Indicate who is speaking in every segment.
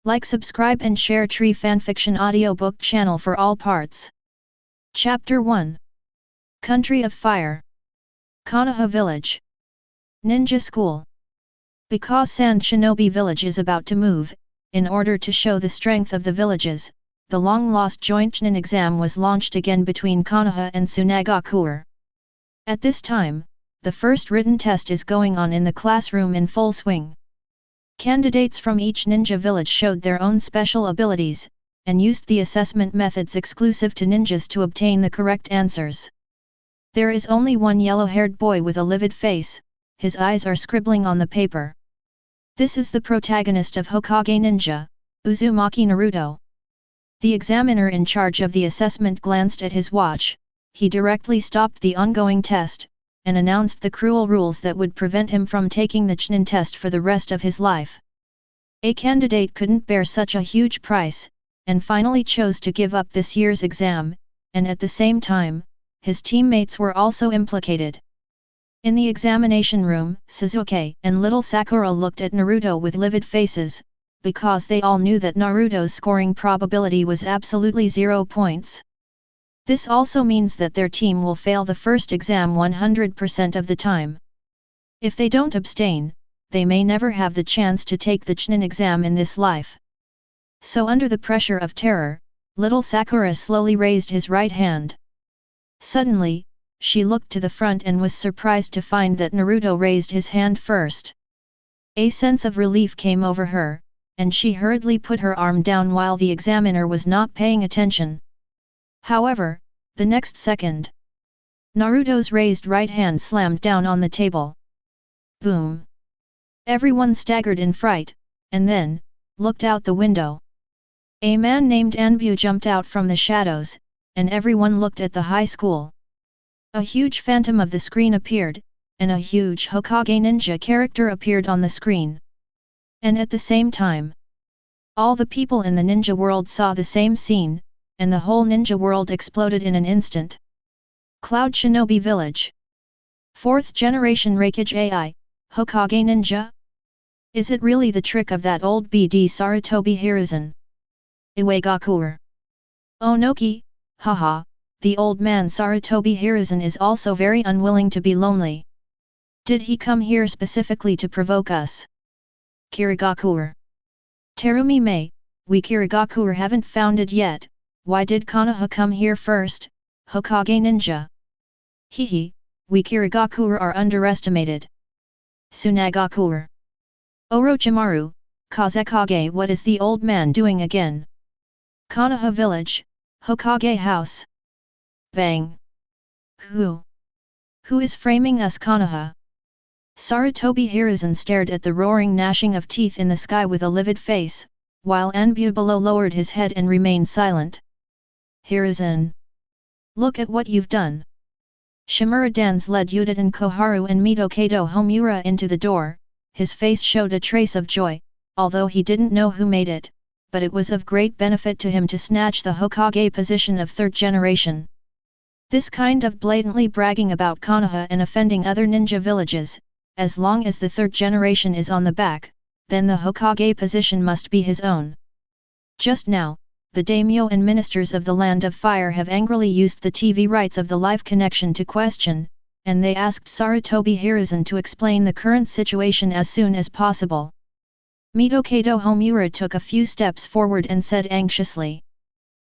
Speaker 1: Like, subscribe and share Tree Fanfiction audiobook channel for all parts. Chapter 1. Country of Fire. Konoha Village. Ninja School. Because Sand Shinobi Village is about to move, in order to show the strength of the villages, the long-lost joint Chūnin exam was launched again between Konoha and Tsunagakure. At this time, the first written test is going on in the classroom in full swing. Candidates from each ninja village showed their own special abilities, and used the assessment methods exclusive to ninjas to obtain the correct answers. There is only one yellow-haired boy with a livid face, his eyes are scribbling on the paper. This is the protagonist of Hokage Ninja, Uzumaki Naruto. The examiner in charge of the assessment glanced at his watch, he directly stopped the ongoing test, and announced the cruel rules that would prevent him from taking the Chūnin test for the rest of his life. A candidate couldn't bear such a huge price, and finally chose to give up this year's exam, and at the same time, his teammates were also implicated. In the examination room, Sasuke and little Sakura looked at Naruto with livid faces, because they all knew that Naruto's scoring probability was absolutely 0 points. This also means that their team will fail the first exam 100% of the time. If they don't abstain, they may never have the chance to take the Chūnin exam in this life. So under the pressure of terror, little Sakura slowly raised his right hand. Suddenly, she looked to the front and was surprised to find that Naruto raised his hand first. A sense of relief came over her, and she hurriedly put her arm down while the examiner was not paying attention. However, the next second, Naruto's raised right hand slammed down on the table. Boom! Everyone staggered in fright, and then, looked out the window. A man named Anbu jumped out from the shadows, and everyone looked at the high school. A huge phantom of the screen appeared, and a huge Hokage ninja character appeared on the screen. And at the same time, all the people in the ninja world saw the same scene, and the whole ninja world exploded in an instant. Cloud Shinobi Village. 4th generation Raikage AI, Hokage Ninja? Is it really the trick of that old BD Sarutobi Hiruzen? Iwagakure. Onoki, haha, the old man Sarutobi Hiruzen is also very unwilling to be lonely. Did he come here specifically to provoke us? Kirigakure. Terumi Mei, we Kirigakure haven't found it yet. Why did Konoha come here first, Hokage Ninja? Hehe, we Kirigakure are underestimated. Tsunagakure. Orochimaru, Kazekage, what is the old man doing again? Konoha Village, Hokage House. Bang! Who is framing us, Konoha? Sarutobi Hiruzen stared at the roaring gnashing of teeth in the sky with a livid face, while Anbu below lowered his head and remained silent. Hiruzen, look at what you've done. Shimura Dans led Udaten Koharu and Mitokedo Homura into the door, his face showed a trace of joy, although he didn't know who made it, but it was of great benefit to him to snatch the Hokage position of 3rd generation. This kind of blatantly bragging about Konoha and offending other ninja villages, as long as the 3rd generation is on the back, then the Hokage position must be his own. Just now, the daimyo and ministers of the Land of Fire have angrily used the TV rights of the live connection to question, and they asked Sarutobi Hiruzen to explain the current situation as soon as possible. Mitokedo Homura took a few steps forward and said anxiously.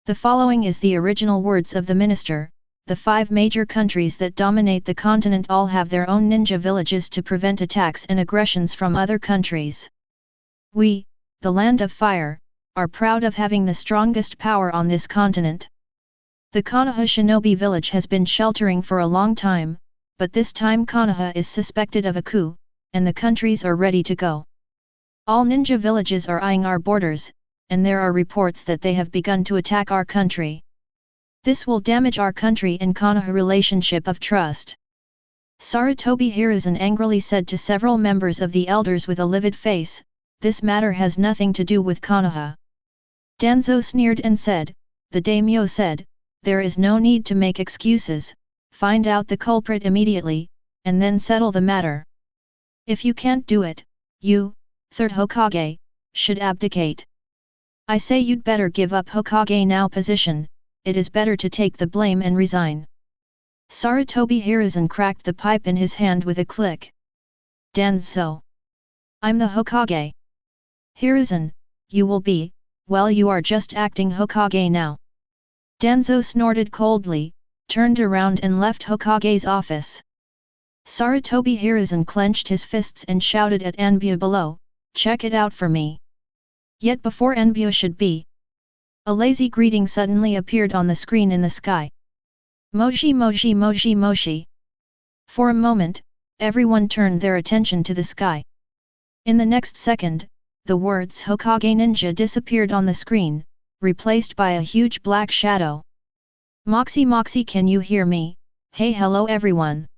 Speaker 1: The following is the original words of the minister. The 5 major countries that dominate the continent all have their own ninja villages to prevent attacks and aggressions from other countries. We, the Land of Fire, are proud of having the strongest power on this continent. The Konoha Shinobi village has been sheltering for a long time, but this time Konoha is suspected of a coup, and the countries are ready to go. All ninja villages are eyeing our borders, and there are reports that they have begun to attack our country. This will damage our country and Konoha relationship of trust. Sarutobi Hiruzen angrily said to several members of the elders with a livid face, this matter has nothing to do with Konoha. Danzo sneered and said, the daimyo said, there is no need to make excuses, find out the culprit immediately, and then settle the matter. If you can't do it, you, 3rd Hokage, should abdicate. I say you'd better give up Hokage now position, it is better to take the blame and resign. Sarutobi Hiruzen cracked the pipe in his hand with a click. Danzo. I'm the Hokage. Hiruzen, you will be, well you are just acting Hokage now. Danzo snorted coldly, turned around and left Hokage's office. Sarutobi Hiruzen clenched his fists and shouted at Anbu below, check it out for me. Yet before Anbu should be, a lazy greeting suddenly appeared on the screen in the sky. Moshi moshi moshi moshi. For a moment, everyone turned their attention to the sky. In the next second, the words Hokage Ninja disappeared on the screen, replaced by a huge black shadow. Moxie Moxie, can you hear me? Hey, hello everyone.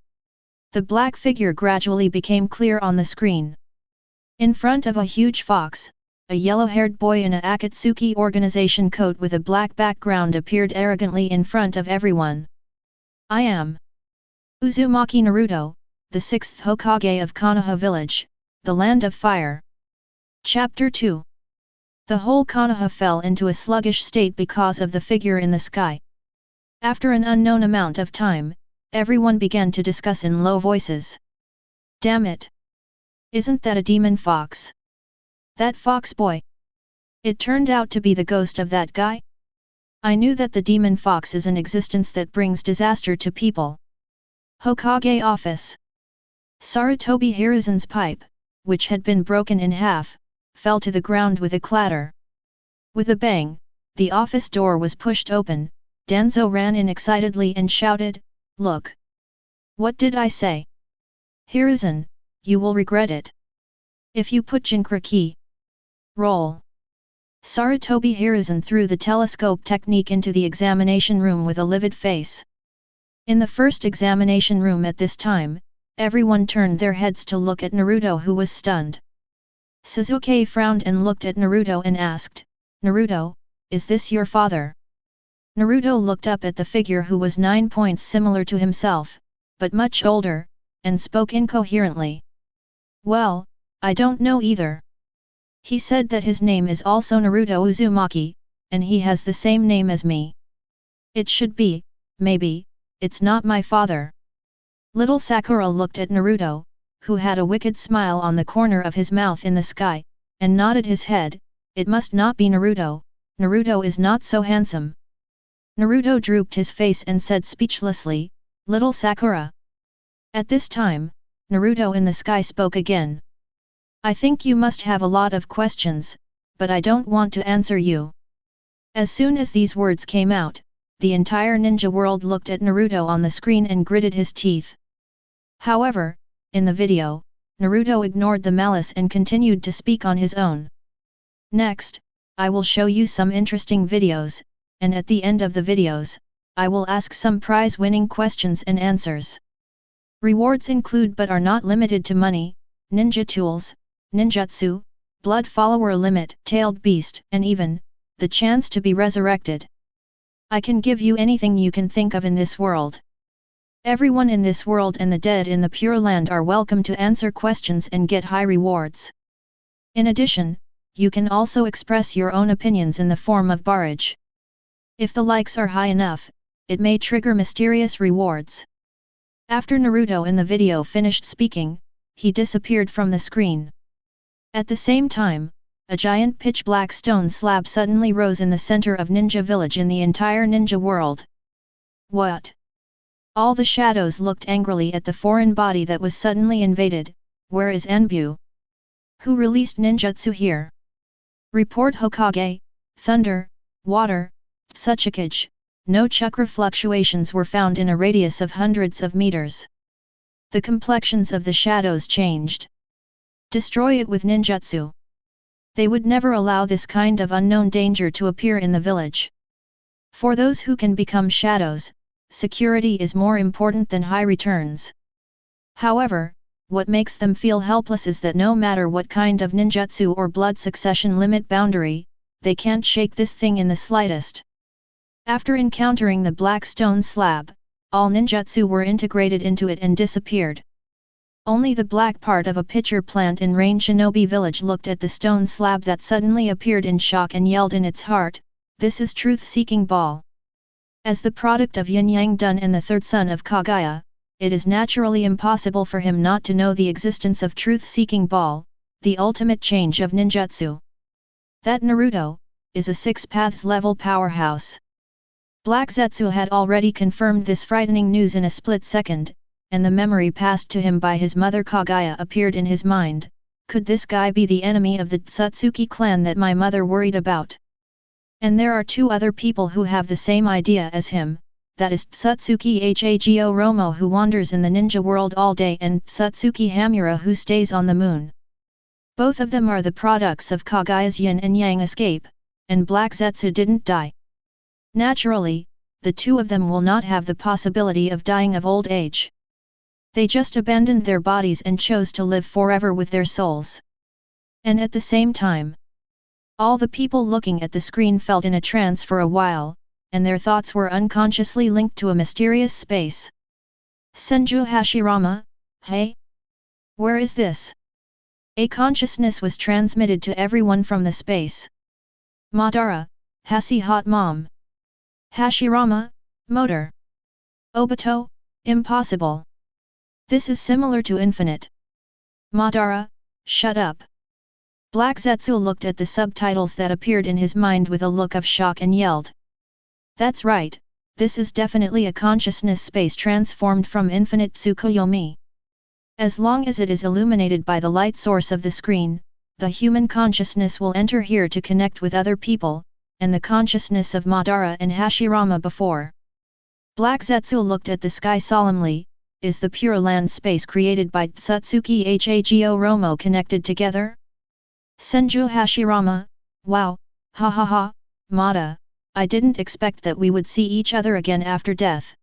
Speaker 1: The black figure gradually became clear on the screen. In front of a huge fox, a yellow-haired boy in a Akatsuki organization coat with a black background appeared arrogantly in front of everyone. I am Uzumaki Naruto, the sixth Hokage of Konoha village, the land of fire. Chapter 2. The whole Konoha fell into a sluggish state because of the figure in the sky. After an unknown amount of time, everyone began to discuss in low voices. Damn it! Isn't that a demon fox? That fox boy? It turned out to be the ghost of that guy? I knew that the demon fox is an existence that brings disaster to people. Hokage office. Sarutobi Hiruzen's pipe, which had been broken in half, fell to the ground with a clatter. With a bang, the office door was pushed open. Danzo ran in excitedly and shouted, look! What did I say? Hiruzen, you will regret it. If you put Jinkraki. Roll. Sarutobi Hiruzen threw the telescope technique into the examination room with a livid face. In the first examination room at this time, everyone turned their heads to look at Naruto, who was stunned. Sasuke frowned and looked at Naruto and asked, Naruto, is this your father? Naruto looked up at the figure, who was 9 points similar to himself, but much older, and spoke incoherently. Well, I don't know either. He said that his name is also Naruto Uzumaki, and he has the same name as me. It should be, maybe, it's not my father. Little Sakura looked at Naruto, who had a wicked smile on the corner of his mouth in the sky, and nodded his head. It must not be Naruto, Naruto is not so handsome. Naruto drooped his face and said speechlessly, Little Sakura. At this time, Naruto in the sky spoke again. I think you must have a lot of questions, but I don't want to answer you. As soon as these words came out, the entire ninja world looked at Naruto on the screen and gritted his teeth. However, in the video, Naruto ignored the malice and continued to speak on his own. Next, I will show you some interesting videos, and at the end of the videos, I will ask some prize-winning questions and answers. Rewards include but are not limited to money, ninja tools, ninjutsu, blood follower limit, tailed beast, and even, the chance to be resurrected. I can give you anything you can think of in this world. Everyone in this world and the dead in the Pure Land are welcome to answer questions and get high rewards. In addition, you can also express your own opinions in the form of barrage. If the likes are high enough, it may trigger mysterious rewards. After Naruto in the video finished speaking, he disappeared from the screen. At the same time, a giant pitch-black stone slab suddenly rose in the center of Ninja Village in the entire ninja world. What? All the shadows looked angrily at the foreign body that was suddenly invaded. Where is Anbu? Who released ninjutsu here? Report Hokage, thunder, water, Tsukuyomi. No chakra fluctuations were found in a radius of hundreds of meters. The complexions of the shadows changed. Destroy it with ninjutsu. They would never allow this kind of unknown danger to appear in the village. For those who can become shadows, security is more important than high returns. However, what makes them feel helpless is that no matter what kind of ninjutsu or blood succession limit boundary, they can't shake this thing in the slightest. After encountering the black stone slab, all ninjutsu were integrated into it and disappeared. Only the black part of a pitcher plant in Rain Shinobi village looked at the stone slab that suddenly appeared in shock and yelled in its heart, "This is truth-seeking ball." As the product of Yin-Yang Dun and the third son of Kaguya, it is naturally impossible for him not to know the existence of truth-seeking ball, the ultimate change of ninjutsu. That Naruto is a six paths level powerhouse. Black Zetsu had already confirmed this frightening news in a split second, and the memory passed to him by his mother Kaguya appeared in his mind. Could this guy be the enemy of the Uzumaki clan that my mother worried about? And there are two other people who have the same idea as him, that is Uzumaki Hago Romo who wanders in the ninja world all day and Uzumaki Hamura who stays on the moon. Both of them are the products of Kaguya's yin and yang escape, and Black Zetsu didn't die. Naturally, the two of them will not have the possibility of dying of old age. They just abandoned their bodies and chose to live forever with their souls. And at the same time, all the people looking at the screen felt in a trance for a while, and their thoughts were unconsciously linked to a mysterious space. Senju Hashirama, hey? Where is this? A consciousness was transmitted to everyone from the space. Madara, Hasi Hot Mom. Hashirama, Motor. Obito, impossible. This is similar to infinite. Madara, shut up. Black Zetsu looked at the subtitles that appeared in his mind with a look of shock and yelled. That's right, this is definitely a consciousness space transformed from infinite Tsukuyomi. As long as it is illuminated by the light source of the screen, the human consciousness will enter here to connect with other people, and the consciousness of Madara and Hashirama before. Black Zetsu looked at the sky solemnly. Is the Pure Land space created by Uzumaki Hago Romo connected together? Senju Hashirama, wow, ha ha ha, Mada, I didn't expect that we would see each other again after death.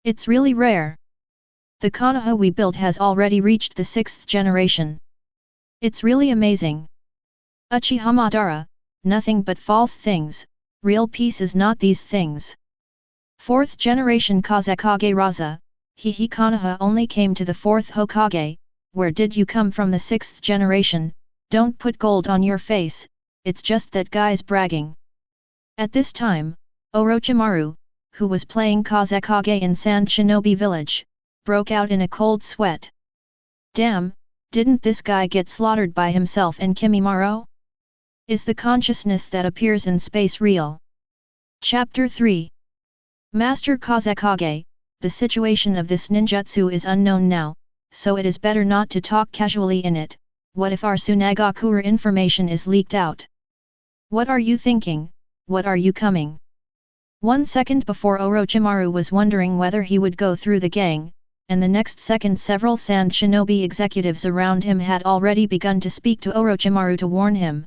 Speaker 1: It's really rare. The Konoha we built has already reached the 6th generation. It's really amazing. Uchiha Madara, nothing but false things, real peace is not these things. 4th generation Kazekage Raza, Hihi Konoha only came to the 4th Hokage, where did you come from the 6th generation? Don't put gold on your face, it's just that guy's bragging. At this time, Orochimaru, who was playing Kazekage in Sand Shinobi village, broke out in a cold sweat. Damn, didn't this guy get slaughtered by himself and Kimimaro? Is the consciousness that appears in space real? Chapter 3. Master Kazekage, the situation of this ninjutsu is unknown now, so it is better not to talk casually in it. What if our Tsunagakura information is leaked out? What are you thinking, what are you coming? 1 second before Orochimaru was wondering whether he would go through the gang, and the next second several Sand Shinobi executives around him had already begun to speak to Orochimaru to warn him.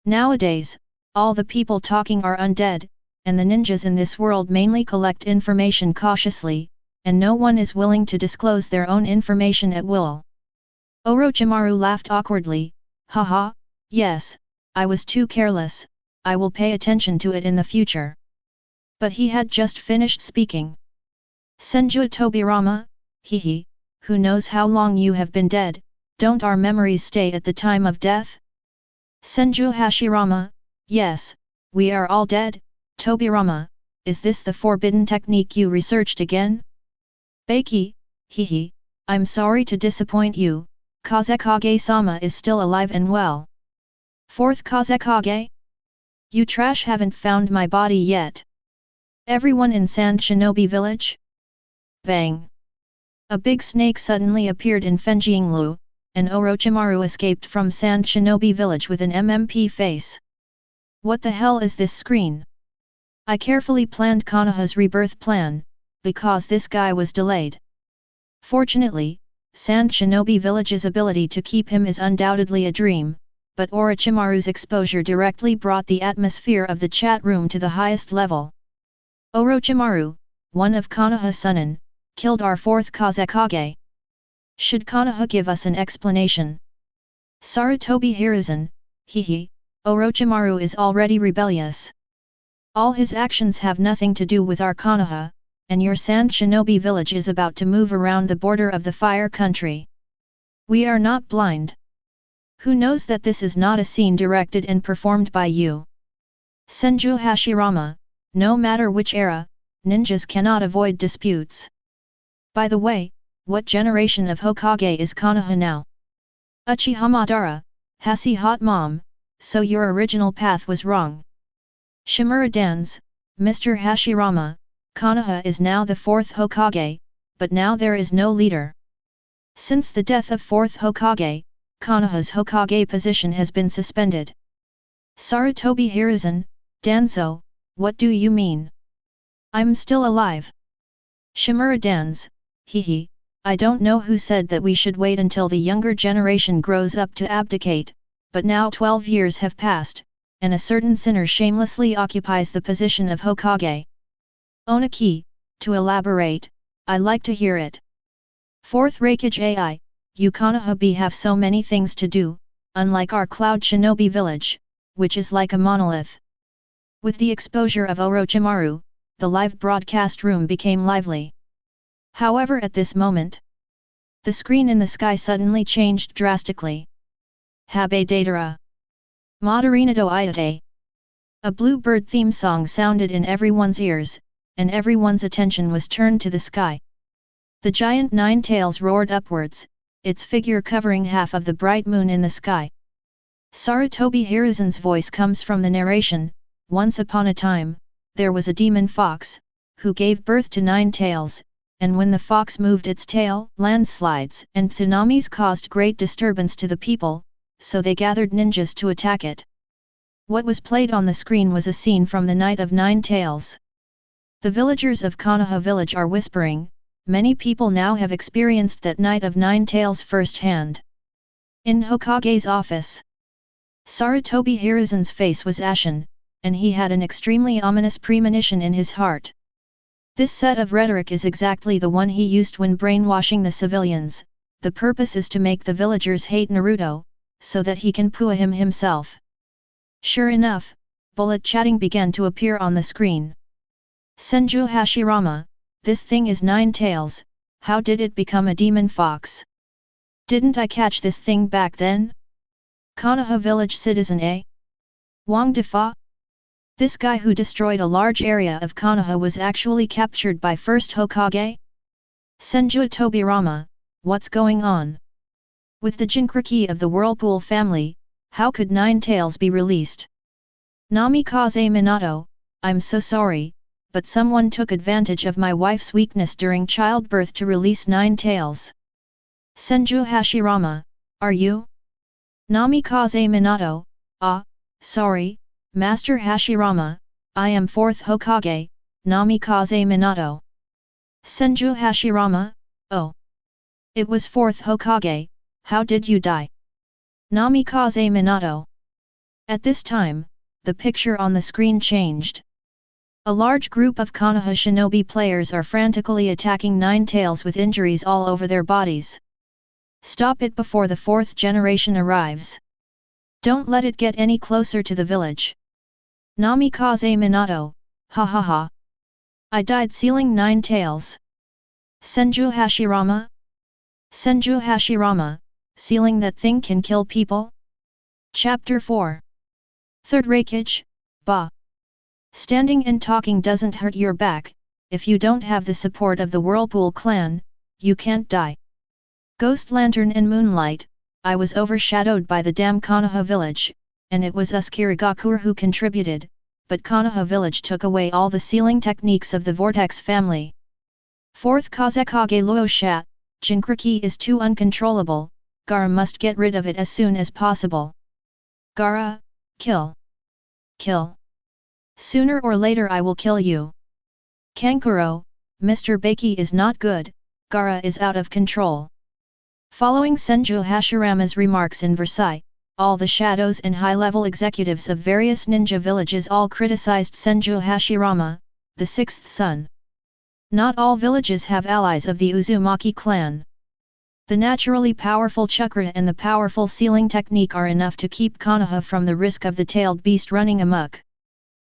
Speaker 1: Nowadays, all the people talking are undead, and the ninjas in this world mainly collect information cautiously, and no one is willing to disclose their own information at will. Orochimaru laughed awkwardly, haha, yes, I was too careless, I will pay attention to it in the future. But he had just finished speaking. Senju Tobirama, hehe, who knows how long you have been dead, don't our memories stay at the time of death? Senju Hashirama, yes, we are all dead. Tobirama, is this the forbidden technique you researched again? Baki, hehe, I'm sorry to disappoint you, Kazekage-sama is still alive and well. 4th Kazekage? You trash haven't found my body yet. Everyone in Sand Shinobi village? Bang! A big snake suddenly appeared in Fenjinglu, and Orochimaru escaped from Sand Shinobi village with an MMP face. What the hell is this screen? I carefully planned Konoha's rebirth plan, because this guy was delayed. Fortunately, Sand Shinobi village's ability to keep him is undoubtedly a dream, but Orochimaru's exposure directly brought the atmosphere of the chat room to the highest level. Orochimaru, one of Konoha's Sunin, killed our 4th Kazekage. Should Konoha give us an explanation? Sarutobi Hiruzen, hehe, Orochimaru is already rebellious. All his actions have nothing to do with our Konoha, and your Sand Shinobi village is about to move around the border of the Fire Country. We are not blind. Who knows that this is not a scene directed and performed by you? Senju Hashirama, no matter which era, ninjas cannot avoid disputes. By the way, what generation of Hokage is Konoha now? Uchiha Madara, Hasi Hot Mom, so your original path was wrong. Shimura Dans, Mr. Hashirama, Konoha is now the 4th Hokage, but now there is no leader. Since the death of 4th Hokage, Konoha's Hokage position has been suspended. Sarutobi Hiruzen, Danzo, what do you mean? I'm still alive. Shimura Dans, hehe, I don't know who said that we should wait until the younger generation grows up to abdicate, but now 12 years have passed, and a certain sinner shamelessly occupies the position of Hokage. Onaki, to elaborate, I like to hear it. 4th Raikage AI, you Konoha have so many things to do, unlike our Cloud Shinobi village, which is like a monolith. With the exposure of Orochimaru, the live broadcast room became lively. However, at this moment, the screen in the sky suddenly changed drastically. Habe Datara. Moderinato Iate. A Bluebird theme song sounded in everyone's ears, and everyone's attention was turned to the sky. The giant nine tails roared upwards, its figure covering half of the bright moon in the sky. Sarutobi Hiruzen's voice comes from the narration. Once upon a time, there was a demon fox, who gave birth to 9 tails, and when the fox moved its tail, landslides and tsunamis caused great disturbance to the people, so they gathered ninjas to attack it. What was played on the screen was a scene from the Night of 9 Tails. The villagers of Konoha village are whispering, many people now have experienced that Night of 9 Tails firsthand. In Hokage's office, Sarutobi Hiruzen's face was ashen, and he had an extremely ominous premonition in his heart. This set of rhetoric is exactly the one he used when brainwashing the civilians. The purpose is to make the villagers hate Naruto, so that he can pua him himself. Sure enough, bullet chatting began to appear on the screen. Senju Hashirama, this thing is 9 tails, how did it become a demon fox? Didn't I catch this thing back then? Konoha village citizen A. Wang Defa? This guy who destroyed a large area of Konoha was actually captured by 1st Hokage? Senju Tobirama, what's going on? With the Jinchuriki of the Whirlpool family, how could 9 tails be released? Namikaze Minato, I'm so sorry, but someone took advantage of my wife's weakness during childbirth to release 9 tails. Senju Hashirama, are you? Namikaze Minato, sorry, Master Hashirama, I am 4th Hokage, Namikaze Minato. Senju Hashirama, oh. It was 4th Hokage, how did you die? Namikaze Minato. At this time, the picture on the screen changed. A large group of Konoha shinobi players are frantically attacking 9 tails with injuries all over their bodies. Stop it before the 4th generation arrives. Don't let it get any closer to the village. Namikaze Minato, ha ha ha. I died sealing 9 tails. Senju Hashirama? Senju Hashirama, sealing that thing can kill people? Chapter 4. 3rd Raikage, Ba. Standing and talking doesn't hurt your back, if you don't have the support of the Whirlpool clan, you can't die. Ghost Lantern and Moonlight, I was overshadowed by the damn Konoha village, and it was us Kirigakure who contributed, but Konoha village took away all the sealing techniques of the Vortex family. 4th Kazekage Luosha, Jinchuriki is too uncontrollable, Gaara must get rid of it as soon as possible. Gaara, kill. Kill. Sooner or later I will kill you. Kankuro, Mr. Baki is not good, Gaara is out of control. Following Senju Hashirama's remarks in Versailles, all the shadows and high-level executives of various ninja villages all criticized Senju Hashirama, the 6th son. Not all villages have allies of the Uzumaki clan. The naturally powerful chakra and the powerful sealing technique are enough to keep Konoha from the risk of the tailed beast running amok.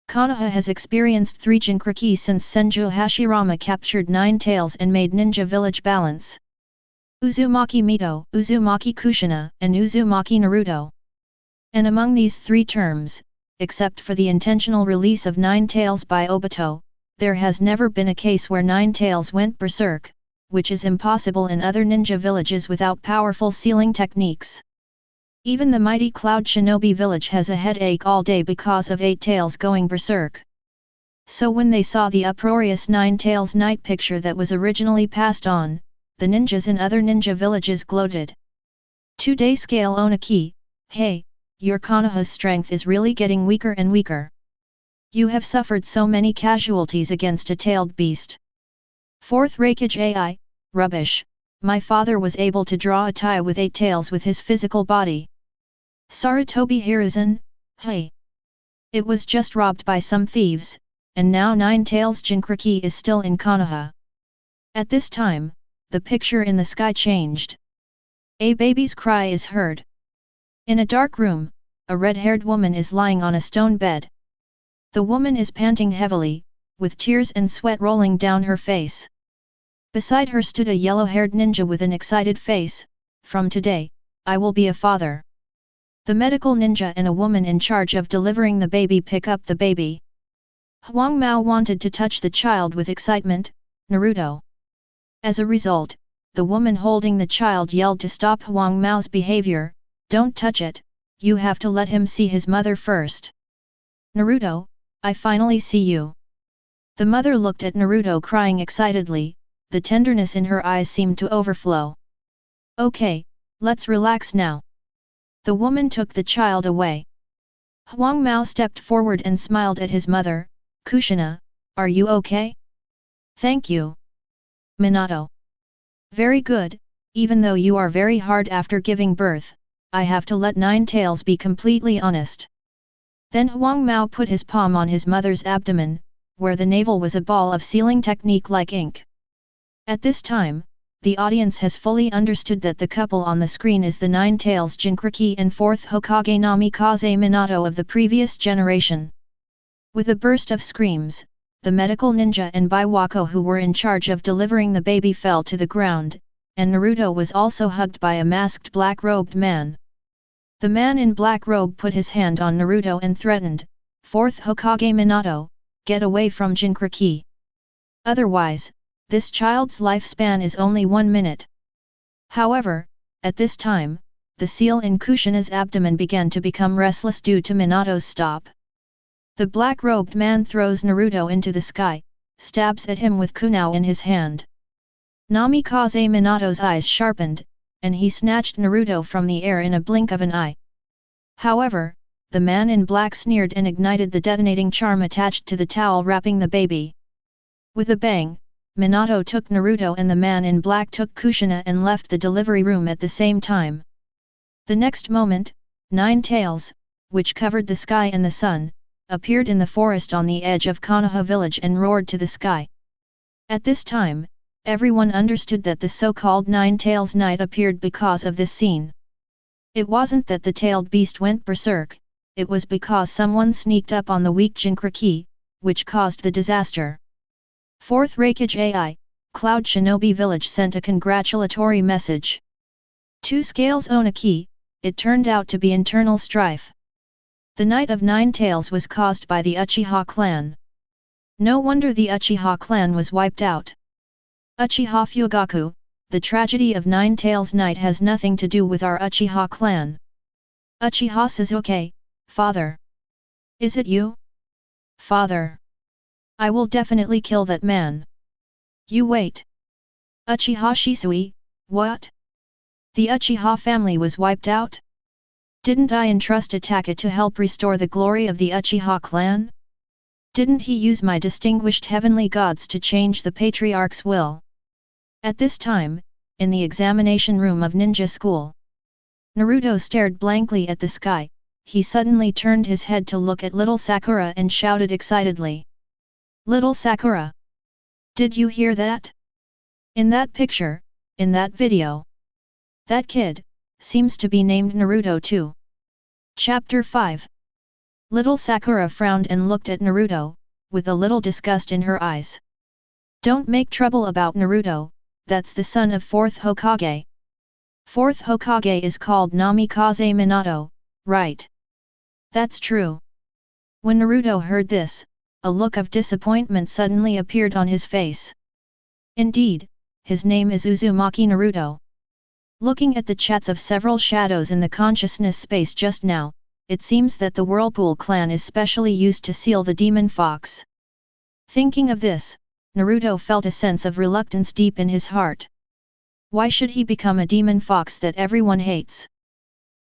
Speaker 1: Konoha has experienced 3 Jinchuriki since Senju Hashirama captured 9 tails and made ninja village balance. Uzumaki Mito, Uzumaki Kushina, and Uzumaki Naruto. And among these three terms, except for the intentional release of Nine Tails by Obito, there has never been a case where Nine Tails went berserk, which is impossible in other ninja villages without powerful sealing techniques. Even the mighty Cloud Shinobi village has a headache all day because of Eight Tails going berserk. So when they saw the uproarious Nine Tails night picture that was originally passed on, the ninjas in other ninja villages gloated. 2-day scale Onaki, hey, your Konoha's strength is really getting weaker and weaker. You have suffered so many casualties against a tailed beast. 4th Hokage AI, rubbish, my father was able to draw a tie with 8 tails with his physical body. Sarutobi Hiruzen, hey. It was just robbed by some thieves, and now 9 tails Jinchuriki is still in Konoha. At this time, the picture in the sky changed. A baby's cry is heard. In a dark room, a red-haired woman is lying on a stone bed. The woman is panting heavily, with tears and sweat rolling down her face. Beside her stood a yellow-haired ninja with an excited face. From today, I will be a father. The medical ninja and a woman in charge of delivering the baby pick up the baby. Huang Mao wanted to touch the child with excitement, Naruto. As a result, the woman holding the child yelled to stop Huang Mao's behavior, don't touch it, you have to let him see his mother first. Naruto, I finally see you. The mother looked at Naruto crying excitedly, the tenderness in her eyes seemed to overflow. Okay, let's relax now. The woman took the child away. Huang Mao stepped forward and smiled at his mother, Kushina, are you okay? Thank you. Minato. Very good, even though you are very hard after giving birth, I have to let 9 tails be completely honest. Then Huang Mao put his palm on his mother's abdomen, where the navel was a ball of sealing technique like ink. At this time, the audience has fully understood that the couple on the screen is the 9 tails Jinchuriki and 4th Hokage Namikaze Minato of the previous generation. With a burst of screams, the medical ninja and Biwako who were in charge of delivering the baby fell to the ground, and Naruto was also hugged by a masked black-robed man. The man in black robe put his hand on Naruto and threatened, 4th Hokage Minato, get away from Jinchuriki. Otherwise, this child's lifespan is only 1 minute. However, at this time, the seal in Kushina's abdomen began to become restless due to Minato's stop. The black-robed man throws Naruto into the sky, stabs at him with kunao in his hand. Namikaze Minato's eyes sharpened, and he snatched Naruto from the air in a blink of an eye. However, the man in black sneered and ignited the detonating charm attached to the towel wrapping the baby. With a bang, Minato took Naruto and the man in black took Kushina and left the delivery room at the same time. The next moment, 9 tails, which covered the sky and the sun, appeared in the forest on the edge of Konoha village and roared to the sky. At this time, everyone understood that the so-called 9 tails night appeared because of this scene. It wasn't that the tailed beast went berserk, it was because someone sneaked up on the weak Jinchuriki, which caused the disaster. 4th Hokage AI, Cloud Shinobi Village sent a congratulatory message. 2 scales Onaki, it turned out to be internal strife. The Night of 9 Tails was caused by the Uchiha Clan. No wonder the Uchiha Clan was wiped out. Uchiha Fugaku, the tragedy of 9 Tails Night has nothing to do with our Uchiha Clan. Uchiha Sasuke, father. Is it you? Father. I will definitely kill that man. You wait. Uchiha Shisui, what? The Uchiha family was wiped out? Didn't I entrust Itachi to help restore the glory of the Uchiha clan? Didn't he use my distinguished heavenly gods to change the patriarch's will? At this time, in the examination room of ninja school, Naruto stared blankly at the sky. He suddenly turned his head to look at little Sakura and shouted excitedly. Little Sakura! Did you hear that? In that picture, in that video. That kid seems to be named Naruto too. Chapter 5. Little Sakura frowned and looked at Naruto, with a little disgust in her eyes. Don't make trouble about Naruto, that's the son of 4th Hokage. Fourth Hokage is called Namikaze Minato, right? That's true. When Naruto heard this, a look of disappointment suddenly appeared on his face. Indeed, his name is Uzumaki Naruto. Looking at the chats of several shadows in the consciousness space just now, it seems that the Whirlpool clan is specially used to seal the demon fox. Thinking of this, Naruto felt a sense of reluctance deep in his heart. Why should he become a demon fox that everyone hates?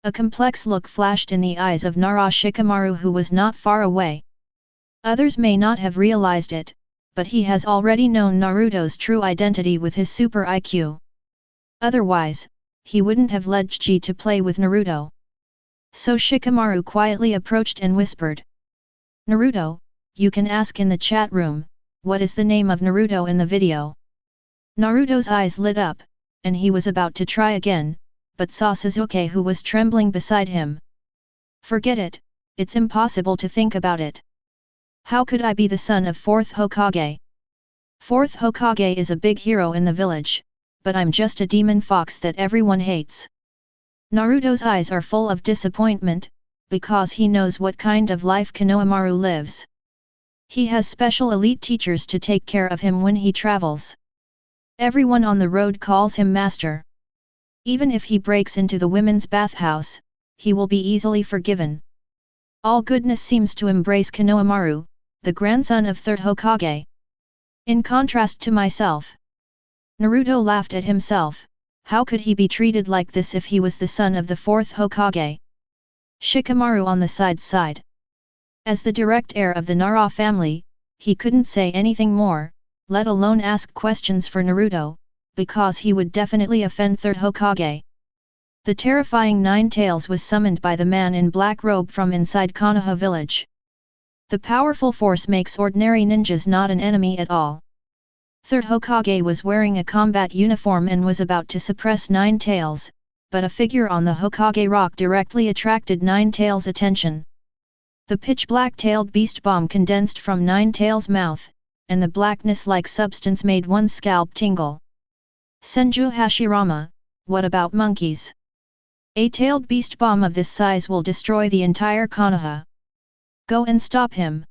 Speaker 1: A complex look flashed in the eyes of Shikamaru, who was not far away. Others may not have realized it, but he has already known Naruto's true identity with his super IQ. Otherwise, he wouldn't have led Chi to play with Naruto. So Shikamaru quietly approached and whispered, "Naruto, you can ask in the chat room, what is the name of Naruto in the video?" Naruto's eyes lit up, and he was about to try again, but saw Sasuke, who was trembling beside him. "Forget it, it's impossible to think about it. How could I be the son of Fourth Hokage? Fourth Hokage is a big hero in the village, but I'm just a demon fox that everyone hates." Naruto's eyes are full of disappointment, because he knows what kind of life Konohamaru lives. He has special elite teachers to take care of him when he travels. Everyone on the road calls him master. Even if he breaks into the women's bathhouse, he will be easily forgiven. All goodness seems to embrace Konohamaru, the grandson of Third Hokage. In contrast to myself. Naruto laughed at himself. How could he be treated like this if he was the son of the Fourth Hokage? Shikamaru on the side. As the direct heir of the Nara family, he couldn't say anything more, let alone ask questions for Naruto, because he would definitely offend Third Hokage. The terrifying Nine Tails was summoned by the man in black robe from inside Konoha village. The powerful force makes ordinary ninjas not an enemy at all. Third Hokage was wearing a combat uniform and was about to suppress Nine Tails, but a figure on the Hokage rock directly attracted Nine Tails' attention. The pitch-black-tailed beast bomb condensed from Nine Tails' mouth, and the blackness-like substance made one's scalp tingle. "Senju Hashirama, what about monkeys? A tailed beast bomb of this size will destroy the entire Konoha. Go and stop him."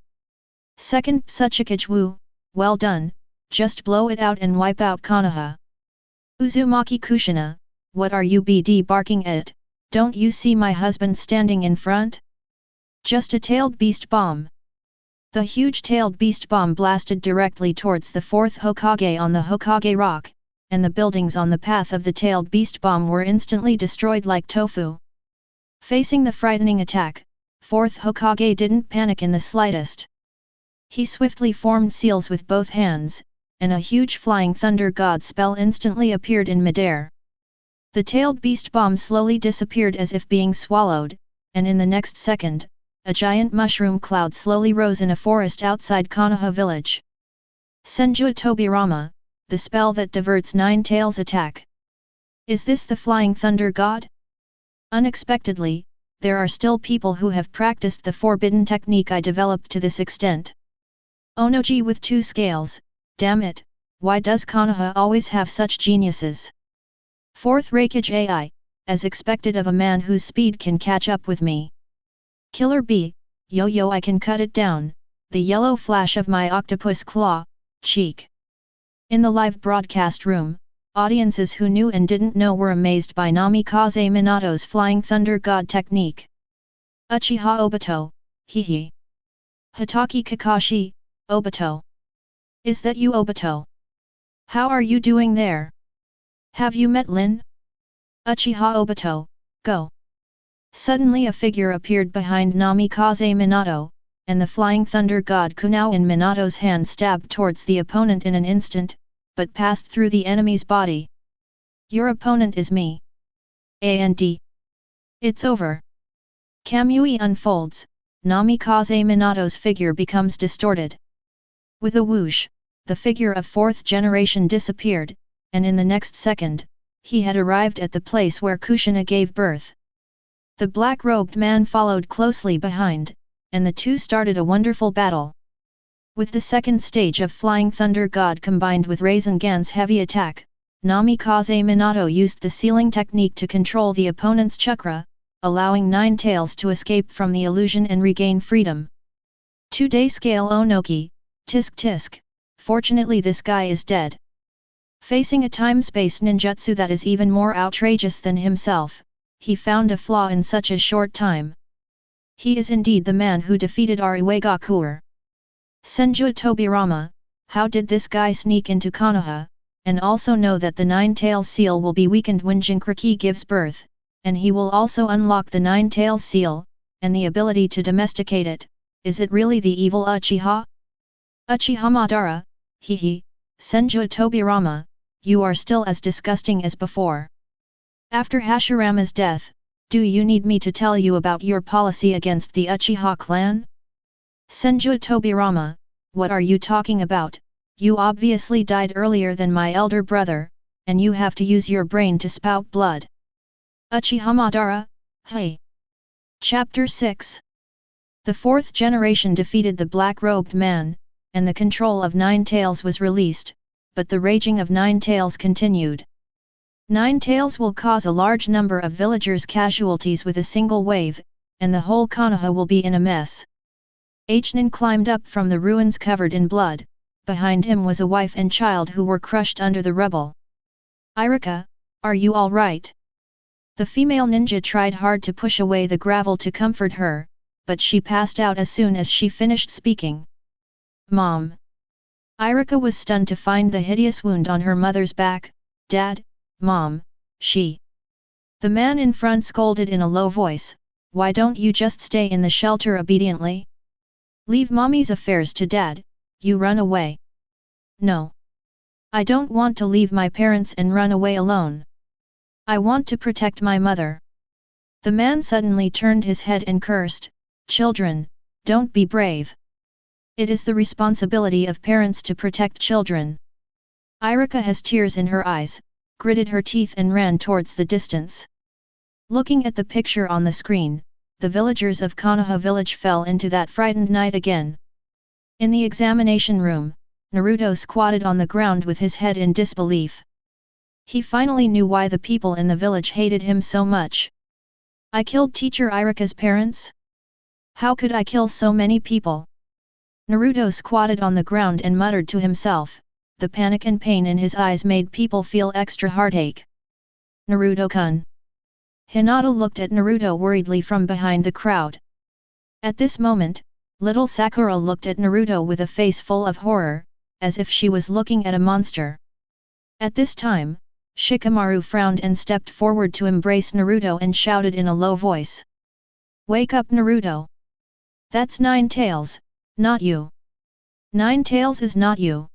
Speaker 1: Second Tsukuyomi Wu, well done, just blow it out and wipe out Konoha. Uzumaki Kushina, what are you BD barking at? Don't you see my husband standing in front? Just a tailed beast bomb. The huge tailed beast bomb blasted directly towards the Fourth Hokage on the Hokage rock, and the buildings on the path of the tailed beast bomb were instantly destroyed like tofu. Facing the frightening attack, Fourth Hokage didn't panic in the slightest. He swiftly formed seals with both hands, and a huge flying thunder god spell instantly appeared in midair. The tailed beast bomb slowly disappeared as if being swallowed, and in the next second, a giant mushroom cloud slowly rose in a forest outside Konoha village. Senju Tobirama, the spell that diverts Nine Tails' attack. Is this the flying thunder god? Unexpectedly, there are still people who have practiced the forbidden technique I developed to this extent. Onoji with 2 scales, damn it, why does Konoha always have such geniuses? Fourth Hokage AI, as expected of a man whose speed can catch up with me. Killer B, yo I can cut it down, the yellow flash of my octopus claw, cheek. In the live broadcast room, audiences who knew and didn't know were amazed by Namikaze Minato's flying thunder god technique. Uchiha Obito, hee. Hitaki Kakashi, Obito. Is that you, Obito? How are you doing there? Have you met Lin? Uchiha Obito, go. Suddenly a figure appeared behind Namikaze Minato, and the flying thunder god Kunao in Minato's hand stabbed towards the opponent in an instant, but passed through the enemy's body. Your opponent is me. And it's over. Kamui unfolds, Namikaze Minato's figure becomes distorted. With a whoosh, the figure of 4th generation disappeared, and in the next second, he had arrived at the place where Kushina gave birth. The black-robed man followed closely behind, and the two started a wonderful battle. With the second stage of Flying Thunder God combined with Rasengan's heavy attack, Namikaze Minato used the sealing technique to control the opponent's chakra, allowing Nine Tails to escape from the illusion and regain freedom. 2-day scale Onoki, tisk tisk, fortunately this guy is dead. Facing a time-space ninjutsu that is even more outrageous than himself, he found a flaw in such a short time. He is indeed the man who defeated Ariwagakuer. Senju Tobirama, how did this guy sneak into Konoha, and also know that the Nine-Tails seal will be weakened when Jinchuriki gives birth, and he will also unlock the Nine-Tails seal, and the ability to domesticate it? Is it really the evil Uchiha? Uchiha Madara, hehe, Senju Tobirama, you are still as disgusting as before. After Hashirama's death, do you need me to tell you about your policy against the Uchiha clan? Senju Tobirama, what are you talking about? You obviously died earlier than my elder brother, and you have to use your brain to spout blood. Uchiha Madara, hey. Chapter 6. The fourth generation defeated the black-robed man, and the control of Nine Tails was released, but the raging of Nine Tails continued. Nine Tails will cause a large number of villagers' casualties with a single wave, and the whole Konoha will be in a mess. Chūnin climbed up from the ruins covered in blood. Behind him was a wife and child who were crushed under the rubble. Irika, are you all right? The female ninja tried hard to push away the gravel to comfort her, but she passed out as soon as she finished speaking. Mom. Irika was stunned to find the hideous wound on her mother's back. Dad, Mom, she. The man in front scolded in a low voice, why don't you just stay in the shelter obediently? Leave Mommy's affairs to Dad. You run away. No. I don't want to leave my parents and run away alone. I want to protect my mother. The man suddenly turned his head and cursed, children, don't be brave. It is the responsibility of parents to protect children. Irika has tears in her eyes, gritted her teeth and ran towards the distance. Looking at the picture on the screen, the villagers of Konoha village fell into that frightened night again. In the examination room, Naruto squatted on the ground with his head in disbelief. He finally knew why the people in the village hated him so much. I killed teacher Irika's parents? How could I kill so many people? Naruto squatted on the ground and muttered to himself. The panic and pain in his eyes made people feel extra heartache. Naruto-kun. Hinata looked at Naruto worriedly from behind the crowd. At this moment, little Sakura looked at Naruto with a face full of horror, as if she was looking at a monster. At this time, Shikamaru frowned and stepped forward to embrace Naruto and shouted in a low voice. Wake up Naruto! That's Nine Tails, not you. Nine Tails is not you.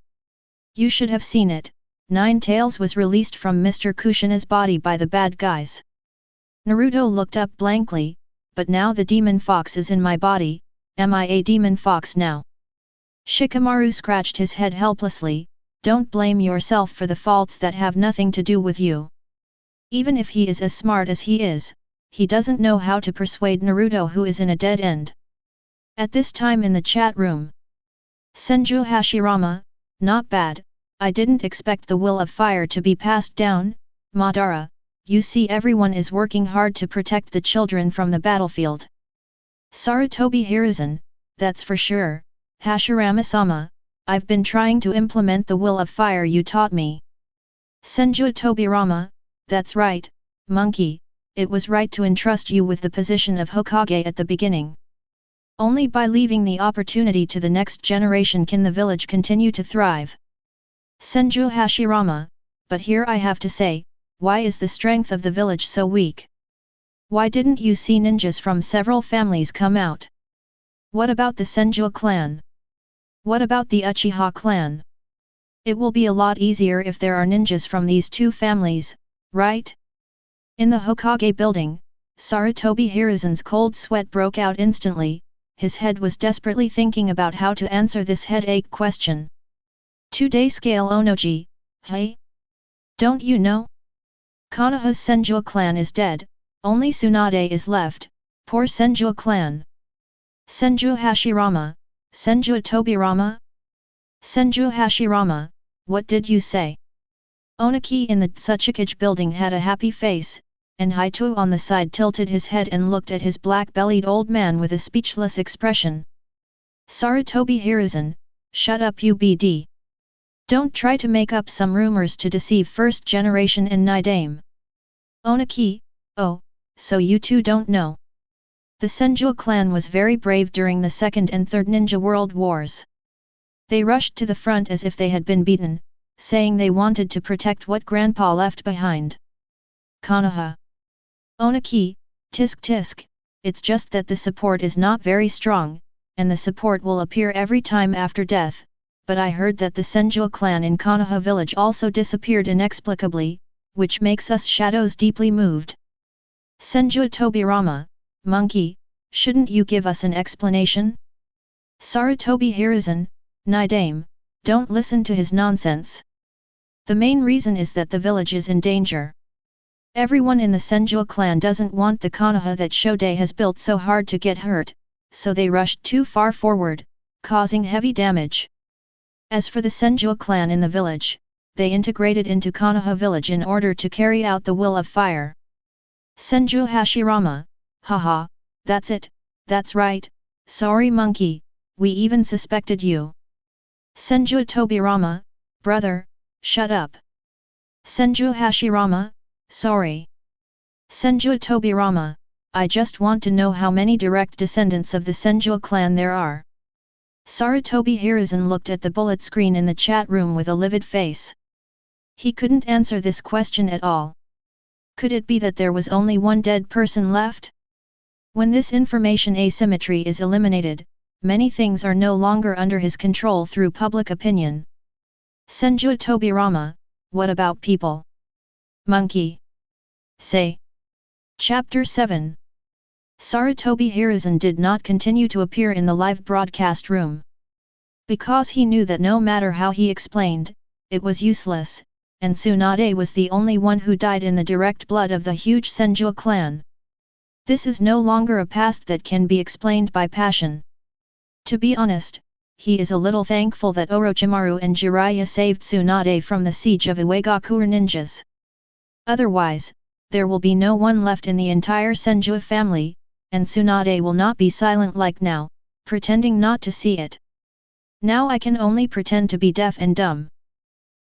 Speaker 1: You should have seen it, Nine Tails was released from Mr. Kushina's body by the bad guys. Naruto looked up blankly, but now the demon fox is in my body, am I a demon fox now? Shikamaru scratched his head helplessly, don't blame yourself for the faults that have nothing to do with you. Even if he is as smart as he is, he doesn't know how to persuade Naruto who is in a dead end. At this time in the chat room. Senju Hashirama, not bad, I didn't expect the will of fire to be passed down, Madara, you see everyone is working hard to protect the children from the battlefield. Sarutobi Hiruzen, that's for sure, Hashirama-sama, I've been trying to implement the will of fire you taught me. Senju Tobirama, that's right, monkey, it was right to entrust you with the position of Hokage at the beginning. Only by leaving the opportunity to the next generation can the village continue to thrive. Senju Hashirama, but here I have to say, why is the strength of the village so weak? Why didn't you see ninjas from several families come out? What about the Senju clan? What about the Uchiha clan? It will be a lot easier if there are ninjas from these two families, right? In the Hokage building, Sarutobi Hiruzen's cold sweat broke out instantly, his head was desperately thinking about how to answer this headache question. 2-day scale Onoji, hey? Don't you know? Konoha's Senju clan is dead, only Tsunade is left, poor Senju clan. Senju Hashirama, Senju Tobirama? Senju Hashirama, what did you say? Onaki in the Tsukuyomi building had a happy face, and Haito on the side tilted his head and looked at his black-bellied old man with a speechless expression. Sarutobi Hiruzen, shut up UBD. Don't try to make up some rumors to deceive first generation and Nidame. Onaki, oh, so you two don't know. The Senju clan was very brave during the Second and Third Ninja World Wars. They rushed to the front as if they had been beaten, saying they wanted to protect what Grandpa left behind. Konoha. Onaki, tisk tisk, it's just that the support is not very strong, and the support will appear every time after death, but I heard that the Senju clan in Konoha village also disappeared inexplicably, which makes us shadows deeply moved. Senju Tobirama, monkey, shouldn't you give us an explanation? Sarutobi Hiruzen, Nidame, don't listen to his nonsense. The main reason is that the village is in danger. Everyone in the Senju clan doesn't want the Konoha that Shodai has built so hard to get hurt, so they rushed too far forward, causing heavy damage. As for the Senju clan in the village, they integrated into Konoha village in order to carry out the will of fire. Senju Hashirama, haha, that's it, that's right, sorry monkey, we even suspected you. Senju Tobirama, brother, shut up. Senju Hashirama, sorry. Senju Tobirama, I just want to know how many direct descendants of the Senju clan there are. Sarutobi Hiruzen looked at the bullet screen in the chat room with a livid face. He couldn't answer this question at all. Could it be that there was only one dead person left? When this information asymmetry is eliminated, many things are no longer under his control through public opinion. Senju Tobirama, what about people? Monkey. Say. Chapter 7. Sarutobi Hiruzen did not continue to appear in the live broadcast room. Because he knew that no matter how he explained, it was useless, and Tsunade was the only one who died in the direct blood of the huge Senju clan. This is no longer a past that can be explained by passion. To be honest, he is a little thankful that Orochimaru and Jiraiya saved Tsunade from the siege of Iwagakure ninjas. Otherwise, there will be no one left in the entire Senju family, and Tsunade will not be silent like now, pretending not to see it. Now I can only pretend to be deaf and dumb.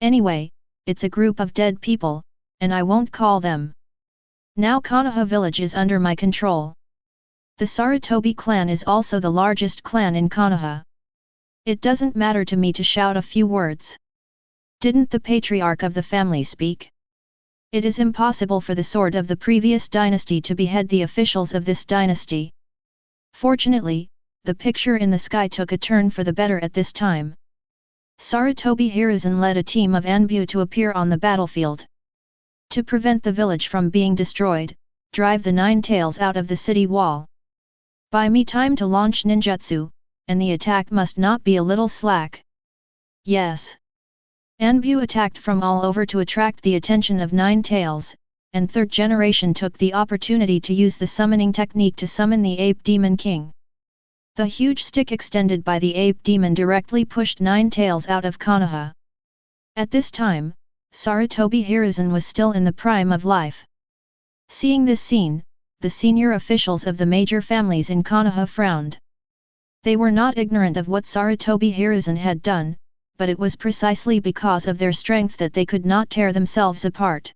Speaker 1: Anyway, it's a group of dead people, and I won't call them. Now Konoha village is under my control. The Sarutobi clan is also the largest clan in Konoha. It doesn't matter to me to shout a few words. Didn't the patriarch of the family speak? It is impossible for the sword of the previous dynasty to behead the officials of this dynasty. Fortunately, the picture in the sky took a turn for the better at this time. Sarutobi Hiruzen led a team of Anbu to appear on the battlefield. To prevent the village from being destroyed, drive the Nine Tails out of the city wall. Buy me time to launch ninjutsu, and the attack must not be a little slack. Yes. Anbu attacked from all over to attract the attention of Nine Tails, and Third Generation took the opportunity to use the summoning technique to summon the Ape Demon King. The huge stick extended by the Ape Demon directly pushed Nine Tails out of Konoha. At this time, Sarutobi Hiruzen was still in the prime of life. Seeing this scene, the senior officials of the major families in Konoha frowned. They were not ignorant of what Sarutobi Hiruzen had done, but it was precisely because of their strength that they could not tear themselves apart.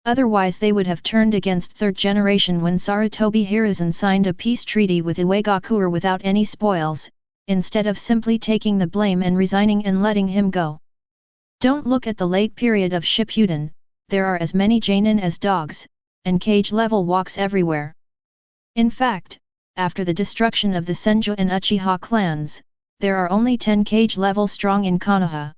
Speaker 1: Otherwise they would have turned against Third Generation when Sarutobi Hiruzen signed a peace treaty with Iwagakure without any spoils, instead of simply taking the blame and resigning and letting him go. Don't look at the late period of Shippuden, there are as many Jonin as dogs, and cage-level walks everywhere. In fact, after the destruction of the Senju and Uchiha clans, there are only 10 cage-level strong in Konoha.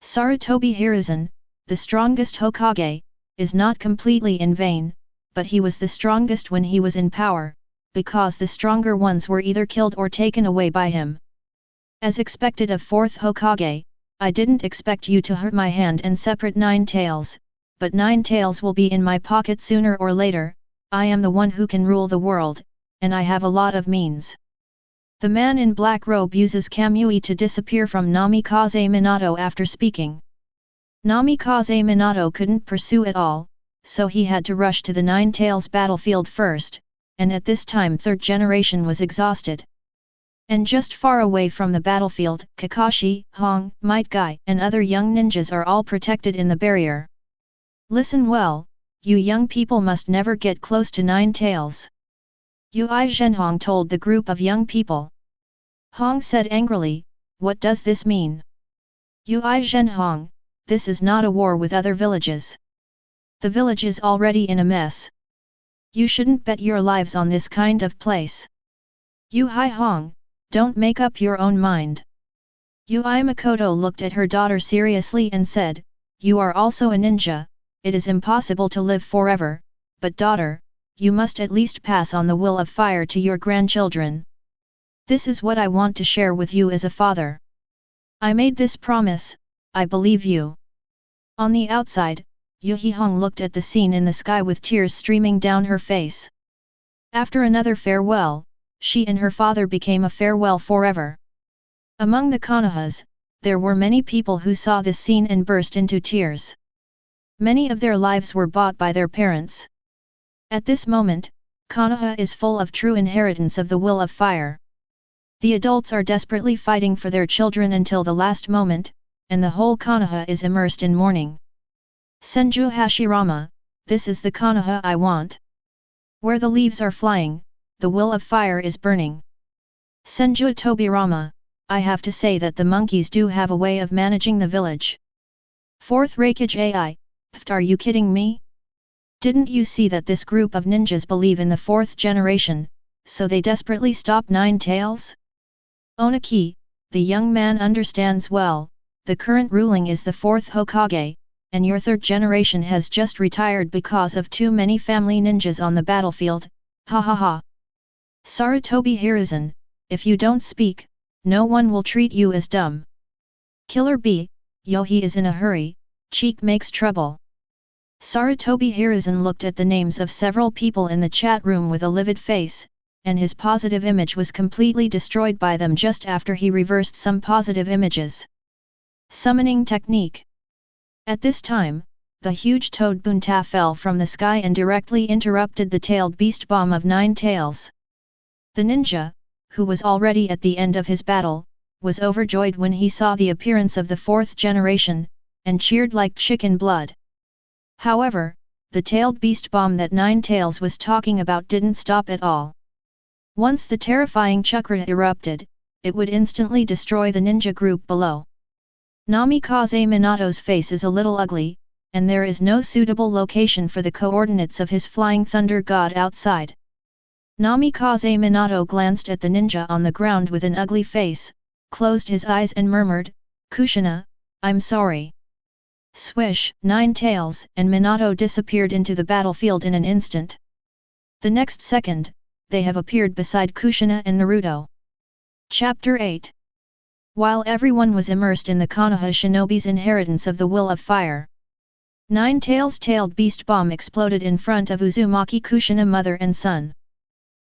Speaker 1: Sarutobi Hiruzen, the strongest Hokage, is not completely in vain, but he was the strongest when he was in power, because the stronger ones were either killed or taken away by him. As expected of 4th Hokage, I didn't expect you to hurt my hand and separate Nine Tails, but Nine Tails will be in my pocket sooner or later. I am the one who can rule the world, and I have a lot of means. The man in black robe uses Kamui to disappear from Namikaze Minato after speaking. Namikaze Minato couldn't pursue at all, so he had to rush to the Nine Tails battlefield first, and at this time third generation was exhausted. And just far away from the battlefield, Kakashi, Hong, Might Guy and other young ninjas are all protected in the barrier. Listen well, you young people must never get close to Nine Tails. Ui Zhenhong told the group of young people. Hong said angrily, what does this mean? Ui Zhenhong, this is not a war with other villages. The village is already in a mess. You shouldn't bet your lives on this kind of place. Ui Hong, don't make up your own mind. Ui Mikoto looked at her daughter seriously and said, you are also a ninja, it is impossible to live forever, but daughter, you must at least pass on the will of fire to your grandchildren. This is what I want to share with you as a father. I made this promise, I believe you. On the outside, Yu Hong looked at the scene in the sky with tears streaming down her face. After another farewell, she and her father became a farewell forever. Among the Konohas, there were many people who saw this scene and burst into tears. Many of their lives were bought by their parents. At this moment, Konoha is full of true inheritance of the will of fire. The adults are desperately fighting for their children until the last moment, and the whole Konoha is immersed in mourning. Senju Hashirama, this is the Konoha I want. Where the leaves are flying, the will of fire is burning. Senju Tobirama, I have to say that the monkeys do have a way of managing the village. Fourth Raikage AI, pft, are you kidding me? Didn't you see that this group of ninjas believe in the fourth generation, so they desperately stop Nine Tails? Onaki, the young man understands well, the current ruling is the fourth Hokage, and your third generation has just retired because of too many family ninjas on the battlefield, ha ha ha. Sarutobi Hiruzen, if you don't speak, no one will treat you as dumb. Killer B, Yohi is in a hurry, Cheek makes trouble. Sarutobi Hiruzen looked at the names of several people in the chat room with a livid face, and his positive image was completely destroyed by them just after he reversed some positive images. Summoning technique. At this time, the huge toad Bunta fell from the sky and directly interrupted the tailed beast bomb of Nine Tails. The ninja, who was already at the end of his battle, was overjoyed when he saw the appearance of the fourth generation, and cheered like chicken blood. However, the tailed beast bomb that Nine Tails was talking about didn't stop at all. Once the terrifying chakra erupted, it would instantly destroy the ninja group below. Namikaze Minato's face is a little ugly, and there is no suitable location for the coordinates of his flying thunder god outside. Namikaze Minato glanced at the ninja on the ground with an ugly face, closed his eyes and murmured, Kushina, I'm sorry. Swish, Nine Tails and Minato disappeared into the battlefield in an instant. The next second, they have appeared beside Kushina and Naruto. Chapter 8. While everyone was immersed in the Konoha shinobi's inheritance of the will of fire, Nine Tails' tailed beast bomb exploded in front of Uzumaki Kushina mother and son.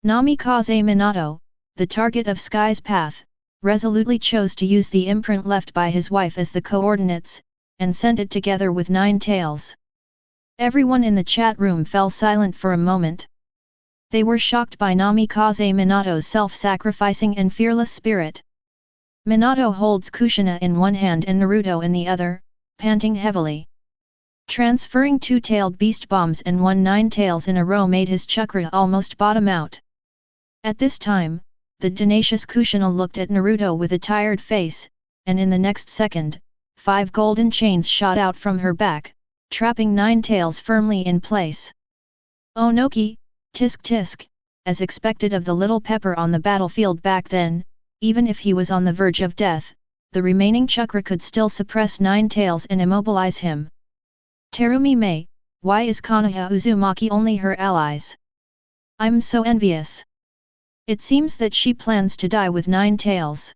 Speaker 1: Namikaze Minato, the target of Sky's path, resolutely chose to use the imprint left by his wife as the coordinates, and sent it together with Nine Tails. Everyone in the chat room fell silent for a moment. They were shocked by Namikaze Minato's self-sacrificing and fearless spirit. Minato holds Kushina in one hand and Naruto in the other, panting heavily. Transferring two tailed beast bombs and one Nine Tails in a row made his chakra almost bottom out. At this time, the tenacious Kushina looked at Naruto with a tired face, and in the next second, 5 golden chains shot out from her back, trapping Nine Tails firmly in place. Onoki, tisk tisk, as expected of the little pepper on the battlefield back then, even if he was on the verge of death, the remaining chakra could still suppress Nine Tails and immobilize him. Terumi Mei, why is Konoha Uzumaki only her allies? I'm so envious. It seems that she plans to die with Nine Tails.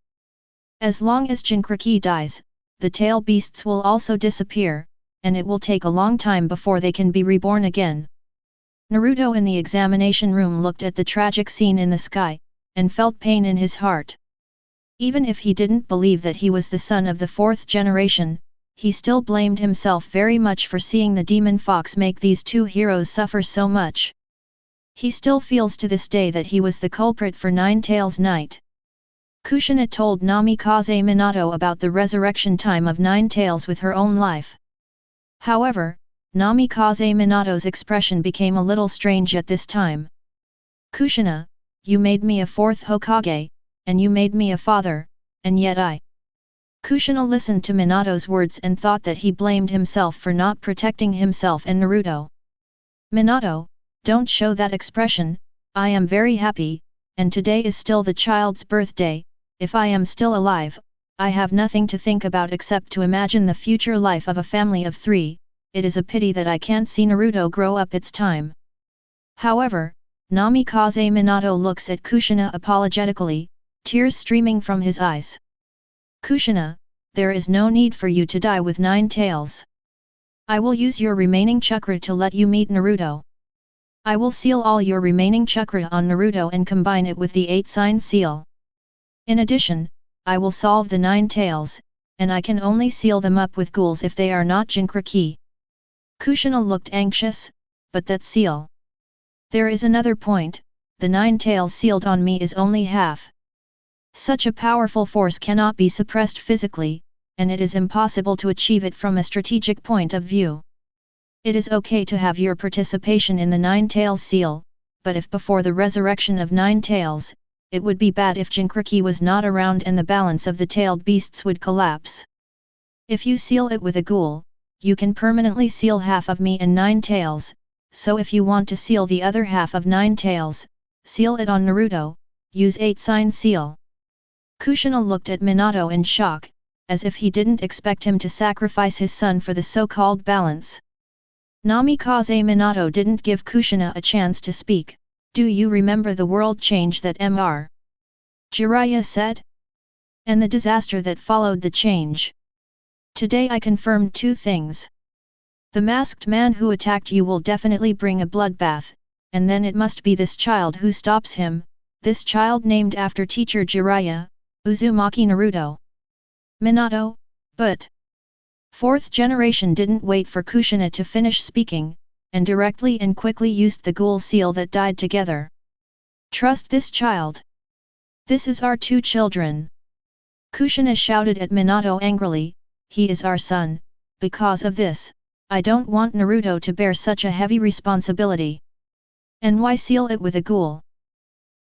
Speaker 1: As long as Jinkraki dies, the tail beasts will also disappear, and it will take a long time before they can be reborn again. Naruto in the examination room looked at the tragic scene in the sky, and felt pain in his heart. Even if he didn't believe that he was the son of the fourth generation, he still blamed himself very much for seeing the demon fox make these two heroes suffer so much. He still feels to this day that he was the culprit for Nine Tails Night. Kushina told Namikaze Minato about the resurrection time of Nine Tails with her own life. However, Namikaze Minato's expression became a little strange at this time. Kushina, you made me a fourth Hokage, and you made me a father, and yet I. Kushina listened to Minato's words and thought that he blamed himself for not protecting himself and Naruto. Minato, don't show that expression, I am very happy, and today is still the child's birthday. If I am still alive, I have nothing to think about except to imagine the future life of a family of 3, it is a pity that I can't see Naruto grow up its time. However, Namikaze Minato looks at Kushina apologetically, tears streaming from his eyes. Kushina, there is no need for you to die with 9 tails. I will use your remaining chakra to let you meet Naruto. I will seal all your remaining chakra on Naruto and combine it with the 8-sign seal. In addition, I will solve the 9 tails, and I can only seal them up with ghouls if they are not Jinchuriki. Kushina looked anxious, but that seal. There is another point, the 9 tails sealed on me is only half. Such a powerful force cannot be suppressed physically, and it is impossible to achieve it from a strategic point of view. It is okay to have your participation in the 9 tails seal, but if before the resurrection of 9 tails, it would be bad if Jinchuriki was not around and the balance of the tailed beasts would collapse. If you seal it with a ghoul, you can permanently seal half of me and 9 tails, so if you want to seal the other half of 9 tails, seal it on Naruto, use 8-sign seal. Kushina looked at Minato in shock, as if he didn't expect him to sacrifice his son for the so-called balance. Namikaze Minato didn't give Kushina a chance to speak. Do you remember the world change that Mr. Jiraiya said? And the disaster that followed the change? Today I confirmed 2 things. The masked man who attacked you will definitely bring a bloodbath, and then it must be this child who stops him, this child named after teacher Jiraiya, Uzumaki Naruto. Minato, but... 4th generation didn't wait for Kushina to finish speaking, and directly and quickly used the ghoul seal that died together. Trust this child. This is our 2 children. Kushina shouted at Minato angrily, he is our son, because of this, I don't want Naruto to bear such a heavy responsibility. And why seal it with a ghoul?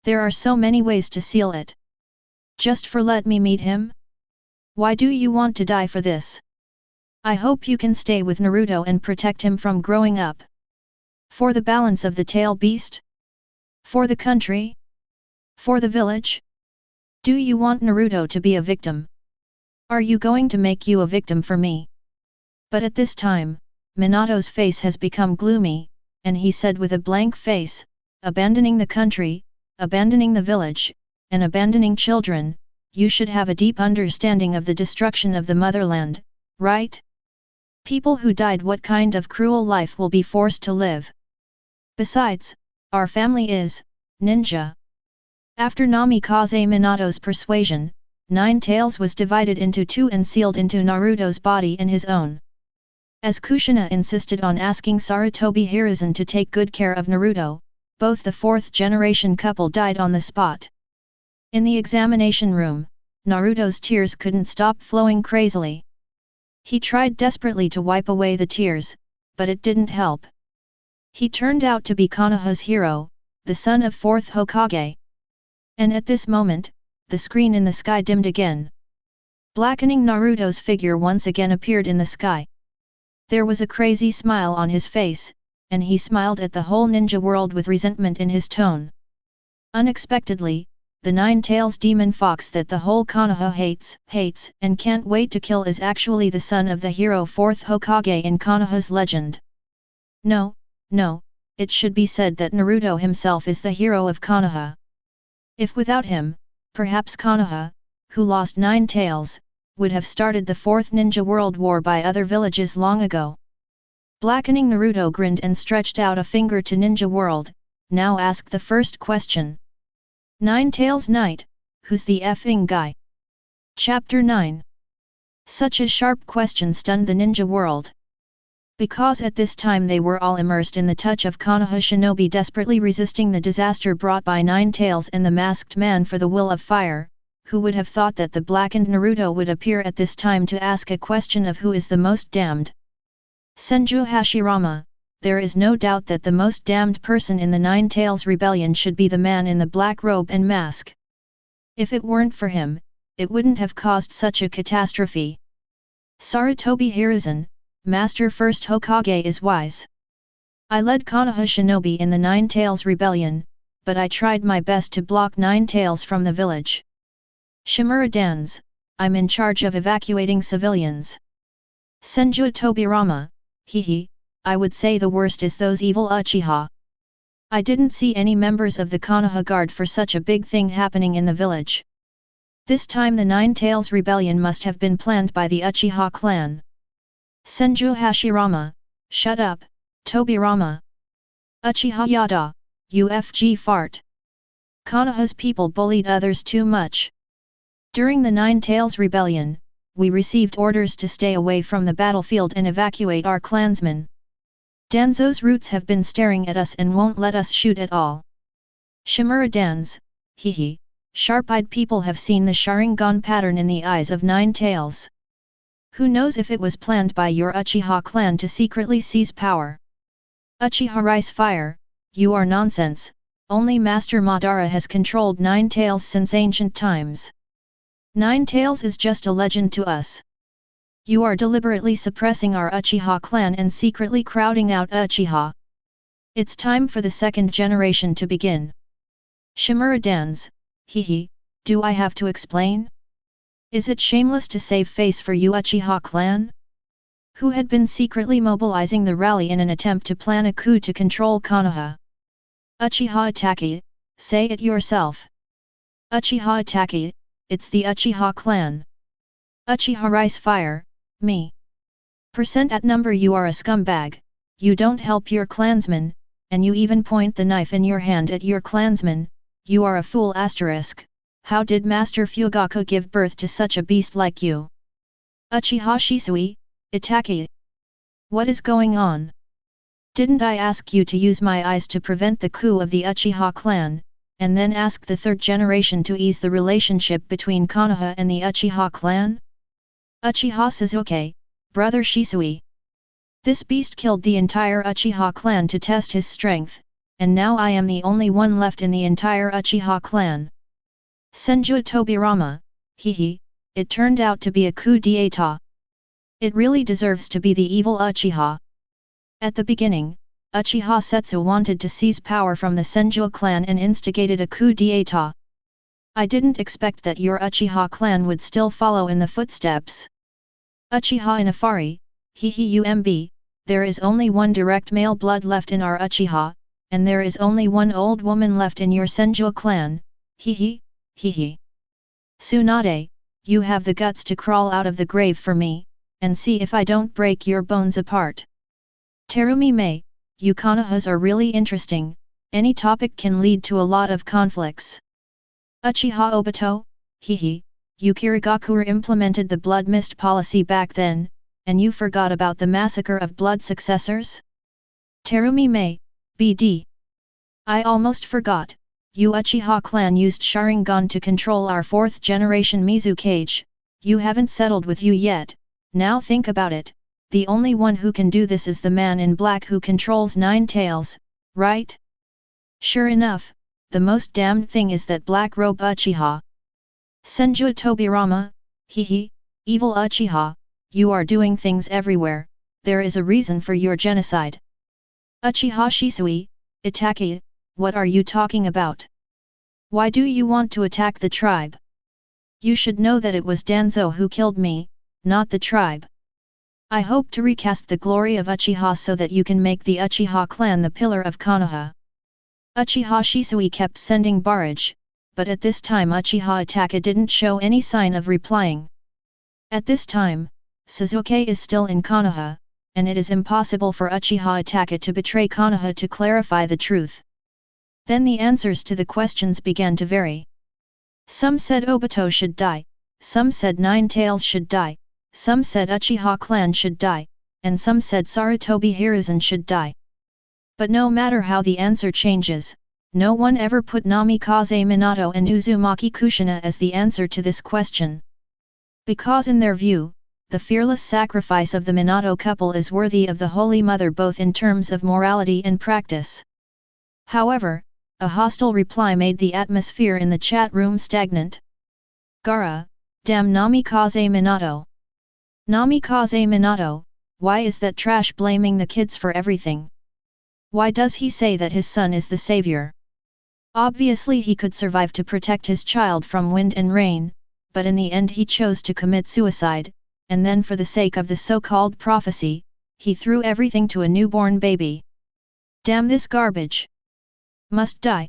Speaker 1: There are so many ways to seal it. Just for let me meet him? Why do you want to die for this? I hope you can stay with Naruto and protect him from growing up. For the balance of the tail beast? For the country? For the village? Do you want Naruto to be a victim? Are you going to make you a victim for me? But at this time, Minato's face has become gloomy, and he said with a blank face, abandoning the country, abandoning the village, and abandoning children, you should have a deep understanding of the destruction of the motherland, right? People who died, what kind of cruel life will be forced to live? Besides, our family is ninja. After Namikaze Minato's persuasion, 9 tails was divided into 2 and sealed into Naruto's body and his own. As Kushina insisted on asking Sarutobi Hiruzen to take good care of Naruto, both the 4th generation couple died on the spot. In the examination room, Naruto's tears couldn't stop flowing crazily. He tried desperately to wipe away the tears, but it didn't help. He turned out to be Konoha's hero, the son of 4th Hokage. And at this moment, the screen in the sky dimmed again. Blackening Naruto's figure once again appeared in the sky. There was a crazy smile on his face, and he smiled at the whole ninja world with resentment in his tone. Unexpectedly, the 9 tails demon fox that the whole Konoha hates and can't wait to kill is actually the son of the hero 4th Hokage in Konoha's legend. No, it should be said that Naruto himself is the hero of Konoha. If without him, perhaps Konoha, who lost 9 tails, would have started the 4th Ninja World War by other villages long ago. Blackening Naruto grinned and stretched out a finger to Ninja World, now ask the first question. 9 Tails Knight, who's the effing guy? Chapter 9. Such a sharp question stunned the ninja world. Because at this time they were all immersed in the touch of Konoha shinobi desperately resisting the disaster brought by Nine Tails and the masked man for the will of fire, who would have thought that the blackened Naruto would appear at this time to ask a question of who is the most damned. Senju Hashirama, there is no doubt that the most damned person in the Nine Tails rebellion should be the man in the black robe and mask. If it weren't for him, it wouldn't have caused such a catastrophe. Sarutobi Hiruzen, Master First Hokage is wise. I led Konoha shinobi in the Nine Tails rebellion, but I tried my best to block Nine Tails from the village. Shimura Dans, I'm in charge of evacuating civilians. Senju Tobirama, hehe, I would say the worst is those evil Uchiha. I didn't see any members of the Konoha guard for such a big thing happening in the village. This time the Nine Tails rebellion must have been planned by the Uchiha clan. Senju Hashirama, shut up, Tobirama. Uchiha yada, ufg fart. Konoha's people bullied others too much. During the Nine Tails rebellion, we received orders to stay away from the battlefield and evacuate our clansmen. Danzo's roots have been staring at us and won't let us shoot at all. Shimura Dans, hehe, sharp-eyed people have seen the Sharingan pattern in the eyes of Nine Tails. Who knows if it was planned by your Uchiha clan to secretly seize power? Uchiha Rice Fire, you are nonsense, only Master Madara has controlled Nine Tails since ancient times. Nine Tails is just a legend to us. You are deliberately suppressing our Uchiha clan and secretly crowding out Uchiha. It's time for the second generation to begin. Shimura Dans, hehe, do I have to explain? Is it shameless to save face for you Uchiha clan? Who had been secretly mobilizing the rally in an attempt to plan a coup to control Konoha? Uchiha Itachi, say it yourself. Uchiha Itachi, it's the Uchiha clan. Uchiha Rice Fire, me. Percent at number you are a scumbag, you don't help your clansmen, and you even point the knife in your hand at your clansmen, you are a fool asterisk. How did Master Fugaku give birth to such a beast like you? Uchiha Shisui, Itachi. What is going on? Didn't I ask you to use my eyes to prevent the coup of the Uchiha clan, and then ask the third generation to ease the relationship between Konoha and the Uchiha clan? Uchiha Sasuke, brother Shisui. This beast killed the entire Uchiha clan to test his strength, and now I am the only one left in the entire Uchiha clan. Senju Tobirama, hehe, it turned out to be a coup d'état. It really deserves to be the evil Uchiha. At the beginning, Uchiha Setsu wanted to seize power from the Senju clan and instigated a coup d'état. I didn't expect that your Uchiha clan would still follow in the footsteps. Uchiha Inafari, hehe umb, there is only one direct male blood left in our Uchiha, and there is only one old woman left in your Senju clan, hehe. Hehe. Tsunade, you have the guts to crawl out of the grave for me, and see if I don't break your bones apart. Terumi Mei, you Konohas are really interesting, any topic can lead to a lot of conflicts. Uchiha Obito, hehe, you Kirigakure implemented the blood mist policy back then, and you forgot about the massacre of blood successors? Terumi Mei, BD. I almost forgot. You Uchiha clan used Sharingan to control our 4th generation Mizukage, you haven't settled with you yet, now think about it, the only one who can do this is the man in black who controls Nine Tails, right? Sure enough, the most damned thing is that black robe Uchiha. Senju Tobirama, hehe, evil Uchiha, you are doing things everywhere, there is a reason for your genocide. Uchiha Shisui, Itachi, what are you talking about? Why do you want to attack the tribe? You should know that it was Danzo who killed me, not the tribe. I hope to recast the glory of Uchiha so that you can make the Uchiha clan the pillar of Konoha. Uchiha Shisui kept sending barrage, but at this time Uchiha Itachi didn't show any sign of replying. At this time, Sasuke is still in Konoha, and it is impossible for Uchiha Itachi to betray Konoha to clarify the truth. Then the answers to the questions began to vary. Some said Obito should die, some said Nine Tails should die, Some said Uchiha Clan should die, and some said Sarutobi Hiruzen should die. But no matter how the answer changes, no one ever put Namikaze Minato and Uzumaki Kushina as the answer to this question. Because in their view, the fearless sacrifice of the Minato couple is worthy of the Holy Mother both in terms of morality and practice. However, a hostile reply made the atmosphere in the chat room stagnant. Gaara, damn Namikaze Minato. Namikaze Minato, why is that trash blaming the kids for everything? Why does he say that his son is the savior? Obviously he could survive to protect his child from wind and rain, but in the end he chose to commit suicide, and then for the sake of the so-called prophecy, he threw everything to a newborn baby. Damn this garbage! Must die.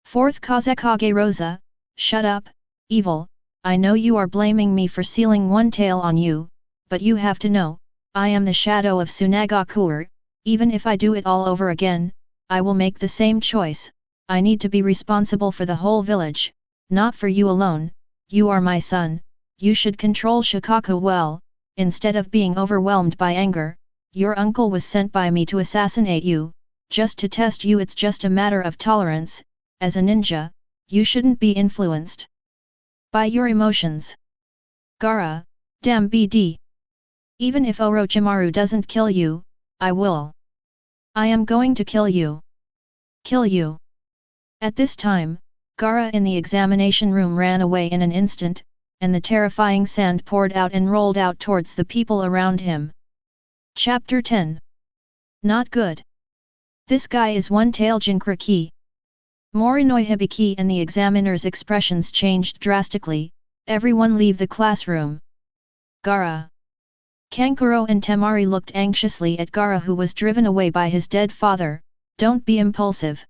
Speaker 1: Fourth Kazekage Rosa, shut up, evil, I know you are blaming me for sealing one tail on you, but you have to know, I am the shadow of Tsunagakure, even if I do it all over again, I will make the same choice, I need to be responsible for the whole village, not for you alone, you are my son, you should control Shikaku well, instead of being overwhelmed by anger, your uncle was sent by me to assassinate you, just to test you. It's just a matter of tolerance, as a ninja, you shouldn't be influenced by your emotions. Gaara, damn BD. Even if Orochimaru doesn't kill you, I will. I am going to kill you. Kill you. At this time, Gaara in the examination room ran away in an instant, and the terrifying sand poured out and rolled out towards the people around him. Chapter 10. Not good. This guy is one-tail Jinkraki. Morinoy Hibiki and the examiner's expressions changed drastically, everyone leave the classroom. Gaara. Kankuro and Temari looked anxiously at Gaara who was driven away by his dead father, don't be impulsive.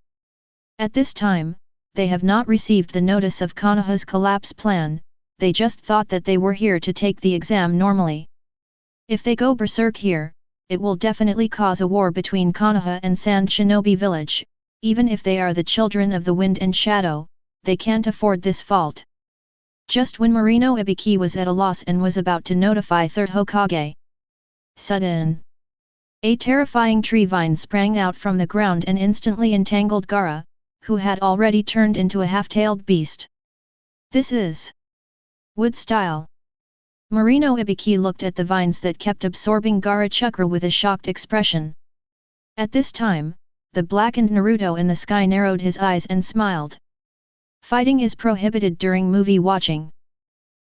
Speaker 1: At this time, they have not received the notice of Konoha's collapse plan, they just thought that they were here to take the exam normally. If they go berserk here, it will definitely cause a war between Konoha and Sand Shinobi Village, even if they are the children of the wind and shadow, they can't afford this fault. Just when Marino Ibiki was at a loss and was about to notify Third Hokage. Sudden. A terrifying tree vine sprang out from the ground and instantly entangled Gaara, who had already turned into a half-tailed beast. This is wood style. Marino Ibiki looked at the vines that kept absorbing Gaara chakra with a shocked expression. At this time, the blackened Naruto in the sky narrowed his eyes and smiled. Fighting is prohibited during movie watching.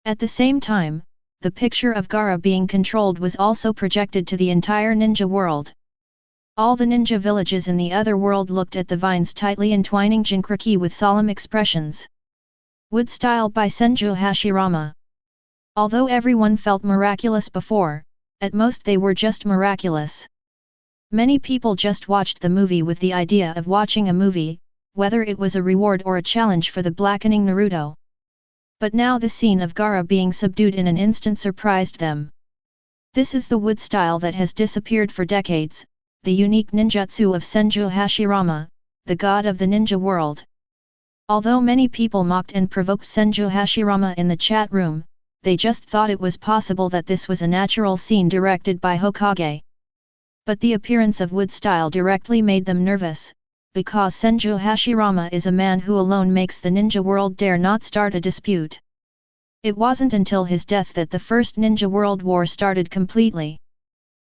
Speaker 1: At the same time, the picture of Gaara being controlled was also projected to the entire ninja world. All the ninja villages in the other world looked at the vines tightly entwining Jinkraki with solemn expressions. Wood style by Senju Hashirama. Although everyone felt miraculous before, at most they were just miraculous. Many people just watched the movie with the idea of watching a movie, whether it was a reward or a challenge for the blackening Naruto. But now the scene of Gaara being subdued in an instant surprised them. This is the wood style that has disappeared for decades, the unique ninjutsu of Senju Hashirama, the god of the ninja world. Although many people mocked and provoked Senju Hashirama in the chat room, they just thought it was possible that this was a natural scene directed by Hokage. But the appearance of wood style directly made them nervous, because Senju Hashirama is a man who alone makes the ninja world dare not start a dispute. It wasn't until his death that the First Ninja World War started completely.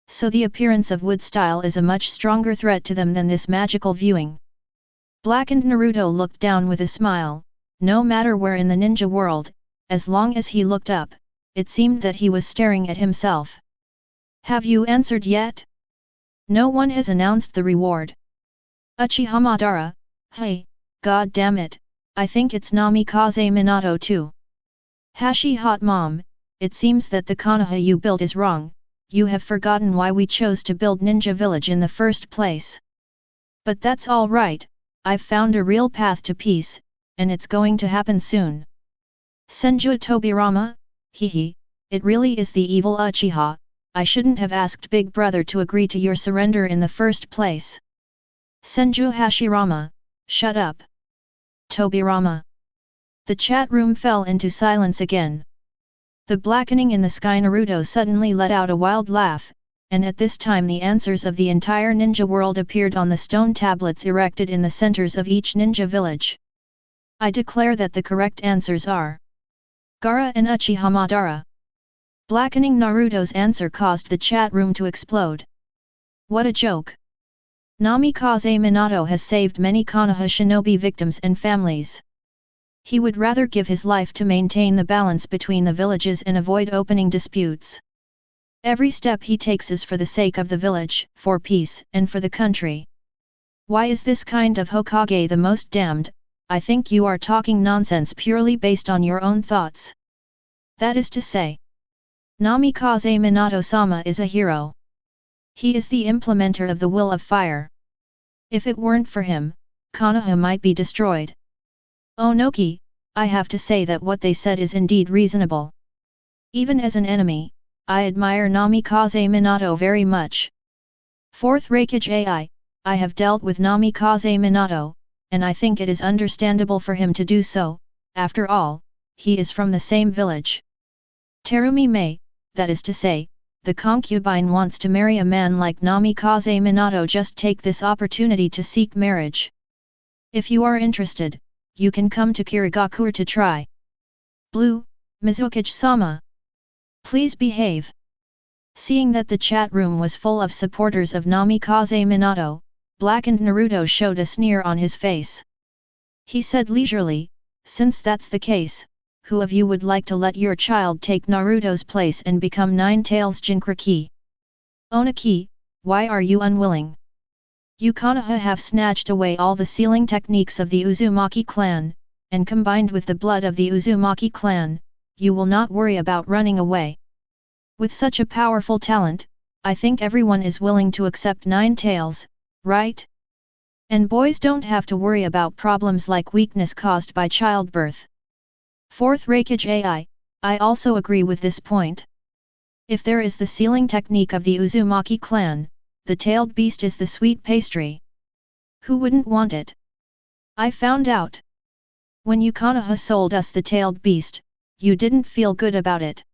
Speaker 1: So the appearance of wood style is a much stronger threat to them than this magical viewing. Blackened Naruto looked down with a smile, no matter where in the ninja world, as long as he looked up, it seemed that he was staring at himself. Have you answered yet? No one has announced the reward. Uchiha Madara, hey, god damn it, I think it's Namikaze Minato too. Hashi hot mom, it seems that the Konoha you built is wrong, you have forgotten why we chose to build Ninja Village in the first place. But that's all right, I've found a real path to peace, and it's going to happen soon. Senju Tobirama, hehe, it really is the evil Uchiha, I shouldn't have asked Big Brother to agree to your surrender in the first place. Senju Hashirama, shut up. Tobirama. The chat room fell into silence again. The blackening in the sky. Naruto suddenly let out a wild laugh, and at this time the answers of the entire ninja world appeared on the stone tablets erected in the centers of each ninja village. I declare that the correct answers are Gaara and Uchiha Madara. Blackening. Naruto's answer caused the chat room to explode. What a joke! Namikaze Minato has saved many Konoha shinobi victims and families. He would rather give his life to maintain the balance between the villages and avoid opening disputes. Every step he takes is for the sake of the village, for peace, and for the country. Why is this kind of Hokage the most damned? I think you are talking nonsense purely based on your own thoughts. That is to say, Namikaze Minato-sama is a hero. He is the implementer of the will of fire. If it weren't for him, Konoha might be destroyed. Onoki, I have to say that what they said is indeed reasonable. Even as an enemy, I admire Namikaze Minato very much. Fourth Hokage I have dealt with Namikaze Minato, and I think it is understandable for him to do so. After all, he is from the same village. Terumi Mei, that is to say, the concubine wants to marry a man like Namikaze Minato. Just take this opportunity to seek marriage. If you are interested, you can come to Kirigakure to try. Blue, Mizukage-sama. Please behave. Seeing that the chat room was full of supporters of Namikaze Minato, blackened Naruto showed a sneer on his face. He said leisurely, since that's the case, who of you would like to let your child take Naruto's place and become Nine-Tails Jinchuriki? Onoki, why are you unwilling? You Konoha have snatched away all the sealing techniques of the Uzumaki clan, and combined with the blood of the Uzumaki clan, you will not worry about running away. With such a powerful talent, I think everyone is willing to accept Nine-Tails, right? And boys don't have to worry about problems like weakness caused by childbirth. Fourth Hokage I also agree with this point. If there is the sealing technique of the Uzumaki clan, the tailed beast is the sweet pastry. Who wouldn't want it? I found out. When you Konoha sold us the tailed beast, you didn't feel good about it.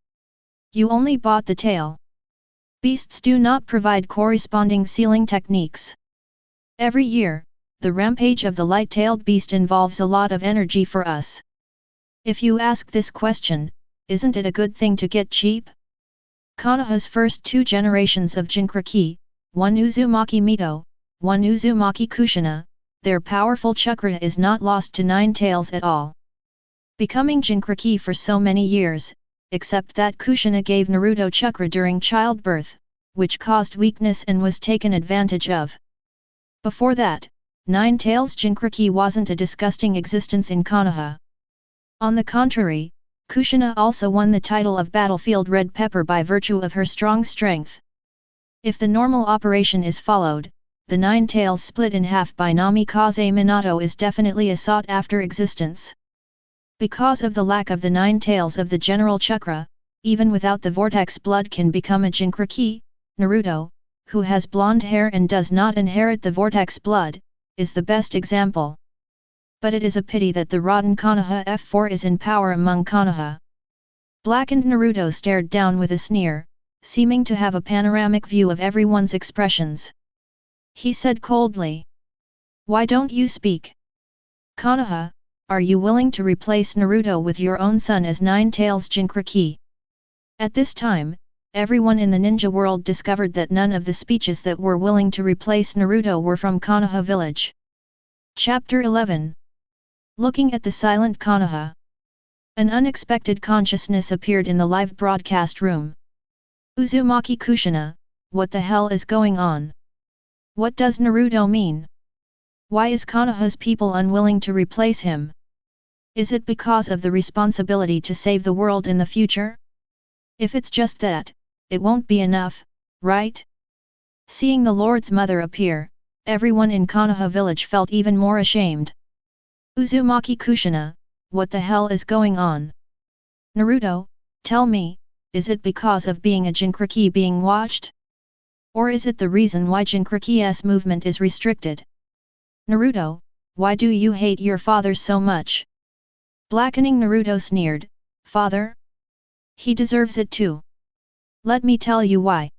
Speaker 1: You only bought the tail. Beasts do not provide corresponding sealing techniques. Every year, the rampage of the light-tailed beast involves a lot of energy for us. If you ask this question, isn't it a good thing to get cheap? Konoha's first two generations of Jinchuriki, one Uzumaki Mito, one Uzumaki Kushina, their powerful chakra is not lost to Nine-Tails at all. Becoming Jinchuriki for so many years, except that Kushina gave Naruto chakra during childbirth, which caused weakness and was taken advantage of. Before that, Nine-Tails Jinchuriki wasn't a disgusting existence in Konoha. On the contrary, Kushina also won the title of Battlefield Red Pepper by virtue of her strong strength. If the normal operation is followed, the Nine-Tails split in half by Namikaze Minato is definitely a sought-after existence. Because of the lack of the Nine-Tails of the general chakra, even without the vortex blood can become a Jinchuriki. Naruto, who has blonde hair and does not inherit the vortex blood, is the best example. But it is a pity that the rotten Konoha F4 is in power among Konoha. Blackened Naruto stared down with a sneer, seeming to have a panoramic view of everyone's expressions. He said coldly, "Why don't you speak? Konoha, are you willing to replace Naruto with your own son as Nine-Tails Jinchuriki?" At this time, everyone in the ninja world discovered that none of the speeches that were willing to replace Naruto were from Konoha village. Chapter 11. Looking at the silent Konoha. An unexpected consciousness appeared in the live broadcast room. Uzumaki Kushina, what the hell is going on? What does Naruto mean? Why is Konoha's people unwilling to replace him? Is it because of the responsibility to save the world in the future? If it's just that, it won't be enough, right? Seeing the Lord's mother appear, everyone in Konoha village felt even more ashamed. Uzumaki Kushina, what the hell is going on? Naruto, tell me, is it because of being a Jinchuriki being watched? Or is it the reason why Jinchuriki's movement is restricted? Naruto, why do you hate your father so much? Blackening Naruto sneered, "Father?" He deserves it too. Let me tell you why.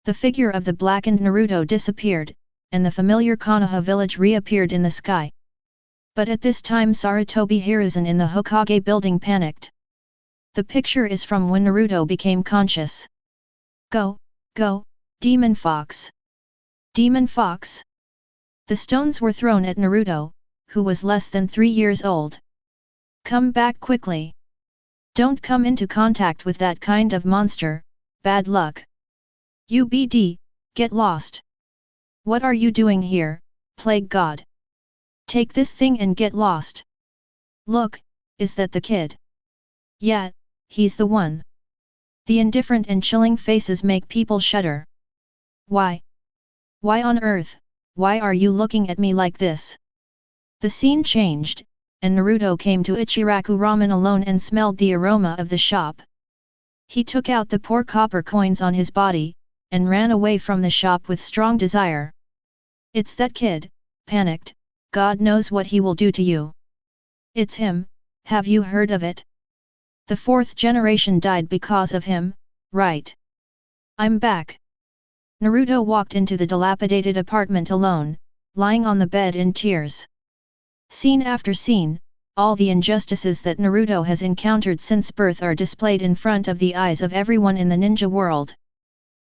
Speaker 1: The figure of the blackened Naruto disappeared, and the familiar Konoha village reappeared in the sky. But at this time Sarutobi Hiruzen in the Hokage building panicked. The picture is from when Naruto became conscious. Go, go, Demon Fox! Demon Fox! The stones were thrown at Naruto, who was less than 3 years old. Come back quickly! Don't come into contact with that kind of monster, bad luck! UBD, get lost! What are you doing here, plague god? Take this thing and get lost! Look, is that the kid? Yeah, he's the one. The indifferent and chilling faces make people shudder. Why? Why on earth, why are you looking at me like this? The scene changed, and Naruto came to Ichiraku Ramen alone and smelled the aroma of the shop. He took out the poor copper coins on his body, and ran away from the shop with strong desire. It's that kid, panicked, God knows what he will do to you. It's him, have you heard of it? The 4th generation died because of him, right? I'm back. Naruto walked into the dilapidated apartment alone, lying on the bed in tears. Scene after scene, all the injustices that Naruto has encountered since birth are displayed in front of the eyes of everyone in the ninja world.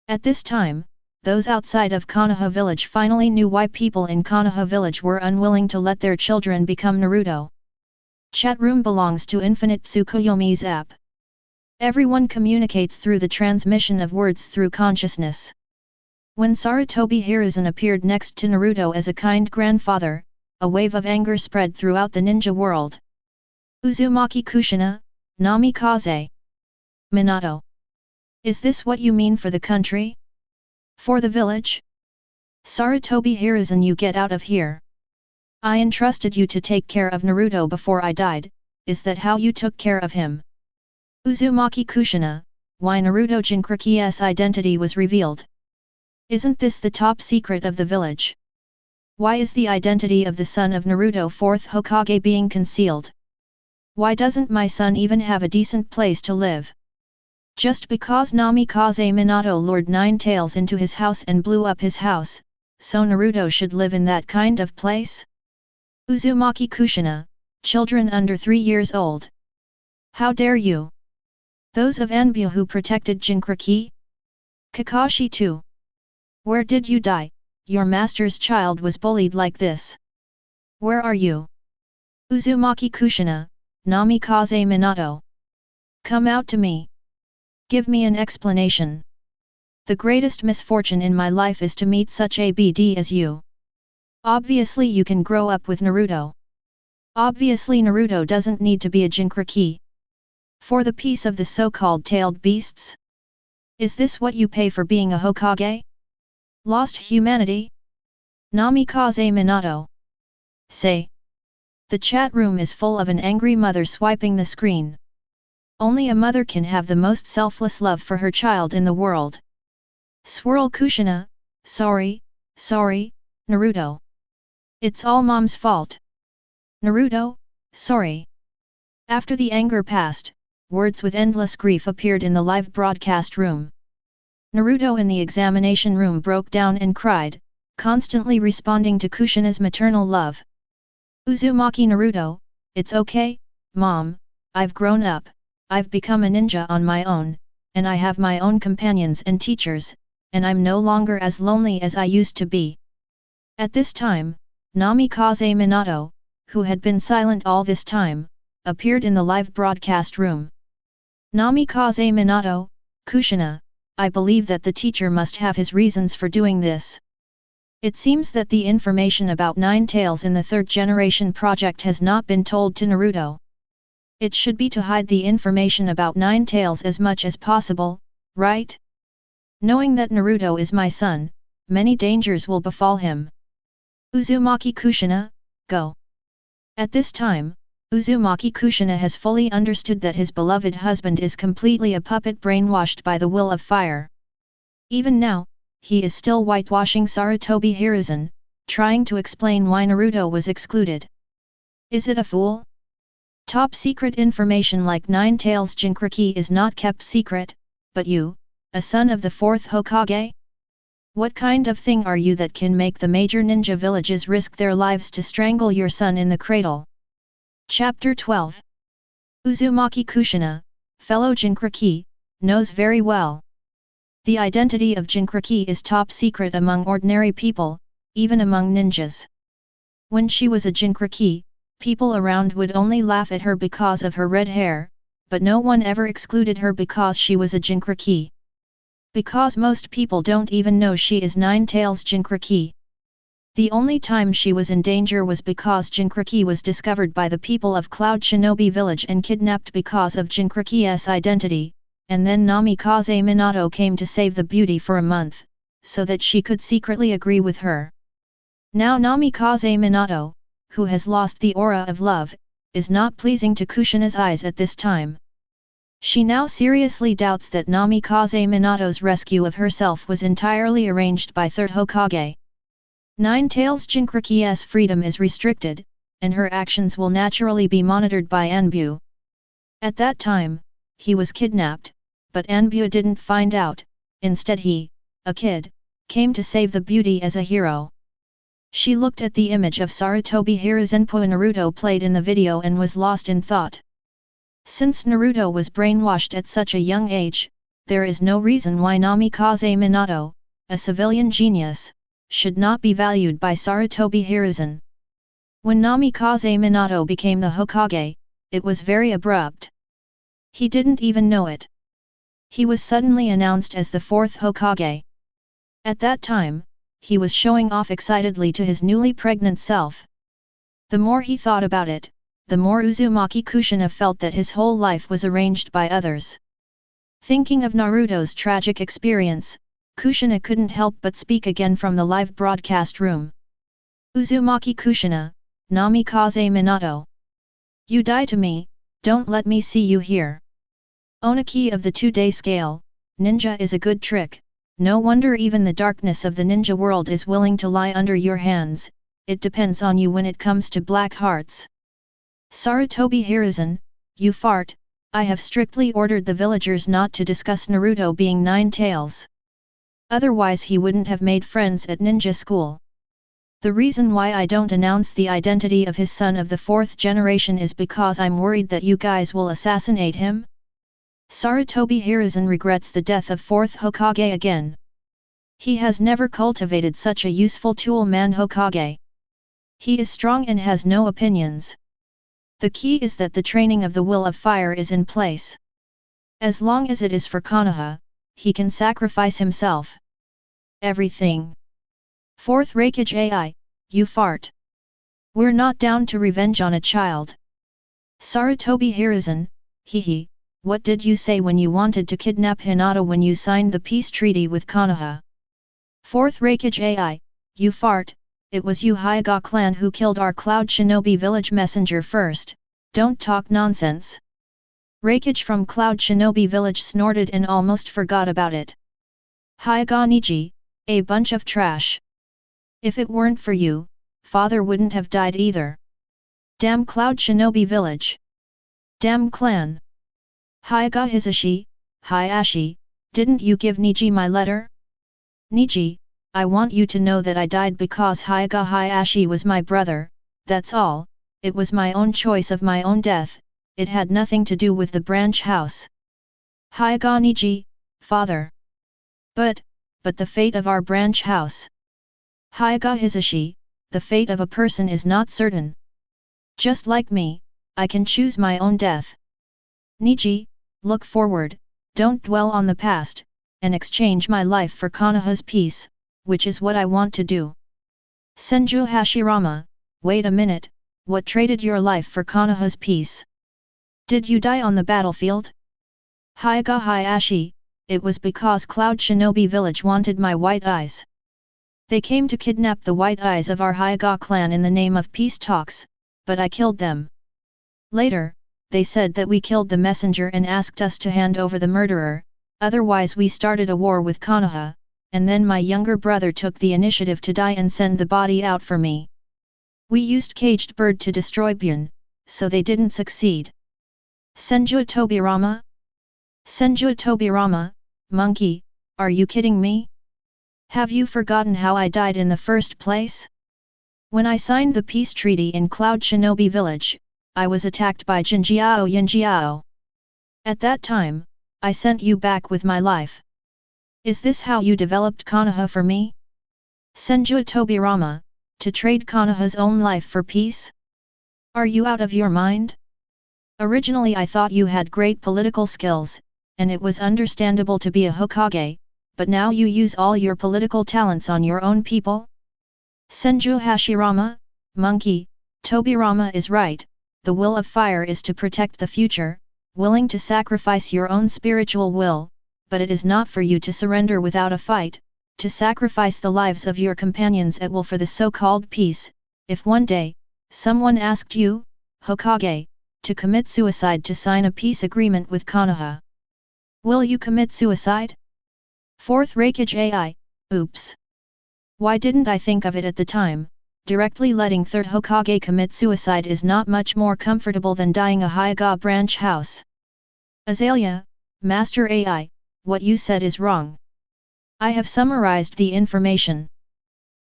Speaker 1: At this time, those outside of Konoha village finally knew why people in Konoha village were unwilling to let their children become Naruto. Chat room belongs to Infinite Tsukuyomi's app. Everyone communicates through the transmission of words through consciousness. When Sarutobi Hiruzen appeared next to Naruto as a kind grandfather, a wave of anger spread throughout the ninja world. Uzumaki Kushina, Namikaze. Minato. Is this what you mean for the country? For the village? Sarutobi Hiruzen, you get out of here. I entrusted you to take care of Naruto before I died, is that how you took care of him? Uzumaki Kushina, why Naruto Jinchuriki's identity was revealed? Isn't this the top secret of the village? Why is the identity of the son of Naruto 4th Hokage being concealed? Why doesn't my son even have a decent place to live? Just because Namikaze Minato lured 9 tails into his house and blew up his house, so Naruto should live in that kind of place? Uzumaki Kushina, children under 3 years old. How dare you? Those of Anbu who protected Jinchuriki? Kakashi too. Where did you die? Your master's child was bullied like this. Where are you? Uzumaki Kushina, Namikaze Minato. Come out to me. Give me an explanation. The greatest misfortune in my life is to meet such a BD as you. Obviously you can grow up with Naruto. Obviously Naruto doesn't need to be a Jinchuriki. For the peace of the so-called tailed beasts? Is this what you pay for being a Hokage? Lost humanity? Namikaze Minato. Say. The chat room is full of an angry mother swiping the screen. Only a mother can have the most selfless love for her child in the world. Swirl Kushina, sorry, Naruto. It's all mom's fault. Naruto, sorry. After the anger passed, words with endless grief appeared in the live broadcast room. Naruto in the examination room broke down and cried, constantly responding to Kushina's maternal love. Uzumaki Naruto, it's okay, Mom, I've grown up, I've become a ninja on my own, and I have my own companions and teachers, and I'm no longer as lonely as I used to be. At this time, Namikaze Minato, who had been silent all this time, appeared in the live broadcast room. Namikaze Minato, Kushina, I believe that the teacher must have his reasons for doing this. It seems that the information about 9 tails in the 3rd generation project has not been told to Naruto. It should be to hide the information about 9 tails as much as possible, right? Knowing that Naruto is my son, many dangers will befall him. Uzumaki Kushina, go. At this time, Uzumaki Kushina has fully understood that his beloved husband is completely a puppet brainwashed by the will of fire. Even now, he is still whitewashing Sarutobi Hiruzen, trying to explain why Naruto was excluded. Is it a fool? Top secret information like Nine Tails Jinchuriki is not kept secret, but you, a son of the 4th Hokage? What kind of thing are you that can make the major ninja villages risk their lives to strangle your son in the cradle? Chapter 12. Uzumaki Kushina, fellow Jinchuriki, knows very well. The identity of Jinchuriki is top secret among ordinary people, even among ninjas. When she was a Jinchuriki, people around would only laugh at her because of her red hair, but no one ever excluded her because she was a Jinchuriki. Because most people don't even know she is Nine Tails Jinchuriki. The only time she was in danger was because Jinchuriki was discovered by the people of Cloud Shinobi Village and kidnapped because of Jinchuriki's identity, and then Namikaze Minato came to save the beauty for a month, so that she could secretly agree with her. Now Namikaze Minato, who has lost the aura of love, is not pleasing to Kushina's eyes at this time. She now seriously doubts that Namikaze Minato's rescue of herself was entirely arranged by 3rd Hokage. Nine Tails Jinchuriki's freedom is restricted, and her actions will naturally be monitored by Anbu. At that time, he was kidnapped, but Anbu didn't find out. Instead he, a kid, came to save the beauty as a hero. She looked at the image of Sarutobi Hiruzen Naruto played in the video and was lost in thought. Since Naruto was brainwashed at such a young age, there is no reason why Namikaze Minato, a civilian genius, should not be valued by Sarutobi Hiruzen. When Namikaze Minato became the Hokage, it was very abrupt. He didn't even know it. He was suddenly announced as the 4th Hokage. At that time, he was showing off excitedly to his newly pregnant self. The more he thought about it, the more Uzumaki Kushina felt that his whole life was arranged by others. Thinking of Naruto's tragic experience, Kushina couldn't help but speak again from the live broadcast room. Uzumaki Kushina, Namikaze Minato. You die to me, don't let me see you here. Oniki of the 2-day scale, ninja is a good trick. No wonder even the darkness of the ninja world is willing to lie under your hands, it depends on you when it comes to black hearts. Sarutobi Hiruzen, you fart, I have strictly ordered the villagers not to discuss Naruto being Nine Tails. Otherwise he wouldn't have made friends at ninja school. The reason why I don't announce the identity of his son of the 4th generation is because I'm worried that you guys will assassinate him. Sarutobi Hiruzen regrets the death of 4th Hokage again. He has never cultivated such a useful tool man Hokage. He is strong and has no opinions. The key is that the training of the will of fire is in place. As long as it is for Konoha, he can sacrifice himself. Everything. 4th Hokage AI, you fart. We're not down to revenge on a child. Sarutobi Hiruzen, hehe. What did you say when you wanted to kidnap Hinata when you signed the peace treaty with Konoha? 4th Hokage AI, you fart, it was you Uchiha Clan who killed our Cloud Shinobi village messenger first, don't talk nonsense. Hokage from Cloud Shinobi village snorted and almost forgot about it. Uchiha Niji, a bunch of trash. If it weren't for you, father wouldn't have died either. Damn Cloud Shinobi village. Damn clan. Uchiha Hisashi, Hiashi, didn't you give Niji my letter? Niji, I want you to know that I died because Uchiha Hiashi was my brother, that's all, it was my own choice of my own death, it had nothing to do with the branch house. Uchiha Niji, father. But the fate of our branch house. Uchiha Hisashi, the fate of a person is not certain. Just like me, I can choose my own death. Niji, look forward, don't dwell on the past, and exchange my life for Konoha's peace, which is what I want to do. Senju Hashirama, wait a minute, what traded your life for Konoha's peace? Did you die on the battlefield? Uchiha Hiashi, it was because Cloud Shinobi village wanted my white eyes. They came to kidnap the white eyes of our Uchiha clan in the name of peace talks, but I killed them. Later, they said that we killed the messenger and asked us to hand over the murderer, otherwise we started a war with Konoha, and then my younger brother took the initiative to die and send the body out for me. We used caged bird to destroy Bun, so they didn't succeed. Senju Tobirama? Senju Tobirama, monkey, are you kidding me? Have you forgotten how I died in the first place? When I signed the peace treaty in Cloud Shinobi Village, I was attacked by Jinjiao. At that time, I sent you back with my life. Is this how you developed Konoha for me? Senju Tobirama, to trade Konoha's own life for peace? Are you out of your mind? Originally I thought you had great political skills, and it was understandable to be a Hokage, but now you use all your political talents on your own people? Senju Hashirama, monkey, Tobirama is right, the will of fire is to protect the future, willing to sacrifice your own spiritual will, but it is not for you to surrender without a fight, to sacrifice the lives of your companions at will for the so-called peace. If one day, someone asked you, Hokage, to commit suicide to sign a peace agreement with Konoha, will you commit suicide? Fourth Raikage AI, oops. Why didn't I think of it at the time? Directly letting third Hokage commit suicide is not much more comfortable than dying a Hyuga branch house. Azalea, Master AI, what you said is wrong. I have summarized the information.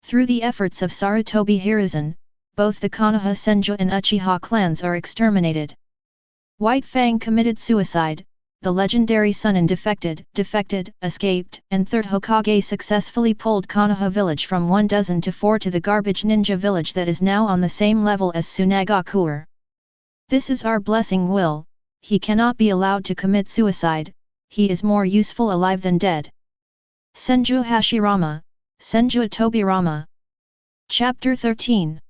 Speaker 1: Through the efforts of Sarutobi Hiruzen, both the Konoha Senju and Uchiha clans are exterminated. White Fang committed suicide, the legendary Chūnin defected, escaped, and third Hokage successfully pulled Konoha village from 12 to 4 to the garbage ninja village that is now on the same level as Tsunagakure. This is our blessing will, he cannot be allowed to commit suicide, he is more useful alive than dead. Senju Hashirama, Senju Tobirama. Chapter 13.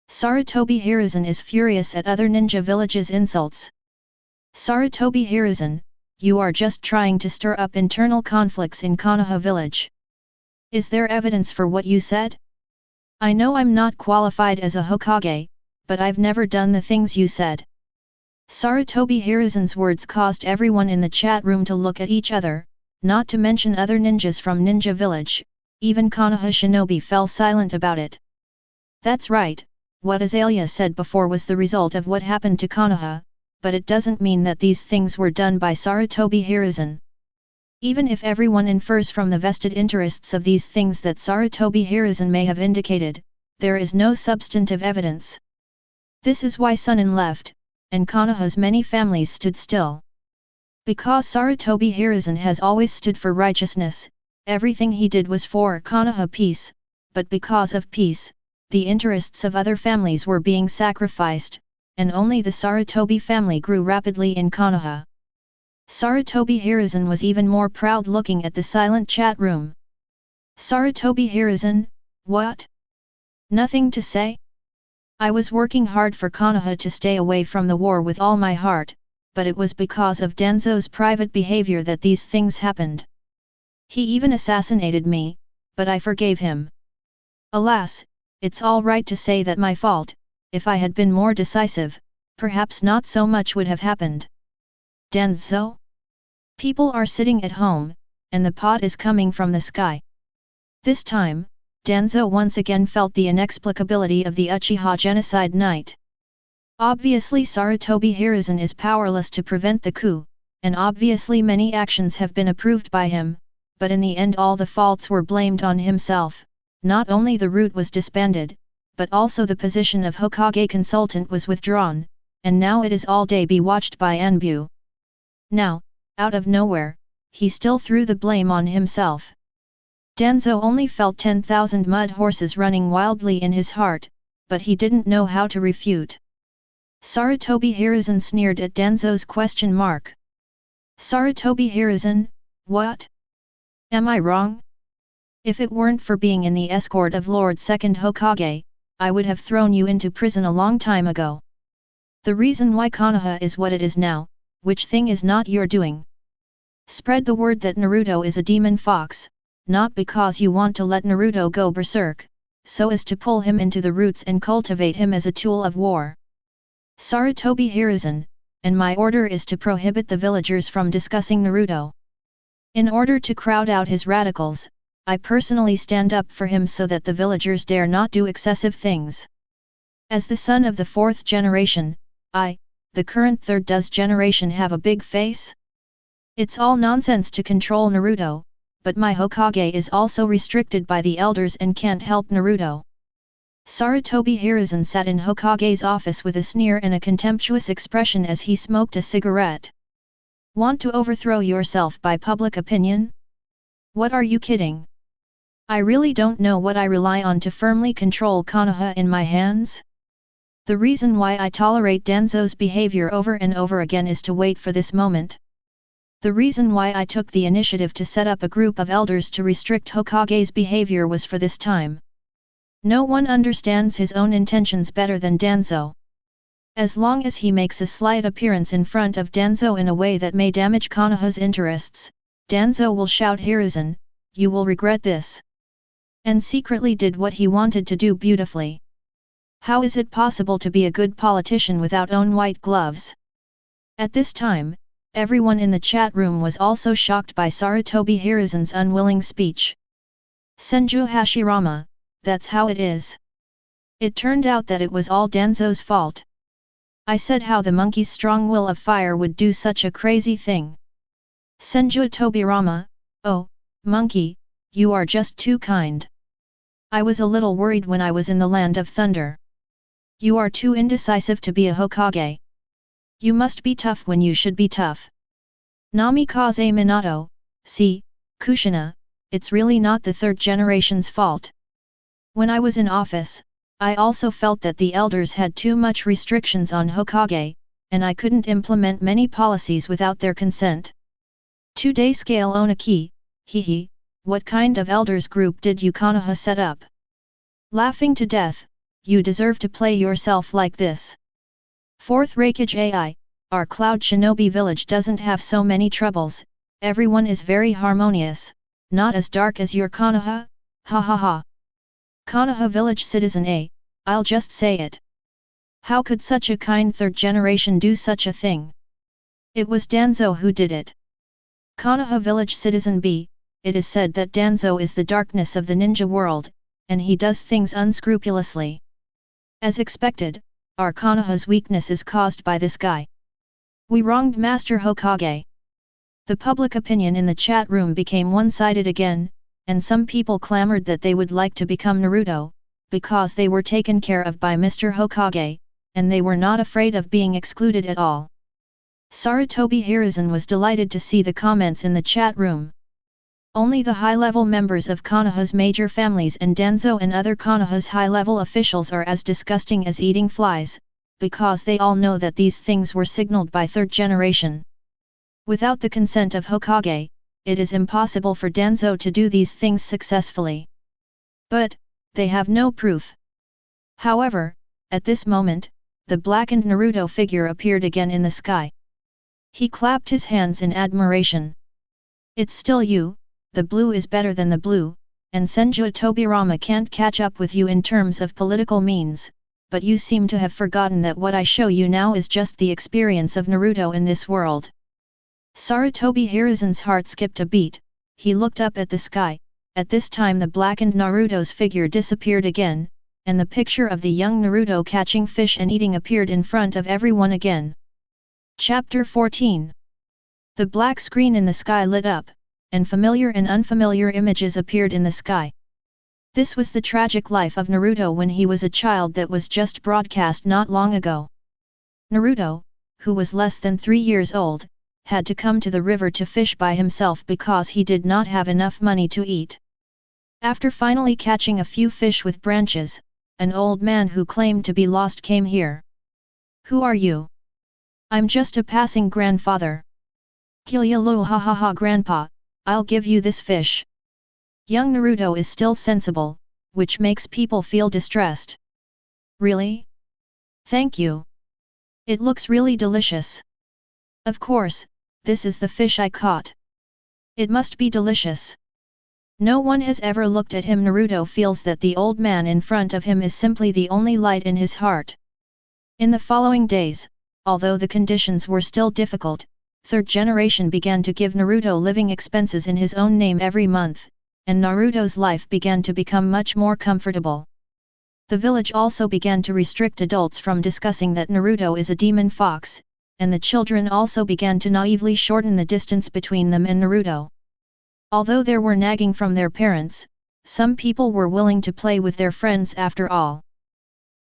Speaker 1: Sarutobi Hiruzen is furious at other ninja villages' insults. Sarutobi Hiruzen, you are just trying to stir up internal conflicts in Konoha village. Is there evidence for what you said? I know I'm not qualified as a Hokage, but I've never done the things you said. Sarutobi Hiruzen's words caused everyone in the chat room to look at each other, not to mention other ninjas from Ninja Village, even Konoha Shinobi fell silent about it. That's right, what Azalea said before was the result of what happened to Konoha, but it doesn't mean that these things were done by Sarutobi Hiruzen. Even if everyone infers from the vested interests of these things that Sarutobi Hiruzen may have indicated, there is no substantive evidence. This is why Chūnin left, and Konoha's many families stood still. Because Sarutobi Hiruzen has always stood for righteousness, everything he did was for Konoha peace, but because of peace, the interests of other families were being sacrificed, and only the Sarutobi family grew rapidly in Konoha. Sarutobi Hiruzen was even more proud looking at the silent chat room. Sarutobi Hiruzen, what? Nothing to say? I was working hard for Konoha to stay away from the war with all my heart, but it was because of Danzo's private behavior that these things happened. He even assassinated me, but I forgave him. Alas, it's all right to say that my fault. If I had been more decisive, perhaps not so much would have happened. Danzo? People are sitting at home, and the pot is coming from the sky. This time, Danzo once again felt the inexplicability of the Uchiha genocide night. Obviously Sarutobi Hiruzen is powerless to prevent the coup, and obviously many actions have been approved by him, but in the end all the faults were blamed on himself. Not only the route was disbanded, but also the position of Hokage consultant was withdrawn, and now it is all day be watched by Anbu. Now, out of nowhere, he still threw the blame on himself. Danzo only felt 10,000 mud horses running wildly in his heart, but he didn't know how to refute. Sarutobi Hiruzen sneered at Danzo's question mark. Sarutobi Hiruzen, what? Am I wrong? If it weren't for being in the escort of Lord Second Hokage, I would have thrown you into prison a long time ago. The reason why Konoha is what it is now, which thing is not your doing. Spread the word that Naruto is a demon fox, not because you want to let Naruto go berserk, so as to pull him into the roots and cultivate him as a tool of war. Sarutobi Hiruzen, and my order is to prohibit the villagers from discussing Naruto. In order to crowd out his radicals, I personally stand up for him so that the villagers dare not do excessive things. As the son of the fourth generation, The current third does generation have a big face? It's all nonsense to control Naruto, but my Hokage is also restricted by the elders and can't help Naruto. Sarutobi Hiruzen sat in Hokage's office with a sneer and a contemptuous expression as he smoked a cigarette. Want to overthrow yourself by public opinion? What are you kidding? I really don't know what I rely on to firmly control Konoha in my hands. The reason why I tolerate Danzo's behavior over and over again is to wait for this moment. The reason why I took the initiative to set up a group of elders to restrict Hokage's behavior was for this time. No one understands his own intentions better than Danzo. As long as he makes a slight appearance in front of Danzo in a way that may damage Konoha's interests, Danzo will shout, "Hiruzen, you will regret this," and secretly did what he wanted to do beautifully. How is it possible to be a good politician without own white gloves? At this time, everyone in the chat room was also shocked by Sarutobi Hiruzen's unwilling speech. Senju Hashirama, that's how it is. It turned out that it was all Danzo's fault. I said how the monkey's strong will of fire would do such a crazy thing. Senju Tobirama, oh, monkey, you are just too kind. I was a little worried when I was in the land of thunder. You are too indecisive to be a Hokage. You must be tough when you should be tough. Namikaze Minato, see, Kushina, it's really not the third generation's fault. When I was in office, I also felt that the elders had too much restrictions on Hokage, and I couldn't implement many policies without their consent. 2-day scale Onaki, hehe, what kind of elders group did you Konoha set up? Laughing to death, you deserve to play yourself like this. 4th Raikage AI, our cloud shinobi village doesn't have so many troubles, everyone is very harmonious, not as dark as your Konoha, ha ha ha. Konoha village citizen A, I'll just say it. How could such a kind third generation do such a thing? It was Danzo who did it. Konoha village citizen B, it is said that Danzo is the darkness of the ninja world, and he does things unscrupulously. As expected, our Konoha's weakness is caused by this guy. We wronged Master Hokage. The public opinion in the chat room became one-sided again, and some people clamored that they would like to become Naruto, because they were taken care of by Mr. Hokage, and they were not afraid of being excluded at all. Sarutobi Hiruzen was delighted to see the comments in the chat room. Only the high-level members of Konoha's major families and Danzo and other Konoha's high-level officials are as disgusting as eating flies, because they all know that these things were signaled by third generation. Without the consent of Hokage, it is impossible for Danzo to do these things successfully. But, they have no proof. However, at this moment, the blackened Naruto figure appeared again in the sky. He clapped his hands in admiration. It's still you, the blue is better than the blue, and Senju Tobirama can't catch up with you in terms of political means, but you seem to have forgotten that what I show you now is just the experience of Naruto in this world. Sarutobi Hiruzen's heart skipped a beat, he looked up at the sky, at this time the blackened Naruto's figure disappeared again, and the picture of the young Naruto catching fish and eating appeared in front of everyone again. Chapter 14. The black screen in the sky lit up, and familiar and unfamiliar images appeared in the sky. This was the tragic life of Naruto when he was a child that was just broadcast not long ago. Naruto, who was less than 3 years old, had to come to the river to fish by himself because he did not have enough money to eat. After finally catching a few fish with branches, an old man who claimed to be lost came here. Who are you? I'm just a passing grandfather. Kilyalu ha ha ha grandpa, I'll give you this fish. Young Naruto is still sensible, which makes people feel distressed. Really? Thank you. It looks really delicious. Of course, this is the fish I caught. It must be delicious. No one has ever looked at him. Naruto feels that the old man in front of him is simply the only light in his heart. In the following days, although the conditions were still difficult, third generation began to give Naruto living expenses in his own name every month, and Naruto's life began to become much more comfortable. The village also began to restrict adults from discussing that Naruto is a demon fox, and the children also began to naively shorten the distance between them and Naruto. Although there were nagging from their parents, some people were willing to play with their friends after all.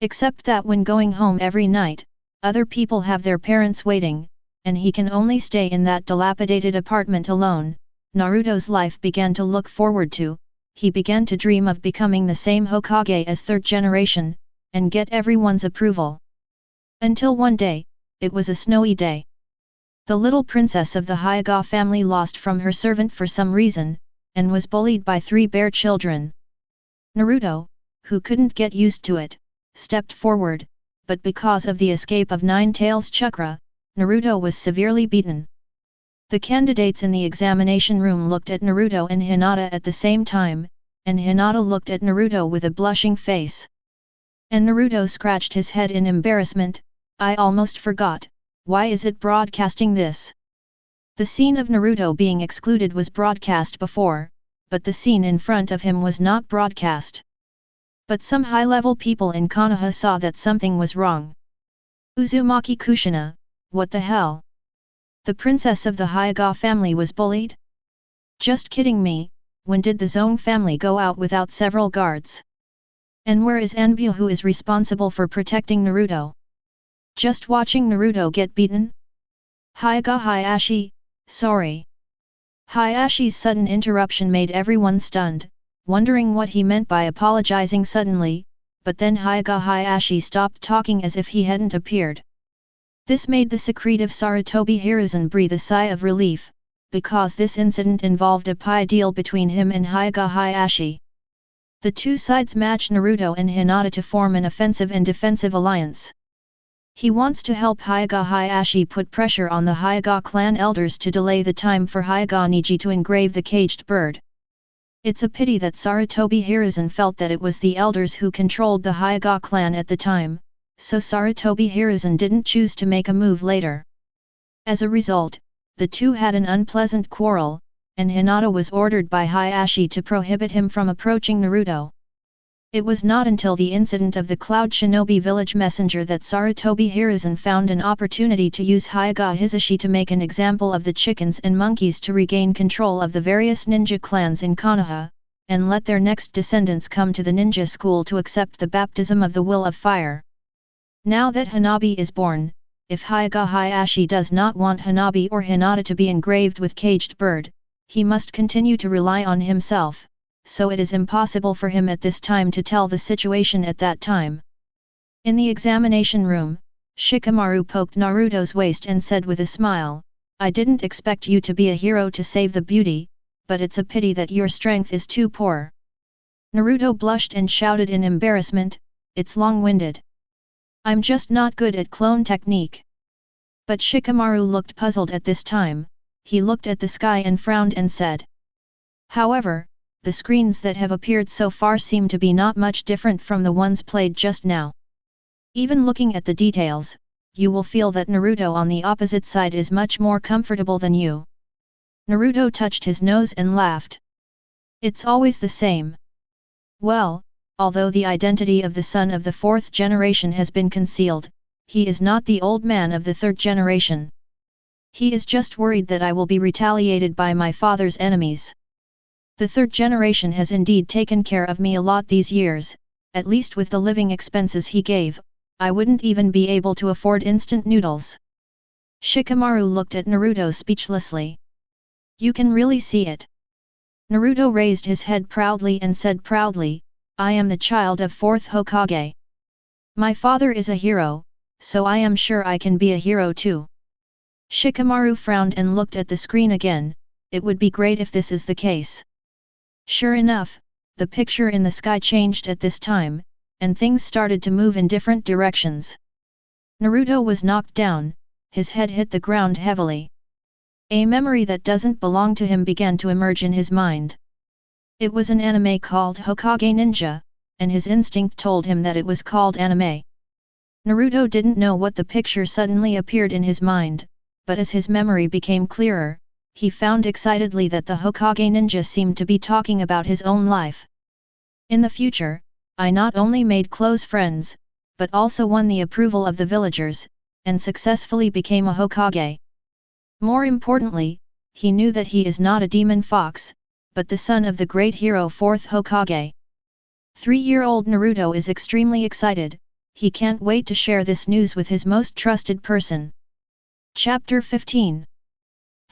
Speaker 1: Except that when going home every night, other people have their parents waiting, and he can only stay in that dilapidated apartment alone. Naruto's life began to look forward to. He began to dream of becoming the same Hokage as third generation, and get everyone's approval. Until one day, it was a snowy day. The little princess of the Hyuga family lost from her servant for some reason, and was bullied by 3 bear children. Naruto, who couldn't get used to it, stepped forward, but because of the escape of Nine Tails Chakra, Naruto was severely beaten. The candidates in the examination room looked at Naruto and Hinata at the same time, and Hinata looked at Naruto with a blushing face. And Naruto scratched his head in embarrassment. I almost forgot, why is it broadcasting this? The scene of Naruto being excluded was broadcast before, but the scene in front of him was not broadcast. But some high-level people in Konoha saw that something was wrong. Uzumaki Kushina, what the hell? The princess of the Hyuga family was bullied? Just kidding me, when did the Zone family go out without several guards? And where is Anbu, who is responsible for protecting Naruto? Just watching Naruto get beaten? Hyuga Hayashi, sorry. Hayashi's sudden interruption made everyone stunned, wondering what he meant by apologizing suddenly, but then Hyuga Hayashi stopped talking as if he hadn't appeared. This made the secretive Sarutobi Hiruzen breathe a sigh of relief, because this incident involved a pie deal between him and Hyuga Hayashi. The two sides match Naruto and Hinata to form an offensive and defensive alliance. He wants to help Hyuga Hayashi put pressure on the Hyuga clan elders to delay the time for Hyuga Neji to engrave the caged bird. It's a pity that Sarutobi Hiruzen felt that it was the elders who controlled the Hyuga clan at the time, so Sarutobi Hiruzen didn't choose to make a move later. As a result, the two had an unpleasant quarrel, and Hinata was ordered by Hayashi to prohibit him from approaching Naruto. It was not until the incident of the Cloud Shinobi village messenger that Sarutobi Hiruzen found an opportunity to use Hyuga Hisashi to make an example of the chickens and monkeys to regain control of the various ninja clans in Konoha, and let their next descendants come to the ninja school to accept the baptism of the will of fire. Now that Hanabi is born, if Hyuga Hayashi does not want Hanabi or Hinata to be engraved with caged bird, he must continue to rely on himself, so it is impossible for him at this time to tell the situation at that time. In the examination room, Shikamaru poked Naruto's waist and said with a smile, I didn't expect you to be a hero to save the beauty, but it's a pity that your strength is too poor. Naruto blushed and shouted in embarrassment, it's long-winded. I'm just not good at clone technique. But Shikamaru looked puzzled at this time. He looked at the sky and frowned and said. However, the screens that have appeared so far seem to be not much different from the ones played just now. Even looking at the details, you will feel that Naruto on the opposite side is much more comfortable than you. Naruto touched his nose and laughed. It's always the same. Well, although the identity of the son of the fourth generation has been concealed, he is not the old man of the third generation. He is just worried that I will be retaliated by my father's enemies. The third generation has indeed taken care of me a lot these years, at least with the living expenses he gave, I wouldn't even be able to afford instant noodles. Shikamaru looked at Naruto speechlessly. You can really see it. Naruto raised his head proudly and said proudly, I am the child of fourth Hokage. My father is a hero, so I am sure I can be a hero too. Shikamaru frowned and looked at the screen again. It would be great if this is the case. Sure enough, the picture in the sky changed at this time, and things started to move in different directions. Naruto was knocked down, his head hit the ground heavily. A memory that doesn't belong to him began to emerge in his mind. It was an anime called Hokage Ninja, and his instinct told him that it was called anime. Naruto didn't know what the picture suddenly appeared in his mind, but as his memory became clearer, he found excitedly that the Hokage Ninja seemed to be talking about his own life. In the future, I not only made close friends, but also won the approval of the villagers, and successfully became a Hokage. More importantly, he knew that he is not a demon fox, but the son of the great hero fourth Hokage. 3-year-old Naruto is extremely excited, he can't wait to share this news with his most trusted person. Chapter 15.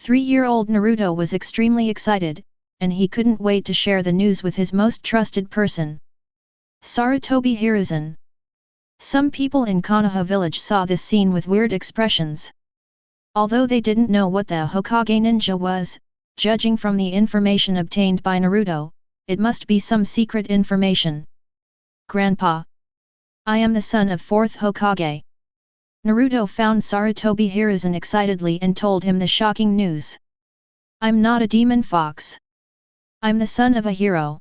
Speaker 1: 3-year-old Naruto was extremely excited, and he couldn't wait to share the news with his most trusted person. Sarutobi Hiruzen. Some people in Konoha village saw this scene with weird expressions. Although they didn't know what the Hokage ninja was, judging from the information obtained by Naruto, it must be some secret information. Grandpa. I am the son of 4th Hokage. Naruto found Sarutobi Hiruzen excitedly and told him the shocking news. I'm not a demon fox. I'm the son of a hero.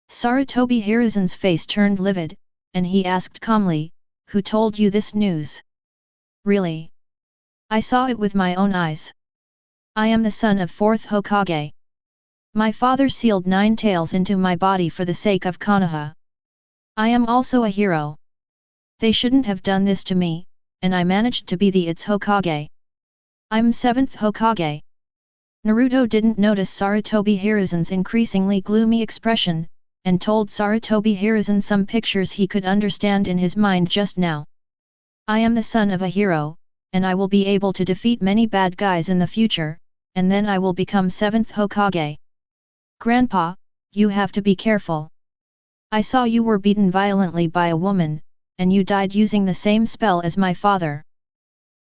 Speaker 1: Sarutobi Hiruzen's face turned livid, and he asked calmly, who told you this news? Really? I saw it with my own eyes. I am the son of 4th Hokage. My father sealed 9 tails into my body for the sake of Konoha. I am also a hero. They shouldn't have done this to me, and I managed to be the its Hokage. I'm 7th Hokage. Naruto didn't notice Sarutobi Hiruzen's increasingly gloomy expression, and told Sarutobi Hiruzen some pictures he could understand in his mind just now. I am the son of a hero, and I will be able to defeat many bad guys in the future, and then I will become 7th Hokage. Grandpa, you have to be careful. I saw you were beaten violently by a woman, and you died using the same spell as my father.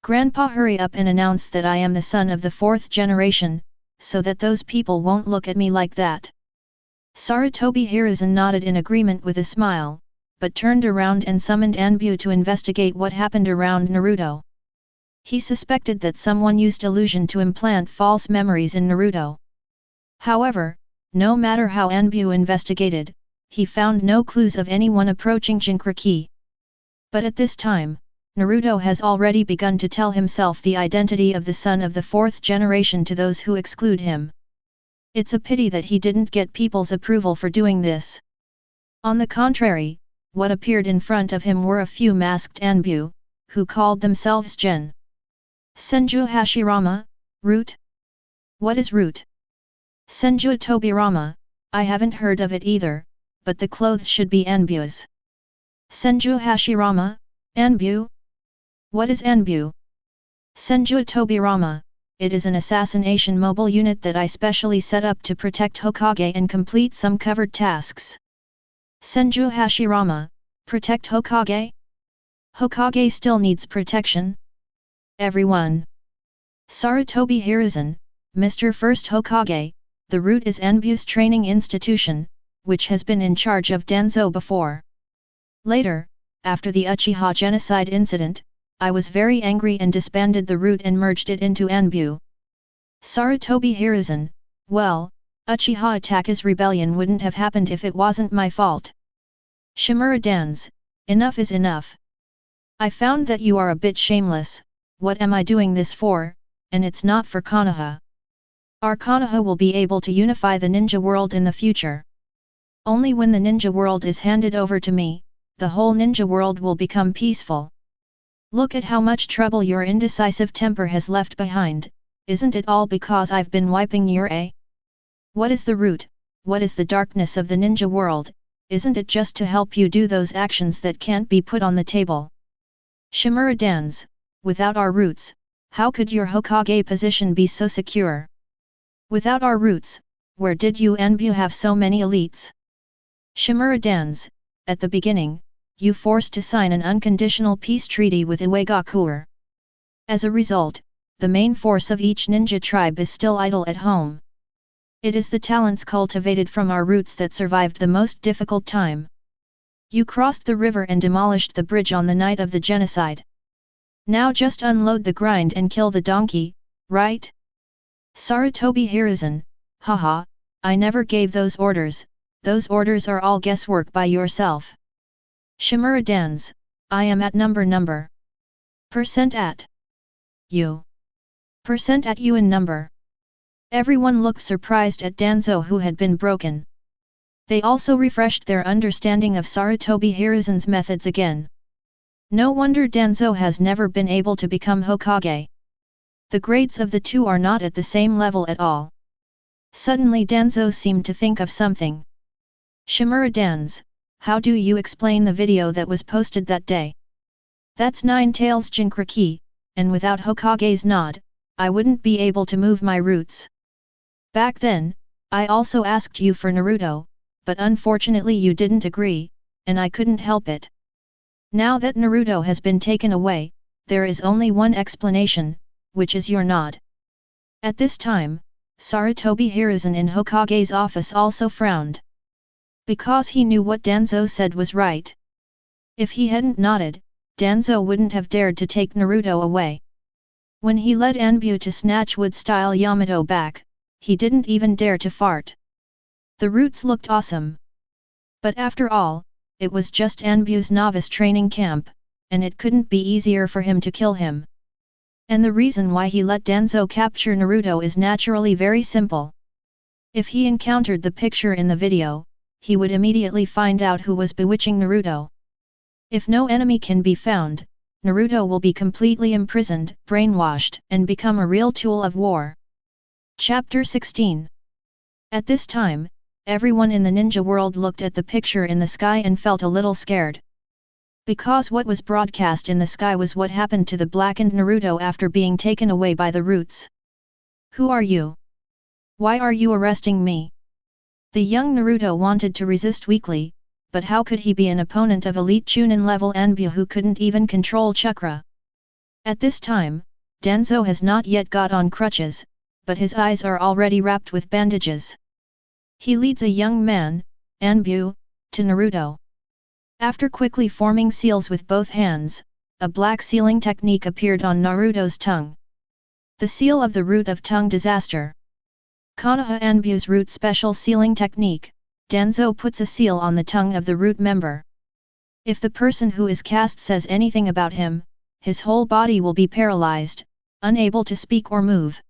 Speaker 1: Grandpa, hurry up and announce that I am the son of the 4th generation, so that those people won't look at me like that. Sarutobi Hiruzen nodded in agreement with a smile, but turned around and summoned Anbu to investigate what happened around Naruto. He suspected that someone used illusion to implant false memories in Naruto. However, no matter how Anbu investigated, he found no clues of anyone approaching Jinchuriki. But at this time, Naruto has already begun to tell himself the identity of the son of the 4th generation to those who exclude him. It's a pity that he didn't get people's approval for doing this. On the contrary, what appeared in front of him were a few masked Anbu, who called themselves Gen. Senju Hashirama, Root? What is Root? Senju Tobirama, I haven't heard of it either, but the clothes should be Anbu's. Senju Hashirama, Anbu? What is Anbu? Senju Tobirama, it is an assassination mobile unit that I specially set up to protect Hokage and complete some covered tasks. Senju Hashirama, protect Hokage? Hokage still needs protection? Everyone. Sarutobi Hiruzen, Mr. First Hokage, the Root is Anbu's training institution, which has been in charge of Danzo before. Later, after the Uchiha genocide incident, I was very angry and disbanded the Root and merged it into Anbu. Sarutobi Hiruzen, well, Uchiha Itachi's rebellion wouldn't have happened if it wasn't my fault. Shimura Dans, enough is enough. I found that you are a bit shameless. What am I doing this for, and it's not for Konoha. Our Konoha will be able to unify the ninja world in the future. Only when the ninja world is handed over to me, the whole ninja world will become peaceful. Look at how much trouble your indecisive temper has left behind, isn't it all because I've been wiping your A? What is the root, what is the darkness of the ninja world, isn't it just to help you do those actions that can't be put on the table? Shimura Dans, without our roots, how could your Hokage position be so secure? Without our roots, where did you Anbu have so many elites? Shimura Dans, at the beginning, you forced to sign an unconditional peace treaty with Iwagakure. As a result, the main force of each ninja tribe is still idle at home. It is the talents cultivated from our roots that survived the most difficult time. You crossed the river and demolished the bridge on the night of the genocide. Now just unload the grind and kill the donkey, right? Sarutobi Hiruzen, haha, I never gave those orders are all guesswork by yourself. Shimura Dans, I am at number. Percent at. You. Percent at you in number. Everyone looked surprised at Danzo who had been broken. They also refreshed their understanding of Sarutobi Hiruzen's methods again. No wonder Danzo has never been able to become Hokage. The grades of the two are not at the same level at all. Suddenly Danzo seemed to think of something. Shimura Danz, how do you explain the video that was posted that day? That's Nine Tails Jinkraki, and without Hokage's nod, I wouldn't be able to move my roots. Back then, I also asked you for Naruto, but unfortunately you didn't agree, and I couldn't help it. Now that Naruto has been taken away, there is only one explanation, which is your nod. At this time, Sarutobi Hiruzen in Hokage's office also frowned. Because he knew what Danzo said was right. If he hadn't nodded, Danzo wouldn't have dared to take Naruto away. When he led Anbu to snatch wood-style Yamato back, he didn't even dare to fart. The roots looked awesome. But after all, it was just Anbu's novice training camp, and it couldn't be easier for him to kill him. And the reason why he let Danzo capture Naruto is naturally very simple. If he encountered the picture in the video, he would immediately find out who was bewitching Naruto. If no enemy can be found, Naruto will be completely imprisoned, brainwashed, and become a real tool of war. Chapter 16. At this time, everyone in the ninja world looked at the picture in the sky and felt a little scared. Because what was broadcast in the sky was what happened to the blackened Naruto after being taken away by the roots. Who are you? Why are you arresting me? The young Naruto wanted to resist weakly, but how could he be an opponent of elite Chūnin level Anbu who couldn't even control chakra? At this time, Danzo has not yet got on crutches, but his eyes are already wrapped with bandages. He leads a young man, Anbu, to Naruto. After quickly forming seals with both hands, a black sealing technique appeared on Naruto's tongue. The seal of the root of tongue disaster. Konoha Anbu's root special sealing technique, Danzo puts a seal on the tongue of the root member. If the person who is cast says anything about him, his whole body will be paralyzed, unable to speak or move.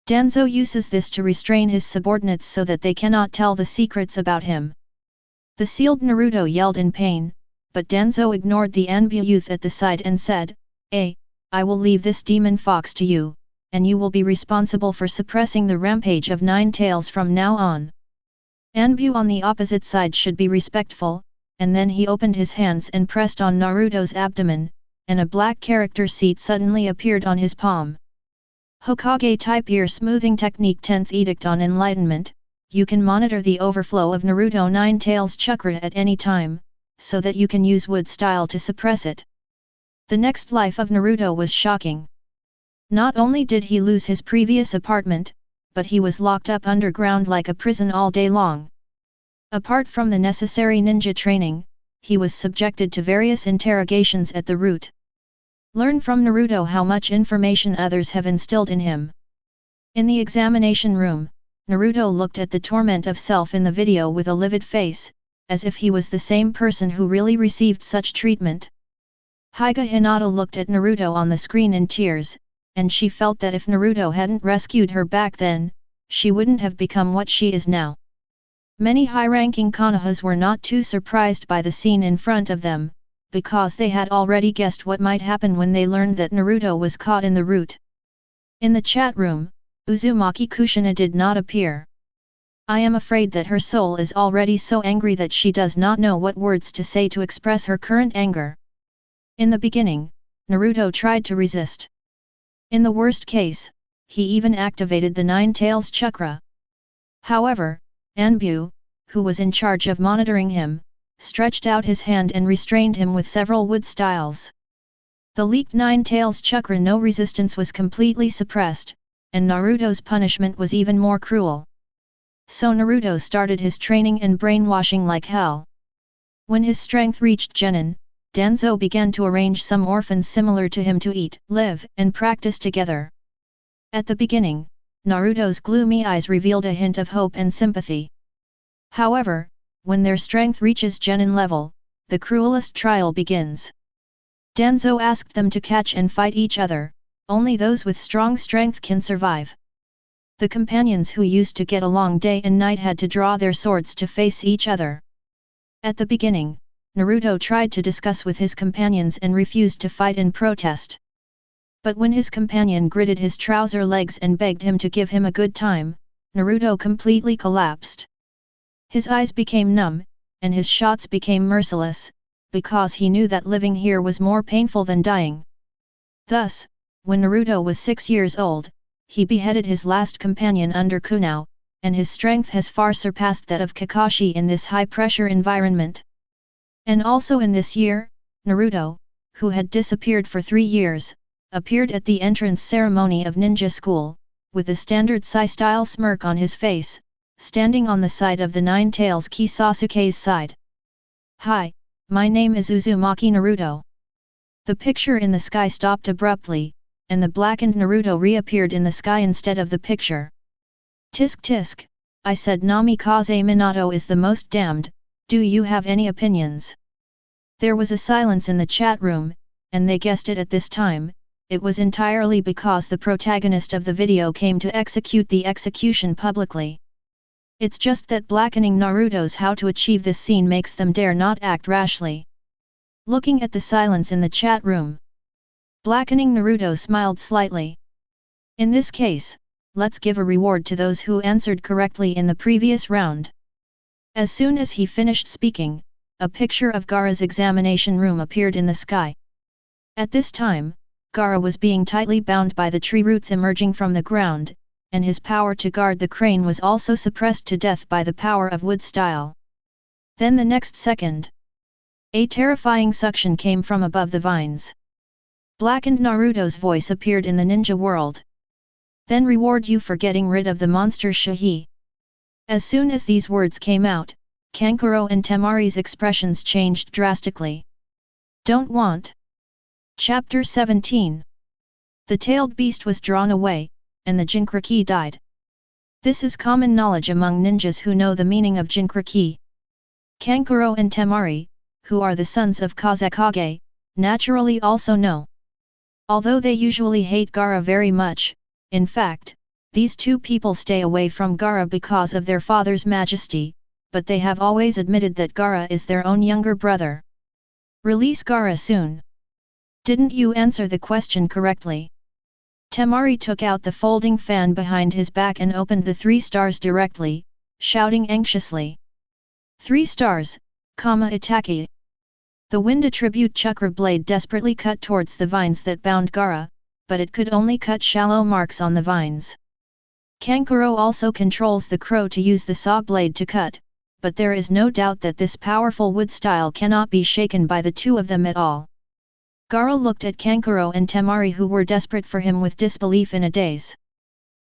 Speaker 1: Danzo uses this to restrain his subordinates so that they cannot tell the secrets about him. The sealed Naruto yelled in pain, but Danzo ignored the Anbu youth at the side and said, I will leave this demon fox to you, and you will be responsible for suppressing the rampage of Nine Tails from now on. Anbu on the opposite side should be respectful, and then he opened his hands and pressed on Naruto's abdomen, and a black character seat suddenly appeared on his palm. Hokage type ear smoothing technique 10th edict on enlightenment. You can monitor the overflow of Naruto Nine Tails chakra at any time, so that you can use wood style to suppress it. The next life of Naruto was shocking. Not only did he lose his previous apartment, but he was locked up underground like a prison all day long. Apart from the necessary ninja training, he was subjected to various interrogations at the root. Learn from Naruto how much information others have instilled in him. In the examination room, Naruto looked at the torment of self in the video with a livid face, as if he was the same person who really received such treatment. Hyuga Hinata looked at Naruto on the screen in tears, and she felt that if Naruto hadn't rescued her back then, she wouldn't have become what she is now. Many high-ranking Konohas were not too surprised by the scene in front of them, because they had already guessed what might happen when they learned that Naruto was caught in the root. In the chat room, Uzumaki Kushina did not appear. I am afraid that her soul is already so angry that she does not know what words to say to express her current anger. In the beginning, Naruto tried to resist. In the worst case, he even activated the Nine Tails chakra. However, Anbu, who was in charge of monitoring him, stretched out his hand and restrained him with several wood styles. The leaked Nine Tails chakra no resistance was completely suppressed, and Naruto's punishment was even more cruel. So Naruto started his training and brainwashing like hell. When his strength reached Genin, Danzo began to arrange some orphans similar to him to eat, live, and practice together. At the beginning, Naruto's gloomy eyes revealed a hint of hope and sympathy. However, when their strength reaches Genin level, the cruelest trial begins. Danzo asked them to catch and fight each other, only those with strong strength can survive. The companions who used to get along day and night had to draw their swords to face each other. At the beginning, Naruto tried to discuss with his companions and refused to fight in protest. But when his companion gritted his trouser legs and begged him to give him a good time, Naruto completely collapsed. His eyes became numb, and his shots became merciless, because he knew that living here was more painful than dying. Thus, when Naruto was 6 years old, he beheaded his last companion under Kunao, and his strength has far surpassed that of Kakashi in this high-pressure environment. And also in this year, Naruto, who had disappeared for 3 years, appeared at the entrance ceremony of ninja school, with a standard Sai-style smirk on his face, standing on the side of the Nine Tails Ki Sasuke's side. "Hi, my name is Uzumaki Naruto." The picture in the sky stopped abruptly, and the blackened Naruto reappeared in the sky instead of the picture. "Tisk tisk, I said Namikaze Minato is the most damned, do you have any opinions?" There was a silence in the chat room, and they guessed it at this time. It was entirely because the protagonist of the video came to execute the execution publicly. It's just that blackening Naruto's how to achieve this scene makes them dare not act rashly. Looking at the silence in the chat room, blackening Naruto smiled slightly. "In this case, let's give a reward to those who answered correctly in the previous round." As soon as he finished speaking, a picture of Gaara's examination room appeared in the sky. At this time, Gaara was being tightly bound by the tree roots emerging from the ground, and his power to guard the crane was also suppressed to death by the power of wood style. Then the next second, a terrifying suction came from above the vines. Blackened Naruto's voice appeared in the ninja world. "Then reward you for getting rid of the monster Shahi." As soon as these words came out, Kankuro and Temari's expressions changed drastically. "Don't want." Chapter 17. The tailed beast was drawn away, and the Jinchuriki died. This is common knowledge among ninjas who know the meaning of Jinchuriki. Kankuro and Temari, who are the sons of Kazekage, naturally also know. Although they usually hate Gaara very much, in fact, these two people stay away from Gaara because of their father's majesty, but they have always admitted that Gaara is their own younger brother. "Release Gaara soon." "Didn't you answer the question correctly?" Temari took out the folding fan behind his back and opened the 3 stars directly, shouting anxiously. 3 stars, Itachi. The wind attribute chakra blade desperately cut towards the vines that bound Gaara, but it could only cut shallow marks on the vines. Kankuro also controls the crow to use the saw blade to cut, but there is no doubt that this powerful wood style cannot be shaken by the two of them at all. Gaara looked at Kankuro and Temari, who were desperate for him, with disbelief in a daze.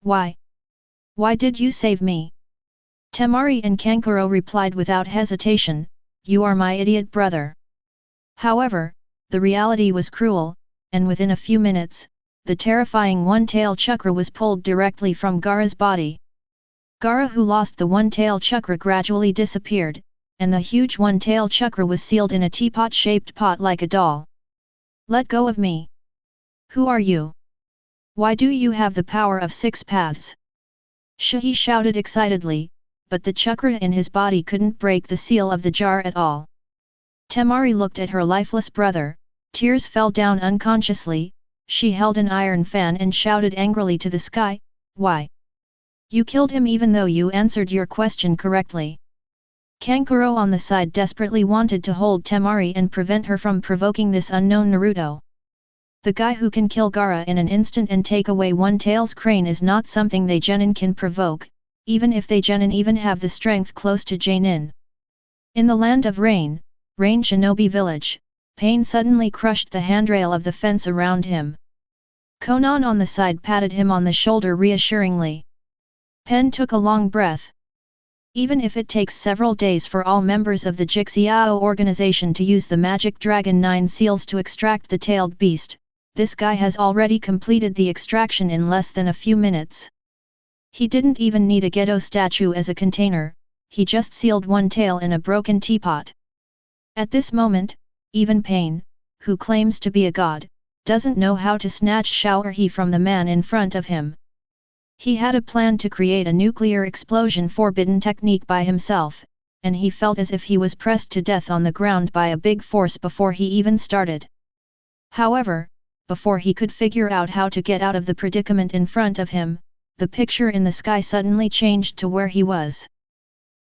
Speaker 1: "Why? Why did you save me?" Temari and Kankuro replied without hesitation, "You are my idiot brother." However, the reality was cruel, and within a few minutes, the terrifying one-tail chakra was pulled directly from Gaara's body. Gaara, who lost the one-tail chakra, gradually disappeared, and the huge one-tail chakra was sealed in a teapot-shaped pot like a doll. "Let go of me! Who are you? Why do you have the power of 6 paths?" Shahi shouted excitedly, but the chakra in his body couldn't break the seal of the jar at all. Temari looked at her lifeless brother, tears fell down unconsciously, she held an iron fan and shouted angrily to the sky, "Why? You killed him even though you answered your question correctly." Kankuro on the side desperately wanted to hold Temari and prevent her from provoking this unknown Naruto. The guy who can kill Gaara in an instant and take away one-tail's crane is not something they genin can provoke, even if they genin even have the strength close to Janin. In the land of Rain Shinobi village, pain suddenly crushed the handrail of the fence around him. Konan on the side patted him on the shoulder reassuringly. Pen took a long breath. Even if it takes several days for all members of the Jixiao organization to use the magic dragon 9 seals to extract the tailed beast, this guy has already completed the extraction in less than a few minutes. He didn't even need a Geto statue as a container, he just sealed one tail in a broken teapot. At this moment, even Pain, who claims to be a god, doesn't know how to snatch Shao'erhi from the man in front of him. He had a plan to create a nuclear explosion forbidden technique by himself, and he felt as if he was pressed to death on the ground by a big force before he even started. However, before he could figure out how to get out of the predicament in front of him, the picture in the sky suddenly changed to where he was.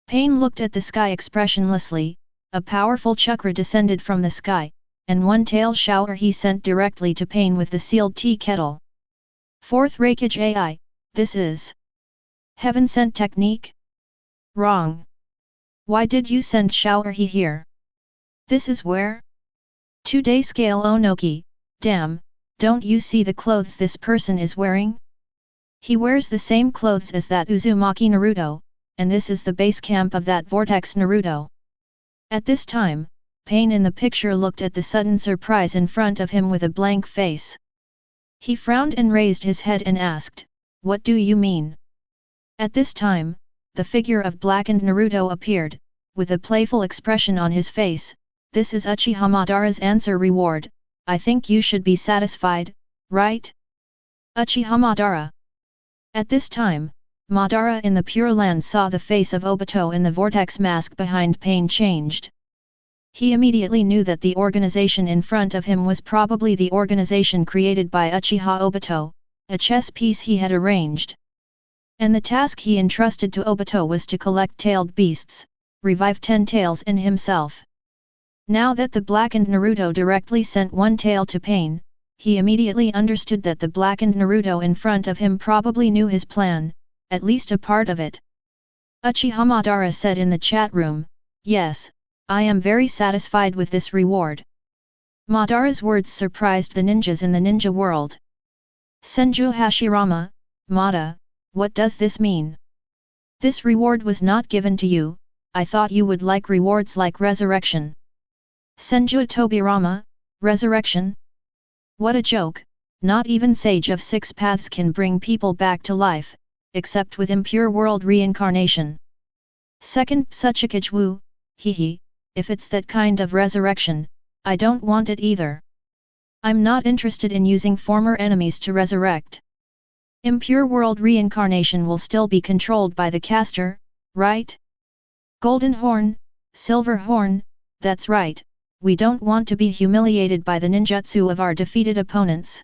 Speaker 1: Pain looked at the sky expressionlessly, a powerful chakra descended from the sky, and one tail shower he sent directly to Pain with the sealed tea kettle. Fourth Hokage AI, this is heaven-sent technique? Wrong. Why did you send shower he here? This is where? 2-day scale Onoki, damn, don't you see the clothes this person is wearing? He wears the same clothes as that Uzumaki Naruto, and this is the base camp of that Vortex Naruto. At this time, Pain in the picture looked at the sudden surprise in front of him with a blank face. He frowned and raised his head and asked, "What do you mean?" At this time, the figure of blackened Naruto appeared, with a playful expression on his face. "This is Uchiha Madara's answer reward, I think you should be satisfied, right? Uchiha Madara." At this time, Madara in the Pure Land saw the face of Obito in the vortex mask behind Pain changed. He immediately knew that the organization in front of him was probably the organization created by Uchiha Obito, a chess piece he had arranged. And the task he entrusted to Obito was to collect tailed beasts, revive 10 tails and himself. Now that the blackened Naruto directly sent one tail to Pain, he immediately understood that the blackened Naruto in front of him probably knew his plan, at least a part of it. Uchiha Madara said in the chat room, "Yes, I am very satisfied with this reward." Madara's words surprised the ninjas in the ninja world. Senju Hashirama, Mada, what does this mean? This reward was not given to you, I thought you would like rewards like resurrection. Senju Tobirama, resurrection? What a joke, not even Sage of Six Paths can bring people back to life, except with impure world reincarnation. Second Tsukuyomi Wu, hehe, if it's that kind of resurrection, I don't want it either. I'm not interested in using former enemies to resurrect. Impure world reincarnation will still be controlled by the caster, right? Golden Horn, Silver Horn, that's right, we don't want to be humiliated by the ninjutsu of our defeated opponents.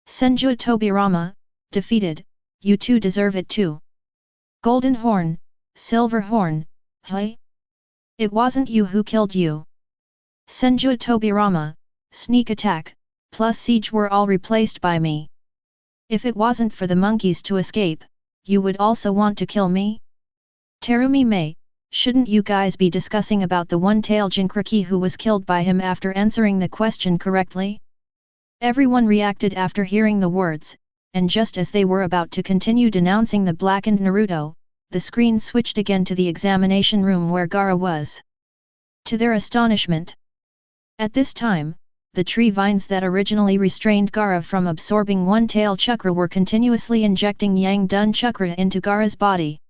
Speaker 1: Senju Tobirama, defeated, you two deserve it too. Golden Horn, Silver Horn, hey? It wasn't you who killed you. Senju Tobirama, sneak attack, plus siege were all replaced by me. If it wasn't for the monkeys to escape, you would also want to kill me? Terumi Mei, shouldn't you guys be discussing about the one-tailed Jinkriki who was killed by him after answering the question correctly? Everyone reacted after hearing the words, and just as they were about to continue denouncing the blackened Naruto, the screen switched again to the examination room where Gaara was. To their astonishment. At this time, the tree vines that originally restrained Gaara from absorbing one-tail chakra were continuously injecting Yang Dun chakra into Gaara's body.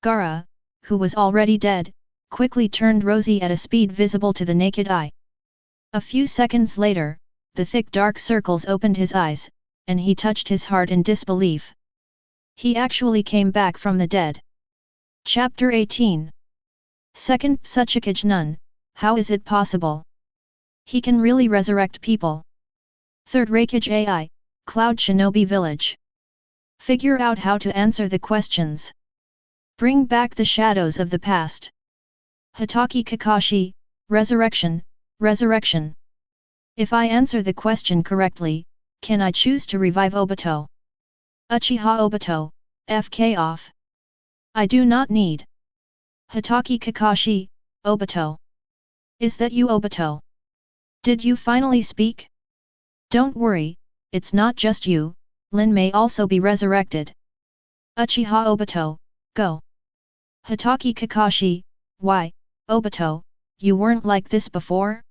Speaker 1: Gaara, who was already dead, quickly turned rosy at a speed visible to the naked eye. A few seconds later, the thick dark circles opened his eyes, and he touched his heart in disbelief. He actually came back from the dead. Chapter 18. Second Tsukuyomi Nun, how is it possible? He can really resurrect people. Third Hokage AI, Cloud Shinobi Village. Figure out how to answer the questions. Bring back the shadows of the past. Hitaki Kakashi, resurrection, resurrection. If I answer the question correctly, can I choose to revive Obito? Uchiha Obito, FK off. I do not need. Hitaki Kakashi, Obito. Is that you Obito? Did you finally speak? Don't worry, it's not just you, Lin may also be resurrected. Uchiha Obito, go. Hitaki Kakashi, why, Obito, you weren't like this before?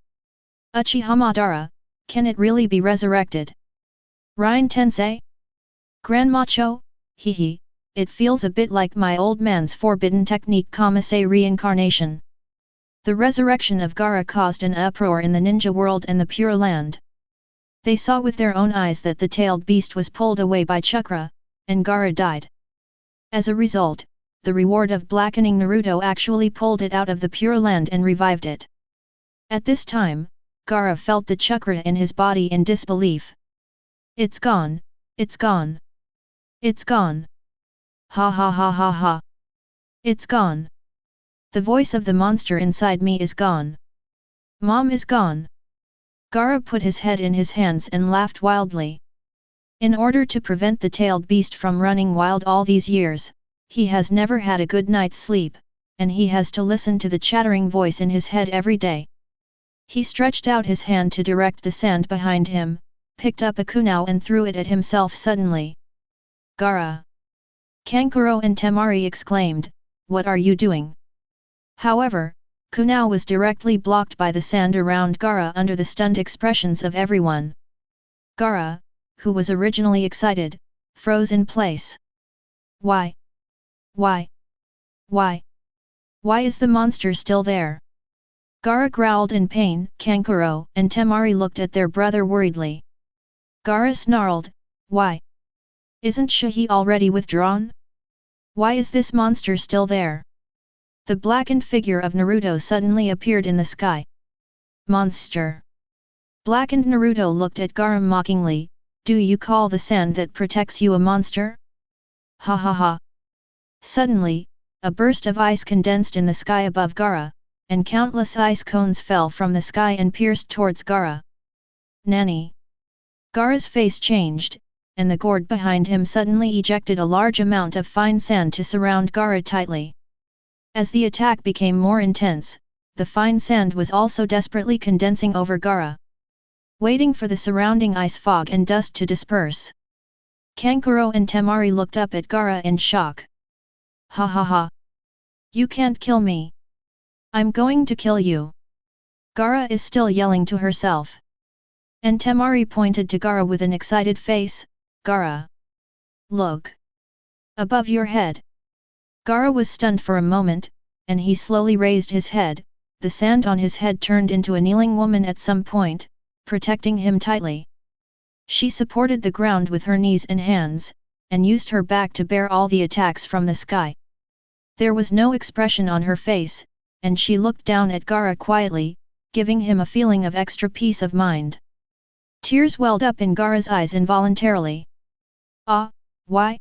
Speaker 1: Uchiha Madara, can it really be resurrected? Ryan Tensei? Grandmacho, hehe, it feels a bit like my old man's forbidden technique Kamasei reincarnation. The resurrection of Gaara caused an uproar in the ninja world and the Pure Land. They saw with their own eyes that the tailed beast was pulled away by chakra, and Gaara died. As a result, the reward of blackening Naruto actually pulled it out of the Pure Land and revived it. At this time, Gaara felt the chakra in his body in disbelief. It's gone, it's gone. It's gone. Ha ha ha ha ha. It's gone. The voice of the monster inside me is gone. Mom is gone. Gaara put his head in his hands and laughed wildly. In order to prevent the tailed beast from running wild all these years, he has never had a good night's sleep, and he has to listen to the chattering voice in his head every day. He stretched out his hand to direct the sand behind him, picked up a kunai and threw it at himself suddenly. Gaara! Kankuro and Temari exclaimed, "What are you doing?" However, kunai was directly blocked by the sand around Gaara under the stunned expressions of everyone. Gaara, who was originally excited, froze in place. Why? Why? Why? Why is the monster still there? Gaara growled in pain. Kankuro and Temari looked at their brother worriedly. Gaara snarled, "Why? Isn't Shahi already withdrawn? Why is this monster still there?" The blackened figure of Naruto suddenly appeared in the sky. Monster! Blackened Naruto looked at Gaara mockingly, "Do you call the sand that protects you a monster?" Ha ha ha! Suddenly, a burst of ice condensed in the sky above Gaara, and countless ice cones fell from the sky and pierced towards Gaara. Nani! Gaara's face changed, and the gourd behind him suddenly ejected a large amount of fine sand to surround Gaara tightly. As the attack became more intense, the fine sand was also desperately condensing over Gaara, waiting for the surrounding ice fog and dust to disperse. Kankuro and Temari looked up at Gaara in shock. Ha ha ha! You can't kill me! I'm going to kill you! Gaara is still yelling to herself. And Temari pointed to Gaara with an excited face. Gaara! Look! Above your head! Gaara was stunned for a moment, and he slowly raised his head. The sand on his head turned into a kneeling woman at some point, protecting him tightly. She supported the ground with her knees and hands, and used her back to bear all the attacks from the sky. There was no expression on her face, and she looked down at Gaara quietly, giving him a feeling of extra peace of mind. Tears welled up in Gaara's eyes involuntarily. Ah, why?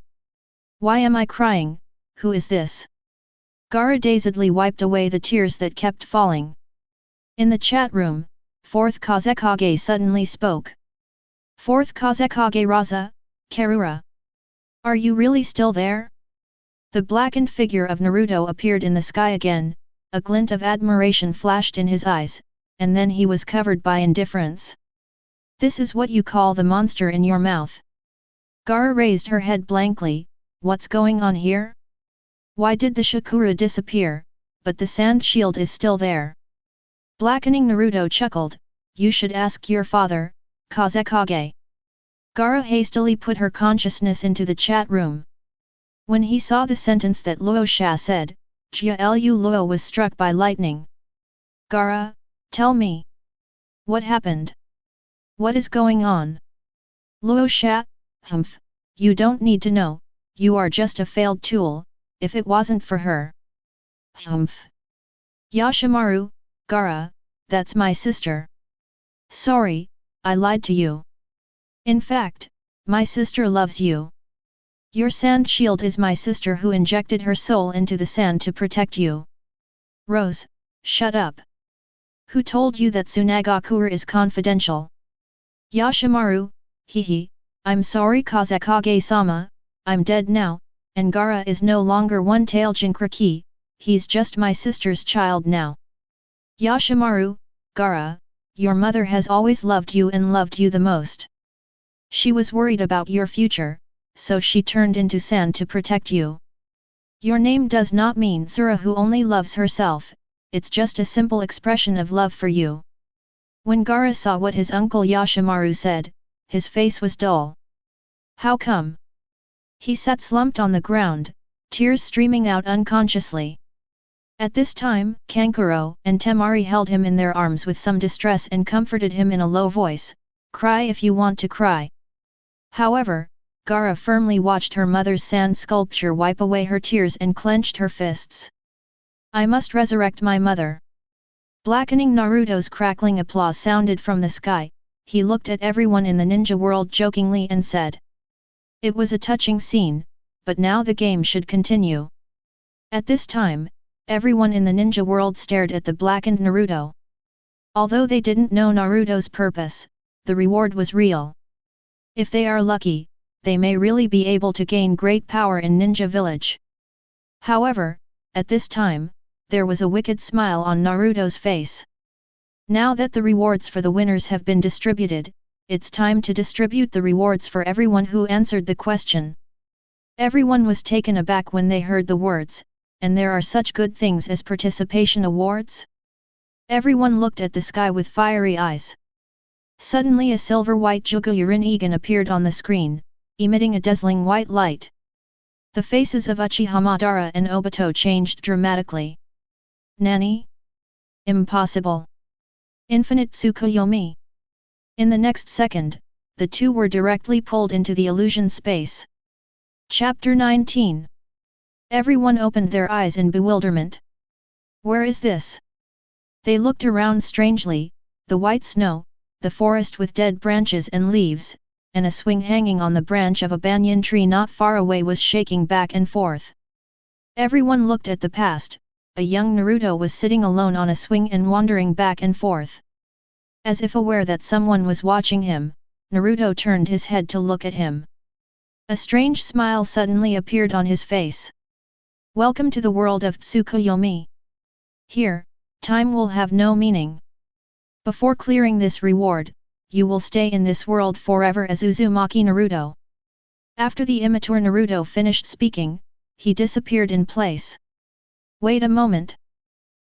Speaker 1: Why am I crying? Who is this? Gaara dazedly wiped away the tears that kept falling. In the chat room, 4th Hokage suddenly spoke. 4th Hokage Raza, Karura. Are you really still there? The blackened figure of Naruto appeared in the sky again, a glint of admiration flashed in his eyes, and then he was covered by indifference. This is what you call the monster in your mouth. Gaara raised her head blankly. What's going on here? Why did the Shakura disappear, but the sand shield is still there? Blackening Naruto chuckled, you should ask your father, Kazekage. Gaara hastily put her consciousness into the chat room. When he saw the sentence that Luo Sha said, Jia Lu Luo was struck by lightning. Gaara, tell me. What happened? What is going on? Luo Sha, humph, you don't need to know, you are just a failed tool, if it wasn't for her. Humph. Yashimaru, Gaara, that's my sister. Sorry, I lied to you. In fact, my sister loves you. Your sand shield is my sister who injected her soul into the sand to protect you. Rose, shut up. Who told you that Tsunagakure is confidential? Yashimaru, hehe, I'm sorry Kazekage-sama, I'm dead now, and Gaara is no longer one-tailed Jinkraki, he's just my sister's child now. Yashimaru, Gaara, your mother has always loved you and loved you the most. She was worried about your future, so she turned into sand to protect you. Your name does not mean Sura who only loves herself, it's just a simple expression of love for you. When Gaara saw what his uncle Yashimaru said, his face was dull. How come? He sat slumped on the ground, tears streaming out unconsciously. At this time, Kankuro and Temari held him in their arms with some distress and comforted him in a low voice, cry if you want to cry. However, Gaara firmly watched her mother's sand sculpture wipe away her tears and clenched her fists. I must resurrect my mother. Blackening Naruto's crackling applause sounded from the sky. He looked at everyone in the ninja world jokingly and said. It was a touching scene, but now the game should continue. At this time, everyone in the ninja world stared at the blackened Naruto. Although they didn't know Naruto's purpose, the reward was real. If they are lucky, they may really be able to gain great power in Ninja Village. However, at this time, there was a wicked smile on Naruto's face. Now that the rewards for the winners have been distributed, it's time to distribute the rewards for everyone who answered the question. Everyone was taken aback when they heard the words, and there are such good things as participation awards? Everyone looked at the sky with fiery eyes. Suddenly a silver-white Jugurin appeared on the screen, emitting a dazzling white light. The faces of Uchiha Madara and Obito changed dramatically. Nani? Impossible. Infinite Tsukuyomi. In the next second, the two were directly pulled into the illusion space. Chapter 19. Everyone opened their eyes in bewilderment. Where is this? They looked around strangely, the white snow, the forest with dead branches and leaves, and a swing hanging on the branch of a banyan tree not far away was shaking back and forth. Everyone looked at the past. A young Naruto was sitting alone on a swing and wandering back and forth. As if aware that someone was watching him, Naruto turned his head to look at him. A strange smile suddenly appeared on his face. Welcome to the world of Tsukuyomi. Here, time will have no meaning. Before clearing this reward, you will stay in this world forever as Uzumaki Naruto. After the immature Naruto finished speaking, he disappeared in place. Wait a moment.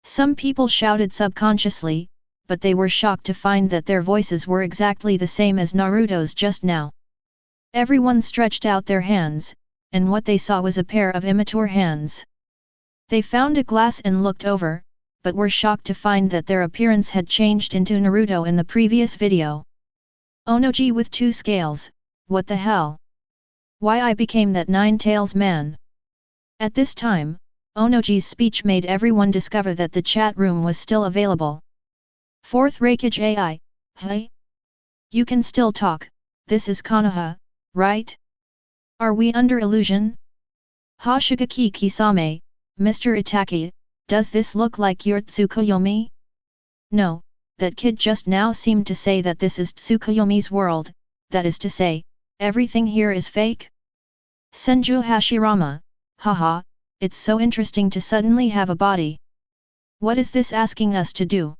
Speaker 1: Some people shouted subconsciously, but they were shocked to find that their voices were exactly the same as Naruto's just now. Everyone stretched out their hands, and what they saw was a pair of immature hands. They found a glass and looked over, but were shocked to find that their appearance had changed into Naruto in the previous video. Onoji with 2 scales, what the hell? Why I became that 9-tails man? At this time, Onoji's speech made everyone discover that the chat room was still available. 4th Hokage AI, hey? You can still talk, this is Konoha, right? Are we under illusion? Hoshigaki Kisame, Mr. Itachi, does this look like your Tsukuyomi? No, that kid just now seemed to say that this is Tsukuyomi's world, that is to say, everything here is fake? Senju Hashirama, haha, it's so interesting to suddenly have a body. What is this asking us to do?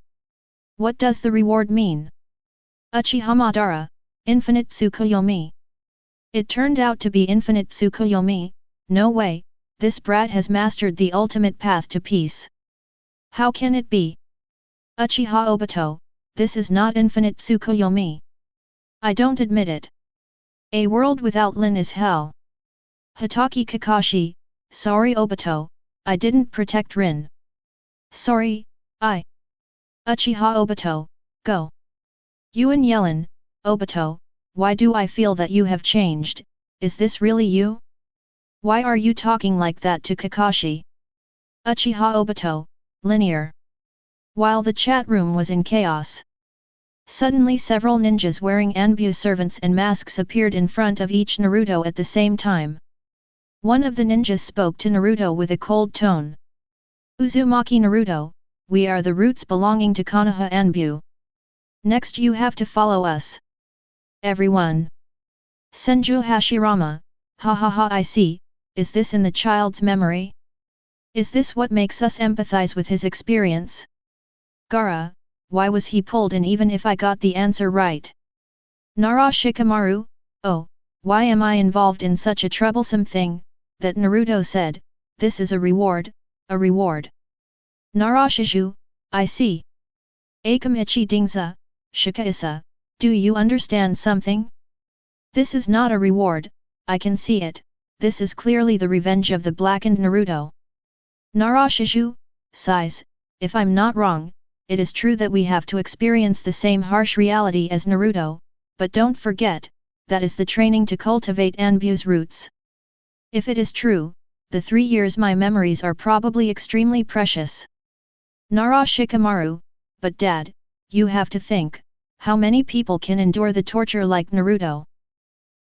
Speaker 1: What does the reward mean? Uchiha Madara, Infinite Tsukuyomi. It turned out to be Infinite Tsukuyomi, no way, this brat has mastered the ultimate path to peace. How can it be? Uchiha Obito, this is not Infinite Tsukuyomi. I don't admit it. A world without Lin is hell. Hitaki Kakashi, sorry Obito, I didn't protect Rin. Sorry, I. Uchiha Obito, go. Yuan Yellen, Obito, why do I feel that you have changed, is this really you? Why are you talking like that to Kakashi? Uchiha Obito, linear. While the chat room was in chaos. Suddenly several ninjas wearing Anbu servants and masks appeared in front of each Naruto at the same time. One of the ninjas spoke to Naruto with a cold tone. Uzumaki Naruto, we are the roots belonging to Konoha Anbu. Next you have to follow us. Everyone. Senju Hashirama, ha ha ha I see, is this in the child's memory? Is this what makes us empathize with his experience? Gaara, why was he pulled in even if I got the answer right? Nara Shikamaru, oh, why am I involved in such a troublesome thing? That Naruto said, this is a reward, a reward. Narashiju, I see. Akamichi Dingza, Shikaisa, do you understand something? This is not a reward, I can see it, this is clearly the revenge of the blackened Naruto. Narashiju, sighs, if I'm not wrong, it is true that we have to experience the same harsh reality as Naruto, but don't forget, that is the training to cultivate Anbu's roots. If it is true, the 3 years my memories are probably extremely precious. Nara Shikamaru, but Dad, you have to think, how many people can endure the torture like Naruto?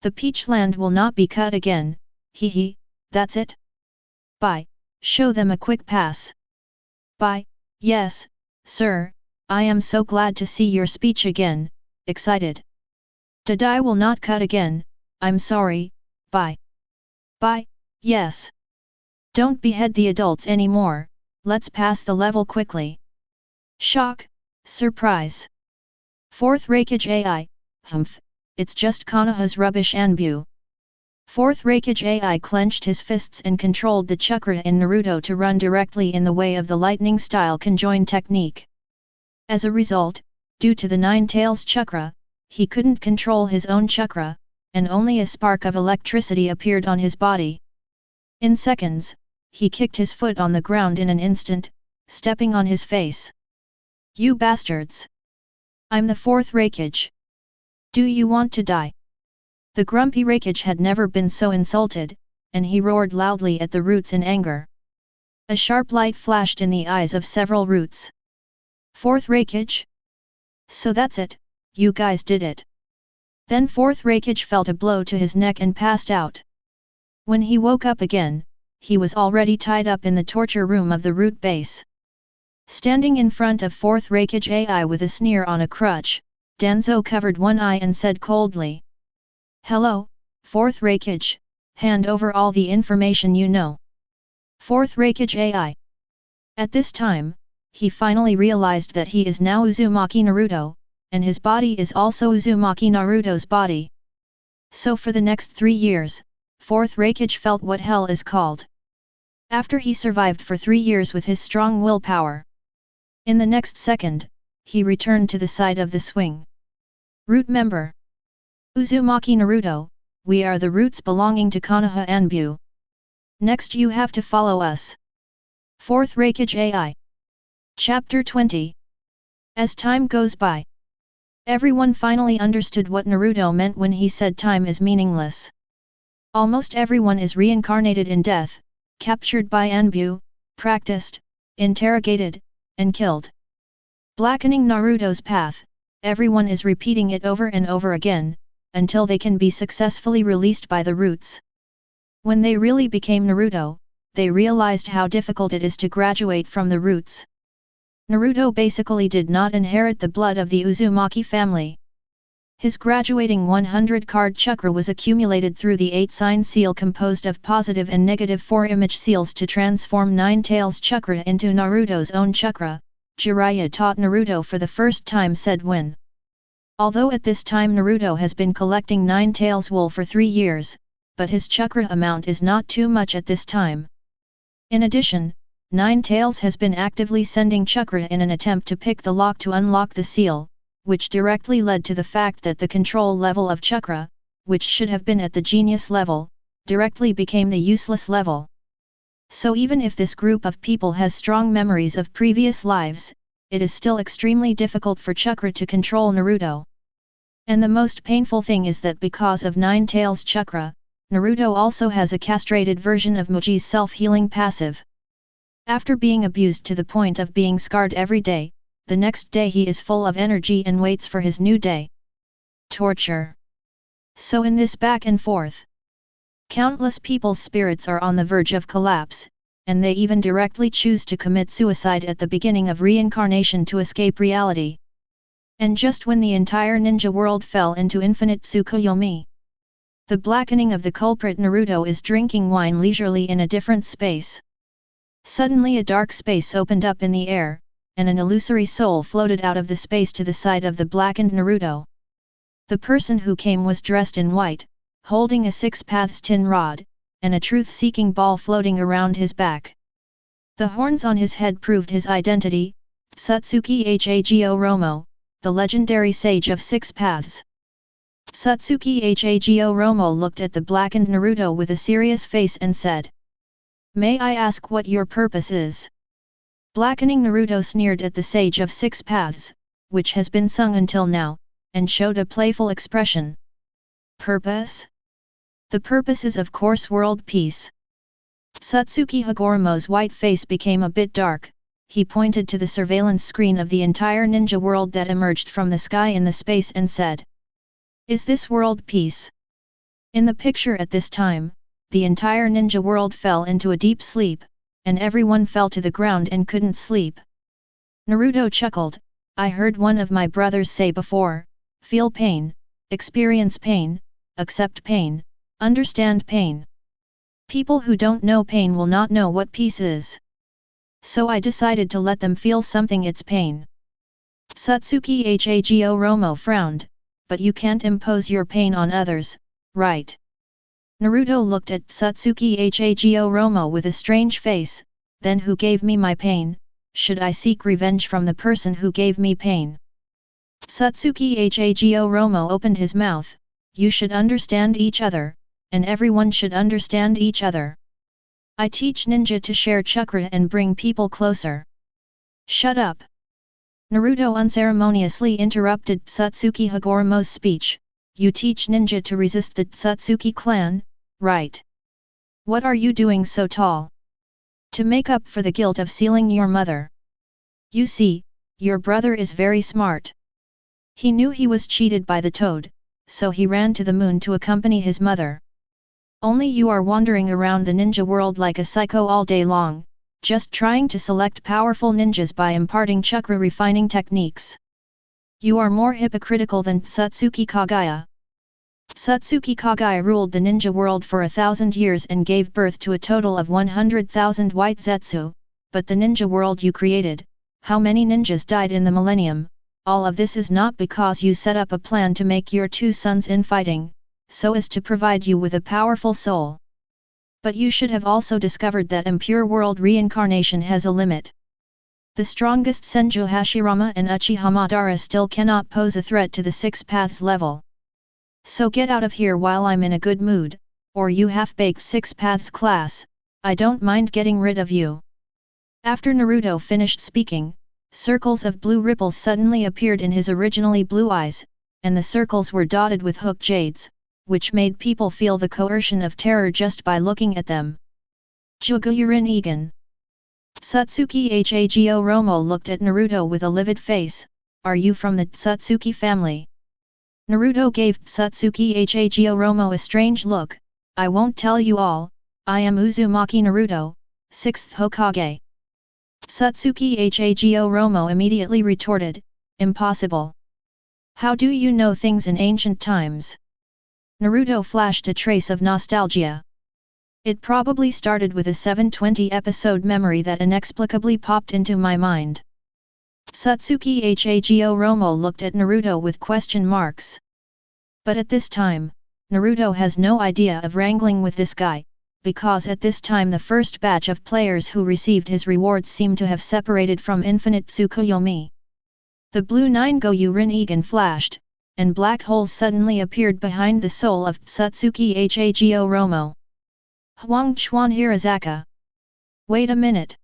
Speaker 1: The peach land will not be cut again, hee, that's it? Bye, show them a quick pass. Bye, yes, sir, I am so glad to see your speech again, excited. Dai will not cut again, I'm sorry, bye. Bye, yes. Don't behead the adults anymore, let's pass the level quickly. Shock, surprise. Fourth Raikage AI, humph, it's just Konoha's rubbish Anbu. Fourth Raikage AI clenched his fists and controlled the chakra in Naruto to run directly in the way of the lightning style conjoined technique. As a result, due to the Nine Tails chakra, he couldn't control his own chakra, and only a spark of electricity appeared on his body. In seconds, he kicked his foot on the ground in an instant, stepping on his face. You bastards! I'm the fourth Raikage. Do you want to die? The grumpy Raikage had never been so insulted, and he roared loudly at the roots in anger. A sharp light flashed in the eyes of several roots. Fourth Raikage? So that's it, you guys did it. Then fourth Raikage felt a blow to his neck and passed out. When he woke up again, he was already tied up in the torture room of the root base. Standing in front of fourth Raikage AI with a sneer on a crutch, Danzo covered one eye and said coldly. Hello, fourth Raikage, hand over all the information you know. Fourth Raikage AI. At this time, he finally realized that he is now Uzumaki Naruto, and his body is also Uzumaki Naruto's body. So for the next 3 years, fourth Raikage felt what hell is called. After he survived for 3 years with his strong willpower. In the next second, he returned to the side of the swing. Root member. Uzumaki Naruto, we are the roots belonging to Konoha Anbu. Next you have to follow us. Fourth Raikage AI. Chapter 20. As time goes by, everyone finally understood what Naruto meant when he said time is meaningless. Almost everyone is reincarnated in death, captured by Anbu, practiced, interrogated, and killed. Blackening Naruto's path, everyone is repeating it over and over again, until they can be successfully released by the roots. When they really became Naruto, they realized how difficult it is to graduate from the roots. Naruto basically did not inherit the blood of the Uzumaki family. His graduating 100-card chakra was accumulated through the 8-sign seal composed of positive and negative 4-image seals to transform Nine Tails chakra into Naruto's own chakra, Jiraiya taught Naruto for the first time said when. Although at this time Naruto has been collecting Nine Tails wool for 3 years, but his chakra amount is not too much at this time. In addition, Nine Tails has been actively sending chakra in an attempt to pick the lock to unlock the seal, which directly led to the fact that the control level of chakra, which should have been at the genius level, directly became the useless level. So even if this group of people has strong memories of previous lives, it is still extremely difficult for chakra to control Naruto. And the most painful thing is that because of Nine Tails chakra, Naruto also has a castrated version of Muji's self-healing passive. After being abused to the point of being scarred every day, the next day he is full of energy and waits for his new day. Torture. So in this back and forth, countless people's spirits are on the verge of collapse, and they even directly choose to commit suicide at the beginning of reincarnation to escape reality. And just when the entire ninja world fell into infinite Tsukuyomi, the blackening of the culprit Naruto is drinking wine leisurely in a different space. Suddenly a dark space opened up in the air, and an illusory soul floated out of the space to the side of the blackened Naruto. The person who came was dressed in white, holding a 6 paths tin rod, and a truth-seeking ball floating around his back. The horns on his head proved his identity, Satsuki Hago Romo, the legendary sage of 6 paths. Satsuki Hago Romo looked at the blackened Naruto with a serious face and said, "May I ask what your purpose is?" Blackening Naruto sneered at the sage of 6 paths, which has been sung until now, and showed a playful expression. Purpose? The purpose is of course world peace. Satsuki Hagoromo's white face became a bit dark. He pointed to the surveillance screen of the entire ninja world that emerged from the sky in the space and said, "Is this world peace?" In the picture at this time, the entire ninja world fell into a deep sleep, and everyone fell to the ground and couldn't sleep. Naruto chuckled, "I heard one of my brothers say before, feel pain, experience pain, accept pain, understand pain. People who don't know pain will not know what peace is. So I decided to let them feel something it's pain." Satsuki Hagoromo frowned, "But you can't impose your pain on others, right?" Naruto looked at Satsuki Hagoromo with a strange face, "Then who gave me my pain? Should I seek revenge from the person who gave me pain?" Satsuki Hagoromo opened his mouth, "You should understand each other, and everyone should understand each other. I teach ninja to share chakra and bring people closer." "Shut up!" Naruto unceremoniously interrupted Satsuki Hagoromo's speech. "You teach ninja to resist the Satsuki clan, right? What are you doing so tall? To make up for the guilt of sealing your mother. You see, your brother is very smart. He knew he was cheated by the toad, so he ran to the moon to accompany his mother. Only you are wandering around the ninja world like a psycho all day long, just trying to select powerful ninjas by imparting chakra refining techniques. You are more hypocritical than Satsuki Kagaya." Satsuki Kagaya ruled the ninja world for 1,000 years and gave birth to a total of 100,000 white Zetsu, but the ninja world you created, how many ninjas died in the millennium? All of this is not because you set up a plan to make your two sons infighting, so as to provide you with a powerful soul. But you should have also discovered that impure world reincarnation has a limit. The strongest Senju Hashirama and Uchiha Madara still cannot pose a threat to the Six Paths level. So get out of here while I'm in a good mood, or you half-baked Six Paths class, I don't mind getting rid of you." After Naruto finished speaking, circles of blue ripples suddenly appeared in his originally blue eyes, and the circles were dotted with hook jades, which made people feel the coercion of terror just by looking at them. "Juguyurin Egan." Satsuki Hagoromo looked at Naruto with a livid face, "Are you from the Satsuki family?" Naruto gave Satsuki Hagoromo a strange look, "I won't tell you all, I am Uzumaki Naruto, 6th Hokage." Satsuki Hagoromo immediately retorted, "Impossible. How do you know things in ancient times?" Naruto flashed a trace of nostalgia. It probably started with a 720 episode memory that inexplicably popped into my mind. Satsuki Hagoromo looked at Naruto with question marks. But at this time, Naruto has no idea of wrangling with this guy, because at this time the first batch of players who received his rewards seemed to have separated from infinite Tsukuyomi. The blue 9-go-Urin Egan flashed, and black holes suddenly appeared behind the soul of Satsuki Hagoromo. "Huang Chuan Hirazaka. Wait a minute.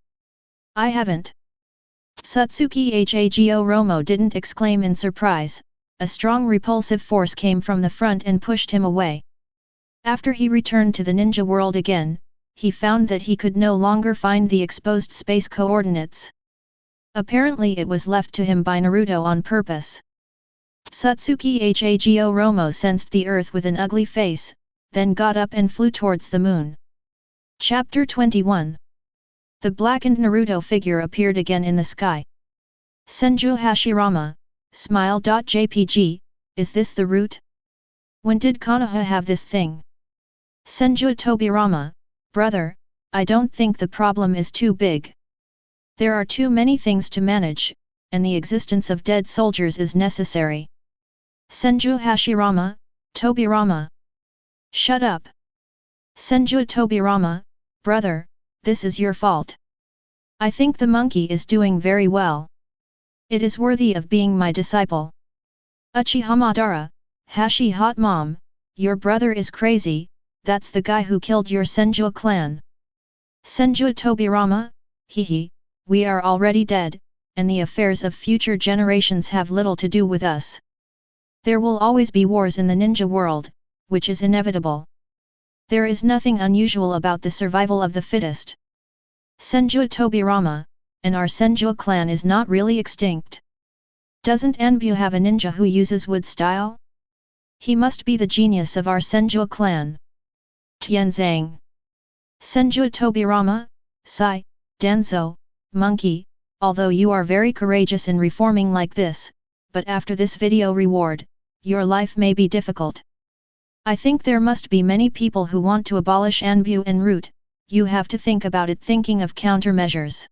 Speaker 1: I haven't." Satsuki Hagoromo didn't exclaim in surprise. A strong repulsive force came from the front and pushed him away. After he returned to the ninja world again, he found that he could no longer find the exposed space coordinates. Apparently it was left to him by Naruto on purpose. Satsuki Hagoromo sensed the earth with an ugly face, then got up and flew towards the moon. Chapter 21. The blackened Naruto figure appeared again in the sky. "Senju Hashirama, smile.jpg, is this the route? When did Konoha have this thing?" Senju Tobirama, brother, I don't think the problem is too big. There are too many things to manage, and the existence of dead soldiers is necessary. Senju Hashirama, Tobirama. Shut up. Senju Tobirama, brother, this is your fault. I think the monkey is doing very well. It is worthy of being my disciple. Uchiha Madara, Hashi Hot Mom, your brother is crazy, that's the guy who killed your Senju clan. Senju Tobirama, hehe, we are already dead, and the affairs of future generations have little to do with us. There will always be wars in the ninja world, which is inevitable. There is nothing unusual about the survival of the fittest. Senju Tobirama, and our Senju clan is not really extinct. Doesn't Anbu have a ninja who uses wood style? He must be the genius of our Senju clan. Tianzang. Senju Tobirama, Sai, Danzo, Monkey, although you are very courageous in reforming like this, but after this video reward, your life may be difficult. I think there must be many people who want to abolish Anbu en route. You have to think about it, thinking of countermeasures.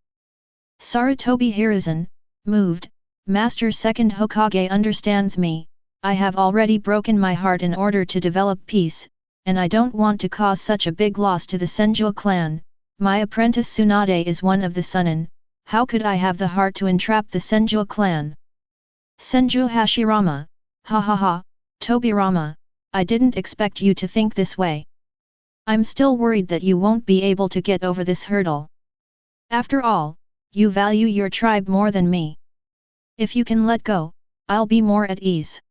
Speaker 1: Sarutobi Hiruzen, moved, Master Second Hokage understands me. I have already broken my heart in order to develop peace, and I don't want to cause such a big loss to the Senju clan. My apprentice Tsunade is one of the Sunin. How could I have the heart to entrap the Senju clan? Senju Hashirama, ha ha ha, Tobirama, I didn't expect you to think this way. I'm still worried that you won't be able to get over this hurdle. After all, you value your tribe more than me. If you can let go, I'll be more at ease.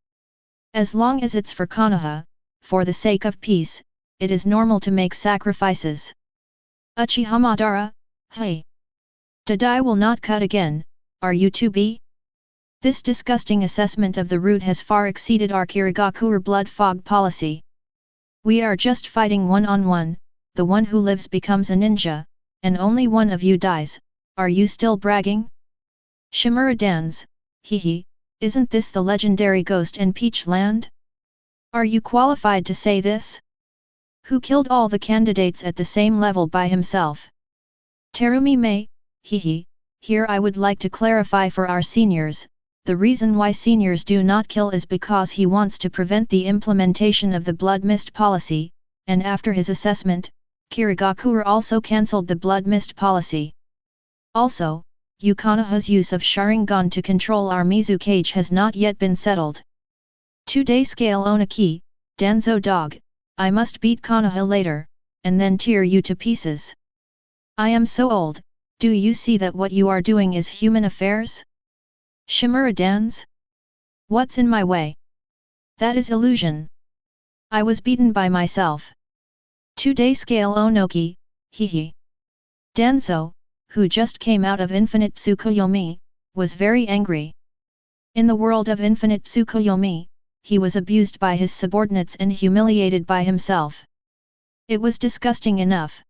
Speaker 1: As long as it's for Konoha, for the sake of peace, it is normal to make sacrifices. Uchiha Madara, hey! Dai will not cut again, are you to be? This disgusting assessment of the route has far exceeded our Kirigakure blood fog policy. We are just fighting one-on-one, the one who lives becomes a ninja, and only one of you dies. Are you still bragging? Shimura Dans, hee, isn't this the legendary Ghost and Peach Land? Are you qualified to say this? Who killed all the candidates at the same level by himself? Terumi Mei, hee, here I would like to clarify for our seniors, the reason why seniors do not kill is because he wants to prevent the implementation of the blood mist policy, and after his assessment, Kirigakure also cancelled the blood mist policy. Also, Konoha's use of Sharingan to control our Mizukage has not yet been settled. 2-day scale Onaki, Danzo dog, I must beat Konoha later, and then tear you to pieces. I am so old, do you see that what you are doing is human affairs? Shimura Dans? What's in my way? That is illusion. I was beaten by myself. 2-day scale Onoki, hee. Danzo, who just came out of Infinite Tsukuyomi, was very angry. In the world of Infinite Tsukuyomi, he was abused by his subordinates and humiliated by himself. It was disgusting enough.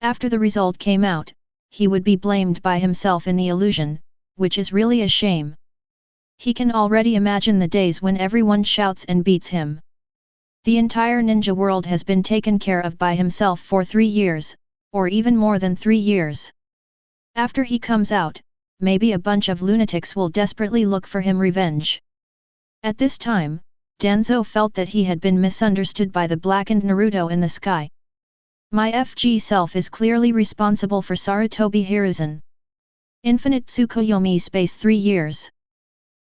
Speaker 1: After the result came out, he would be blamed by himself in the illusion, which is really a shame. He can already imagine the days when everyone shouts and beats him. The entire ninja world has been taken care of by himself for 3 years, or even more than 3 years. After he comes out, maybe a bunch of lunatics will desperately look for him revenge. At this time, Danzo felt that he had been misunderstood by the blackened Naruto in the sky. My FG self is clearly responsible for Sarutobi Hiruzen. Infinite Tsukuyomi space 3 years.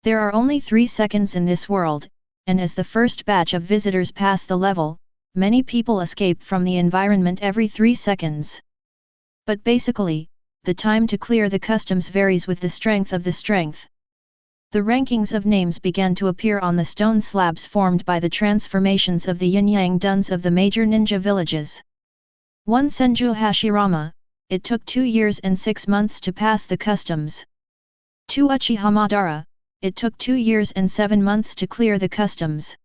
Speaker 1: There are only 3 seconds in this world, and as the first batch of visitors pass the level, many people escape from the environment every 3 seconds. But basically, the time to clear the customs varies with the strength of the strength. The rankings of names began to appear on the stone slabs formed by the transformations of the yin-yang duns of the major ninja villages. 1 Senju Hashirama, it took 2 years and 6 months to pass the customs. 2 Uchiha Madara, it took 2 years and 7 months to clear the customs.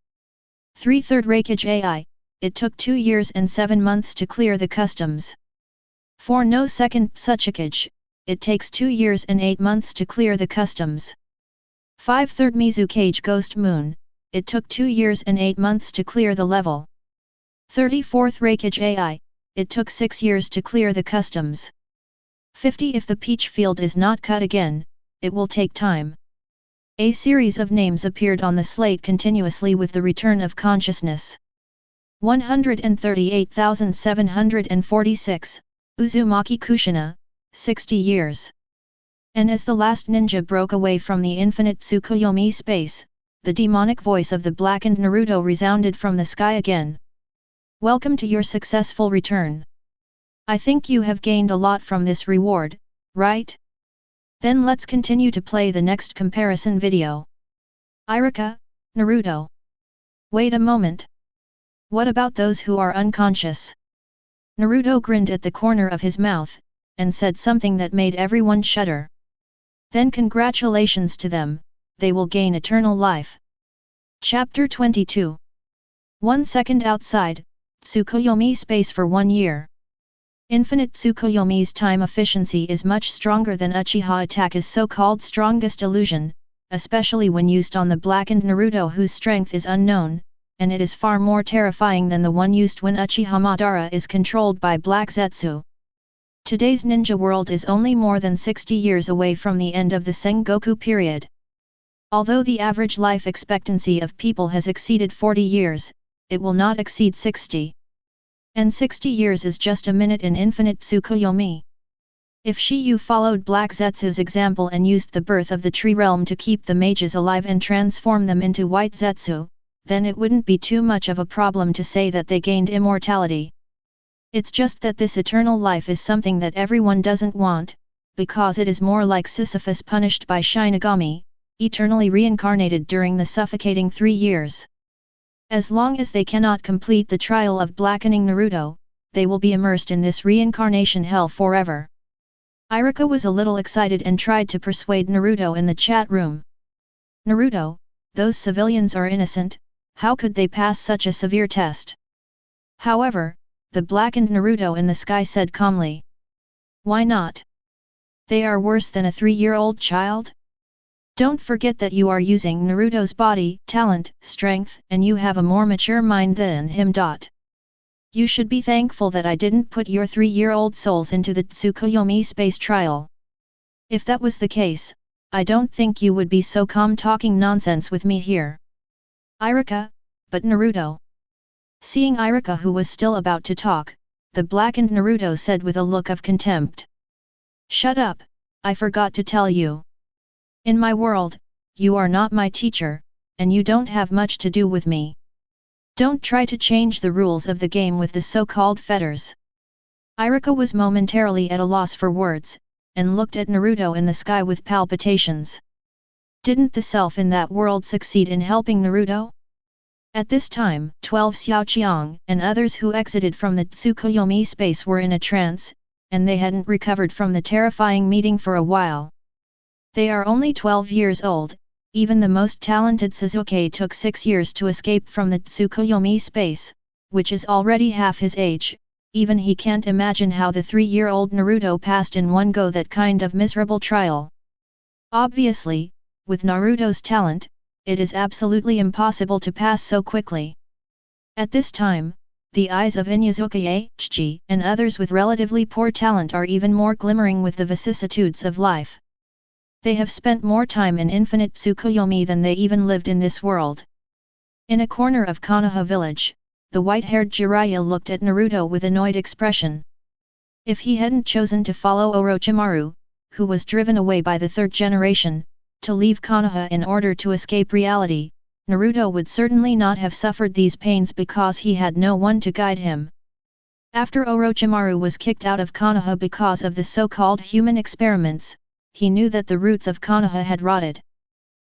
Speaker 1: 3 Third Raikage AI, it took 2 years and 7 months to clear the customs. 4 No Second Tsuchikage, it takes 2 years and 8 months to clear the customs. 5 Third Mizukage Ghost Moon, it took 2 years and 8 months to clear the level. 34th Raikage AI, it took 6 years to clear the customs. 50 If the peach field is not cut again, it will take time. A series of names appeared on the slate continuously with the return of consciousness. 138,746, Uzumaki Kushina, 60 years. And as the last ninja broke away from the infinite Tsukuyomi space, the demonic voice of the blackened Naruto resounded from the sky again. Welcome to your successful return. I think you have gained a lot from this reward, right? Then let's continue to play the next comparison video. Irika, Naruto. Wait a moment. What about those who are unconscious? Naruto grinned at the corner of his mouth, and said something that made everyone shudder. Then congratulations to them, they will gain eternal life. Chapter 22. 1 second outside, Tsukuyomi space for 1 year. Infinite Tsukuyomi's time efficiency is much stronger than Uchiha Itachi's so-called strongest illusion, especially when used on the blackened Naruto whose strength is unknown, and it is far more terrifying than the one used when Uchiha Madara is controlled by Black Zetsu. Today's ninja world is only more than 60 years away from the end of the Sengoku period. Although the average life expectancy of people has exceeded 40 years, it will not exceed 60. And 60 years is just a minute in infinite Tsukuyomi. If Shiyu followed Black Zetsu's example and used the birth of the tree realm to keep the mages alive and transform them into white Zetsu, then it wouldn't be too much of a problem to say that they gained immortality. It's just that this eternal life is something that everyone doesn't want, because it is more like Sisyphus punished by Shinigami, eternally reincarnated during the suffocating 3 years. As long as they cannot complete the trial of blackening Naruto, they will be immersed in this reincarnation hell forever. Iruka was a little excited and tried to persuade Naruto in the chat room. Naruto, those civilians are innocent, how could they pass such a severe test? However, the blackened Naruto in the sky said calmly. Why not? They are worse than a 3-year-old child? Don't forget that you are using Naruto's body, talent, strength, and you have a more mature mind than him. You should be thankful that I didn't put your 3-year-old souls into the Tsukuyomi space trial. If that was the case, I don't think you would be so calm talking nonsense with me here. Iruka, but Naruto. Seeing Iruka who was still about to talk, the blackened Naruto said with a look of contempt. Shut up, I forgot to tell you. In my world, you are not my teacher, and you don't have much to do with me. Don't try to change the rules of the game with the so-called fetters. Iruka was momentarily at a loss for words, and looked at Naruto in the sky with palpitations. Didn't the self in that world succeed in helping Naruto? At this time, 12 Xiaoqiang and others who exited from the Tsukuyomi space were in a trance, and they hadn't recovered from the terrifying meeting for a while. They are only 12 years old, even the most talented Sasuke took 6 years to escape from the Tsukuyomi space, which is already half his age, even he can't imagine how the 3-year-old Naruto passed in one go that kind of miserable trial. Obviously, with Naruto's talent, it is absolutely impossible to pass so quickly. At this time, the eyes of Inyazuki Itachi and others with relatively poor talent are even more glimmering with the vicissitudes of life. They have spent more time in infinite Tsukuyomi than they even lived in this world. In a corner of Konoha village, the white-haired Jiraiya looked at Naruto with annoyed expression. If he hadn't chosen to follow Orochimaru, who was driven away by the 3rd generation, to leave Konoha in order to escape reality, Naruto would certainly not have suffered these pains because he had no one to guide him. After Orochimaru was kicked out of Konoha because of the so-called human experiments, he knew that the roots of Konoha had rotted.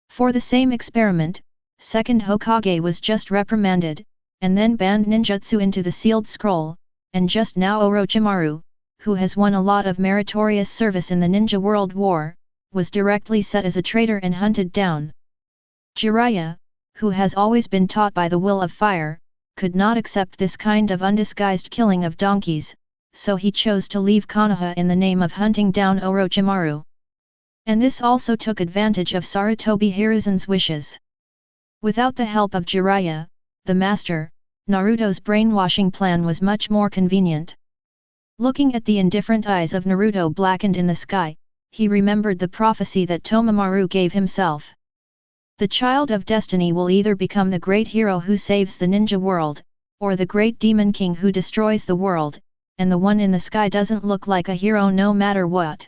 Speaker 1: For the same experiment, Second Hokage was just reprimanded, and then banned ninjutsu into the sealed scroll, and just now Orochimaru, who has won a lot of meritorious service in the Ninja World War, was directly set as a traitor and hunted down. Jiraiya, who has always been taught by the will of fire, could not accept this kind of undisguised killing of donkeys, so he chose to leave Konoha in the name of hunting down Orochimaru. And this also took advantage of Sarutobi Hiruzen's wishes. Without the help of Jiraiya, the master, Naruto's brainwashing plan was much more convenient. Looking at the indifferent eyes of Naruto blackened in the sky, he remembered the prophecy that Tomomaru gave himself. The child of destiny will either become the great hero who saves the ninja world, or the great demon king who destroys the world, and the one in the sky doesn't look like a hero no matter what.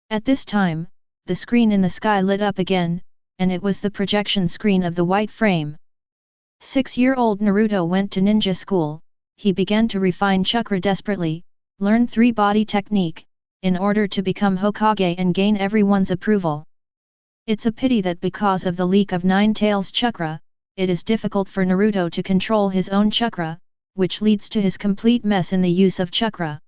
Speaker 1: At this time, the screen in the sky lit up again, and it was the projection screen of the white frame. 6-year-old Naruto went to ninja school. He began to refine chakra desperately, learn 3-body technique, in order to become Hokage and gain everyone's approval. It's a pity that because of the leak of 9 Tails chakra, it is difficult for Naruto to control his own chakra, which leads to his complete mess in the use of chakra.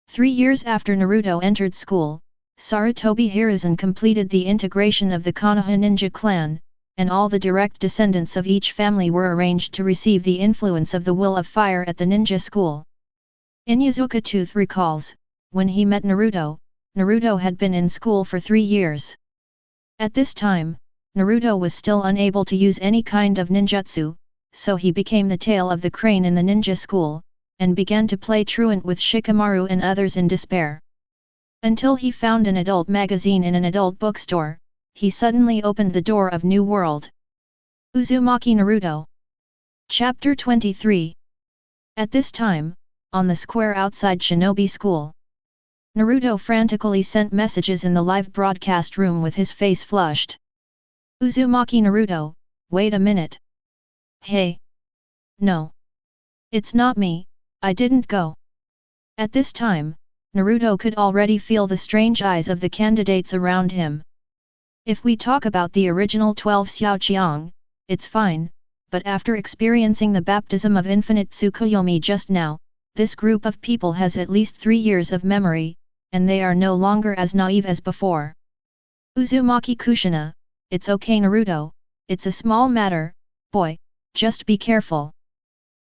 Speaker 1: 3 years after Naruto entered school, Sarutobi Hiruzen completed the integration of the Konoha ninja clan, and all the direct descendants of each family were arranged to receive the influence of the will of fire at the ninja school. Inuzuka Tooth recalls, when he met Naruto, Naruto had been in school for 3 years. At this time, Naruto was still unable to use any kind of ninjutsu, so he became the tail of the crane in the ninja school, and began to play truant with Shikamaru and others in despair. Until he found an adult magazine in an adult bookstore, he suddenly opened the door of new world. Uzumaki Naruto. Chapter 23. At this time, on the square outside Shinobi School, Naruto frantically sent messages in the live broadcast room with his face flushed. Uzumaki Naruto, wait a minute. Hey! No! It's not me, I didn't go. At this time, Naruto could already feel the strange eyes of the candidates around him. If we talk about the original 12 Xiaoqiang, it's fine, but after experiencing the baptism of infinite Tsukuyomi just now, this group of people has at least 3 years of memory, and they are no longer as naive as before. Uzumaki Kushina, it's okay Naruto, it's a small matter, boy, just be careful.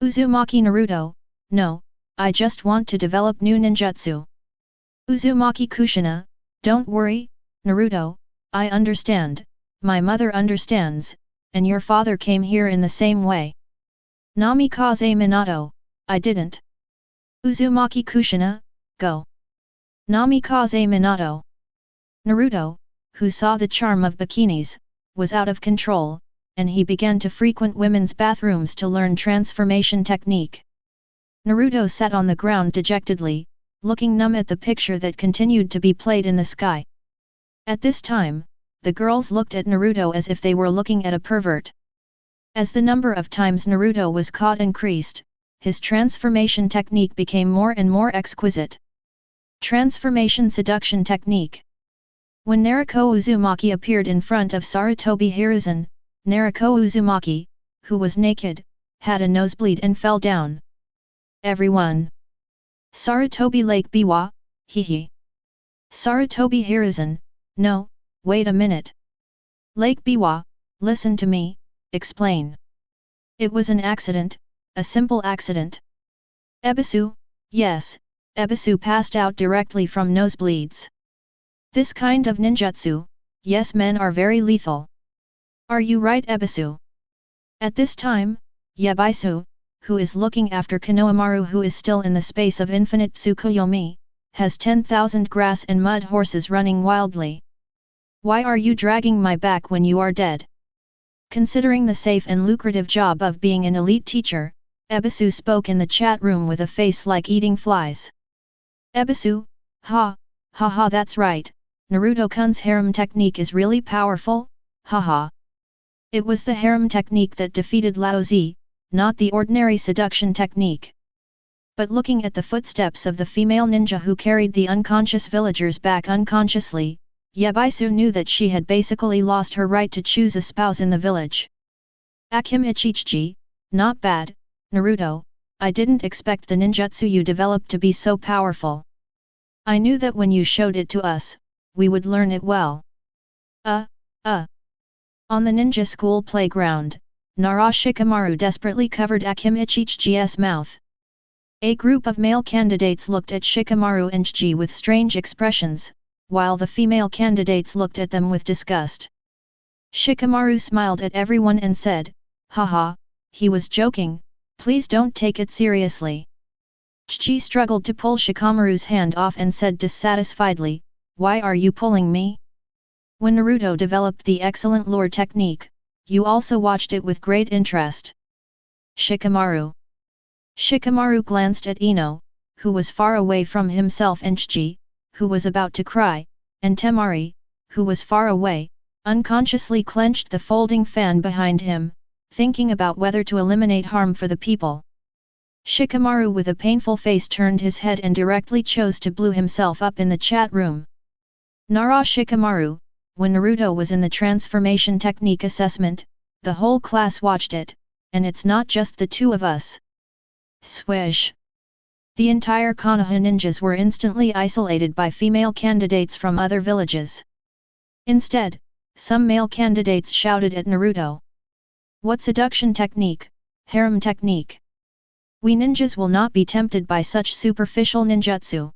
Speaker 1: Uzumaki Naruto, no, I just want to develop new ninjutsu. Uzumaki Kushina, don't worry, Naruto, I understand, my mother understands, and your father came here in the same way. Namikaze Minato, I didn't. Uzumaki Kushina, go. Namikaze Minato. Naruto, who saw the charm of bikinis, was out of control, and he began to frequent women's bathrooms to learn transformation technique. Naruto sat on the ground dejectedly, looking numb at the picture that continued to be played in the sky. At this time, the girls looked at Naruto as if they were looking at a pervert. As the number of times Naruto was caught increased, his transformation technique became more and more exquisite. Transformation seduction technique. When Naruto Uzumaki appeared in front of Sarutobi Hiruzen, Naruto Uzumaki, who was naked, had a nosebleed and fell down. Everyone! Sarutobi Lake Biwa, hehe. Sarutobi Hiruzen, no, wait a minute. Lake Biwa, listen to me, explain. It was an accident, a simple accident. Ebisu, yes, Ebisu passed out directly from nosebleeds. This kind of ninjutsu, yes, men are very lethal. Are you right, Ebisu? At this time, Yabisu, who is looking after Konohamaru, who is still in the space of infinite Tsukuyomi, has 10,000 grass and mud horses running wildly. Why are you dragging my back when you are dead? Considering the safe and lucrative job of being an elite teacher, Ebisu spoke in the chat room with a face like eating flies. Ebisu, ha ha, that's right, Naruto-kun's harem technique is really powerful, haha. It was the harem technique that defeated Laozi, not the ordinary seduction technique. But looking at the footsteps of the female ninja who carried the unconscious villagers back unconsciously, Yabisu knew that she had basically lost her right to choose a spouse in the village. Akim Ichichi, not bad, Naruto, I didn't expect the ninjutsu you developed to be so powerful. I knew that when you showed it to us, we would learn it well. On the ninja school playground, Nara Shikamaru desperately covered Akim Ichichi's mouth. A group of male candidates looked at Shikamaru and Chi with strange expressions, while the female candidates looked at them with disgust. Shikamaru smiled at everyone and said, haha, he was joking, please don't take it seriously. Chi struggled to pull Shikamaru's hand off and said dissatisfiedly, why are you pulling me? When Naruto developed the excellent lore technique, you also watched it with great interest. Shikamaru. Shikamaru glanced at Ino, who was far away from himself, and Chi, who was about to cry, and Temari, who was far away, unconsciously clenched the folding fan behind him, thinking about whether to eliminate harm for the people. Shikamaru with a painful face turned his head and directly chose to blow himself up in the chat room. Nara Shikamaru, when Naruto was in the transformation technique assessment, the whole class watched it, and it's not just the two of us. Swish! The entire Konoha ninjas were instantly isolated by female candidates from other villages. Instead, some male candidates shouted at Naruto. What seduction technique, harem technique? We ninjas will not be tempted by such superficial ninjutsu.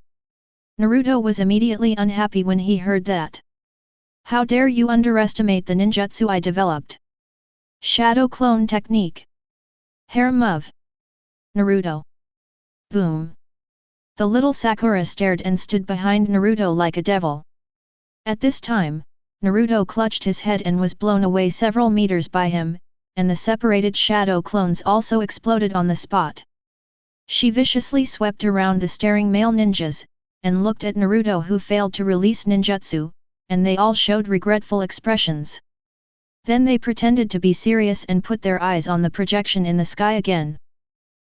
Speaker 1: Naruto was immediately unhappy when he heard that. How dare you underestimate the ninjutsu I developed? Shadow clone technique. Harem of Naruto. Boom! The little Sakura stared and stood behind Naruto like a devil. At this time, Naruto clutched his head and was blown away several meters by him, and the separated shadow clones also exploded on the spot. She viciously swept around the staring male ninjas, and looked at Naruto who failed to release ninjutsu, and they all showed regretful expressions. Then they pretended to be serious and put their eyes on the projection in the sky again.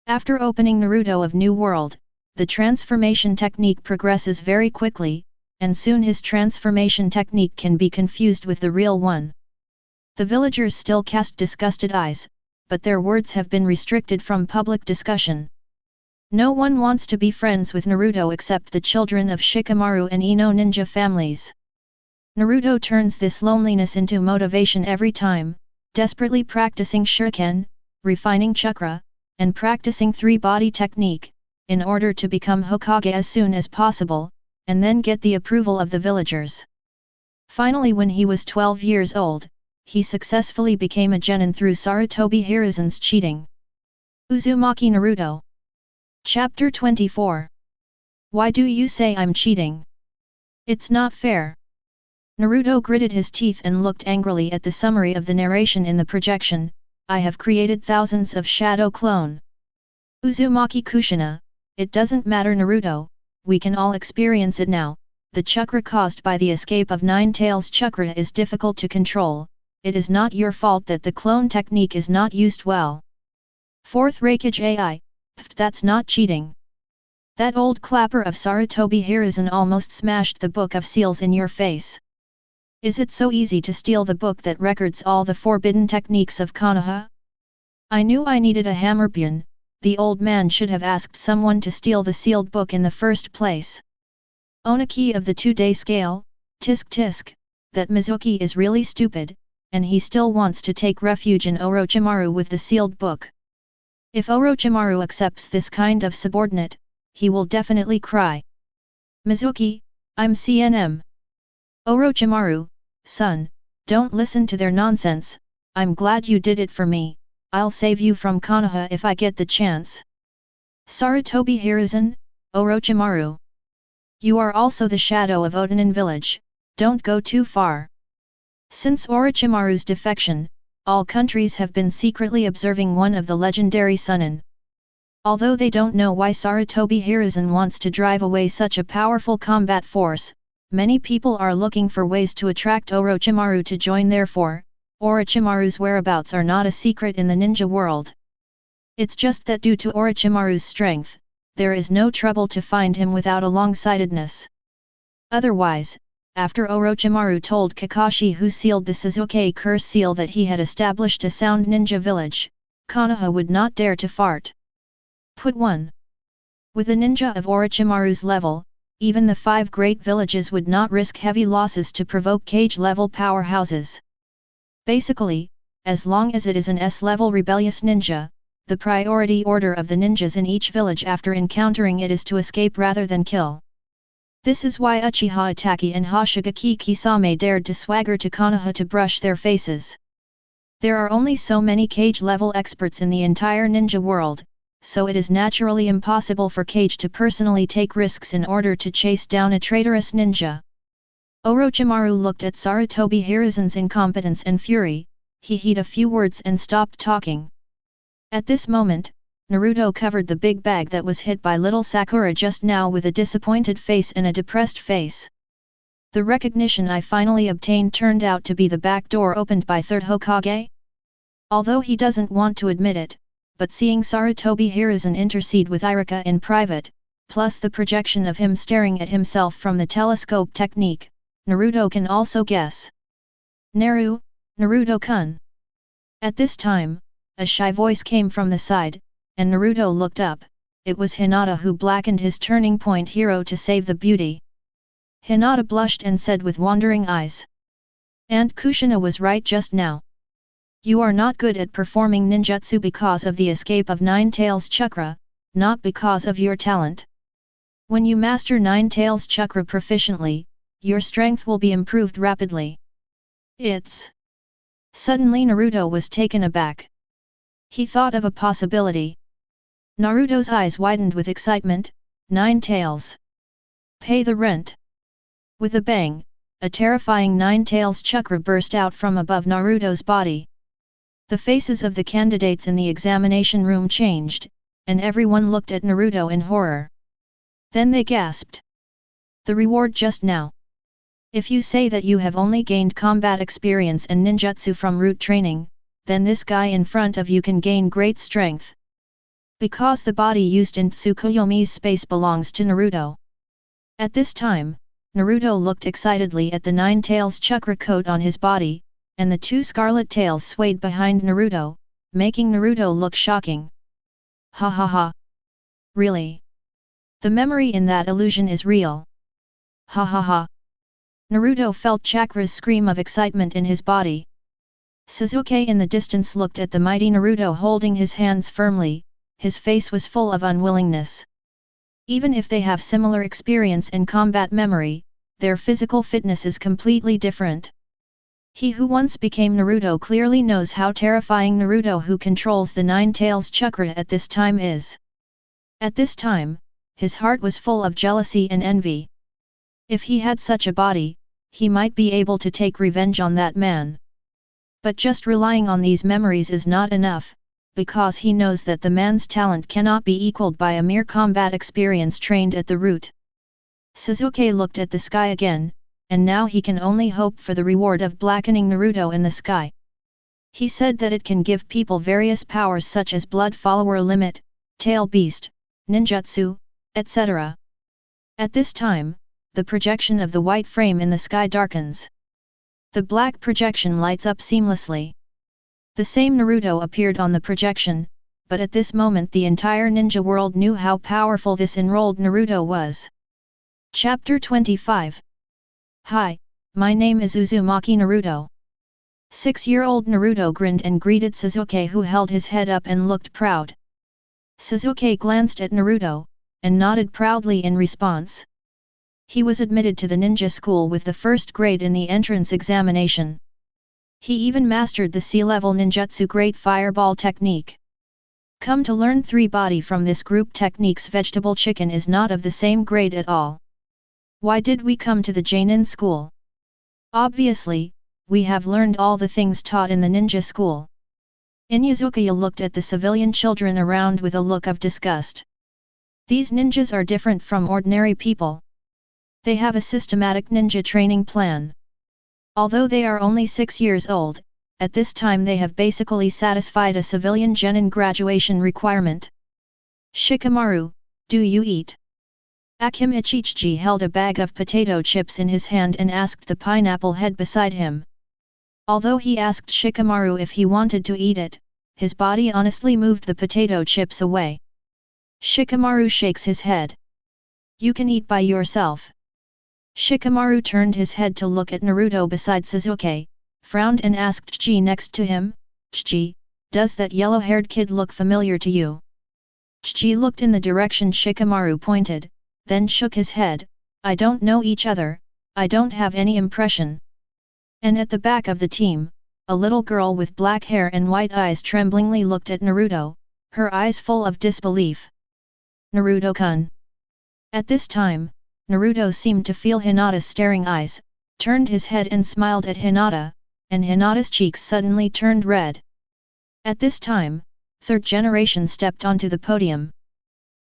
Speaker 1: After opening Naruto of New World, the transformation technique progresses very quickly, and soon his transformation technique can be confused with the real one. The villagers still cast disgusted eyes, but their words have been restricted from public discussion. No one wants to be friends with Naruto except the children of Shikamaru and Ino ninja families. Naruto turns this loneliness into motivation every time, desperately practicing shuriken, refining chakra, and practicing three-body technique, in order to become Hokage as soon as possible, and then get the approval of the villagers. Finally, when he was 12 years old, he successfully became a genin through Sarutobi Hiruzen's cheating. Uzumaki Naruto. Chapter 24. Why do you say I'm cheating? It's not fair. Naruto gritted his teeth and looked angrily at the summary of the narration in the projection. I have created thousands of shadow clone. Uzumaki Kushina, it doesn't matter Naruto, we can all experience it now. The chakra caused by the escape of Nine Tails chakra is difficult to control. It is not your fault that the clone technique is not used well. Fourth Raikage AI, that's not cheating. That old clapper of Sarutobi Hiruzen almost smashed the book of seals in your face. Is it so easy to steal the book that records all the forbidden techniques of Konoha? I knew I needed a hammerpion. The old man should have asked someone to steal the sealed book in the first place. Onaki of the 2-day scale, tisk tisk, that Mizuki is really stupid, and he still wants to take refuge in Orochimaru with the sealed book. If Orochimaru accepts this kind of subordinate, he will definitely cry. Mizuki, I'm CNM. Orochimaru, son, don't listen to their nonsense, I'm glad you did it for me, I'll save you from Konoha if I get the chance. Sarutobi Hiruzen, Orochimaru. You are also the shadow of Otanin village, don't go too far. Since Orochimaru's defection, all countries have been secretly observing one of the legendary Sunin. Although they don't know why Sarutobi Hiruzen wants to drive away such a powerful combat force, many people are looking for ways to attract Orochimaru to join. Therefore, Orochimaru's whereabouts are not a secret in the ninja world. It's just that due to Orochimaru's strength, there is no trouble to find him without a long-sightedness. Otherwise, after Orochimaru told Kakashi who sealed the Sasuke curse seal that he had established a sound ninja village, Konoha would not dare to fart. Put 1. With a ninja of Orochimaru's level, even the 5 great villages would not risk heavy losses to provoke cage-level powerhouses. Basically, as long as it is an S-level rebellious ninja, the priority order of the ninjas in each village after encountering it is to escape rather than kill. This is why Uchiha Itachi and Hoshigaki Kisame dared to swagger to Konoha to brush their faces. There are only so many cage-level experts in the entire ninja world, so it is naturally impossible for Kage to personally take risks in order to chase down a traitorous ninja. Orochimaru looked at Sarutobi Hiruzen's incompetence and fury, he heed a few words and stopped talking. At this moment, Naruto covered the big bag that was hit by little Sakura just now with a disappointed face and a depressed face. The recognition I finally obtained turned out to be the back door opened by Third Hokage? Although he doesn't want to admit it, but seeing Sarutobi Hiruzen intercede with Irika in private, plus the projection of him staring at himself from the telescope technique, Naruto can also guess. Naruto-kun. At this time, a shy voice came from the side, and Naruto looked up. It was Hinata who blackened his turning point hero to save the beauty. Hinata blushed and said with wandering eyes. "Aunt Kushina was right just now. You are not good at performing ninjutsu because of the escape of Nine Tails Chakra, not because of your talent. When you master Nine Tails Chakra proficiently, your strength will be improved rapidly." It's... Suddenly Naruto was taken aback. He thought of a possibility. Naruto's eyes widened with excitement. Nine Tails. Pay the rent. With a bang, a terrifying Nine Tails Chakra burst out from above Naruto's body. The faces of the candidates in the examination room changed, and everyone looked at Naruto in horror. Then they gasped. "The reward just now. If you say that you have only gained combat experience and ninjutsu from root training, then this guy in front of you can gain great strength. Because the body used in Tsukuyomi's space belongs to Naruto." At this time, Naruto looked excitedly at the Nine Tails Chakra coat on his body, and the two scarlet tails swayed behind Naruto, making Naruto look shocking. "Ha ha ha! Really? The memory in that illusion is real. Ha ha ha!" Naruto felt chakras scream of excitement in his body. Sasuke in the distance looked at the mighty Naruto holding his hands firmly. His face was full of unwillingness. Even if they have similar experience in combat memory, their physical fitness is completely different. He who once became Naruto clearly knows how terrifying Naruto who controls the Nine Tails Chakra at this time is. At this time, his heart was full of jealousy and envy. If he had such a body, he might be able to take revenge on that man. But just relying on these memories is not enough, because he knows that the man's talent cannot be equaled by a mere combat experience trained at the root. Sasuke looked at the sky again, and now he can only hope for the reward of blackening Naruto in the sky. He said that it can give people various powers such as Blood Follower Limit, Tail Beast, Ninjutsu, etc. At this time, the projection of the white frame in the sky darkens. The black projection lights up seamlessly. The same Naruto appeared on the projection, but at this moment the entire ninja world knew how powerful this enrolled Naruto was. Chapter 25. Hi, my name is Uzumaki Naruto. 6-year-old Naruto grinned and greeted Sasuke, who held his head up and looked proud. Sasuke glanced at Naruto, and nodded proudly in response. He was admitted to the ninja school with the first grade in the entrance examination. He even mastered the C-level ninjutsu Great Fireball technique. Come to learn 3 body from this group techniques. Vegetable chicken is not of the same grade at all. Why did we come to the Jonin school? Obviously, we have learned all the things taught in the ninja school. Inuyasha looked at the civilian children around with a look of disgust. These ninjas are different from ordinary people. They have a systematic ninja training plan. Although they are only 6 years old, at this time they have basically satisfied a civilian genin graduation requirement. Shikamaru, do you eat? Akim Ichichi held a bag of potato chips in his hand and asked the pineapple head beside him. Although he asked Shikamaru if he wanted to eat it, his body honestly moved the potato chips away. Shikamaru shakes his head. You can eat by yourself. Shikamaru turned his head to look at Naruto beside Sasuke, frowned and asked Chi next to him, Chi, does that yellow-haired kid look familiar to you? Chi looked in the direction Shikamaru pointed, then shook his head, I don't know each other, I don't have any impression. And at the back of the team, a little girl with black hair and white eyes tremblingly looked at Naruto, her eyes full of disbelief. Naruto-kun. At this time, Naruto seemed to feel Hinata's staring eyes, turned his head and smiled at Hinata, and Hinata's cheeks suddenly turned red. At this time, 3rd generation stepped onto the podium.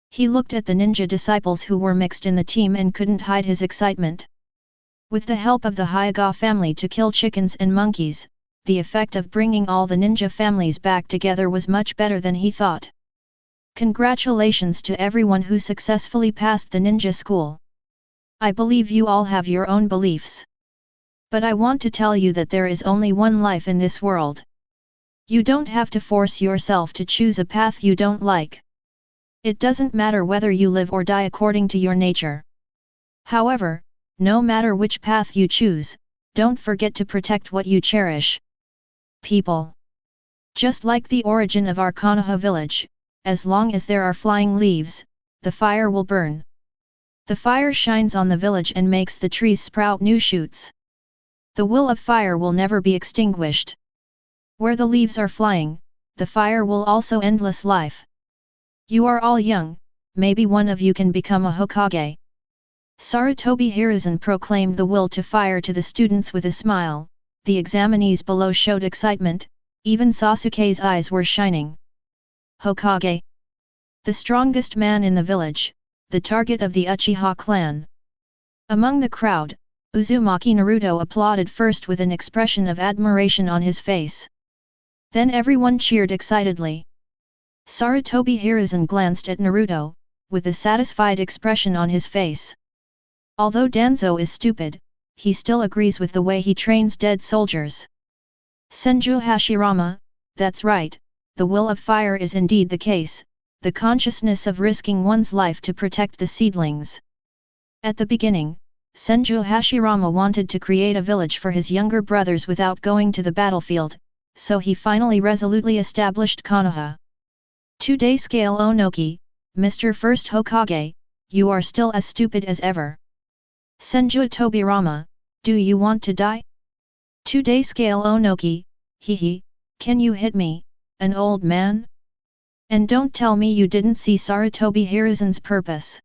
Speaker 1: He looked at the ninja disciples who were mixed in the team and couldn't hide his excitement. With the help of the Hyuga family to kill chickens and monkeys, the effect of bringing all the ninja families back together was much better than he thought. Congratulations to everyone who successfully passed the ninja school. I believe you all have your own beliefs. But I want to tell you that there is only one life in this world. You don't have to force yourself to choose a path you don't like. It doesn't matter whether you live or die according to your nature. However, no matter which path you choose, don't forget to protect what you cherish. People. Just like the origin of our Konoha village, as long as there are flying leaves, the fire will burn. The fire shines on the village and makes the trees sprout new shoots. The will of fire will never be extinguished. Where the leaves are flying, the fire will also endless life. You are all young, maybe one of you can become a Hokage. Sarutobi Hiruzen proclaimed the will to fire to the students with a smile. The examinees below showed excitement, even Sasuke's eyes were shining. Hokage. The strongest man in the village, the target of the Uchiha clan. Among the crowd, Uzumaki Naruto applauded first with an expression of admiration on his face. Then everyone cheered excitedly. Sarutobi Hiruzen glanced at Naruto, with a satisfied expression on his face. Although Danzo is stupid, he still agrees with the way he trains dead soldiers. Senju Hashirama, that's right, the will of fire is indeed the case, the consciousness of risking one's life to protect the seedlings. At the beginning, Senju Hashirama wanted to create a village for his younger brothers without going to the battlefield, so he finally resolutely established Konoha. 2-day scale Onoki, Mr. First Hokage, you are still as stupid as ever. Senju Tobirama, do you want to die? 2-day scale Onoki, hehe, can you hit me, an old man? And don't tell me you didn't see Sarutobi Hiruzen's purpose.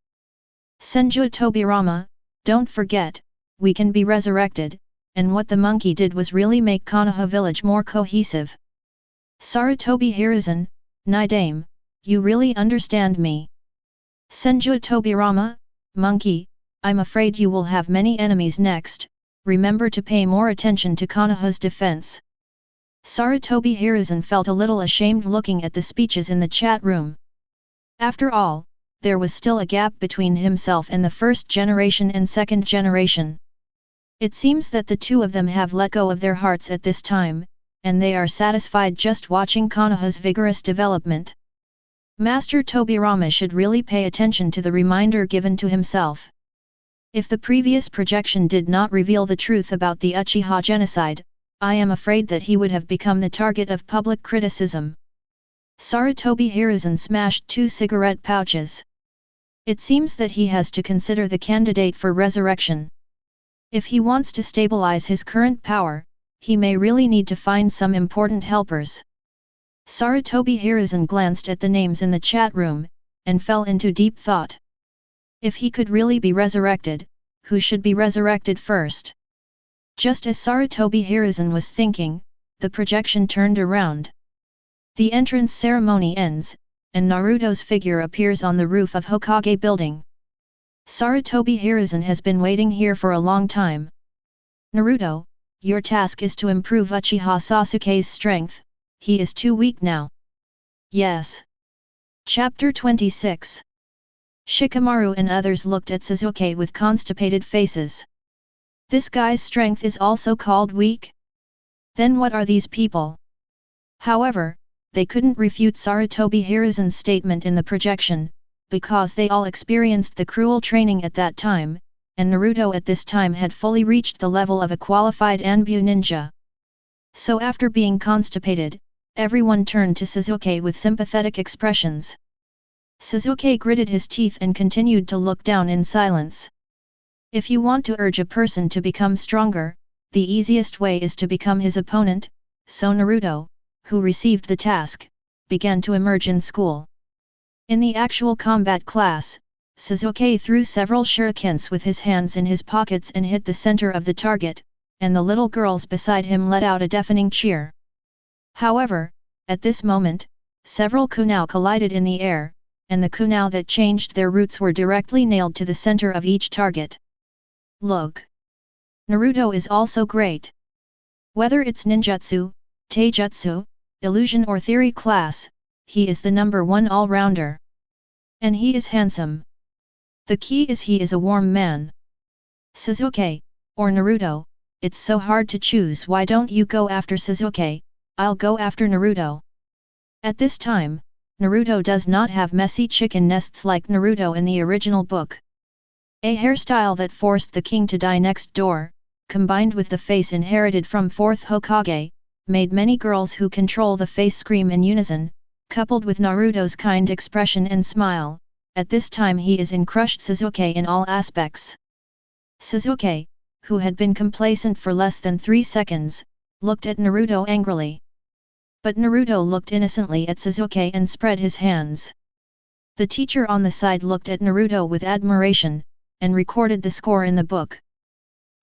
Speaker 1: Senju Tobirama, don't forget, we can be resurrected, and what the monkey did was really make Konoha village more cohesive. Sarutobi Hiruzen, Nidame, you really understand me. Senju Tobirama, monkey, I'm afraid you will have many enemies next, remember to pay more attention to Konoha's defense. Sarutobi Hiruzen felt a little ashamed looking at the speeches in the chat room. After all, there was still a gap between himself and the first generation and second generation. It seems that the two of them have let go of their hearts at this time, and they are satisfied just watching Konoha's vigorous development. Master Tobirama should really pay attention to the reminder given to himself. If the previous projection did not reveal the truth about the Uchiha genocide, I am afraid that he would have become the target of public criticism. Sarutobi Hiruzen smashed 2 cigarette pouches. It seems that he has to consider the candidate for resurrection. If he wants to stabilize his current power, he may really need to find some important helpers. Sarutobi Hiruzen glanced at the names in the chat room, and fell into deep thought. If he could really be resurrected, who should be resurrected first? Just as Sarutobi Hiruzen was thinking, the projection turned around. The entrance ceremony ends, and Naruto's figure appears on the roof of Hokage building. Sarutobi Hiruzen has been waiting here for a long time. Naruto, your task is to improve Uchiha Sasuke's strength, he is too weak now. Yes. Chapter 26. Shikamaru and others looked at Sasuke with constipated faces. This guy's strength is also called weak? Then what are these people? However, they couldn't refute Sarutobi Hiruzen's statement in the projection, because they all experienced the cruel training at that time, and Naruto at this time had fully reached the level of a qualified Anbu ninja. So after being constipated, everyone turned to Sasuke with sympathetic expressions. Sasuke gritted his teeth and continued to look down in silence. If you want to urge a person to become stronger, the easiest way is to become his opponent, so Naruto, who received the task, began to emerge in school. In the actual combat class, Sasuke threw several shurikens with his hands in his pockets and hit the center of the target, and the little girls beside him let out a deafening cheer. However, at this moment, several kunai collided in the air, and the kunai that changed their routes were directly nailed to the center of each target. Look! Naruto is also great. Whether it's ninjutsu, taijutsu, illusion or theory class, he is the #1 all-rounder. And he is handsome. The key is he is a warm man. Sasuke, or Naruto, it's so hard to choose. Why don't you go after Sasuke, I'll go after Naruto. At this time, Naruto does not have messy chicken nests like Naruto in the original book. A hairstyle that forced the king to die next door, combined with the face inherited from 4th Hokage, made many girls who control the face scream in unison, coupled with Naruto's kind expression and smile. At this time he is in crushed Sasuke in all aspects. Sasuke, who had been complacent for less than 3 seconds, looked at Naruto angrily. But Naruto looked innocently at Sasuke and spread his hands. The teacher on the side looked at Naruto with admiration, and recorded the score in the book.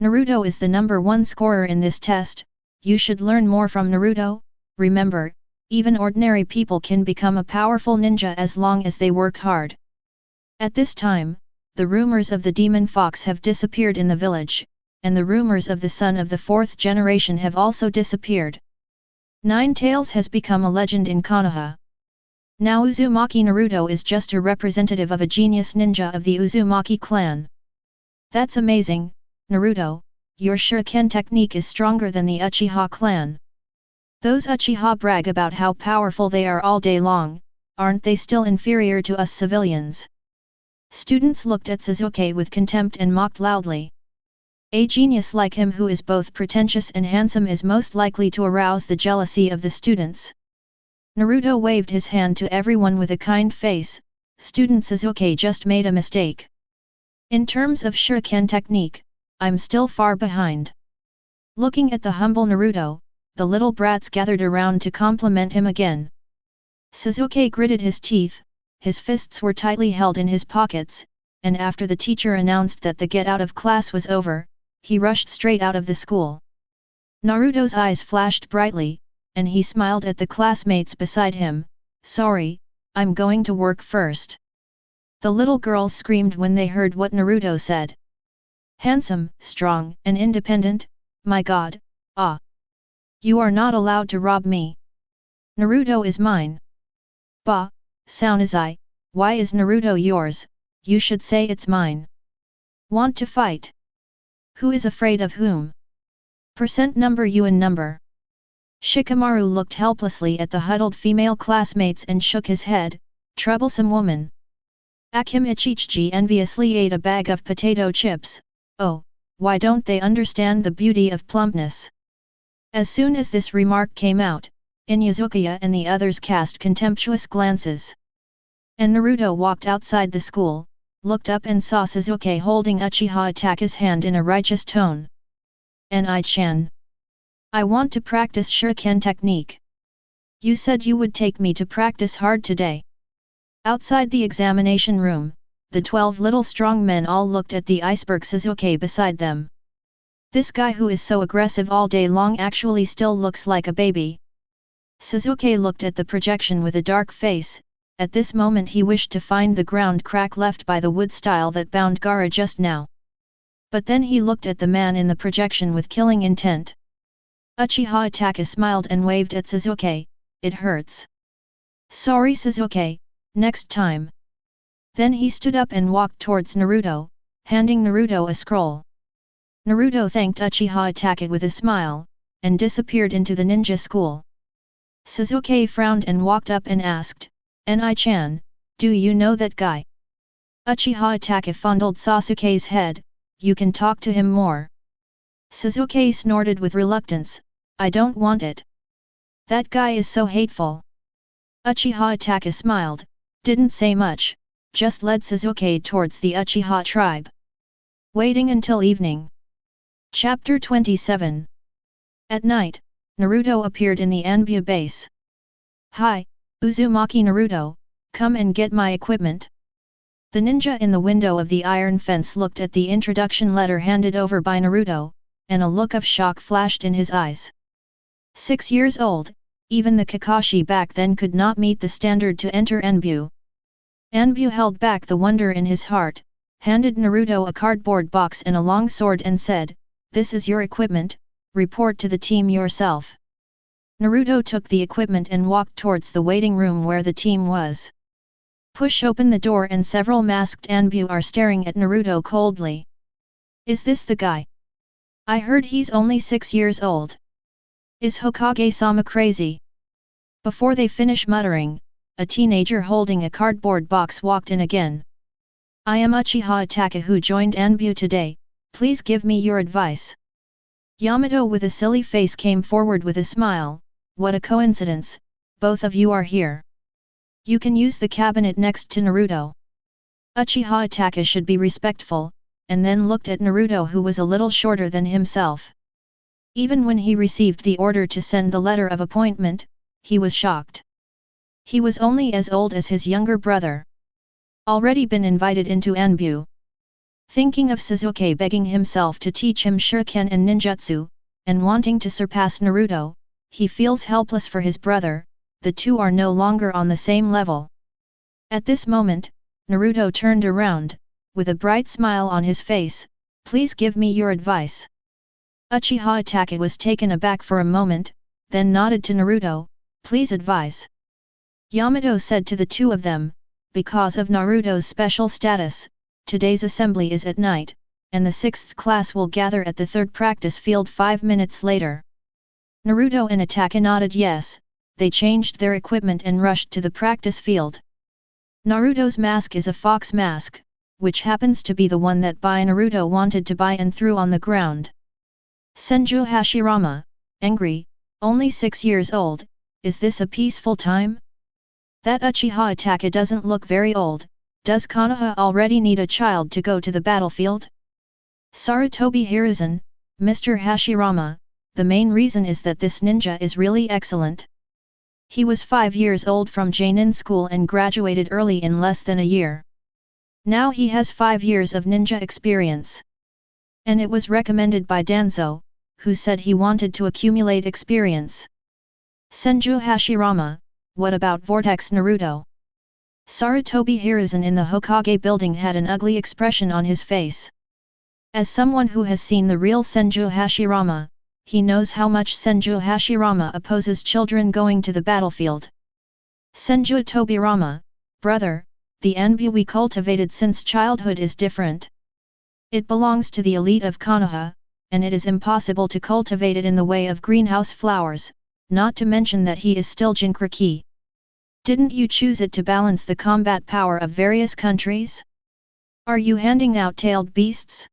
Speaker 1: Naruto is the #1 scorer in this test. You should learn more from Naruto. Remember, even ordinary people can become a powerful ninja as long as they work hard. At this time, the rumors of the demon fox have disappeared in the village, and the rumors of the son of the 4th generation have also disappeared. Nine Tails has become a legend in Konoha. Now Uzumaki Naruto is just a representative of a genius ninja of the Uzumaki clan. That's amazing, Naruto, your shuriken technique is stronger than the Uchiha clan. Those Uchiha brag about how powerful they are all day long, aren't they still inferior to us civilians? Students looked at Sasuke with contempt and mocked loudly. A genius like him who is both pretentious and handsome is most likely to arouse the jealousy of the students. Naruto waved his hand to everyone with a kind face. Student Sasuke just made a mistake. In terms of shuriken technique, I'm still far behind. Looking at the humble Naruto, the little brats gathered around to compliment him again. Sasuke gritted his teeth, his fists were tightly held in his pockets, and after the teacher announced that the get out of class was over, he rushed straight out of the school. Naruto's eyes flashed brightly, and he smiled at the classmates beside him. Sorry, I'm going to work first. The little girls screamed when they heard what Naruto said. Handsome, strong, and independent, my god, ah! You are not allowed to rob me. Naruto is mine. Bah, Saunazai, why is Naruto yours? You should say it's mine. Want to fight? Who is afraid of whom? Percent number UN number. Shikamaru looked helplessly at the huddled female classmates and shook his head. Troublesome woman. Akim Ichichi enviously ate a bag of potato chips. Oh, why don't they understand the beauty of plumpness? As soon as this remark came out, Inuyasuke and the others cast contemptuous glances. And Naruto walked outside the school, looked up and saw Sasuke holding Uchiha Itachi's hand in a righteous tone. Ni-chan. I want to practice shuriken technique. You said you would take me to practice hard today. Outside the examination room, the 12 little strong men all looked at the iceberg Sasuke beside them. This guy who is so aggressive all day long actually still looks like a baby. Sasuke looked at the projection with a dark face. At this moment he wished to find the ground crack left by the wood stile that bound Gaara just now. But then he looked at the man in the projection with killing intent. Uchiha Itachi smiled and waved at Sasuke. It hurts. Sorry Sasuke, next time. Then he stood up and walked towards Naruto, handing Naruto a scroll. Naruto thanked Uchiha Itachi with a smile, and disappeared into the ninja school. Sasuke frowned and walked up and asked, Ni-chan, do you know that guy? Uchiha Itachi fondled Sasuke's head. You can talk to him more. Sasuke snorted with reluctance. I don't want it. That guy is so hateful. Uchiha Itachi smiled, didn't say much, just led Sasuke towards the Uchiha tribe. Waiting until evening. Chapter 27. At night, Naruto appeared in the Anbu base. Hi, Uzumaki Naruto, come and get my equipment. The ninja in the window of the iron fence looked at the introduction letter handed over by Naruto, and a look of shock flashed in his eyes. 6 years old, even the Kakashi back then could not meet the standard to enter Anbu. Anbu held back the wonder in his heart, handed Naruto a cardboard box and a long sword and said, "This is your equipment, report to the team yourself." Naruto took the equipment and walked towards the waiting room where the team was. Push open the door and several masked Anbu are staring at Naruto coldly. Is this the guy? I heard he's only 6 years old. Is Hokage-sama crazy? Before they finish muttering, a teenager holding a cardboard box walked in again. I am Uchiha Itachi who joined Anbu today, please give me your advice. Yamato with a silly face came forward with a smile, what a coincidence, both of you are here. You can use the cabinet next to Naruto. Uchiha Itachi should be respectful, and then looked at Naruto who was a little shorter than himself. Even when he received the order to send the letter of appointment, he was shocked. He was only as old as his younger brother. Already been invited into Anbu. Thinking of Sasuke begging himself to teach him shuriken and ninjutsu, and wanting to surpass Naruto, he feels helpless for his brother, the two are no longer on the same level. At this moment, Naruto turned around, with a bright smile on his face, please give me your advice. Uchiha Itachi was taken aback for a moment, then nodded to Naruto, please advise. Yamato said to the two of them, because of Naruto's special status, today's assembly is at night, and the 6th class will gather at the 3rd practice field 5 minutes later. Naruto and Itachi nodded yes, they changed their equipment and rushed to the practice field. Naruto's mask is a fox mask, which happens to be the one that Naruto wanted to buy and threw on the ground. Senju Hashirama, angry, only 6 years old, is this a peaceful time? That Uchiha Itachi doesn't look very old, does Konoha already need a child to go to the battlefield? Sarutobi Hiruzen, Mr. Hashirama, the main reason is that this ninja is really excellent. He was 5 years old from Jonin school and graduated early in less than a year. Now he has 5 years of ninja experience. And it was recommended by Danzo, who said he wanted to accumulate experience. Senju Hashirama, what about Vortex Naruto? Sarutobi Hiruzen in the Hokage building had an ugly expression on his face. As someone who has seen the real Senju Hashirama, he knows how much Senju Hashirama opposes children going to the battlefield. Senju Tobirama, brother, the Anbu we cultivated since childhood is different. It belongs to the elite of Konoha, and it is impossible to cultivate it in the way of greenhouse flowers, not to mention that he is still Jinchuriki. Didn't you choose it to balance the combat power of various countries? Are you handing out tailed beasts?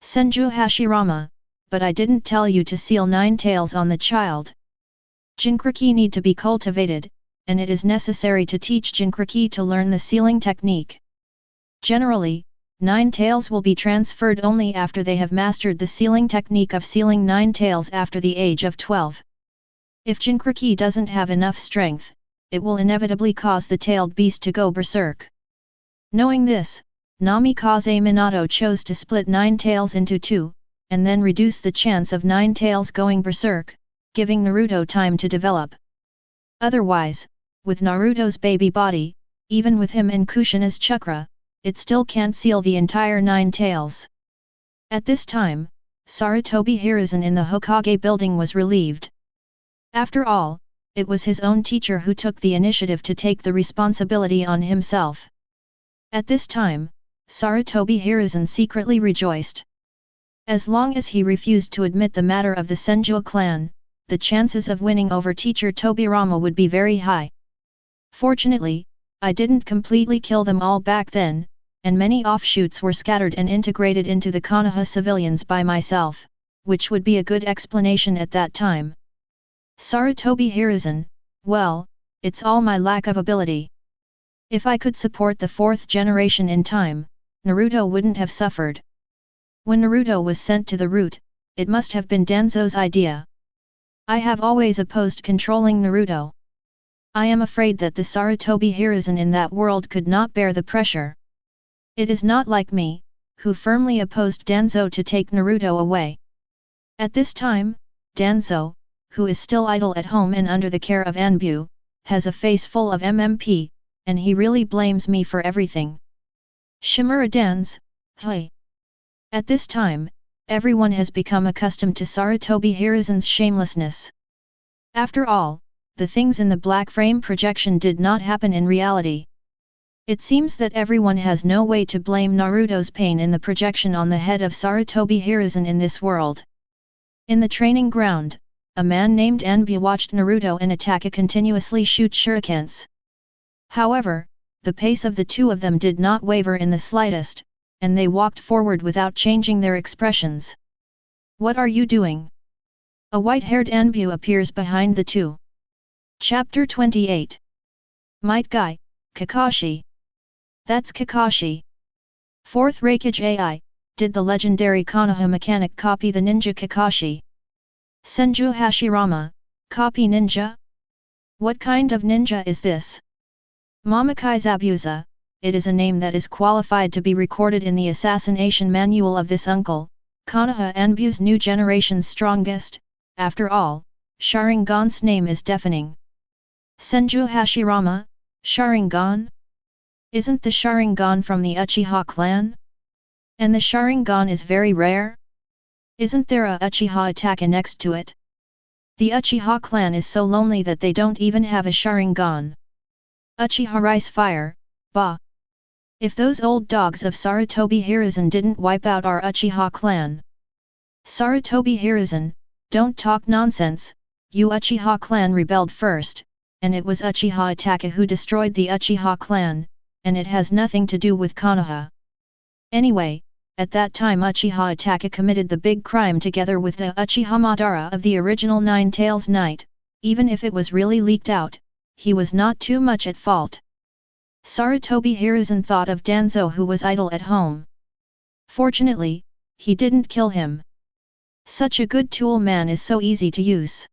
Speaker 1: Senju Hashirama, but I didn't tell you to seal 9 tails on the child. Jinchuriki need to be cultivated, and it is necessary to teach Jinchuriki to learn the sealing technique. Generally, 9 tails will be transferred only after they have mastered the sealing technique of sealing 9 tails after the age of 12. If Jinchuriki doesn't have enough strength, it will inevitably cause the tailed beast to go berserk. Knowing this, Namikaze Minato chose to split 9 tails into 2, and then reduce the chance of 9 tails going berserk, giving Naruto time to develop. Otherwise, with Naruto's baby body, even with him and Kushina's chakra, it still can't seal the entire 9 tails. At this time, Sarutobi Hiruzen in the Hokage building was relieved. After all, it was his own teacher who took the initiative to take the responsibility on himself. At this time, Sarutobi Hiruzen secretly rejoiced. As long as he refused to admit the matter of the Senju clan, the chances of winning over teacher Tobirama would be very high. Fortunately, I didn't completely kill them all back then, and many offshoots were scattered and integrated into the Konoha civilians by myself, which would be a good explanation at that time. Sarutobi Hiruzen, well, it's all my lack of ability. If I could support the 4th generation in time, Naruto wouldn't have suffered. When Naruto was sent to the root, it must have been Danzo's idea. I have always opposed controlling Naruto. I am afraid that the Sarutobi Hiruzen in that world could not bear the pressure. It is not like me, who firmly opposed Danzo to take Naruto away. At this time, Danzo, who is still idle at home and under the care of Anbu, has a face full of MMP, and he really blames me for everything. Shimura Dans, hey. At this time, everyone has become accustomed to Sarutobi Hiruzen's shamelessness. After all, the things in the black frame projection did not happen in reality. It seems that everyone has no way to blame Naruto's pain in the projection on the head of Sarutobi Hiruzen in this world. In the training ground, a man named Anbu watched Naruto and Itachi continuously shoot shurikens. However, the pace of the two of them did not waver in the slightest, and they walked forward without changing their expressions. "What are you doing?" A white-haired Anbu appears behind the two. Chapter 28. Might Guy, Kakashi. That's Kakashi. Fourth Raikage AI, did the legendary Konoha mechanic copy the ninja Kakashi? Senju Hashirama, copy ninja? What kind of ninja is this? Mamakai Zabuza, it is a name that is qualified to be recorded in the assassination manual of this uncle, Konoha Anbu's new generation's strongest. After all, Sharingan's name is deafening. Senju Hashirama, Sharingan? Isn't the Sharingan from the Uchiha Clan? And the Sharingan is very rare? Isn't there a Uchiha Itachi next to it? The Uchiha Clan is so lonely that they don't even have a Sharingan. Uchiha Rice Fire, bah! If those old dogs of Sarutobi Hiruzen didn't wipe out our Uchiha Clan. Sarutobi Hiruzen, don't talk nonsense, you Uchiha Clan rebelled first, and it was Uchiha Itachi who destroyed the Uchiha Clan, and it has nothing to do with Konoha. Anyway, at that time Uchiha Itachi committed the big crime together with the Uchiha Madara of the original Nine Tails Knight. Even if it was really leaked out, he was not too much at fault. Sarutobi Hiruzen thought of Danzo, who was idle at home. Fortunately, he didn't kill him. Such a good tool man is so easy to use.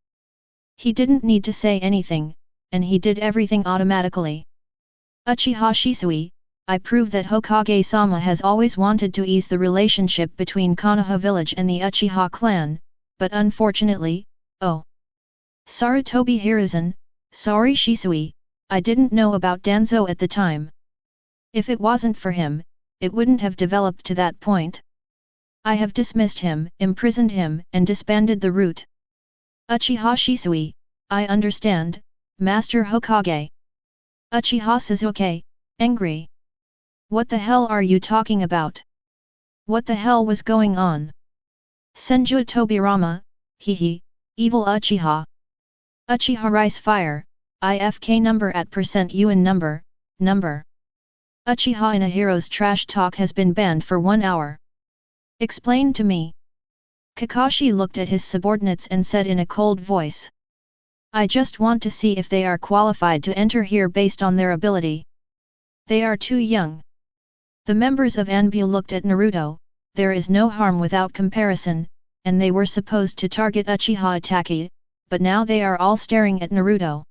Speaker 1: He didn't need to say anything, and he did everything automatically. Uchiha Shisui, I prove that Hokage-sama has always wanted to ease the relationship between Konoha village and the Uchiha clan, but unfortunately, oh. Sarutobi Hiruzen, sorry Shisui, I didn't know about Danzo at the time. If it wasn't for him, it wouldn't have developed to that point. I have dismissed him, imprisoned him, and disbanded the root. Uchiha Shisui, I understand, Master Hokage. Uchiha Sasuke, angry. What the hell are you talking about? What the hell was going on? Senju Tobirama, hehe, evil Uchiha. Uchiha Rice Fire, IFK number at %UN number. Uchiha in a hero's trash talk has been banned for 1 hour. Explain to me. Kakashi looked at his subordinates and said in a cold voice. I just want to see if they are qualified to enter here based on their ability. They are too young. The members of Anbu looked at Naruto, there is no harm without comparison, and they were supposed to target Uchiha Itachi, but now they are all staring at Naruto.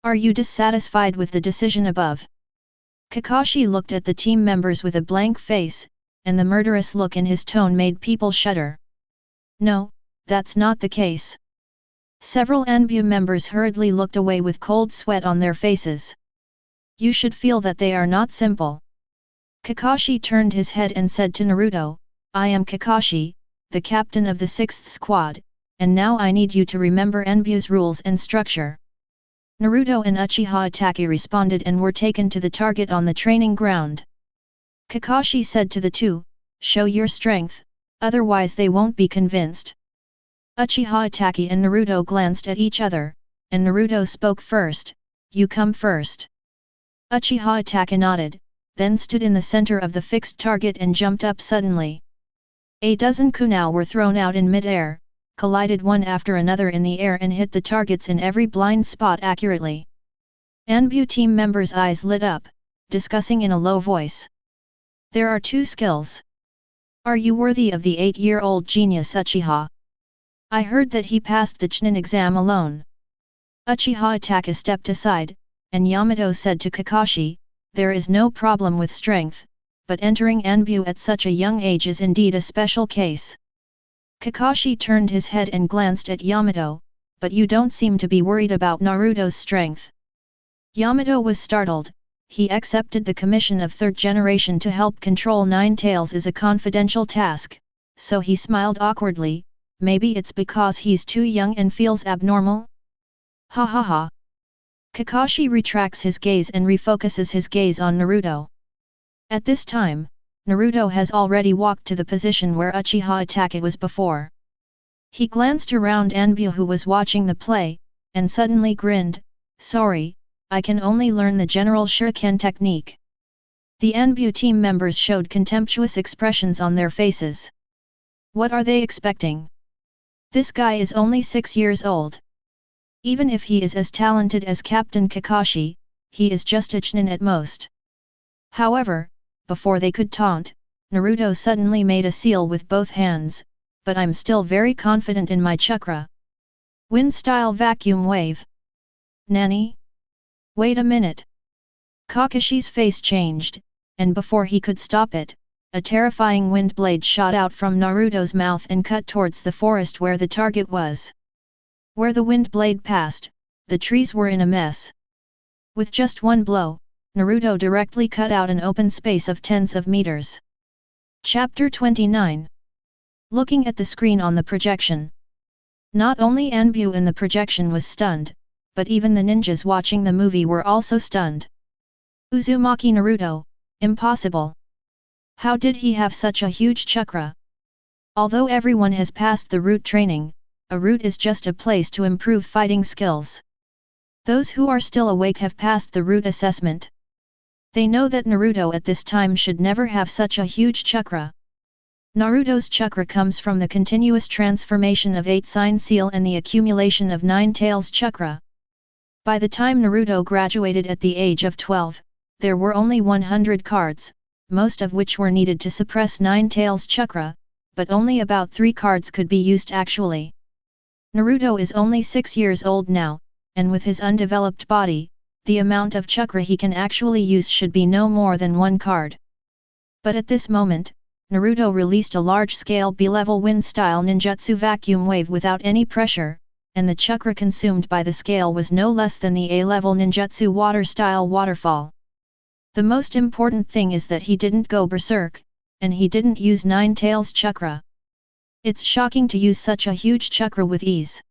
Speaker 1: Are you dissatisfied with the decision above? Kakashi looked at the team members with a blank face, and the murderous look in his tone made people shudder. No, that's not the case. Several Anbu members hurriedly looked away with cold sweat on their faces. You should feel that they are not simple. Kakashi turned his head and said to Naruto, I am Kakashi, the captain of the 6th squad, and now I need you to remember Anbu's rules and structure. Naruto and Uchiha Itachi responded and were taken to the target on the training ground. Kakashi said to the two, show your strength, otherwise they won't be convinced. Uchiha Itachi and Naruto glanced at each other, and Naruto spoke first, you come first. Uchiha Itachi nodded, then stood in the center of the fixed target and jumped up suddenly. A dozen kunai were thrown out in mid-air, collided one after another in the air and hit the targets in every blind spot accurately. Anbu team members' eyes lit up, discussing in a low voice. There are two skills. Are you worthy of the 8-year-old genius Uchiha? I heard that he passed the Chūnin exam alone. Uchiha Itachi stepped aside, and Yamato said to Kakashi, there is no problem with strength, but entering Anbu at such a young age is indeed a special case. Kakashi turned his head and glanced at Yamato, but you don't seem to be worried about Naruto's strength. Yamato was startled. He accepted the commission of 3rd generation to help control Nine Tails is a confidential task, so he smiled awkwardly, maybe it's because he's too young and feels abnormal? Ha ha ha. Kakashi retracts his gaze and refocuses his gaze on Naruto. At this time, Naruto has already walked to the position where Uchiha Itachi was before. He glanced around Anbu who was watching the play, and suddenly grinned, "Sorry, I can only learn the general shuriken technique." The Anbu team members showed contemptuous expressions on their faces. What are they expecting? This guy is only 6 years old. Even if he is as talented as Captain Kakashi, he is just a Chūnin at most. However, before they could taunt, Naruto suddenly made a seal with both hands, "But I'm still very confident in my chakra. Wind-style vacuum wave." Nani? Wait a minute. Kakashi's face changed, and before he could stop it, a terrifying wind blade shot out from Naruto's mouth and cut towards the forest where the target was. Where the wind blade passed, the trees were in a mess. With just one blow, Naruto directly cut out an open space of tens of meters. Chapter 29. Looking at the screen on the projection. Not only Anbu in the projection was stunned, but even the ninjas watching the movie were also stunned. Uzumaki Naruto, impossible. How did he have such a huge chakra? Although everyone has passed the root training, a root is just a place to improve fighting skills. Those who are still awake have passed the root assessment. They know that Naruto at this time should never have such a huge chakra. Naruto's chakra comes from the continuous transformation of 8 sign seal and the accumulation of 9 tails chakra. By the time Naruto graduated at the age of 12, there were only 100 cards, most of which were needed to suppress 9 tails chakra, but only about 3 cards could be used actually. Naruto is only 6 years old now, and with his undeveloped body, the amount of chakra he can actually use should be no more than 1 card. But at this moment, Naruto released a large-scale B-level wind-style ninjutsu vacuum wave without any pressure, and the chakra consumed by the scale was no less than the A-level ninjutsu water-style waterfall. The most important thing is that he didn't go berserk, and he didn't use 9 tails chakra. It's shocking to use such a huge chakra with ease.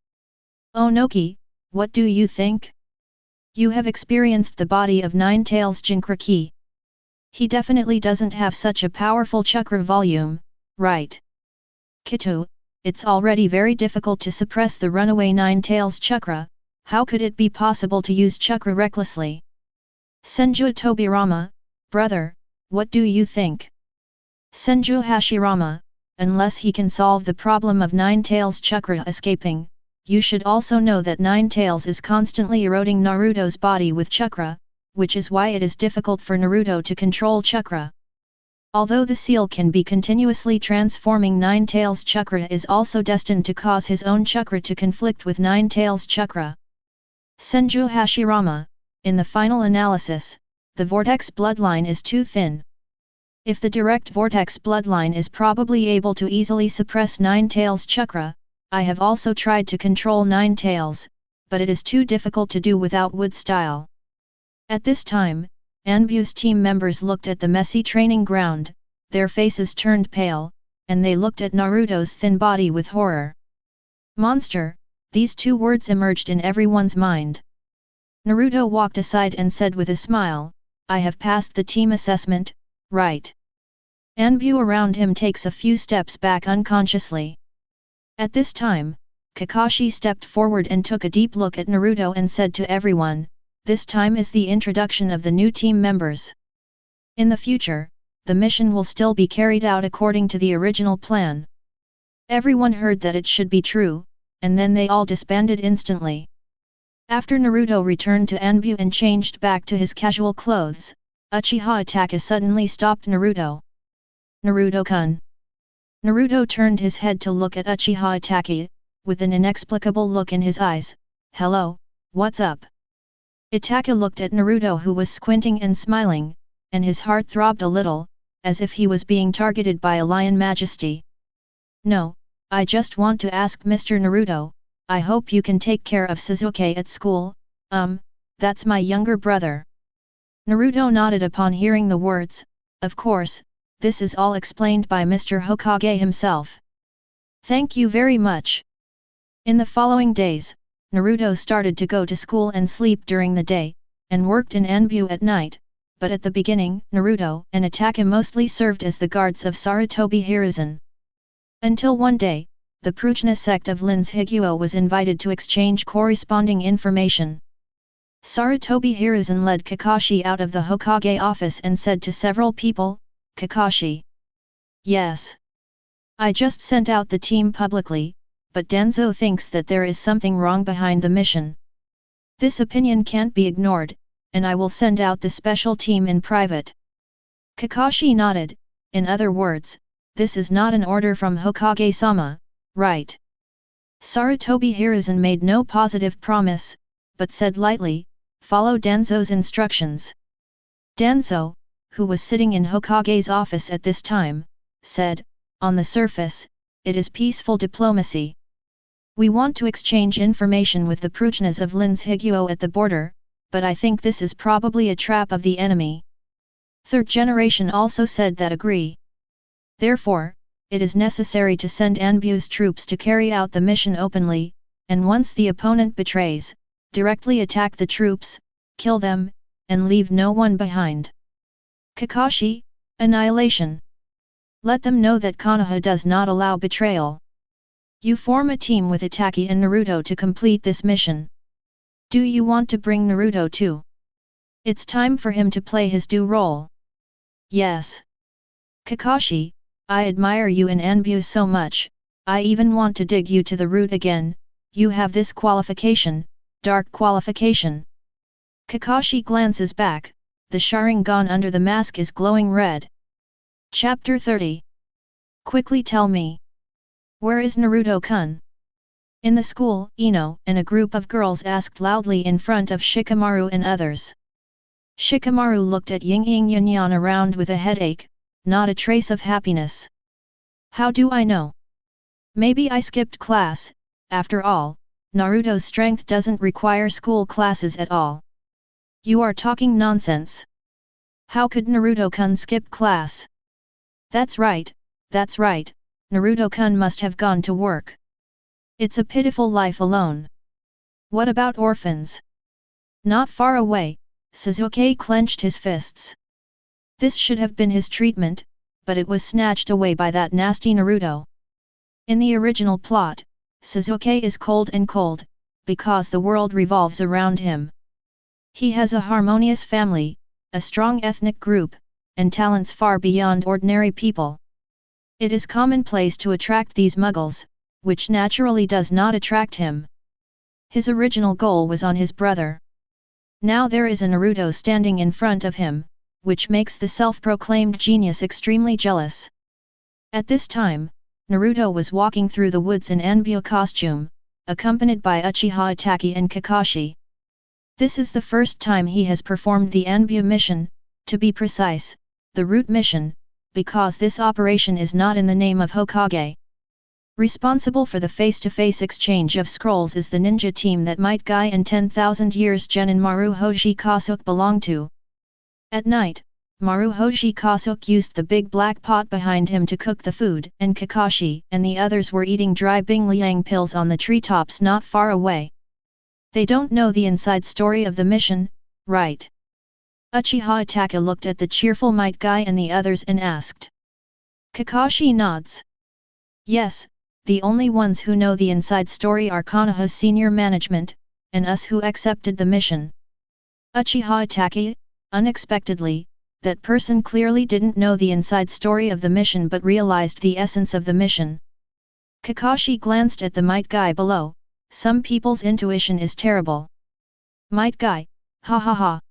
Speaker 1: Onoki, what do you think? You have experienced the body of 9 tails Jinchuriki. He definitely doesn't have such a powerful chakra volume, right? Kitu, it's already very difficult to suppress the runaway 9 tails chakra, how could it be possible to use chakra recklessly? Senju Tobirama, brother, what do you think? Senju Hashirama, unless he can solve the problem of 9 tails chakra escaping, you should also know that 9 tails is constantly eroding Naruto's body with chakra, which is why it is difficult for Naruto to control chakra. Although the seal can be continuously transforming 9 tails chakra is also destined to cause his own chakra to conflict with 9 tails chakra. Senju Hashirama, in the final analysis, the vortex bloodline is too thin. If the direct vortex bloodline is probably able to easily suppress 9 tails chakra, I have also tried to control 9 tails, but it is too difficult to do without wood style. At this time, Anbu's team members looked at the messy training ground, their faces turned pale, and they looked at Naruto's thin body with horror. Monster, these 2 words emerged in everyone's mind. Naruto walked aside and said with a smile, I have passed the team assessment, right? Anbu around him takes a few steps back unconsciously. At this time, Kakashi stepped forward and took a deep look at Naruto and said to everyone, this time is the introduction of the new team members. In the future, the mission will still be carried out according to the original plan. Everyone heard that it should be true, and then they all disbanded instantly. After Naruto returned to Anbu and changed back to his casual clothes, Uchiha Itachi suddenly stopped Naruto. Naruto-kun. Naruto turned his head to look at Uchiha Itachi, with an inexplicable look in his eyes. Hello, what's up? Itachi looked at Naruto who was squinting and smiling, and his heart throbbed a little, as if he was being targeted by a lion majesty. No, I just want to ask Mr. Naruto, I hope you can take care of Sasuke at school, that's my younger brother. Naruto nodded upon hearing the words, of course, this is all explained by Mr. Hokage himself. Thank you very much. In the following days, Naruto started to go to school and sleep during the day, and worked in Anbu at night, but at the beginning, Naruto and Itachi mostly served as the guards of Sarutobi Hiruzen. Until one day, the Prujna sect of Lin's Higuo was invited to exchange corresponding information. Sarutobi Hiruzen led Kakashi out of the Hokage office and said to several people, "Kakashi. Yes. I just sent out the team publicly, but Danzo thinks that there is something wrong behind the mission. This opinion can't be ignored, and I will send out the special team in private." Kakashi nodded. In other words, this is not an order from Hokage-sama, right? Sarutobi Hiruzen made no positive promise, but said lightly, "Follow Danzo's instructions." Danzo, who was sitting in Hokage's office at this time, said, "On the surface, it is peaceful diplomacy. We want to exchange information with the Prujnas of Lin's Higuo at the border, but I think this is probably a trap of the enemy." Third generation also said that agree. Therefore, it is necessary to send Anbu's troops to carry out the mission openly, and once the opponent betrays, directly attack the troops, kill them, and leave no one behind. Kakashi, annihilation. Let them know that Konoha does not allow betrayal. You form a team with Itachi and Naruto to complete this mission. Do you want to bring Naruto too? It's time for him to play his due role. Yes. Kakashi, I admire you and Anbu so much, I even want to dig you to the root again. You have this qualification, dark qualification. Kakashi glances back, the Sharingan under the mask is glowing red. Chapter 30. Quickly tell me. Where is Naruto-kun? In the school, Ino and a group of girls asked loudly in front of Shikamaru and others. Shikamaru looked at Ying Yanyan around with a headache, not a trace of happiness. How do I know? Maybe I skipped class. After all, Naruto's strength doesn't require school classes at all. You are talking nonsense. How could Naruto-kun skip class? That's right, Naruto-kun must have gone to work. It's a pitiful life alone. What about orphans? Not far away, Sasuke clenched his fists. This should have been his treatment, but it was snatched away by that nasty Naruto. In the original plot, Sasuke is cold and cold, because the world revolves around him. He has a harmonious family, a strong ethnic group, and talents far beyond ordinary people. It is commonplace to attract these muggles, which naturally does not attract him. His original goal was on his brother. Now there is a Naruto standing in front of him, which makes the self-proclaimed genius extremely jealous. At this time, Naruto was walking through the woods in Anbu costume, accompanied by Uchiha Itachi and Kakashi. This is the first time he has performed the Anbu mission, to be precise, the root mission, because this operation is not in the name of Hokage. Responsible for the face-to-face exchange of scrolls is the ninja team that Might Guy and 10,000 Years Genin Maruhoshi Kasuke belong to. At night, Maruhoshi Kasuke used the big black pot behind him to cook the food, and Kakashi and the others were eating dry Bingliang pills on the treetops not far away. They don't know the inside story of the mission, right? Uchiha Itachi looked at the cheerful Might Guy and the others and asked. Kakashi nods. Yes, the only ones who know the inside story are Konoha's senior management, and us who accepted the mission. Uchiha Itachi, unexpectedly, that person clearly didn't know the inside story of the mission but realized the essence of the mission. Kakashi glanced at the Might Guy below. Some people's intuition is terrible. Might Guy, ha ha ha.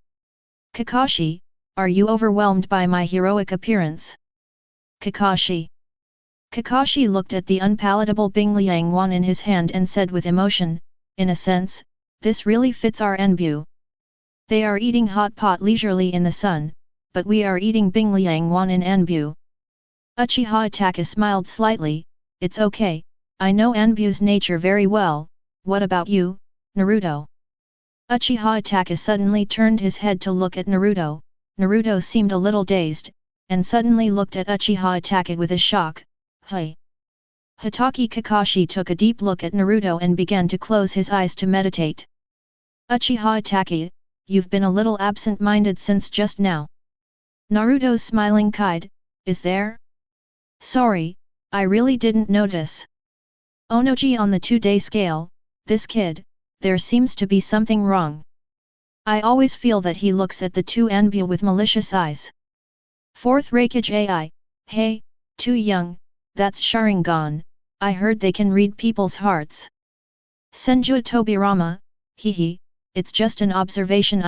Speaker 1: Kakashi, are you overwhelmed by my heroic appearance? Kakashi. Kakashi looked at the unpalatable Bingliang wand in his hand and said with emotion, in a sense, this really fits our Anbu. They are eating hot pot leisurely in the sun, but we are eating Bingliang wand in Anbu. Uchiha Itachi smiled slightly, it's okay, I know Anbu's nature very well, what about you, Naruto? Uchiha Itachi suddenly turned his head to look at Naruto. Naruto seemed a little dazed, and suddenly looked at Uchiha Itachi with a shock. Hey! Hitaki Kakashi took a deep look at Naruto and began to close his eyes to meditate. Uchiha Itachi, you've been a little absent-minded since just now. Naruto's smiling kide, is there? Sorry, I really didn't notice. Onoji on the 2-day scale, this kid, there seems to be something wrong. I always feel that he looks at the 2 Anbu with malicious eyes. 4th Hokage AI, hey, too young, that's Sharingan, I heard they can read people's hearts. Senju Tobirama, hehe, it's just an observation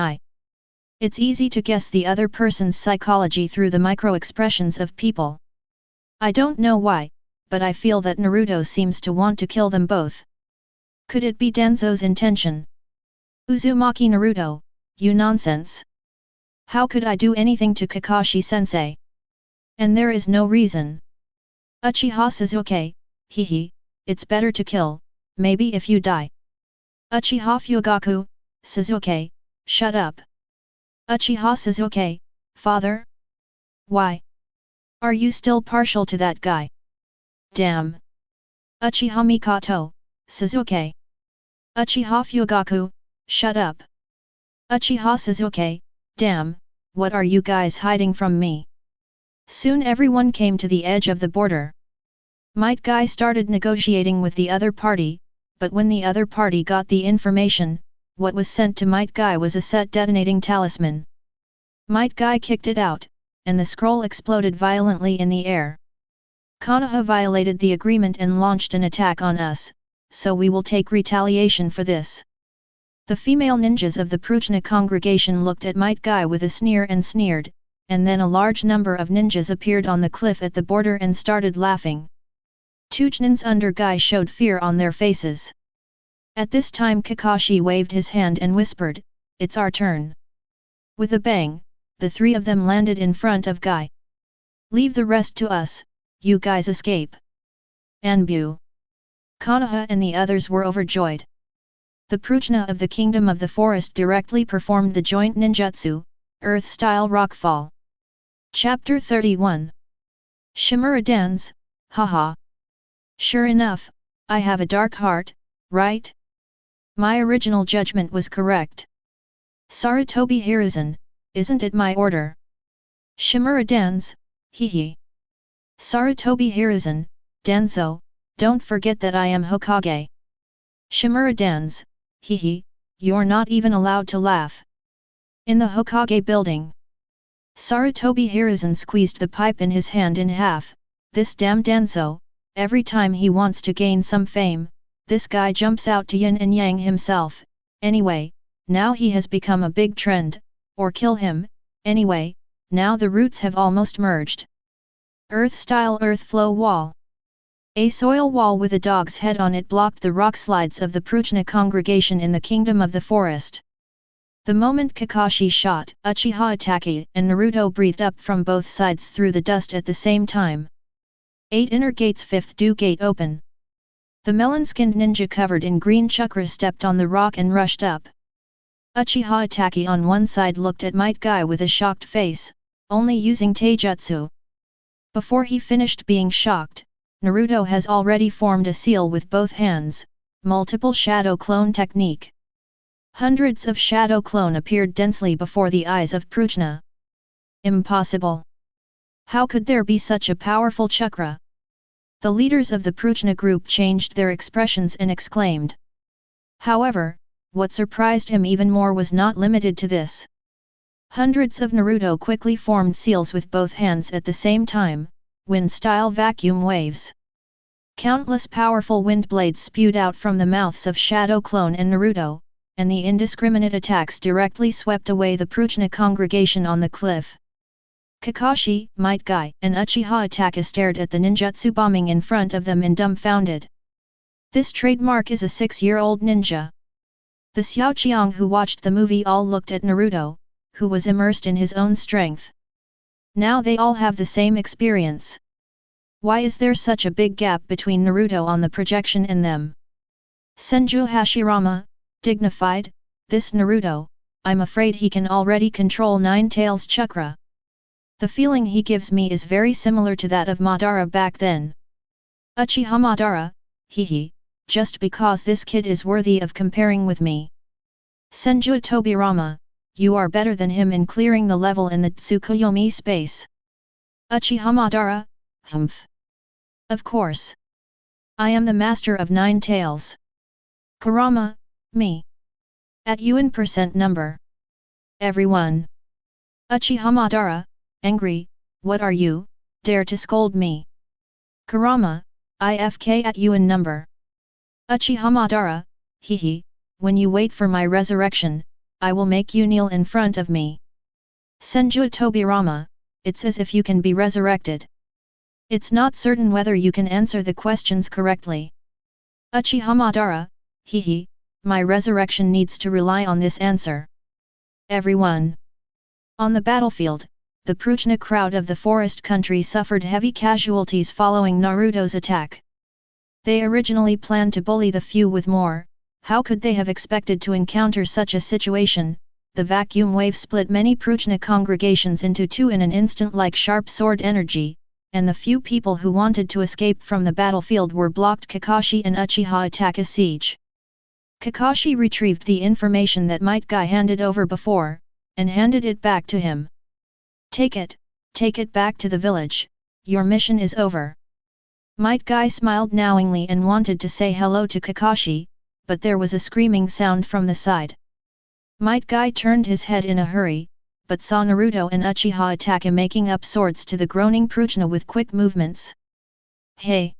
Speaker 1: It's easy to guess the other person's psychology through the micro-expressions of people. I don't know why, but I feel that Naruto seems to want to kill them both. Could it be Danzo's intention? Uzumaki Naruto, you nonsense. How could I do anything to Kakashi-sensei? And there is no reason. Uchiha Sasuke, hehe, it's better to kill, maybe if you die. Uchiha Fugaku, Sasuke, shut up. Uchiha Sasuke, father? Why? Are you still partial to that guy? Damn. Uchiha Mikoto, Sasuke. Uchiha Fugaku, shut up. Uchiha Sasuke, damn, what are you guys hiding from me? Soon everyone came to the edge of the border. Might Guy started negotiating with the other party, but when the other party got the information, what was sent to Might Guy was a set detonating talisman. Might Guy kicked it out, and the scroll exploded violently in the air. Konoha violated the agreement and launched an attack on us, so we will take retaliation for this. The female ninjas of the Pruchna congregation looked at Might Guy with a sneer and sneered, and then a large number of ninjas appeared on the cliff at the border and started laughing. Tujin's under Guy showed fear on their faces. At this time Kakashi waved his hand and whispered, "It's our turn." With a bang, the 3 of them landed in front of Guy. "Leave the rest to us, you guys escape." Anbu. Konoha and the others were overjoyed. The Pruchna of the Kingdom of the Forest directly performed the joint ninjutsu, Earth-style rockfall. Chapter 31. Shimura Dance, haha. Sure enough, I have a dark heart, right? My original judgment was correct. Sarutobi Hiruzen, isn't it my order? Shimura Dance, hehe. Sarutobi Hiruzen, Danzo, don't forget that I am Hokage. Shimura Dance, hehe, you're not even allowed to laugh. In the Hokage building. Sarutobi Hiruzen squeezed the pipe in his hand in half. This damn Danzo, every time he wants to gain some fame, this guy jumps out to yin and yang himself. Anyway, now he has become a big trend, or kill him, anyway, now the roots have almost merged. Earth-style earth flow wall. A soil wall with a dog's head on it blocked the rock slides of the Pruchna congregation in the Kingdom of the Forest. The moment Kakashi shot, Uchiha Itachi and Naruto breathed up from both sides through the dust at the same time. 8 inner gates 5th due gate open. The melon-skinned ninja covered in green chakra stepped on the rock and rushed up. Uchiha Itachi on one side looked at Might Guy with a shocked face, only using taijutsu. Before he finished being shocked, Naruto has already formed a seal with both hands, multiple shadow clone technique. Hundreds of shadow clone appeared densely before the eyes of Pruchna. Impossible! How could there be such a powerful chakra? The leaders of the Pruchna group changed their expressions and exclaimed. However, what surprised him even more was not limited to this. Hundreds of Naruto quickly formed seals with both hands at the same time, wind-style vacuum waves. Countless powerful wind blades spewed out from the mouths of Shadow Clone and Naruto, and the indiscriminate attacks directly swept away the Pruchna congregation on the cliff. Kakashi, Might Guy, and Uchiha Itachi stared at the ninjutsu bombing in front of them in dumbfounded. This trademark is a 6-year-old ninja. The Xiaoqiang who watched the movie all looked at Naruto, who was immersed in his own strength. Now they all have the same experience. Why is there such a big gap between Naruto on the projection and them? Senju Hashirama, dignified, this Naruto, I'm afraid he can already control Nine Tails chakra. The feeling he gives me is very similar to that of Madara back then. Uchiha Madara, hehe, just because this kid is worthy of comparing with me. Senju Tobirama, you are better than him in clearing the level in the Tsukuyomi space. Uchiha Madara, humph. Of course. I am the master of 9 tails. Kurama, me. At UN percent number. Everyone. Uchiha Madara, angry, what are you, dare to scold me? Kurama, IFK at UN number. Uchiha Madara, hehe, when you wait for my resurrection, I will make you kneel in front of me. Senju Tobirama, it's as if you can be resurrected. It's not certain whether you can answer the questions correctly. Uchiha Madara, hehe, my resurrection needs to rely on this answer. Everyone. On the battlefield, the Pruchna crowd of the forest country suffered heavy casualties following Naruto's attack. They originally planned to bully the few with more. How could they have expected to encounter such a situation? The vacuum wave split many Pruchna congregations into two in an instant like sharp sword energy, and the few people who wanted to escape from the battlefield were blocked. Kakashi and Uchiha attack a siege. Kakashi retrieved the information that Might Guy handed over before, and handed it back to him. Take it back to the village, your mission is over. Might Guy smiled knowingly and wanted to say hello to Kakashi, but there was a screaming sound from the side. Might Guy turned his head in a hurry, but saw Naruto and Uchiha attack him, making up swords to the groaning Pruchna with quick movements. Hey!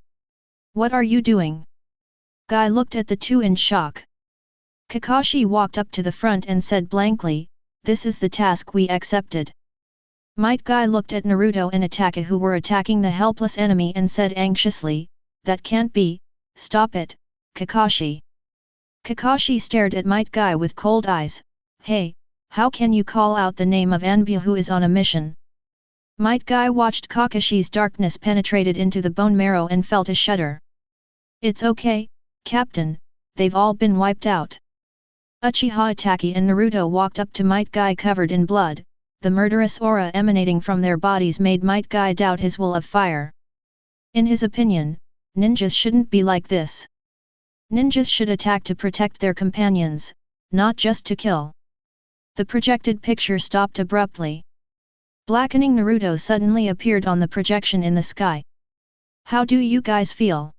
Speaker 1: What are you doing? Guy looked at the two in shock. Kakashi walked up to the front and said blankly, this is the task we accepted. Might Guy looked at Naruto and Itachi who were attacking the helpless enemy and said anxiously, that can't be, stop it, Kakashi. Kakashi stared at Might Guy with cold eyes, hey, how can you call out the name of Anbu who is on a mission? Might Guy watched Kakashi's darkness penetrated into the bone marrow and felt a shudder. It's okay, Captain, they've all been wiped out. Uchiha Itachi and Naruto walked up to Might Guy covered in blood. The murderous aura emanating from their bodies made Might Guy doubt his will of fire. In his opinion, ninjas shouldn't be like this. Ninjas should attack to protect their companions, not just to kill. The projected picture stopped abruptly. Blackening Naruto suddenly appeared on the projection in the sky. How do you guys feel?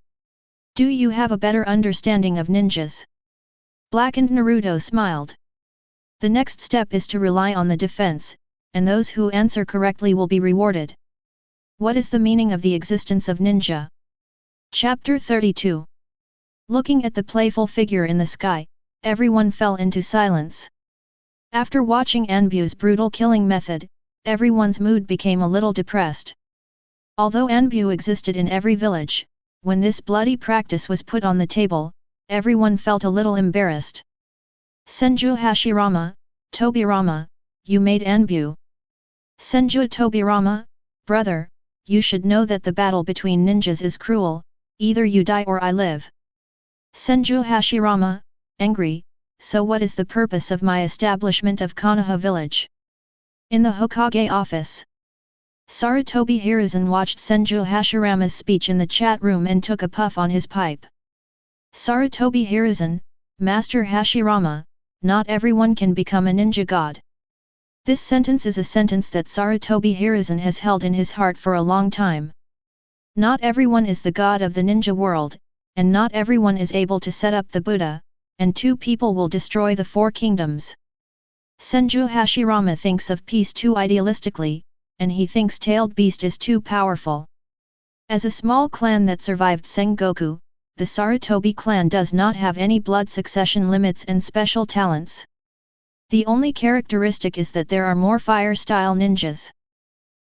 Speaker 1: Do you have a better understanding of ninjas? Blackened Naruto smiled. The next step is to rely on the defense, and those who answer correctly will be rewarded. What is the meaning of the existence of ninja? Chapter 32. Looking at the playful figure in the sky, everyone fell into silence. After watching Anbu's brutal killing method, everyone's mood became a little depressed. Although Anbu existed in every village, when this bloody practice was put on the table, everyone felt a little embarrassed. Senju Hashirama, Tobirama, you made Anbu. Senju Tobirama, brother, you should know that the battle between ninjas is cruel, either you die or I live. Senju Hashirama, angry, so what is the purpose of my establishment of Konoha village? In the Hokage office. Sarutobi Hiruzen watched Senju Hashirama's speech in the chat room and took a puff on his pipe. Sarutobi Hiruzen, Master Hashirama, not everyone can become a ninja god. This sentence is a sentence that Sarutobi Hiruzen has held in his heart for a long time. Not everyone is the god of the ninja world, and not everyone is able to set up the Buddha, and 2 people will destroy the 4 kingdoms. Senju Hashirama thinks of peace too idealistically, and he thinks Tailed Beast is too powerful. As a small clan that survived Sengoku, the Sarutobi clan does not have any blood succession limits and special talents. The only characteristic is that there are more fire-style ninjas.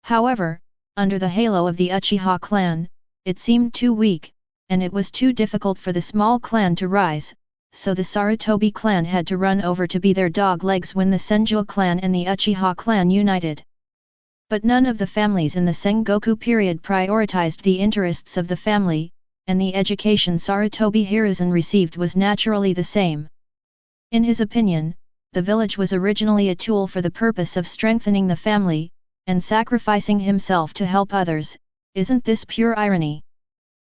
Speaker 1: However, under the halo of the Uchiha clan, it seemed too weak, and it was too difficult for the small clan to rise, so the Sarutobi clan had to run over to be their dog legs when the Senju clan and the Uchiha clan united. But none of the families in the Sengoku period prioritized the interests of the family, and the education Sarutobi Hiruzen received was naturally the same. In his opinion, the village was originally a tool for the purpose of strengthening the family, and sacrificing himself to help others. Isn't this pure irony?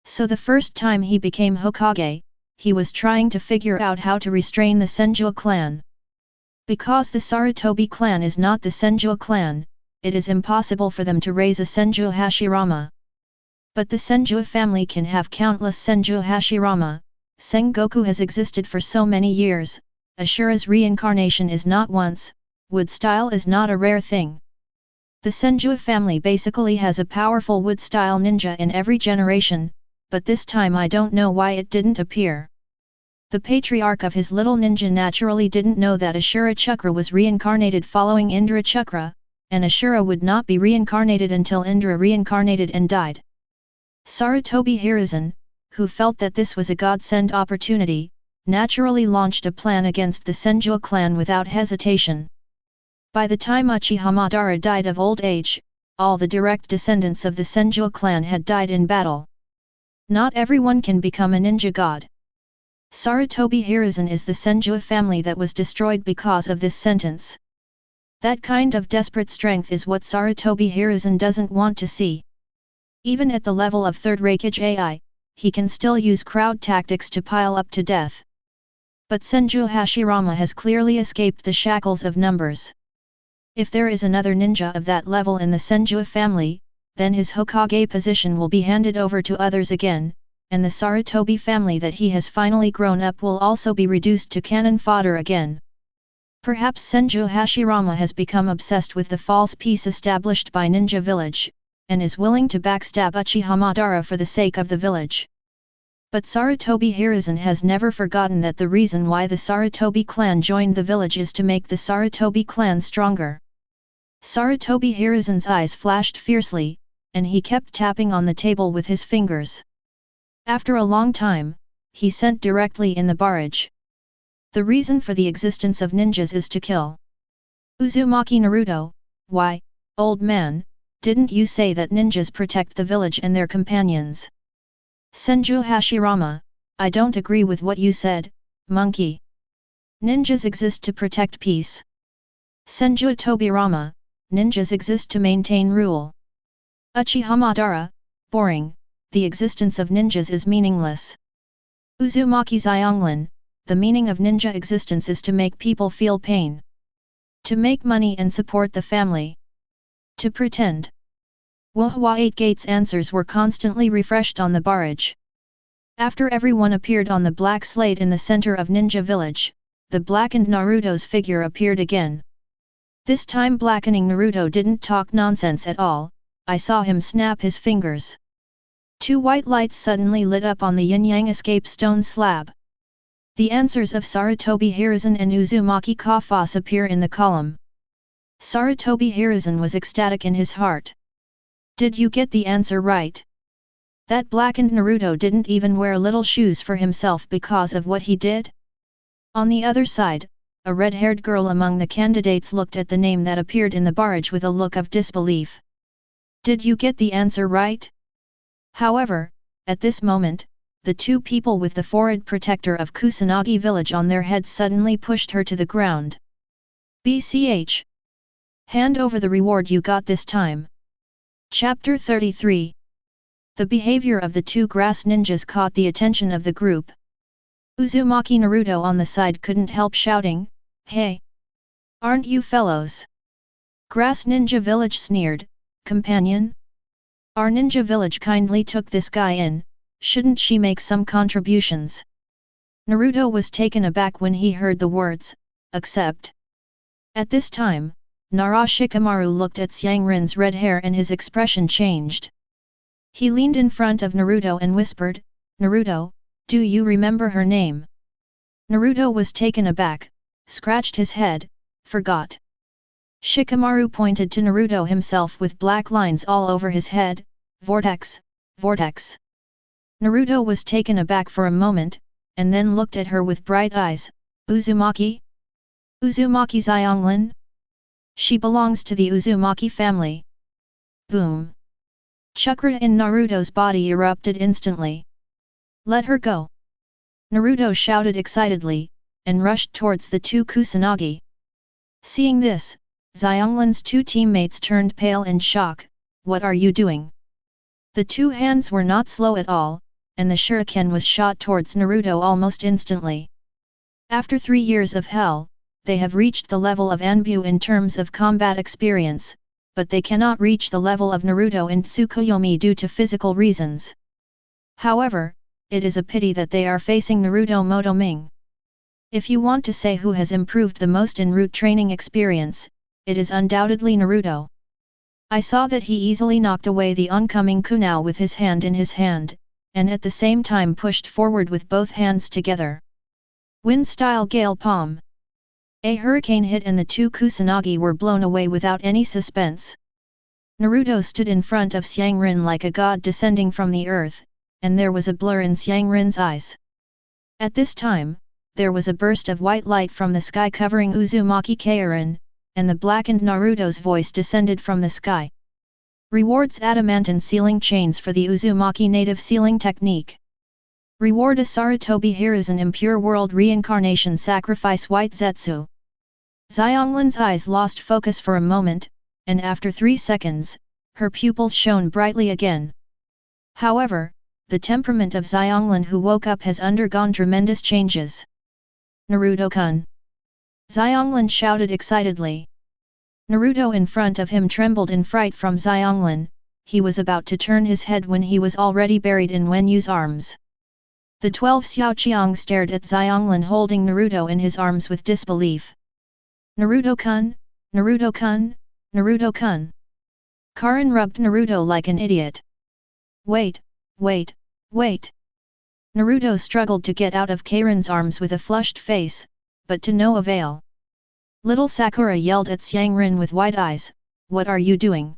Speaker 1: So the first time he became Hokage, he was trying to figure out how to restrain the Senju clan. Because the Sarutobi clan is not the Senju clan, it is impossible for them to raise a Senju Hashirama. But the Senju family can have countless Senju Hashirama. Sengoku has existed for so many years, Ashura's reincarnation is not once, wood style is not a rare thing. The Senju family basically has a powerful wood style ninja in every generation, but this time I don't know why it didn't appear. The patriarch of his little ninja naturally didn't know that Ashura Chakra was reincarnated following Indra Chakra, and Ashura would not be reincarnated until Indra reincarnated and died. Sarutobi Hiruzen, who felt that this was a godsend opportunity, naturally launched a plan against the Senju clan without hesitation. By the time Uchiha Madara died of old age, all the direct descendants of the Senju clan had died in battle. Not everyone can become a ninja god. Sarutobi Hiruzen is the Senju family that was destroyed because of this sentence. That kind of desperate strength is what Sarutobi Hiruzen doesn't want to see. Even at the level of 3rd Raikage AI, he can still use crowd tactics to pile up to death. But Senju Hashirama has clearly escaped the shackles of numbers. If there is another ninja of that level in the Senju family, then his Hokage position will be handed over to others again, and the Sarutobi family that he has finally grown up will also be reduced to cannon fodder again. Perhaps Senju Hashirama has become obsessed with the false peace established by Ninja Village, and is willing to backstab Uchiha Madara for the sake of the village. But Sarutobi Hiruzen has never forgotten that the reason why the Sarutobi clan joined the village is to make the Sarutobi clan stronger. Sarutobi Hiruzen's eyes flashed fiercely, and he kept tapping on the table with his fingers. After a long time, he sent directly in the barrage. The reason for the existence of ninjas is to kill. Uzumaki Naruto, why, old man, didn't you say that ninjas protect the village and their companions? Senju Hashirama, I don't agree with what you said, monkey. Ninjas exist to protect peace. Senju Tobirama, ninjas exist to maintain rule. Uchiha Madara, boring, the existence of ninjas is meaningless. Uzumaki Xianglin, the meaning of ninja existence is to make people feel pain. To make money and support the family. To pretend. Wahwa 8 Gates answers were constantly refreshed on the barrage. After everyone appeared on the black slate in the center of Ninja Village, the blackened Naruto's figure appeared again. This time blackening Naruto didn't talk nonsense at all, I saw him snap his fingers. 2 white lights suddenly lit up on the yin-yang escape stone slab. The answers of Sarutobi Hiruzen and Uzumaki Kafas appear in the column. Sarutobi Hiruzen was ecstatic in his heart. Did you get the answer right? That blackened Naruto didn't even wear little shoes for himself because of what he did? On the other side, a red-haired girl among the candidates looked at the name that appeared in the barrage with a look of disbelief. Did you get the answer right? However, at this moment, the 2 people with the forehead protector of Kusanagi village on their heads suddenly pushed her to the ground. BCH. Hand over the reward you got this time. Chapter 33. The behavior of the 2 grass ninjas caught the attention of the group. Uzumaki Naruto on the side couldn't help shouting, "Hey! Aren't you fellows?" Grass Ninja Village sneered, "Companion? Our ninja village kindly took this guy in, shouldn't she make some contributions?" Naruto was taken aback when he heard the words, "accept." At this time, Orochimaru looked at Xianglin's red hair and his expression changed. He leaned in front of Naruto and whispered, "Naruto, do you remember her name?" Naruto was taken aback, scratched his head, forgot. Shikamaru pointed to Naruto himself with black lines all over his head, "Vortex, vortex." Naruto was taken aback for a moment, and then looked at her with bright eyes, "Uzumaki? Uzumaki Xianglin? She belongs to the Uzumaki family." Boom! Chakra in Naruto's body erupted instantly. "Let her go!" Naruto shouted excitedly, and rushed towards the 2 Kusanagi. Seeing this, Xianglin's 2 teammates turned pale in shock. "What are you doing?" The 2 hands were not slow at all, and the shuriken was shot towards Naruto almost instantly. After 3 years of hell, they have reached the level of Anbu in terms of combat experience, but they cannot reach the level of Naruto and Tsukuyomi due to physical reasons. However, it is a pity that they are facing Naruto Motoming. If you want to say who has improved the most in root training experience, it is undoubtedly Naruto. I saw that he easily knocked away the oncoming kunai with his hand in his hand, and at the same time pushed forward with both hands together. Wind-style gale palm. A hurricane hit and the two Kusanagi were blown away without any suspense. Naruto stood in front of Xianglin like a god descending from the earth, and there was a blur in Xianglin's eyes. At this time, there was a burst of white light from the sky covering Uzumaki Karin, and the blackened Naruto's voice descended from the sky. Rewards adamantine sealing chains for the Uzumaki native sealing technique. Reward a Sarutobi Hiruzen impure world reincarnation sacrifice white Zetsu. Xianglin's eyes lost focus for a moment, and after 3 seconds, her pupils shone brightly again. However, the temperament of Xianglin who woke up has undergone tremendous changes. Naruto-kun! Xianglin shouted excitedly. Naruto in front of him trembled in fright from Xianglin. He was about to turn his head when he was already buried in Wenyu's arms. The 12 Xiaoqiang stared at Xianglin holding Naruto in his arms with disbelief. Naruto-kun! Naruto-kun! Naruto-kun! Karin rubbed Naruto like an idiot. Wait, wait, wait! Naruto struggled to get out of Karin's arms with a flushed face, but to no avail. Little Sakura yelled at Xianglin with wide eyes, "What are you doing?"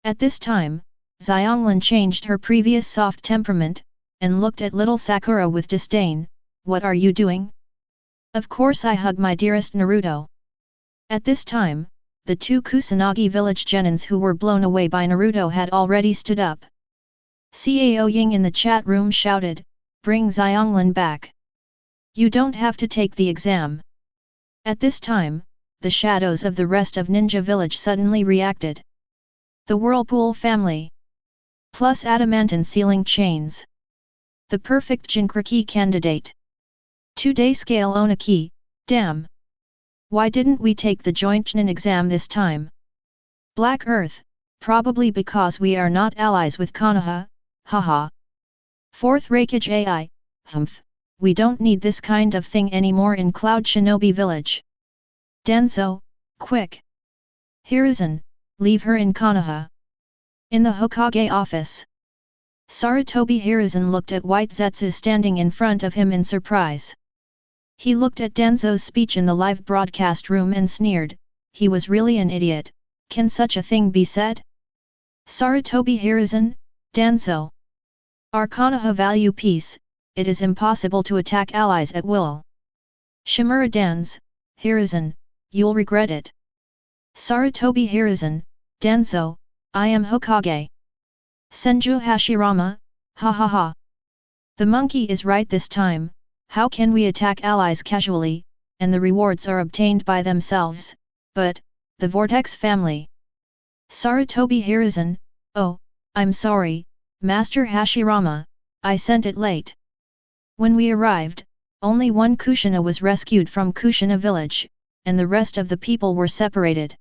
Speaker 1: At this time, Xianglin changed her previous soft temperament, and looked at little Sakura with disdain. "What are you doing?" "Of course I hug my dearest Naruto." At this time, the two Kusanagi village genins who were blown away by Naruto had already stood up. Cao Ying in the chat room shouted, "Bring Xianglin back. You don't have to take the exam." At this time, the shadows of the rest of Ninja Village suddenly reacted. The Whirlpool family. Plus adamantine sealing chains. The perfect Jinkraki candidate. 2-day scale Onaki, damn. Why didn't we take the joint Chunin exam this time? Black Earth, probably because we are not allies with Konoha, haha. 4th Raikage AI, humph, we don't need this kind of thing anymore in Cloud Shinobi Village. Danzo, quick! Hiruzen, leave her in Konoha. In the Hokage office. Sarutobi Hiruzen looked at White Zetsu standing in front of him in surprise. He looked at Danzo's speech in the live broadcast room and sneered, he was really an idiot, can such a thing be said? Sarutobi Hiruzen, Danzo. Our Konoha value peace, it is impossible to attack allies at will. Shimura Danz, Hiruzen, you'll regret it. Sarutobi Hiruzen, Danzo, I am Hokage. Senju Hashirama, ha ha ha. The monkey is right this time, how can we attack allies casually, and the rewards are obtained by themselves, but, the Vortex family. Sarutobi Hiruzen, oh, I'm sorry, Master Hashirama, I sent it late. When we arrived, only one Kushina was rescued from Kushina village, and the rest of the people were separated.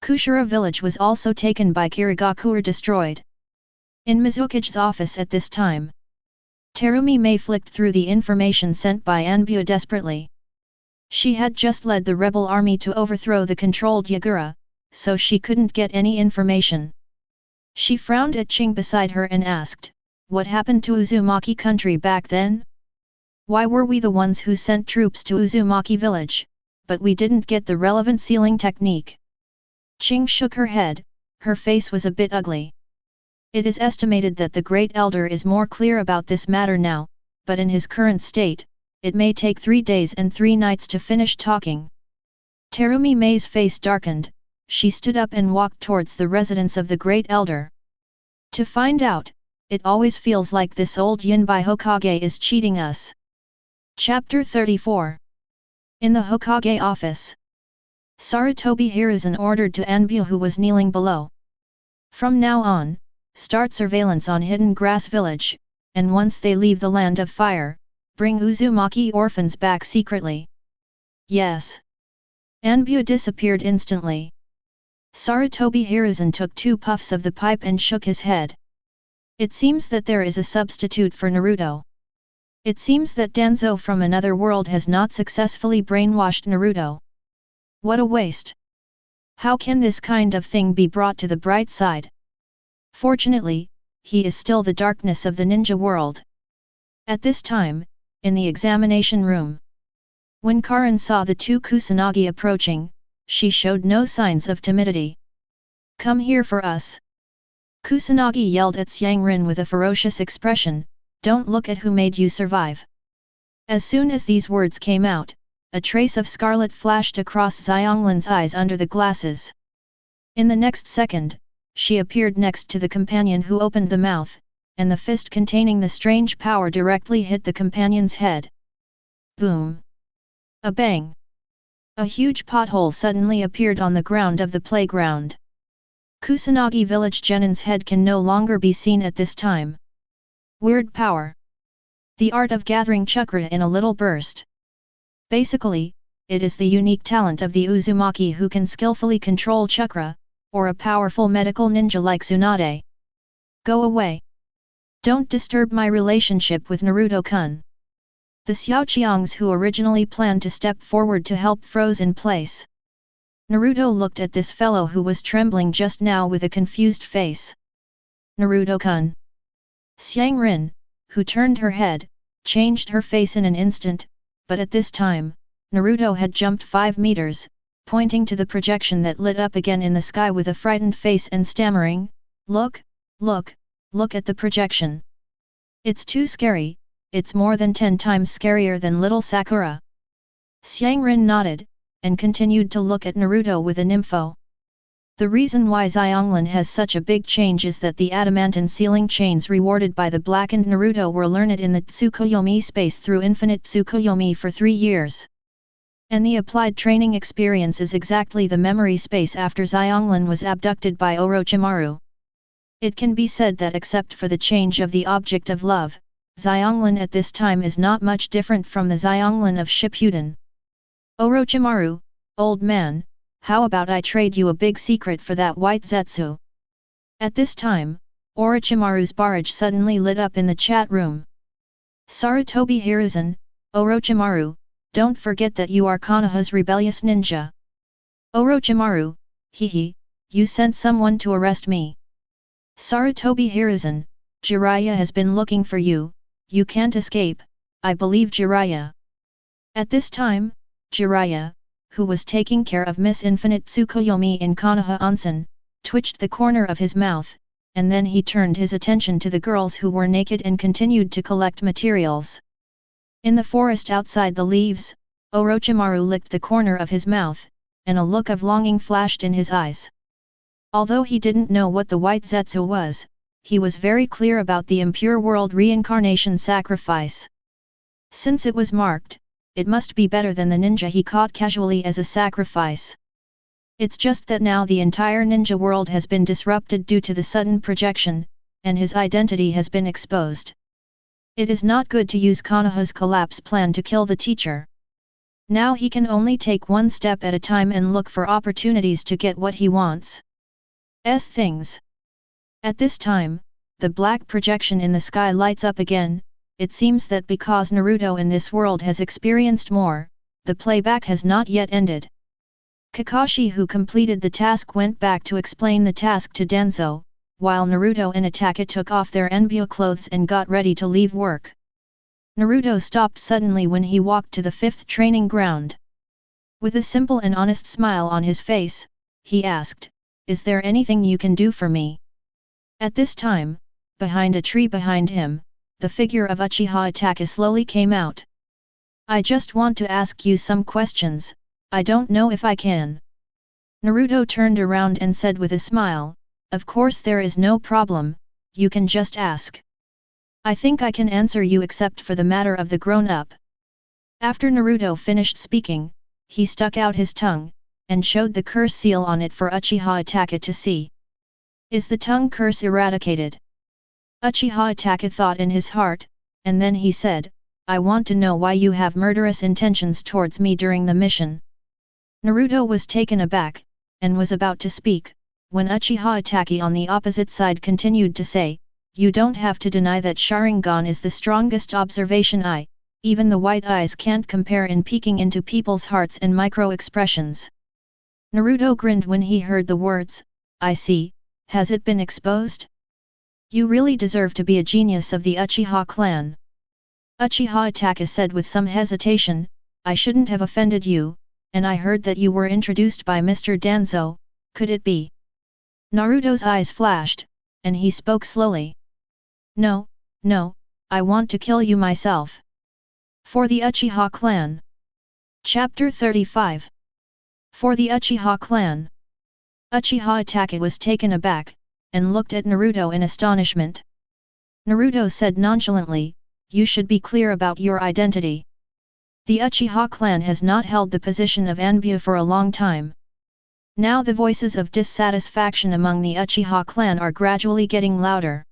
Speaker 1: Kushira village was also taken by Kirigaku or destroyed. In Mizukage's office at this time, Terumi Mei flicked through the information sent by Anbu desperately. She had just led the rebel army to overthrow the controlled Yagura, so she couldn't get any information. She frowned at Ching beside her and asked, what happened to Uzumaki country back then? Why were we the ones who sent troops to Uzumaki village, but we didn't get the relevant sealing technique? Ching shook her head, her face was a bit ugly. It is estimated that the Great Elder is more clear about this matter now, but in his current state, it may take 3 days and 3 nights to finish talking. Terumi Mei's face darkened, she stood up and walked towards the residence of the Great Elder. To find out, it always feels like this old Yunbai Hokage is cheating us. Chapter 34. In the Hokage office, Sarutobi Hiruzen ordered to Anbu who was kneeling below. From now on, start surveillance on Hidden Grass Village, and once they leave the Land of Fire, bring Uzumaki orphans back secretly. Yes. Anbu disappeared instantly. Sarutobi Hiruzen took 2 puffs of the pipe and shook his head. It seems that there is a substitute for Naruto. It seems that Danzo from another world has not successfully brainwashed Naruto. What a waste! How can this kind of thing be brought to the bright side? Fortunately, he is still the darkness of the ninja world. At this time, in the examination room, when Karin saw the 2 Kusanagi approaching, she showed no signs of timidity. Come here for us. Kusanagi yelled at Xianglin with a ferocious expression, don't look at who made you survive. As soon as these words came out, a trace of scarlet flashed across Xianglin's eyes under the glasses. In the next second, she appeared next to the companion who opened the mouth, and the fist containing the strange power directly hit the companion's head. Boom! A bang! A huge pothole suddenly appeared on the ground of the playground. Kusanagi village Genin's head can no longer be seen at this time. Weird power. The art of gathering chakra in a little burst. Basically, it is the unique talent of the Uzumaki who can skillfully control chakra, or a powerful medical ninja like Tsunade. Go away. Don't disturb my relationship with Naruto-kun. The Xiaoqiangs who originally planned to step forward to help froze in place. Naruto looked at this fellow who was trembling just now with a confused face. Naruto-kun. Xianglin, who turned her head, changed her face in an instant, but at this time, Naruto had jumped 5 meters, pointing to the projection that lit up again in the sky with a frightened face and stammering, look at the projection. It's too scary, it's more than 10 times scarier than little Sakura. Xianglin nodded, and continued to look at Naruto with an info. The reason why Xianglin has such a big change is that the adamantine sealing chains rewarded by the blackened Naruto were learned in the Tsukuyomi space through infinite Tsukuyomi for 3 years. And the applied training experience is exactly the memory space after Xianglin was abducted by Orochimaru. It can be said that except for the change of the object of love, Xianglin at this time is not much different from the Xianglin of Shippuden. Orochimaru, old man, how about I trade you a big secret for that white Zetsu? At this time, Orochimaru's barrage suddenly lit up in the chat room. Sarutobi Hiruzen, Orochimaru, don't forget that you are Konoha's rebellious ninja. Orochimaru, hehe, you sent someone to arrest me. Sarutobi Hiruzen, Jiraiya has been looking for you, you can't escape, I believe Jiraiya. At this time, Jiraiya, who was taking care of Miss Infinite Tsukuyomi in Konoha Onsen, twitched the corner of his mouth, and then he turned his attention to the girls who were naked and continued to collect materials. In the forest outside the leaves, Orochimaru licked the corner of his mouth, and a look of longing flashed in his eyes. Although he didn't know what the white Zetsu was, he was very clear about the impure world reincarnation sacrifice. Since it was marked, it must be better than the ninja he caught casually as a sacrifice. It's just that now the entire ninja world has been disrupted due to the sudden projection, and his identity has been exposed. It is not good to use Konoha's collapse plan to kill the teacher. Now he can only take one step at a time and look for opportunities to get what he wants. Things. At this time, the black projection in the sky lights up again. It seems that because Naruto in this world has experienced more, the playback has not yet ended. Kakashi, who completed the task, went back to explain the task to Danzo, while Naruto and Itachi took off their enbyo clothes and got ready to leave work. Naruto stopped suddenly when he walked to the 5th training ground. With a simple and honest smile on his face, he asked, "Is there anything you can do for me?" At this time, behind a tree behind him, the figure of Uchiha Itachi slowly came out. "I just want to ask you some questions, I don't know if I can." Naruto turned around and said with a smile, "Of course there is no problem, you can just ask. I think I can answer you except for the matter of the grown-up." After Naruto finished speaking, he stuck out his tongue, and showed the curse seal on it for Uchiha Itachi to see. "Is the tongue curse eradicated?" Uchiha Itachi thought in his heart, and then he said, "I want to know why you have murderous intentions towards me during the mission." Naruto was taken aback, and was about to speak, when Uchiha Itachi on the opposite side continued to say, "You don't have to deny that Sharingan is the strongest observation eye, even the white eyes can't compare in peeking into people's hearts and micro-expressions." Naruto grinned when he heard the words, "I see, has it been exposed? You really deserve to be a genius of the Uchiha clan." Uchiha Itachi said with some hesitation, "I shouldn't have offended you, and I heard that you were introduced by Mr. Danzo, could it be?" Naruto's eyes flashed, and he spoke slowly. No, I want to kill you myself." For the Uchiha clan. Chapter 35. For the Uchiha clan. Uchiha Itachi was taken aback, and looked at Naruto in astonishment. Naruto said nonchalantly, "You should be clear about your identity. The Uchiha clan has not held the position of Anbu for a long time. Now the voices of dissatisfaction among the Uchiha clan are gradually getting louder.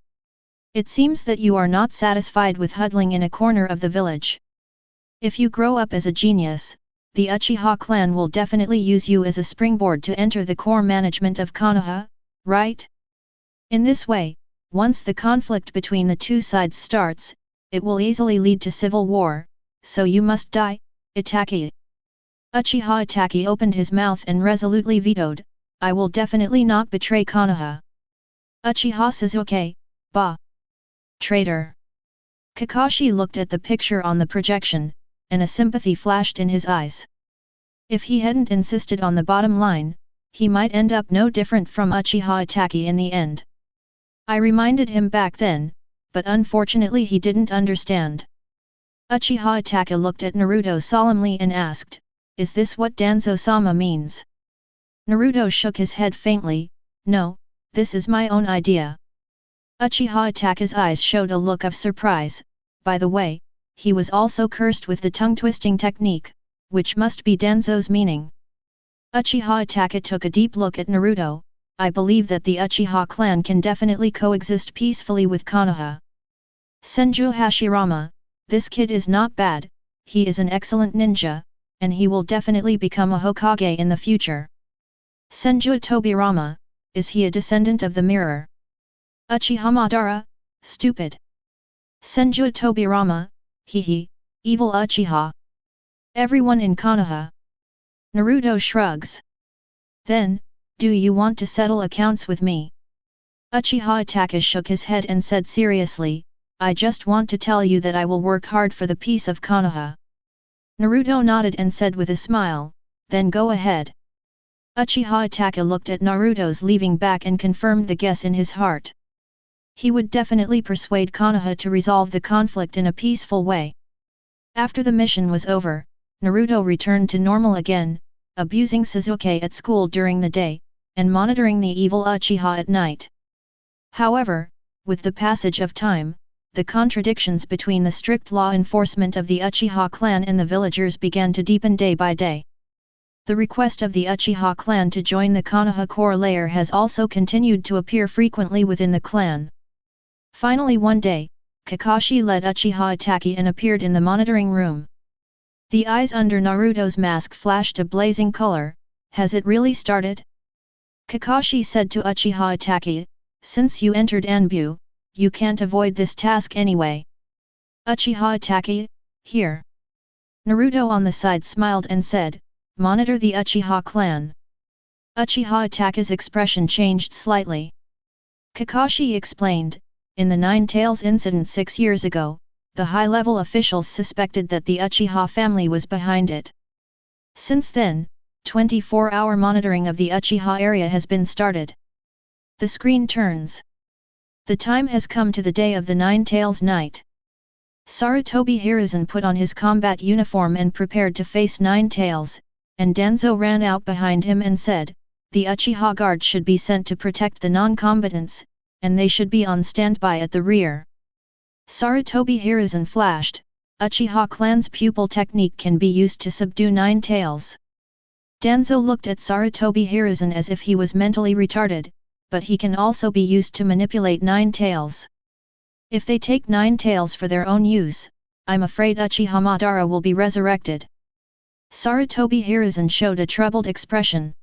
Speaker 1: It seems that you are not satisfied with huddling in a corner of the village. If you grow up as a genius, the Uchiha clan will definitely use you as a springboard to enter the core management of Konoha, right? In this way, once the conflict between the two sides starts, it will easily lead to civil war, so you must die, Itachi." Uchiha Itachi opened his mouth and resolutely vetoed, "I will definitely not betray Konoha." Uchiha Sasuke, bah! Traitor! Kakashi looked at the picture on the projection, and a sympathy flashed in his eyes. If he hadn't insisted on the bottom line, he might end up no different from Uchiha Itachi in the end. I reminded him back then, but unfortunately he didn't understand. Uchiha Itachi looked at Naruto solemnly and asked, "Is this what Danzo-sama means?" Naruto shook his head faintly, "No, this is my own idea." Uchiha Itachi's eyes showed a look of surprise. By the way, he was also cursed with the tongue-twisting technique, which must be Danzo's meaning. Uchiha Itachi took a deep look at Naruto. "I believe that the Uchiha clan can definitely coexist peacefully with Konoha. Senju Hashirama, this kid is not bad, he is an excellent ninja, and he will definitely become a Hokage in the future. Senju Tobirama, is he a descendant of the mirror? Uchiha Madara, stupid. Senju Tobirama, hee, evil Uchiha. Everyone in Konoha." Naruto shrugs. "Then, do you want to settle accounts with me?" Uchiha Itachi shook his head and said seriously, "I just want to tell you that I will work hard for the peace of Konoha." Naruto nodded and said with a smile, "Then go ahead." Uchiha Itachi looked at Naruto's leaving back and confirmed the guess in his heart. He would definitely persuade Konoha to resolve the conflict in a peaceful way. After the mission was over, Naruto returned to normal again, abusing Sasuke at school during the day, and monitoring the evil Uchiha at night. However, with the passage of time, the contradictions between the strict law enforcement of the Uchiha clan and the villagers began to deepen day by day. The request of the Uchiha clan to join the Konoha core layer has also continued to appear frequently within the clan. Finally one day, Kakashi led Uchiha Itachi and appeared in the monitoring room. The eyes under Naruto's mask flashed a blazing color. "Has it really started?" Kakashi said to Uchiha Itachi, "Since you entered Anbu, you can't avoid this task anyway." Uchiha Itachi, here. Naruto on the side smiled and said, "Monitor the Uchiha clan." Uchiha Itachi's expression changed slightly. Kakashi explained, "In the Nine Tails incident 6 years ago, the high-level officials suspected that the Uchiha family was behind it. Since then, 24-hour monitoring of the Uchiha area has been started." The screen turns. The time has come to the day of the Nine Tails night. Sarutobi Hiruzen put on his combat uniform and prepared to face Nine Tails, and Danzo ran out behind him and said, "The Uchiha guard should be sent to protect the non-combatants, and they should be on standby at the rear." Sarutobi Hiruzen flashed, "Uchiha clan's pupil technique can be used to subdue Nine Tails." Danzo looked at Sarutobi Hiruzen as if he was mentally retarded, but he can also be used to manipulate Nine Tails. If they take Nine Tails for their own use, I'm afraid Uchiha Madara will be resurrected. Sarutobi Hiruzen showed a troubled expression.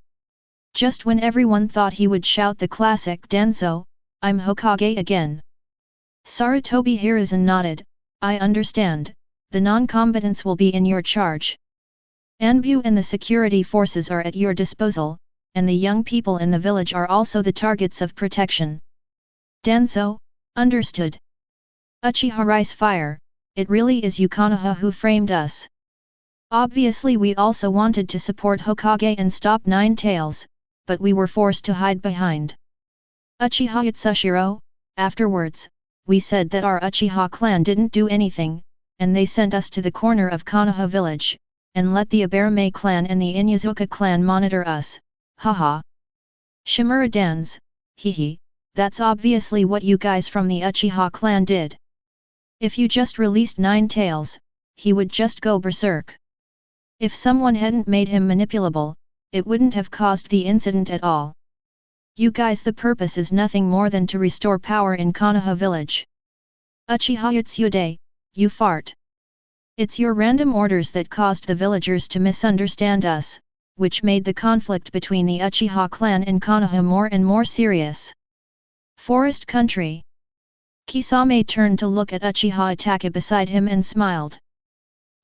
Speaker 1: Just when everyone thought he would shout the classic Danzo, "I'm Hokage again." Sarutobi Hiruzen nodded, "I understand, the non-combatants will be in your charge. Anbu and the security forces are at your disposal, and the young people in the village are also the targets of protection." Danzo, understood. Uchiha Rice Fire, it really is you Konoha who framed us. Obviously we also wanted to support Hokage and stop Nine Tails, but we were forced to hide behind Uchiha Yatsushiro. Afterwards, we said that our Uchiha clan didn't do anything, and they sent us to the corner of Konoha village, and let the Abarame clan and the Inyazuka clan monitor us, haha. Shimura dans, hehe, that's obviously what you guys from the Uchiha clan did. If you just released Nine Tails, he would just go berserk. If someone hadn't made him manipulable, it wouldn't have caused the incident at all. You guys, the purpose is nothing more than to restore power in Konoha village. Uchiha Yatsude, you fart. It's your random orders that caused the villagers to misunderstand us, which made the conflict between the Uchiha clan and Konoha more and more serious. Forest country. Kisame turned to look at Uchiha Itachi beside him and smiled.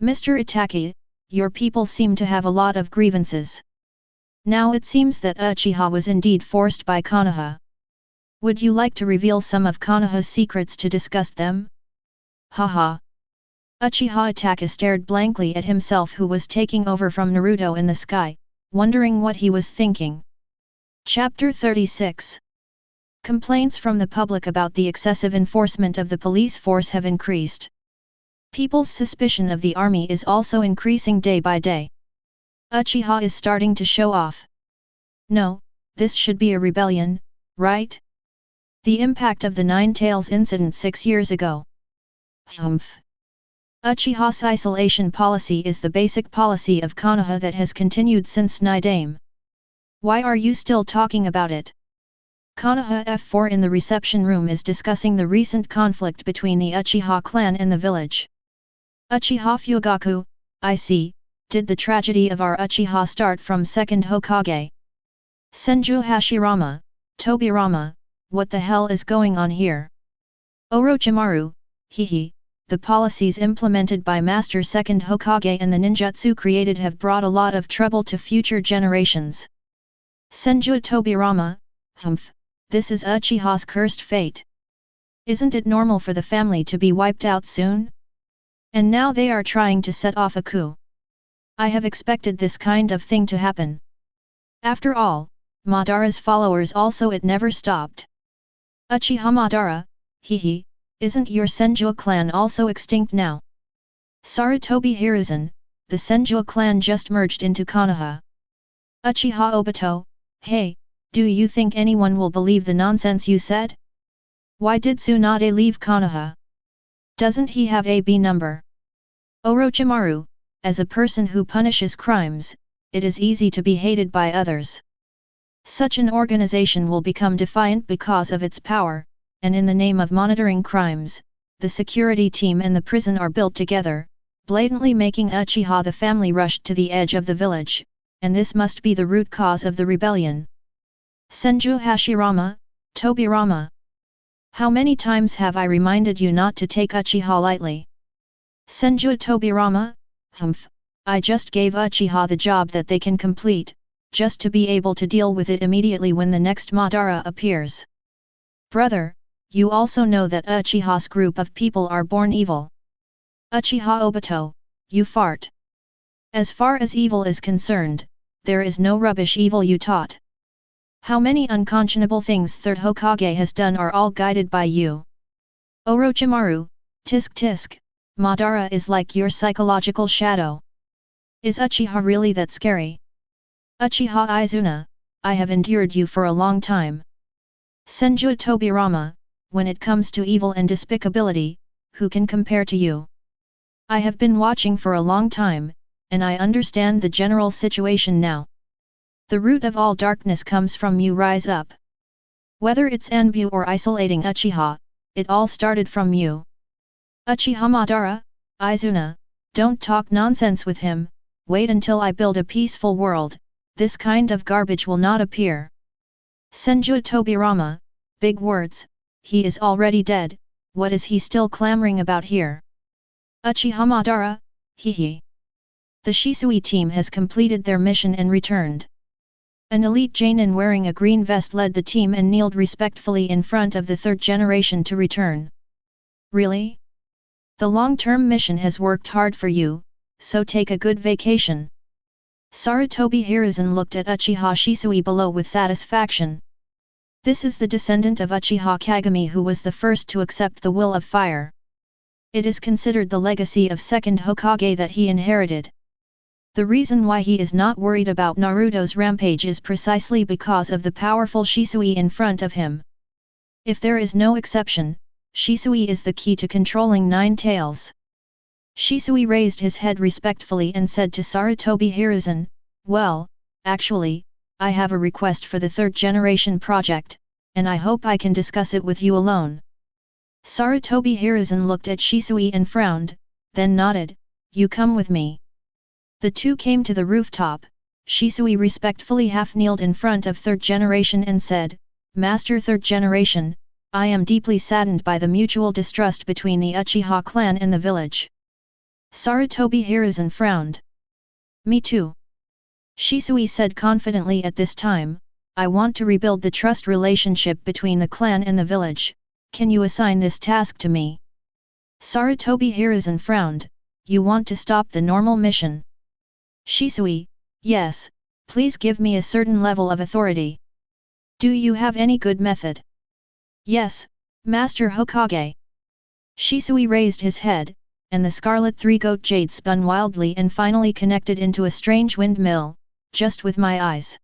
Speaker 1: Mr. Itachi, your people seem to have a lot of grievances. Now it seems that Uchiha was indeed forced by Konoha. Would you like to reveal some of Konoha's secrets to discuss them? Haha. Uchiha Itachi stared blankly at himself, who was taking over from Naruto in the sky, wondering what he was thinking. Chapter 36. Complaints from the public about the excessive enforcement of the police force have increased. People's suspicion of the army is also increasing day by day. Uchiha is starting to show off. No, this should be a rebellion, right? The impact of the Nine Tails incident 6 years ago. Humph. Uchiha's isolation policy is the basic policy of Konoha that has continued since Nidaime. Why are you still talking about it? Konoha F4 in the reception room is discussing the recent conflict between the Uchiha clan and the village. Uchiha Fugaku, I see, did the tragedy of our Uchiha start from Second Hokage? Senju Hashirama, Tobirama, what the hell is going on here? Orochimaru, hehe, the policies implemented by Master Second Hokage and the ninjutsu created have brought a lot of trouble to future generations. Senju Tobirama, humph, this is Uchiha's cursed fate. Isn't it normal for the family to be wiped out soon? And now they are trying to set off a coup. I have expected this kind of thing to happen. After all, Madara's followers also, it never stopped. Uchiha Madara, hehe, isn't your Senju clan also extinct now? Sarutobi Hiruzen, the Senju clan just merged into Konoha. Uchiha Obito, hey, do you think anyone will believe the nonsense you said? Why did Tsunade leave Konoha? Doesn't he have a B number? Orochimaru, as a person who punishes crimes, it is easy to be hated by others. Such an organization will become defiant because of its power, and in the name of monitoring crimes, the security team and the prison are built together, blatantly making Uchiha the family rushed to the edge of the village, and this must be the root cause of the rebellion. Senju Hashirama, Tobirama. How many times have I reminded you not to take Uchiha lightly? Senju Tobirama, humph, I just gave Uchiha the job that they can complete, just to be able to deal with it immediately when the next Madara appears. Brother, you also know that Uchiha's group of people are born evil. Uchiha Obito, you fart. As far as evil is concerned, there is no rubbish evil you taught. How many unconscionable things Third Hokage has done are all guided by you. Orochimaru, tisk tisk, Madara is like your psychological shadow. Is Uchiha really that scary? Uchiha Izuna, I have endured you for a long time. Senju Tobirama, when it comes to evil and despicability, who can compare to you? I have been watching for a long time, and I understand the general situation now. The root of all darkness comes from you. Rise up. Whether it's Anbu or isolating Uchiha, it all started from you. Uchiha Madara, Izuna, don't talk nonsense with him, wait until I build a peaceful world, this kind of garbage will not appear. Senju Tobirama, big words, he is already dead, what is he still clamoring about here? Uchiha Madara, hehe. The Shisui team has completed their mission and returned. An elite Jonin wearing a green vest led the team and kneeled respectfully in front of the third generation to return. Really? The long-term mission has worked hard for you, so take a good vacation. Sarutobi Hiruzen looked at Uchiha Shisui below with satisfaction. This is the descendant of Uchiha Kagami who was the first to accept the will of fire. It is considered the legacy of Second Hokage that he inherited. The reason why he is not worried about Naruto's rampage is precisely because of the powerful Shisui in front of him. If there is no exception, Shisui is the key to controlling Nine Tails. Shisui raised his head respectfully and said to Sarutobi Hiruzen, well, actually, I have a request for the third generation project, and I hope I can discuss it with you alone. Sarutobi Hiruzen looked at Shisui and frowned, then nodded, you come with me. The two came to the rooftop. Shisui respectfully half-kneeled in front of third generation and said, Master third generation, I am deeply saddened by the mutual distrust between the Uchiha clan and the village. Sarutobi Hiruzen frowned. Me too. Shisui said confidently at this time, I want to rebuild the trust relationship between the clan and the village, can you assign this task to me? Sarutobi Hiruzen frowned, you want to stop the normal mission? Shisui, yes, please give me a certain level of authority. Do you have any good method? Yes, Master Hokage. Shisui raised his head, and the scarlet three-goat jade spun wildly and finally connected into a strange windmill, just with my eyes.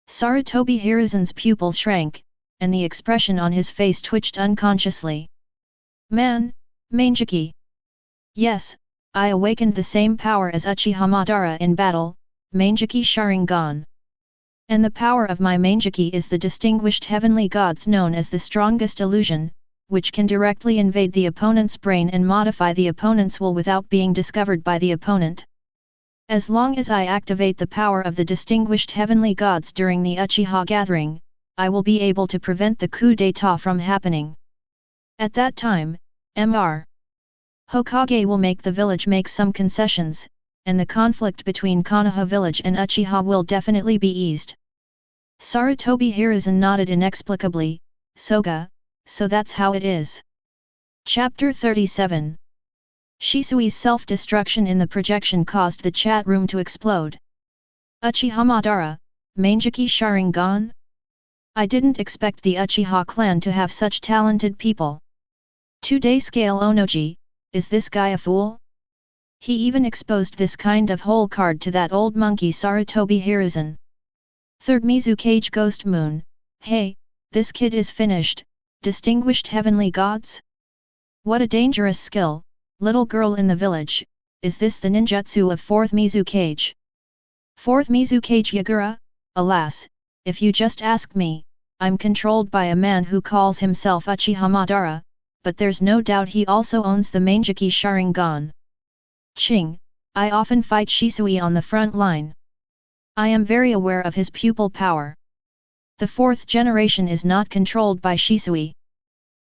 Speaker 1: Sarutobi Hiruzen's pupils shrank, and the expression on his face twitched unconsciously. Man, Mangekyō. Yes, I awakened the same power as Uchiha Madara in battle, Mangekyō Sharingan. And the power of my Mangekyō is the distinguished heavenly gods known as the strongest illusion, which can directly invade the opponent's brain and modify the opponent's will without being discovered by the opponent. As long as I activate the power of the distinguished heavenly gods during the Uchiha gathering, I will be able to prevent the coup d'état from happening. At that time, Mr. Hokage will make the village make some concessions, and the conflict between Konoha village and Uchiha will definitely be eased. Sarutobi Hiruzen nodded inexplicably, Soga, so that's how it is. Chapter 37. Shisui's self-destruction in the projection caused the chat room to explode. Uchiha Madara, Mangekyō Sharingan? I didn't expect the Uchiha clan to have such talented people. 2-day scale Onoji, is this guy a fool? He even exposed this kind of hole card to that old monkey Sarutobi Hiruzen. Third Mizukage Ghost Moon, hey, this kid is finished, distinguished heavenly gods? What a dangerous skill, little girl in the village, is this the ninjutsu of 4th Mizukage? 4th Mizukage Yagura? Alas, if you just ask me, I'm controlled by a man who calls himself Uchiha Madara, but there's no doubt he also owns the Mangekyō Sharingan. Ching, I often fight Shisui on the front line. I am very aware of his pupil power. The 4th generation is not controlled by Shisui.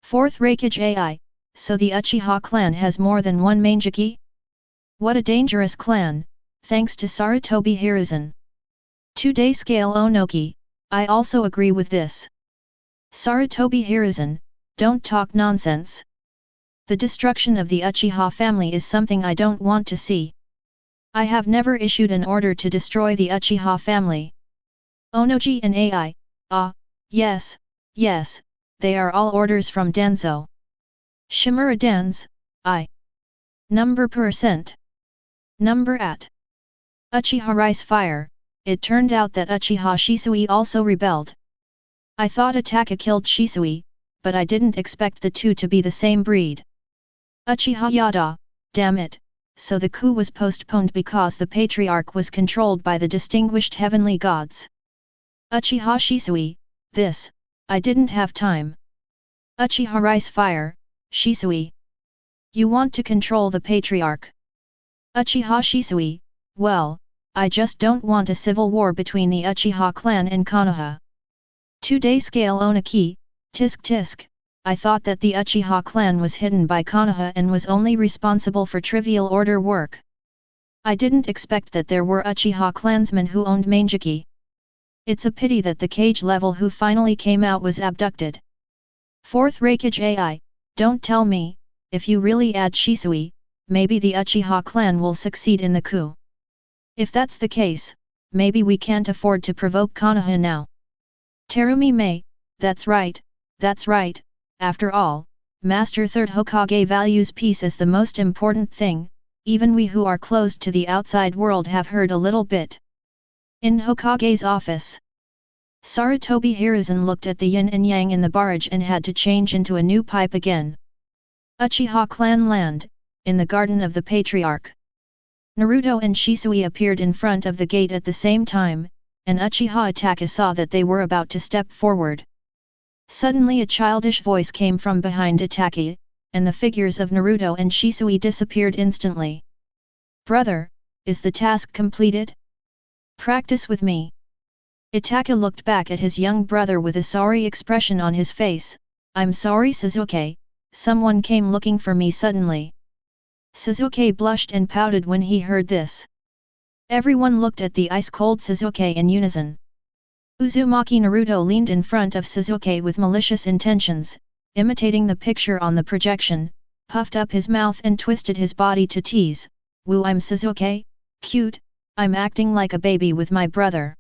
Speaker 1: 4th Raikage AI, so the Uchiha clan has more than one Mangekyō? What a dangerous clan, thanks to Sarutobi Hiruzen. 2-day scale Onoki, I also agree with this. Sarutobi Hiruzen, don't talk nonsense. The destruction of the Uchiha family is something I don't want to see. I have never issued an order to destroy the Uchiha family. Onoji and AI, yes, they are all orders from Danzo. Shimura Dan's, Number %. Number at. Uchiha Rice Fire, it turned out that Uchiha Shisui also rebelled. I thought Itachi killed Shisui, but I didn't expect the two to be the same breed. Uchiha Yada, damn it, so the coup was postponed because the patriarch was controlled by the distinguished heavenly gods. Uchiha Shisui, this, I didn't have time. Uchiha Rice Fire, Shisui. You want to control the patriarch. Uchiha Shisui, well, I just don't want a civil war between the Uchiha clan and Konoha. 2-day scale Onaki, tisk tisk, I thought that the Uchiha clan was hidden by Konoha and was only responsible for trivial order work. I didn't expect that there were Uchiha clansmen who owned Mangekyo. It's a pity that the Kage level who finally came out was abducted. 4th Raikage AI, don't tell me, if you really add Shisui, maybe the Uchiha clan will succeed in the coup. If that's the case, maybe we can't afford to provoke Konoha now. Terumi Mei, that's right, after all, Master 3rd Hokage values peace as the most important thing, even we who are closed to the outside world have heard a little bit. In Hokage's office, Sarutobi Hiruzen looked at the yin and yang in the barrage and had to change into a new pipe again. Uchiha clan land, in the garden of the Patriarch. Naruto and Shisui appeared in front of the gate at the same time, and Uchiha Itachi saw that they were about to step forward. Suddenly a childish voice came from behind Itachi, and the figures of Naruto and Shisui disappeared instantly. Brother, is the task completed? Practice with me. Itachi looked back at his young brother with a sorry expression on his face. I'm sorry Sasuke, someone came looking for me suddenly. Sasuke blushed and pouted when he heard this. Everyone looked at the ice-cold Sasuke in unison. Uzumaki Naruto leaned in front of Sasuke with malicious intentions, imitating the picture on the projection, puffed up his mouth and twisted his body to tease, "Woo, I'm Sasuke, cute, I'm acting like a baby with my brother."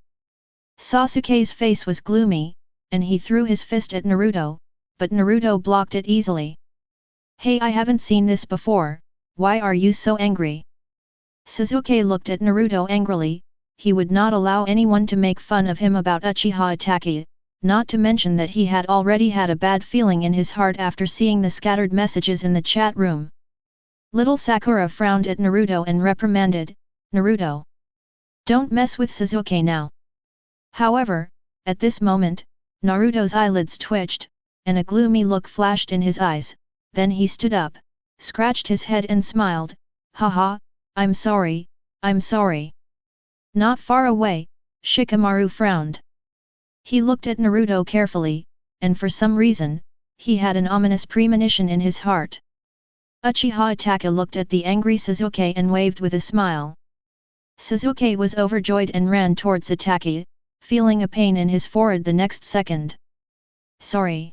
Speaker 1: Sasuke's face was gloomy, and he threw his fist at Naruto, but Naruto blocked it easily. "Hey, I haven't seen this before, why are you so angry?" Sasuke looked at Naruto angrily. He would not allow anyone to make fun of him about Uchiha Itachi, not to mention that he had already had a bad feeling in his heart after seeing the scattered messages in the chat room. Little Sakura frowned at Naruto and reprimanded, "Naruto, don't mess with Sasuke now." However, at this moment, Naruto's eyelids twitched, and a gloomy look flashed in his eyes, then he stood up, scratched his head and smiled, "Haha, I'm sorry. Not far away, Shikamaru frowned. He looked at Naruto carefully, and for some reason, he had an ominous premonition in his heart. Uchiha Itachi looked at the angry Sasuke and waved with a smile. Sasuke was overjoyed and ran towards Itachi, feeling a pain in his forehead the next second. "Sorry.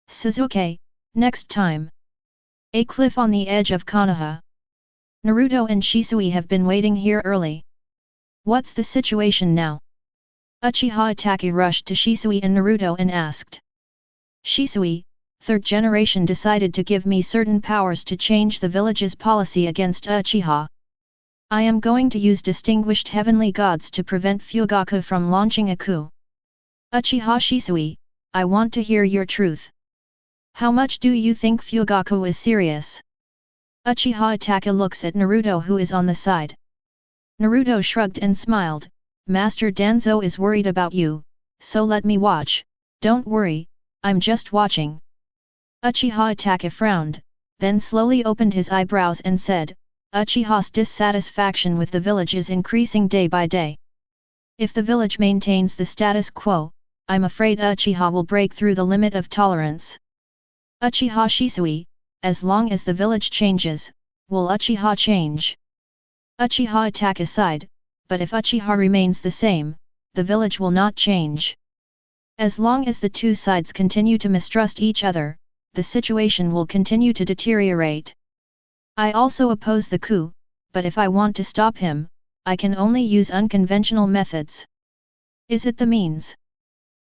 Speaker 1: Sasuke, next time." A cliff on the edge of Konoha. Naruto and Shisui have been waiting here early. What's the situation now? Uchiha Itachi rushed to Shisui and Naruto and asked. "Shisui, 3rd generation decided to give me certain powers to change the village's policy against Uchiha. I am going to use distinguished heavenly gods to prevent Fugaku from launching a coup. Uchiha Shisui, I want to hear your truth. How much do you think Fugaku is serious?" Uchiha Itachi looks at Naruto who is on the side. Naruto shrugged and smiled, "Master Danzo is worried about you, so let me watch, don't worry, I'm just watching." Uchiha Itachi frowned, then slowly opened his eyebrows and said, "Uchiha's dissatisfaction with the village is increasing day by day. If the village maintains the status quo, I'm afraid Uchiha will break through the limit of tolerance. Uchiha Shisui, as long as the village changes, will Uchiha change?" Uchiha Itachi sighed, "But if Uchiha remains the same, the village will not change. As long as the two sides continue to mistrust each other, the situation will continue to deteriorate. I also oppose the coup, but if I want to stop him, I can only use unconventional methods. Is it the means?"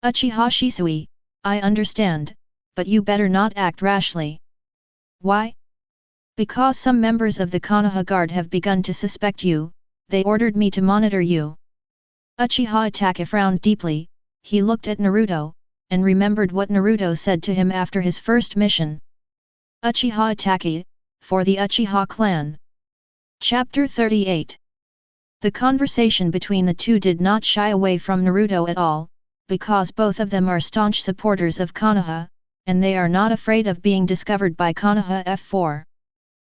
Speaker 1: Uchiha Shisui, I understand, but you better not act rashly. Why? Because some members of the Konoha Guard have begun to suspect you, they ordered me to monitor you. Uchiha Itachi frowned deeply, he looked at Naruto, and remembered what Naruto said to him after his first mission. Uchiha Itachi, for the Uchiha clan. Chapter 38. The conversation between the two did not shy away from Naruto at all, because both of them are staunch supporters of Konoha, and they are not afraid of being discovered by Konoha F4.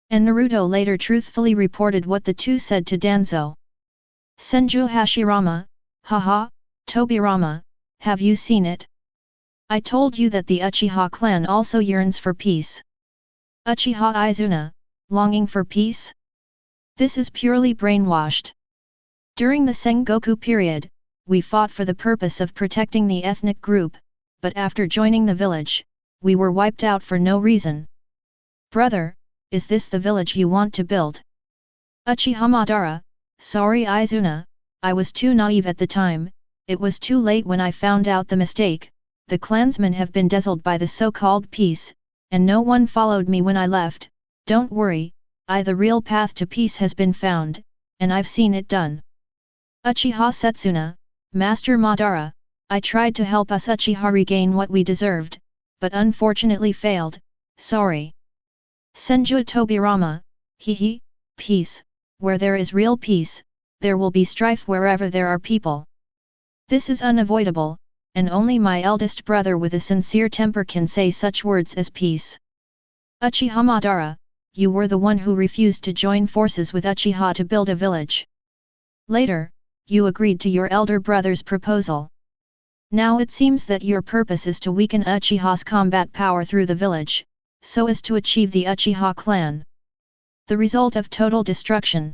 Speaker 1: And Naruto later truthfully reported what the two said to Danzo. Senju Hashirama, haha, Tobirama, have you seen it? I told you that the Uchiha clan also yearns for peace. Uchiha Izuna, longing for peace? This is purely brainwashed. During the Sengoku period, we fought for the purpose of protecting the ethnic group, but after joining the village, we were wiped out for no reason. Brother, is this the village you want to build? Uchiha Madara, sorry Izuna, I was too naive at the time, it was too late when I found out the mistake. The clansmen have been dazzled by the so-called peace, and no one followed me when I left. Don't worry, the real path to peace has been found, and I've seen it done. Uchiha Setsuna, Master Madara, I tried to help us Uchiha regain what we deserved, but unfortunately failed, sorry. Senju Tobirama, hehe, peace, where there is real peace, there will be strife wherever there are people. This is unavoidable, and only my eldest brother with a sincere temper can say such words as peace. Uchiha Madara, you were the one who refused to join forces with Uchiha to build a village. Later, you agreed to your elder brother's proposal. Now it seems that your purpose is to weaken Uchiha's combat power through the village, so as to achieve the Uchiha clan. The result of total destruction.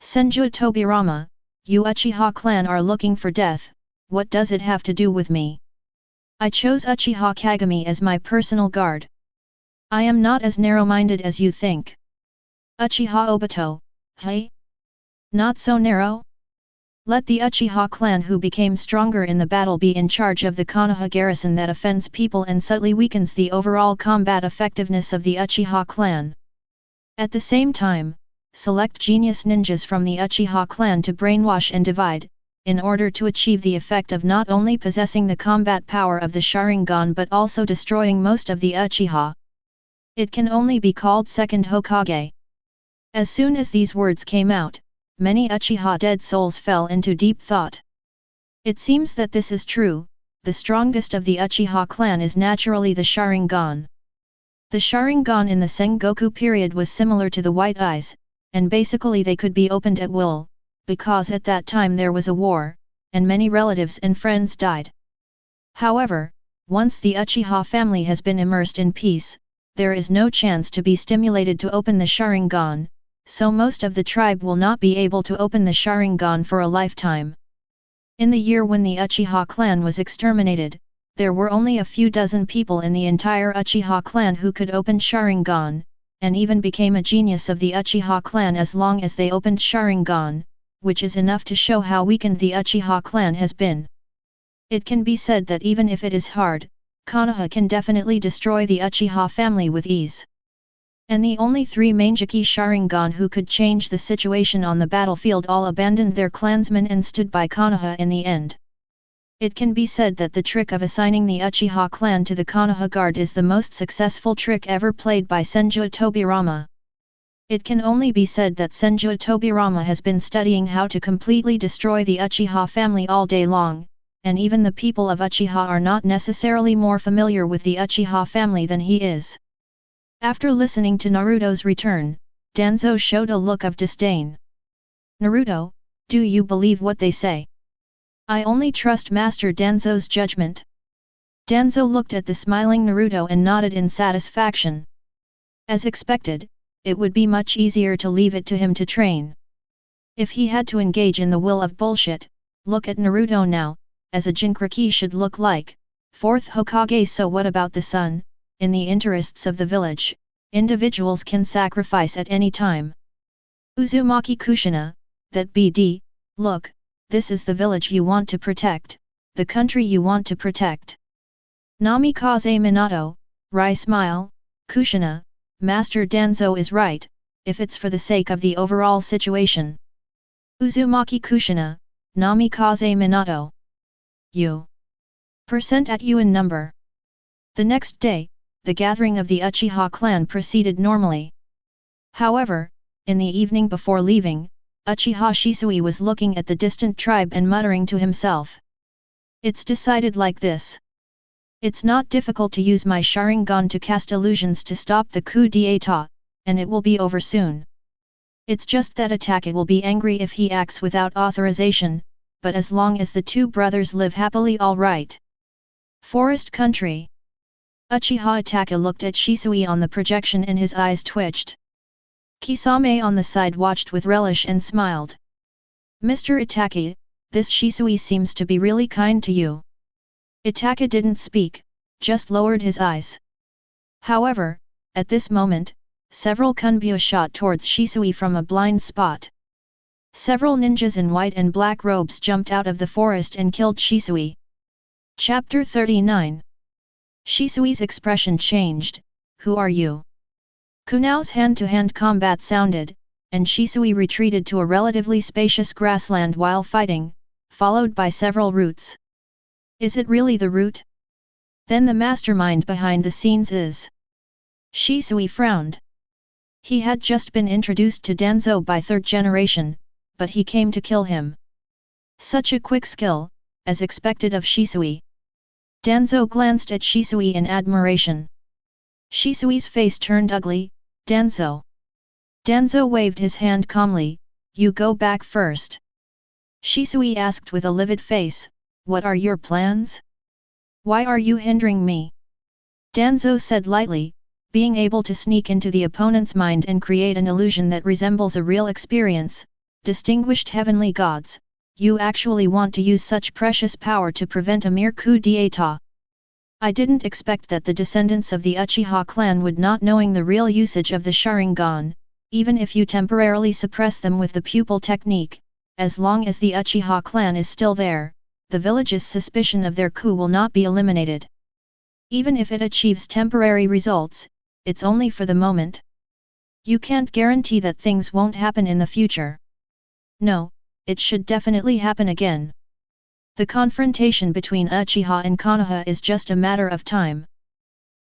Speaker 1: Senju Tobirama, you Uchiha clan are looking for death. What does it have to do with me? I chose Uchiha Kagami as my personal guard. I am not as narrow-minded as you think. Uchiha Obito, hey? Not so narrow? Let the Uchiha clan who became stronger in the battle be in charge of the Konoha garrison that offends people and subtly weakens the overall combat effectiveness of the Uchiha clan. At the same time, select genius ninjas from the Uchiha clan to brainwash and divide, in order to achieve the effect of not only possessing the combat power of the Sharingan but also destroying most of the Uchiha. It can only be called Second Hokage. As soon as these words came out, many Uchiha dead souls fell into deep thought. It seems that this is true, the strongest of the Uchiha clan is naturally the Sharingan. The Sharingan in the Sengoku period was similar to the White Eyes, and basically they could be opened at will, because at that time there was a war, and many relatives and friends died. However, once the Uchiha family has been immersed in peace, there is no chance to be stimulated to open the Sharingan, so most of the tribe will not be able to open the Sharingan for a lifetime. In the year when the Uchiha clan was exterminated, there were only a few dozen people in the entire Uchiha clan who could open Sharingan, and even became a genius of the Uchiha clan as long as they opened Sharingan, which is enough to show how weakened the Uchiha clan has been. It can be said that even if it is hard, Konoha can definitely destroy the Uchiha family with ease. And the only 3 Mangekyō Sharingan who could change the situation on the battlefield all abandoned their clansmen and stood by Konoha in the end. It can be said that the trick of assigning the Uchiha clan to the Konoha guard is the most successful trick ever played by Senju Tobirama. It can only be said that Senju Tobirama has been studying how to completely destroy the Uchiha family all day long, and even the people of Uchiha are not necessarily more familiar with the Uchiha family than he is. After listening to Naruto's return, Danzo showed a look of disdain. Naruto, do you believe what they say? I only trust Master Danzo's judgment. Danzo looked at the smiling Naruto and nodded in satisfaction. As expected, it would be much easier to leave it to him to train. If he had to engage in the will of bullshit, look at Naruto now, as a Jinchuriki should look like, 4th Hokage. So what about the son? In the interests of the village, individuals can sacrifice at any time. Uzumaki Kushina, that BD, look, this is the village you want to protect, the country you want to protect. Namikaze Minato, wry smile, Kushina, Master Danzo is right, if it's for the sake of the overall situation. Uzumaki Kushina, Namikaze Minato. % at you in number. The next day, the gathering of the Uchiha clan proceeded normally. However, in the evening before leaving, Uchiha Shisui was looking at the distant tribe and muttering to himself. It's decided like this. It's not difficult to use my Sharingan to cast illusions to stop the coup d'état, and it will be over soon. It's just that Itachi will be angry if he acts without authorization, but as long as the two brothers live happily, all right. Forest country. Uchiha Itachi looked at Shisui on the projection and his eyes twitched. Kisame on the side watched with relish and smiled. Mr. Itachi, this Shisui seems to be really kind to you. Itachi didn't speak, just lowered his eyes. However, at this moment, several kunbyo shot towards Shisui from a blind spot. Several ninjas in white and black robes jumped out of the forest and killed Shisui. Chapter 39. Shisui's expression changed. Who are you? Kunao's hand-to-hand combat sounded, and Shisui retreated to a relatively spacious grassland while fighting, followed by several roots. Is it really the root? Then the mastermind behind the scenes is. Shisui frowned. He had just been introduced to Danzo by third generation, but he came to kill him. Such a quick skill, as expected of Shisui. Danzo glanced at Shisui in admiration. Shisui's face turned ugly. Danzo. Danzo waved his hand calmly. You go back first. Shisui asked with a livid face, what are your plans? Why are you hindering me? Danzo said lightly, being able to sneak into the opponent's mind and create an illusion that resembles a real experience. Distinguished heavenly gods, you actually want to use such precious power to prevent a mere coup d'état. I didn't expect that the descendants of the Uchiha clan would not knowing the real usage of the Sharingan, even if you temporarily suppress them with the pupil technique, as long as the Uchiha clan is still there, the village's suspicion of their coup will not be eliminated. Even if it achieves temporary results, it's only for the moment. You can't guarantee that things won't happen in the future. No, it should definitely happen again. The confrontation between Uchiha and Konoha is just a matter of time.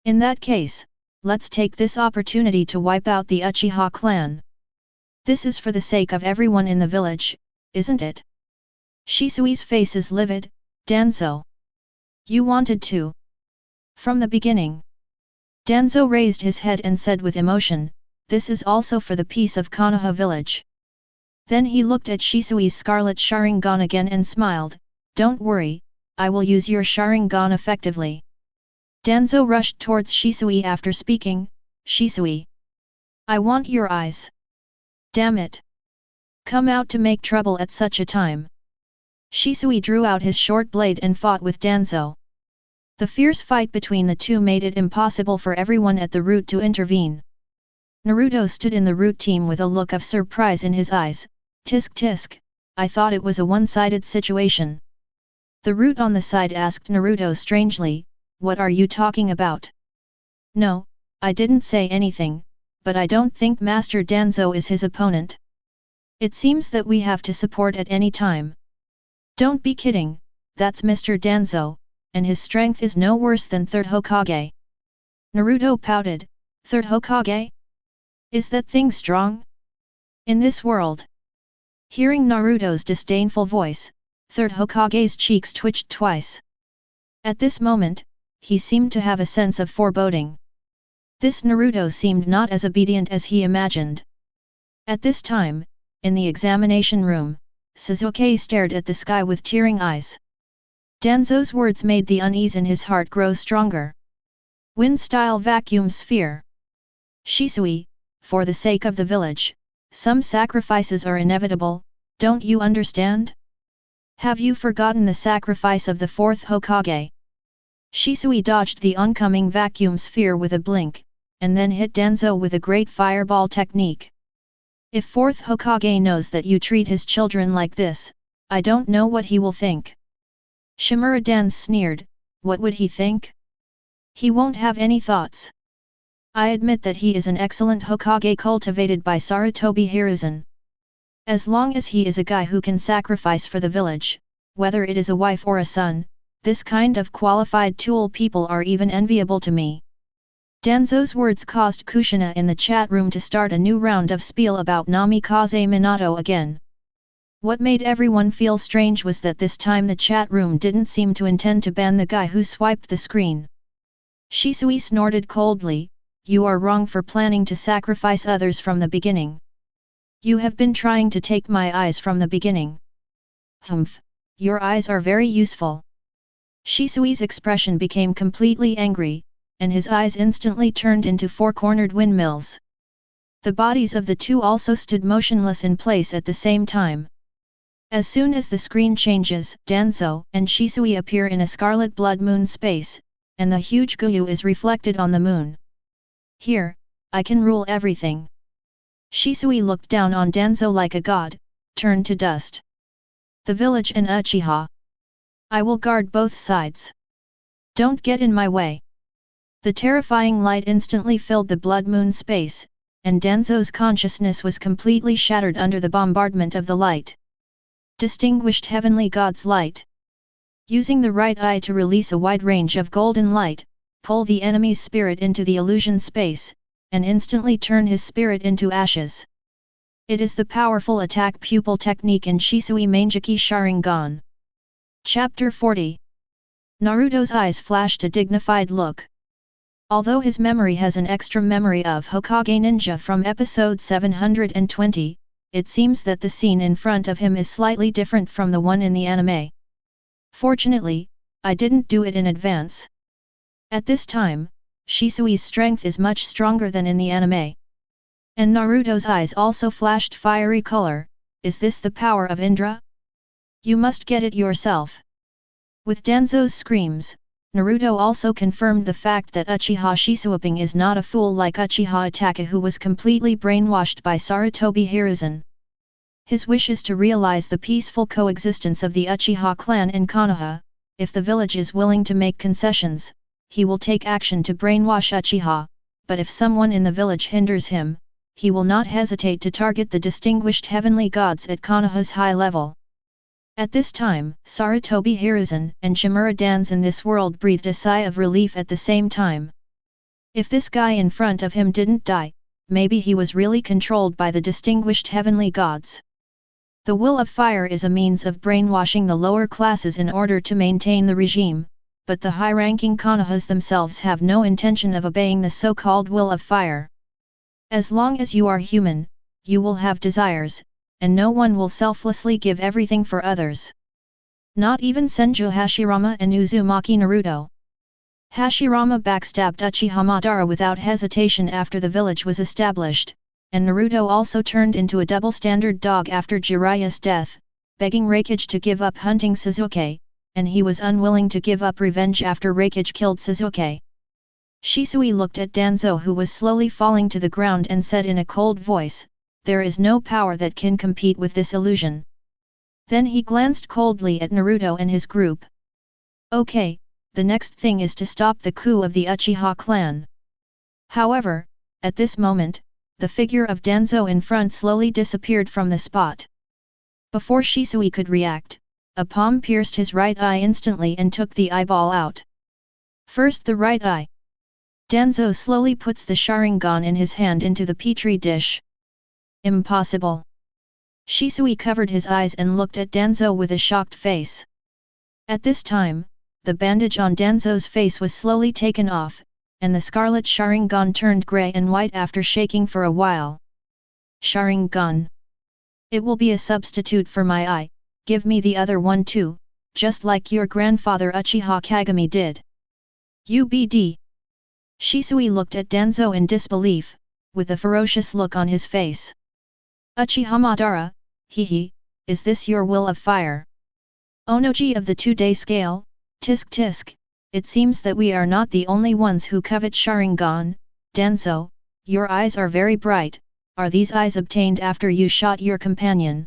Speaker 1: In that case, let's take this opportunity to wipe out the Uchiha clan. This is for the sake of everyone in the village, isn't it? Shisui's face is livid. Danzo. You wanted to. From the beginning. Danzo raised his head and said with emotion, this is also for the peace of Konoha village. Then he looked at Shisui's scarlet Sharingan again and smiled, don't worry, I will use your Sharingan effectively. Danzo rushed towards Shisui after speaking, Shisui. I want your eyes. Damn it. Come out to make trouble at such a time. Shisui drew out his short blade and fought with Danzo. The fierce fight between the two made it impossible for everyone at the root to intervene. Naruto stood in the root team with a look of surprise in his eyes. Tisk tisk, I thought it was a one-sided situation. The root on the side asked Naruto strangely, what are you talking about? No, I didn't say anything, but I don't think Master Danzo is his opponent. It seems that we have to support at any time. Don't be kidding, that's Mr. Danzo, and his strength is no worse than third Hokage. Naruto pouted, third Hokage? Is that thing strong? In this world? Hearing Naruto's disdainful voice, third Hokage's cheeks twitched twice. At this moment, he seemed to have a sense of foreboding. This Naruto seemed not as obedient as he imagined. At this time, in the examination room, Sasuke stared at the sky with tearing eyes. Danzo's words made the unease in his heart grow stronger. Wind-style vacuum sphere. Shisui, for the sake of the village, some sacrifices are inevitable, don't you understand? Have you forgotten the sacrifice of the fourth Hokage? Shisui dodged the oncoming vacuum sphere with a blink, and then hit Danzo with a great fireball technique. If fourth Hokage knows that you treat his children like this, I don't know what he will think. Shimura Dan sneered, what would he think? He won't have any thoughts. I admit that he is an excellent Hokage cultivated by Sarutobi Hiruzen. As long as he is a guy who can sacrifice for the village, whether it is a wife or a son, this kind of qualified tool people are even enviable to me. Danzo's words caused Kushina in the chat room to start a new round of spiel about Namikaze Minato again. What made everyone feel strange was that this time the chat room didn't seem to intend to ban the guy who swiped the screen. Shisui snorted coldly, you are wrong for planning to sacrifice others from the beginning. You have been trying to take my eyes from the beginning. Humph, your eyes are very useful. Shisui's expression became completely angry, and his eyes instantly turned into four-cornered windmills. The bodies of the two also stood motionless in place at the same time. As soon as the screen changes, Danzo and Shisui appear in a scarlet blood moon space, and the huge Guyu is reflected on the moon. Here, I can rule everything. Shisui looked down on Danzo like a god, turned to dust. The village and Uchiha. I will guard both sides. Don't get in my way. The terrifying light instantly filled the blood moon space, and Danzo's consciousness was completely shattered under the bombardment of the light. Distinguished heavenly god's light. Using the right eye to release a wide range of golden light, pull the enemy's spirit into the illusion space, and instantly turn his spirit into ashes. It is the powerful attack pupil technique in Shisui Mangekyo Sharingan. Chapter 40. Naruto's eyes flashed a dignified look. Although his memory has an extra memory of Hokage Ninja from episode 720, it seems that the scene in front of him is slightly different from the one in the anime. Fortunately, I didn't do it in advance. At this time, Shisui's strength is much stronger than in the anime. And Naruto's eyes also flashed fiery color. Is this the power of Indra? You must get it yourself. With Danzo's screams, Naruto also confirmed the fact that Uchiha Shisuaping is not a fool like Uchiha Itachi, who was completely brainwashed by Sarutobi Hiruzen. His wish is to realize the peaceful coexistence of the Uchiha clan in Konoha. If the village is willing to make concessions, he will take action to brainwash Uchiha, but if someone in the village hinders him, he will not hesitate to target the distinguished heavenly gods at Konoha's high level. At this time, Sarutobi Hiruzen and Chimura Dans in this world breathed a sigh of relief at the same time. If this guy in front of him didn't die, maybe he was really controlled by the distinguished heavenly gods. The will of fire is a means of brainwashing the lower classes in order to maintain the regime, but the high-ranking Konohas themselves have no intention of obeying the so-called will of fire. As long as you are human, you will have desires, and no one will selflessly give everything for others. Not even Senju Hashirama and Uzumaki Naruto. Hashirama backstabbed Uchiha Madara without hesitation after the village was established, and Naruto also turned into a double-standard dog after Jiraiya's death, begging Raikage to give up hunting Sasuke, and he was unwilling to give up revenge after Raikage killed Sasuke. Shisui looked at Danzo, who was slowly falling to the ground, and said in a cold voice, "There is no power that can compete with this illusion." Then he glanced coldly at Naruto and his group. Okay, the next thing is to stop the coup of the Uchiha clan. However, at this moment, the figure of Danzo in front slowly disappeared from the spot. Before Shisui could react, a palm pierced his right eye instantly and took the eyeball out. First the right eye. Danzo slowly puts the Sharingan in his hand into the petri dish. Impossible. Shisui covered his eyes and looked at Danzo with a shocked face. At this time, the bandage on Danzo's face was slowly taken off, and the scarlet Sharingan turned grey and white after shaking for a while. Sharingan. It will be a substitute for my eye, give me the other one too, just like your grandfather Uchiha Kagami did. UBD. Shisui looked at Danzo in disbelief, with a ferocious look on his face. Uchiha Madara, hehe, is this your will of fire? Onoji of the 2-day scale, tisk tisk, it seems that we are not the only ones who covet Sharingan. Danzo, your eyes are very bright, are these eyes obtained after you shot your companion?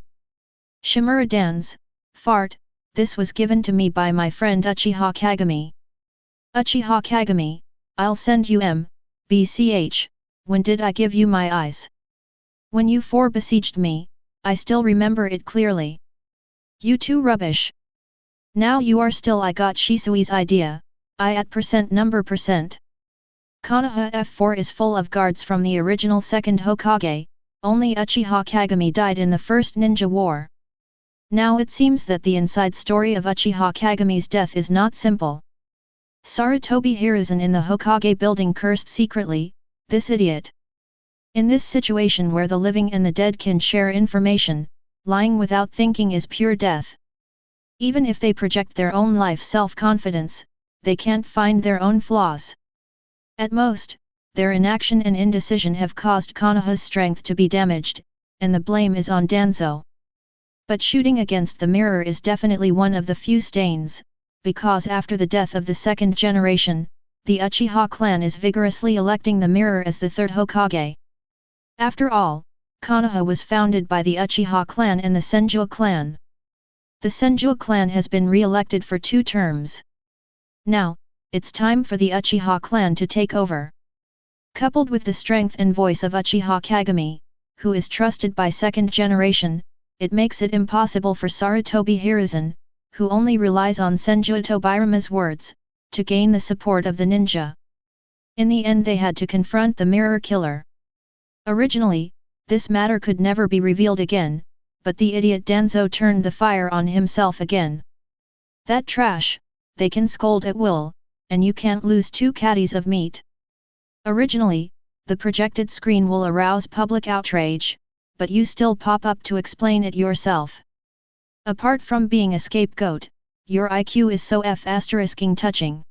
Speaker 1: Chimura Dans, fart, this was given to me by my friend Uchiha Kagami. Uchiha Kagami, I'll send you BCH, when did I give you my eyes? When you four besieged me, I still remember it clearly. You too rubbish. Now you are still. I got Shisui's idea, I at %%. Konoha F4 is full of guards from the original second Hokage, only Uchiha Kagami died in the first ninja war. Now it seems that the inside story of Uchiha Kagami's death is not simple. Sarutobi Hiruzen in the Hokage building cursed secretly, this idiot. In this situation where the living and the dead can share information, lying without thinking is pure death. Even if they project their own life self-confidence, they can't find their own flaws. At most, their inaction and indecision have caused Konoha's strength to be damaged, and the blame is on Danzo. But shooting against the mirror is definitely one of the few stains, because after the death of the second generation, the Uchiha clan is vigorously electing the mirror as the third Hokage. After all, Konoha was founded by the Uchiha clan and the Senju clan. The Senju clan has been re-elected for 2 terms. Now, it's time for the Uchiha clan to take over. Coupled with the strength and voice of Uchiha Kagami, who is trusted by second generation, it makes it impossible for Sarutobi Hiruzen, who only relies on Senju Tobirama's words, to gain the support of the ninja. In the end they had to confront the mirror killer. Originally, this matter could never be revealed again, but the idiot Danzo turned the fire on himself again. That trash, they can scold at will, and you can't lose 2 caddies of meat. Originally, the projected screen will arouse public outrage, but you still pop up to explain it yourself. Apart from being a scapegoat, your IQ is so f***ing touching.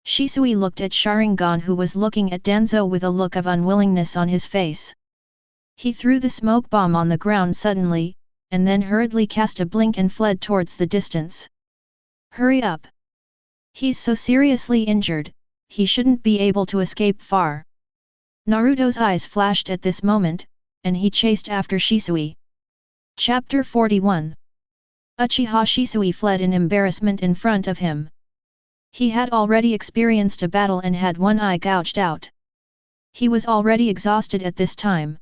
Speaker 1: Shisui looked at Sharingan, who was looking at Danzo with a look of unwillingness on his face. He threw the smoke bomb on the ground suddenly, and then hurriedly cast a blink and fled towards the distance. Hurry up! He's so seriously injured, he shouldn't be able to escape far. Naruto's eyes flashed at this moment, and he chased after Shisui. Chapter 41. Uchiha Shisui fled in embarrassment in front of him. He had already experienced a battle and had one eye gouged out. He was already exhausted at this time.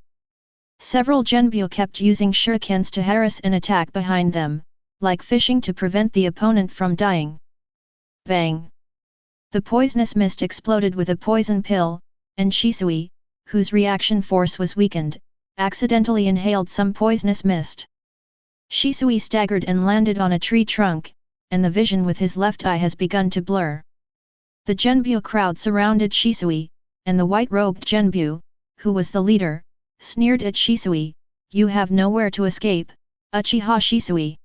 Speaker 1: Several Genbyu kept using shurikens to harass and attack behind them, like fishing to prevent the opponent from dying. Bang! The poisonous mist exploded with a poison pill, and Shisui, whose reaction force was weakened, accidentally inhaled some poisonous mist. Shisui staggered and landed on a tree trunk, and the vision with his left eye has begun to blur. The Genbyu crowd surrounded Shisui, and the white-robed Genbyu, who was the leader, sneered at Shisui, "You have nowhere to escape, Uchiha Shisui.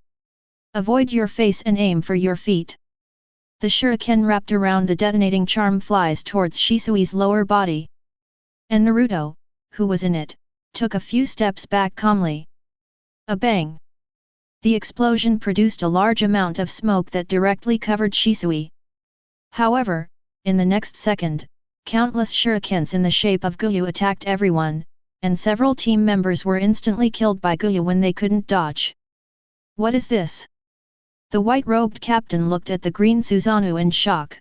Speaker 1: Avoid your face and aim for your feet." The shuriken wrapped around the detonating charm flies towards Shisui's lower body. And Naruto, who was in it, took a few steps back calmly. A bang! The explosion produced a large amount of smoke that directly covered Shisui. However, in the next second, countless shurikens in the shape of Guyu attacked everyone, and several team members were instantly killed by Guyu when they couldn't dodge. What is this? The white-robed captain looked at the green Susanoo in shock.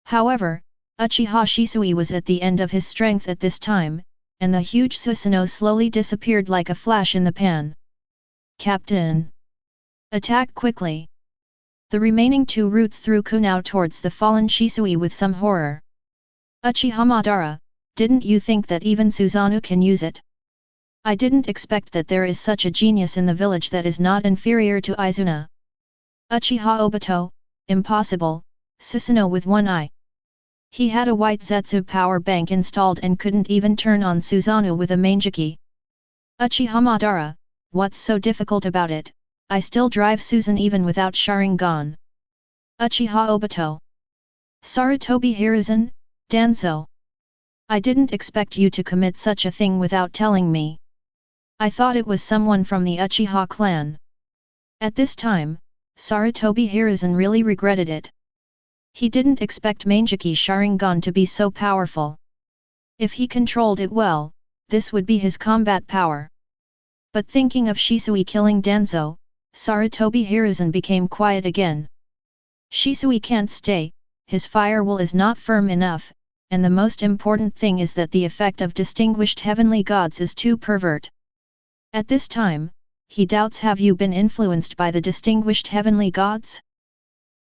Speaker 1: However, Uchiha Shisui was at the end of his strength at this time, and the huge Susanoo slowly disappeared like a flash in the pan. Captain! Attack quickly! The remaining 2 roots threw Kunao towards the fallen Shisui with some horror. Uchiha Madara, didn't you think that even Susanoo can use it? I didn't expect that there is such a genius in the village that is not inferior to Izuna. Uchiha Obito, impossible, Susanoo with one eye. He had a white Zetsu power bank installed and couldn't even turn on Susanoo with a Mangeki. Uchiha Madara, what's so difficult about it? I still drive Susan even without Sharingan. Uchiha Obito. Sarutobi Hiruzen, Danzo. I didn't expect you to commit such a thing without telling me. I thought it was someone from the Uchiha clan. At this time, Sarutobi Hiruzen really regretted it. He didn't expect Mangeki Sharingan to be so powerful. If he controlled it well, this would be his combat power. But thinking of Shisui killing Danzo, Sarutobi Hiruzen became quiet again. Shisui can't stay, his fire will is not firm enough, and the most important thing is that the effect of distinguished heavenly gods is too pervert. At this time, he doubts, have you been influenced by the distinguished heavenly gods?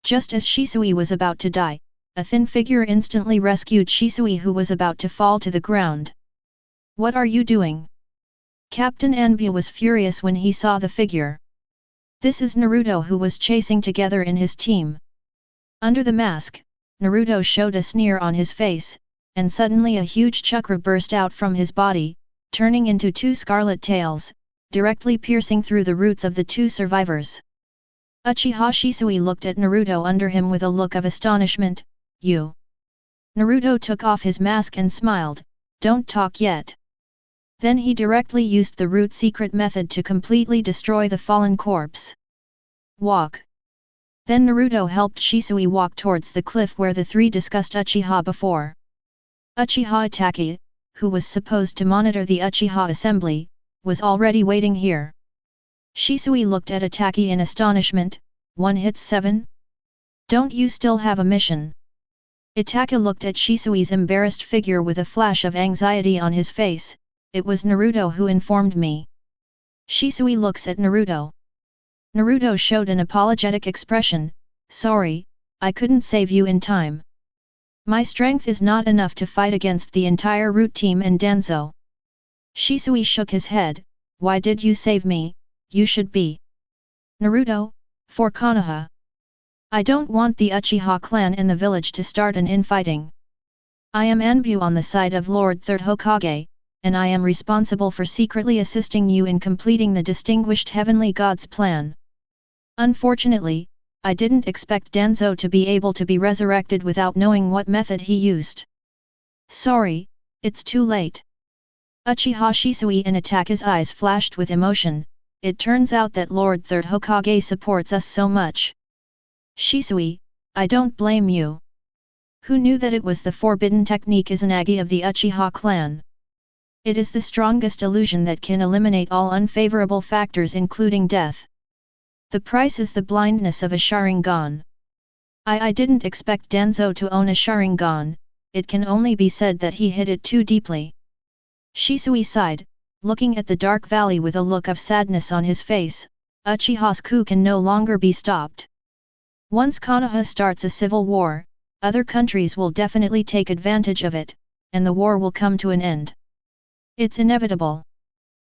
Speaker 1: Just as Shisui was about to die, a thin figure instantly rescued Shisui, who was about to fall to the ground. What are you doing? Captain Anbu was furious when he saw the figure. This is Naruto, who was chasing together in his team. Under the mask, Naruto showed a sneer on his face, and suddenly a huge chakra burst out from his body, turning into two scarlet tails, directly piercing through the roots of the two survivors. Uchiha Shisui looked at Naruto under him with a look of astonishment. You. Naruto took off his mask and smiled, don't talk yet. Then he directly used the root secret method to completely destroy the fallen corpse. Walk. Then Naruto helped Shisui walk towards the cliff where the three discussed Uchiha before. Uchiha Itachi, who was supposed to monitor the Uchiha assembly, was already waiting here. Shisui looked at Itachi in astonishment. 1 hits 7? Don't you still have a mission? Itachi looked at Shisui's embarrassed figure with a flash of anxiety on his face. It was Naruto who informed me. Shisui looks at Naruto. Naruto showed an apologetic expression. Sorry, I couldn't save you in time. My strength is not enough to fight against the entire root team and Danzo. Shisui shook his head. Why did you save me? You should be. Naruto, for Konoha. I don't want the Uchiha clan and the village to start an infighting. I am Anbu on the side of Lord Third Hokage, and I am responsible for secretly assisting you in completing the distinguished heavenly god's plan. Unfortunately, I didn't expect Danzo to be able to be resurrected without knowing what method he used. Sorry, it's too late. Uchiha Shisui and Itachi's eyes flashed with emotion. It turns out that Lord Third Hokage supports us so much. Shisui, I don't blame you. Who knew that it was the forbidden technique Izanagi of the Uchiha clan? It is the strongest illusion that can eliminate all unfavorable factors including death. The price is the blindness of a Sharingan. I didn't expect Danzo to own a Sharingan, it can only be said that he hid it too deeply. Shisui sighed, looking at the dark valley with a look of sadness on his face. Uchiha's coup can no longer be stopped. Once Konoha starts a civil war, other countries will definitely take advantage of it, and the war will come to an end. It's inevitable.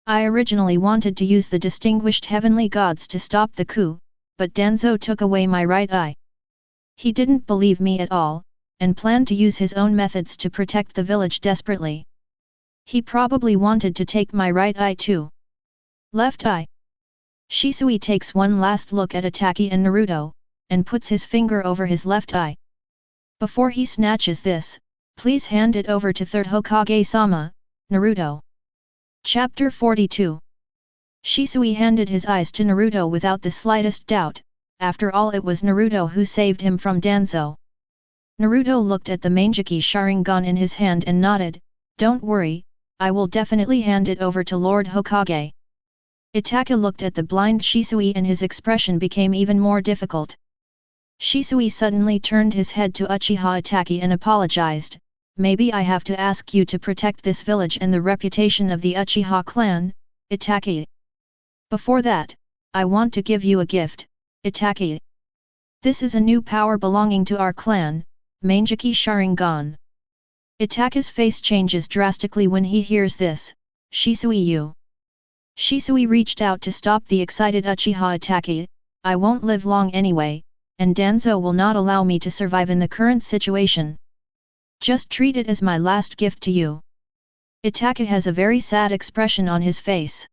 Speaker 1: I originally wanted to use the distinguished heavenly gods to stop the coup, but Danzo took away my right eye. He didn't believe me at all, and planned to use his own methods to protect the village desperately. He probably wanted to take my right eye too. Left eye. Shisui takes one last look at Itachi and Naruto, and puts his finger over his left eye. Before he snatches this, please hand it over to Third Hokage-sama, Naruto. Chapter 42. Shisui handed his eyes to Naruto without the slightest doubt, after all it was Naruto who saved him from Danzo. Naruto looked at the Mangekyō Sharingan in his hand and nodded, don't worry, I will definitely hand it over to Lord Hokage. Itachi looked at the blind Shisui and his expression became even more difficult. Shisui suddenly turned his head to Uchiha Itachi and apologized, maybe I have to ask you to protect this village and the reputation of the Uchiha clan, Itachi. Before that, I want to give you a gift, Itachi. This is a new power belonging to our clan, Mangekyō Sharingan. Itachi's face changes drastically when he hears this. Shisui you. Shisui reached out to stop the excited Uchiha Itachi. I won't live long anyway, and Danzo will not allow me to survive in the current situation. Just treat it as my last gift to you. Itachi has a very sad expression on his face.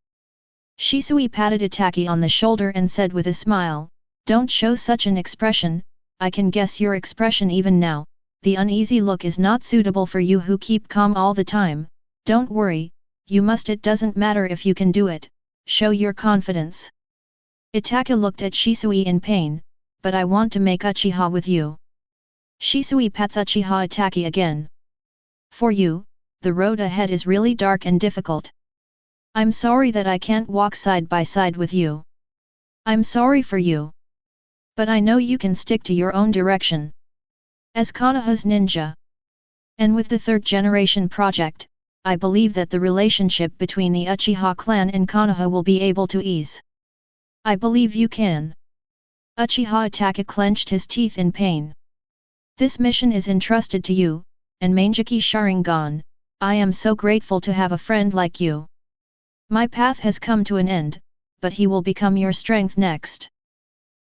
Speaker 1: Shisui patted Itachi on the shoulder and said with a smile, don't show such an expression, I can guess your expression even now. The uneasy look is not suitable for you who keep calm all the time. Don't worry, you must. It doesn't matter if you can do it, show your confidence. Itachi looked at Shisui in pain, but I want to make Uchiha with you. Shisui pats Uchiha Itachi again. For you, the road ahead is really dark and difficult. I'm sorry that I can't walk side by side with you. I'm sorry for you. But I know you can stick to your own direction. As Konoha's ninja. And with the third generation project, I believe that the relationship between the Uchiha clan and Konoha will be able to ease. I believe you can. Uchiha Itachi clenched his teeth in pain. This mission is entrusted to you, and Mangekyō Sharingan, I am so grateful to have a friend like you. My path has come to an end, but he will become your strength next.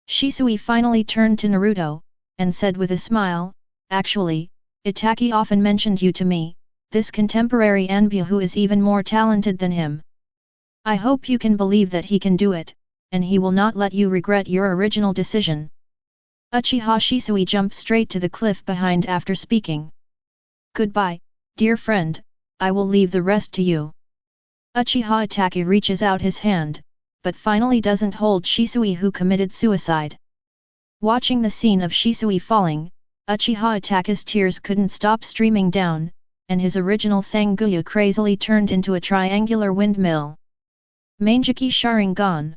Speaker 1: Shisui finally turned to Naruto, and said with a smile, actually, Itachi often mentioned you to me, this contemporary Anbu who is even more talented than him. I hope you can believe that he can do it, and he will not let you regret your original decision. Uchiha Shisui jumped straight to the cliff behind after speaking. Goodbye, dear friend, I will leave the rest to you. Uchiha Itachi reaches out his hand, but finally doesn't hold Shisui who committed suicide. Watching the scene of Shisui falling, Uchiha Itachi's tears couldn't stop streaming down, and his original Sanguyu crazily turned into a triangular windmill. Mangekyō Sharingan.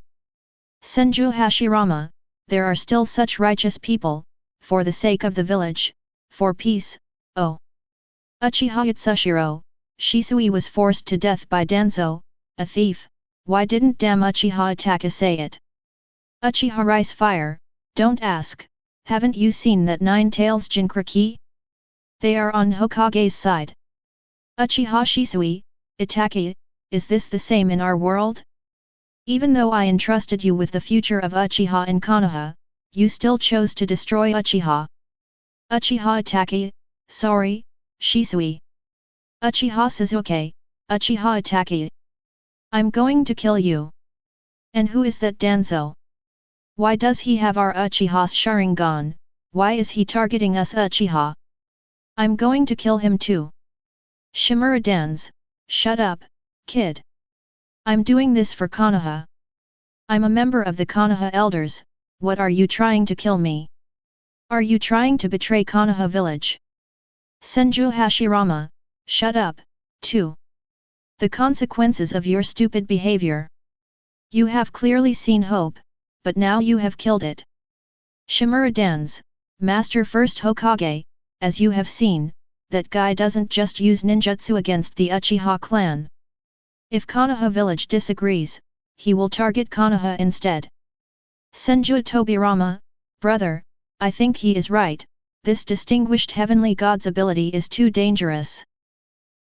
Speaker 1: Senju Hashirama, there are still such righteous people, for the sake of the village, for peace, oh. Uchiha Yatsushiro, Shisui was forced to death by Danzo, a thief, why didn't damn Uchiha Itachi say it? Uchiha Rice Fire, don't ask, haven't you seen that Nine Tails Jinchuriki? They are on Hokage's side. Uchiha Shisui, Itachi, is this the same in our world? Even though I entrusted you with the future of Uchiha and Konoha, you still chose to destroy Uchiha. Uchiha Itachi, sorry, Shisui. Uchiha Sasuke, Uchiha Itachi. I'm going to kill you. And who is that Danzo? Why does he have our Uchiha's Sharingan, why is he targeting us Uchiha? I'm going to kill him too. Shimura Danzo, shut up, kid. I'm doing this for Konoha. I'm a member of the Konoha elders, what are you trying to kill me? Are you trying to betray Konoha village? Senju Hashirama, shut up, too. The consequences of your stupid behavior. You have clearly seen hope, but now you have killed it. Shimura Danzo, Master First Hokage, as you have seen, that guy doesn't just use ninjutsu against the Uchiha clan. If Konoha village disagrees, he will target Konoha instead. Senju Tobirama, brother, I think he is right, this distinguished heavenly god's ability is too dangerous.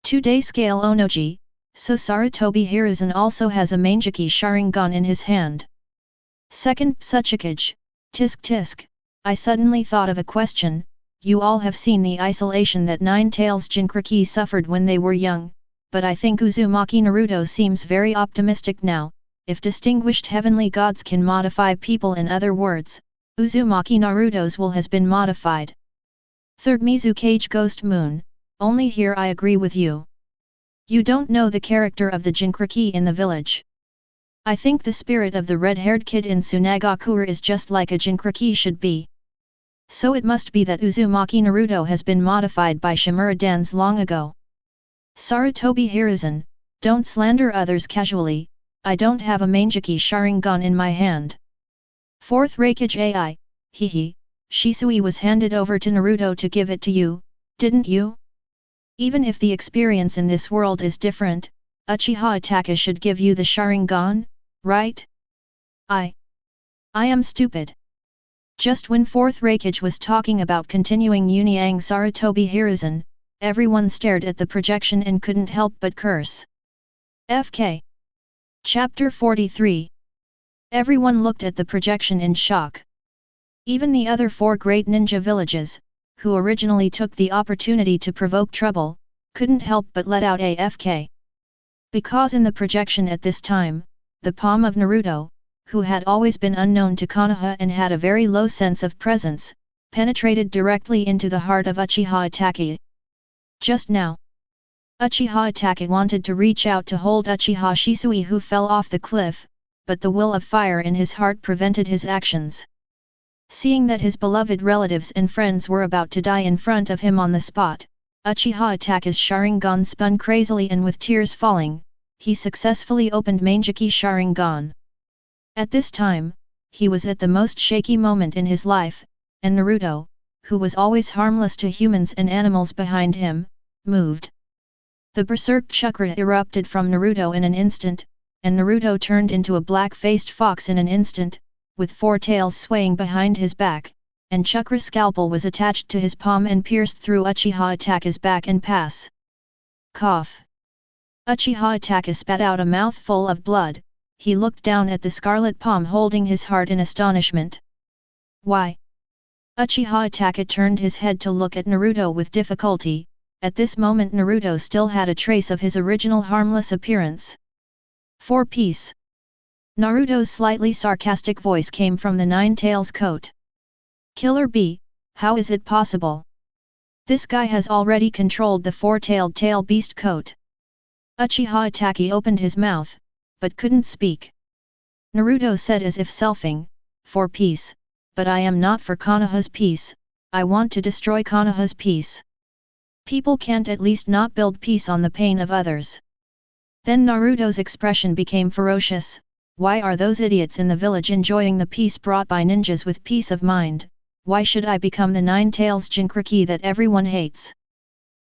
Speaker 1: 2-day scale Onoji, so Sarutobi Hiruzen also has a Mangekyō Sharingan in his hand. Second Psuchikage, tisk tisk, I suddenly thought of a question, you all have seen the isolation that Nine Tails Jinchuriki suffered when they were young, but I think Uzumaki Naruto seems very optimistic now, if distinguished heavenly gods can modify people, in other words, Uzumaki Naruto's will has been modified. Third Mizukage Ghost Moon, only here I agree with you. You don't know the character of the Jinchuriki in the village. I think the spirit of the red-haired kid in Tsunagakura is just like a Jinchuriki should be. So it must be that Uzumaki Naruto has been modified by Shimura Danzo long ago. Sarutobi Hiruzen, don't slander others casually, I don't have a Mangekyō Sharingan in my hand. Fourth Raikage AI, hehe, Shisui was handed over to Naruto to give it to you, didn't you? Even if the experience in this world is different, Uchiha Itachi should give you the Sharingan, right? I am stupid. Just when Fourth Raikage was talking about continuing Uniang Sarutobi Hiruzen, everyone stared at the projection and couldn't help but curse. FK. Chapter 43. Everyone looked at the projection in shock. Even the other 4 great ninja villages, who originally took the opportunity to provoke trouble, couldn't help but let out a FK. Because in the projection at this time, the palm of Naruto, who had always been unknown to Konoha and had a very low sense of presence, penetrated directly into the heart of Uchiha Itachi. Just now, Uchiha Itachi wanted to reach out to hold Uchiha Shisui who fell off the cliff, but the will of fire in his heart prevented his actions. Seeing that his beloved relatives and friends were about to die in front of him on the spot, Uchiha Itachi's Sharingan spun crazily, and with tears falling, he successfully opened Mangekyō Sharingan. At this time, he was at the most shaky moment in his life, and Naruto, who was always harmless to humans and animals behind him, moved. The Berserk chakra erupted from Naruto in an instant, and Naruto turned into a black-faced fox in an instant, with 4 tails swaying behind his back, and chakra scalpel was attached to his palm and pierced through Uchiha Itachi's back and pass. Cough. Uchiha Itachi spat out a mouthful of blood. He looked down at the scarlet palm holding his heart in astonishment. Why? Uchiha Itachi turned his head to look at Naruto with difficulty, at this moment Naruto still had a trace of his original harmless appearance. For peace. Naruto's slightly sarcastic voice came from the Nine-Tails coat. Killer Bee, how is it possible? This guy has already controlled the four-tailed tail beast coat. Uchiha Itachi opened his mouth, but couldn't speak. Naruto said as if selfing, for peace, but I am not for Konoha's peace, I want to destroy Konoha's peace. People can't at least not build peace on the pain of others. Then Naruto's expression became ferocious. Why are those idiots in the village enjoying the peace brought by ninjas with peace of mind? Why should I become the Nine-Tails Jinchuriki that everyone hates?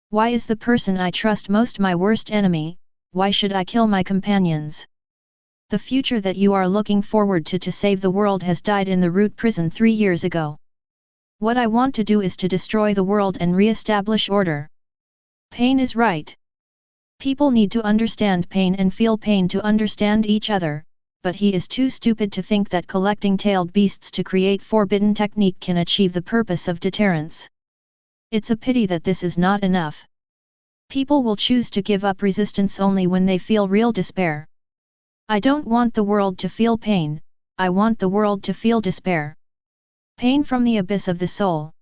Speaker 1: Why is the person I trust most my worst enemy? Why should I kill my companions? The future that you are looking forward to save the world has died in the root prison 3 years ago. What I want to do is to destroy the world and re-establish order. Pain is right. People need to understand pain and feel pain to understand each other, but he is too stupid to think that collecting tailed beasts to create forbidden technique can achieve the purpose of deterrence. It's a pity that this is not enough. People will choose to give up resistance only when they feel real despair. I don't want the world to feel pain, I want the world to feel despair. Pain from the abyss of the soul.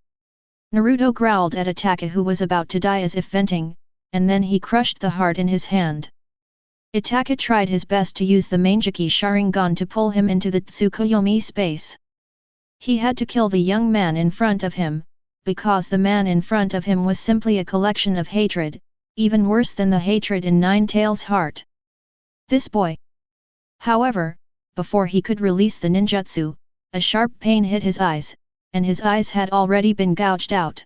Speaker 1: Naruto growled at Itachi who was about to die as if venting, and then he crushed the heart in his hand. Itachi tried his best to use the Mangekyō Sharingan to pull him into the Tsukuyomi space. He had to kill the young man in front of him, because the man in front of him was simply a collection of hatred, even worse than the hatred in Nine-Tails' heart. This boy. However, before he could release the ninjutsu, a sharp pain hit his eyes, and his eyes had already been gouged out.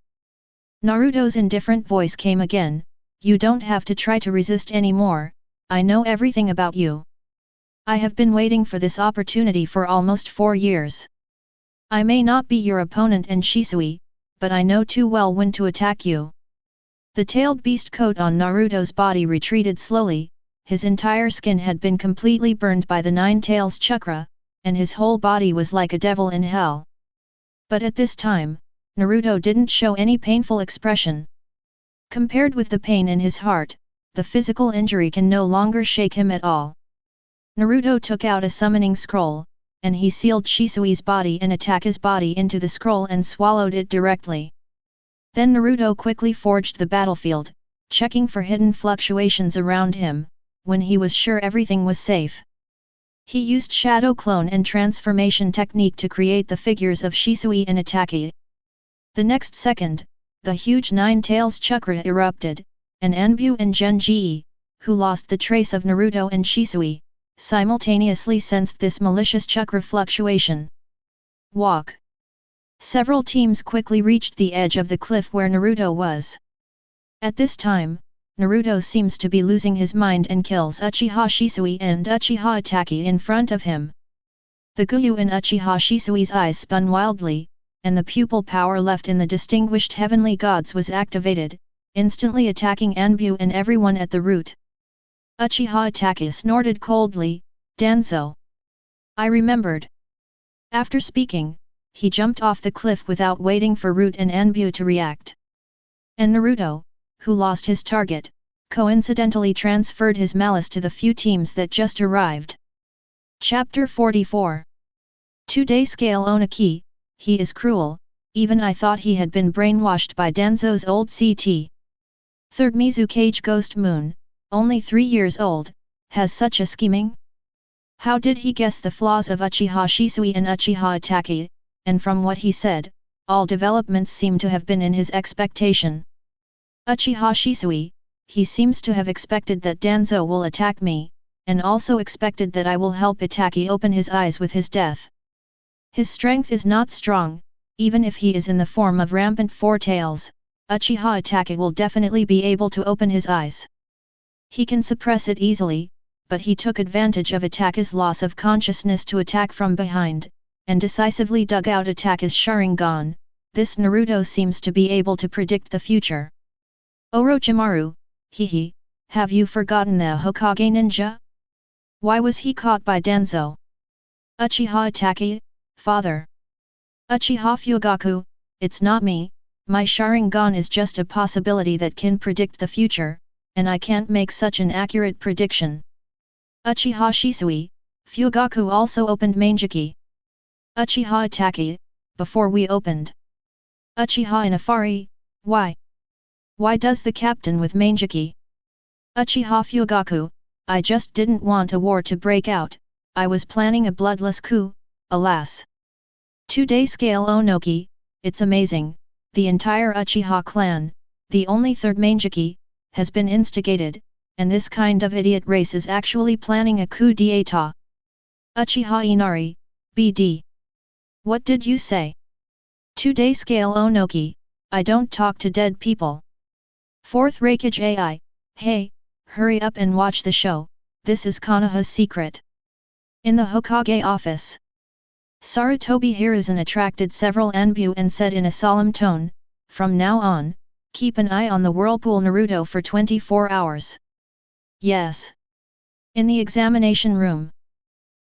Speaker 1: Naruto's indifferent voice came again, you don't have to try to resist anymore, I know everything about you. I have been waiting for this opportunity for almost 4 years. I may not be your opponent and Shisui, but I know too well when to attack you. The tailed beast coat on Naruto's body retreated slowly, his entire skin had been completely burned by the Nine-Tails chakra, and his whole body was like a devil in hell. But at this time, Naruto didn't show any painful expression. Compared with the pain in his heart, the physical injury can no longer shake him at all. Naruto took out a summoning scroll, and he sealed Shisui's body and Itachi's body into the scroll and swallowed it directly. Then Naruto quickly forged the battlefield, checking for hidden fluctuations around him, when he was sure everything was safe. He used shadow clone and transformation technique to create the figures of Shisui and Itachi. The next second, the huge Nine-Tails chakra erupted, and Anbu and Genji, who lost the trace of Naruto and Shisui, simultaneously sensed this malicious chakra fluctuation. Walk. Several teams quickly reached the edge of the cliff where Naruto was. At this time, Naruto seems to be losing his mind and kills Uchiha Shisui and Uchiha Itachi in front of him. The Guyu in Uchiha Shisui's eyes spun wildly, and the pupil power left in the distinguished heavenly gods was activated, instantly attacking Anbu and everyone at the root. Uchiha Itachi snorted coldly, Danzo. I remembered. After speaking, he jumped off the cliff without waiting for Root and Anbu to react. And Naruto, who lost his target, coincidentally transferred his malice to the few teams that just arrived. Chapter 44. 2-day scale Onaki, he is cruel, even I thought he had been brainwashed by Danzo's old CT. 3rd Mizukage Ghost Moon, only 3 years old, has such a scheming? How did he guess the flaws of Uchiha Shisui and Uchiha Itachi, and from what he said, all developments seem to have been in his expectation. Uchiha Shisui, he seems to have expected that Danzo will attack me, and also expected that I will help Itachi open his eyes with his death. His strength is not strong, even if he is in the form of rampant four tails, Uchiha Itachi will definitely be able to open his eyes. He can suppress it easily, but he took advantage of Itachi's loss of consciousness to attack from behind, and decisively dug out Itachi's Sharingan. This Naruto seems to be able to predict the future. Orochimaru, hehe, have you forgotten the Hokage ninja? Why was he caught by Danzo? Uchiha Itachi, father. Uchiha Fugaku, it's not me, My Sharingan is just a possibility that can predict the future, and I can't make such an accurate prediction. Uchiha Shisui, Fugaku also opened Mangeki. Uchiha Itachi, before we opened. Uchiha Inafari, why? Why does the captain with Mangeki? Uchiha Fugaku, I just didn't want a war to break out, I was planning a bloodless coup, alas. 2-day scale Onoki, it's amazing, the entire Uchiha clan, the only third Mangeki, has been instigated, and this kind of idiot race is actually planning a coup d'état. Uchiha Inari, BD. What did you say? 2-day scale Onoki, I don't talk to dead people. 4th Hokage AI, hey, hurry up and watch the show, this is Konoha's secret. In the Hokage office. Sarutobi Hiruzen attracted several Anbu and said in a solemn tone, from now on, keep an eye on the Whirlpool Naruto for 24 hours. Yes. In the examination room.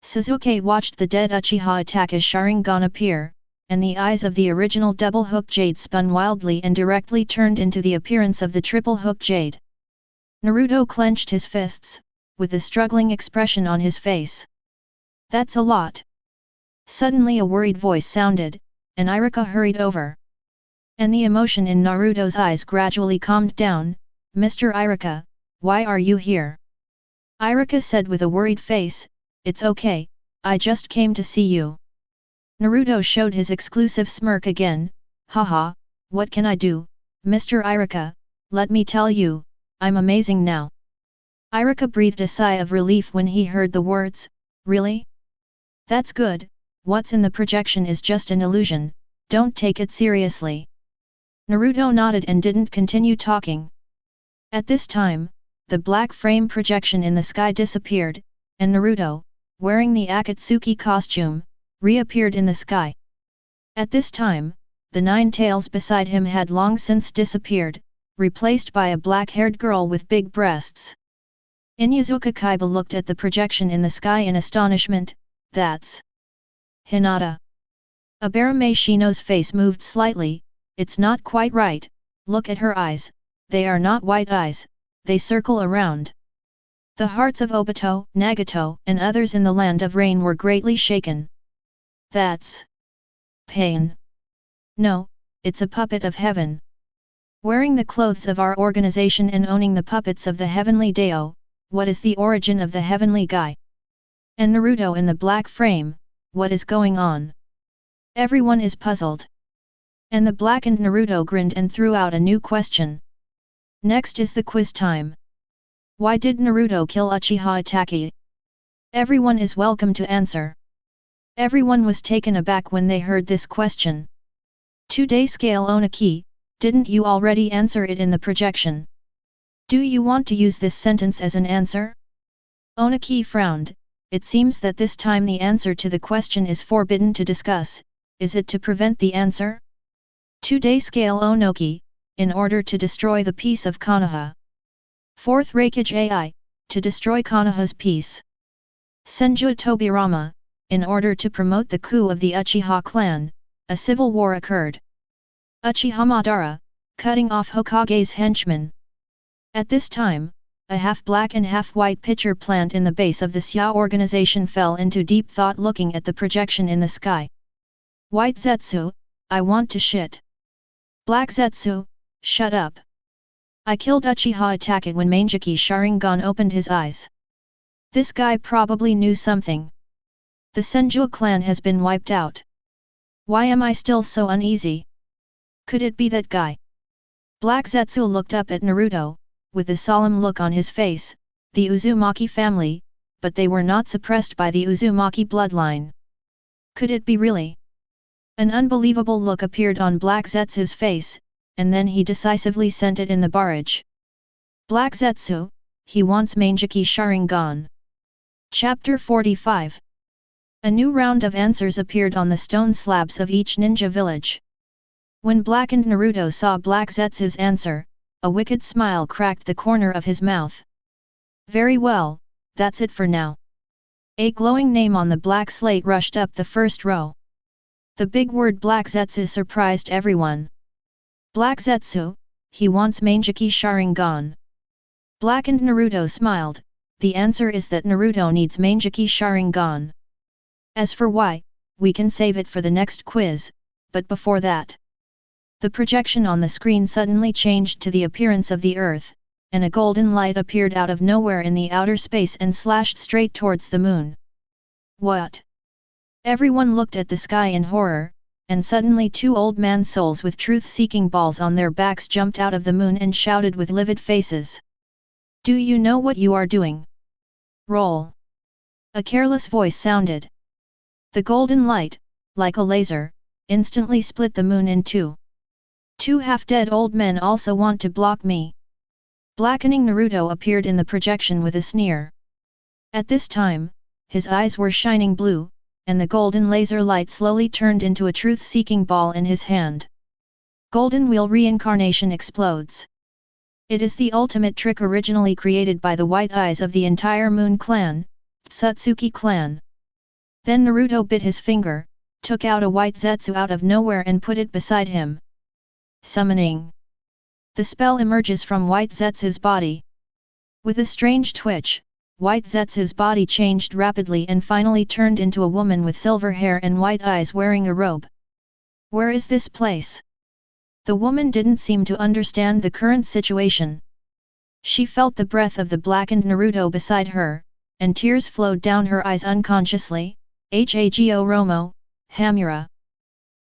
Speaker 1: Sasuke watched the dead Uchiha attack as Sharingan appear, and the eyes of the original double hook jade spun wildly and directly turned into the appearance of the triple hook jade. Naruto clenched his fists, with a struggling expression on his face. That's a lot. Suddenly a worried voice sounded, and Irika hurried over. And the emotion in Naruto's eyes gradually calmed down. Mr. Irika, why are you here? Irika said with a worried face, it's okay, I just came to see you. Naruto showed his exclusive smirk again, haha, what can I do, Mr. Irika, let me tell you, I'm amazing now. Irika breathed a sigh of relief when he heard the words, really? That's good, what's in the projection is just an illusion, don't take it seriously. Naruto nodded and didn't continue talking. At this time, the black frame projection in the sky disappeared, and Naruto, wearing the Akatsuki costume, reappeared in the sky. At this time, the 9 tails beside him had long since disappeared, replaced by a black-haired girl with big breasts. Inuzuka Kaiba looked at the projection in the sky in astonishment, that's Hinata. Abarame Shino's face moved slightly, it's not quite right, look at her eyes, they are not white eyes, they circle around. The hearts of Obito, Nagato, and others in the land of rain were greatly shaken. That's Pain. No, it's a puppet of heaven. Wearing the clothes of our organization and owning the puppets of the heavenly Deo, what is the origin of the heavenly guy? And Naruto in the black frame, what is going on? Everyone is puzzled. And the blackened Naruto grinned and threw out a new question. Next is the quiz time. Why did Naruto kill Uchiha Itachi? Everyone is welcome to answer. Everyone was taken aback when they heard this question. 2-day scale Onaki, didn't you already answer it in the projection? Do you want to use this sentence as an answer? Onaki frowned, it seems that this time the answer to the question is forbidden to discuss, is it to prevent the answer? 2-day scale Onoki, in order to destroy the peace of Konoha. 4th Hokage AI, to destroy Konoha's peace. Senju Tobirama, in order to promote the coup of the Uchiha clan, a civil war occurred. Uchiha Madara, cutting off Hokage's henchmen. At this time, a half-black and half-white pitcher plant in the base of the Xia organization fell into deep thought looking at the projection in the sky. White Zetsu, I want to shit. Black Zetsu, shut up. I killed Uchiha Itachi when Mangeki Sharingan opened his eyes. This guy probably knew something. The Senju clan has been wiped out. Why am I still so uneasy? Could it be that guy? Black Zetsu looked up at Naruto, with a solemn look on his face, the Uzumaki family, but they were not suppressed by the Uzumaki bloodline. Could it be really? An unbelievable look appeared on Black Zetsu's face, and then he decisively sent it in the barrage. Black Zetsu, he wants Mangeki Sharingan. Chapter 45. A new round of answers appeared on the stone slabs of each ninja village. When blackened Naruto saw Black Zetsu's answer, a wicked smile cracked the corner of his mouth. Very well, that's it for now. A glowing name on the black slate rushed up the first row. The big word Black Zetsu surprised everyone. Black Zetsu, he wants Mangekyō Sharingan. Blackened Naruto smiled, the answer is that Naruto needs Mangekyō Sharingan. As for why, we can save it for the next quiz, but before that. The projection on the screen suddenly changed to the appearance of the Earth, and a golden light appeared out of nowhere in the outer space and slashed straight towards the moon. What? Everyone looked at the sky in horror, and suddenly two old man souls with truth-seeking balls on their backs jumped out of the moon and shouted with livid faces. Do you know what you are doing? Roll. A careless voice sounded. The golden light, like a laser, instantly split the moon in two. Two half-dead old men also want to block me. Blackening Naruto appeared in the projection with a sneer. At this time, his eyes were shining blue, and the golden laser light slowly turned into a truth-seeking ball in his hand. Golden Wheel reincarnation explodes. It is the ultimate trick originally created by the white eyes of the entire Moon Clan, Uzumaki Clan. Then Naruto bit his finger, took out a white Zetsu out of nowhere and put it beside him. Summoning. The spell emerges from White Zetsu's body. With a strange twitch, White Zetsu's body changed rapidly and finally turned into a woman with silver hair and white eyes wearing a robe. Where is this place? The woman didn't seem to understand the current situation. She felt the breath of the blackened Naruto beside her, and tears flowed down her eyes unconsciously. Hago Romo, Hamura.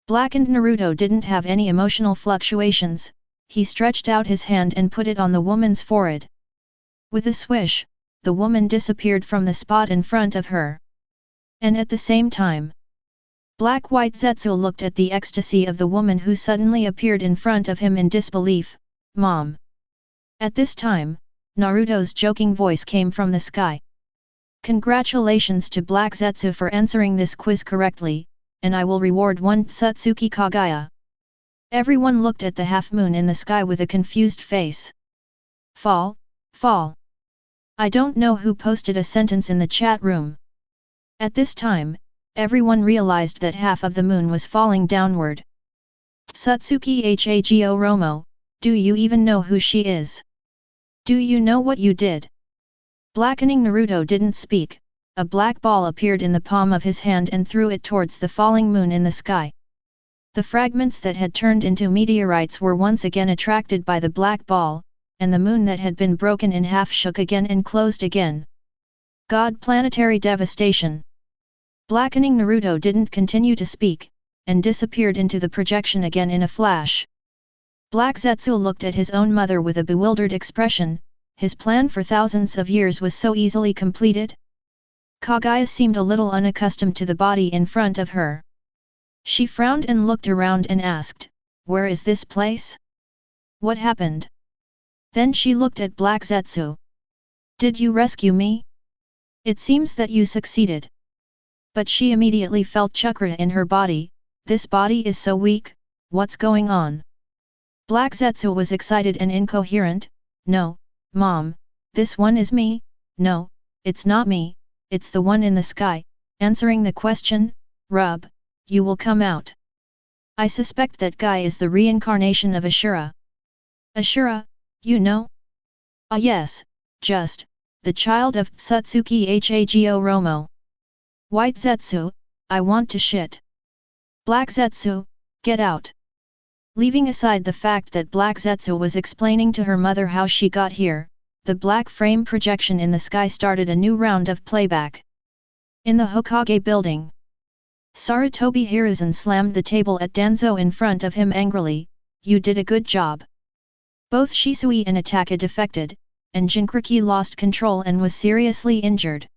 Speaker 1: Blackened Naruto didn't have any emotional fluctuations, he stretched out his hand and put it on the woman's forehead. With a swish, the woman disappeared from the spot in front of her. And at the same time, Black-White Zetsu looked at the ecstasy of the woman who suddenly appeared in front of him in disbelief. Mom! At this time, Naruto's joking voice came from the sky. Congratulations to Black Zetsu for answering this quiz correctly, and I will reward one Tsutsuki Kagaya. Everyone looked at the half-moon in the sky with a confused face. Fall, fall. I don't know who posted a sentence in the chat room. At this time, everyone realized that half of the moon was falling downward. Tsutsuki Hago Romo, do you even know who she is? Do you know what you did? Blackening Naruto didn't speak, a black ball appeared in the palm of his hand and threw it towards the falling moon in the sky. The fragments that had turned into meteorites were once again attracted by the black ball, and the moon that had been broken in half shook again and closed again. God, planetary devastation! Blackening Naruto didn't continue to speak, and disappeared into the projection again in a flash. Black Zetsu looked at his own mother with a bewildered expression. His plan for thousands of years was so easily completed? Kagaya seemed a little unaccustomed to the body in front of her. She frowned and looked around and asked, where is this place? What happened? Then she looked at Black Zetsu. Did you rescue me? It seems that you succeeded. But she immediately felt chakra in her body. This body is so weak, what's going on? Black Zetsu was excited and incoherent. No, Mom, this one is me. No, it's not me, it's the one in the sky. Answering the question, Rub, you will come out. I suspect that guy is the reincarnation of Ashura. Ashura, you know? Ah yes, just, the child of Tsutsuki Hago Romo. White Zetsu, I want to shit. Black Zetsu, get out. Leaving aside the fact that Black Zetsu was explaining to her mother how she got here, the black frame projection in the sky started a new round of playback. In the Hokage building, Sarutobi Hiruzen slammed the table at Danzo in front of him angrily. You did a good job. Both Shisui and Itachi defected, and Jinchuriki lost control and was seriously injured.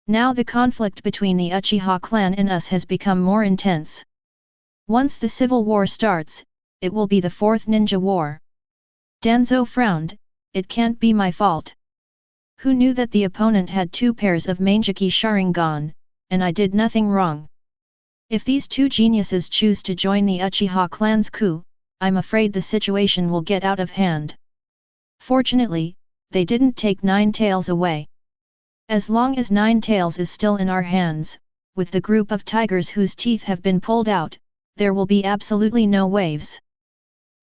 Speaker 1: Now the conflict between the Uchiha clan and us has become more intense. Once the civil war starts, it will be the fourth ninja war. Danzo frowned, it can't be my fault. Who knew that the opponent had two pairs of Mangekyō Sharingan, and I did nothing wrong. If these two geniuses choose to join the Uchiha clan's coup, I'm afraid the situation will get out of hand. Fortunately, they didn't take Nine Tails away. As long as Nine Tails is still in our hands, with the group of tigers whose teeth have been pulled out, there will be absolutely no waves.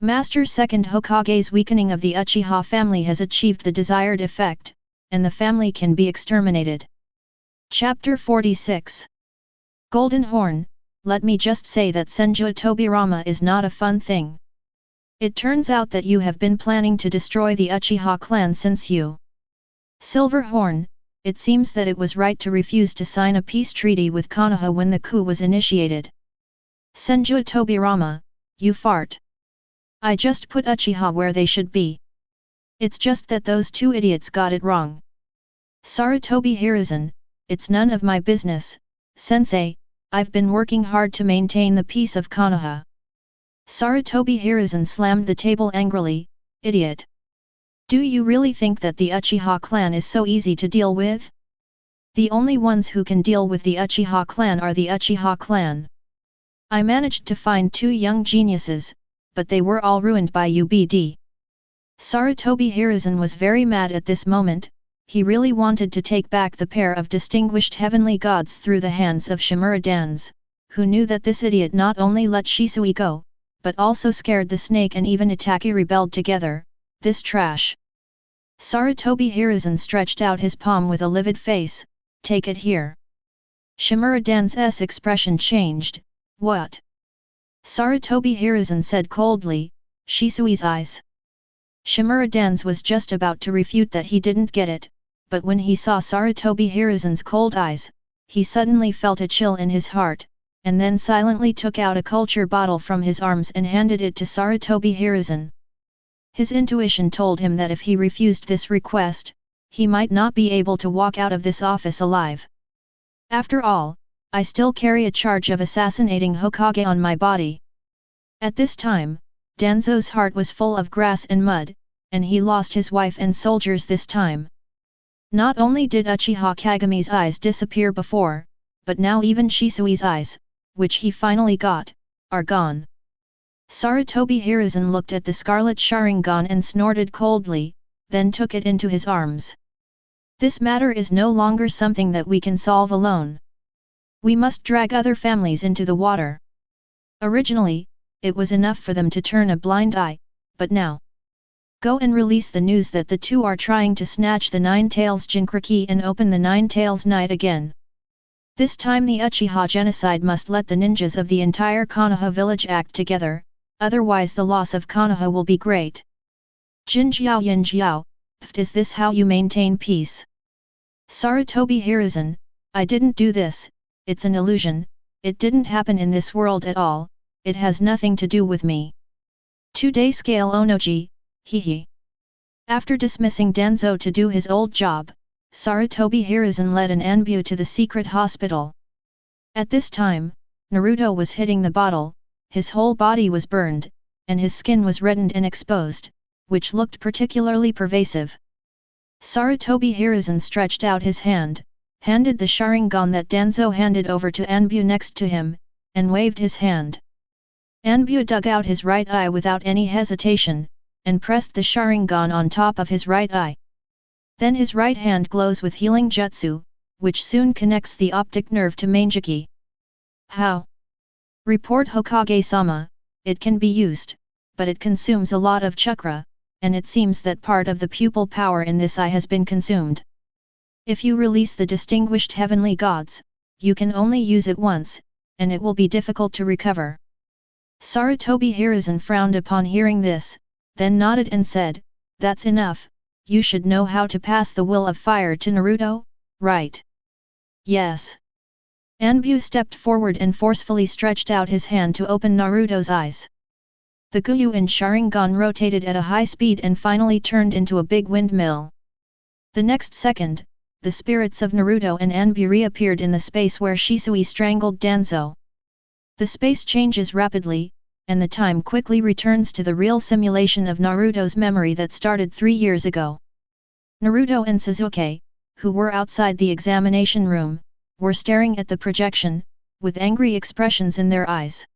Speaker 1: Master Second Hokage's weakening of the Uchiha family has achieved the desired effect, and the family can be exterminated. Chapter 46. Golden Horn. Let me just say that Senju Tobirama is not a fun thing. It turns out that you have been planning to destroy the Uchiha clan since you. Silver Horn. It seems that it was right to refuse to sign a peace treaty with Konoha when the coup was initiated. Senju Tobirama, you fart. I just put Uchiha where they should be. It's just that those two idiots got it wrong. Sarutobi Hiruzen, it's none of my business, sensei, I've been working hard to maintain the peace of Konoha. Sarutobi Hiruzen slammed the table angrily, idiot. Do you really think that the Uchiha clan is so easy to deal with? The only ones who can deal with the Uchiha clan are the Uchiha clan. I managed to find 2 young geniuses, but they were all ruined by UBD. Sarutobi Hiruzen was very mad at this moment. He really wanted to take back the pair of distinguished heavenly gods through the hands of Shimura Dans, who knew that this idiot not only let Shisui go, but also scared the snake, and even Itachi rebelled together. This trash. Sarutobi Hiruzen stretched out his palm with a livid face. Take it here. Shimura Dan's expression changed. What? Sarutobi Hiruzen said coldly. Shisui's eyes. Shimura Dans was just about to refute that he didn't get it, but when he saw Sarutobi Hiruzen's cold eyes, he suddenly felt a chill in his heart, and then silently took out a culture bottle from his arms and handed it to Sarutobi Hiruzen. His intuition told him that if he refused this request, he might not be able to walk out of this office alive. After all, I still carry a charge of assassinating Hokage on my body. At this time, Danzo's heart was full of grass and mud, and he lost his wife and soldiers this time. Not only did Uchiha Kagami's eyes disappear before, but now even Shisui's eyes, which he finally got, are gone. Sarutobi Hiruzen looked at the scarlet Sharingan and snorted coldly, then took it into his arms. This matter is no longer something that we can solve alone. We must drag other families into the water. Originally, it was enough for them to turn a blind eye, but now. Go and release the news that the two are trying to snatch the Nine Tails Jinchuriki and open the Nine Tails Night again. This time the Uchiha genocide must let the ninjas of the entire Konoha village act together, otherwise the loss of Konoha will be great. Jinjiao Yinjiao, is this how you maintain peace? Sarutobi Hiruzen, I didn't do this, it's an illusion, it didn't happen in this world at all, it has nothing to do with me. 2-day scale Onoji, hehe. After dismissing Danzo to do his old job, Sarutobi Hiruzen led an Anbu to the secret hospital. At this time, Naruto was hitting the bottle, his whole body was burned, and his skin was reddened and exposed, which looked particularly pervasive. Sarutobi Hiruzen stretched out his hand, handed the Sharingan that Danzo handed over to Anbu next to him, and waved his hand. Anbu dug out his right eye without any hesitation, and pressed the Sharingan on top of his right eye. Then his right hand glows with healing jutsu, which soon connects the optic nerve to Mangeki. How? Report Hokage-sama, it can be used, but it consumes a lot of chakra, and it seems that part of the pupil power in this eye has been consumed. If you release the distinguished heavenly gods, you can only use it once, and it will be difficult to recover. Sarutobi Hiruzen frowned upon hearing this, then nodded and said, that's enough, you should know how to pass the will of fire to Naruto, right? Yes. Anbu stepped forward and forcefully stretched out his hand to open Naruto's eyes. The Gyuin Sharingan rotated at a high speed and finally turned into a big windmill. The next second, the spirits of Naruto and Anbu reappeared in the space where Shisui strangled Danzo. The space changes rapidly, and the time quickly returns to the real simulation of Naruto's memory that started 3 years ago. Naruto and Sasuke, who were outside the examination room, were staring at the projection, with angry expressions in their eyes.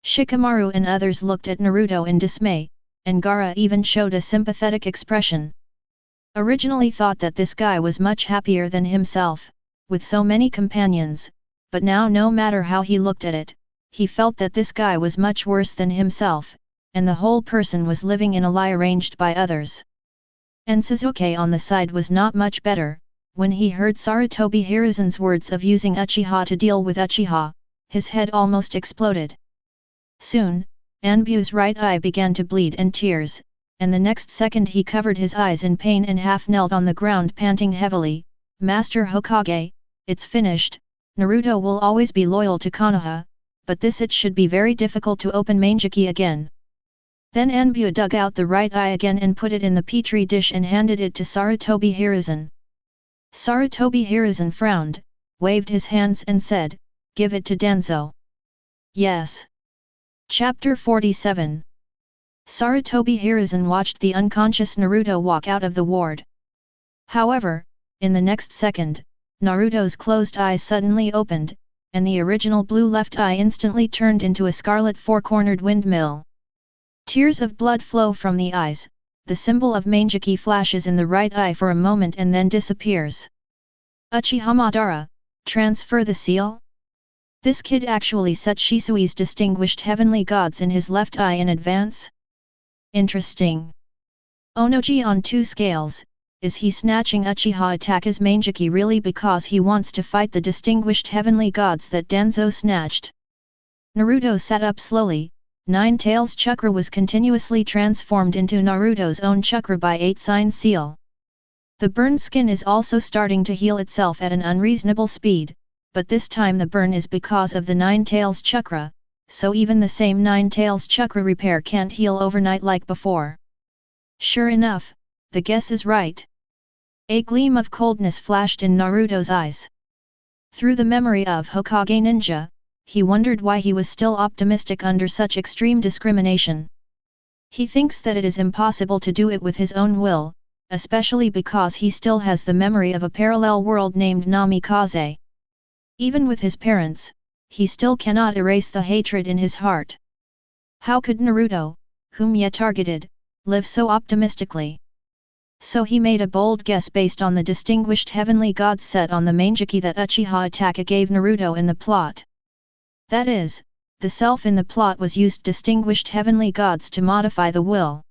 Speaker 1: Shikamaru and others looked at Naruto in dismay, and Gaara even showed a sympathetic expression. Originally thought that this guy was much happier than himself, with so many companions, but now no matter how he looked at it, he felt that this guy was much worse than himself, and the whole person was living in a lie arranged by others. And Sasuke on the side was not much better. When he heard Sarutobi Hiruzen's words of using Uchiha to deal with Uchiha, his head almost exploded. Soon, Anbu's right eye began to bleed and tears, and the next second he covered his eyes in pain and half knelt on the ground panting heavily. Master Hokage, it's finished. Naruto will always be loyal to Konoha, but this it should be very difficult to open Mangekyō again. Then Anbu dug out the right eye again and put it in the petri dish and handed it to Sarutobi Hiruzen. Sarutobi Hiruzen frowned, waved his hands and said, "Give it to Danzo." Yes. Chapter 47. Sarutobi Hiruzen watched the unconscious Naruto walk out of the ward. However, in the next second, Naruto's closed eyes suddenly opened, and the original blue left eye instantly turned into a scarlet four-cornered windmill. Tears of blood flow from the eyes, the symbol of Mangekyō flashes in the right eye for a moment and then disappears. Uchiha Madara, transfer the seal? This kid actually set Shisui's distinguished heavenly gods in his left eye in advance? Interesting. Onoji on two scales, is he snatching Uchiha Itachi's Mangekyō really because he wants to fight the distinguished heavenly gods that Danzo snatched? Naruto sat up slowly. Nine Tails chakra was continuously transformed into Naruto's own chakra by 8-sign seal. The burned skin is also starting to heal itself at an unreasonable speed, but this time the burn is because of the Nine Tails chakra, so even the same Nine Tails chakra repair can't heal overnight like before. Sure enough, the guess is right. A gleam of coldness flashed in Naruto's eyes. Through the memory of Hokage ninja, he wondered why he was still optimistic under such extreme discrimination. He thinks that it is impossible to do it with his own will, especially because he still has the memory of a parallel world named Namikaze. Even with his parents, he still cannot erase the hatred in his heart. How could Naruto, whom he targeted, live so optimistically? So he made a bold guess based on the distinguished heavenly gods set on the Mangekyō that Uchiha Itachi gave Naruto in the plot. That is, the self in the plot was used distinguished heavenly gods to modify the will.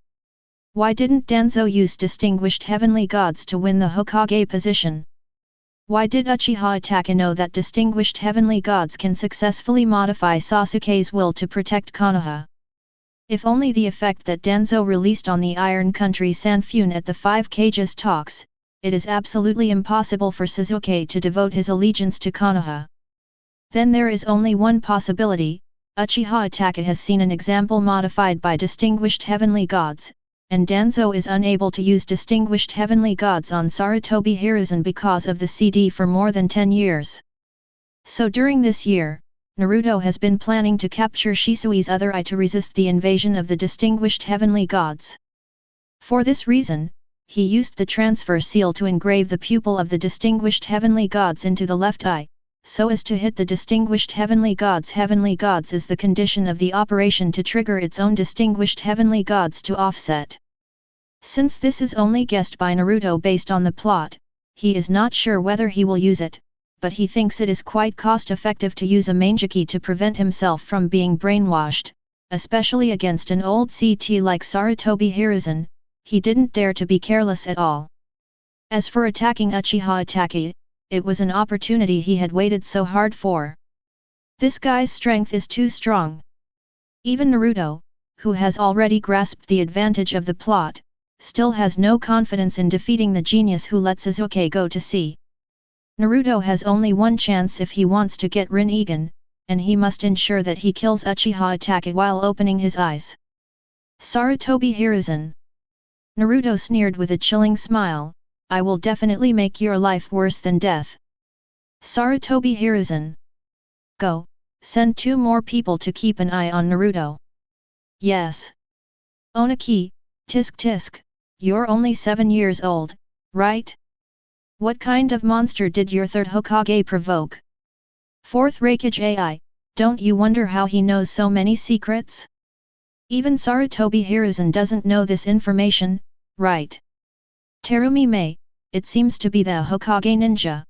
Speaker 1: Why didn't Danzo use distinguished heavenly gods to win the Hokage position? Why did Uchiha Itachi know that distinguished heavenly gods can successfully modify Sasuke's will to protect Konoha? If only the effect that Danzo released on the Iron Country Sanfune at the 5 Kages talks, it is absolutely impossible for Sasuke to devote his allegiance to Konoha. Then there is only one possibility. Uchiha Itachi has seen an example modified by distinguished heavenly gods, and Danzo is unable to use distinguished heavenly gods on Sarutobi Hiruzen because of the CD for more than 10 years. So during this year, Naruto has been planning to capture Shisui's other eye to resist the invasion of the distinguished heavenly gods. For this reason, he used the transfer seal to engrave the pupil of the distinguished heavenly gods into the left eye, so as to hit the distinguished heavenly gods. Heavenly gods is the condition of the operation to trigger its own distinguished heavenly gods to offset. Since this is only guessed by Naruto based on the plot, he is not sure whether he will use it, but he thinks it is quite cost-effective to use a Mangekyō to prevent himself from being brainwashed, especially against an old CT like Sarutobi Hiruzen. He didn't dare to be careless at all. As for attacking Uchiha Itachi, it was an opportunity he had waited so hard for. This guy's strength is too strong. Even Naruto, who has already grasped the advantage of the plot, still has no confidence in defeating the genius who let Sasuke go to sea. Naruto has only one chance if he wants to get Rinnegan, and he must ensure that he kills Uchiha Itachi while opening his eyes. Sarutobi Hiruzen. Naruto sneered with a chilling smile, "I will definitely make your life worse than death." Sarutobi Hiruzen. Go, send 2 more people to keep an eye on Naruto. Yes. Onaki, tisk tisk, you're only 7 years old, right? What kind of monster did your 3rd Hokage provoke? 4th Raikage AI, don't you wonder how he knows so many secrets? Even Sarutobi Hiruzen doesn't know this information, right? Terumi Mei, it seems to be the Hokage ninja.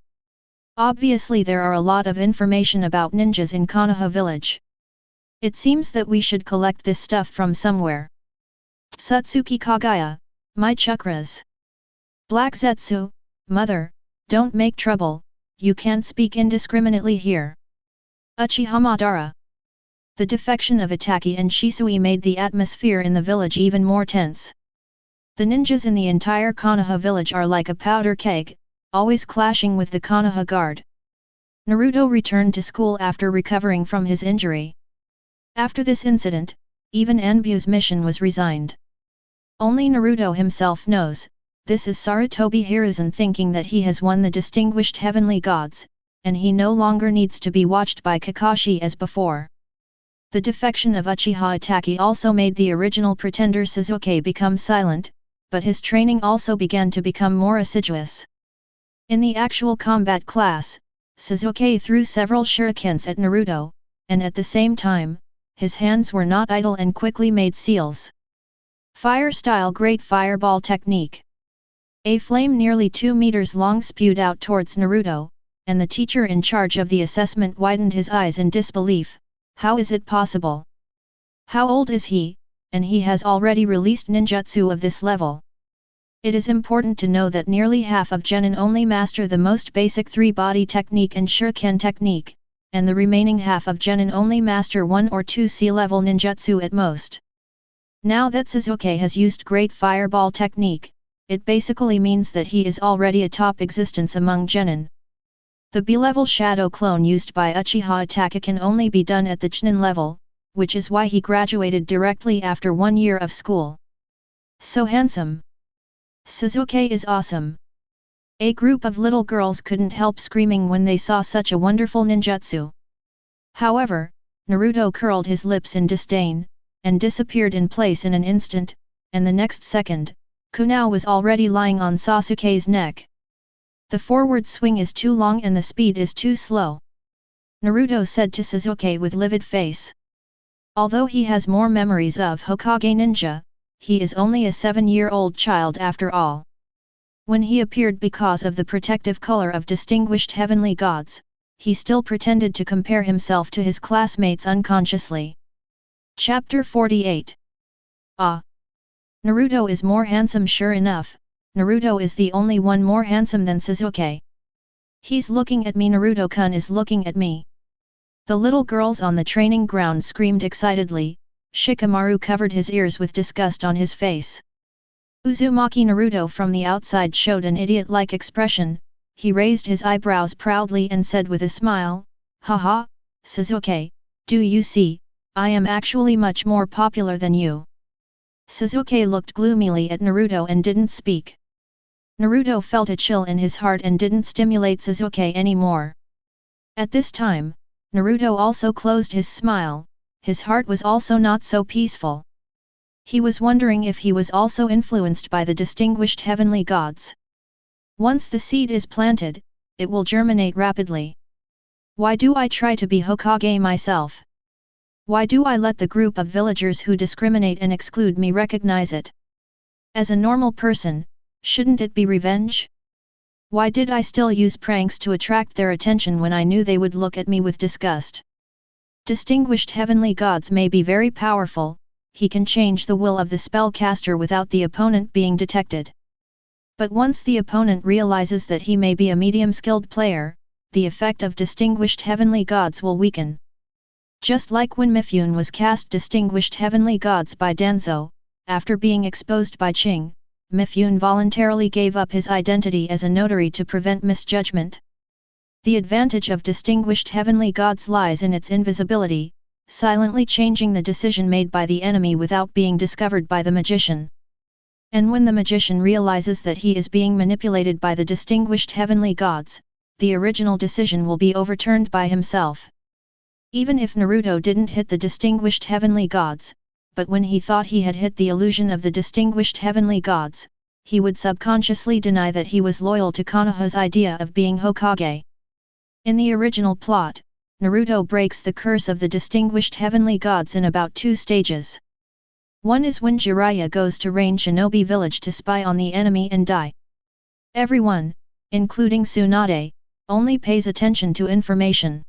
Speaker 1: Obviously there are a lot of information about ninjas in Konoha village. It seems that we should collect this stuff from somewhere. Satsuki Kagaya, my chakras. Black Zetsu, mother, don't make trouble, you can't speak indiscriminately here. Uchiha Madara. The defection of Itachi and Shisui made the atmosphere in the village even more tense. The ninjas in the entire Konoha village are like a powder keg, always clashing with the Konoha guard. Naruto returned to school after recovering from his injury. After this incident, even Anbu's mission was resigned. Only Naruto himself knows, this is Sarutobi Hiruzen thinking that he has won the distinguished heavenly gods, and he no longer needs to be watched by Kakashi as before. The defection of Uchiha Itachi also made the original pretender Sasuke become silent, but his training also began to become more assiduous. In the actual combat class, Sasuke threw several shurikens at Naruto, and at the same time, his hands were not idle and quickly made seals. Fire style Great Fireball Technique. A flame nearly 2 meters long spewed out towards Naruto, and the teacher in charge of the assessment widened his eyes in disbelief. How is it possible? How old is he, and he has already released ninjutsu of this level? It is important to know that nearly half of genin only master the most basic 3-body technique and shuriken technique, and the remaining half of genin only master 1 or 2 C-level ninjutsu at most. Now that Sasuke has used Great Fireball Technique, it basically means that he is already a top existence among genin. The B-level shadow clone used by Uchiha Itachi can only be done at the Chūnin level, which is why he graduated directly after 1 year of school. So handsome! Sasuke is awesome! A group of little girls couldn't help screaming when they saw such a wonderful ninjutsu. However, Naruto curled his lips in disdain, and disappeared in place in an instant, and the next second, Kunao was already lying on Sasuke's neck. The forward swing is too long and the speed is too slow. Naruto said to Sasuke with livid face. Although he has more memories of Hokage ninja, he is only a 7-year-old child after all. When he appeared because of the protective color of distinguished heavenly gods, he still pretended to compare himself to his classmates unconsciously. Chapter 48. Ah! Naruto is more handsome sure enough. Naruto is the only one more handsome than Sasuke. He's looking at me, Naruto-kun is looking at me. The little girls on the training ground screamed excitedly. Shikamaru covered his ears with disgust on his face. Uzumaki Naruto from the outside showed an idiot-like expression. He raised his eyebrows proudly and said with a smile, "Haha, Sasuke, do you see, I am actually much more popular than you." Sasuke looked gloomily at Naruto and didn't speak. Naruto felt a chill in his heart and didn't stimulate Sasuke anymore. At this time, Naruto also closed his smile, his heart was also not so peaceful. He was wondering if he was also influenced by the distinguished heavenly gods. Once the seed is planted, it will germinate rapidly. Why do I try to be Hokage myself? Why do I let the group of villagers who discriminate and exclude me recognize it? As a normal person, shouldn't it be revenge? Why did I still use pranks to attract their attention when I knew they would look at me with disgust? Distinguished heavenly gods may be very powerful, he can change the will of the spellcaster without the opponent being detected. But once the opponent realizes that he may be a medium-skilled player, the effect of distinguished heavenly gods will weaken. Just like when Mifune was cast distinguished heavenly gods by Danzo, after being exposed by Ching, Mifune voluntarily gave up his identity as a notary to prevent misjudgment. The advantage of distinguished heavenly gods lies in its invisibility, silently changing the decision made by the enemy without being discovered by the magician. And when the magician realizes that he is being manipulated by the distinguished heavenly gods, the original decision will be overturned by himself. Even if Naruto didn't hit the distinguished heavenly gods, but when he thought he had hit the illusion of the distinguished heavenly gods, he would subconsciously deny that he was loyal to Konoha's idea of being Hokage. In the original plot, Naruto breaks the curse of the distinguished heavenly gods in about 2 stages. One is when Jiraiya goes to Rain Shinobi village to spy on the enemy and die. Everyone, including Tsunade, only pays attention to information.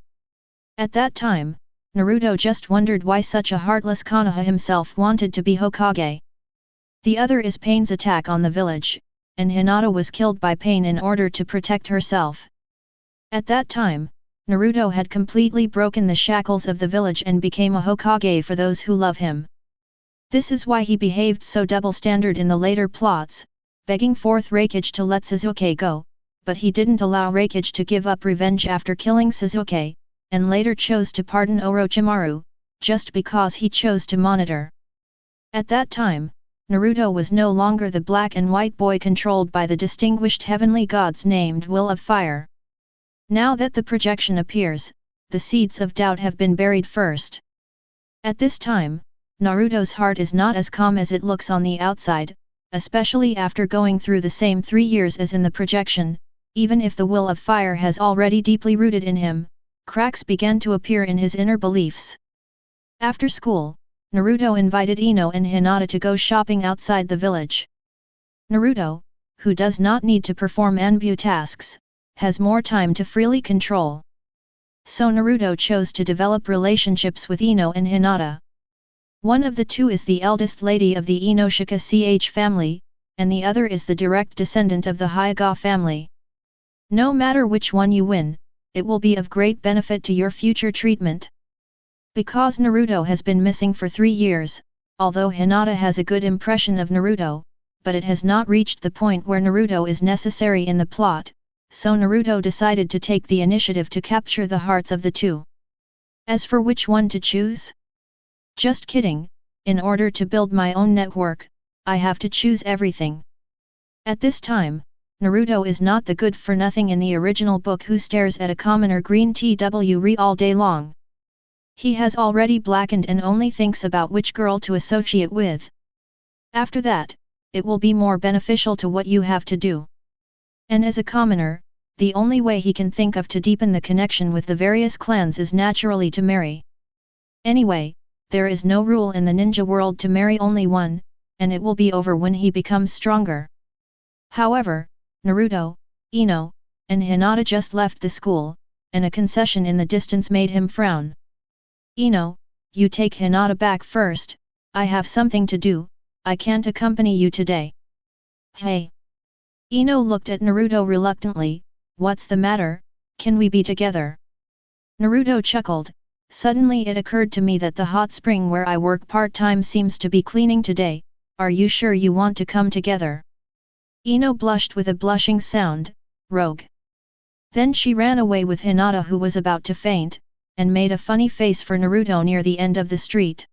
Speaker 1: At that time, Naruto just wondered why such a heartless Konoha himself wanted to be Hokage. The other is Pain's attack on the village, and Hinata was killed by Pain in order to protect herself. At that time, Naruto had completely broken the shackles of the village and became a Hokage for those who love him. This is why he behaved so double-standard in the later plots, begging fourth Hokage to let Sasuke go, but he didn't allow Hokage to give up revenge after killing Sasuke, and later chose to pardon Orochimaru, just because he chose to monitor. At that time, Naruto was no longer the black and white boy controlled by the distinguished heavenly gods named Will of Fire. Now that the projection appears, the seeds of doubt have been buried first. At this time, Naruto's heart is not as calm as it looks on the outside, especially after going through the same 3 years as in the projection. Even if the Will of Fire has already deeply rooted in him, cracks began to appear in his inner beliefs. After school, Naruto invited Ino and Hinata to go shopping outside the village. Naruto, who does not need to perform Anbu tasks, has more time to freely control. So Naruto chose to develop relationships with Ino and Hinata. One of the two is the eldest lady of the Inoshika family, and the other is the direct descendant of the Hyuga family. No matter which one you win, it will be of great benefit to your future treatment. Because Naruto has been missing for 3 years, although Hinata has a good impression of Naruto, but it has not reached the point where Naruto is necessary in the plot, so Naruto decided to take the initiative to capture the hearts of the two. As for which one to choose? Just kidding, in order to build my own network, I have to choose everything. At this time, Naruto is not the good-for-nothing in the original book who stares at a commoner green TWRE all day long. He has already blackened and only thinks about which girl to associate with. After that, it will be more beneficial to what you have to do. And as a commoner, the only way he can think of to deepen the connection with the various clans is naturally to marry. Anyway, there is no rule in the ninja world to marry only one, and it will be over when he becomes stronger. However, Naruto, Ino, and Hinata just left the school, and a concession in the distance made him frown. Ino, you take Hinata back first, I have something to do, I can't accompany you today. Hey! Ino looked at Naruto reluctantly, what's the matter, can we be together? Naruto chuckled, suddenly it occurred to me that the hot spring where I work part-time seems to be cleaning today, are you sure you want to come together? Ino blushed with a blushing sound, rogue. Then she ran away with Hinata who was about to faint, and made a funny face for Naruto near the end of the street.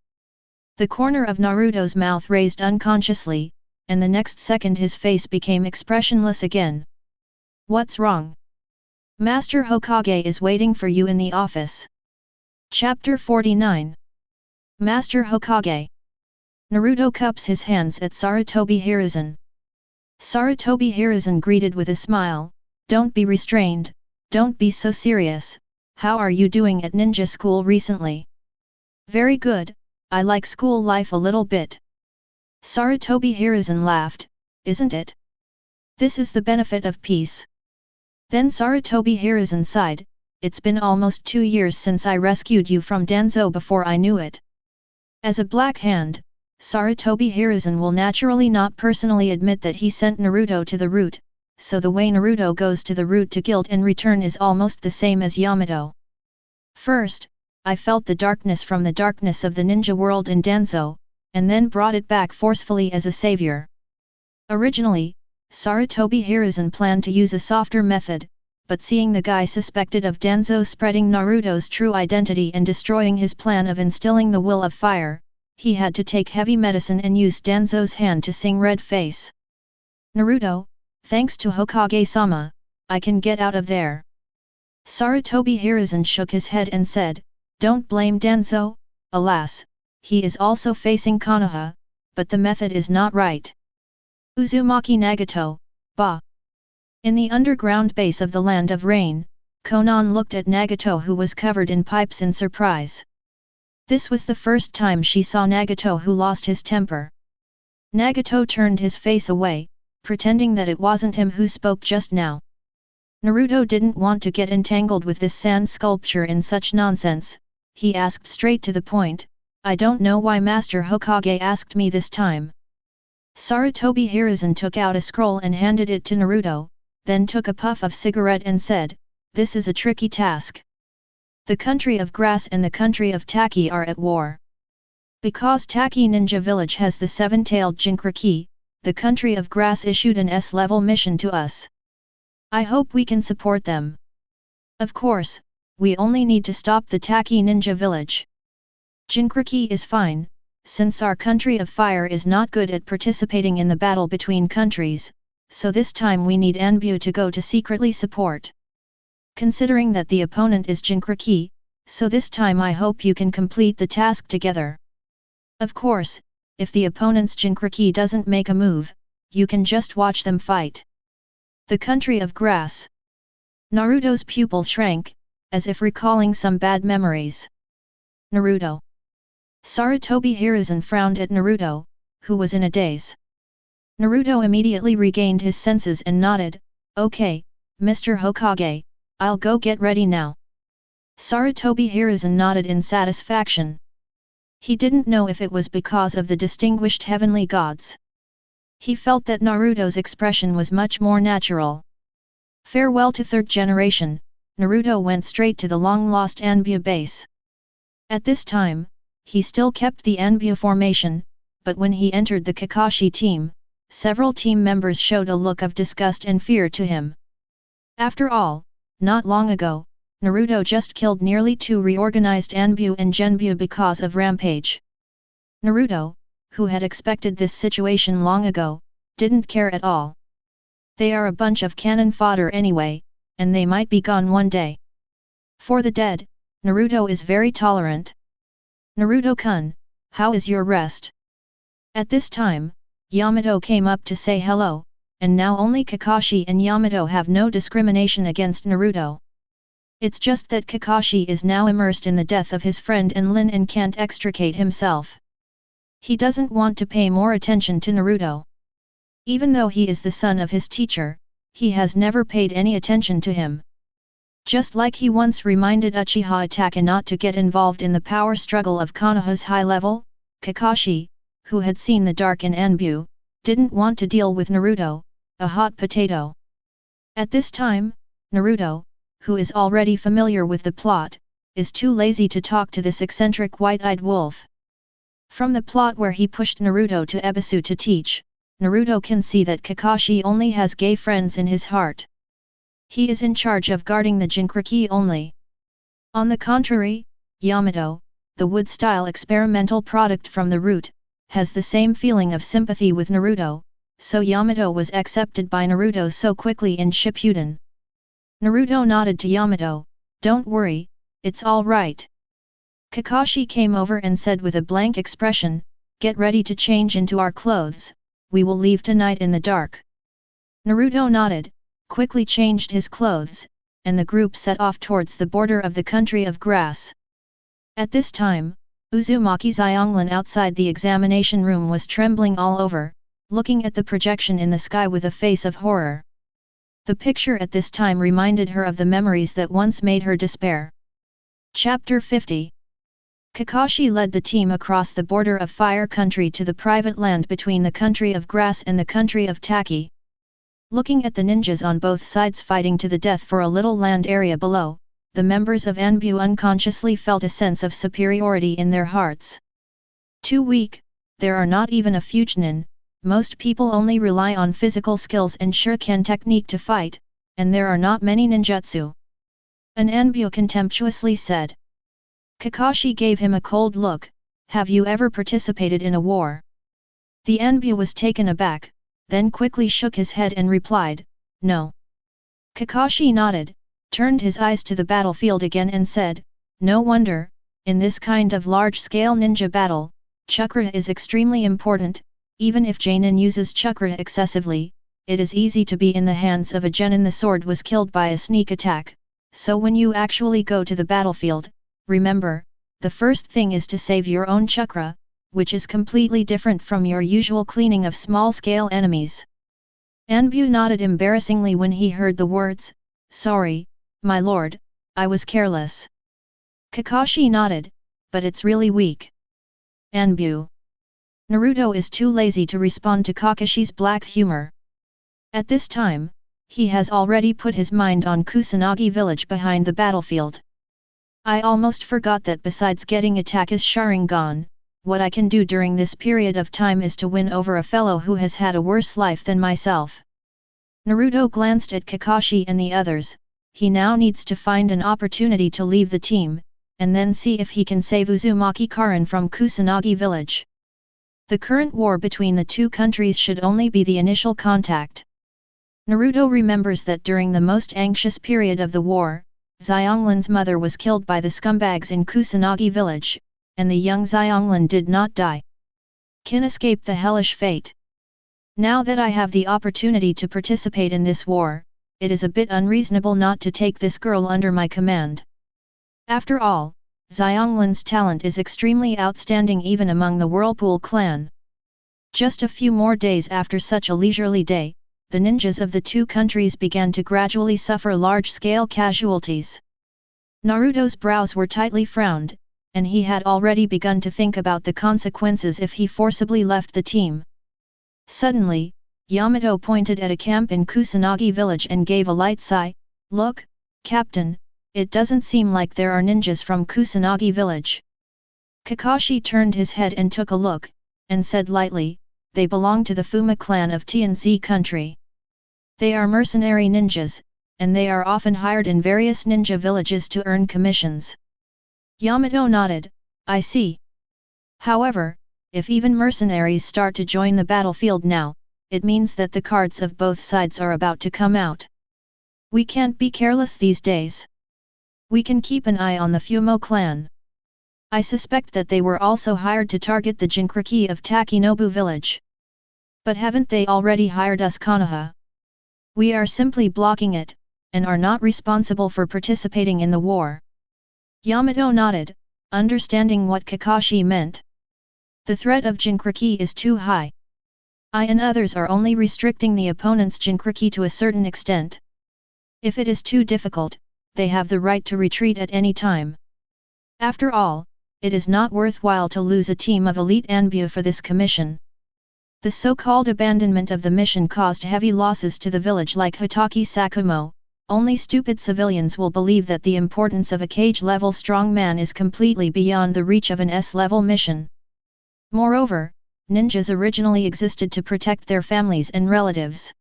Speaker 1: The corner of Naruto's mouth raised unconsciously, and the next second his face became expressionless again. What's wrong? Master Hokage is waiting for you in the office. Chapter 49. Master Hokage. Naruto cups his hands at Sarutobi Hiruzen. Sarutobi Hiruzen greeted with a smile, don't be restrained, don't be so serious, how are you doing at ninja school recently? Very good, I like school life a little bit. Sarutobi Hiruzen laughed, isn't it? This is the benefit of peace. Then Sarutobi Hiruzen sighed, it's been almost 2 years since I rescued you from Danzo before I knew it. As a Black Hand, Sarutobi Hiruzen will naturally not personally admit that he sent Naruto to the root, so the way Naruto goes to the root to guilt and return is almost the same as Yamato. First, I felt the darkness from the darkness of the ninja world in Danzo, and then brought it back forcefully as a savior. Originally, Sarutobi Hiruzen planned to use a softer method, but seeing the guy suspected of Danzo spreading Naruto's true identity and destroying his plan of instilling the will of fire, he had to take heavy medicine and use Danzo's hand to sing Red Face. Naruto, thanks to Hokage-sama, I can get out of there. Sarutobi Hiruzen shook his head and said, don't blame Danzo, alas, he is also facing Konoha, but the method is not right. Uzumaki Nagato, bah! In the underground base of the Land of Rain, Konan looked at Nagato who was covered in pipes in surprise. This was the first time she saw Nagato who lost his temper. Nagato turned his face away, pretending that it wasn't him who spoke just now. Naruto didn't want to get entangled with this sand sculpture in such nonsense, he asked straight to the point, I don't know why Master Hokage asked me this time. Sarutobi Hiruzen took out a scroll and handed it to Naruto, then took a puff of cigarette and said, this is a tricky task. The country of grass and the country of Taki are at war. Because Taki Ninja Village has the seven-tailed Jinchuriki, the country of grass issued an S-level mission to us. I hope we can support them. Of course, we only need to stop the Taki Ninja Village. Jinchuriki is fine, since our country of fire is not good at participating in the battle between countries, so this time we need Anbu to go to secretly support. Considering that the opponent is Jinchuriki, so this time I hope you can complete the task together. Of course, if the opponent's Jinchuriki doesn't make a move, you can just watch them fight. The country of grass. Naruto's pupil shrank, as if recalling some bad memories. Naruto. Sarutobi Hiruzen frowned at Naruto, who was in a daze. Naruto immediately regained his senses and nodded, okay, Mr. Hokage, I'll go get ready now. Sarutobi Hiruzen nodded in satisfaction. He didn't know if it was because of the distinguished heavenly gods. He felt that Naruto's expression was much more natural. Farewell to third generation, Naruto went straight to the long-lost Anbu base. At this time, he still kept the Anbu formation, but when he entered the Kakashi team, several team members showed a look of disgust and fear to him. After all, not long ago, Naruto just killed nearly 2 reorganized Anbu and Genbu because of Rampage. Naruto, who had expected this situation long ago, didn't care at all. They are a bunch of cannon fodder anyway, and they might be gone one day. For the dead, Naruto is very tolerant. Naruto-kun, how is your rest? At this time, Yamato came up to say hello, and now only Kakashi and Yamato have no discrimination against Naruto. It's just that Kakashi is now immersed in the death of his friend Enlin and can't extricate himself. He doesn't want to pay more attention to Naruto. Even though he is the son of his teacher, he has never paid any attention to him. Just like he once reminded Uchiha Itachi not to get involved in the power struggle of Konoha's high level, Kakashi, who had seen the dark in Anbu, didn't want to deal with Naruto, a hot potato. At this time, Naruto, who is already familiar with the plot, is too lazy to talk to this eccentric white-eyed wolf. From the plot where he pushed Naruto to Ebisu to teach, Naruto can see that Kakashi only has gay friends in his heart. He is in charge of guarding the Jinchuriki only. On the contrary, Yamato, the wood-style experimental product from the root, has the same feeling of sympathy with Naruto, so Yamato was accepted by Naruto so quickly in Shippuden. Naruto nodded to Yamato, don't worry, it's all right. Kakashi came over and said with a blank expression, get ready to change into our clothes, we will leave tonight in the dark. Naruto nodded, quickly changed his clothes, and the group set off towards the border of the country of grass. At this time, Uzumaki Xianglin outside the examination room was trembling all over, looking at the projection in the sky with a face of horror. The picture at this time reminded her of the memories that once made her despair. Chapter 50. Kakashi led the team across the border of Fire Country to the private land between the country of grass and the country of Taki. Looking at the ninjas on both sides fighting to the death for a little land area below, the members of Anbu unconsciously felt a sense of superiority in their hearts. Too weak, there are not even a few Chūnin, most people only rely on physical skills and shuriken technique to fight, and there are not many ninjutsu. An Anbu contemptuously said. Kakashi gave him a cold look, have you ever participated in a war? The Anbu was taken aback, then quickly shook his head and replied, no. Kakashi nodded, turned his eyes to the battlefield again and said, no wonder, in this kind of large-scale ninja battle, chakra is extremely important, even if Jonin uses chakra excessively, it is easy to be in the hands of a genin. The sword was killed by a sneak attack, so when you actually go to the battlefield, remember, the first thing is to save your own chakra, which is completely different from your usual cleaning of small-scale enemies. Anbu nodded embarrassingly when he heard the words, sorry, my lord, I was careless. Kakashi nodded, but it's really weak. Anbu. Naruto is too lazy to respond to Kakashi's black humor. At this time, he has already put his mind on Kusanagi village behind the battlefield. I almost forgot that besides getting Itachi's Sharingan, what I can do during this period of time is to win over a fellow who has had a worse life than myself. Naruto glanced at Kakashi and the others. He now needs to find an opportunity to leave the team, and then see if he can save Uzumaki Karin from Kusanagi village. The current war between the two countries should only be the initial contact. Naruto remembers that during the most anxious period of the war, Xianglin's mother was killed by the scumbags in Kusanagi village, and the young Xianglin did not die. Can escape the hellish fate. Now that I have the opportunity to participate in this war, it is a bit unreasonable not to take this girl under my command. After all, Xianglin's talent is extremely outstanding even among the Whirlpool clan. Just a few more days after such a leisurely day, the ninjas of the two countries began to gradually suffer large-scale casualties. Naruto's brows were tightly frowned, and he had already begun to think about the consequences if he forcibly left the team. Suddenly, Yamato pointed at a camp in Kusanagi village and gave a light sigh. "Look, Captain, it doesn't seem like there are ninjas from Kusanagi village." Kakashi turned his head and took a look, and said lightly, "They belong to the Fuma clan of TNZ country. They are mercenary ninjas, and they are often hired in various ninja villages to earn commissions." Yamato nodded, "I see. However, if even mercenaries start to join the battlefield now, it means that the cards of both sides are about to come out. We can't be careless these days. We can keep an eye on the Fumo clan. I suspect that they were also hired to target the Jinchuriki of Takinobu village. But haven't they already hired us Konoha? We are simply blocking it, and are not responsible for participating in the war." Yamato nodded, understanding what Kakashi meant. The threat of Jinchuriki is too high. I and others are only restricting the opponent's Jinchuriki to a certain extent. If it is too difficult, they have the right to retreat at any time. After all, it is not worthwhile to lose a team of elite Anbu for this commission. The so-called abandonment of the mission caused heavy losses to the village like Hitaki Sakumo. Only stupid civilians will believe that the importance of a Kage-level strongman is completely beyond the reach of an S-level mission. Moreover, ninjas originally existed to protect their families and relatives.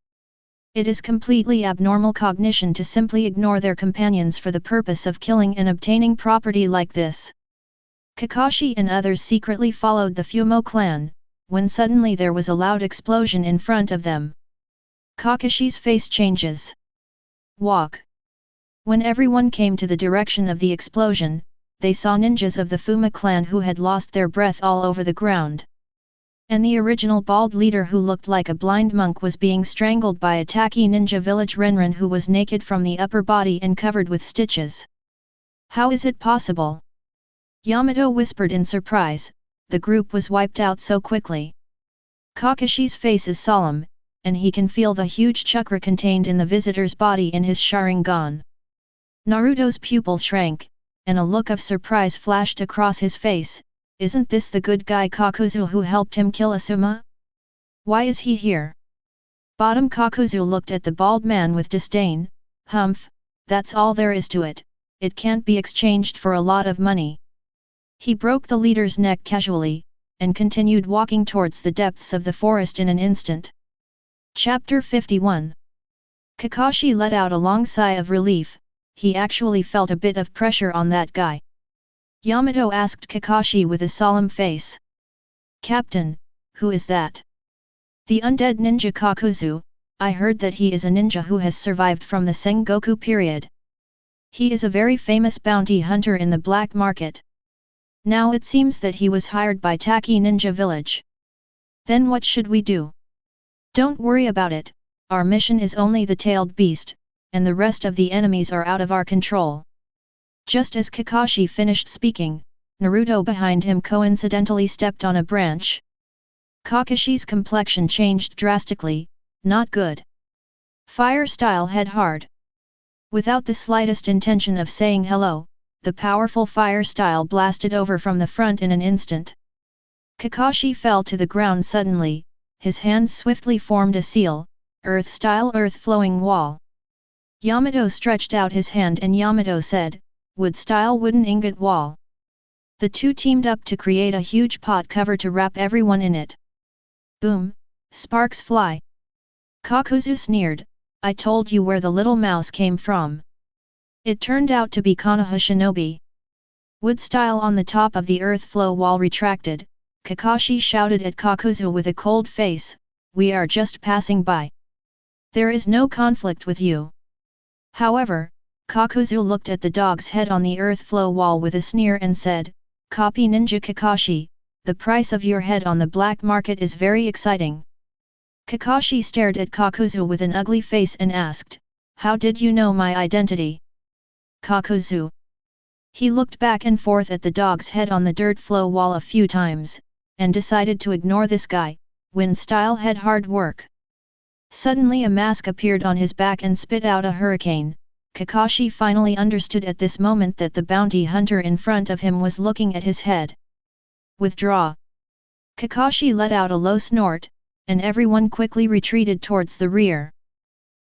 Speaker 1: It is completely abnormal cognition to simply ignore their companions for the purpose of killing and obtaining property like this. Kakashi and others secretly followed the Fumo clan, when suddenly there was a loud explosion in front of them. Kakashi's face changes. Walk. When everyone came to the direction of the explosion, they saw ninjas of the Fuma clan who had lost their breath all over the ground. And the original bald leader who looked like a blind monk was being strangled by a Taki ninja village Renren who was naked from the upper body and covered with stitches. How is it possible? Yamato whispered in surprise, the group was wiped out so quickly. Kakashi's face is solemn, and he can feel the huge chakra contained in the visitor's body in his Sharingan. Naruto's pupils shrank, and a look of surprise flashed across his face. Isn't this the good guy Kakuzu who helped him kill Asuma? Why is he here? Bottom Kakuzu looked at the bald man with disdain. Humph, that's all there is to it, it can't be exchanged for a lot of money. He broke the leader's neck casually, and continued walking towards the depths of the forest in an instant. Chapter 51. Kakashi let out a long sigh of relief. He actually felt a bit of pressure on that guy. Yamato asked Kakashi with a solemn face. "Captain, who is that?" "The undead ninja Kakuzu. I heard that he is a ninja who has survived from the Sengoku period. He is a very famous bounty hunter in the black market. Now it seems that he was hired by Taki Ninja Village. Then what should we do?" "Don't worry about it, our mission is only the tailed beast, and the rest of the enemies are out of our control." Just as Kakashi finished speaking, Naruto behind him coincidentally stepped on a branch. Kakashi's complexion changed drastically. Not good. Fire style head hard. Without the slightest intention of saying hello, the powerful fire style blasted over from the front in an instant. Kakashi fell to the ground suddenly, his hands swiftly formed a seal, earth-style earth-flowing wall. Yamato stretched out his hand and Yamato said, wood-style wooden ingot wall. The two teamed up to create a huge pot cover to wrap everyone in it. Boom, sparks fly. Kakuzu sneered, I told you where the little mouse came from. It turned out to be Konoha shinobi. Wood style on the top of the earth flow wall retracted, Kakashi shouted at Kakuzu with a cold face, we are just passing by. There is no conflict with you. However, Kakuzu looked at the dog's head on the earth flow wall with a sneer and said, Copy Ninja Kakashi, the price of your head on the black market is very exciting. Kakashi stared at Kakuzu with an ugly face and asked, how did you know my identity? Kakuzu. He looked back and forth at the dog's head on the dirt flow wall a few times, and decided to ignore this guy, wind-style head hard work. Suddenly a mask appeared on his back and spit out a hurricane. Kakashi finally understood at this moment that the bounty hunter in front of him was looking at his head. Withdraw. Kakashi let out a low snort, and everyone quickly retreated towards the rear.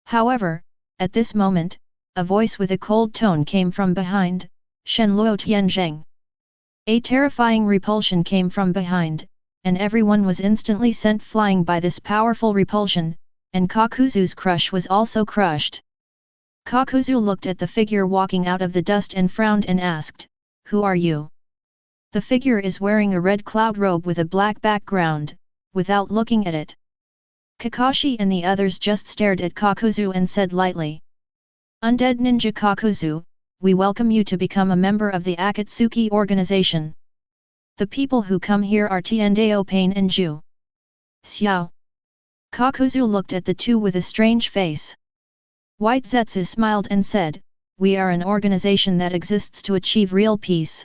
Speaker 1: However, at this moment, a voice with a cold tone came from behind, Shenluo Tianzheng. A terrifying repulsion came from behind, and everyone was instantly sent flying by this powerful repulsion, and Kakuzu's crush was also crushed. Kakuzu looked at the figure walking out of the dust and frowned and asked, who are you? The figure is wearing a red cloud robe with a black background, without looking at it. Kakashi and the others just stared at Kakuzu and said lightly, Undead Ninja Kakuzu, we welcome you to become a member of the Akatsuki organization. The people who come here are Tiendao Pain and Ju. Xiao. Kakuzu looked at the two with a strange face. White Zetsu smiled and said, we are an organization that exists to achieve real peace.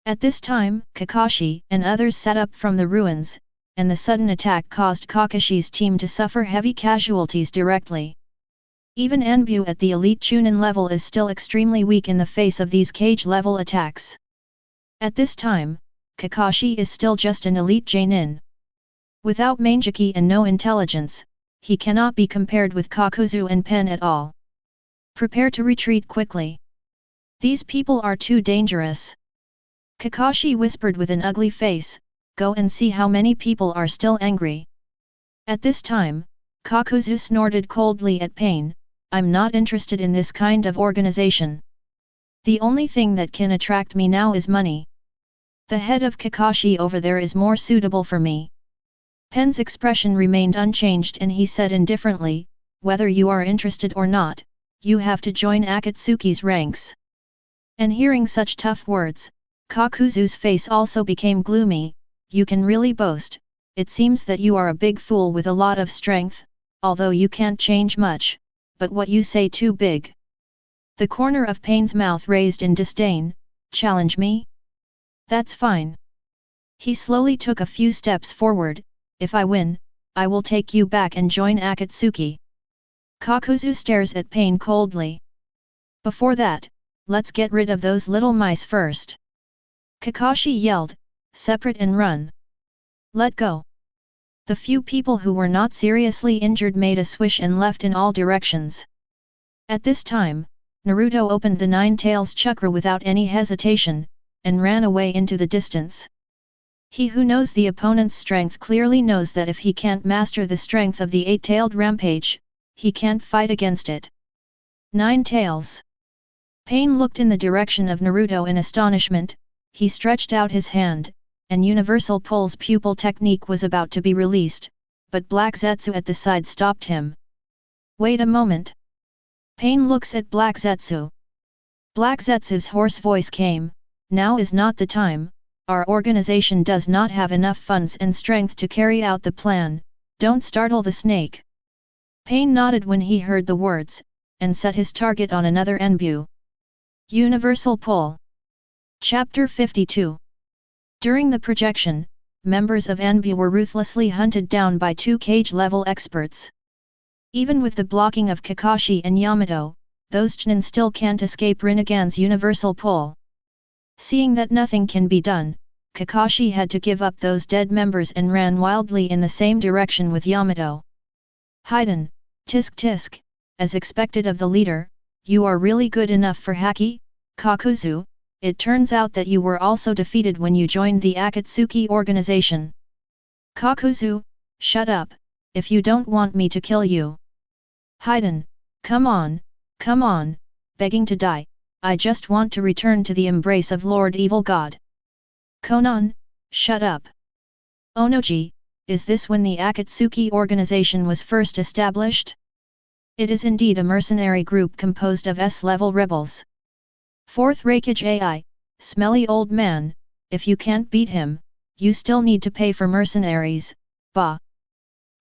Speaker 1: At this time, Kakashi and others sat up from the ruins, and the sudden attack caused Kakashi's team to suffer heavy casualties directly. Even Anbu at the elite Chūnin level is still extremely weak in the face of these cage-level attacks. At this time, Kakashi is still just an elite Jonin. Without Mangeki and no intelligence, he cannot be compared with Kakuzu and Pen at all. Prepare to retreat quickly. These people are too dangerous. Kakashi whispered with an ugly face, go and see how many people are still angry. At this time, Kakuzu snorted coldly at Pain, I'm not interested in this kind of organization. The only thing that can attract me now is money. The head of Kakashi over there is more suitable for me. Pen's expression remained unchanged and he said indifferently, whether you are interested or not, you have to join Akatsuki's ranks. And hearing such tough words, Kakuzu's face also became gloomy, you can really boast, it seems that you are a big fool with a lot of strength, although you can't change much, but what you say too big. The corner of Pain's mouth raised in disdain, challenge me? That's fine. He slowly took a few steps forward, if I win, I will take you back and join Akatsuki. Kakuzu stares at Pain coldly. Before that, let's get rid of those little mice first. Kakashi yelled, separate and run. Let go. The few people who were not seriously injured made a swish and left in all directions. At this time, Naruto opened the Nine Tails chakra without any hesitation, and ran away into the distance. He who knows the opponent's strength clearly knows that if he can't master the strength of the eight-tailed rampage, he can't fight against it. Nine Tails. Pain looked in the direction of Naruto in astonishment, he stretched out his hand, and Universal Pull's pupil technique was about to be released, but Black Zetsu at the side stopped him. Wait a moment. Pain looks at Black Zetsu. Black Zetsu's hoarse voice came, now is not the time, our organization does not have enough funds and strength to carry out the plan, don't startle the snake. Pain nodded when he heard the words, and set his target on another Enbu. Universal Pull. Chapter 52. During the projection, members of Enbu were ruthlessly hunted down by two cage-level experts. Even with the blocking of Kakashi and Yamato, those Chūnin still can't escape Rinnegan's universal pull. Seeing that nothing can be done, Kakashi had to give up those dead members and ran wildly in the same direction with Yamato. Hiden, tisk tisk, as expected of the leader, you are really good enough for Haki, Kakuzu. It turns out that you were also defeated when you joined the Akatsuki organization. Kakuzu, shut up, if you don't want me to kill you. Hiden, come on, begging to die, I just want to return to the embrace of Lord Evil God. Konan, shut up. Onoji, is this when the Akatsuki organization was first established? It is indeed a mercenary group composed of S-level rebels. Fourth Hokage AI, smelly old man, if you can't beat him, you still need to pay for mercenaries, bah.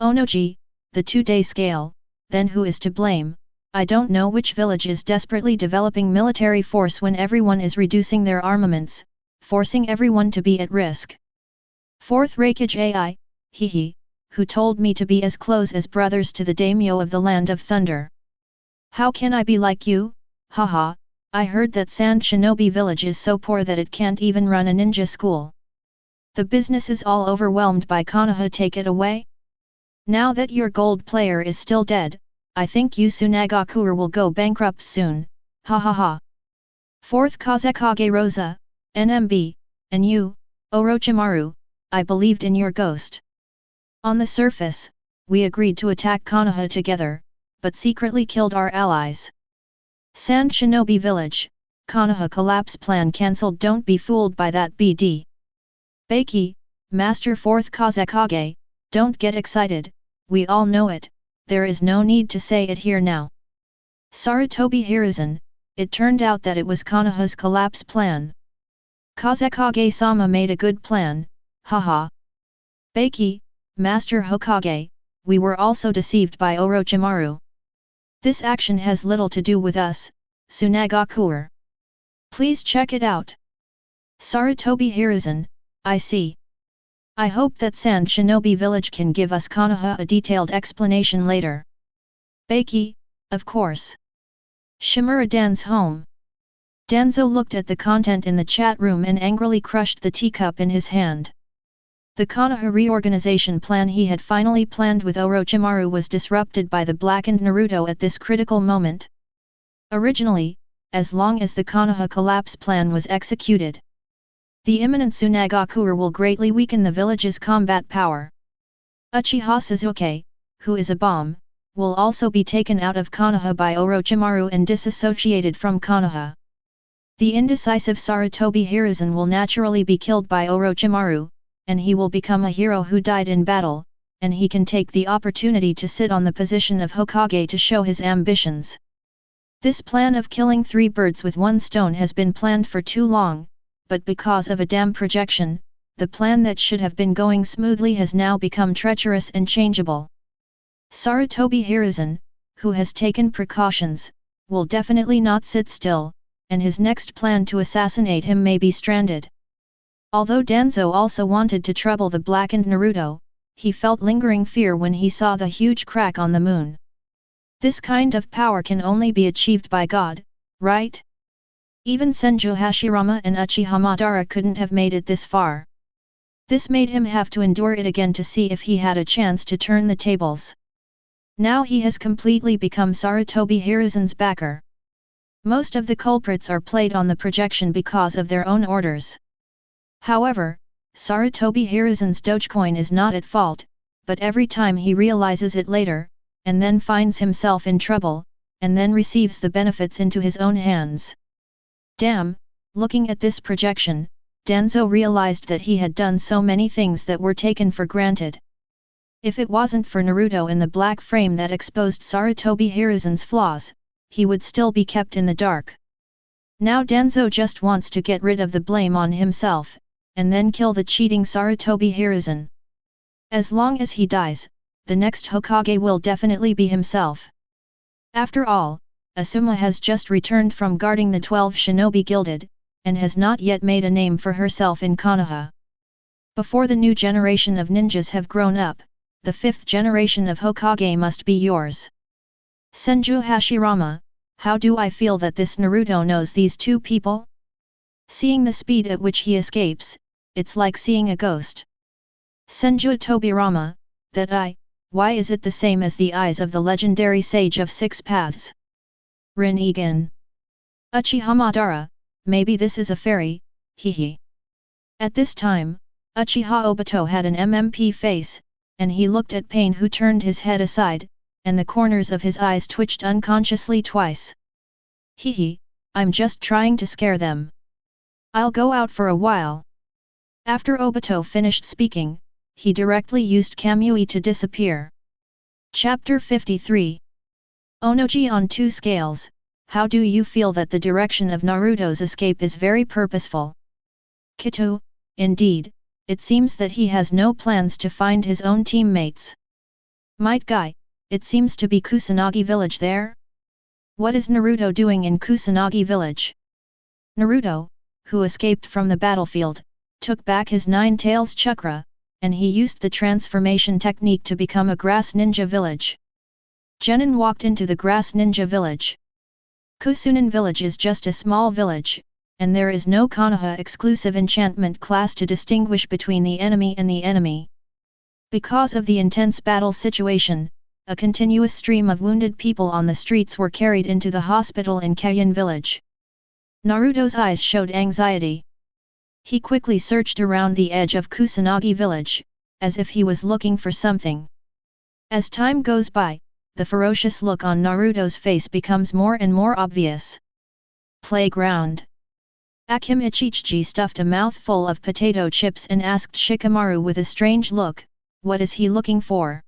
Speaker 1: Onoji, the 2-day scale, then who is to blame? I don't know which village is desperately developing military force when everyone is reducing their armaments, forcing everyone to be at risk. Fourth Hokage AI, hehe, who told me to be as close as brothers to the daimyo of the Land of Thunder. How can I be like you, haha. I heard that Sand Shinobi village is so poor that it can't even run a ninja school. The business is all overwhelmed by Konoha. Take it away? Now that your gold player is still dead, I think Tsunagakure will go bankrupt soon, ha ha ha. Fourth Kazekage Rosa, NMB, and you, Orochimaru, I believed in your ghost. On the surface, we agreed to attack Konoha together, but secretly killed our allies. Sand Shinobi Village, Konoha collapse plan cancelled. Don't be fooled by that BD. Baki, Master 4th Kazekage, don't get excited, we all know it, there is no need to say it here now. Sarutobi Hiruzen, it turned out that it was Konoha's collapse plan. Kazekage-sama made a good plan, haha. Baki, Master Hokage, we were also deceived by Orochimaru. This action has little to do with us, Tsunagakure. Please check it out. Sarutobi Hiruzen, I see. I hope that Sand Shinobi village can give us Konoha a detailed explanation later. Baki, of course. Shimura Dan's home. Danzo looked at the content in the chat room and angrily crushed the teacup in his hand. The Konoha reorganization plan he had finally planned with Orochimaru was disrupted by the blackened Naruto at this critical moment. Originally, as long as the Konoha collapse plan was executed, the imminent Tsunagakure will greatly weaken the village's combat power. Uchiha Sasuke, who is a bomb, will also be taken out of Konoha by Orochimaru and disassociated from Konoha. The indecisive Sarutobi Hiruzen will naturally be killed by Orochimaru, and he will become a hero who died in battle, and he can take the opportunity to sit on the position of Hokage to show his ambitions. This plan of killing 3 birds with 1 stone has been planned for too long, but because of a damn projection, the plan that should have been going smoothly has now become treacherous and changeable. Sarutobi Hiruzen, who has taken precautions, will definitely not sit still, and his next plan to assassinate him may be stranded. Although Danzo also wanted to trouble the blackened Naruto, he felt lingering fear when he saw the huge crack on the moon. This kind of power can only be achieved by God, right? Even Senju Hashirama and Uchiha Madara couldn't have made it this far. This made him have to endure it again to see if he had a chance to turn the tables. Now he has completely become Sarutobi Hiruzen's backer. Most of the culprits are played on the projection because of their own orders. However, Sarutobi Hiruzen's Dogecoin is not at fault, but every time he realizes it later, and then finds himself in trouble, and then receives the benefits into his own hands. Damn, looking at this projection, Danzo realized that he had done so many things that were taken for granted. If it wasn't for Naruto and the black frame that exposed Sarutobi Hiruzen's flaws, he would still be kept in the dark. Now Danzo just wants to get rid of the blame on himself, and then kill the cheating Sarutobi Hiruzen. As long as he dies, the next Hokage will definitely be himself. After all, Asuma has just returned from guarding the 12 Shinobi Gilded, and has not yet made a name for herself in Konoha. Before the new generation of ninjas have grown up, the 5th generation of Hokage must be yours. Senju Hashirama, How do I feel that this Naruto knows these two people? Seeing the speed at which he escapes, it's like seeing a ghost. Senju Tobirama, that eye, why is it the same as the eyes of the legendary sage of six paths? Rinnegan. Uchiha Madara, maybe this is a fairy, hehe. At this time, Uchiha Obito had an MMP face, and he looked at Pain, who turned his head aside, and the corners of his eyes twitched unconsciously twice. Hehe, I'm just trying to scare them. I'll go out for a while. After Obito finished speaking, he directly used Kamui to disappear. Chapter 53. Onoji on two scales. How do you feel that the direction of Naruto's escape is very purposeful? Kito, indeed, it seems that he has no plans to find his own teammates. Might Guy, it seems to be Kusanagi village there? What is Naruto doing in Kusanagi village? Naruto, who escaped from the battlefield, took back his nine tails chakra, and he used the transformation technique to become a grass ninja village. Genin walked into the grass ninja village. Kusunin village is just a small village, and there is no Konoha exclusive enchantment class to distinguish between the enemy and the enemy. Because of the intense battle situation, a continuous stream of wounded people on the streets were carried into the hospital in Kayin village. Naruto's eyes showed anxiety. He quickly searched around the edge of Kusanagi village, as if he was looking for something. As time goes by, the ferocious look on Naruto's face becomes more and more obvious. Playground. Akim Ichichi stuffed a mouthful of potato chips and asked Shikamaru with a strange look, what is he looking for?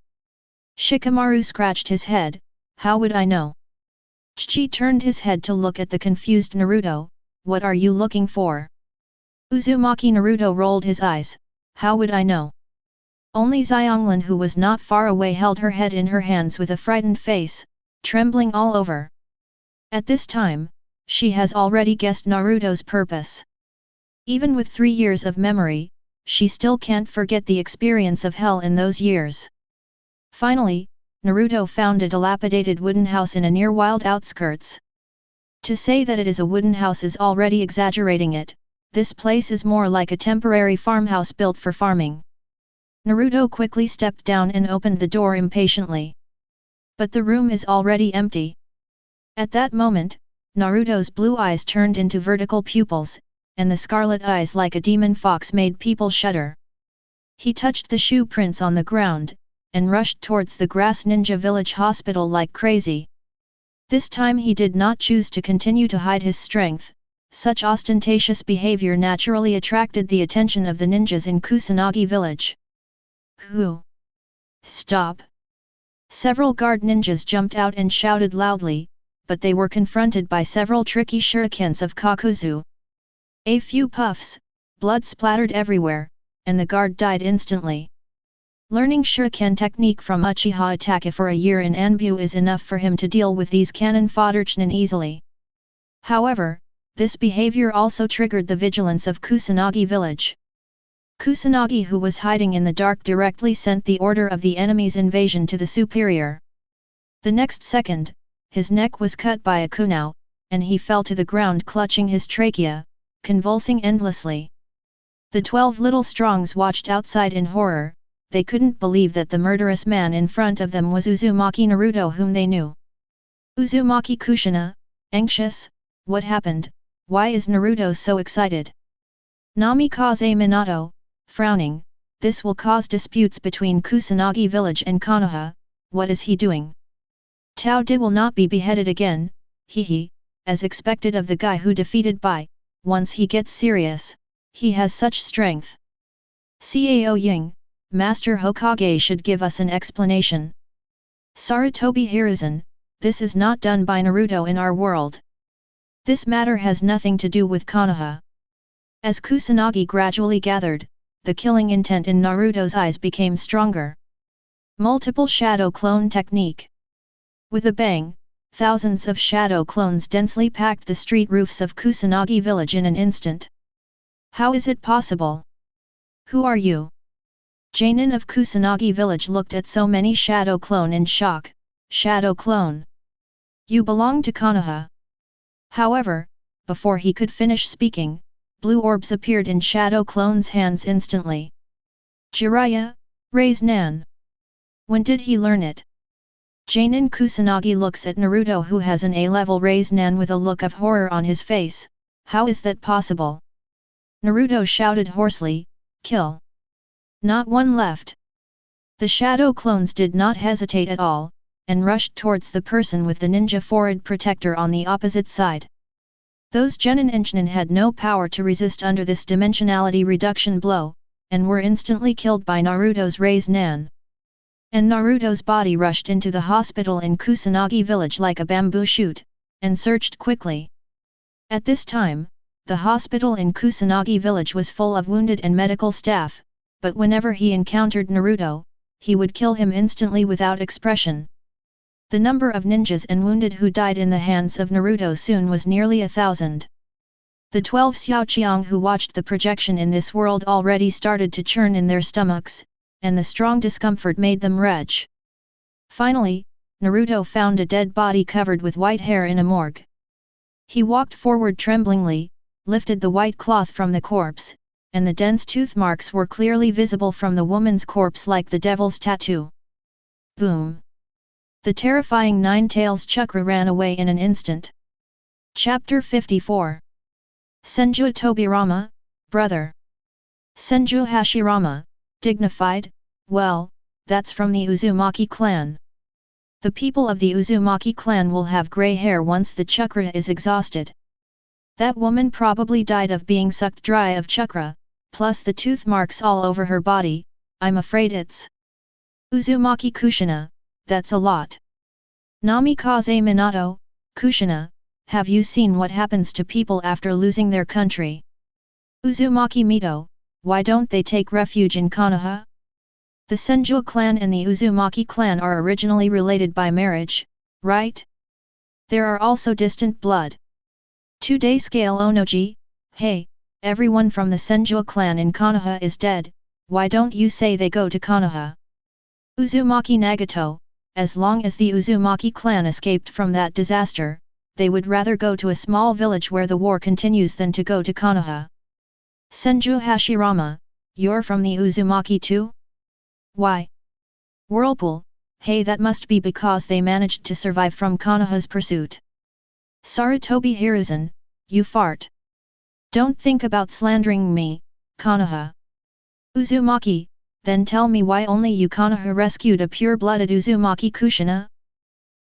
Speaker 1: Shikamaru scratched his head, how would I know? Chichi turned his head to look at the confused Naruto, what are you looking for? Uzumaki Naruto rolled his eyes, how would I know? Only Xianglin, who was not far away, held her head in her hands with a frightened face, trembling all over. At this time, she has already guessed Naruto's purpose. Even with 3 years of memory, she still can't forget the experience of hell in those years. Finally, Naruto found a dilapidated wooden house in a near wild outskirts. To say that it is a wooden house is already exaggerating it. This place is more like a temporary farmhouse built for farming. Naruto quickly stepped down and opened the door impatiently. But the room is already empty. At that moment, Naruto's blue eyes turned into vertical pupils, and the scarlet eyes like a demon fox made people shudder. He touched the shoe prints on the ground, and rushed towards the grass ninja village hospital like crazy. This time he did not choose to continue to hide his strength. Such ostentatious behavior naturally attracted the attention of the ninjas in Kusanagi village. Who? Stop! Several guard ninjas jumped out and shouted loudly, but they were confronted by several tricky shurikens of Kakuzu. A few puffs, blood splattered everywhere, and the guard died instantly. Learning shuriken technique from Uchiha Itachi for a year in Anbu is enough for him to deal with these cannon fodder Chūnin easily. However, this behavior also triggered the vigilance of Kusanagi village. Kusanagi, who was hiding in the dark, directly sent the order of the enemy's invasion to the superior. The next second, his neck was cut by a kunai, and he fell to the ground clutching his trachea, convulsing endlessly. The 12 little strongs watched outside in horror. They couldn't believe that the murderous man in front of them was Uzumaki Naruto, whom they knew. Uzumaki Kushina, anxious, what happened? Why is Naruto so excited? Namikaze Minato, frowning, this will cause disputes between Kusanagi village and Konoha, what is he doing? Tao Di will not be beheaded again, hehe, as expected of the guy who defeated Bai. Once he gets serious, he has such strength. Cao Ying, Master Hokage should give us an explanation. Sarutobi Hiruzen, this is not done by Naruto in our world. This matter has nothing to do with Konoha. As Kusanagi gradually gathered, the killing intent in Naruto's eyes became stronger. Multiple shadow clone technique. With a bang, thousands of shadow clones densely packed the street roofs of Kusanagi village in an instant. How is it possible? Who are you? Jainin of Kusanagi village looked at so many shadow clone in shock. Shadow clone? You belong to Konoha. However, before he could finish speaking, blue orbs appeared in Shadow Clone's hands instantly. Jiraiya, raise Nan. When did he learn it? Jainin Kusanagi looks at Naruto, who has an A-level raise Nan, with a look of horror on his face. How is that possible? Naruto shouted hoarsely, kill. Not one left. The Shadow Clones did not hesitate at all, and rushed towards the person with the ninja forehead protector on the opposite side. Those Genin and Chūnin had no power to resist under this dimensionality reduction blow, and were instantly killed by Naruto's raise Nan. And Naruto's body rushed into the hospital in Kusanagi village like a bamboo shoot, and searched quickly. At this time, the hospital in Kusanagi village was full of wounded and medical staff, but whenever he encountered Naruto, he would kill him instantly without expression. The number of ninjas and wounded who died in the hands of Naruto soon was nearly 1,000. The 12 Xiaoqiang who watched the projection in this world already started to churn in their stomachs, and the strong discomfort made them retch. Finally, Naruto found a dead body covered with white hair in a morgue. He walked forward tremblingly, lifted the white cloth from the corpse, and the dense tooth marks were clearly visible from the woman's corpse like the devil's tattoo. Boom! The terrifying Nine Tails chakra ran away in an instant. Chapter 54. Senju Tobirama, brother. Senju Hashirama, dignified, well, that's from the Uzumaki clan. The people of the Uzumaki clan will have grey hair once the chakra is exhausted. That woman probably died of being sucked dry of chakra, plus the tooth marks all over her body. I'm afraid it's Uzumaki Kushina, that's a lot. Namikaze Minato, Kushina, have you seen what happens to people after losing their country? Uzumaki Mito, why don't they take refuge in Konoha? The Senju clan and the Uzumaki clan are originally related by marriage, right? There are also distant blood. 2-day scale Onoji, hey, everyone from the Senju clan in Konoha is dead, why don't you say they go to Konoha? Uzumaki Nagato, as long as the Uzumaki clan escaped from that disaster, they would rather go to a small village where the war continues than to go to Konoha. Senju Hashirama, you're from the Uzumaki too? Why? Whirlpool, hey, that must be because they managed to survive from Konoha's pursuit. Sarutobi Hiruzen, you fart. Don't think about slandering me, Konoha. Uzumaki, then tell me why only you Konoha rescued a pure-blooded Uzumaki Kushina?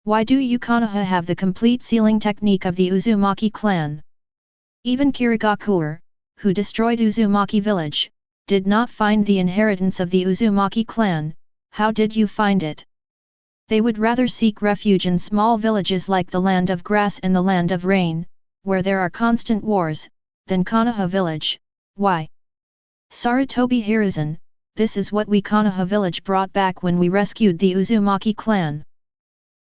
Speaker 1: Why do you Konoha have the complete sealing technique of the Uzumaki clan? Even Kirigakuer, who destroyed Uzumaki village, did not find the inheritance of the Uzumaki clan. How did you find it? They would rather seek refuge in small villages like the Land of Grass and the Land of Rain, where there are constant wars, than Konoha village. Why? Sarutobi Hiruzen, this is what we Konoha village brought back when we rescued the Uzumaki clan.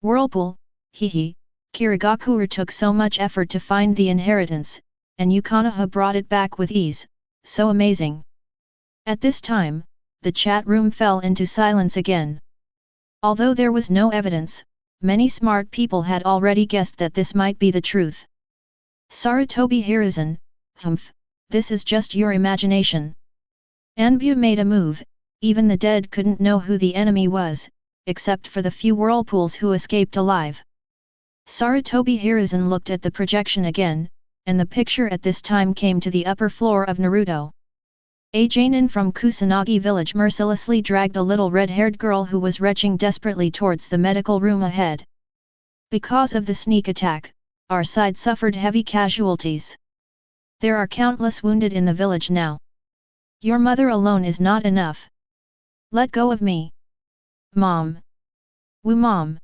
Speaker 1: Whirlpool, hehe, Kirigakuer took so much effort to find the inheritance, and you Konoha brought it back with ease, so amazing. At this time, the chat room fell into silence again. Although there was no evidence, many smart people had already guessed that this might be the truth. Sarutobi Hiruzen, humph, this is just your imagination. Anbu made a move, even the dead couldn't know who the enemy was, except for the few whirlpools who escaped alive. Sarutobi Hiruzen looked at the projection again, and the picture at this time came to the upper floor of Naruto. A Jainin from Kusanagi village mercilessly dragged a little red-haired girl who was retching desperately towards the medical room ahead. Because of the sneak attack, our side suffered heavy casualties. There are countless wounded in the village now. Your mother alone is not enough. Let go of me. Mom. Woo mom.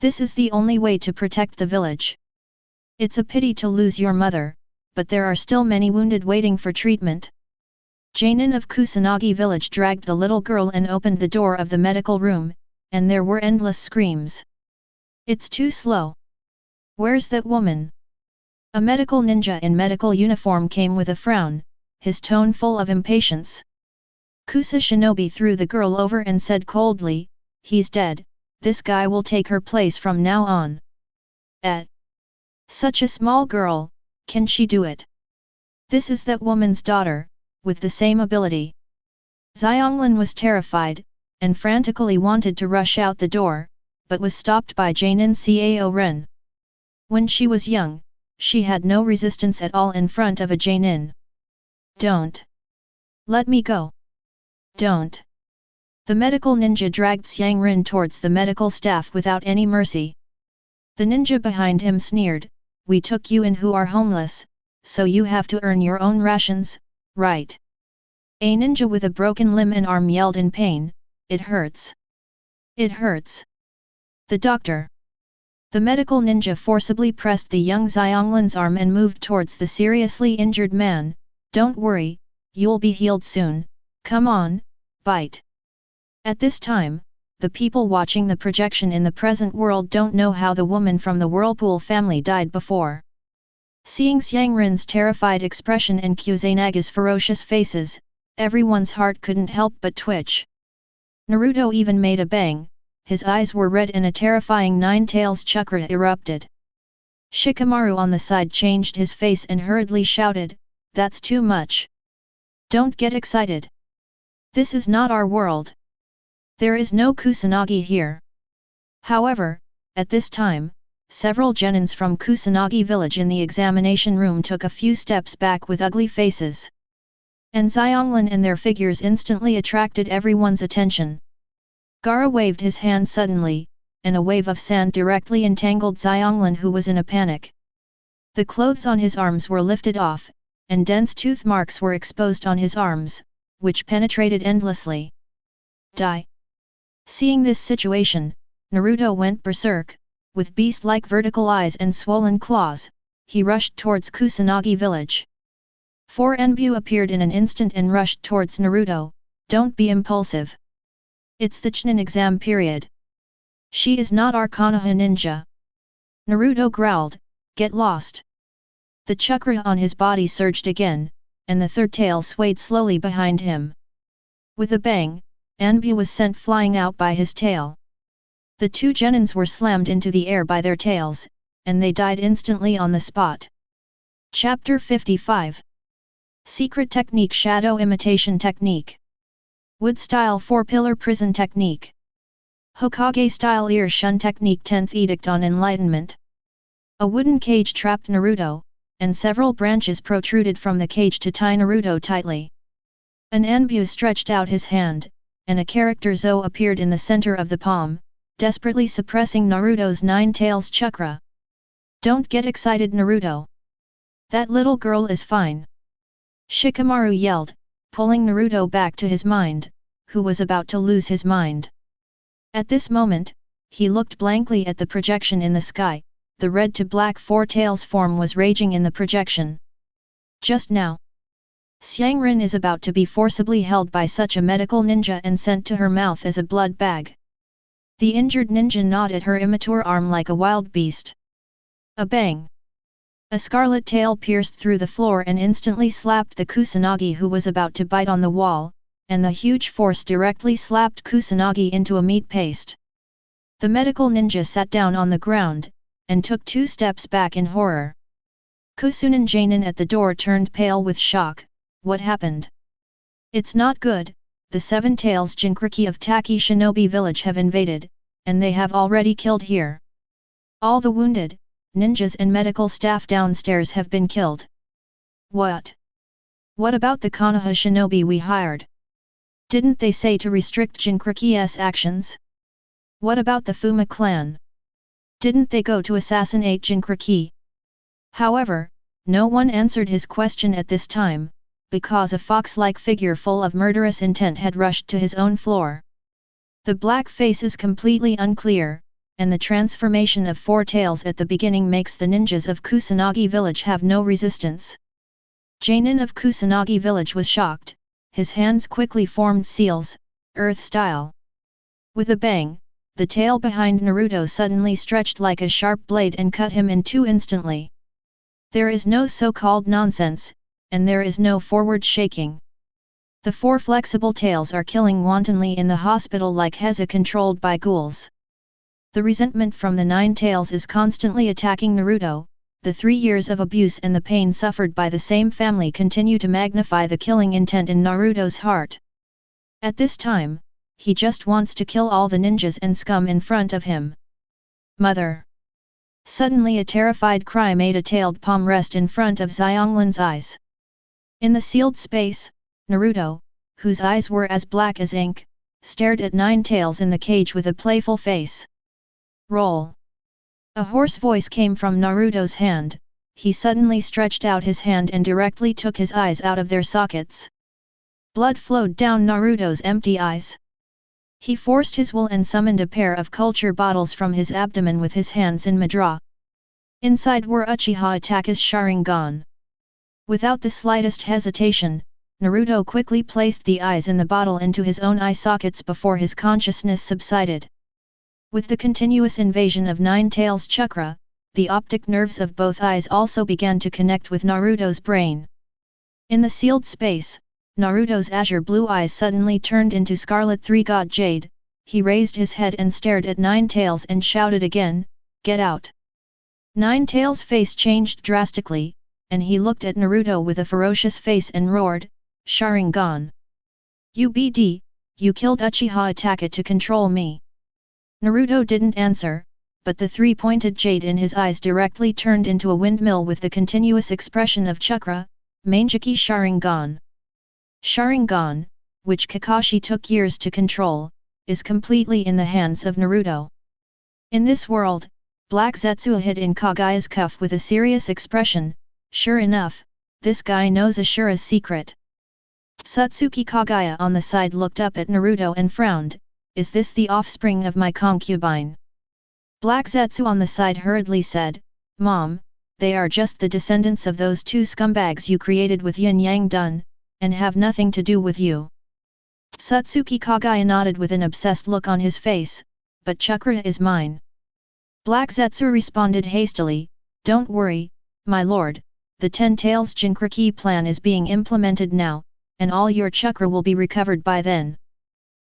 Speaker 1: This is the only way to protect the village. It's a pity to lose your mother, but there are still many wounded waiting for treatment. Jainin of Kusanagi village dragged the little girl and opened the door of the medical room, and there were endless screams. It's too slow. Where's that woman? A medical ninja in medical uniform came with a frown, his tone full of impatience. Kusa Shinobi threw the girl over and said coldly, he's dead, this guy will take her place from now on. Such a small girl, can she do it? This is that woman's daughter, with the same ability. Xianglin was terrified, and frantically wanted to rush out the door, but was stopped by Janin Cao Ren. When she was young, she had no resistance at all in front of a Janin. Don't! Let me go! Don't! The medical ninja dragged Xianglin towards the medical staff without any mercy. The ninja behind him sneered, "We took you in who are homeless, so you have to earn your own rations, right?" A ninja with a broken limb and arm yelled in pain, "It hurts! It hurts!" The doctor. The medical ninja forcibly pressed the young Xianglin's arm and moved towards the seriously injured man. "Don't worry, you'll be healed soon, come on, bite." At this time, the people watching the projection in the present world don't know how the woman from the Whirlpool family died before. Seeing Xianglin's terrified expression and Kusanaga's ferocious faces, everyone's heart couldn't help but twitch. Naruto even made a bang, his eyes were red and a terrifying nine-tails chakra erupted. Shikamaru on the side changed his face and hurriedly shouted, "That's too much. Don't get excited. This is not our world. There is no Kusanagi here." However, at this time, several genins from Kusanagi village in the examination room took a few steps back with ugly faces. And Xianglin and their figures instantly attracted everyone's attention. Gaara waved his hand suddenly, and a wave of sand directly entangled Xianglin, who was in a panic. The clothes on his arms were lifted off, and dense tooth marks were exposed on his arms, which penetrated endlessly. Die! Seeing this situation, Naruto went berserk. With beast-like vertical eyes and swollen claws, he rushed towards Kusanagi village. Four Enbu appeared in an instant and rushed towards Naruto. "Don't be impulsive. It's the Chūnin exam period. She is not our Konoha ninja." Naruto growled, "Get lost." The chakra on his body surged again, and the third tail swayed slowly behind him. With a bang, Enbu was sent flying out by his tail. The two genins were slammed into the air by their tails, and they died instantly on the spot. Chapter 55. Secret Technique, Shadow Imitation Technique. Wood-style 4-pillar prison technique. Hokage-style ear shun technique. 10th Edict on Enlightenment. A wooden cage trapped Naruto, and several branches protruded from the cage to tie Naruto tightly. An Enbu stretched out his hand, and a character Zo appeared in the center of the palm, desperately suppressing Naruto's nine-tails chakra. "Don't get excited, Naruto. That little girl is fine," Shikamaru yelled, pulling Naruto back to his mind, who was about to lose his mind. At this moment, he looked blankly at the projection in the sky. The red to black four-tails form was raging in the projection. Just now, Xianglin is about to be forcibly held by such a medical ninja and sent to her mouth as a blood bag. The injured ninja gnawed at her immature arm like a wild beast. A bang! A scarlet tail pierced through the floor and instantly slapped the Kusanagi, who was about to bite on the wall, and the huge force directly slapped Kusanagi into a meat paste. The medical ninja sat down on the ground, and took 2 steps back in horror. Kusunin Janin at the door turned pale with shock. "What happened? It's not good. The 7 Tails Jinkriki of Taki Shinobi village have invaded, and they have already killed here. All the wounded, ninjas and medical staff downstairs have been killed." "What? What about the Konoha shinobi we hired? Didn't they say to restrict Jinkriki's actions? What about the Fuma clan? Didn't they go to assassinate Jinkriki?" However, no one answered his question at this time, because a fox-like figure full of murderous intent had rushed to his own floor. The black face is completely unclear, and the transformation of 4 tails at the beginning makes the ninjas of Kusanagi village have no resistance. Janin of Kusanagi village was shocked. His hands quickly formed seals, earth-style. With a bang, the tail behind Naruto suddenly stretched like a sharp blade and cut him in 2 instantly. There is no so-called nonsense, and there is no forward shaking. The 4 flexible tails are killing wantonly in the hospital like Heza controlled by ghouls. The resentment from the Nine Tails is constantly attacking Naruto. The 3 years of abuse and the pain suffered by the same family continue to magnify the killing intent in Naruto's heart. At this time, he just wants to kill all the ninjas and scum in front of him. Mother! Suddenly a terrified cry made a tailed palm rest in front of Xianglin's eyes. In the sealed space, Naruto, whose eyes were as black as ink, stared at Nine Tails in the cage with a playful face. Roll! A hoarse voice came from Naruto's hand. He suddenly stretched out his hand and directly took his eyes out of their sockets. Blood flowed down Naruto's empty eyes. He forced his will and summoned a pair of culture bottles from his abdomen with his hands in mudra. Inside were Uchiha Itachi's Sharingan. Without the slightest hesitation, Naruto quickly placed the eyes in the bottle into his own eye sockets before his consciousness subsided. With the continuous invasion of Nine Tails chakra, the optic nerves of both eyes also began to connect with Naruto's brain. In the sealed space, Naruto's azure blue eyes suddenly turned into scarlet three-god jade. He raised his head and stared at Nine Tails and shouted again, "Get out!" Nine Tails' face changed drastically, and he looked at Naruto with a ferocious face and roared, "Sharingan! UBD, you killed Uchiha Itachi to control me!" Naruto didn't answer, but the three-pointed jade in his eyes directly turned into a windmill with the continuous expression of chakra, Mangekyō Sharingan. Sharingan, which Kakashi took years to control, is completely in the hands of Naruto. In this world, Black Zetsu hid in Kagaya's cuff with a serious expression. Sure enough, this guy knows Ashura's secret. Satsuki Kagaya on the side looked up at Naruto and frowned. Is this the offspring of my concubine? Black Zetsu on the side hurriedly said, Mom, they are just the descendants of those two scumbags you created with Yin Yang Dun, and have nothing to do with you. Satsuki Kagaya nodded with an obsessed look on his face, but chakra is mine. Black Zetsu responded hastily, Don't worry, my lord, the Ten Tails Jinchuriki plan is being implemented now, and all your chakra will be recovered by then.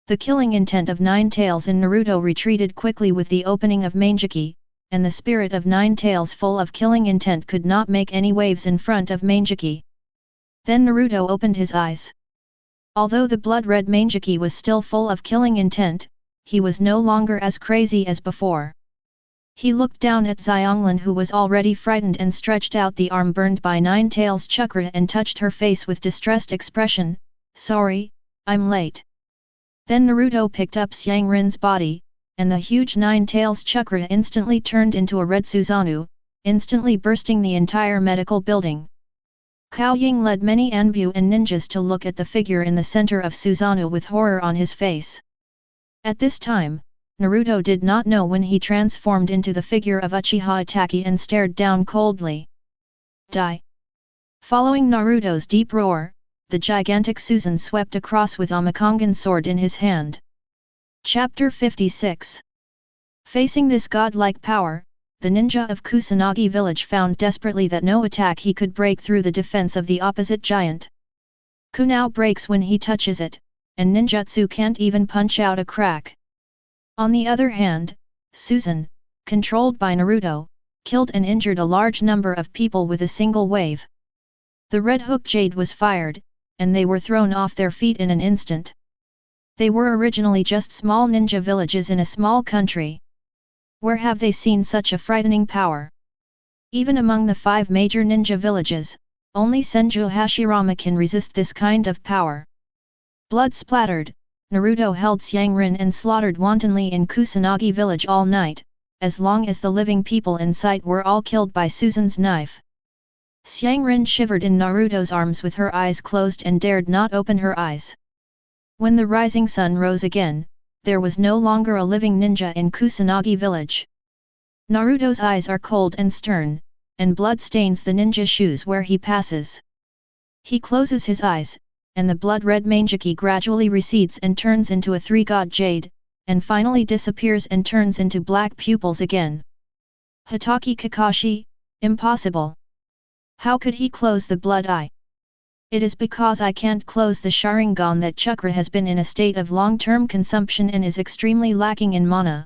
Speaker 1: The killing intent of Nine Tails in Naruto retreated quickly with the opening of Mangekyō, and the spirit of Nine Tails full of killing intent could not make any waves in front of Mangekyō. Then Naruto opened his eyes. Although the blood-red Mangekyō was still full of killing intent, he was no longer as crazy as before. He looked down at Xianglin, who was already frightened, and stretched out the arm burned by Nine Tails chakra and touched her face with distressed expression, Sorry, I'm late. Then Naruto picked up Xianglin's body, and the huge Nine Tails chakra instantly turned into a red Susanoo, instantly bursting the entire medical building. Cao Ying led many Anbu and ninjas to look at the figure in the center of Susanoo with horror on his face. At this time, Naruto did not know when he transformed into the figure of Uchiha Itachi and stared down coldly. Die! Following Naruto's deep roar, the gigantic Susan swept across with Amakongan sword in his hand. Chapter 56. Facing this godlike power, the ninja of Kusanagi village found desperately that no attack he could break through the defense of the opposite giant. Kunao breaks when he touches it, and ninjutsu can't even punch out a crack. On the other hand, Susan, controlled by Naruto, killed and injured a large number of people with a single wave. The red hook jade was fired, and they were thrown off their feet in an instant. They were originally just small ninja villages in a small country. Where have they seen such a frightening power? Even among the 5 major ninja villages, only Senju Hashirama can resist this kind of power. Blood splattered, Naruto held Xianglin and slaughtered wantonly in Kusanagi village all night, as long as the living people in sight were all killed by Susan's knife. Xianglin shivered in Naruto's arms with her eyes closed and dared not open her eyes. When the rising sun rose again, there was no longer a living ninja in Kusanagi village. Naruto's eyes are cold and stern, and blood stains the ninja shoes where he passes. He closes his eyes, and the blood-red Mangekyō gradually recedes and turns into a 3-god jade, and finally disappears and turns into black pupils again. Hitaki Kakashi, impossible. How could he close the blood eye? It is because I can't close the Sharingan that chakra has been in a state of long-term consumption and is extremely lacking in mana.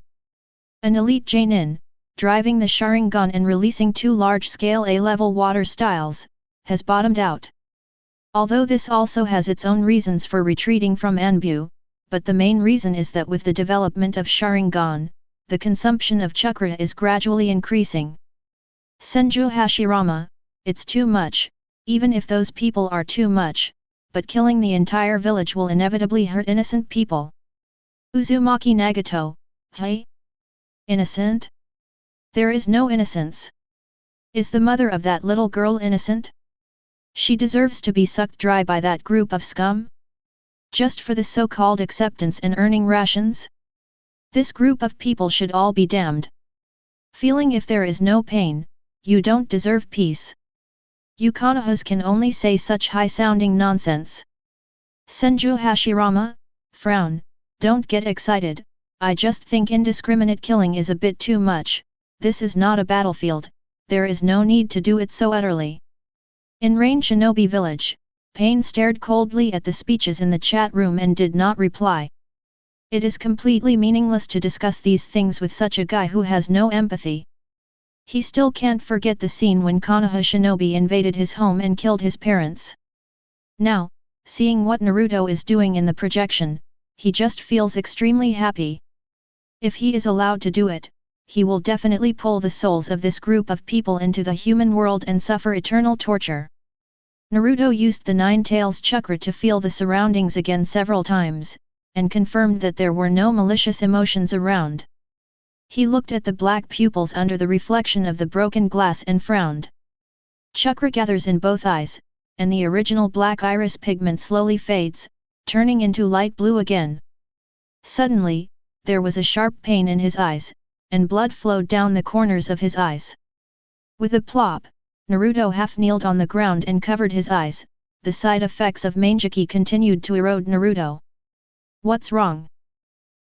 Speaker 1: An elite Jonin, driving the Sharingan and releasing 2 large-scale A-level water styles, has bottomed out. Although this also has its own reasons for retreating from Anbu, but the main reason is that with the development of Sharingan, the consumption of chakra is gradually increasing. Senju Hashirama, it's too much, even if those people are too much, but killing the entire village will inevitably hurt innocent people. Uzumaki Naruto, hey? Innocent? There is no innocence. Is the mother of that little girl innocent? She deserves to be sucked dry by that group of scum? Just for the so-called acceptance and earning rations? This group of people should all be damned. Feeling if there is no pain, you don't deserve peace. You Konohas can only say such high-sounding nonsense. Senju Hashirama, frown, don't get excited, I just think indiscriminate killing is a bit too much, this is not a battlefield, there is no need to do it so utterly. In Rain Shinobi Village, Pain stared coldly at the speeches in the chat room and did not reply. It is completely meaningless to discuss these things with such a guy who has no empathy. He still can't forget the scene when Konoha Shinobi invaded his home and killed his parents. Now, seeing what Naruto is doing in the projection, he just feels extremely happy. If he is allowed to do it, he will definitely pull the souls of this group of people into the human world and suffer eternal torture. Naruto used the Nine Tails chakra to feel the surroundings again several times, and confirmed that there were no malicious emotions around. He looked at the black pupils under the reflection of the broken glass and frowned. Chakra gathers in both eyes, and the original black iris pigment slowly fades, turning into light blue again. Suddenly, there was a sharp pain in his eyes, and blood flowed down the corners of his eyes. With a plop, Naruto half-kneeled on the ground and covered his eyes. The side effects of Mangeki continued to erode Naruto. What's wrong?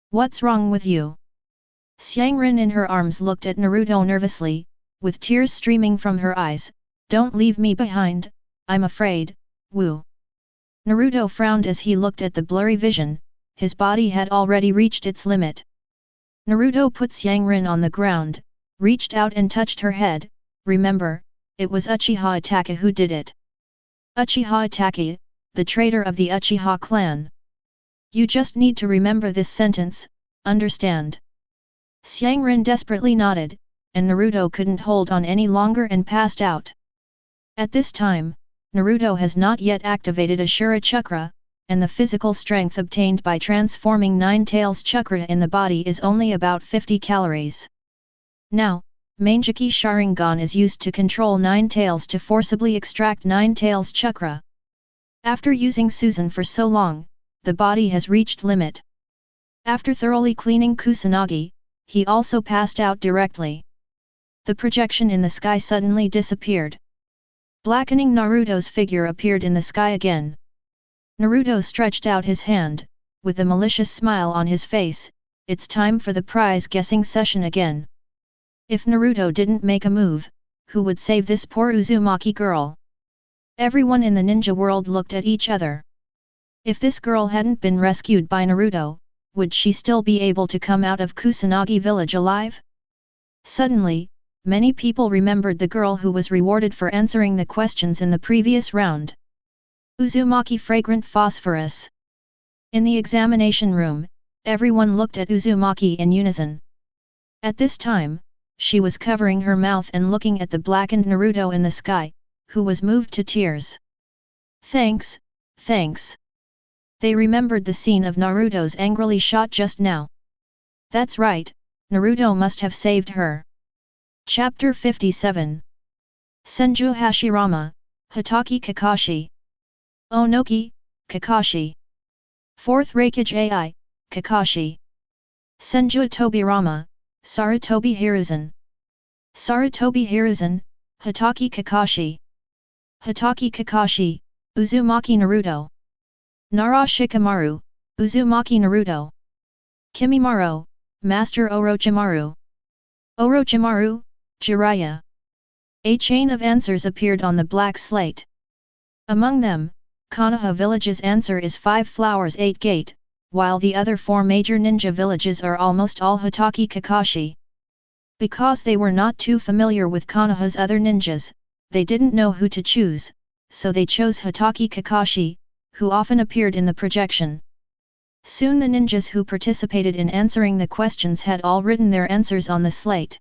Speaker 1: What's wrong with you? Xianglin in her arms looked at Naruto nervously, with tears streaming from her eyes. Don't leave me behind, I'm afraid, woo. Naruto frowned as he looked at the blurry vision, his body had already reached its limit. Naruto put Xianglin on the ground, reached out and touched her head. Remember, it was Uchiha Itachi who did it. Uchiha Itachi, the traitor of the Uchiha Clan. You just need to remember this sentence, understand? Xianglin desperately nodded, and Naruto couldn't hold on any longer and passed out. At this time, Naruto has not yet activated Ashura Chakra, and the physical strength obtained by transforming Nine Tails Chakra in the body is only about 50 calories. Now, Mangeki Sharingan is used to control Nine Tails to forcibly extract Nine Tails Chakra. After using Susan for so long, the body has reached limit. After thoroughly cleaning Kusanagi, he also passed out directly. The projection in the sky suddenly disappeared. Blackening Naruto's figure appeared in the sky again. Naruto stretched out his hand, with a malicious smile on his face. It's time for the prize guessing session again. If Naruto didn't make a move, who would save this poor Uzumaki girl? Everyone in the ninja world looked at each other. If this girl hadn't been rescued by Naruto, would she still be able to come out of Kusanagi village alive? Suddenly, many people remembered the girl who was rewarded for answering the questions in the previous round. Uzumaki Fragrant Phosphorus. In the examination room, everyone looked at Uzumaki in unison. At this time, she was covering her mouth and looking at the blackened Naruto in the sky, who was moved to tears. Thanks, thanks. They remembered the scene of Naruto's angrily shot just now. That's right, Naruto must have saved her. Chapter 57. Senju Hashirama, Hitaki Kakashi. Onoki, Kakashi. 4th Raikage AI, Kakashi. Senju Tobirama, Sarutobi Hiruzen. Sarutobi Hiruzen, Hitaki Kakashi. Hitaki Kakashi, Uzumaki Naruto. Nara Shikamaru, Uzumaki Naruto. Kimimaro, Master Orochimaru. Orochimaru, Jiraiya. A chain of answers appeared on the black slate. Among them, Konoha village's answer is 5 flowers 8 gate, while the other 4 major ninja villages are almost all Hitaki Kakashi. Because they were not too familiar with Konoha's other ninjas, they didn't know who to choose, so they chose Hitaki Kakashi, who often appeared in the projection. Soon the ninjas who participated in answering the questions had all written their answers on the slate.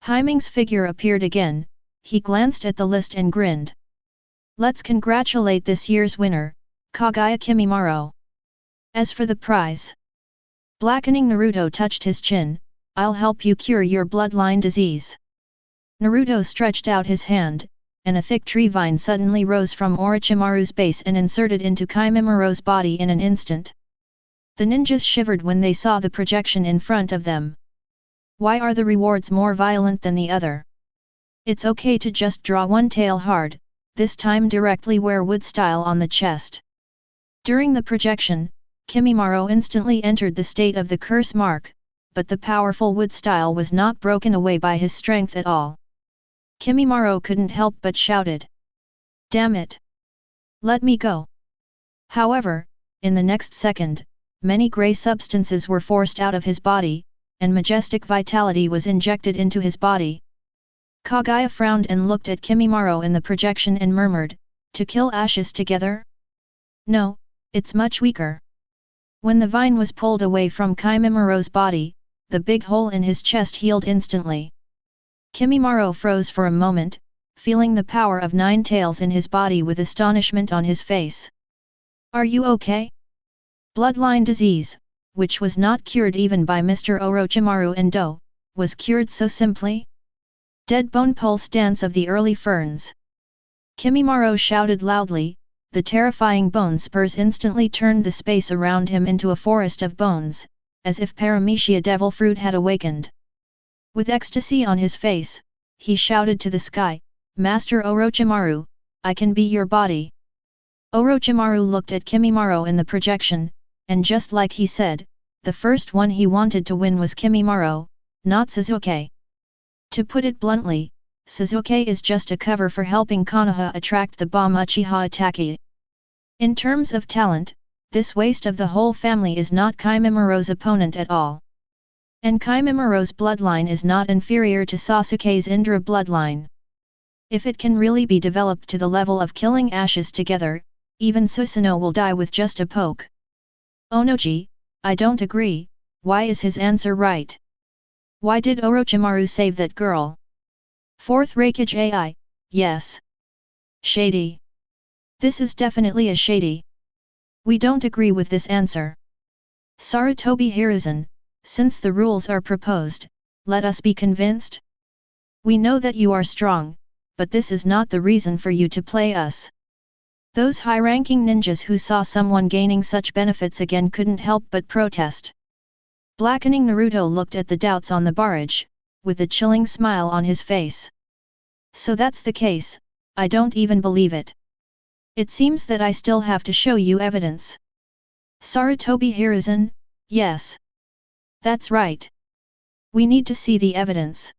Speaker 1: Hymen's figure appeared again, he glanced at the list and grinned. Let's congratulate this year's winner, Kaguya Kimimaro. As for the prize, blackening Naruto touched his chin, I'll help you cure your bloodline disease. Naruto stretched out his hand, and a thick tree vine suddenly rose from Orochimaru's base and inserted into Kimimiro's body in an instant. The ninjas shivered when they saw the projection in front of them. Why are the rewards more violent than the other? It's okay to just draw one tail hard, this time directly wear wood style on the chest. During the projection, Kimimaro instantly entered the state of the curse mark, but the powerful wood style was not broken away by his strength at all. Kimimaro couldn't help but shouted. Damn it! Let me go! However, in the next second, many grey substances were forced out of his body, and majestic vitality was injected into his body. Kaguya frowned and looked at Kimimaro in the projection and murmured, to kill ashes together? No, it's much weaker. When the vine was pulled away from Kimimiro's body, the big hole in his chest healed instantly. Kimimaro froze for a moment, feeling the power of 9 tails in his body with astonishment on his face. Are you okay? Bloodline disease, which was not cured even by Mr. Orochimaru and Do, was cured so simply? Dead bone pulse dance of the early ferns. Kimimaro shouted loudly, the terrifying bone spurs instantly turned the space around him into a forest of bones, as if Paramecia devil fruit had awakened. With ecstasy on his face, he shouted to the sky, Master Orochimaru, I can be your body. Orochimaru looked at Kimimaro in the projection, and just like he said, the first one he wanted to win was Kimimaro, not Sasuke. To put it bluntly, Sasuke is just a cover for helping Konoha attract the bomb Uchiha Itachi. In terms of talent, this waste of the whole family is not Kimimiro's opponent at all. And Kimimiro's bloodline is not inferior to Sasuke's Indra bloodline. If it can really be developed to the level of killing ashes together, even Susanoo will die with just a poke. Onoji, I don't agree, why is his answer right? Why did Orochimaru save that girl? Fourth Hokage AI, yes. Shady. This is definitely a shady. We don't agree with this answer. Sarutobi Hiruzen, since the rules are proposed, let us be convinced. We know that you are strong, but this is not the reason for you to play us. Those high-ranking ninjas who saw someone gaining such benefits again couldn't help but protest. Blackening Naruto looked at the doubts on the barrage, with a chilling smile on his face. So that's the case, I don't even believe it. It seems that I still have to show you evidence. Sarutobi Hiruzen, yes. That's right. We need to see the evidence.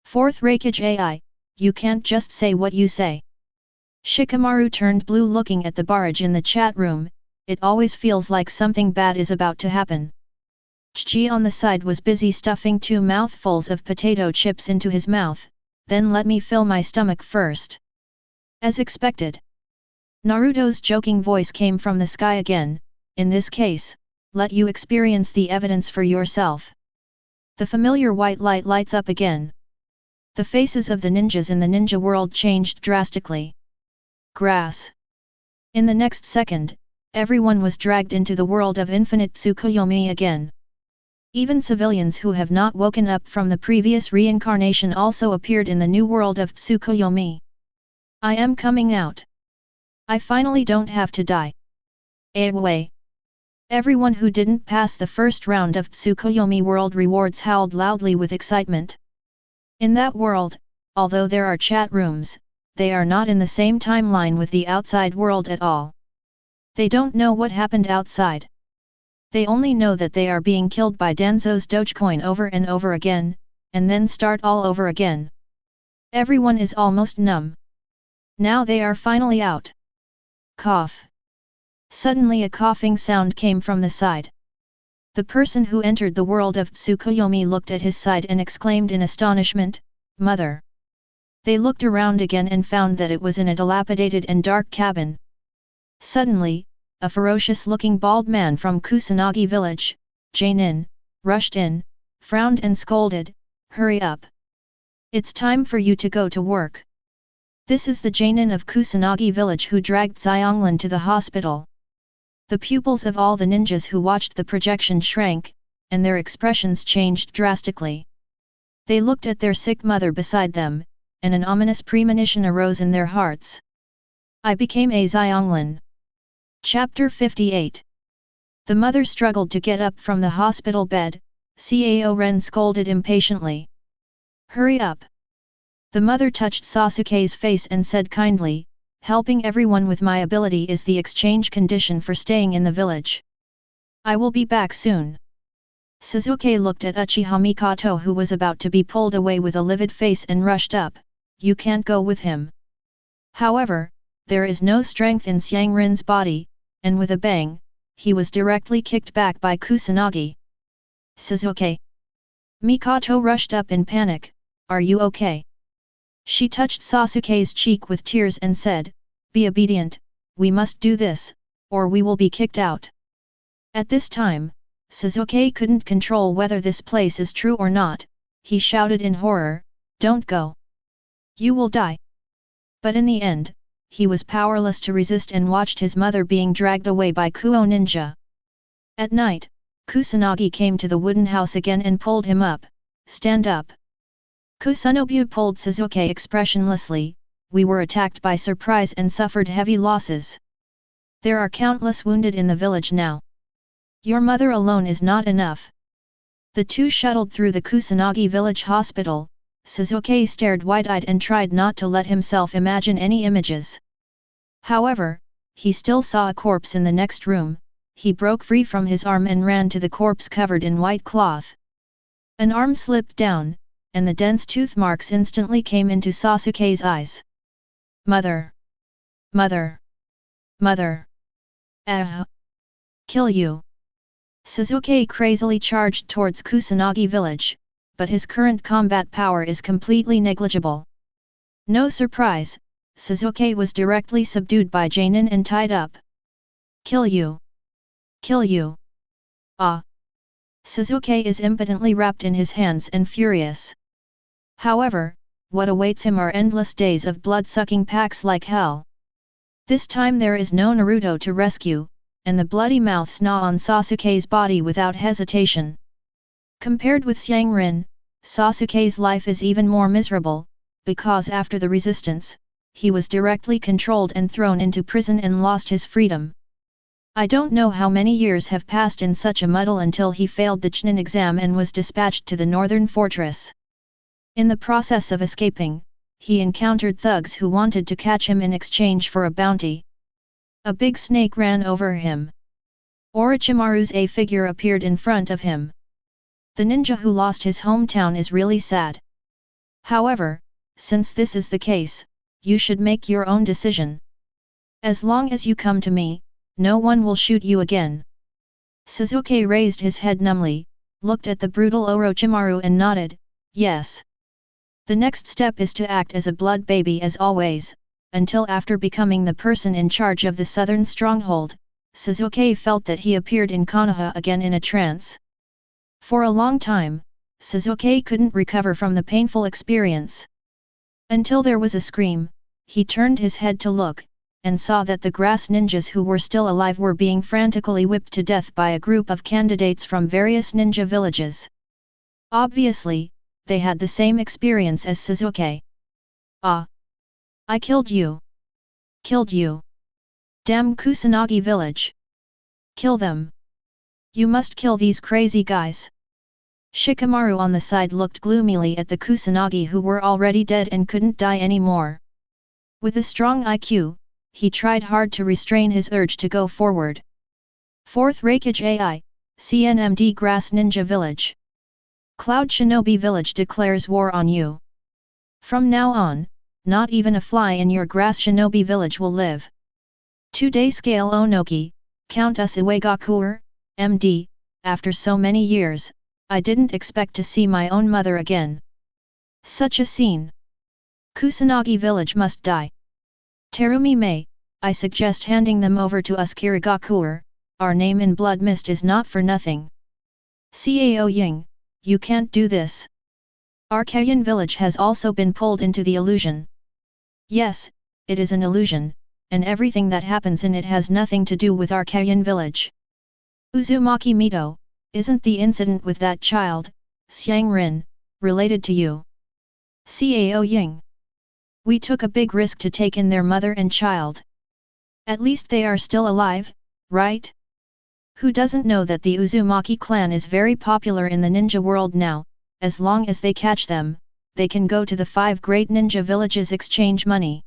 Speaker 1: Fourth Hokage AI, you can't just say what you say. Shikamaru turned blue looking at the barrage in the chat room, it always feels like something bad is about to happen. Chiji on the side was busy stuffing 2 mouthfuls of potato chips into his mouth, then let me fill my stomach first. As expected. Naruto's joking voice came from the sky again, in this case, let you experience the evidence for yourself. The familiar white light lights up again. The faces of the ninjas in the ninja world changed drastically. Grass. In the next second, everyone was dragged into the world of infinite Tsukuyomi again. Even civilians who have not woken up from the previous reincarnation also appeared in the new world of Tsukuyomi. I am coming out. I finally don't have to die. Away. Everyone who didn't pass the first round of Tsukuyomi World Rewards howled loudly with excitement. In that world, although there are chat rooms, they are not in the same timeline with the outside world at all. They don't know what happened outside. They only know that they are being killed by Danzo's Dogecoin over and over again, and then start all over again. Everyone is almost numb. Now they are finally out. Cough. Suddenly a coughing sound came from the side. The person who entered the world of Tsukuyomi looked at his side and exclaimed in astonishment, "Mother!" They looked around again and found that it was in a dilapidated and dark cabin. Suddenly, a ferocious-looking bald man from Kusanagi village, Jainin, rushed in, frowned and scolded, "Hurry up! It's time for you to go to work." This is the Jainin of Kusanagi village who dragged Xianglin to the hospital. The pupils of all the ninjas who watched the projection shrank, and their expressions changed drastically. They looked at their sick mother beside them, and an ominous premonition arose in their hearts. I became a Xianglin. Chapter 58. The mother struggled to get up from the hospital bed. Cao Ren scolded impatiently. "Hurry up!" The mother touched Sasuke's face and said kindly, "Helping everyone with my ability is the exchange condition for staying in the village. I will be back soon." Sasuke looked at Uchiha Mikoto who was about to be pulled away with a livid face and rushed up, "You can't go with him." However, there is no strength in Xianglin's body, and with a bang, he was directly kicked back by Kusanagi. "Sasuke!" Mikoto rushed up in panic, "Are you okay?" She touched Sasuke's cheek with tears and said, "Be obedient, we must do this, or we will be kicked out." At this time, Sasuke couldn't control whether this place is true or not. He shouted in horror, "Don't go! You will die!" But in the end, he was powerless to resist and watched his mother being dragged away by Kuo ninja. At night, Kusanagi came to the wooden house again and pulled him up. "Stand up!" Kusunobu pulled Sasuke expressionlessly. "We were attacked by surprise and suffered heavy losses. There are countless wounded in the village now. Your mother alone is not enough." The two shuttled through the Kusanagi village hospital. Sasuke stared wide-eyed and tried not to let himself imagine any images. However, he still saw a corpse in the next room. He broke free from his arm and ran to the corpse covered in white cloth. An arm slipped down, and the dense tooth marks instantly came into Sasuke's eyes. "Mother! Mother! Mother! Ah! Kill you!" Sasuke crazily charged towards Kusanagi village, but his current combat power is completely negligible. No surprise, Sasuke was directly subdued by Jainin and tied up. "Kill you! Kill you! Ah!" Sasuke is impotently wrapped in his hands and furious. However, what awaits him are endless days of blood-sucking packs like hell. This time there is no Naruto to rescue, and the bloody mouths gnaw on Sasuke's body without hesitation. Compared with Xianglin, Sasuke's life is even more miserable, because after the resistance, he was directly controlled and thrown into prison and lost his freedom. I don't know how many years have passed in such a muddle until he failed the Chūnin exam and was dispatched to the northern fortress. In the process of escaping, he encountered thugs who wanted to catch him in exchange for a bounty. A big snake ran over him. Orochimaru's A figure appeared in front of him. The ninja who lost his hometown is really sad. However, since this is the case, you should make your own decision. As long as you come to me, no one will shoot you again. Sasuke raised his head numbly, looked at the brutal Orochimaru and nodded, "Yes." The next step is to act as a blood baby as always, until after becoming the person in charge of the southern stronghold, Sasuke felt that he appeared in Konoha again in a trance. For a long time, Sasuke couldn't recover from the painful experience. Until there was a scream, he turned his head to look, and saw that the grass ninjas who were still alive were being frantically whipped to death by a group of candidates from various ninja villages. Obviously, they had the same experience as Sasuke. "Ah! I killed you! Killed you! Damn Kusanagi village! Kill them! You must kill these crazy guys!" Shikamaru on the side looked gloomily at the Kusanagi who were already dead and couldn't die anymore. With a strong IQ, he tried hard to restrain his urge to go forward. 4th Hokage AI, CNMD Grass Ninja Village. Cloud Shinobi Village declares war on you. From now on, not even a fly in your Grass Shinobi Village will live. 2-day scale Onoki, Count Usuegakuer, MD, after so many years, I didn't expect to see my own mother again. Such a scene. Kusanagi village must die. Terumi Mei, I suggest handing them over to us Kirigakuer, our name in blood mist is not for nothing. Cao Ying, you can't do this. Archaean village has also been pulled into the illusion. Yes, it is an illusion, and everything that happens in it has nothing to do with Archaean village. Uzumaki Mito, isn't the incident with that child, Xianglin, related to you? Cao Ying. We took a big risk to take in their mother and child. At least they are still alive, right? Who doesn't know that the Uzumaki clan is very popular in the ninja world now? As long as they catch them, they can go to the 5 great ninja villages exchange money.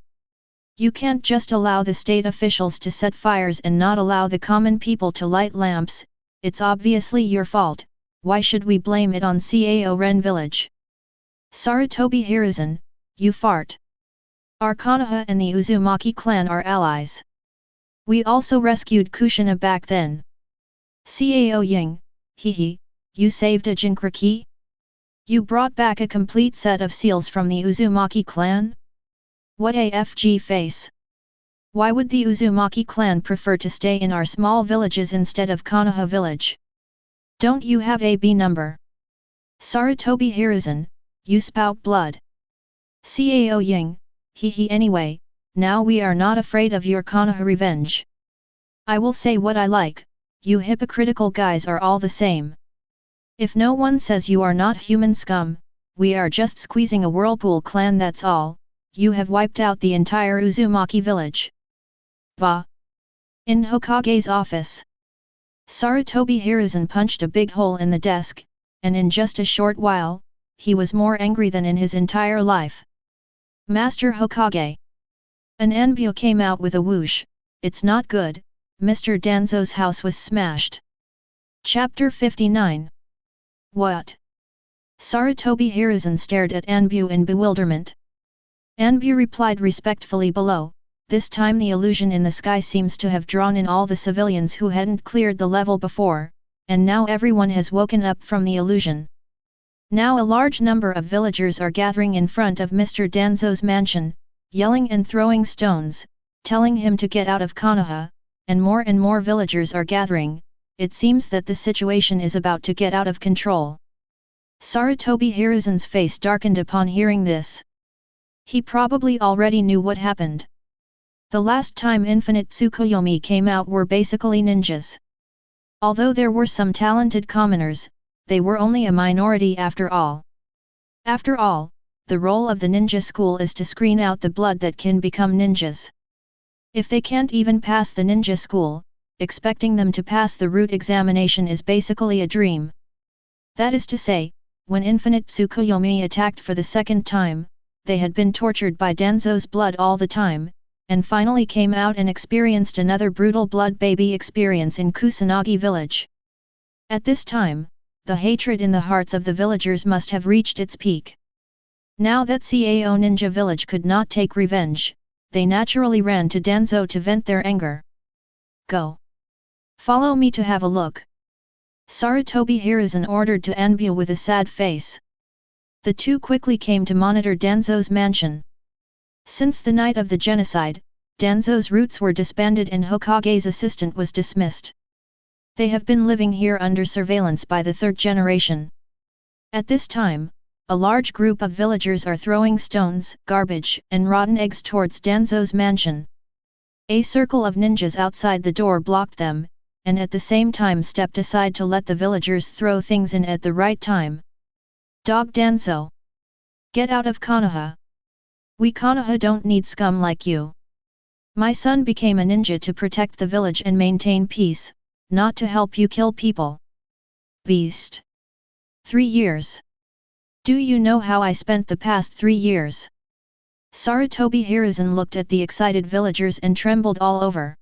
Speaker 1: You can't just allow the state officials to set fires and not allow the common people to light lamps. It's obviously your fault. Why should we blame it on Cao Ren village? Sarutobi Hiruzen, you fart. Our Konoha and the Uzumaki clan are allies. We also rescued Kushina back then. Cao Ying, hehe, you saved a Jinkraki? You brought back a complete set of seals from the Uzumaki clan? What a FG face! Why would the Uzumaki clan prefer to stay in our small villages instead of Konoha village? Don't you have a B number? Sarutobi Hiruzen, you spout blood. Cao Ying, hehe anyway, now we are not afraid of your Konoha revenge. I will say what I like, you hypocritical guys are all the same. If no one says you are not human scum, we are just squeezing a whirlpool clan that's all, you have wiped out the entire Uzumaki village. Bah! In Hokage's office. Sarutobi Hiruzen punched a big hole in the desk, and in just a short while, he was more angry than in his entire life. Master Hokage. An anbu came out with a whoosh, it's not good, Mr. Danzo's house was smashed. Chapter 59. What? Sarutobi Hiruzen stared at Anbu in bewilderment. Anbu replied respectfully below, this time the illusion in the sky seems to have drawn in all the civilians who hadn't cleared the level before, and now everyone has woken up from the illusion. Now a large number of villagers are gathering in front of Mr. Danzo's mansion, yelling and throwing stones, telling him to get out of Konoha, and more villagers are gathering. It seems that the situation is about to get out of control. Sarutobi Hiruzen's face darkened upon hearing this. He probably already knew what happened. The last time Infinite Tsukuyomi came out were basically ninjas. Although there were some talented commoners, they were only a minority after all. After all, the role of the ninja school is to screen out the blood that can become ninjas. If they can't even pass the ninja school, expecting them to pass the root examination is basically a dream. That is to say, when Infinite Tsukuyomi attacked for the second time, they had been tortured by Danzo's blood all the time, and finally came out and experienced another brutal blood baby experience in Kusanagi village. At this time, the hatred in the hearts of the villagers must have reached its peak. Now that Cao Ninja village could not take revenge, they naturally ran to Danzo to vent their anger. Go! Follow me to have a look. Sarutobi Hiruzen ordered to Anbu with a sad face. The two quickly came to monitor Danzo's mansion. Since the night of the genocide, Danzo's roots were disbanded and Hokage's assistant was dismissed. They have been living here under surveillance by the 3rd generation. At this time, a large group of villagers are throwing stones, garbage, and rotten eggs towards Danzo's mansion. A circle of ninjas outside the door blocked them, and at the same time stepped aside to let the villagers throw things in at the right time. Dog Danzo! Get out of Konoha! We Konoha don't need scum like you. My son became a ninja to protect the village and maintain peace, not to help you kill people. Beast! 3 years. Do you know how I spent the past 3 years? Sarutobi Hiruzen looked at the excited villagers and trembled all over.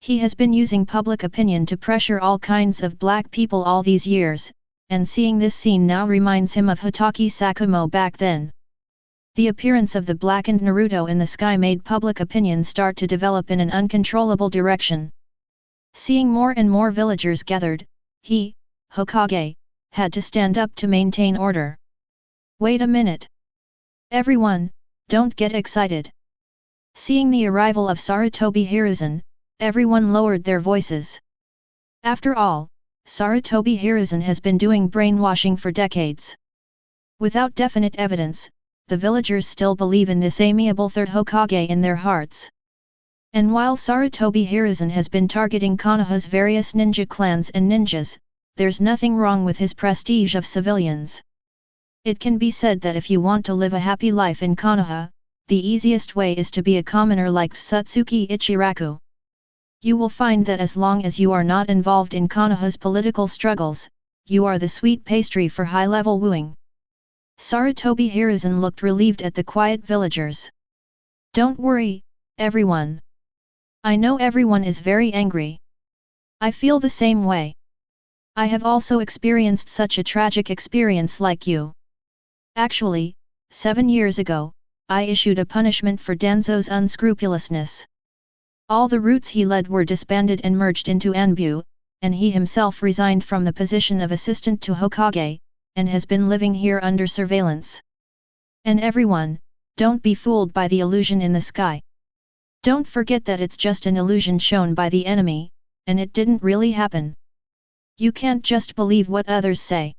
Speaker 1: He has been using public opinion to pressure all kinds of black people all these years, and seeing this scene now reminds him of Hitaki Sakumo back then. The appearance of the blackened Naruto in the sky made public opinion start to develop in an uncontrollable direction. Seeing more and more villagers gathered, he, Hokage, had to stand up to maintain order. Wait a minute. Everyone, don't get excited. Seeing the arrival of Sarutobi Hiruzen, everyone lowered their voices. After all, Sarutobi Hiruzen has been doing brainwashing for decades. Without definite evidence, the villagers still believe in this amiable third Hokage in their hearts. And while Sarutobi Hiruzen has been targeting Konoha's various ninja clans and ninjas, there's nothing wrong with his prestige of civilians. It can be said that if you want to live a happy life in Konoha, the easiest way is to be a commoner like Satsuki Ichiraku. You will find that as long as you are not involved in Konoha's political struggles, you are the sweet pastry for high-level wooing. Sarutobi Hiruzen looked relieved at the quiet villagers. Don't worry, everyone. I know everyone is very angry. I feel the same way. I have also experienced such a tragic experience like you. Actually, 7 years ago, I issued a punishment for Danzo's unscrupulousness. All the routes he led were disbanded and merged into Anbu, and he himself resigned from the position of assistant to Hokage, and has been living here under surveillance. And everyone, don't be fooled by the illusion in the sky. Don't forget that it's just an illusion shown by the enemy, and it didn't really happen. You can't just believe what others say.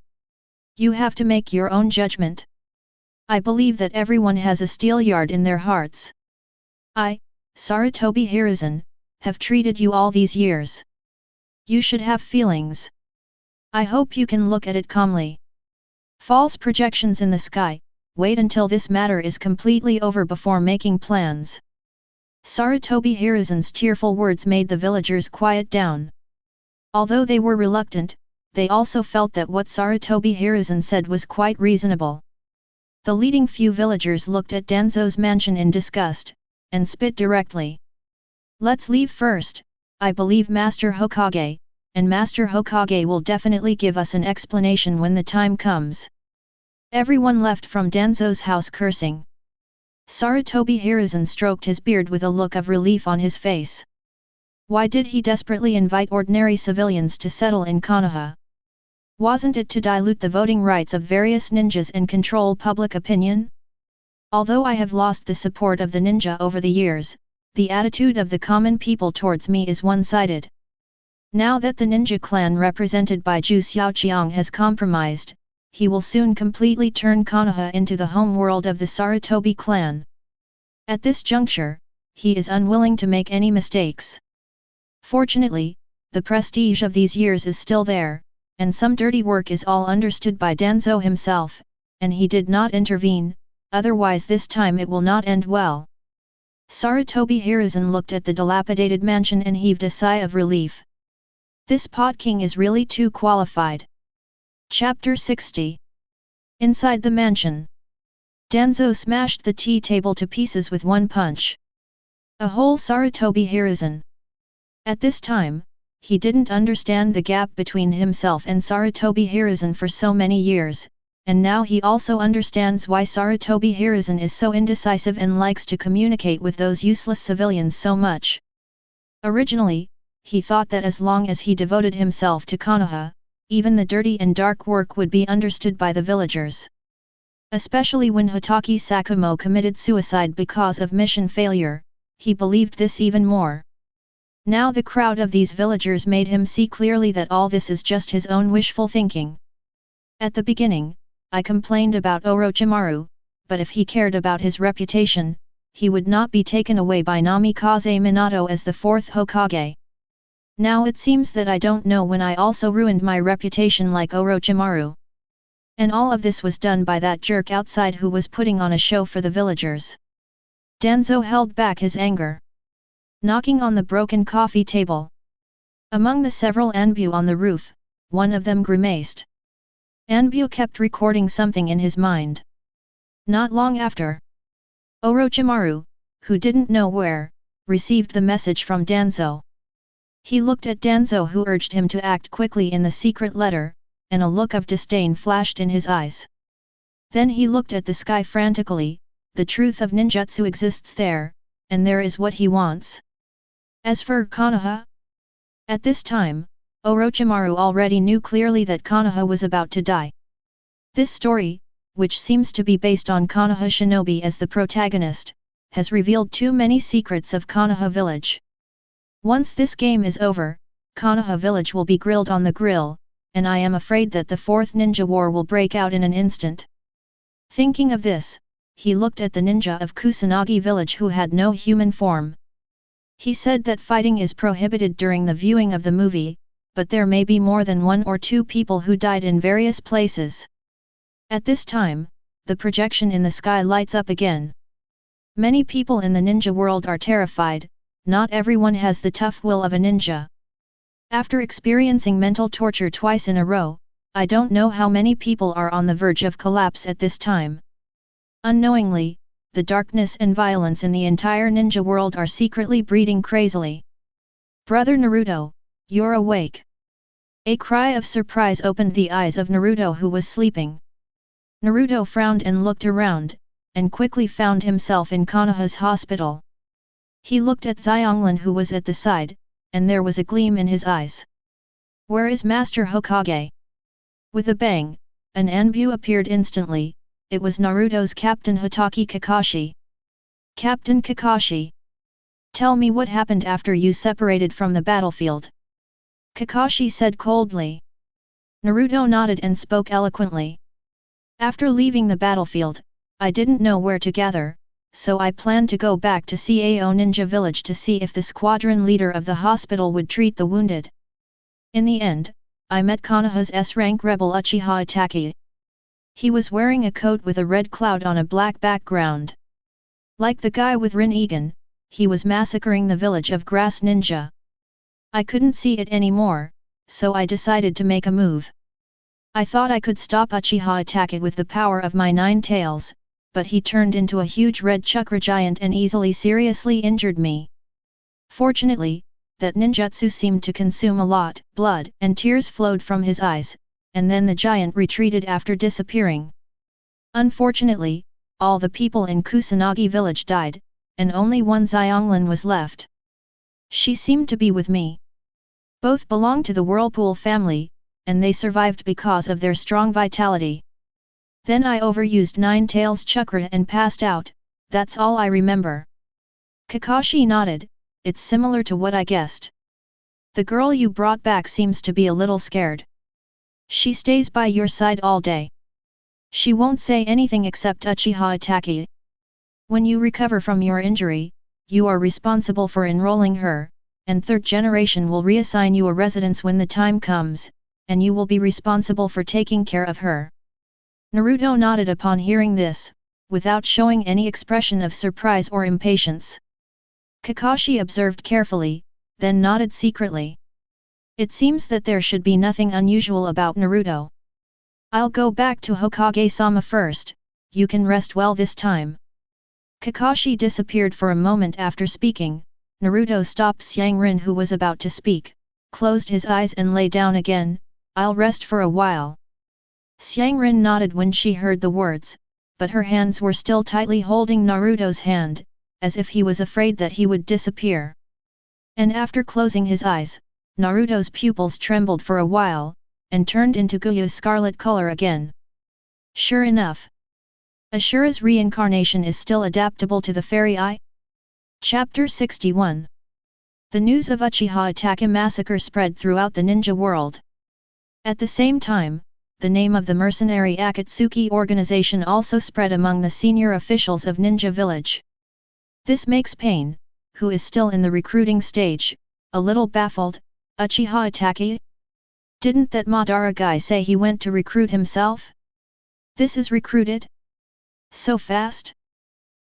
Speaker 1: You have to make your own judgment. I believe that everyone has a steelyard in their hearts. I, Sarutobi Hiruzen, have treated you all these years. You should have feelings. I hope you can look at it calmly. False projections in the sky, wait until this matter is completely over before making plans. Sarutobi Hiruzen's tearful words made the villagers quiet down. Although they were reluctant, they also felt that what Sarutobi Hiruzen said was quite reasonable. The leading few villagers looked at Danzo's mansion in disgust, and spit directly. Let's leave first, I believe Master Hokage, and Master Hokage will definitely give us an explanation when the time comes. Everyone left from Danzo's house cursing. Sarutobi Hiruzen stroked his beard with a look of relief on his face. Why did he desperately invite ordinary civilians to settle in Konoha? Wasn't it to dilute the voting rights of various ninjas and control public opinion? Although I have lost the support of the ninja over the years, the attitude of the common people towards me is one-sided. Now that the ninja clan represented by Zhu Xiaoqiang has compromised, he will soon completely turn Konoha into the home world of the Sarutobi clan. At this juncture, he is unwilling to make any mistakes. Fortunately, the prestige of these years is still there, and some dirty work is all understood by Danzo himself, and he did not intervene, otherwise this time it will not end well. Sarutobi Hiruzen looked at the dilapidated mansion and heaved a sigh of relief. This Pot King is really too qualified. Chapter 60. Inside the mansion. Danzo smashed the tea table to pieces with one punch. A whole Sarutobi Hiruzen. At this time, he didn't understand the gap between himself and Sarutobi Hiruzen for so many years, and now he also understands why Sarutobi Hiruzen is so indecisive and likes to communicate with those useless civilians so much. Originally, he thought that as long as he devoted himself to Konoha, even the dirty and dark work would be understood by the villagers. Especially when Hotaki Sakumo committed suicide because of mission failure, he believed this even more. Now the crowd of these villagers made him see clearly that all this is just his own wishful thinking. At the beginning, I complained about Orochimaru, but if he cared about his reputation, he would not be taken away by Namikaze Minato as the 4th Hokage. Now it seems that I don't know when I also ruined my reputation like Orochimaru. And all of this was done by that jerk outside who was putting on a show for the villagers. Danzo held back his anger. Knocking on the broken coffee table. Among the several Anbu on the roof, one of them grimaced. Anbu kept recording something in his mind. Not long after, Orochimaru, who didn't know where, received the message from Danzo. He looked at Danzo who urged him to act quickly in the secret letter, and a look of disdain flashed in his eyes. Then he looked at the sky frantically, the truth of ninjutsu exists there, and there is what he wants. As for Konoha, at this time, Orochimaru already knew clearly that Konoha was about to die. This story, which seems to be based on Konoha Shinobi as the protagonist, has revealed too many secrets of Konoha village. Once this game is over, Konoha village will be grilled on the grill, and I am afraid that the fourth ninja war will break out in an instant. Thinking of this, he looked at the ninja of Kusanagi village who had no human form. He said that fighting is prohibited during the viewing of the movie, but there may be more than 1 or 2 people who died in various places. At this time, the projection in the sky lights up again. Many people in the ninja world are terrified, not everyone has the tough will of a ninja. After experiencing mental torture twice in a row, I don't know how many people are on the verge of collapse at this time. Unknowingly, the darkness and violence in the entire ninja world are secretly breeding crazily. Brother Naruto, you're awake. A cry of surprise opened the eyes of Naruto who was sleeping. Naruto frowned and looked around, and quickly found himself in Konoha's hospital. He looked at Xianglin who was at the side, and there was a gleam in his eyes. Where is Master Hokage? With a bang, an Anbu appeared instantly. It was Naruto's Captain Hitaki Kakashi. Captain Kakashi, tell me what happened after you separated from the battlefield. Kakashi said coldly. Naruto nodded and spoke eloquently. After leaving the battlefield, I didn't know where to gather, so I planned to go back to Cao Ninja Village to see if the squadron leader of the hospital would treat the wounded. In the end, I met Konoha's S-rank rebel Uchiha Itachi. He was wearing a coat with a red cloud on a black background. Like the guy with Rinnegan, he was massacring the village of Grass Ninja. I couldn't see it anymore, so I decided to make a move. I thought I could stop Uchiha Itachi with the power of my 9 tails, but he turned into a huge red chakra giant and easily seriously injured me. Fortunately, that ninjutsu seemed to consume a lot, blood and tears flowed from his eyes, and then the giant retreated after disappearing. Unfortunately, all the people in Kusanagi village died, and only one Xianglin was left. She seemed to be with me. Both belonged to the Whirlpool family, and they survived because of their strong vitality. Then I overused 9 tails chakra and passed out, that's all I remember. Kakashi nodded, it's similar to what I guessed. The girl you brought back seems to be a little scared. She stays by your side all day. She won't say anything except Uchiha Itachi. When you recover from your injury, you are responsible for enrolling her, and 3rd generation will reassign you a residence when the time comes, and you will be responsible for taking care of her. Naruto nodded upon hearing this, without showing any expression of surprise or impatience. Kakashi observed carefully, then nodded secretly. It seems that there should be nothing unusual about Naruto. I'll go back to Hokage-sama first, you can rest well this time. Kakashi disappeared for a moment after speaking. Naruto stopped Xianglin who was about to speak, closed his eyes and lay down again. I'll rest for a while. Xianglin nodded when she heard the words, but her hands were still tightly holding Naruto's hand, as if he was afraid that he would disappear. And after closing his eyes, Naruto's pupils trembled for a while, and turned into Gyu's scarlet color again. Sure enough, Ashura's reincarnation is still adaptable to the fairy eye? Chapter 61. The news of Uchiha Itachi massacre spread throughout the ninja world. At the same time, the name of the mercenary Akatsuki organization also spread among the senior officials of Ninja Village. This makes Pain, who is still in the recruiting stage, a little baffled. Uchiha Itachi? Didn't that Madara guy say he went to recruit himself? This is recruited? So fast?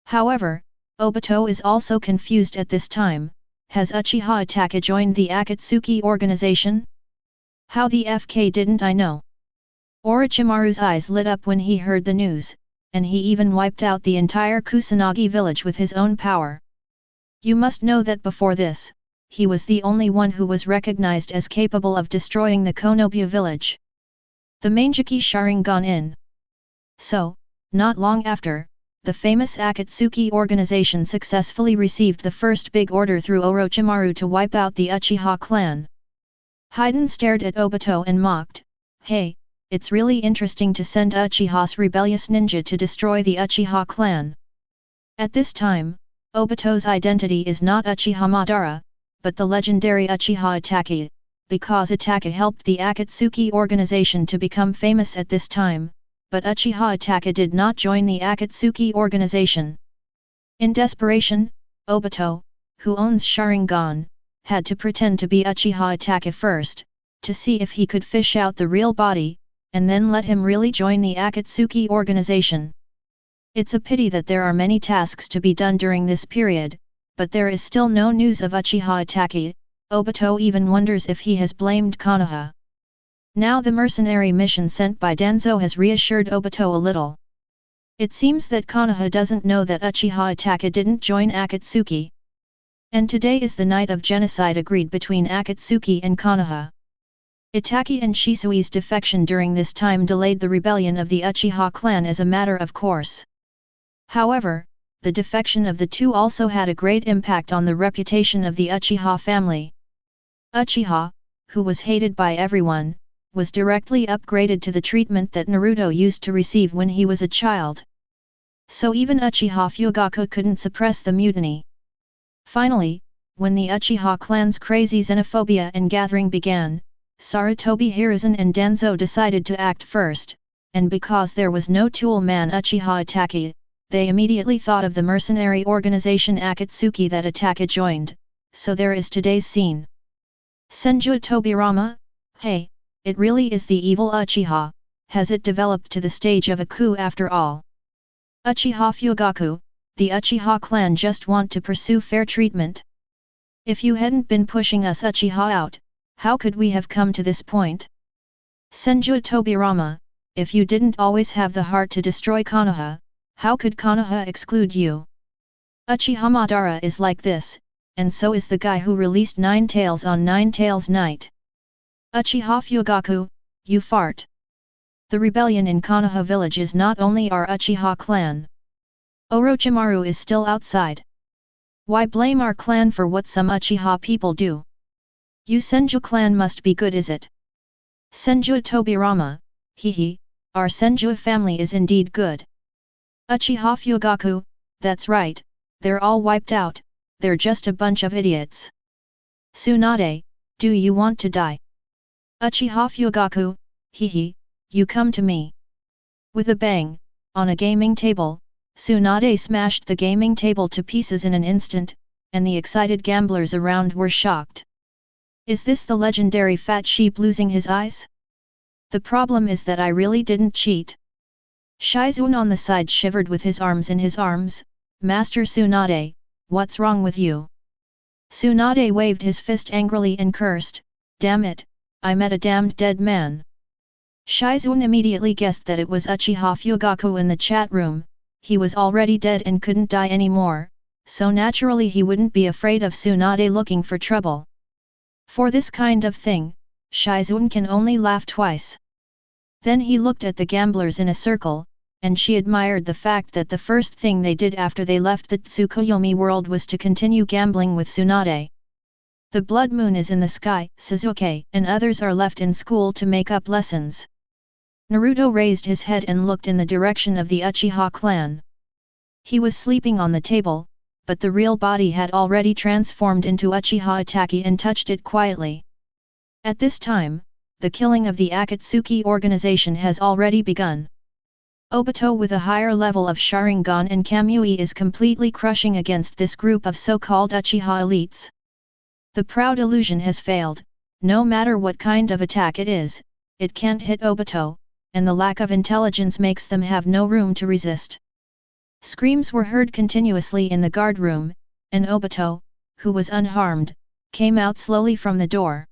Speaker 1: However, Obito is also confused at this time. Has Uchiha Itachi joined the Akatsuki organization? How the FK didn't I know? Orochimaru's eyes lit up when he heard the news, and he even wiped out the entire Kusanagi village with his own power. You must know that before this, he was the only one who was recognized as capable of destroying the Konoha village. The Mangekyō Sharingan in. So, not long after, the famous Akatsuki organization successfully received the first big order through Orochimaru to wipe out the Uchiha clan. Hayden stared at Obito and mocked, "Hey, it's really interesting to send Uchiha's rebellious ninja to destroy the Uchiha clan." At this time, Obito's identity is not Uchiha Madara, but the legendary Uchiha Itachi, because Itachi helped the Akatsuki organization to become famous at this time, but Uchiha Itachi did not join the Akatsuki organization. In desperation, Obito, who owns Sharingan, had to pretend to be Uchiha Itachi first, to see if he could fish out the real body, and then let him really join the Akatsuki organization. It's a pity that there are many tasks to be done during this period, but there is still no news of Uchiha Itachi. Obito even wonders if he has blamed Konoha. Now the mercenary mission sent by Danzo has reassured Obito a little. It seems that Konoha doesn't know that Uchiha Itachi didn't join Akatsuki. And today is the night of genocide agreed between Akatsuki and Konoha. Itachi and Shisui's defection during this time delayed the rebellion of the Uchiha clan as a matter of course. However, the defection of the two also had a great impact on the reputation of the Uchiha family. Uchiha, who was hated by everyone, was directly upgraded to the treatment that Naruto used to receive when he was a child. So even Uchiha Fugaku couldn't suppress the mutiny. Finally, when the Uchiha clan's crazy xenophobia and gathering began, Sarutobi Hiruzen and Danzo decided to act first, and because there was no tool man Uchiha Itachi, they immediately thought of the mercenary organization Akatsuki that Itachi joined, so there is today's scene. Senju Tobirama, hey, it really is the evil Uchiha, has it developed to the stage of a coup after all? Uchiha Fugaku, the Uchiha clan just want to pursue fair treatment. If you hadn't been pushing us Uchiha out, how could we have come to this point? Senju Tobirama, if you didn't always have the heart to destroy Konoha, how could Konoha exclude you? Uchiha Madara is like this, and so is the guy who released Nine Tails on Nine Tails Night. Uchiha Fugaku, you fart. The rebellion in Konoha village is not only our Uchiha clan. Orochimaru is still outside. Why blame our clan for what some Uchiha people do? You Senju clan must be good, is it? Senju Tobirama, hehe, our Senju family is indeed good. Uchiha Fugaku, that's right, they're all wiped out, they're just a bunch of idiots. Tsunade, do you want to die? Uchiha Fugaku, hehe, you come to me. With a bang, on a gaming table, Tsunade smashed the gaming table to pieces in an instant, and the excited gamblers around were shocked. Is this the legendary fat sheep losing his eyes? The problem is that I really didn't cheat. Shizun on the side shivered with his arms in his arms. Master Tsunade, what's wrong with you? Tsunade waved his fist angrily and cursed, damn it, I met a damned dead man. Shizun immediately guessed that it was Uchiha Fugaku in the chat room. He was already dead and couldn't die anymore, so naturally he wouldn't be afraid of Tsunade looking for trouble. For this kind of thing, Shizun can only laugh twice. Then he looked at the gamblers in a circle, and she admired the fact that the first thing they did after they left the Tsukuyomi world was to continue gambling with Tsunade. The blood moon is in the sky, Sasuke and others are left in school to make up lessons. Naruto raised his head and looked in the direction of the Uchiha clan. He was sleeping on the table, but the real body had already transformed into Uchiha Itachi and touched it quietly. At this time, the killing of the Akatsuki organization has already begun. Obito with a higher level of Sharingan and Kamui is completely crushing against this group of so-called Uchiha elites. The proud illusion has failed, no matter what kind of attack it is, it can't hit Obito, and the lack of intelligence makes them have no room to resist. Screams were heard continuously in the guard room, and Obito, who was unharmed, came out slowly from the door.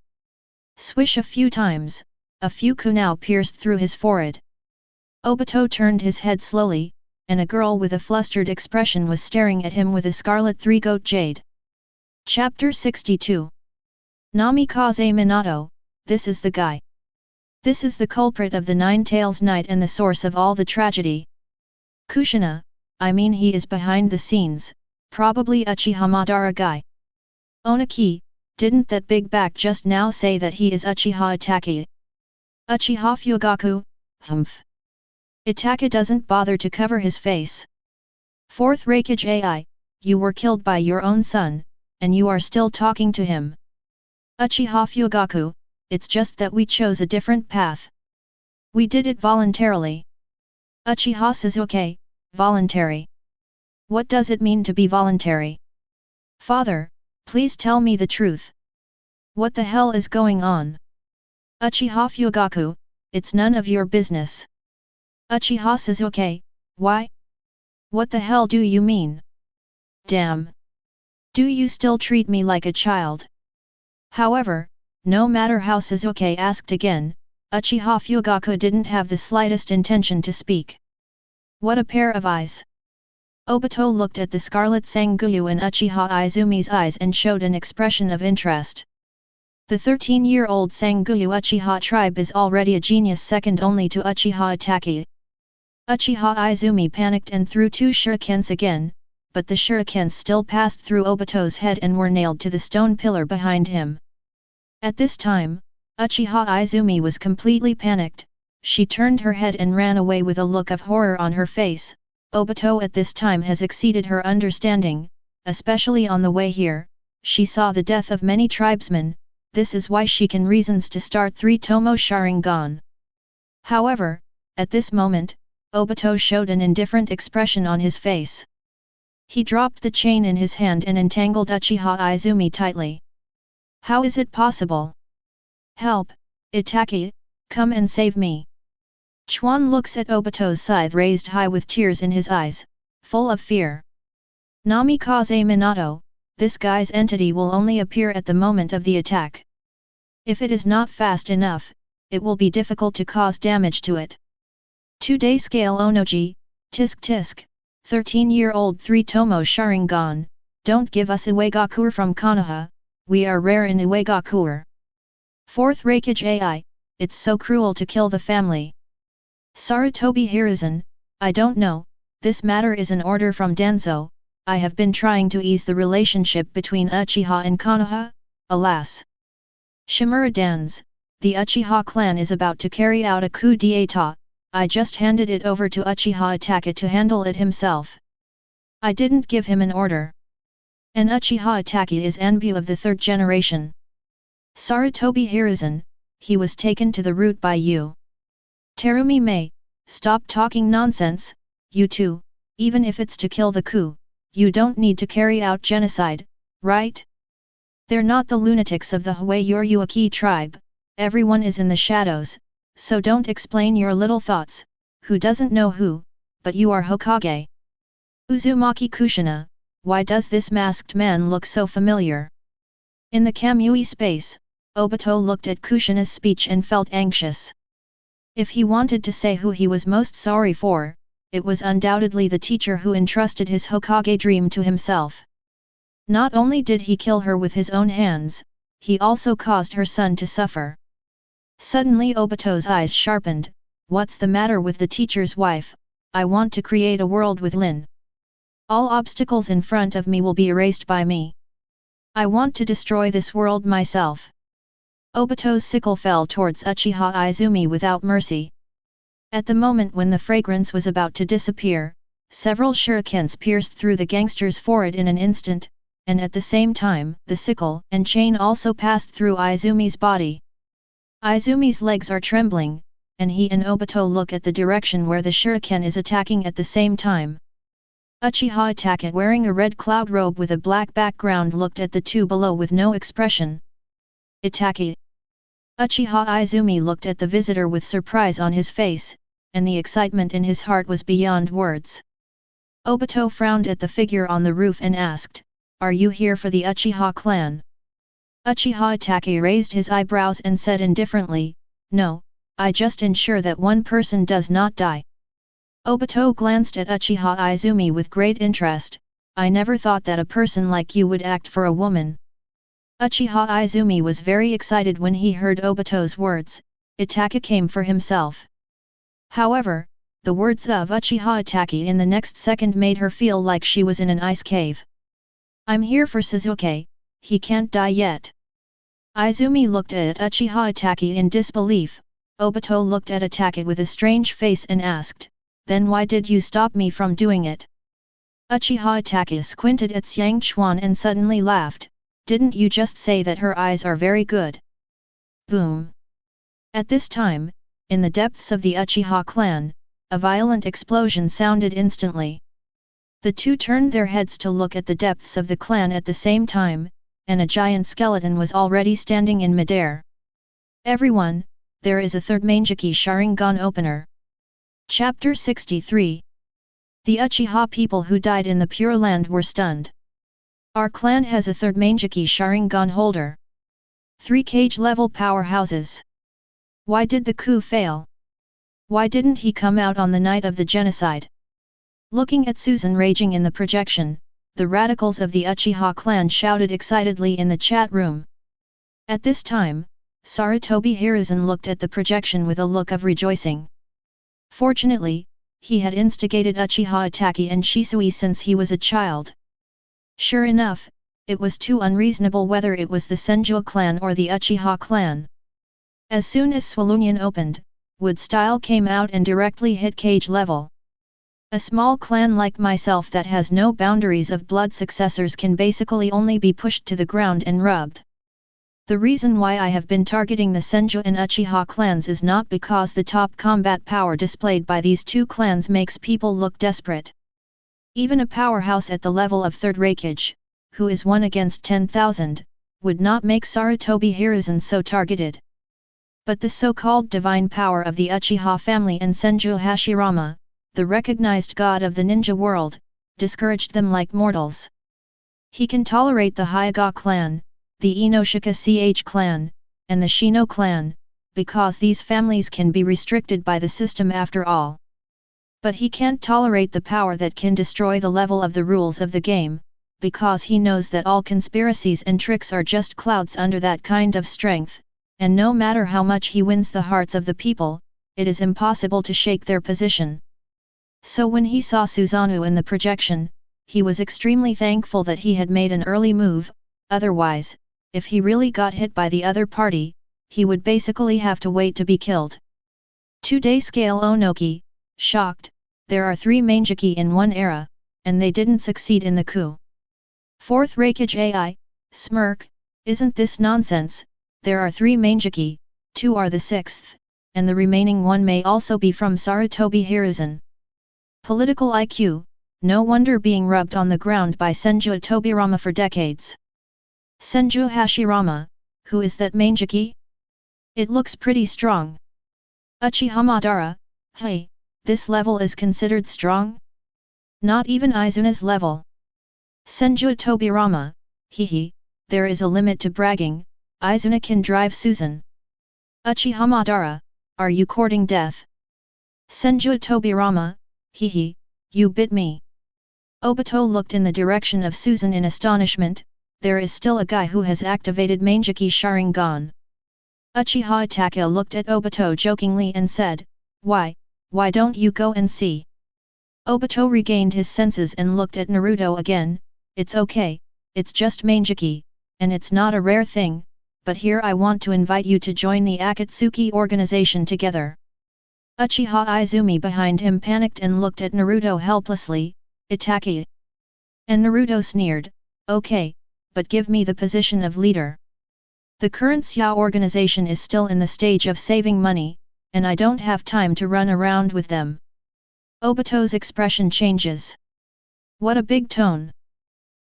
Speaker 1: Swish a few times, a few kunai pierced through his forehead. Obito turned his head slowly, and a girl with a flustered expression was staring at him with a scarlet three-goat jade. Chapter 62 Namikaze Minato, this is the guy. This is the culprit of the Nine Tails Night and the source of all the tragedy. Kushina, I mean he is behind the scenes, probably Uchiha Madara guy. Onaki, Didn't that big back just now say that he is Uchiha Itachi? Uchiha Fugaku, humph. Itachi doesn't bother to cover his face. Fourth Hokage AI, you were killed by your own son, and you are still talking to him. Uchiha Fugaku, it's just that we chose a different path. We did it voluntarily. Uchiha Sasuke, voluntary. What does it mean to be voluntary? Father, please tell me the truth. What the hell is going on? Uchiha Fugaku, it's none of your business. Uchiha Sasuke, why? What the hell do you mean? Damn! Do you still treat me like a child? However, no matter how Sasuke asked again, Uchiha Fugaku didn't have the slightest intention to speak. What a pair of eyes! Obito looked at the scarlet Sanguyu in Uchiha Izumi's eyes and showed an expression of interest. The 13-year-old Sanguyu Uchiha tribe is already a genius second only to Uchiha Itachi. Uchiha Izumi panicked and threw 2 shurikens again, but the shurikens still passed through Obito's head and were nailed to the stone pillar behind him. At this time, Uchiha Izumi was completely panicked. She turned her head and ran away with a look of horror on her face. Obito at this time has exceeded her understanding, especially on the way here. She saw the death of many tribesmen. This is why she can reasons to start 3 Tomo Sharingan. However, at this moment, Obito showed an indifferent expression on his face. He dropped the chain in his hand and entangled Uchiha Izumi tightly. How is it possible? Help, Itachi, come and save me. Chuan looks at Obito's scythe raised high with tears in his eyes, full of fear. Namikaze Minato, this guy's entity will only appear at the moment of the attack. If it is not fast enough, it will be difficult to cause damage to it. 2-day scale Onoji, tisk tisk, 13-year-old 3 Tomo Sharingan, don't give us Iwagakur from Konoha, we are rare in Iwagakur. 4th Hokage AI, it's so cruel to kill the family. Sarutobi Hiruzen, I don't know, this matter is an order from Danzo, I have been trying to ease the relationship between Uchiha and Konoha, alas. Shimura Dans, the Uchiha clan is about to carry out a coup d'état. I just handed it over to Uchiha Itachi to handle it himself. I didn't give him an order. And Uchiha Itachi is Anbu of the 3rd generation. Sarutobi Hiruzen, he was taken to the root by you. Terumi Mei, stop talking nonsense, you two, even if it's to kill the coup, you don't need to carry out genocide, right? They're not the lunatics of the Huayuaki tribe, everyone is in the shadows. So don't explain your little thoughts, who doesn't know who, but you are Hokage. Uzumaki Kushina, why does this masked man look so familiar? In the Kamui space, Obito looked at Kushina's speech and felt anxious. If he wanted to say who he was most sorry for, it was undoubtedly the teacher who entrusted his Hokage dream to himself. Not only did he kill her with his own hands, he also caused her son to suffer. Suddenly Obito's eyes sharpened, what's the matter with the teacher's wife? I want to create a world with Lin. All obstacles in front of me will be erased by me. I want to destroy this world myself. Obito's sickle fell towards Uchiha Izumi without mercy. At the moment when the fragrance was about to disappear, several shurikens pierced through the gangster's forehead in an instant, and at the same time, the sickle and chain also passed through Izumi's body. Izumi's legs are trembling, and he and Obito look at the direction where the shuriken is attacking at the same time. Uchiha Itachi wearing a red cloud robe with a black background looked at the two below with no expression. Itachi. Uchiha Izumi looked at the visitor with surprise on his face, and the excitement in his heart was beyond words. Obito frowned at the figure on the roof and asked, "Are you here for the Uchiha clan?" Uchiha Itachi raised his eyebrows and said indifferently, "No, I just ensure that one person does not die." Obito glanced at Uchiha Izumi with great interest, "I never thought that a person like you would act for a woman." Uchiha Izumi was very excited when he heard Obito's words. Itachi came for himself. However, the words of Uchiha Itachi in the next second made her feel like she was in an ice cave. "I'm here for Sasuke, he can't die yet." Izumi looked at Uchiha Itachi in disbelief. Obito looked at Itachi with a strange face and asked, "Then why did you stop me from doing it?" Uchiha Itachi squinted at Xianglin and suddenly laughed, "Didn't you just say that her eyes are very good?" Boom! At this time, in the depths of the Uchiha clan, a violent explosion sounded instantly. The two turned their heads to look at the depths of the clan at the same time, and a giant skeleton was already standing in midair. "Everyone, there is a third Mangekyō Sharingan opener." Chapter 63. The Uchiha people who died in the Pure Land were stunned. "Our clan has a third Mangekyō Sharingan holder. 3 cage level powerhouses. Why did the coup fail? Why didn't he come out on the night of the genocide?" Looking at Susan raging in the projection, the radicals of the Uchiha clan shouted excitedly in the chat room. At this time, Sarutobi Hiruzen looked at the projection with a look of rejoicing. Fortunately, he had instigated Uchiha Itachi and Shisui since he was a child. Sure enough, it was too unreasonable whether it was the Senju clan or the Uchiha clan. As soon as Swalunion opened, Wood Style came out and directly hit cage level. "A small clan like myself that has no boundaries of blood successors can basically only be pushed to the ground and rubbed. The reason why I have been targeting the Senju and Uchiha clans is not because the top combat power displayed by these two clans makes people look desperate. Even a powerhouse at the level of 3rd Hokage, who is 1 against 10,000, would not make Sarutobi Hiruzen so targeted. But the so-called divine power of the Uchiha family and Senju Hashirama, the recognized god of the ninja world, discouraged them like mortals. He can tolerate the Hyuga clan, the Inoshika Ch clan, and the Shino clan, because these families can be restricted by the system after all. But he can't tolerate the power that can destroy the level of the rules of the game, because he knows that all conspiracies and tricks are just clouds under that kind of strength, and no matter how much he wins the hearts of the people, it is impossible to shake their position. So when he saw Susanoo in the projection, he was extremely thankful that he had made an early move, otherwise, if he really got hit by the other party, he would basically have to wait to be killed. 2-day scale Onoki, shocked, there are 3 Mangekyō in one era, and they didn't succeed in the coup. 4th Hokage AI, smirk, isn't this nonsense? There are 3 Mangekyō, 2 are the 6th, and the remaining 1 may also be from Sarutobi Hiruzen. Political IQ, no wonder being rubbed on the ground by Senju Tobirama for decades. Senju Hashirama, who is that Mangekyō? It looks pretty strong. Uchiha Madara, hey, this level is considered strong? Not even Izuna's level. Senju Tobirama, hehe, there is a limit to bragging, Izuna can drive Susan. Uchiha Madara, are you courting death? Senju Tobirama, hehe, you bit me. Obito looked in the direction of Susan in astonishment, there is still a guy who has activated Mangekyō Sharingan. Uchiha Itachi looked at Obito jokingly and said, why don't you go and see? Obito regained his senses and looked at Naruto again, it's okay, it's just Mangekyō, and it's not a rare thing, but here I want to invite you to join the Akatsuki organization together. Uchiha Izumi behind him panicked and looked at Naruto helplessly, Itachi. And Naruto sneered, okay, but give me the position of leader. The current Xia organization is still in the stage of saving money, and I don't have time to run around with them. Obito's expression changes. What a big tone.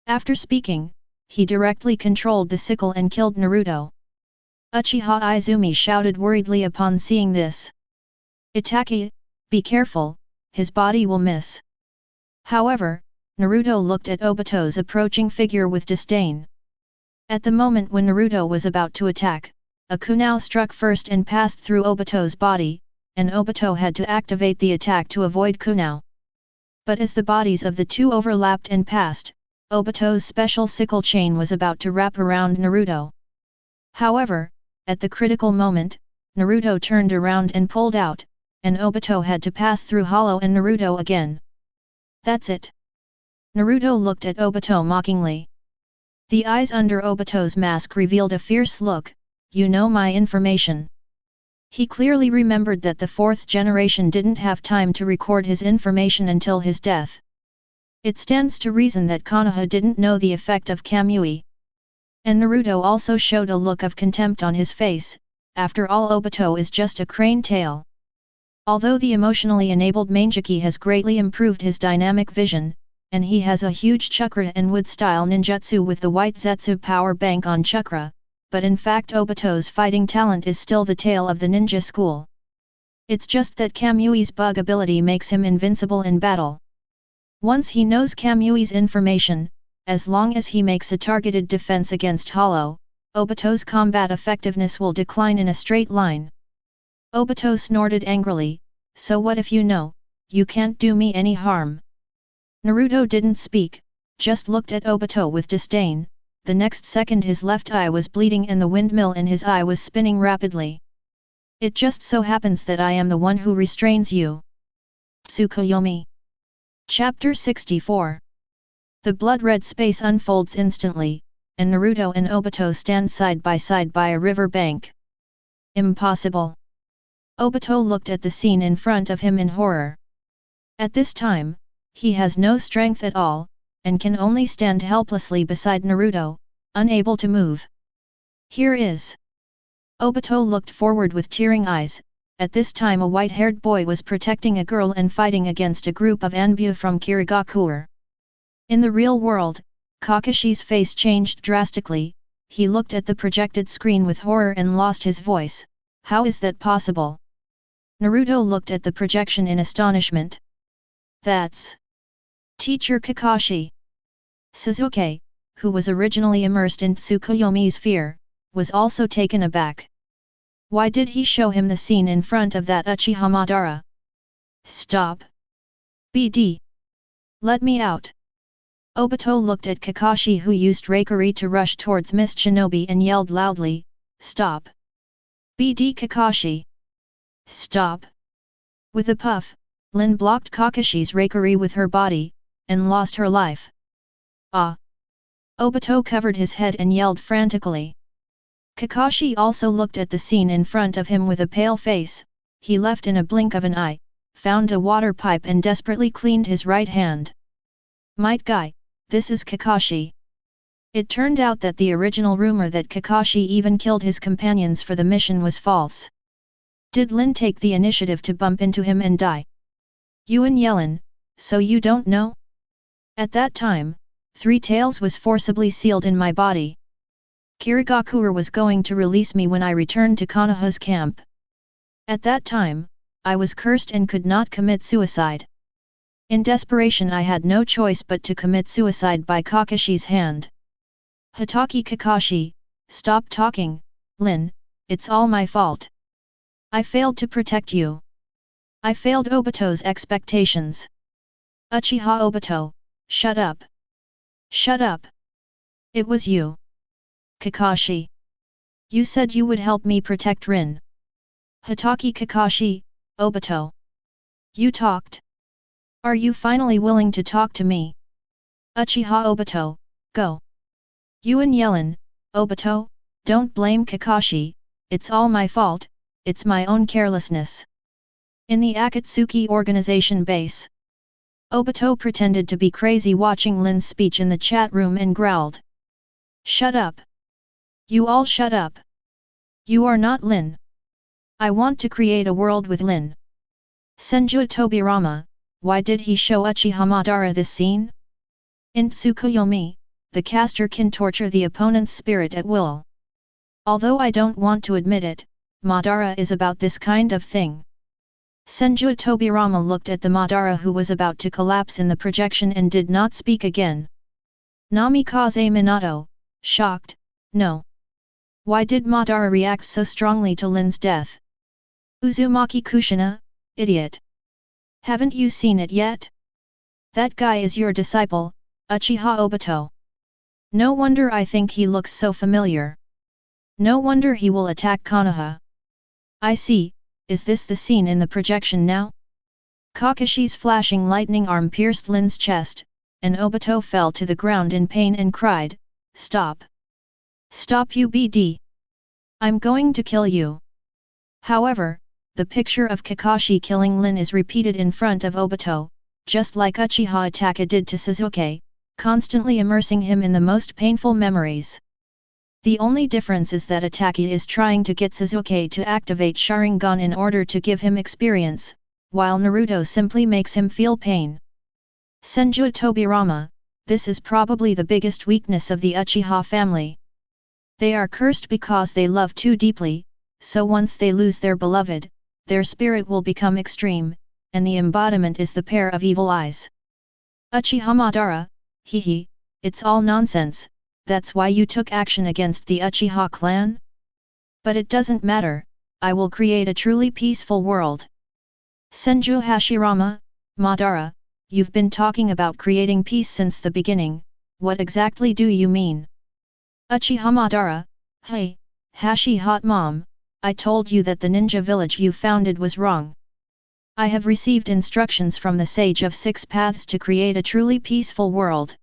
Speaker 1: After speaking, he directly controlled the sickle and killed Naruto. Uchiha Izumi shouted worriedly upon seeing this. Itachi, be careful, his body will miss. However, Naruto looked at Obito's approaching figure with disdain. At the moment when Naruto was about to attack, a kunai struck first and passed through Obito's body, and Obito had to activate the attack to avoid kunai. But as the bodies of the two overlapped and passed, Obito's special sickle chain was about to wrap around Naruto. However, at the critical moment, Naruto turned around and pulled out, and Obito had to pass through Hollow and Naruto again. That's it. Naruto looked at Obito mockingly. The eyes under Obito's mask revealed a fierce look, you know my information. He clearly remembered that the fourth generation didn't have time to record his information until his death. It stands to reason that Konoha didn't know the effect of Kamui. And Naruto also showed a look of contempt on his face. After all, Obito is just a crane tail. Although the emotionally enabled Mangekyo has greatly improved his dynamic vision, and he has a huge chakra and wood-style ninjutsu with the white Zetsu power bank on chakra, but in fact Obito's fighting talent is still the tail of the ninja school. It's just that Kamui's bug ability makes him invincible in battle. Once he knows Kamui's information, as long as he makes a targeted defense against Hollow, Obito's combat effectiveness will decline in a straight line. Obito snorted angrily, so what if you know, you can't do me any harm. Naruto didn't speak, just looked at Obito with disdain. The next second his left eye was bleeding and the windmill in his eye was spinning rapidly. It just so happens that I am the one who restrains you. Tsukuyomi. Chapter 64. The blood-red space unfolds instantly, and Naruto and Obito stand side by side by a river bank. Impossible. Obito looked at the scene in front of him in horror. At this time, he has no strength at all, and can only stand helplessly beside Naruto, unable to move. Here is. Obito looked forward with tearing eyes. At this time a white-haired boy was protecting a girl and fighting against a group of Anbu from Kirigakure. In the real world, Kakashi's face changed drastically. He looked at the projected screen with horror and lost his voice. How is that possible? Naruto looked at the projection in astonishment. That's Teacher Kakashi. Sasuke, who was originally immersed in Tsukuyomi's fear, was also taken aback. Why did he show him the scene in front of that Uchiha Madara? Stop! BD! Let me out! Obito looked at Kakashi, who used Reikari to rush towards Miss Shinobi, and yelled loudly, Stop! BD Kakashi! Stop! With a puff, Lin blocked Kakashi's Reikari with her body, and lost her life. Ah! Obito covered his head and yelled frantically. Kakashi also looked at the scene in front of him with a pale face. He left in a blink of an eye, found a water pipe and desperately cleaned his right hand. Might guy, this is Kakashi. It turned out that the original rumor that Kakashi even killed his companions for the mission was false. Did Lin take the initiative to bump into him and die? Yuan Yelin, so you don't know? At that time, Three Tails was forcibly sealed in my body. Kirigakure was going to release me when I returned to Konoha's camp. At that time, I was cursed and could not commit suicide. In desperation I had no choice but to commit suicide by Kakashi's hand. Hitaki Kakashi, stop talking, Lin, it's all my fault. I failed to protect you. I failed Obito's expectations. Uchiha Obito, shut up. Shut up. It was you. Kakashi. You said you would help me protect Rin. Hitaki Kakashi, Obito. You talked. Are you finally willing to talk to me? Uchiha Obito, go. Yuan Yelin, Obito, don't blame Kakashi, it's all my fault, it's my own carelessness. In the Akatsuki organization base, Obito pretended to be crazy watching Lin's speech in the chat room and growled. Shut up. You all shut up. You are not Lin. I want to create a world with Lin. Senju Tobirama, why did he show Uchiha Madara this scene? In Tsukuyomi, the caster can torture the opponent's spirit at will. Although I don't want to admit it, Madara is about this kind of thing. Senju Tobirama looked at the Madara who was about to collapse in the projection and did not speak again. Namikaze Minato, shocked, no. Why did Madara react so strongly to Lin's death? Uzumaki Kushina, idiot. Haven't you seen it yet? That guy is your disciple, Uchiha Obito. No wonder I think he looks so familiar. No wonder he will attack Konoha. I see, is this the scene in the projection now? Kakashi's flashing lightning arm pierced Lin's chest, and Obito fell to the ground in pain and cried, Stop! Stop you BD! I'm going to kill you. However, the picture of Kakashi killing Lin is repeated in front of Obito, just like Uchiha Itachi did to Sasuke, constantly immersing him in the most painful memories. The only difference is that Itachi is trying to get Sasuke to activate Sharingan in order to give him experience, while Naruto simply makes him feel pain. Senju Tobirama, this is probably the biggest weakness of the Uchiha family. They are cursed because they love too deeply, so once they lose their beloved, their spirit will become extreme, and the embodiment is the pair of evil eyes. Uchiha Madara, hehe, it's all nonsense, that's why you took action against the Uchiha clan? But it doesn't matter, I will create a truly peaceful world. Senju Hashirama, Madara, you've been talking about creating peace since the beginning, what exactly do you mean? Uchiha Madara, hey, Hashi hot mom, I told you that the ninja village you founded was wrong. I have received instructions from the Sage of Six Paths to create a truly peaceful world.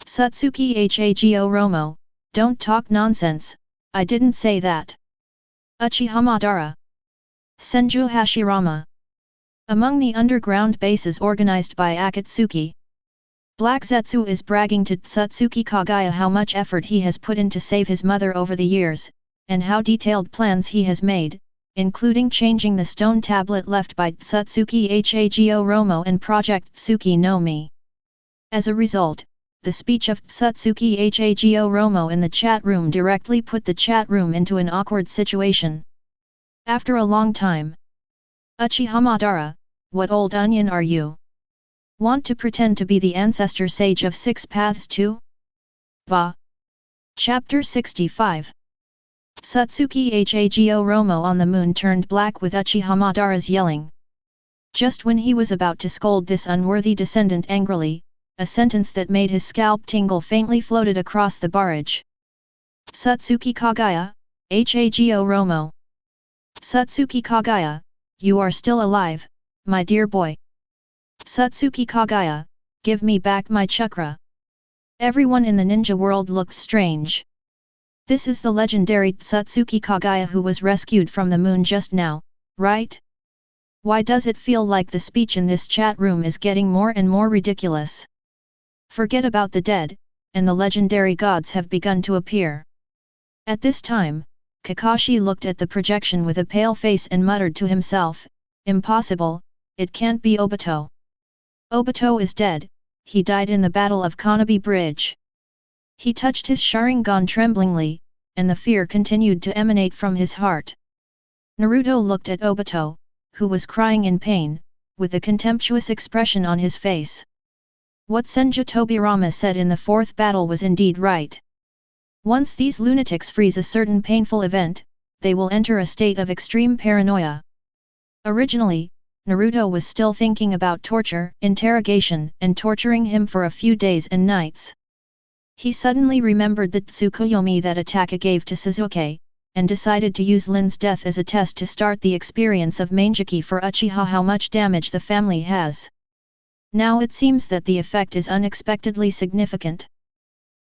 Speaker 1: Satsuki Hago Romo, don't talk nonsense, I didn't say that. Uchiha Madara. Senju Hashirama. Among the underground bases organized by Akatsuki, Black Zetsu is bragging to Satsuki Kagaya how much effort he has put in to save his mother over the years, and how detailed plans he has made, including changing the stone tablet left by Satsuki Hago Romo and Project Tsuki no Mi. As a result, the speech of Satsuki Hago Romo in the chat room directly put the chat room into an awkward situation. After a long time, Uchiha Madara, what old onion are you? Want to pretend to be the ancestor sage of Six Paths too? Bah! Chapter 65. Satsuki Hago Romo on the moon turned black with Uchiha Madara's yelling. Just when he was about to scold this unworthy descendant angrily, a sentence that made his scalp tingle faintly floated across the barrage. Satsuki Kagaya, Hago Romo. Satsuki Kagaya, you are still alive, my dear boy. Satsuki Kagaya, give me back my chakra. Everyone in the ninja world looked strange. This is the legendary Satsuki Kagaya who was rescued from the moon just now, right? Why does it feel like the speech in this chat room is getting more and more ridiculous? Forget about the dead, and the legendary gods have begun to appear. At this time, Kakashi looked at the projection with a pale face and muttered to himself, impossible, it can't be Obito. Obito is dead, he died in the Battle of Konoha Bridge. He touched his Sharingan tremblingly, and the fear continued to emanate from his heart. Naruto looked at Obito, who was crying in pain, with a contemptuous expression on his face. What Senju Tobirama said in the fourth battle was indeed right. Once these lunatics freeze a certain painful event, they will enter a state of extreme paranoia. Originally, Naruto was still thinking about torture, interrogation, and torturing him for a few days and nights. He suddenly remembered the Tsukuyomi that Itachi gave to Sasuke, and decided to use Lin's death as a test to start the experience of Mangekyō for Uchiha how much damage the family has. Now it seems that the effect is unexpectedly significant.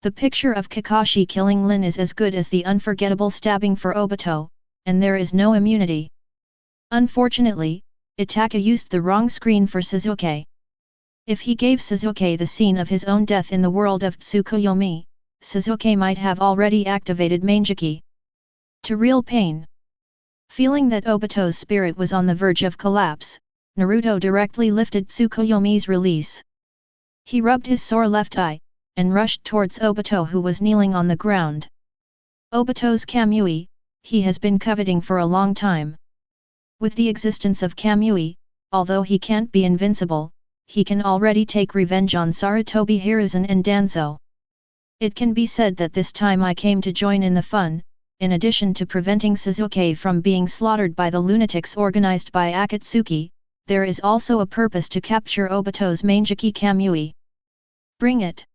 Speaker 1: The picture of Kakashi killing Lin is as good as the unforgettable stabbing for Obito, and there is no immunity. Unfortunately, Itachi used the wrong screen for Sasuke. If he gave Sasuke the scene of his own death in the world of Tsukuyomi, Sasuke might have already activated Mangekyō. To real pain. Feeling that Obito's spirit was on the verge of collapse, Naruto directly lifted Tsukuyomi's release. He rubbed his sore left eye, and rushed towards Obito who was kneeling on the ground. Obito's Kamui, he has been coveting for a long time. With the existence of Kamui, although he can't be invincible, he can already take revenge on Sarutobi Hiruzen and Danzo. It can be said that this time I came to join in the fun, in addition to preventing Sasuke from being slaughtered by the lunatics organized by Akatsuki, there is also a purpose to capture Obito's Mangekyō Kamui. Bring it!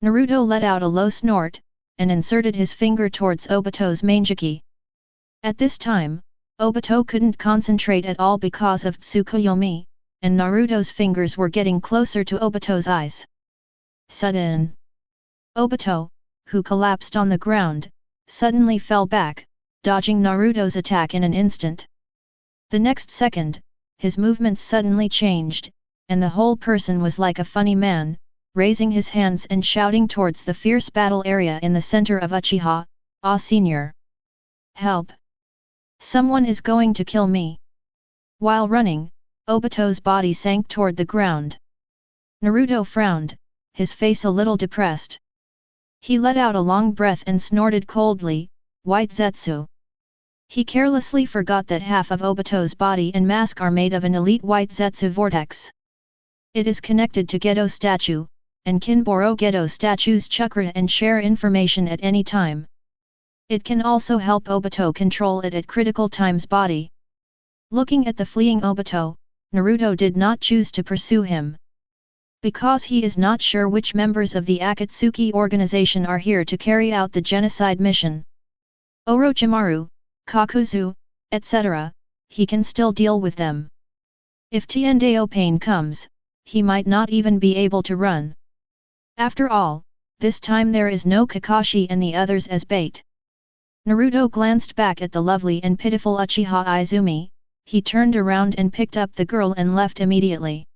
Speaker 1: Naruto let out a low snort, and inserted his finger towards Obito's Mangekyō. At this time, Obito couldn't concentrate at all because of Tsukuyomi, and Naruto's fingers were getting closer to Obito's eyes. Sudden! Obito, who collapsed on the ground, suddenly fell back, dodging Naruto's attack in an instant. The next second, his movements suddenly changed, and the whole person was like a funny man, raising his hands and shouting towards the fierce battle area in the center of Uchiha, "Ah, Senior! Help! Someone is going to kill me!" While running, Obito's body sank toward the ground. Naruto frowned, his face a little depressed. He let out a long breath and snorted coldly, "White Zetsu." He carelessly forgot that half of Obito's body and mask are made of an elite White Zetsu vortex. It is connected to Gedo statue, and can borrow Gedo statue's chakra and share information at any time. It can also help Obito control it at critical times body. Looking at the fleeing Obito, Naruto did not choose to pursue him. Because he is not sure which members of the Akatsuki organization are here to carry out the genocide mission. Orochimaru, Kakuzu, etc., he can still deal with them. If Tiendao pain comes, he might not even be able to run. After all, this time there is no Kakashi and the others as bait. Naruto glanced back at the lovely and pitiful Uchiha Izumi, he turned around and picked up the girl and left immediately.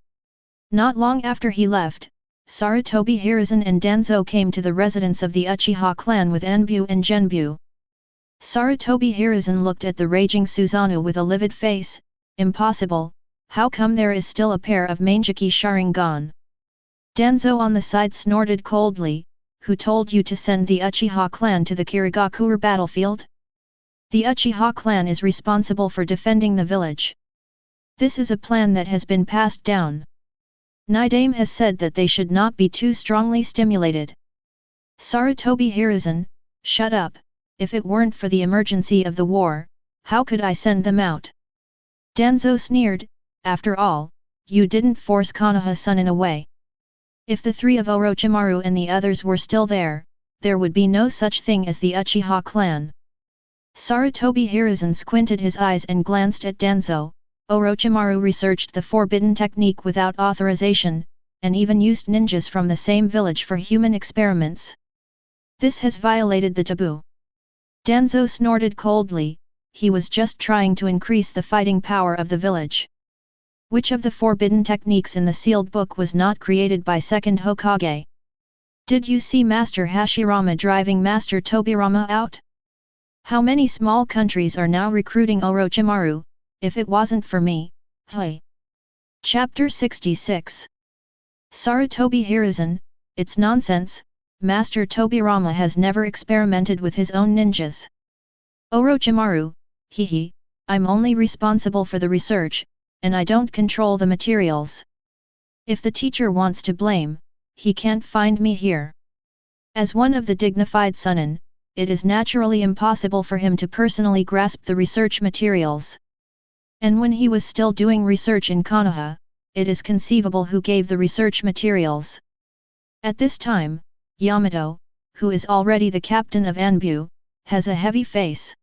Speaker 1: Not long after he left, Sarutobi Hiruzen and Danzo came to the residence of the Uchiha clan with Anbu and Genbu. Sarutobi Hiruzen looked at the raging Susanoo with a livid face. "Impossible, how come there is still a pair of Mangekyō Sharingan?" Danzo on the side snorted coldly, "Who told you to send the Uchiha clan to the Kirigakure battlefield? The Uchiha clan is responsible for defending the village. This is a plan that has been passed down. Nidaime has said that they should not be too strongly stimulated." Sarutobi Hiruzen, "Shut up, if it weren't for the emergency of the war, how could I send them out?" Danzo sneered, "After all, you didn't force Konoha-san in a way. If the three of Orochimaru and the others were still there would be no such thing as the Uchiha clan." Sarutobi Hiruzen squinted his eyes and glanced at Danzo. "Orochimaru researched the forbidden technique without authorization, and even used ninjas from the same village for human experiments. This has violated the taboo." Danzo snorted coldly, he was just trying to increase the fighting power of the village. Which of the forbidden techniques in the sealed book was not created by Second Hokage? Did you see Master Hashirama driving Master Tobirama out? How many small countries are now recruiting Orochimaru, if it wasn't for me, hey? Chapter 66. Sarutobi Hiruzen, "It's nonsense, Master Tobirama has never experimented with his own ninjas." Orochimaru, "Hehe, I'm only responsible for the research, and I don't control the materials. If the teacher wants to blame, he can't find me here." As one of the dignified Sunin, it is naturally impossible for him to personally grasp the research materials. And when he was still doing research in Konoha, it is conceivable who gave the research materials. At this time, Yamato, who is already the captain of Anbu, has a heavy face.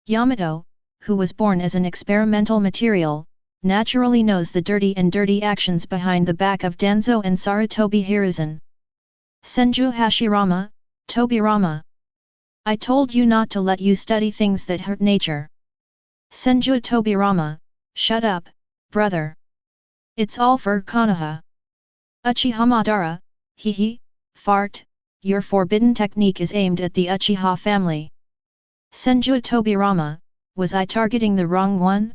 Speaker 1: Yamato, who was born as an experimental material, naturally knows the dirty actions behind the back of Danzo and Sarutobi Hiruzen. "Senju Hashirama, Tobirama. I told you not to let you study things that hurt nature." "Senju Tobirama, shut up, brother. It's all for Konoha." "Uchiha Madara, hehe, fart, your forbidden technique is aimed at the Uchiha family." "Senju Tobirama, was I targeting the wrong one?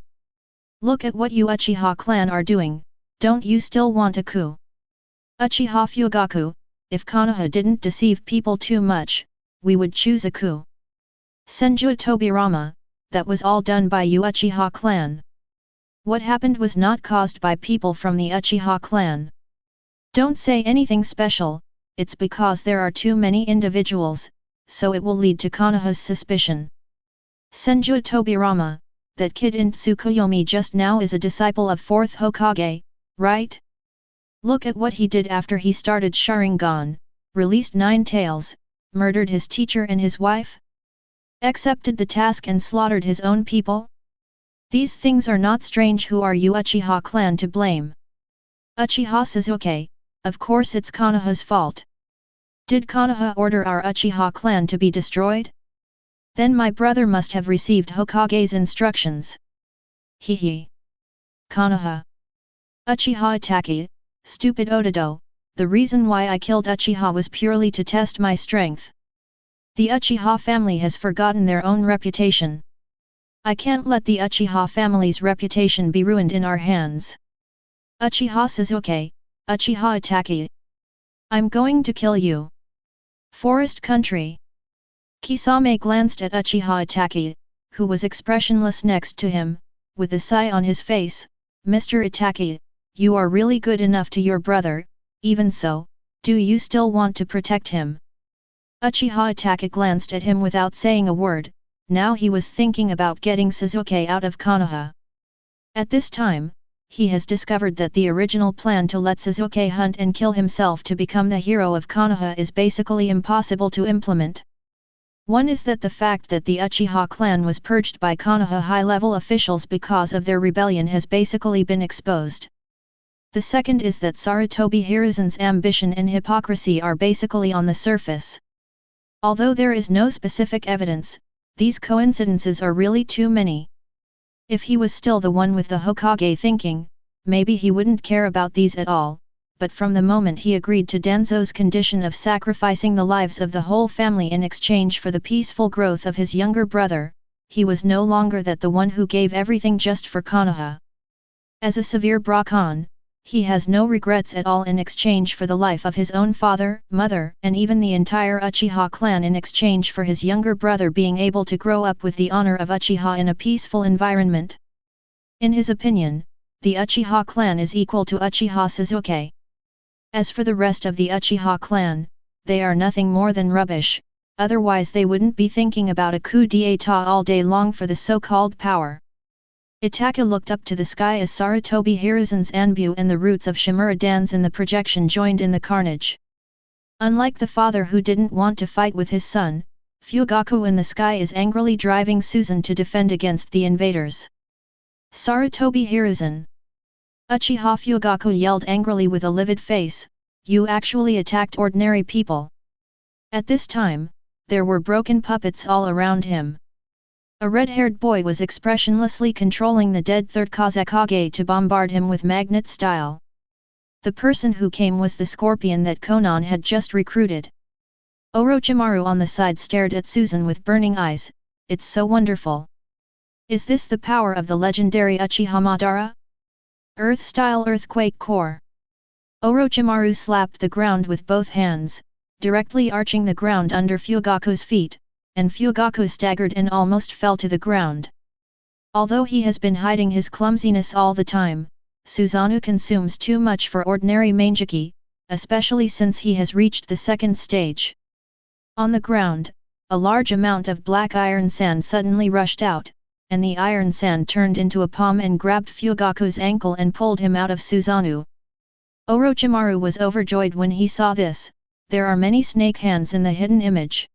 Speaker 1: Look at what you Uchiha clan are doing, don't you still want a coup? Uchiha Fugaku, if Konoha didn't deceive people too much, we would choose a coup." "Senju Tobirama, that was all done by you Uchiha clan. What happened was not caused by people from the Uchiha clan. Don't say anything special, it's because there are too many individuals, so it will lead to Konoha's suspicion." "Senju Tobirama, that kid in Tsukuyomi just now is a disciple of 4th Hokage, right? Look at what he did after he started Sharingan, released 9 tails, murdered his teacher and his wife? Accepted the task and slaughtered his own people? These things are not strange. Who are you Uchiha clan to blame?" "Uchiha Sasuke, of course it's Konoha's fault. Did Konoha order our Uchiha clan to be destroyed? Then my brother must have received Hokage's instructions. Hehe. Konoha. Uchiha Itachi, stupid Obito, the reason why I killed Uchiha was purely to test my strength. The Uchiha family has forgotten their own reputation. I can't let the Uchiha family's reputation be ruined in our hands. Uchiha Sasuke, Uchiha Itachi. I'm going to kill you. Forest Country. Kisame glanced at Uchiha Itachi, who was expressionless next to him, with a sigh on his face. Mr. Itachi, you are really good enough to your brother, even so, do you still want to protect him? Uchiha Itachi glanced at him without saying a word. Now he was thinking about getting Sasuke out of Konoha. At this time, he has discovered that the original plan to let Sasuke hunt and kill himself to become the hero of Konoha is basically impossible to implement. One is that the fact that the Uchiha clan was purged by Konoha high-level officials because of their rebellion has basically been exposed. The second is that Sarutobi Hiruzen's ambition and hypocrisy are basically on the surface. Although there is no specific evidence, these coincidences are really too many. If he was still the one with the Hokage thinking, maybe he wouldn't care about these at all, but from the moment he agreed to Danzo's condition of sacrificing the lives of the whole family in exchange for the peaceful growth of his younger brother, he was no longer that the one who gave everything just for Konoha. As a severe Brahman, he has no regrets at all in exchange for the life of his own father, mother, and even the entire Uchiha clan in exchange for his younger brother being able to grow up with the honor of Uchiha in a peaceful environment. In his opinion, the Uchiha clan is equal to Uchiha Sasuke. As for the rest of the Uchiha clan, they are nothing more than rubbish, otherwise they wouldn't be thinking about a coup d'état all day long for the so-called power. Itachi looked up to the sky as Sarutobi Hiruzen's Anbu and the roots of Shimura dance in the projection joined in the carnage. Unlike the father who didn't want to fight with his son, Fugaku in the sky is angrily driving Susan to defend against the invaders. Sarutobi Hiruzen. Uchiha Fugaku yelled angrily with a livid face, "You actually attacked ordinary people." At this time, there were broken puppets all around him. A red-haired boy was expressionlessly controlling the dead third Hokage to bombard him with magnet style. The person who came was the scorpion that Konan had just recruited. Orochimaru on the side stared at Susan with burning eyes. "It's so wonderful. Is this the power of the legendary Uchiha Madara? Earth-style earthquake core." Orochimaru slapped the ground with both hands, directly arching the ground under Fugaku's feet, and Fugaku staggered and almost fell to the ground. Although he has been hiding his clumsiness all the time, Susanoo consumes too much for ordinary Mangekyō, especially since he has reached the second stage. On the ground, a large amount of black iron sand suddenly rushed out, and the iron sand turned into a palm and grabbed Fugaku's ankle and pulled him out of Susanoo. Orochimaru was overjoyed when he saw this. There are many snake hands in the hidden image.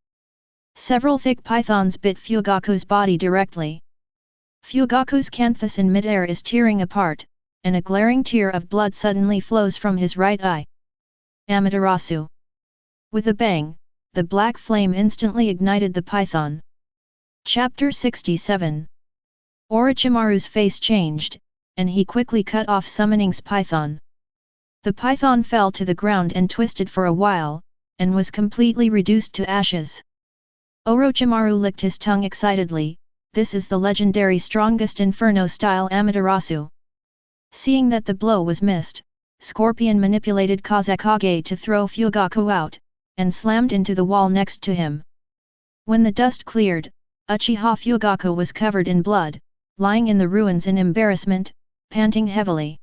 Speaker 1: Several thick pythons bit Fugaku's body directly. Fugaku's canthus in midair is tearing apart, and a glaring tear of blood suddenly flows from his right eye. Amaterasu. With a bang, the black flame instantly ignited the python. Chapter 67. Orochimaru's face changed, and he quickly cut off Summoning's python. The python fell to the ground and twisted for a while, and was completely reduced to ashes. Orochimaru licked his tongue excitedly. This is the legendary strongest Inferno-style Amaterasu. Seeing that the blow was missed, Scorpion manipulated Kazekage to throw Fugaku out, and slammed into the wall next to him. When the dust cleared, Uchiha Fugaku was covered in blood, lying in the ruins in embarrassment, panting heavily.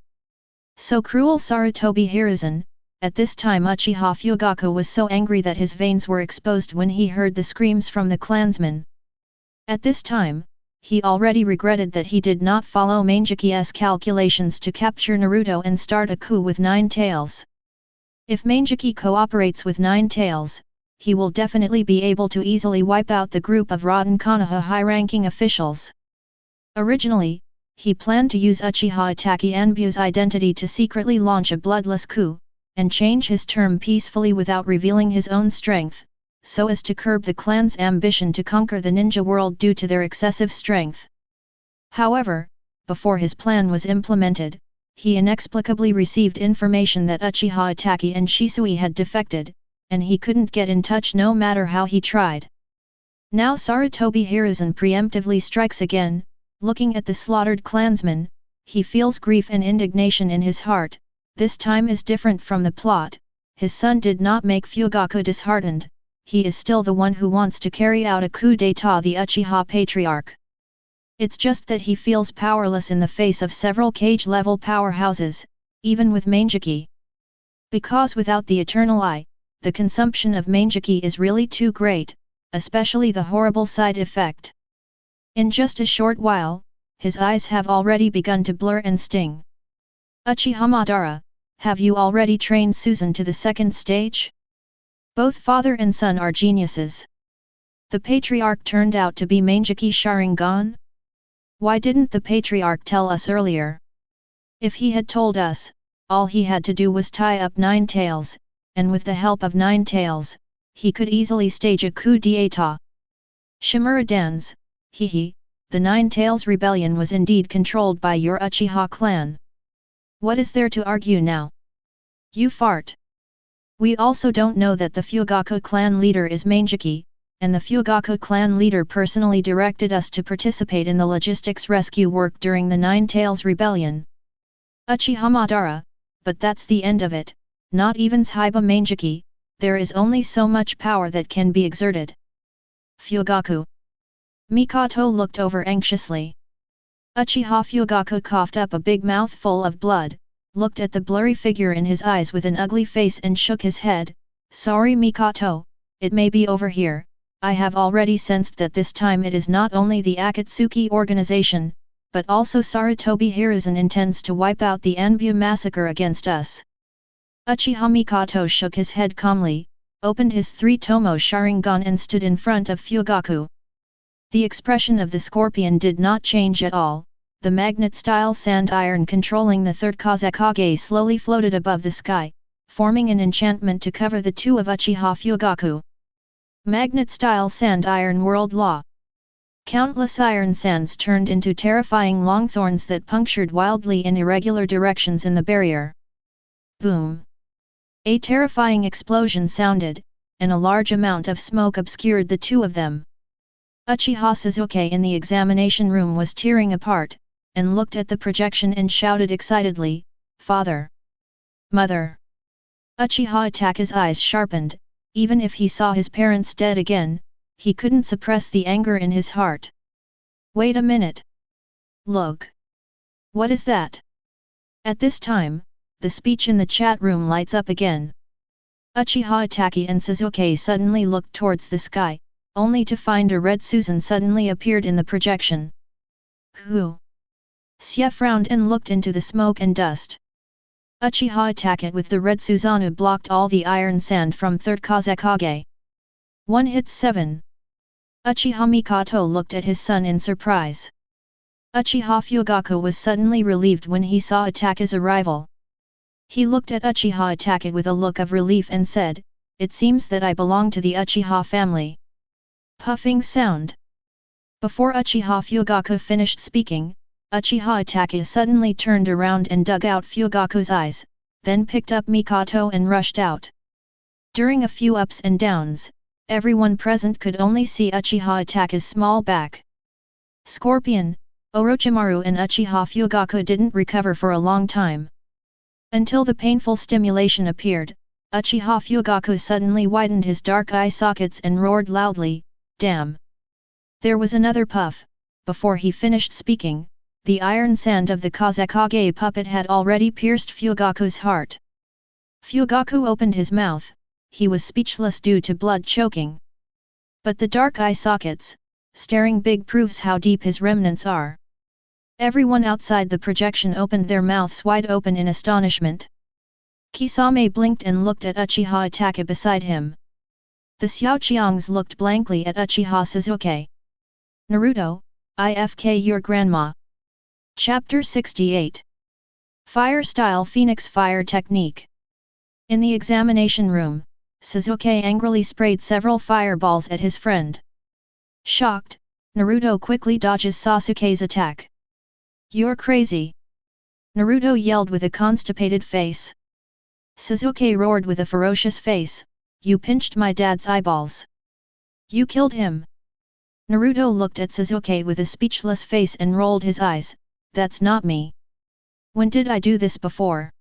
Speaker 1: So cruel Sarutobi Hiruzen. At this time Uchiha Fugaku was so angry that his veins were exposed when he heard the screams from the clansmen. At this time, he already regretted that he did not follow Mangekyō's calculations to capture Naruto and start a coup with 9 tails. If Mangekyō cooperates with 9 tails, he will definitely be able to easily wipe out the group of rotten Konoha high-ranking officials. Originally, he planned to use Uchiha Itachi Anbu's identity to secretly launch a bloodless coup, and change his term peacefully without revealing his own strength, so as to curb the clan's ambition to conquer the ninja world due to their excessive strength. However, before his plan was implemented, he inexplicably received information that Uchiha Itachi and Shisui had defected, and he couldn't get in touch no matter how he tried. Now Sarutobi Hiruzen preemptively strikes again. Looking at the slaughtered clansmen, he feels grief and indignation in his heart. This time is different from the plot. His son did not make Fugaku disheartened, he is still the one who wants to carry out a coup d'état, the Uchiha Patriarch. It's just that he feels powerless in the face of several Kage-level powerhouses, even with Mangekyō. Because without the Eternal Eye, the consumption of Mangekyō is really too great, especially the horrible side effect. In just a short while, his eyes have already begun to blur and sting. Uchiha Madara, have you already trained Susan to the second stage? Both father and son are geniuses. The Patriarch turned out to be Mangekyō Sharingan? Why didn't the Patriarch tell us earlier? If he had told us, all he had to do was tie up Nine Tails, and with the help of Nine Tails, he could easily stage a coup d'état. Shimura Dans, the Nine Tails rebellion was indeed controlled by your Uchiha clan. What is there to argue now? You fart. We also don't know that the Fugaku clan leader is Mangekyō, and the Fugaku clan leader personally directed us to participate in the logistics rescue work during the Nine Tails rebellion. Uchiha Madara, but that's the end of it, not even Saiba Mangekyō, there is only so much power that can be exerted. Fugaku. Mikoto looked over anxiously. Uchiha Fugaku coughed up a big mouthful of blood, looked at the blurry figure in his eyes with an ugly face and shook his head. Sorry Mikoto, it may be over here. I have already sensed that this time it is not only the Akatsuki organization, but also Sarutobi Hiruzen intends to wipe out the Anbu massacre against us. Uchiha Mikoto shook his head calmly, opened his three-tomo Sharingan and stood in front of Fugaku. The expression of the scorpion did not change at all. The magnet-style sand iron controlling the third Hokage slowly floated above the sky, forming an enchantment to cover the two of Uchiha Fugaku. Magnet-style sand iron world law. Countless iron sands turned into terrifying long thorns that punctured wildly in irregular directions in the barrier. Boom! A terrifying explosion sounded, and a large amount of smoke obscured the two of them. Uchiha Sasuke in the examination room was tearing apart, and looked at the projection and shouted excitedly, "Father! Mother!" Uchiha Itachi's eyes sharpened. Even if he saw his parents dead again, he couldn't suppress the anger in his heart. Wait a minute. Look. What is that? At this time, the speech in the chat room lights up again. Uchiha Itachi and Sasuke suddenly looked towards the sky, only to find a red Susan suddenly appeared in the projection. Who? Xie frowned and looked into the smoke and dust. Uchiha Itachi with the red Susanoo blocked all the iron sand from third Hokage. 1 hit 7. Uchiha Mikoto looked at his son in surprise. Uchiha Fugaku was suddenly relieved when he saw Itachi's arrival. He looked at Uchiha Itachi with a look of relief and said, "It seems that I belong to the Uchiha family." Puffing sound. Before Uchiha Fugaku finished speaking, Uchiha Itachi suddenly turned around and dug out Fugaku's eyes, then picked up Mikoto and rushed out. During a few ups and downs, everyone present could only see Uchiha Itachi's small back. Scorpion, Orochimaru and Uchiha Fugaku didn't recover for a long time. Until the painful stimulation appeared, Uchiha Fugaku suddenly widened his dark eye sockets and roared loudly, "Damn!" There was another puff. Before he finished speaking, the iron sand of the Kazekage puppet had already pierced Fugaku's heart. Fugaku opened his mouth, he was speechless due to blood choking. But the dark eye sockets, staring big proves how deep his remnants are. Everyone outside the projection opened their mouths wide open in astonishment. Kisame blinked and looked at Uchiha Itachi beside him. The Xiaoqiangs looked blankly at Uchiha Sasuke. Naruto, IFK your grandma. Chapter 68. Fire Style Phoenix Fire Technique. In the examination room, Sasuke angrily sprayed several fireballs at his friend. Shocked, Naruto quickly dodges Sasuke's attack. "You're crazy!" Naruto yelled with a constipated face. Sasuke roared with a ferocious face, "You pinched my dad's eyeballs! You killed him!" Naruto looked at Sasuke with a speechless face and rolled his eyes, "That's not me. When did I do this before?"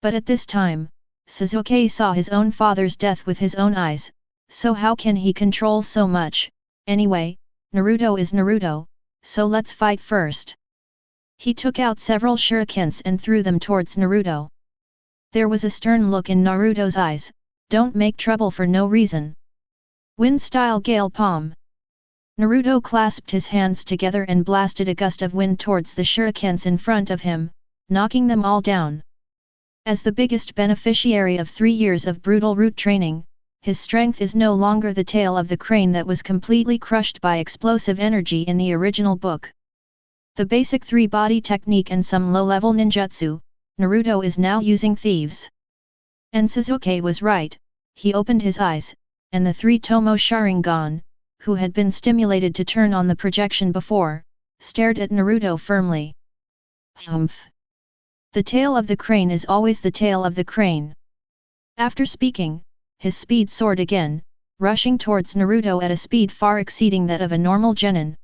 Speaker 1: But at this time, Sasuke saw his own father's death with his own eyes, so how can he control so much? Anyway, Naruto is Naruto, so let's fight first. He took out several shurikens and threw them towards Naruto. There was a stern look in Naruto's eyes, "Don't make trouble for no reason." Wind-style gale palm. Naruto clasped his hands together and blasted a gust of wind towards the shurikens in front of him, knocking them all down. As the biggest beneficiary of 3 years of brutal root training, his strength is no longer the tail of the crane that was completely crushed by explosive energy in the original book. The basic 3-body technique and some low-level ninjutsu, Naruto is now using thieves. And Sasuke was right, he opened his eyes, and the 3-tomo Sharingan, who had been stimulated to turn on the projection before, stared at Naruto firmly. Humph! The tail of the crane is always the tail of the crane. After speaking, his speed soared again, rushing towards Naruto at a speed far exceeding that of a normal genin.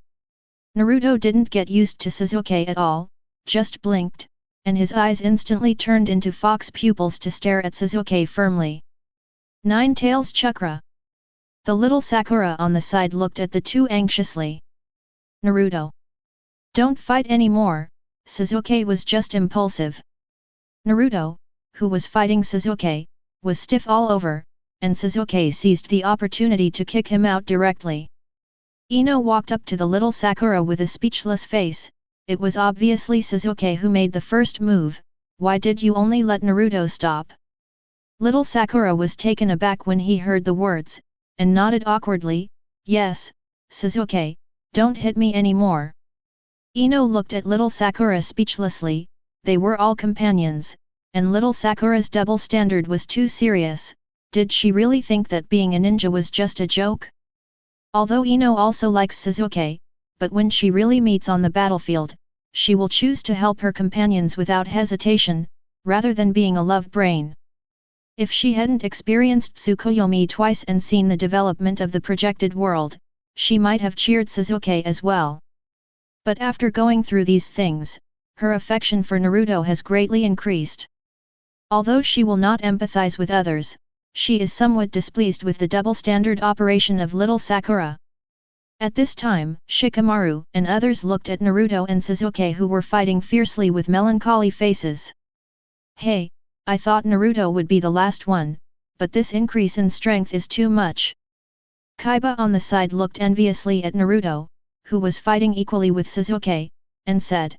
Speaker 1: Naruto didn't get used to Sasuke at all, just blinked, and his eyes instantly turned into fox pupils to stare at Sasuke firmly. 9 Tails Chakra. The little Sakura on the side looked at the two anxiously. "Naruto! Don't fight anymore," Sasuke was just impulsive. Naruto, who was fighting Sasuke, was stiff all over, and Sasuke seized the opportunity to kick him out directly. Ino walked up to the little Sakura with a speechless face. It was obviously Sasuke who made the first move. "Why did you only let Naruto stop?" Little Sakura was taken aback when he heard the words, and nodded awkwardly, "Yes, Sasuke, don't hit me anymore." Ino looked at little Sakura speechlessly. They were all companions, and little Sakura's double standard was too serious. Did she really think that being a ninja was just a joke? Although Ino also likes Sasuke, but when she really meets on the battlefield, she will choose to help her companions without hesitation, rather than being a love brain. If she hadn't experienced Tsukuyomi twice and seen the development of the projected world, she might have cheered Sasuke as well. But after going through these things, her affection for Naruto has greatly increased. Although she will not empathize with others, she is somewhat displeased with the double-standard operation of little Sakura. At this time, Shikamaru and others looked at Naruto and Sasuke who were fighting fiercely with melancholy faces. "Hey, I thought Naruto would be the last one, but this increase in strength is too much." Kaiba on the side looked enviously at Naruto, who was fighting equally with Sasuke, and said,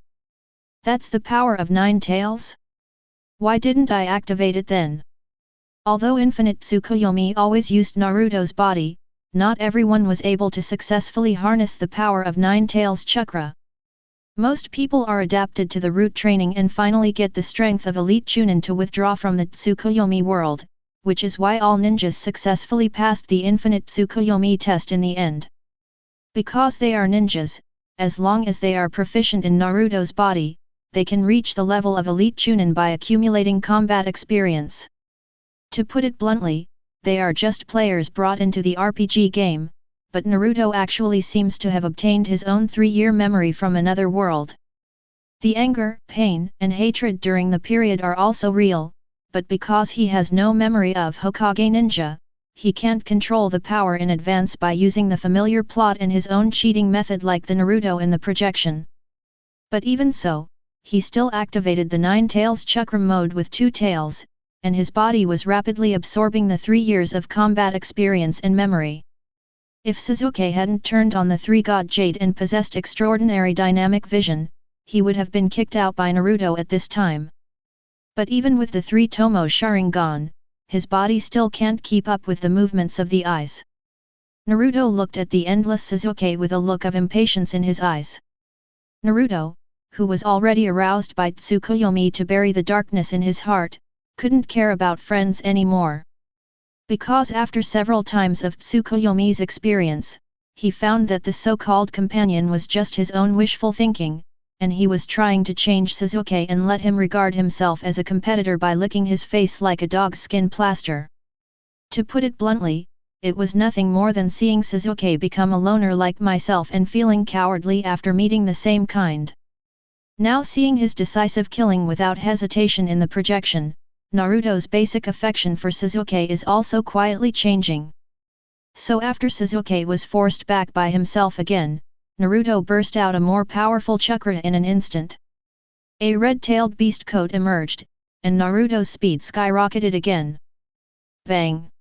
Speaker 1: "That's the power of 9 tails? Why didn't I activate it then?" Although infinite Tsukuyomi always used Naruto's body, not everyone was able to successfully harness the power of 9 tails chakra. Most people are adapted to the root training and finally get the strength of elite Chūnin to withdraw from the Tsukuyomi world, which is why all ninjas successfully passed the infinite Tsukuyomi test in the end. Because they are ninjas, as long as they are proficient in Naruto's body, they can reach the level of elite Chūnin by accumulating combat experience. To put it bluntly, they are just players brought into the RPG game, but Naruto actually seems to have obtained his own 3-year memory from another world. The anger, pain, and hatred during the period are also real, but because he has no memory of Hokage ninja, he can't control the power in advance by using the familiar plot and his own cheating method like the Naruto in the projection. But even so, he still activated the 9 tails chakra mode with 2 tails, and his body was rapidly absorbing the 3 years of combat experience and memory. If Sasuke hadn't turned on the 3-God Jade and possessed extraordinary dynamic vision, he would have been kicked out by Naruto at this time. But even with the 3-tomo Sharingan, his body still can't keep up with the movements of the eyes. Naruto looked at the endless Sasuke with a look of impatience in his eyes. Naruto, who was already aroused by Tsukuyomi to bury the darkness in his heart, couldn't care about friends anymore. Because after several times of Tsukuyomi's experience, he found that the so-called companion was just his own wishful thinking, and he was trying to change Sasuke and let him regard himself as a competitor by licking his face like a dog's skin plaster. To put it bluntly, it was nothing more than seeing Sasuke become a loner like myself and feeling cowardly after meeting the same kind. Now seeing his decisive killing without hesitation in the projection, Naruto's basic affection for Sasuke is also quietly changing. So after Sasuke was forced back by himself again, Naruto burst out a more powerful chakra in an instant. A red-tailed beast coat emerged, and Naruto's speed skyrocketed again. Bang!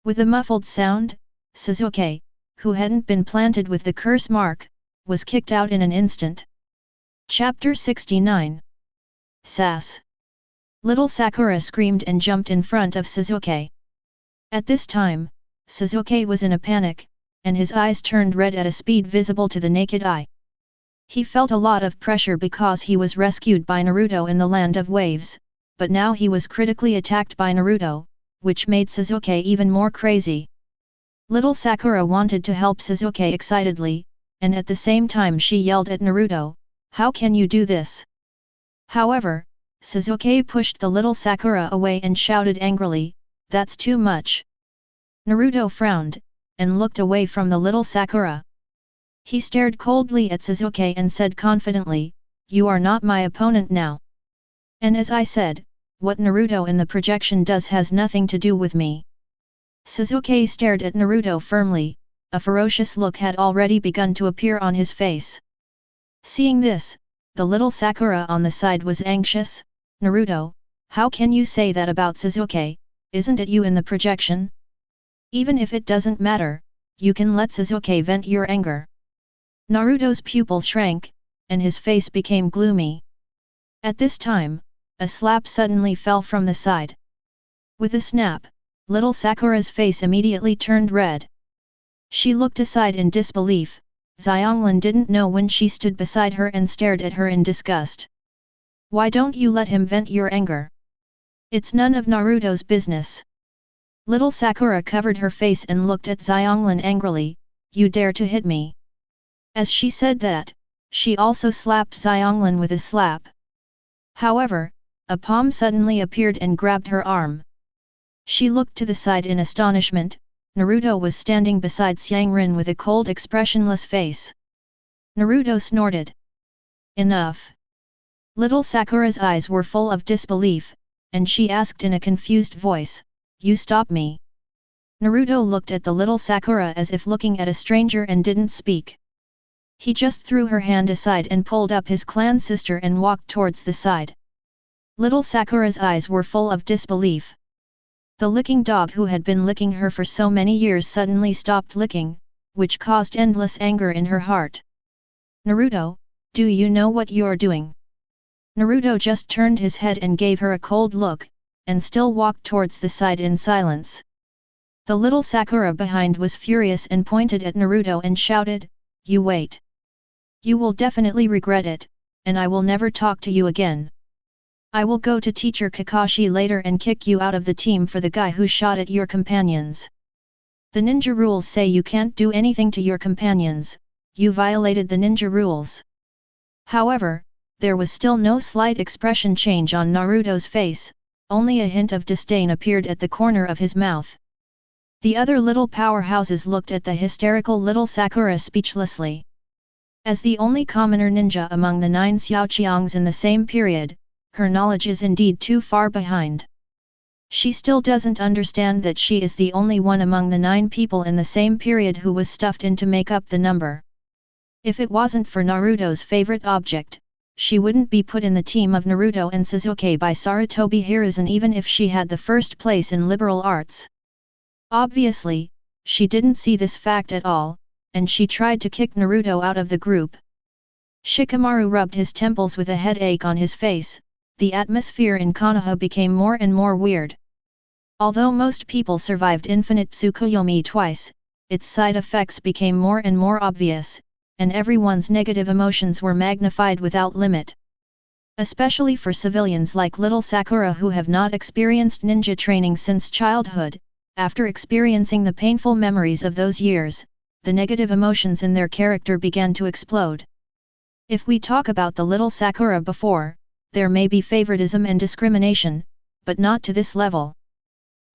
Speaker 1: With a muffled sound, Sasuke, who hadn't been planted with the curse mark, was kicked out in an instant. Chapter 69. Sass. Little Sakura screamed and jumped in front of Sasuke. At this time, Sasuke was in a panic, and his eyes turned red at a speed visible to the naked eye. He felt a lot of pressure because he was rescued by Naruto in the Land of Waves, but now he was critically attacked by Naruto, which made Sasuke even more crazy. Little Sakura wanted to help Sasuke excitedly, and at the same time she yelled at Naruto, "How can you do this?" However, Sasuke pushed the little Sakura away and shouted angrily, "That's too much." Naruto frowned, and looked away from the little Sakura. He stared coldly at Sasuke and said confidently, "You are not my opponent now. And as I said, what Naruto in the projection does has nothing to do with me." Sasuke stared at Naruto firmly, a ferocious look had already begun to appear on his face. Seeing this, the little Sakura on the side was anxious. "Naruto, how can you say that about Sasuke? Isn't it you in the projection? Even if it doesn't matter, you can let Sasuke vent your anger." Naruto's pupil shrank, and his face became gloomy. At this time, a slap suddenly fell from the side. With a snap, little Sakura's face immediately turned red. She looked aside in disbelief. Xianglin didn't know when she stood beside her and stared at her in disgust. "Why don't you let him vent your anger? It's none of Naruto's business." Little Sakura covered her face and looked at Xianglin angrily, "You dare to hit me?" As she said that, she also slapped Xianglin with a slap. However, a palm suddenly appeared and grabbed her arm. She looked to the side in astonishment. Naruto was standing beside Xianglin with a cold expressionless face. Naruto snorted. "Enough." Little Sakura's eyes were full of disbelief, and she asked in a confused voice, "You stop me." Naruto looked at the little Sakura as if looking at a stranger and didn't speak. He just threw her hand aside and pulled up his clan sister and walked towards the side. Little Sakura's eyes were full of disbelief. The licking dog who had been licking her for so many years suddenly stopped licking, which caused endless anger in her heart. "Naruto, do you know what you're doing?" Naruto just turned his head and gave her a cold look, and still walked towards the side in silence. The little Sakura behind was furious and pointed at Naruto and shouted, "You wait. You will definitely regret it, and I will never talk to you again. I will go to Teacher Kakashi later and kick you out of the team for the guy who shot at your companions. The ninja rules say you can't do anything to your companions, you violated the ninja rules." However, there was still no slight expression change on Naruto's face, only a hint of disdain appeared at the corner of his mouth. The other little powerhouses looked at the hysterical little Sakura speechlessly. As the only commoner ninja among the 9 Xiaoqiangs in the same period, her knowledge is indeed too far behind. She still doesn't understand that she is the only one among the 9 people in the same period who was stuffed in to make up the number. If it wasn't for Naruto's favorite object, she wouldn't be put in the team of Naruto and Sasuke by Sarutobi Hiruzen even if she had the first place in liberal arts. Obviously, she didn't see this fact at all, and she tried to kick Naruto out of the group. Shikamaru rubbed his temples with a headache on his face. The atmosphere in Konoha became more and more weird. Although most people survived infinite Tsukuyomi twice, its side effects became more and more obvious, and everyone's negative emotions were magnified without limit. Especially for civilians like little Sakura who have not experienced ninja training since childhood, after experiencing the painful memories of those years, the negative emotions in their character began to explode. If we talk about the little Sakura before, there may be favoritism and discrimination, but not to this level.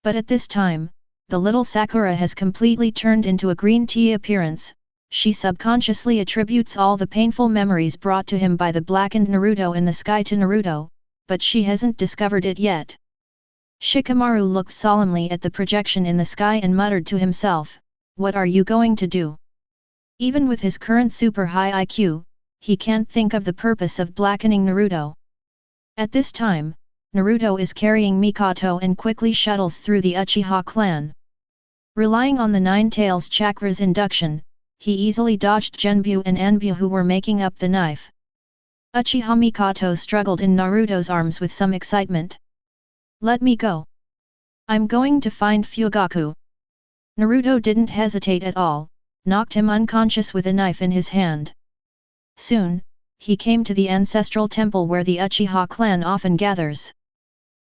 Speaker 1: But at this time, the little Sakura has completely turned into a green tea appearance. She subconsciously attributes all the painful memories brought to him by the blackened Naruto in the sky to Naruto, but she hasn't discovered it yet. Shikamaru looked solemnly at the projection in the sky and muttered to himself, "What are you going to do?" Even with his current super high IQ, he can't think of the purpose of blackening Naruto. At this time, Naruto is carrying Mikoto and quickly shuttles through the Uchiha clan. Relying on the Nine Tails chakra's induction, he easily dodged Genbu and Anbu who were making up the knife. Uchiha Mikoto struggled in Naruto's arms with some excitement. "Let me go. I'm going to find Fugaku." Naruto didn't hesitate at all, knocked him unconscious with a knife in his hand. Soon, he came to the ancestral temple where the Uchiha clan often gathers.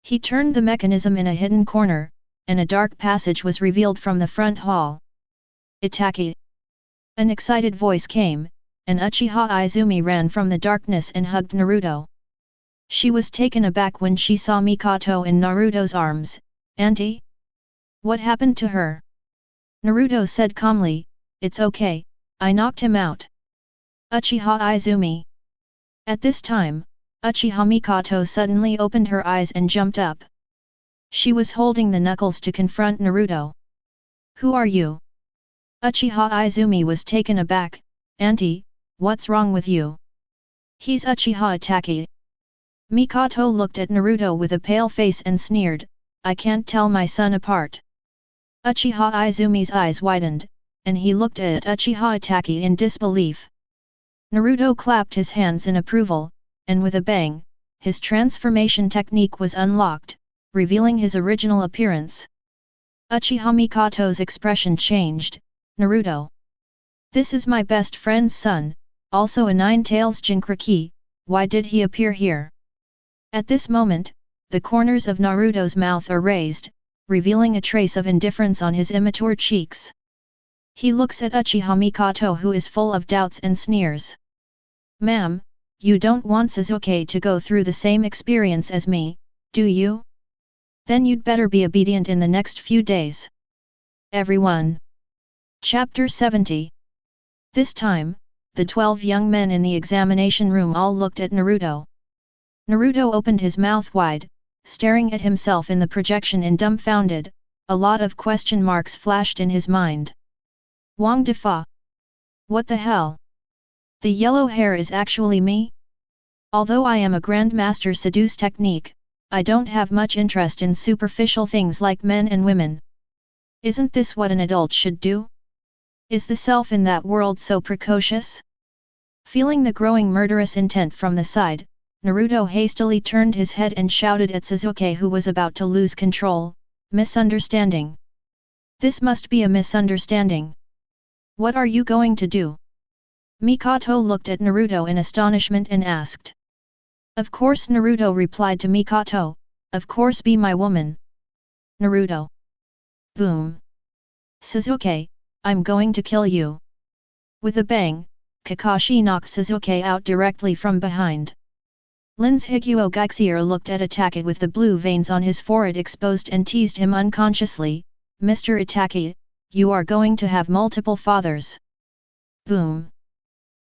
Speaker 1: He turned the mechanism in a hidden corner, and a dark passage was revealed from the front hall. "Itachi!" An excited voice came, and Uchiha Izumi ran from the darkness and hugged Naruto. She was taken aback when she saw Mikoto in Naruto's arms. "Auntie? What happened to her?" Naruto said calmly, "It's okay, I knocked him out." "Uchiha Izumi." At this time, Uchiha Mikoto suddenly opened her eyes and jumped up. She was holding the knuckles to confront Naruto. "Who are you?" Uchiha Izumi was taken aback. "Auntie, what's wrong with you?" "He's Uchiha Itachi." Mikoto looked at Naruto with a pale face and sneered, "I can't tell my son apart." Uchiha Izumi's eyes widened, and he looked at Uchiha Itachi in disbelief. Naruto clapped his hands in approval, and with a bang, his transformation technique was unlocked, revealing his original appearance. Uchiha Mikoto's expression changed. "Naruto. This is my best friend's son, also a Nine-Tails Jinchuriki, why did he appear here?" At this moment, the corners of Naruto's mouth are raised, revealing a trace of indifference on his immature cheeks. He looks at Uchiha Mikoto who is full of doubts and sneers. "Ma'am, you don't want Sasuke to go through the same experience as me, do you? Then you'd better be obedient in the next few days." Everyone. Chapter 70. This time, the 12 young men in the examination room all looked at Naruto. Naruto opened his mouth wide, staring at himself in the projection in dumbfounded. A lot of question marks flashed in his mind. Wang Defa. What the hell? The yellow hair is actually me? Although I am a grandmaster seduce technique, I don't have much interest in superficial things like men and women. Isn't this what an adult should do? Is the self in that world so precocious? Feeling the growing murderous intent from the side, Naruto hastily turned his head and shouted at Sasuke who was about to lose control, "Misunderstanding. This must be a misunderstanding. What are you going to do?" Mikoto looked at Naruto in astonishment and asked. "Of course," Naruto replied to Mikoto, "of course be my woman." Naruto. Boom. "Sasuke, I'm going to kill you." With a bang, Kakashi knocked Sasuke out directly from behind. Lin's Higuo Geixier looked at Itachi with the blue veins on his forehead exposed and teased him unconsciously, "Mr. Itachi, you are going to have multiple fathers." Boom.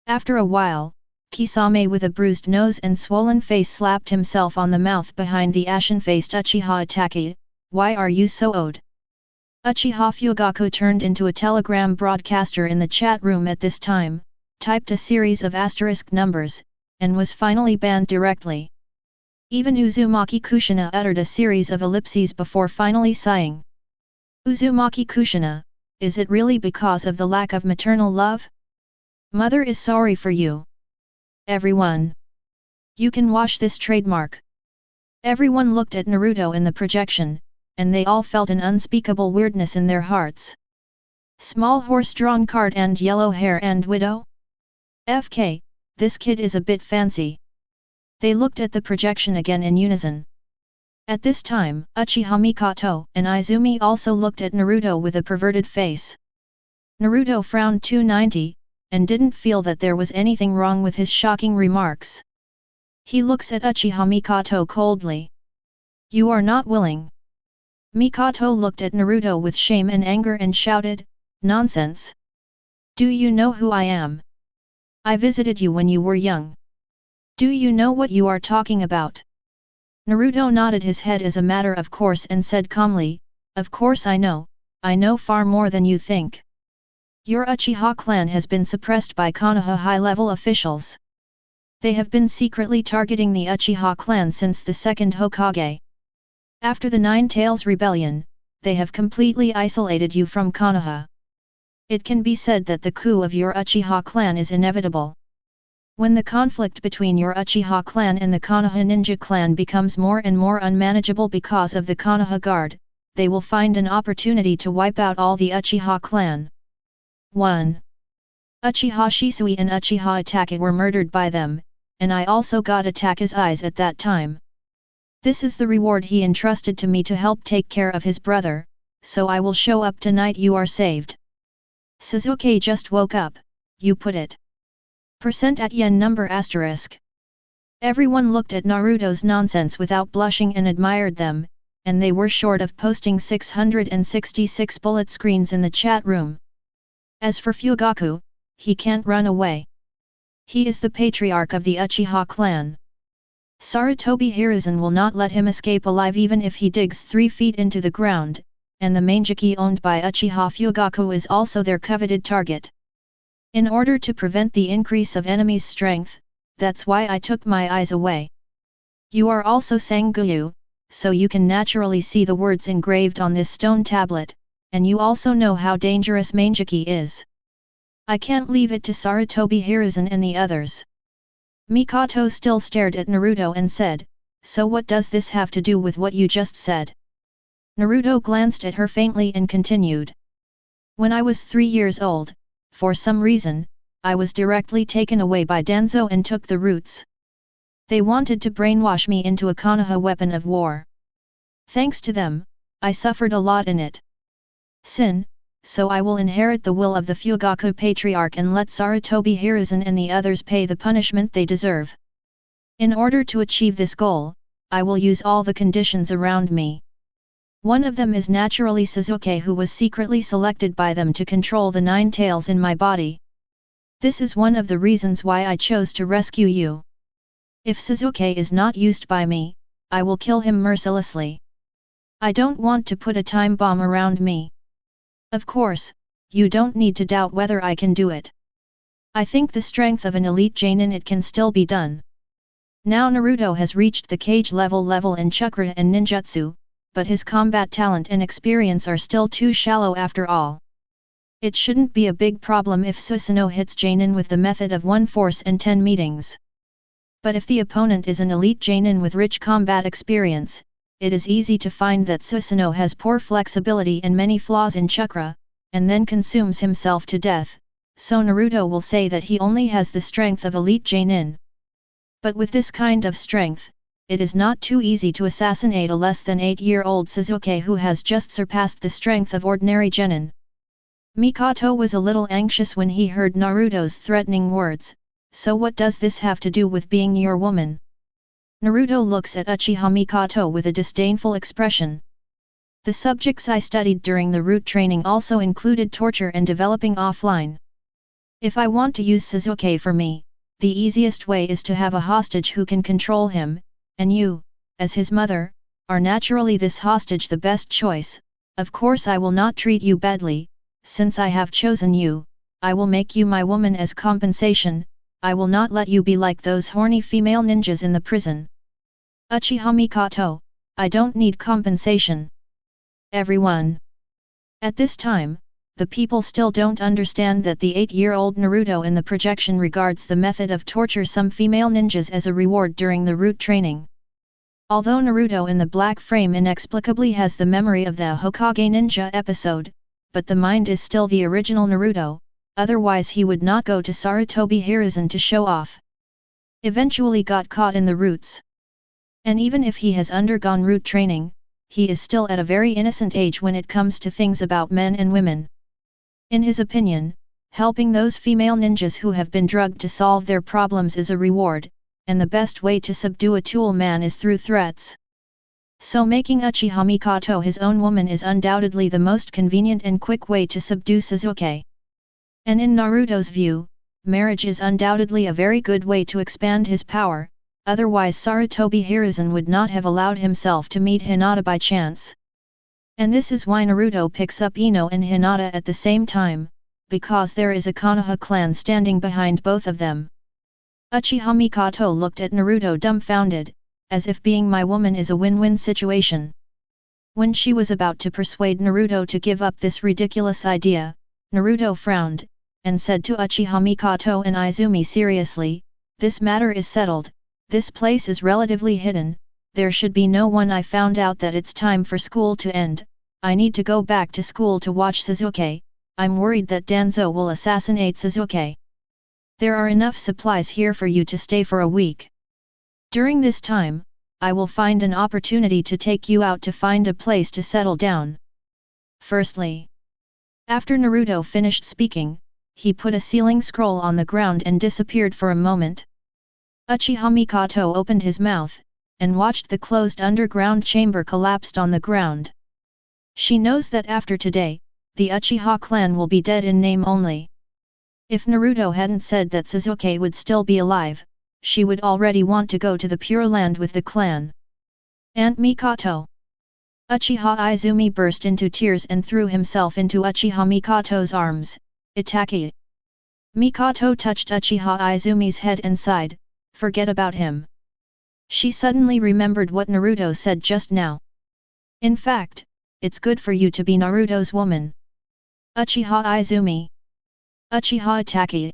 Speaker 1: After a while, Kisame with a bruised nose and swollen face slapped himself on the mouth behind the ashen-faced Uchiha Itachi. "Why are you so old?" Uchiha Fugaku turned into a telegram broadcaster in the chat room at this time, typed a series of asterisk numbers, and was finally banned directly. Even Uzumaki Kushina uttered a series of ellipses before finally sighing. "Uzumaki Kushina, is it really because of the lack of maternal love? Mother is sorry for you." Everyone. You can wash this trademark. Everyone looked at Naruto in the projection, and they all felt an unspeakable weirdness in their hearts. Small horse-drawn cart and yellow hair and widow? FK, this kid is a bit fancy. They looked at the projection again in unison. At this time, Uchiha Mikoto and Izumi also looked at Naruto with a perverted face. Naruto frowned 290, and didn't feel that there was anything wrong with his shocking remarks. He looks at Uchiha Mikoto coldly. "You are not willing." Mikoto looked at Naruto with shame and anger and shouted, "Nonsense! Do you know who I am? I visited you when you were young. Do you know what you are talking about?" Naruto nodded his head as a matter of course and said calmly, "Of course I know far more than you think. Your Uchiha clan has been suppressed by Konoha high-level officials. They have been secretly targeting the Uchiha clan since the second Hokage. After the Nine Tails Rebellion, they have completely isolated you from Konoha. It can be said that the coup of your Uchiha clan is inevitable. When the conflict between your Uchiha clan and the Konoha ninja clan becomes more and more unmanageable because of the Konoha Guard, they will find an opportunity to wipe out all the Uchiha clan. 1. Uchiha Shisui and Uchiha Itachi were murdered by them, and I also got Itachi's eyes at that time. This is the reward he entrusted to me to help take care of his brother, so I will show up tonight. You are saved." Sasuke just woke up, you put it. At yen number asterisk. Everyone looked at Naruto's nonsense without blushing and admired them, and they were short of posting 666 bullet screens in the chat room. As for Fugaku, he can't run away. He is the patriarch of the Uchiha clan. Sarutobi Hiruzen will not let him escape alive even if he digs 3 feet into the ground, and the Mangekyō owned by Uchiha Fugaku is also their coveted target. In order to prevent the increase of enemy's strength, that's why I took my eyes away. You are also Sangyu, so you can naturally see the words engraved on this stone tablet, and you also know how dangerous Mangekyō is. I can't leave it to Sarutobi Hiruzen and the others." Mikoto still stared at Naruto and said, "So what does this have to do with what you just said?" Naruto glanced at her faintly and continued. "When I was 3 years old, for some reason, I was directly taken away by Danzo and took the roots. They wanted to brainwash me into a Konoha weapon of war. Thanks to them, I suffered a lot in it. So I will inherit the will of the Fugaku Patriarch and let Sarutobi Hiruzen and the others pay the punishment they deserve. In order to achieve this goal, I will use all the conditions around me. One of them is naturally Sasuke, who was secretly selected by them to control the 9 tails in my body. This is one of the reasons why I chose to rescue you. If Sasuke is not used by me, I will kill him mercilessly. I don't want to put a time bomb around me. Of course, you don't need to doubt whether I can do it. I think the strength of an elite Jonin, it can still be done." Now Naruto has reached the Kage level in chakra and ninjutsu, but his combat talent and experience are still too shallow after all. It shouldn't be a big problem if Susanoo hits Jonin with the method of 1 force and 10 meetings. But if the opponent is an elite Jonin with rich combat experience, it is easy to find that Susanoo has poor flexibility and many flaws in chakra, and then consumes himself to death, so Naruto will say that he only has the strength of elite Jonin. But with this kind of strength, it is not too easy to assassinate a less than 8-year-old Sasuke who has just surpassed the strength of ordinary genin. Mikoto was a little anxious when he heard Naruto's threatening words, "So what does this have to do with being your woman?" Naruto looks at Uchiha Mikoto with a disdainful expression. "The subjects I studied during the root training also included torture and developing offline. If I want to use Sasuke for me, the easiest way is to have a hostage who can control him, and you, as his mother, are naturally this hostage the best choice. Of course I will not treat you badly, since I have chosen you, I will make you my woman as compensation. I will not let you be like those horny female ninjas in the prison." Uchiha Mikoto, "I don't need compensation." Everyone. At this time, the people still don't understand that the 8-year-old Naruto in the projection regards the method of torture some female ninjas as a reward during the root training. Although Naruto in the black frame inexplicably has the memory of the Hokage ninja episode, but the mind is still the original Naruto, otherwise he would not go to Sarutobi Hiruzen to show off. Eventually got caught in the roots. And even if he has undergone root training, he is still at a very innocent age when it comes to things about men and women. In his opinion, helping those female ninjas who have been drugged to solve their problems is a reward, and the best way to subdue a tool man is through threats. So making Uchiha Mikoto his own woman is undoubtedly the most convenient and quick way to subdue Sasuke. And in Naruto's view, marriage is undoubtedly a very good way to expand his power, otherwise Sarutobi Hiruzen would not have allowed himself to meet Hinata by chance. And this is why Naruto picks up Ino and Hinata at the same time, because there is a Konoha clan standing behind both of them. Uchiha Mikoto looked at Naruto dumbfounded, as if being my woman is a win-win situation. When she was about to persuade Naruto to give up this ridiculous idea, Naruto frowned, and said to Uchiha Mikoto and Izumi seriously, "This matter is settled, this place is relatively hidden, there should be no one. I found out that it's time for school to end, I need to go back to school to watch Sasuke, I'm worried that Danzo will assassinate Sasuke. There are enough supplies here for you to stay for a week. During this time, I will find an opportunity to take you out to find a place to settle down." Firstly, after Naruto finished speaking, he put a sealing scroll on the ground and disappeared for a moment. Uchiha Mikoto opened his mouth, and watched the closed underground chamber collapsed on the ground. She knows that after today, the Uchiha clan will be dead in name only. If Naruto hadn't said that Sasuke would still be alive, she would already want to go to the Pure Land with the clan. Aunt Mikoto! Uchiha Izumi burst into tears and threw himself into Uchiha Mikoto's arms. "Itachi!" Mikoto touched Uchiha Izumi's head and sighed, "Forget about him." She suddenly remembered what Naruto said just now. "In fact, it's good for you to be Naruto's woman." Uchiha Izumi. Uchiha Itachi.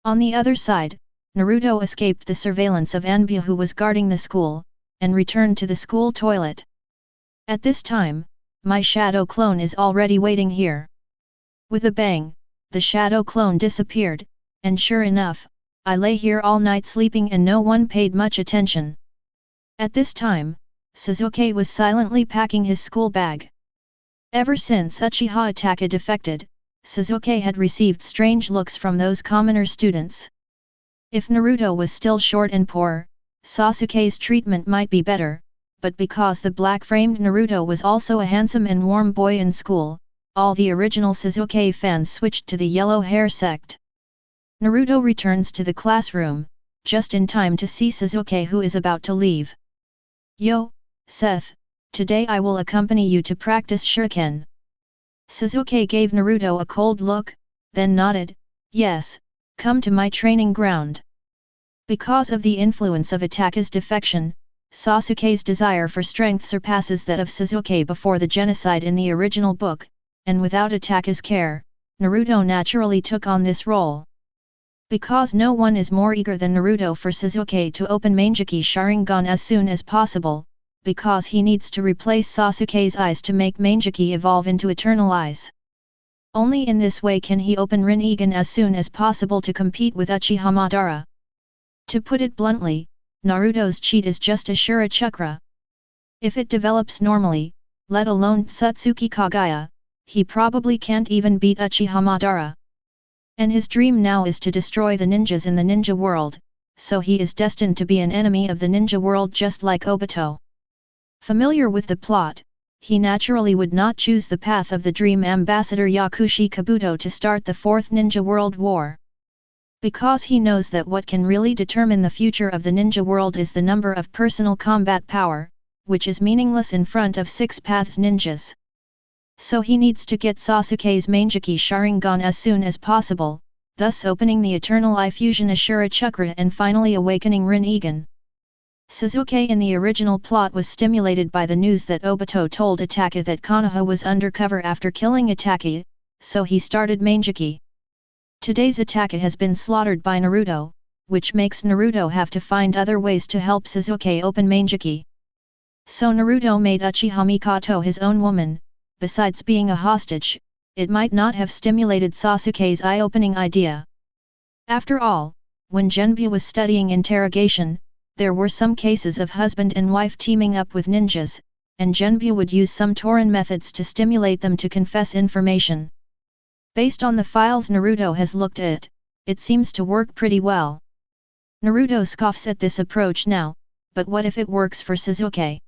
Speaker 1: On the other side, Naruto escaped the surveillance of Anbu, who was guarding the school, and returned to the school toilet. "At this time, my shadow clone is already waiting here." With a bang, the shadow clone disappeared, and sure enough, I lay here all night sleeping and no one paid much attention. At this time, Sasuke was silently packing his school bag. Ever since Uchiha Itachi defected, Sasuke had received strange looks from those commoner students. If Naruto was still short and poor, Sasuke's treatment might be better, but because the black-framed Naruto was also a handsome and warm boy in school, all the original Sasuke fans switched to the yellow hair sect. Naruto returns to the classroom, just in time to see Sasuke, who is about to leave. "Yo, Seth, today I will accompany you to practice shuriken." Sasuke gave Naruto a cold look, then nodded, "Yes, come to my training ground." Because of the influence of Itachi's defection, Sasuke's desire for strength surpasses that of Sasuke before the genocide in the original book, and without Itachi's care, Naruto naturally took on this role. Because no one is more eager than Naruto for Sasuke to open Mangekyō Sharingan as soon as possible, because he needs to replace Sasuke's eyes to make Mangekyō evolve into eternal eyes. Only in this way can he open Rinnegan as soon as possible to compete with Uchiha Madara. To put it bluntly, Naruto's cheat is just a Shura Chakra. If it develops normally, let alone Tsutsuki Kagaya, he probably can't even beat Uchiha Madara. And his dream now is to destroy the ninjas in the ninja world, so he is destined to be an enemy of the ninja world just like Obito. Familiar with the plot, he naturally would not choose the path of the Dream Ambassador Yakushi Kabuto to start the Fourth Ninja World War. Because he knows that what can really determine the future of the ninja world is the number of personal combat power, which is meaningless in front of Six Paths ninjas. So he needs to get Sasuke's Mangekyō Sharingan as soon as possible, thus opening the Eternal Eye Fusion Ashura Chakra and finally awakening Rinnegan. Sasuke in the original plot was stimulated by the news that Obito told Itachi that Konoha was undercover after killing Itachi, so he started Mangekyō. Today's Itachi has been slaughtered by Naruto, which makes Naruto have to find other ways to help Sasuke open Mangekyō. So Naruto made Uchiha Mikoto his own woman. Besides being a hostage, it might not have stimulated Sasuke's eye-opening idea. After all, when Genbu was studying interrogation, there were some cases of husband and wife teaming up with ninjas, and Genbu would use some Torin methods to stimulate them to confess information. Based on the files Naruto has looked at, it seems to work pretty well. Naruto scoffs at this approach now, but what if it works for Sasuke?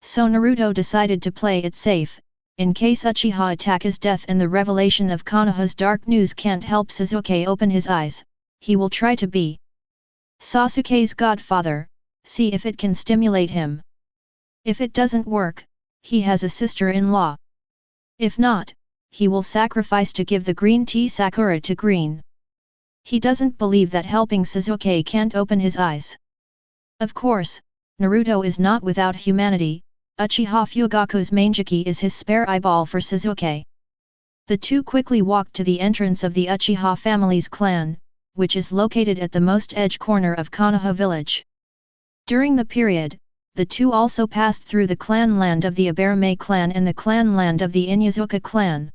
Speaker 1: So Naruto decided to play it safe, in case Uchiha Itachi's death and the revelation of Konoha's dark news can't help Sasuke open his eyes, he will try to be Sasuke's godfather, see if it can stimulate him. If it doesn't work, he has a sister-in-law. If not, he will sacrifice to give the green tea Sakura to Green. He doesn't believe that helping Sasuke can't open his eyes. Of course, Naruto is not without humanity. Uchiha Fugaku's Mangekyō is his spare eyeball for Sasuke. The two quickly walked to the entrance of the Uchiha family's clan, which is located at the most edge corner of Konoha village. During the period, the two also passed through the clan land of the Abarame clan and the clan land of the Inuzuka clan.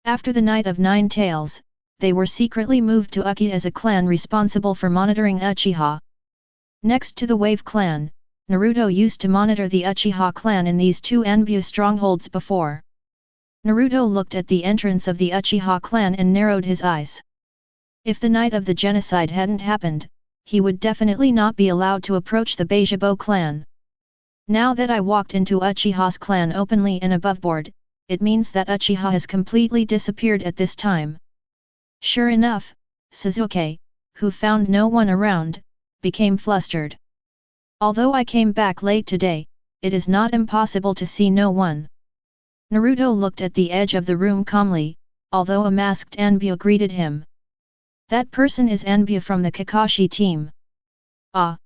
Speaker 1: After the Night of Nine Tails, they were secretly moved to Uki as a clan responsible for monitoring Uchiha. Next to the Wave clan, Naruto used to monitor the Uchiha clan in these two Anbu strongholds before. Naruto looked at the entrance of the Uchiha clan and narrowed his eyes. If the night of the genocide hadn't happened, he would definitely not be allowed to approach the Beijabo clan. Now that I walked into Uchiha's clan openly and aboveboard, it means that Uchiha has completely disappeared at this time. Sure enough, Sasuke, who found no one around, became flustered. Although I came back late today, it is not impossible to see no one. Naruto looked at the edge of the room calmly, although a masked Anbu greeted him. That person is Anbu from the Kakashi team. Ah!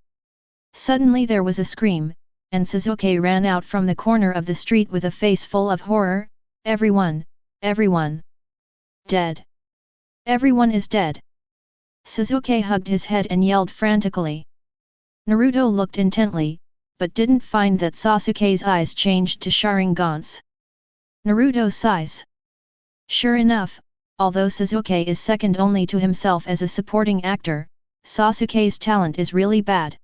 Speaker 1: Suddenly there was a scream, and Sasuke ran out from the corner of the street with a face full of horror. Everyone, everyone! Dead! Everyone is dead! Sasuke hugged his head and yelled frantically. Naruto looked intently, but didn't find that Sasuke's eyes changed to Sharingans. Naruto sighs. Sure enough, although Sasuke is second only to himself as a supporting actor, Sasuke's talent is really bad.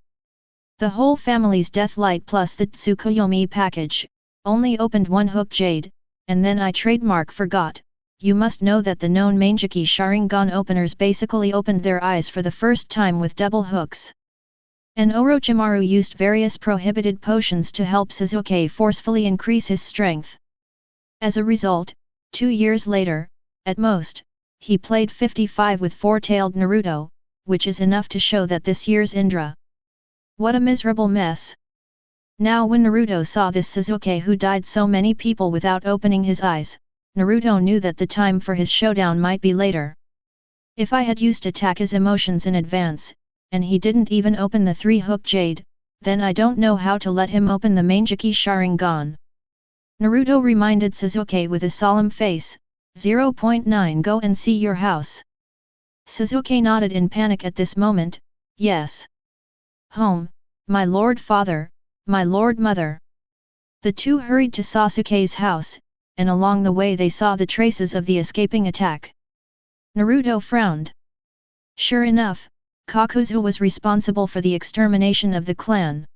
Speaker 1: The whole family's deathlight plus the Tsukuyomi package, only opened one hook jade, and then I trademark forgot. You must know that the known Mangekyō Sharingan openers basically opened their eyes for the first time with double hooks. And Orochimaru used various prohibited potions to help Sasuke forcefully increase his strength. As a result, 2 years later, at most, he played 55 with four-tailed Naruto, which is enough to show that this year's Indra. What a miserable mess. Now when Naruto saw this Sasuke who died so many people without opening his eyes, Naruto knew that the time for his showdown might be later. If I had used Itachi's emotions in advance, and he didn't even open the 3-hook jade, then I don't know how to let him open the Mangekyō Sharingan. Naruto reminded Sasuke with a solemn face, 0.9 Go and see your house. Sasuke nodded in panic at this moment, yes. Home, my lord father, my lord mother. The two hurried to Sasuke's house, and along the way they saw the traces of the escaping attack. Naruto frowned. Sure enough, Kakuzu was responsible for the extermination of the clan.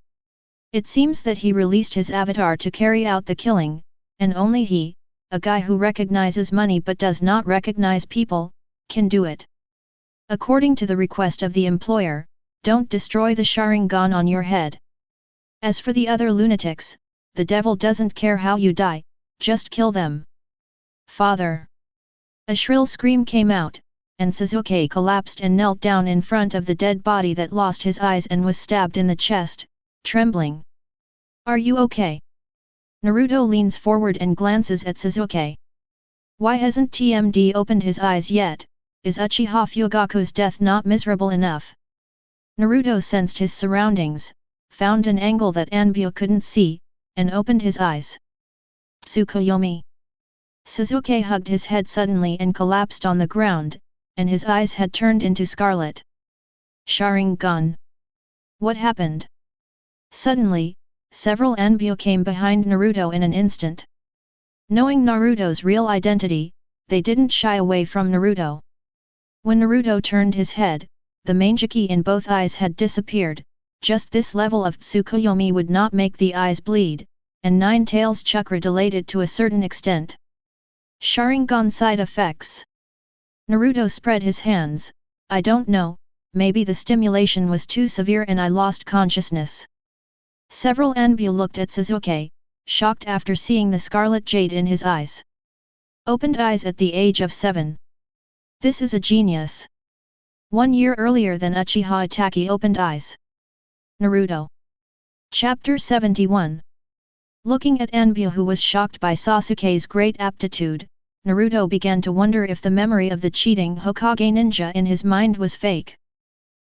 Speaker 1: It seems that he released his avatar to carry out the killing, and only he, a guy who recognizes money but does not recognize people, can do it. According to the request of the employer, don't destroy the Sharingan on your head. As for the other lunatics, the devil doesn't care how you die, just kill them. Father! A shrill scream came out, and Sasuke collapsed and knelt down in front of the dead body that lost his eyes and was stabbed in the chest, trembling. Are you okay? Naruto leans forward and glances at Sasuke. Why hasn't TMD opened his eyes yet? Is Uchiha Fugaku's death not miserable enough? Naruto sensed his surroundings, found an angle that Anbu couldn't see, and opened his eyes. Tsukuyomi. Sasuke hugged his head suddenly and collapsed on the ground, and his eyes had turned into scarlet. Sharingan. What happened? Suddenly, several Anbu came behind Naruto in an instant. Knowing Naruto's real identity, they didn't shy away from Naruto. When Naruto turned his head, the Mangekyō in both eyes had disappeared, Just this level of Tsukuyomi would not make the eyes bleed, and Nine Tails chakra delayed it to a certain extent. Sharingan side effects. Naruto spread his hands. I don't know, maybe the stimulation was too severe and I lost consciousness. Several Anbu looked at Sasuke, shocked after seeing the scarlet jade in his eyes. Opened eyes at the age of 7. This is a genius. 1 year earlier than Uchiha Itachi opened eyes. Naruto. Chapter 71. Looking at Anbu, who was shocked by Sasuke's great aptitude, Naruto began to wonder if the memory of the cheating Hokage ninja in his mind was fake.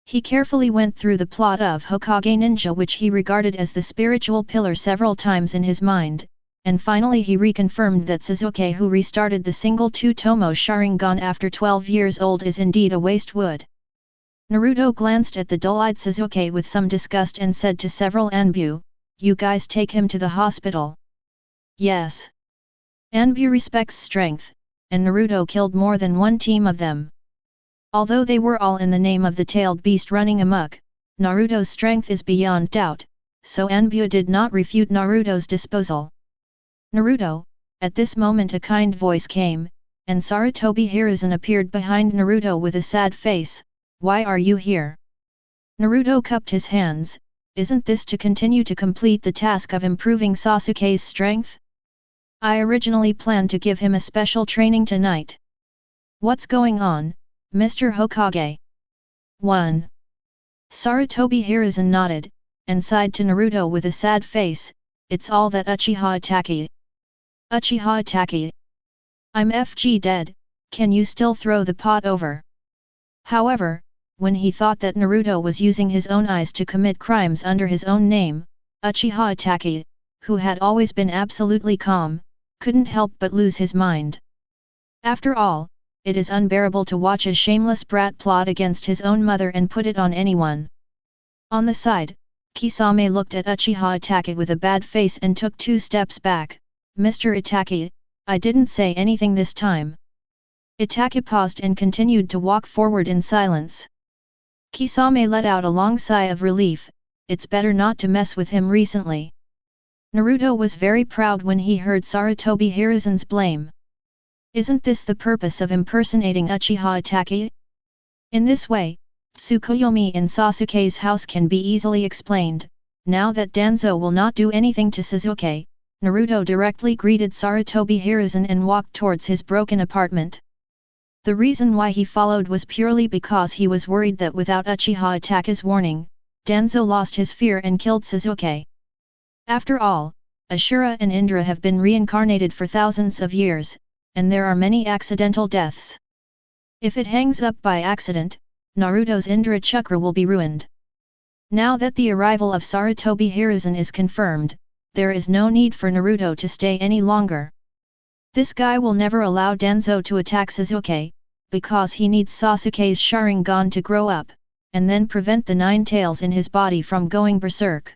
Speaker 1: He carefully went through the plot of Hokage ninja, which he regarded as the spiritual pillar, several times in his mind, and finally he reconfirmed that Sasuke, who restarted the single two-tomo Sharingan after 12 years old, is indeed a waste wood. Naruto glanced at the dull-eyed Sasuke with some disgust and said to several Anbu, "You guys take him to the hospital." Yes. Anbu respects strength, and Naruto killed more than one team of them. Although they were all in the name of the tailed beast running amok, Naruto's strength is beyond doubt, so Anbu did not refute Naruto's disposal. Naruto, at this moment a kind voice came, and Sarutobi Hiruzen appeared behind Naruto with a sad face. "Why are you here?" Naruto cupped his hands. Isn't this to continue to complete the task of improving Sasuke's strength? I originally planned to give him a special training tonight. What's going on, Mr. Hokage? 1. Sarutobi Hiruzen nodded, and sighed to Naruto with a sad face. It's all that Uchiha Itachi. Uchiha Itachi. I'm FG dead, can you still throw the pot over? However, when he thought that Naruto was using his own eyes to commit crimes under his own name, Uchiha Itachi, who had always been absolutely calm, couldn't help but lose his mind. After all, it is unbearable to watch a shameless brat plot against his own mother and put it on anyone. On the side, Kisame looked at Uchiha Itachi with a bad face and took 2 steps back. Mr. Itachi, I didn't say anything this time. Itachi paused and continued to walk forward in silence. Kisame let out a long sigh of relief. It's better not to mess with him recently. Naruto was very proud when he heard Sarutobi Hiruzen's blame. Isn't this the purpose of impersonating Uchiha Itachi? In this way, Tsukuyomi in Sasuke's house can be easily explained. Now that Danzo will not do anything to Sasuke, Naruto directly greeted Sarutobi Hiruzen and walked towards his broken apartment. The reason why he followed was purely because he was worried that without Uchiha Itachi's warning, Danzo lost his fear and killed Sasuke. After all, Ashura and Indra have been reincarnated for thousands of years, and there are many accidental deaths. If it hangs up by accident, Naruto's Indra chakra will be ruined. Now that the arrival of Sarutobi Hiruzen is confirmed, there is no need for Naruto to stay any longer. This guy will never allow Danzo to attack Sasuke, because he needs Sasuke's Sharingan to grow up, and then prevent the 9 tails in his body from going berserk.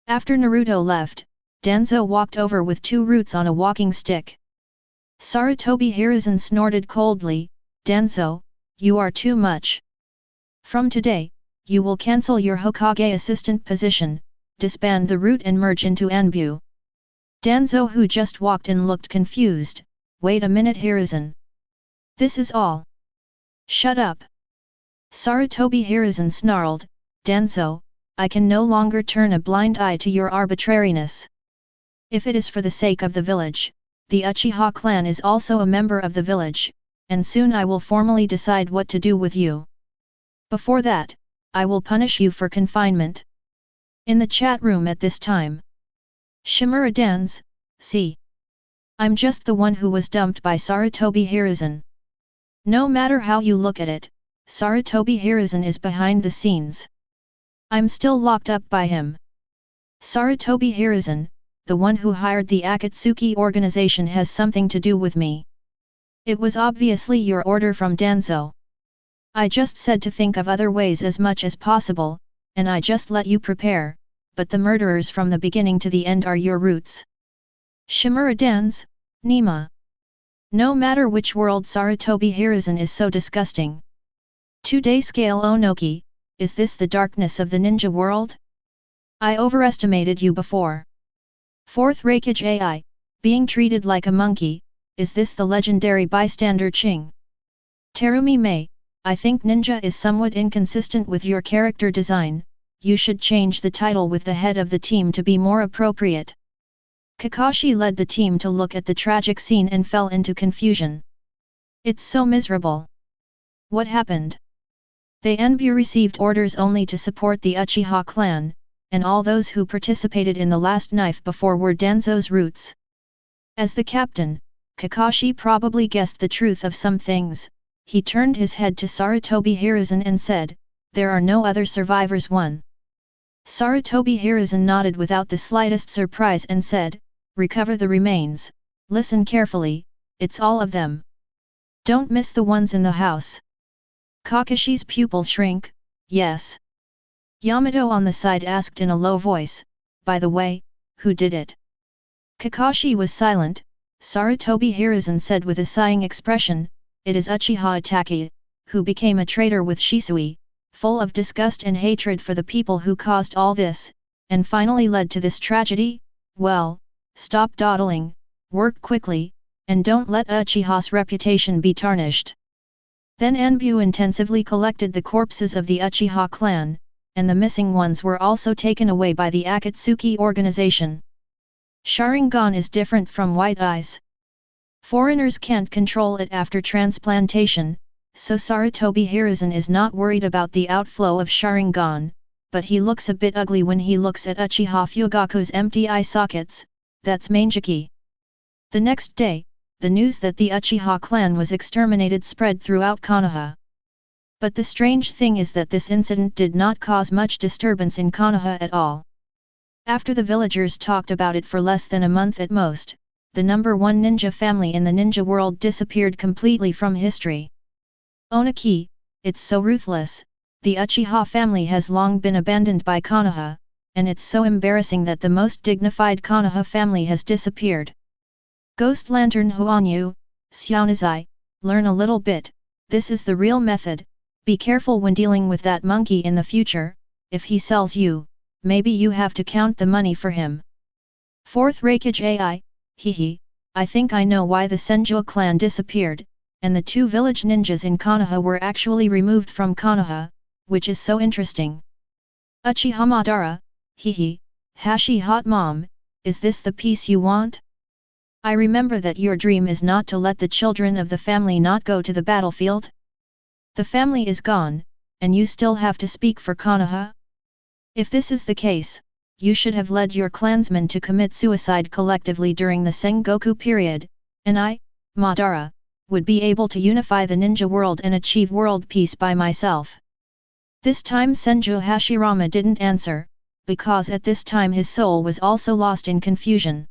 Speaker 1: After Naruto left, Danzo walked over with 2 roots on a walking stick. Sarutobi Hiruzen snorted coldly, "Danzo, you are too much. From today, you will cancel your Hokage assistant position, disband the root and merge into Anbu." Danzo, who just walked in, looked confused. "Wait a minute, Hiruzen. This is all." "Shut up." Sarutobi Hiruzen snarled, "Danzo, I can no longer turn a blind eye to your arbitrariness. If it is for the sake of the village, the Uchiha clan is also a member of the village, and soon I will formally decide what to do with you. Before that, I will punish you for confinement." In the chat room at this time, Shimura Dans, see. I'm just the one who was dumped by Sarutobi Hiruzen. No matter how you look at it, Sarutobi Hiruzen is behind the scenes. I'm still locked up by him. Sarutobi Hiruzen, the one who hired the Akatsuki organization, has something to do with me. It was obviously your order from Danzo. I just said to think of other ways as much as possible, and I just let you prepare, but the murderers from the beginning to the end are your roots. Shimura Dans, Nima. No matter which world, Sarutobi Hiruzen is so disgusting. 2-day scale Onoki, is this the darkness of the ninja world? I overestimated you before. Fourth Hokage AI, being treated like a monkey, is this the legendary bystander Ching? Terumi Mei, I think ninja is somewhat inconsistent with your character design, you should change the title with the head of the team to be more appropriate. Kakashi led the team to look at the tragic scene and fell into confusion. It's so miserable. What happened? They Enbu received orders only to support the Uchiha clan, and all those who participated in the last knife before were Danzo's roots. As the captain, Kakashi probably guessed the truth of some things. He turned his head to Sarutobi Hiruzen and said, "There are no other survivors." 1. Sarutobi Hiruzen nodded without the slightest surprise and said, "Recover the remains, listen carefully, it's all of them. Don't miss the ones in the house." Kakashi's pupils shrink. "Yes." Yamato on the side asked in a low voice, "By the way, who did it?" Kakashi was silent. Sarutobi Hiruzen said with a sighing expression, "It is Uchiha Itachi, who became a traitor with Shisui, full of disgust and hatred for the people who caused all this, and finally led to this tragedy. Well, stop dawdling, work quickly, and don't let Uchiha's reputation be tarnished." Then Enbu intensively collected the corpses of the Uchiha clan, and the missing ones were also taken away by the Akatsuki organization. Sharingan is different from white eyes. Foreigners can't control it after transplantation, so Sarutobi Hiruzen is not worried about the outflow of Sharingan, but he looks a bit ugly when he looks at Uchiha Fugaku's empty eye sockets. That's Mangekyo. The next day, the news that the Uchiha clan was exterminated spread throughout Konoha. But the strange thing is that this incident did not cause much disturbance in Konoha at all. After the villagers talked about it for less than a month at most, the number one ninja family in the ninja world disappeared completely from history. Onaki, it's so ruthless, the Uchiha family has long been abandoned by Konoha, and it's so embarrassing that the most dignified Konoha family has disappeared. Ghost Lantern Huanyu, Xiaonazai, learn a little bit, this is the real method, be careful when dealing with that monkey in the future, if he sells you, maybe you have to count the money for him. Fourth Hokage AI, hehe, I think I know why the Senju clan disappeared, and the two village ninjas in Konoha were actually removed from Konoha, which is so interesting. Uchiha Madara, hehe, Hashi hot mom, is this the peace you want? I remember that your dream is not to let the children of the family not go to the battlefield. The family is gone, and you still have to speak for Konoha? If this is the case, you should have led your clansmen to commit suicide collectively during the Sengoku period, and I, Madara, would be able to unify the ninja world and achieve world peace by myself. This time Senju Hashirama didn't answer, because at this time his soul was also lost in confusion.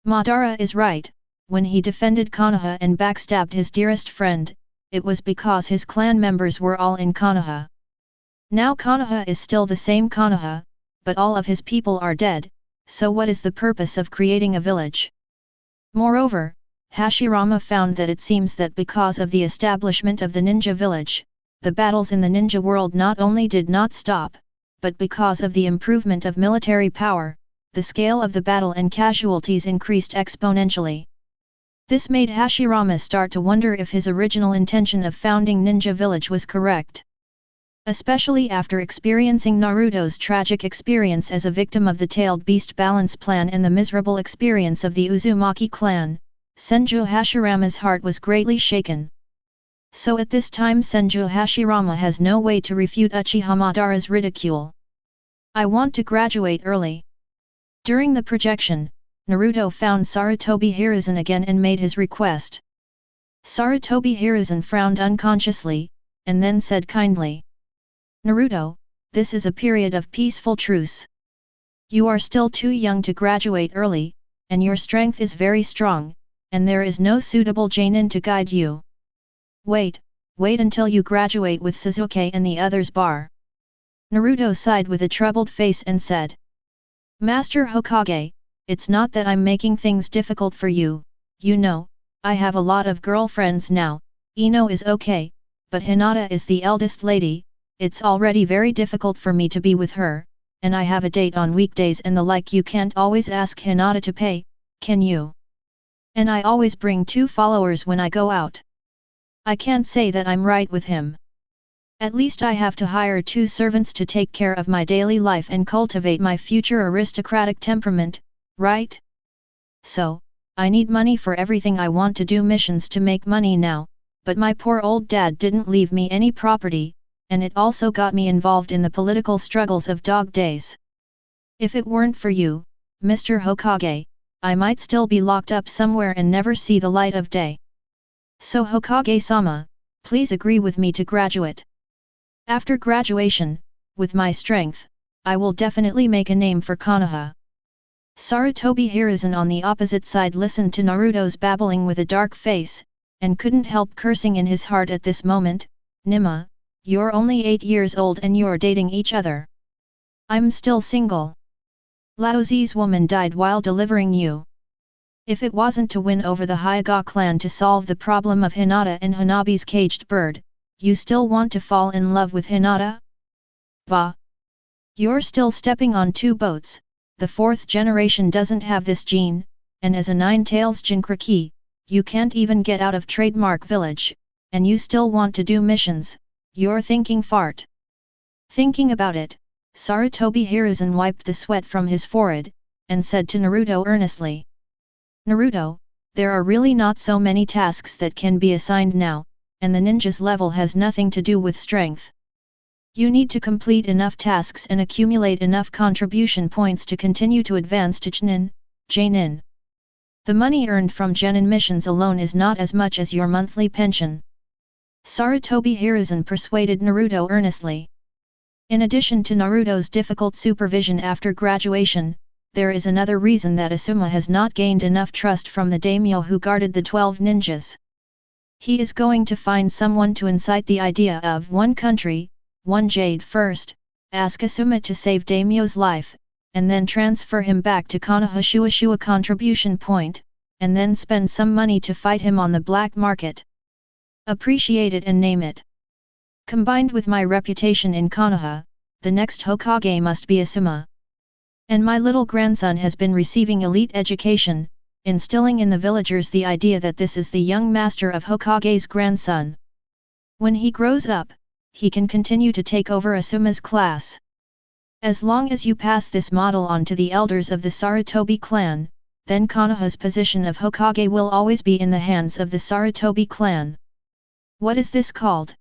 Speaker 1: Madara is right, when he defended Konoha and backstabbed his dearest friend, it was because his clan members were all in Konoha. Now Konoha is still the same Konoha, but all of his people are dead, so what is the purpose of creating a village? Moreover, Hashirama found that it seems that because of the establishment of the ninja village, the battles in the ninja world not only did not stop, but because of the improvement of military power, the scale of the battle and casualties increased exponentially. This made Hashirama start to wonder if his original intention of founding Ninja Village was correct. Especially after experiencing Naruto's tragic experience as a victim of the Tailed Beast Balance Plan and the miserable experience of the Uzumaki Clan, Senju Hashirama's heart was greatly shaken. So at this time Senju Hashirama has no way to refute Uchiha Madara's ridicule. I want to graduate early. During the projection, Naruto found Sarutobi Hiruzen again and made his request. Sarutobi Hiruzen frowned unconsciously, and then said kindly, "Naruto, this is a period of peaceful truce. You are still too young to graduate early, and your strength is very strong, and there is no suitable genin to guide you. Wait until you graduate with Sasuke and the others bar." Naruto sighed with a troubled face and said, "Master Hokage, it's not that I'm making things difficult for you, you know, I have a lot of girlfriends now, Ino is okay, but Hinata is the eldest lady, it's already very difficult for me to be with her, and I have a date on weekdays and the like. You can't always ask Hinata to pay, can you? And I always bring 2 followers when I go out. I can't say that I'm right with him. At least I have to hire 2 servants to take care of my daily life and cultivate my future aristocratic temperament, right? So, I need money for everything. I want to do missions to make money now, but my poor old dad didn't leave me any property, and it also got me involved in the political struggles of Dog Days. If it weren't for you, Mr. Hokage, I might still be locked up somewhere and never see the light of day. So Hokage-sama, please agree with me to graduate. After graduation, with my strength, I will definitely make a name for Konoha. Sarutobi Hiruzen on the opposite side listened to Naruto's babbling with a dark face, and couldn't help cursing in his heart at this moment. Nima, you're only 8 years old and you're dating each other. I'm still single. Laozi's woman died while delivering you. If it wasn't to win over the Hyuga clan to solve the problem of Hinata and Hanabi's caged bird, you still want to fall in love with Hinata? Bah! You're still stepping on 2 boats. The 4th generation doesn't have this gene, and as a 9-tails Jinchuriki, you can't even get out of Trademark Village, and you still want to do missions. You're thinking fart. Thinking about it, Sarutobi Hiruzen wiped the sweat from his forehead, and said to Naruto earnestly. Naruto, there are really not so many tasks that can be assigned now, and the ninja's level has nothing to do with strength. You need to complete enough tasks and accumulate enough contribution points to continue to advance to Chūnin, Jainin. The money earned from Genin missions alone is not as much as your monthly pension. Sarutobi Hiruzen persuaded Naruto earnestly. In addition to Naruto's difficult supervision after graduation, there is another reason that Asuma has not gained enough trust from the daimyo who guarded the 12 ninjas. He is going to find someone to incite the idea of 1 country, 1 jade first, ask Asuma to save daimyo's life, and then transfer him back to Konoha Shuashua contribution point, and then spend some money to fight him on the black market. Appreciate it and name it. Combined with my reputation in Konoha, the next Hokage must be Asuma. And my little grandson has been receiving elite education, instilling in the villagers the idea that this is the young master of Hokage's grandson. When he grows up, he can continue to take over Asuma's class. As long as you pass this model on to the elders of the Sarutobi clan, then Konoha's position of Hokage will always be in the hands of the Sarutobi clan. What is this called?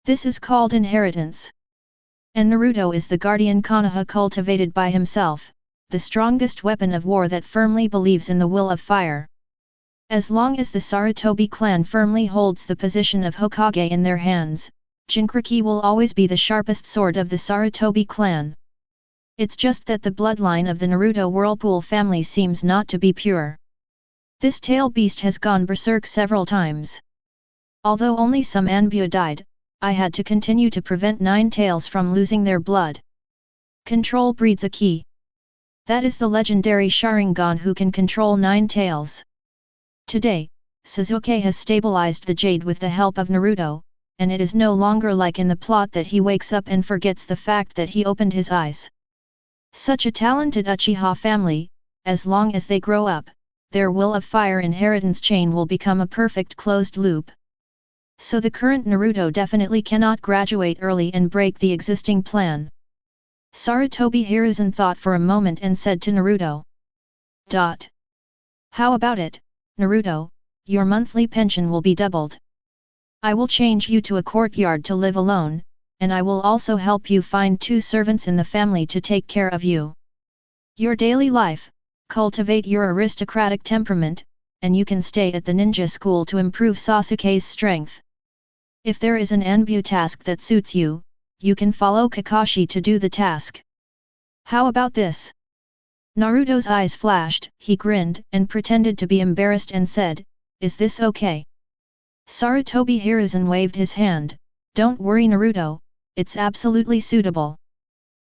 Speaker 1: This is called inheritance. And Naruto is the guardian Konoha cultivated by himself, the strongest weapon of war that firmly believes in the will of fire. As long as the Sarutobi clan firmly holds the position of Hokage in their hands, Jinchuriki will always be the sharpest sword of the Sarutobi clan. It's just that the bloodline of the Naruto Whirlpool family seems not to be pure. This tail beast has gone berserk several times. Although only some Anbu died, I had to continue to prevent 9 tails from losing their blood. Control breeds a key. That is the legendary Sharingan who can control 9 tails. Today, Sasuke has stabilized the jade with the help of Naruto, and it is no longer like in the plot that he wakes up and forgets the fact that he opened his eyes. Such a talented Uchiha family, as long as they grow up, their will of fire inheritance chain will become a perfect closed loop. So the current Naruto definitely cannot graduate early and break the existing plan. Sarutobi Hiruzen thought for a moment and said to Naruto. How about it, Naruto, your monthly pension will be doubled. I will change you to a courtyard to live alone, and I will also help you find 2 servants in the family to take care of you. Your daily life, cultivate your aristocratic temperament, and you can stay at the ninja school to improve Sasuke's strength. If there is an Anbu task that suits you, you can follow Kakashi to do the task. How about this? Naruto's eyes flashed, he grinned and pretended to be embarrassed and said, is this okay? Sarutobi Hiruzen waved his hand, don't worry Naruto, it's absolutely suitable.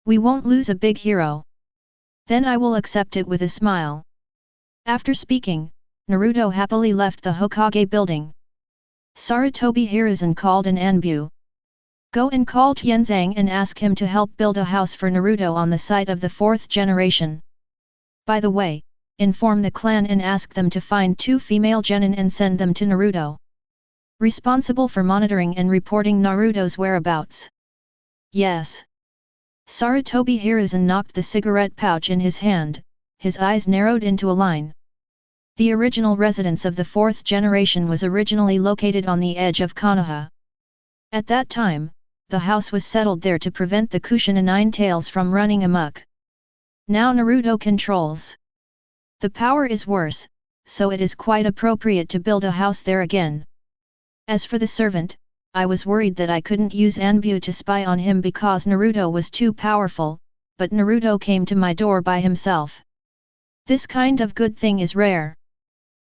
Speaker 1: We won't lose a big hero. Then I will accept it with a smile. After speaking, Naruto happily left the Hokage building. Sarutobi Hiruzen called an Anbu. Go and call Tianzang and ask him to help build a house for Naruto on the site of the 4th generation. By the way, inform the clan and ask them to find 2 female genin and send them to Naruto. Responsible for monitoring and reporting Naruto's whereabouts. Yes. Sarutobi Hiruzen knocked the cigarette pouch in his hand, his eyes narrowed into a line. The original residence of the 4th generation was originally located on the edge of Konoha. At that time, the house was settled there to prevent the Kushina Nine Tails from running amok. Now Naruto controls. The power is worse, so it is quite appropriate to build a house there again. As for the servant, I was worried that I couldn't use Anbu to spy on him because Naruto was too powerful, but Naruto came to my door by himself. This kind of good thing is rare.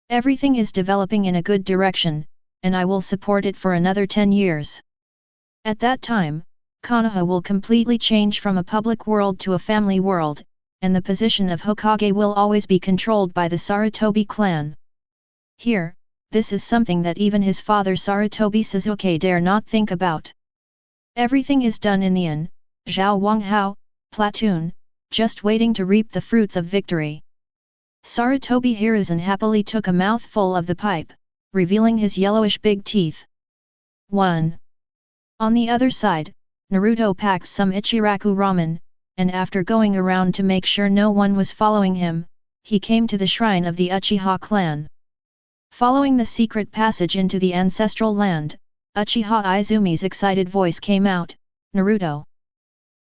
Speaker 1: Everything is developing in a good direction, and I will support it for another 10 years. At that time, Konoha will completely change from a public world to a family world, and the position of Hokage will always be controlled by the Sarutobi clan. Here, this is something that even his father Sarutobi Sasuke dare not think about. Everything is done in the Zhao Wanghao platoon, just waiting to reap the fruits of victory. Sarutobi Hiruzen happily took a mouthful of the pipe, revealing his yellowish big teeth. 1. On the other side, Naruto packed some Ichiraku ramen, and after going around to make sure no one was following him, he came to the shrine of the Uchiha clan. Following the secret passage into the ancestral land, Uchiha Izumi's excited voice came out, Naruto.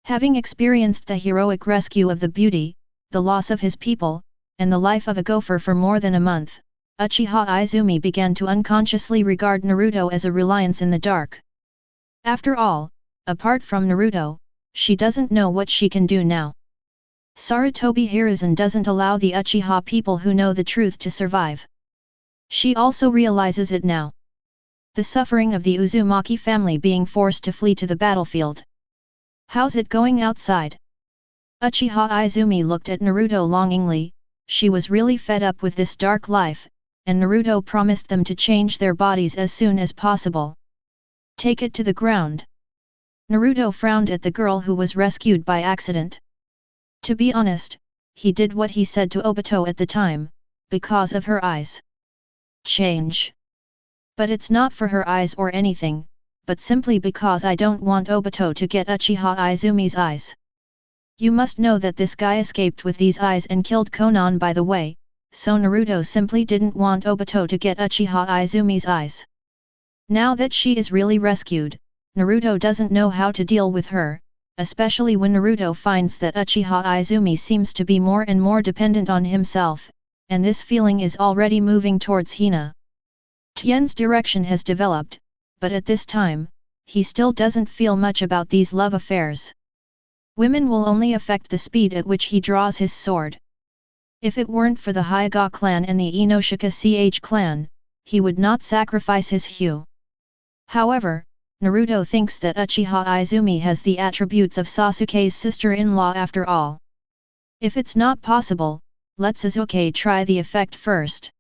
Speaker 1: Having experienced the heroic rescue of the beauty, the loss of his people, and the life of a gopher for more than a month, Uchiha Izumi began to unconsciously regard Naruto as a reliance in the dark. After all, apart from Naruto, she doesn't know what she can do now. Sarutobi Hiruzen doesn't allow the Uchiha people who know the truth to survive. She also realizes it now. The suffering of the Uzumaki family being forced to flee to the battlefield. How's it going outside? Uchiha Izumi looked at Naruto longingly. She was really fed up with this dark life, and Naruto promised them to change their bodies as soon as possible. Take it to the ground. Naruto frowned at the girl who was rescued by accident. To be honest, he did what he said to Obito at the time, because of her eyes. Change. But it's not for her eyes or anything, but simply because I don't want Obito to get Uchiha Izumi's eyes. You must know that this guy escaped with these eyes and killed Konan by the way, so Naruto simply didn't want Obito to get Uchiha Izumi's eyes. Now that she is really rescued, Naruto doesn't know how to deal with her, especially when Naruto finds that Uchiha Izumi seems to be more and more dependent on himself, and this feeling is already moving towards Hina. Tien's direction has developed, but at this time, he still doesn't feel much about these love affairs. Women will only affect the speed at which he draws his sword. If it weren't for the Hyuga clan and the Inoshika Ch clan, he would not sacrifice his hue. However, Naruto thinks that Uchiha Izumi has the attributes of Sasuke's sister-in-law after all. If it's not possible, let Sasuke try the effect first.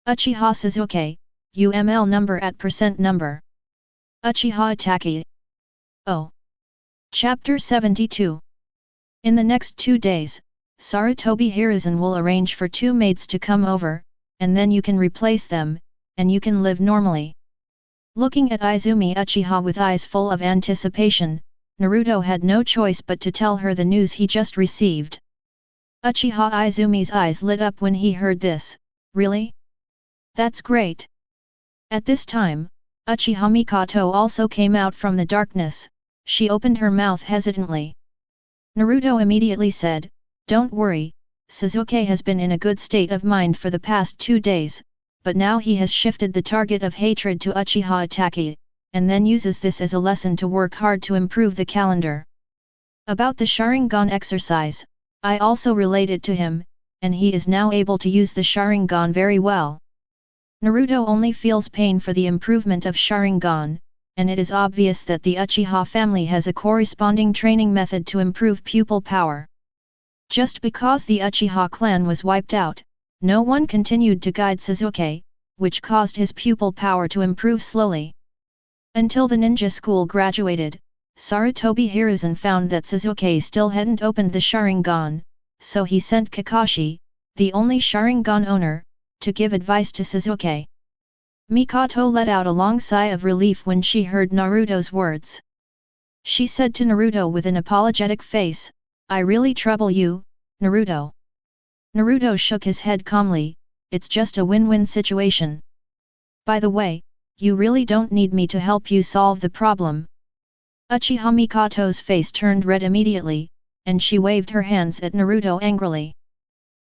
Speaker 1: Uchiha Sasuke, UML number at percent number. Uchiha Itachi. Oh. Chapter 72. In the next 2 days, Sarutobi Hiruzen will arrange for 2 maids to come over, and then you can replace them, and you can live normally. Looking at Izumi Uchiha with eyes full of anticipation, Naruto had no choice but to tell her the news he just received. Uchiha Izumi's eyes lit up when he heard this. Really? That's great. At this time, Uchiha Mikoto also came out from the darkness. She opened her mouth hesitantly. Naruto immediately said, "Don't worry, Sasuke has been in a good state of mind for the past 2 days, but now he has shifted the target of hatred to Uchiha Itachi, and then uses this as a lesson to work hard to improve the calendar. About the Sharingan exercise, I also related to him, and he is now able to use the Sharingan very well." Naruto only feels pain for the improvement of Sharingan, and it is obvious that the Uchiha family has a corresponding training method to improve pupil power. Just because the Uchiha clan was wiped out, no one continued to guide Sasuke, which caused his pupil power to improve slowly. Until the ninja school graduated, Sarutobi Hiruzen found that Sasuke still hadn't opened the Sharingan, so he sent Kakashi, the only Sharingan owner, to give advice to Sasuke. Mikoto let out a long sigh of relief when she heard Naruto's words. She said to Naruto with an apologetic face, "I really trouble you, Naruto." Naruto shook his head calmly, "It's just a win-win situation. By the way, you really don't need me to help you solve the problem." Uchiha Mikoto's face turned red immediately, and she waved her hands at Naruto angrily.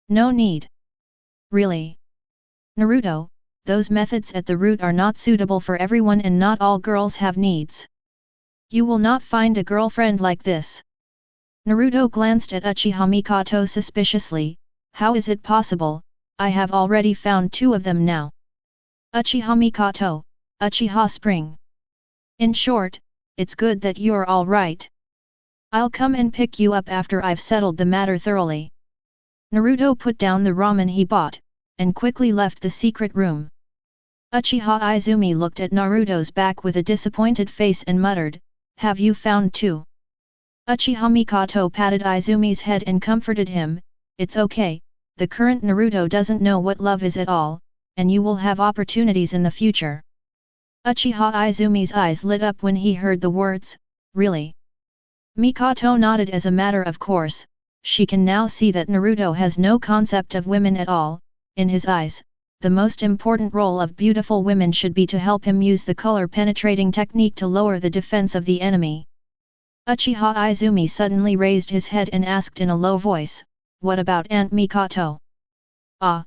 Speaker 1: "No need. Really? Naruto, those methods at the root are not suitable for everyone and not all girls have needs. You will not find a girlfriend like this." Naruto glanced at Uchiha Mikoto suspiciously. "How is it possible? I have already found 2 of them now." "Uchiha Mikoto, Uchiha Spring. In short, it's good that you're all right. I'll come and pick you up after I've settled the matter thoroughly." Naruto put down the ramen he bought, and quickly left the secret room. Uchiha Izumi looked at Naruto's back with a disappointed face and muttered, "Have you found 2? Uchiha Mikoto patted Izumi's head and comforted him, "It's okay, the current Naruto doesn't know what love is at all, and you will have opportunities in the future." Uchiha Izumi's eyes lit up when he heard the words, "Really?" Mikoto nodded as a matter of course. She can now see that Naruto has no concept of women at all. In his eyes, the most important role of beautiful women should be to help him use the color-penetrating technique to lower the defense of the enemy. Uchiha Izumi suddenly raised his head and asked in a low voice, "What about Aunt Mikoto?" "Ah."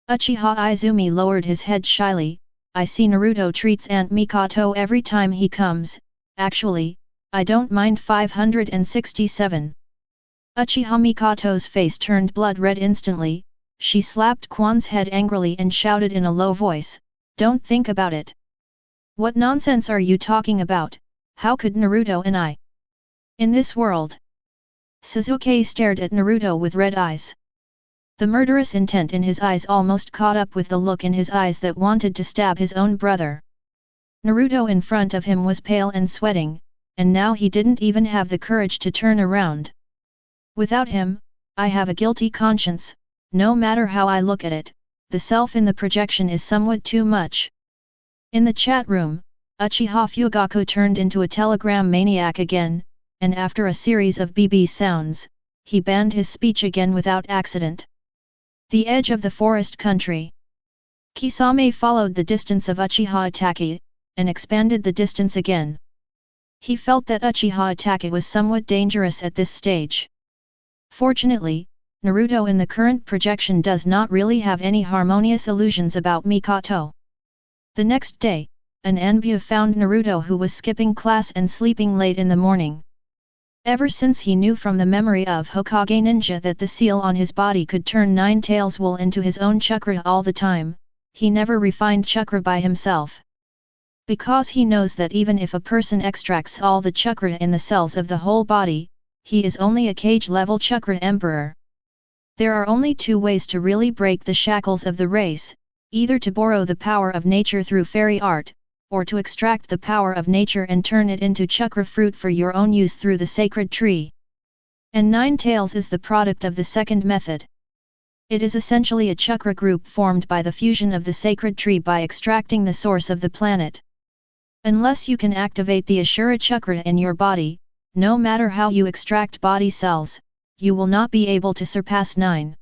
Speaker 1: Uchiha Izumi lowered his head shyly, "I see Naruto treats Aunt Mikoto every time he comes. Actually, I don't mind." 567. Uchiha Mikoto's face turned blood red instantly. She slapped Quan's head angrily and shouted in a low voice, "Don't think about it. What nonsense are you talking about? How could Naruto and I? In this world?" Sasuke stared at Naruto with red eyes. The murderous intent in his eyes almost caught up with the look in his eyes that wanted to stab his own brother. Naruto in front of him was pale and sweating, and now he didn't even have the courage to turn around. "Without him, I have a guilty conscience. No matter how I look at it, the self in the projection is somewhat too much." In the chat room, Uchiha Fugaku turned into a telegram maniac again, and after a series of BB sounds, he banned his speech again without accident. The edge of the forest country. Kisame followed the distance of Uchiha Itachi, and expanded the distance again. He felt that Uchiha Itachi was somewhat dangerous at this stage. Fortunately, Naruto in the current projection does not really have any harmonious illusions about Mikoto. The next day, an Anbu found Naruto who was skipping class and sleeping late in the morning. Ever since he knew from the memory of Hokage ninja that the seal on his body could turn Nine Tails wool into his own chakra all the time, he never refined chakra by himself. Because he knows that even if a person extracts all the chakra in the cells of the whole body, he is only a cage-level chakra emperor. There are only 2 ways to really break the shackles of the race, either to borrow the power of nature through fairy art, or to extract the power of nature and turn it into chakra fruit for your own use through the sacred tree. And Nine Tails is the product of the second method. It is essentially a chakra group formed by the fusion of the sacred tree by extracting the source of the planet. Unless you can activate the Ashura chakra in your body, no matter how you extract body cells, you will not be able to surpass 9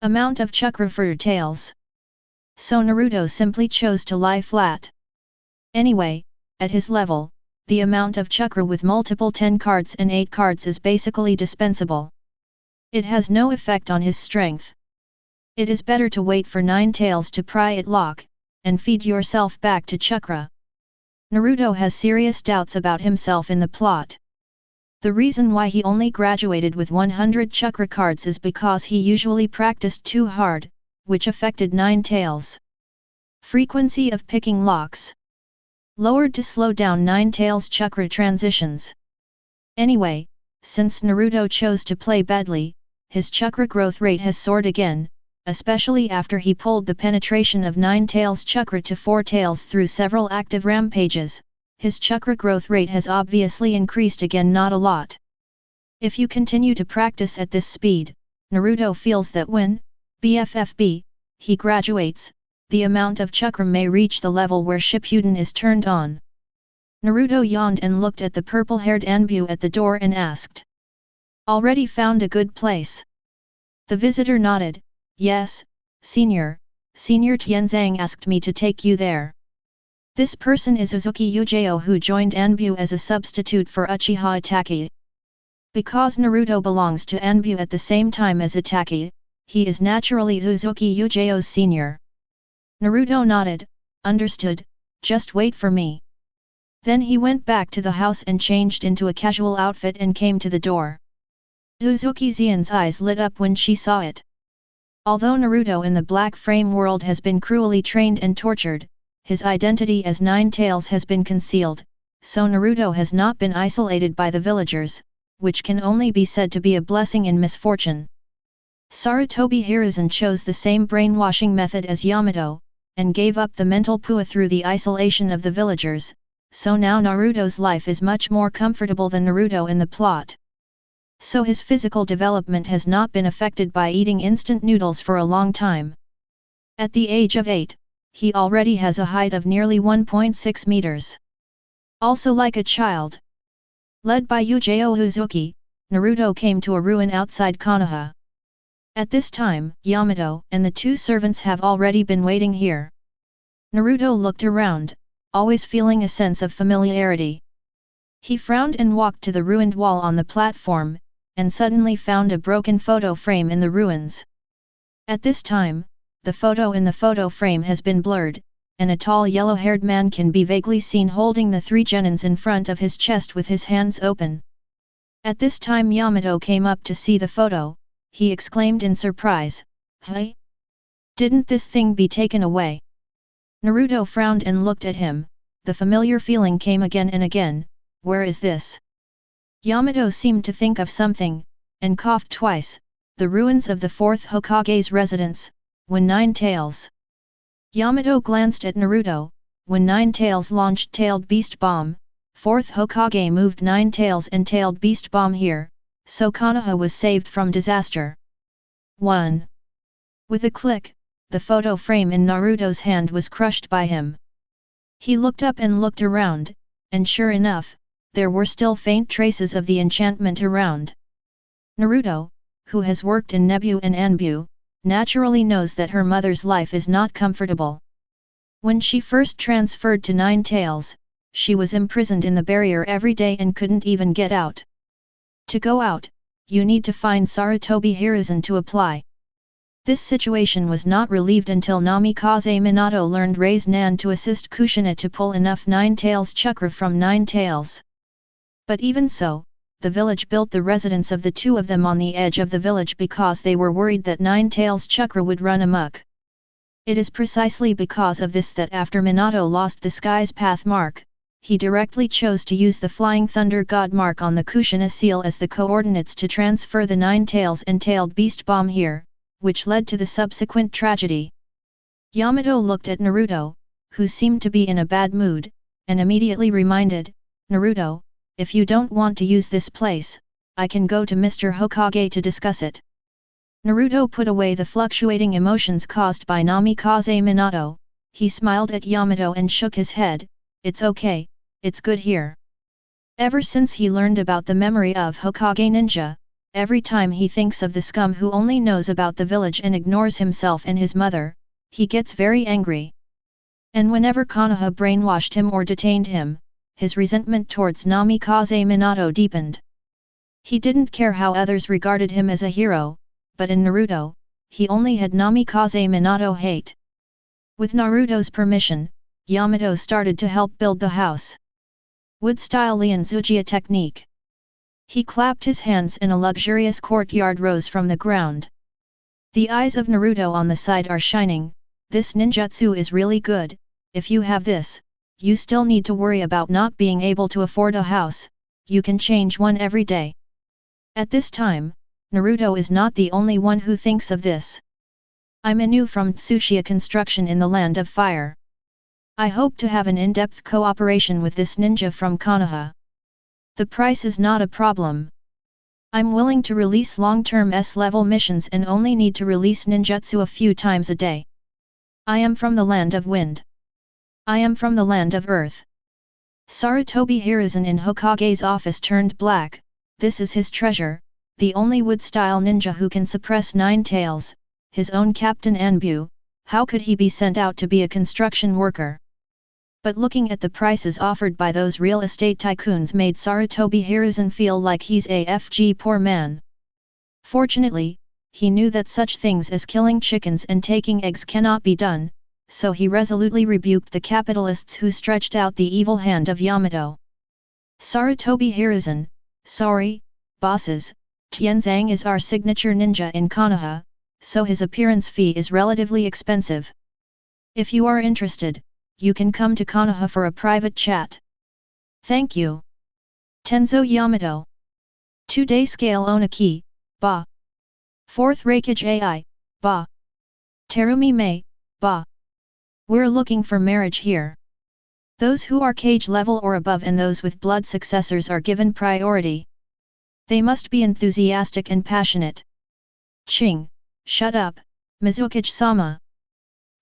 Speaker 1: amount of chakra for tails. So Naruto simply chose to lie flat. Anyway, at his level, the amount of chakra with multiple 10 cards and 8 cards is basically dispensable. It has no effect on his strength. It is better to wait for 9 tails to pry it lock, and feed yourself back to chakra. Naruto has serious doubts about himself in the plot. The reason why he only graduated with 100 chakra cards is because he usually practiced too hard, which affected 9 tails. Frequency of picking locks lowered to slow down 9 tails chakra transitions. Anyway, since Naruto chose to play badly, his chakra growth rate has soared again, especially after he pulled the penetration of 9 tails chakra to 4 tails through several active rampages, his chakra growth rate has obviously increased again, not a lot. If you continue to practice at this speed, Naruto feels that when, BFFB, he graduates, the amount of chakra may reach the level where Shippuden is turned on. Naruto yawned and looked at the purple-haired Anbu at the door and asked. Already found a good place? The visitor nodded. Yes, Senior Tianzang asked me to take you there. This person is Uzuki Ujao, who joined Anbu as a substitute for Uchiha Itachi. Because Naruto belongs to Anbu at the same time as Itachi, he is naturally Uzuki Ujao's senior. Naruto nodded. Understood, just wait for me. Then he went back to the house and changed into a casual outfit and came to the door. Uzuki Xian's eyes lit up when she saw it. Although Naruto in the Black Frame world has been cruelly trained and tortured, his identity as Nine Tails has been concealed, so Naruto has not been isolated by the villagers, which can only be said to be a blessing in misfortune. Sarutobi Hiruzen chose the same brainwashing method as Yamato, and gave up the mental puwa through the isolation of the villagers, so now Naruto's life is much more comfortable than Naruto in the plot. So his physical development has not been affected by eating instant noodles for a long time. At the age of 8, he already has a height of nearly 1.6 meters. Also like a child. Led by Ujao Uzuki, Naruto came to a ruin outside Konoha. At this time, Yamato and the two servants have already been waiting here. Naruto looked around, always feeling a sense of familiarity. He frowned and walked to the ruined wall on the platform, and suddenly found a broken photo frame in the ruins. At this time, the photo in the photo frame has been blurred, and a tall yellow-haired man can be vaguely seen holding the three genins in front of his chest with his hands open. At this time Yamato came up to see the photo. He exclaimed in surprise, "Hey? Didn't this thing be taken away?" Naruto frowned and looked at him. The familiar feeling came again and again. Where is this? Yamato seemed to think of something, and coughed twice. The ruins of the fourth Hokage's residence, when Nine Tails. Yamato glanced at Naruto. When Nine Tails launched Tailed Beast Bomb, fourth Hokage moved Nine Tails and Tailed Beast Bomb here, so Konoha was saved from disaster. 1. With a click, the photo frame in Naruto's hand was crushed by him. He looked up and looked around, and sure enough, there were still faint traces of the enchantment around. Naruto, who has worked in Nebu and Anbu, naturally knows that her mother's life is not comfortable. When she first transferred to Nine Tails, she was imprisoned in the barrier every day and couldn't even get out. To go out, you need to find Sarutobi Hiruzen to apply. This situation was not relieved until Namikaze Minato learned Raise Nan to assist Kushina to pull enough Nine Tails chakra from Nine Tails. But even so, the village built the residence of the two of them on the edge of the village because they were worried that Nine Tails chakra would run amok. It is precisely because of this that after Minato lost the Sky's Path mark, he directly chose to use the Flying Thunder God mark on the Kushina seal as the coordinates to transfer the Nine Tails and Tailed Beast Bomb here, which led to the subsequent tragedy. Yamato looked at Naruto, who seemed to be in a bad mood, and immediately reminded, "Naruto, if you don't want to use this place, I can go to Mr. Hokage to discuss it." Naruto put away the fluctuating emotions caused by Namikaze Minato. He smiled at Yamato and shook his head. "It's okay, it's good here." Ever since he learned about the memory of Hokage ninja, every time he thinks of the scum who only knows about the village and ignores himself and his mother, he gets very angry. And whenever Konoha brainwashed him or detained him, his resentment towards Namikaze Minato deepened. He didn't care how others regarded him as a hero, but in Naruto, he only had Namikaze Minato hate. With Naruto's permission, Yamato started to help build the house. Wood-style Lianzujiya technique. He clapped his hands and a luxurious courtyard rose from the ground. The eyes of Naruto on the side are shining. This ninjutsu is really good. If you have this, you still need to worry about not being able to afford a house. You can change one every day. At this time, Naruto is not the only one who thinks of this. I'm Inu from Tsuchiya Construction in the Land of Fire. I hope to have an in-depth cooperation with this ninja from Konoha. The price is not a problem. I'm willing to release long-term S-level missions and only need to release ninjutsu a few times a day. I am from the land of wind. I am from the land of earth. Sarutobi Hiruzen in Hokage's office turned black. This is his treasure, the only wood-style ninja who can suppress 9 tails, his own captain Anbu. How could he be sent out to be a construction worker? But looking at the prices offered by those real estate tycoons made Sarutobi Hiruzen feel like he's a FG poor man. Fortunately, he knew that such things as killing chickens and taking eggs cannot be done, so he resolutely rebuked the capitalists who stretched out the evil hand of Yamato. Sarutobi Hiruzen, sorry, bosses, Tianzang is our signature ninja in Konoha, so his appearance fee is relatively expensive. If you are interested, you can come to Konoha for a private chat. Thank you. Tenzo Yamato. 2-day scale Onaki, ba. 4th Raikage AI, ba. Terumi Mei, ba. We're looking for marriage here. Those who are Kage level or above and those with blood successors are given priority. They must be enthusiastic and passionate. Ching, shut up, Mizukage-sama.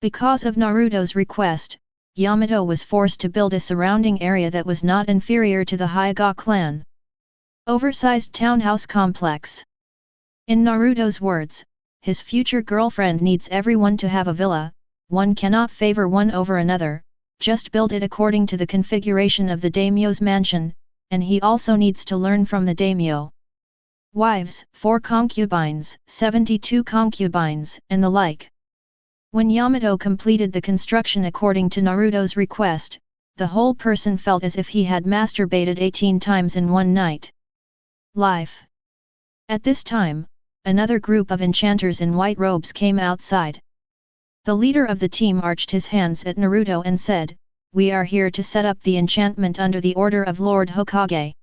Speaker 1: Because of Naruto's request, Yamato was forced to build a surrounding area that was not inferior to the Hyuga clan. Oversized townhouse complex. In Naruto's words, his future girlfriend needs everyone to have a villa, one cannot favor one over another, just build it according to the configuration of the daimyo's mansion, and he also needs to learn from the daimyo. Wives, 4 concubines, 72 concubines, and the like. When Yamato completed the construction according to Naruto's request, the whole person felt as if he had masturbated 18 times in one night. Life. At this time, another group of enchanters in white robes came outside. The leader of the team arched his hands at Naruto and said, "We are here to set up the enchantment under the order of Lord Hokage."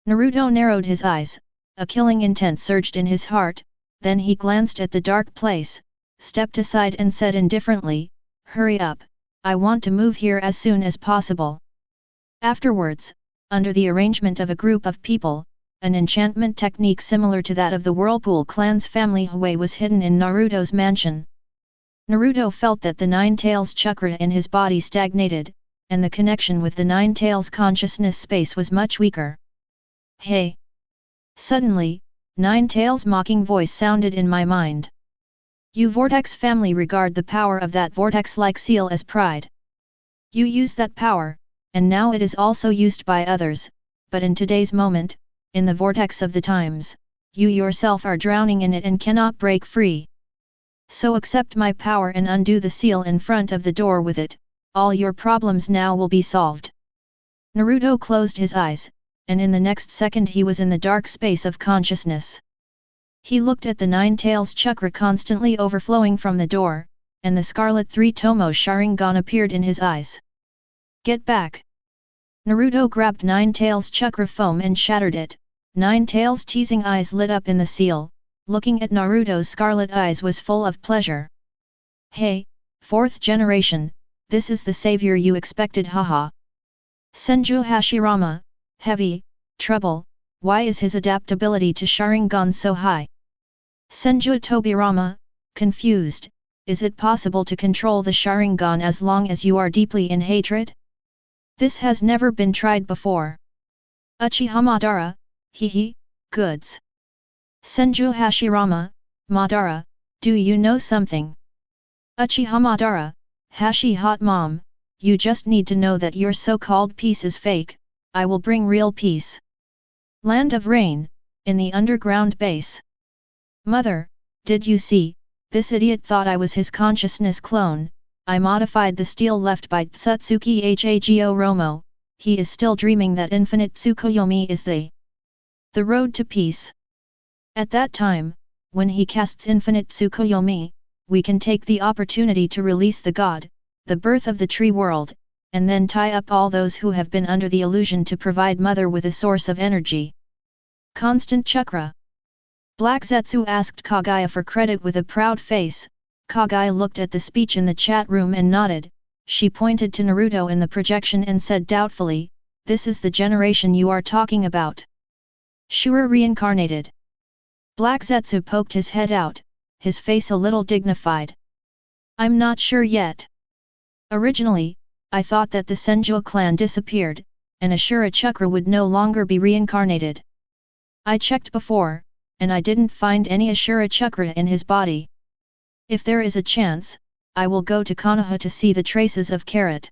Speaker 1: Naruto narrowed his eyes, a killing intent surged in his heart, then he glanced at the dark place, stepped aside and said indifferently, "Hurry up, I want to move here as soon as possible." Afterwards, under the arrangement of a group of people, an enchantment technique similar to that of the Whirlpool clan's family Hui was hidden in Naruto's mansion. Naruto felt that the 9 tails chakra in his body stagnated, and the connection with the 9 tails consciousness space was much weaker. "Hey!" Suddenly, 9 tails' mocking voice sounded in my mind. "You Vortex family regard the power of that vortex-like seal as pride. You use that power, and now it is also used by others, but in today's moment, in the vortex of the times, you yourself are drowning in it and cannot break free. So accept my power and undo the seal in front of the door with it, all your problems now will be solved." Naruto closed his eyes, and in the next second he was in the dark space of consciousness. He looked at the 9 tails chakra constantly overflowing from the door, and the scarlet 3 Tomo Sharingan appeared in his eyes. "Get back!" Naruto grabbed 9 tails chakra foam and shattered it. 9 tails teasing eyes lit up in the seal, looking at Naruto's scarlet eyes was full of pleasure. "Hey, 4th generation, this is the savior you expected, haha. Senju Hashirama, heavy, trouble, why is his adaptability to Sharingan so high?" Senju Tobirama, confused, is it possible to control the Sharingan as long as you are deeply in hatred? This has never been tried before. Uchiha Madara, hehe, goods. Senju Hashirama, Madara, do you know something? Uchiha Madara, Hashi hot mom, you just need to know that your so-called peace is fake, I will bring real peace. Land of Rain, in the underground base. Mother, did you see, this idiot thought I was his consciousness clone, I modified the steel left by Tsutsuki Hago Romo, he is still dreaming that infinite Tsukuyomi is the road to peace. At that time, when he casts infinite Tsukuyomi, we can take the opportunity to release the god, the birth of the tree world, and then tie up all those who have been under the illusion to provide mother with a source of energy. Constant chakra. Black Zetsu asked Kaguya for credit with a proud face. Kaguya looked at the speech in the chat room and nodded. she pointed to Naruto in the projection and said doubtfully, "This is the generation you are talking about. Sure reincarnated." Black Zetsu poked his head out, his face a little dignified. "I'm not sure yet. Originally, I thought that the Senju clan disappeared, and Ashura Chakra would no longer be reincarnated. I checked before, and I didn't find any Ashura Chakra in his body. If there is a chance, I will go to Konoha to see the traces of Carrot."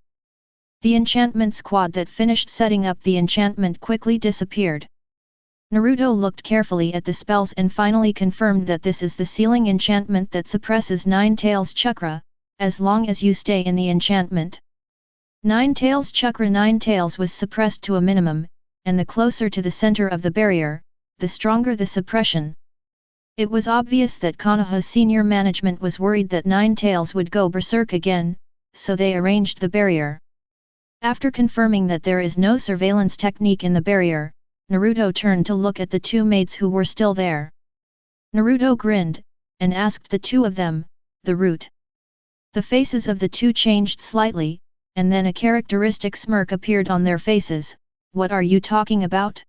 Speaker 1: The enchantment squad that finished setting up the enchantment quickly disappeared. Naruto looked carefully at the spells and finally confirmed that this is the sealing enchantment that suppresses Nine Tails Chakra, as long as you stay in the enchantment. Nine Tails Chakra. Nine Tails was suppressed to a minimum, and the closer to the center of the barrier, the stronger the suppression. It was obvious that Konoha's senior management was worried that Nine Tails would go berserk again, so they arranged the barrier. After confirming that there is no surveillance technique in the barrier, Naruto turned to look at the two maids who were still there. Naruto grinned, and asked the two of them, "The route?" The faces of the two changed slightly, and then a characteristic smirk appeared on their faces. "What are you talking about?"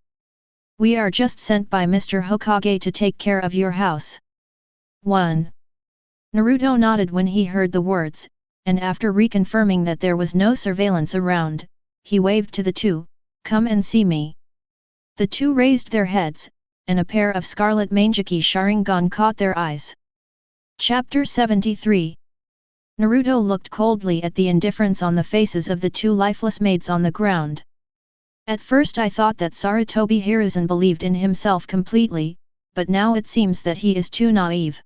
Speaker 1: "We are just sent by Mr. Hokage to take care of your house." 1. Naruto nodded when he heard the words, and after reconfirming that there was no surveillance around, he waved to the two, "Come and see me." The two raised their heads, and a pair of scarlet Mangekyō Sharingan caught their eyes. Chapter 73. Naruto looked coldly at the indifference on the faces of the two lifeless maids on the ground. At first I thought that Sarutobi Hiruzen believed in himself completely, but now it seems that he is too naive.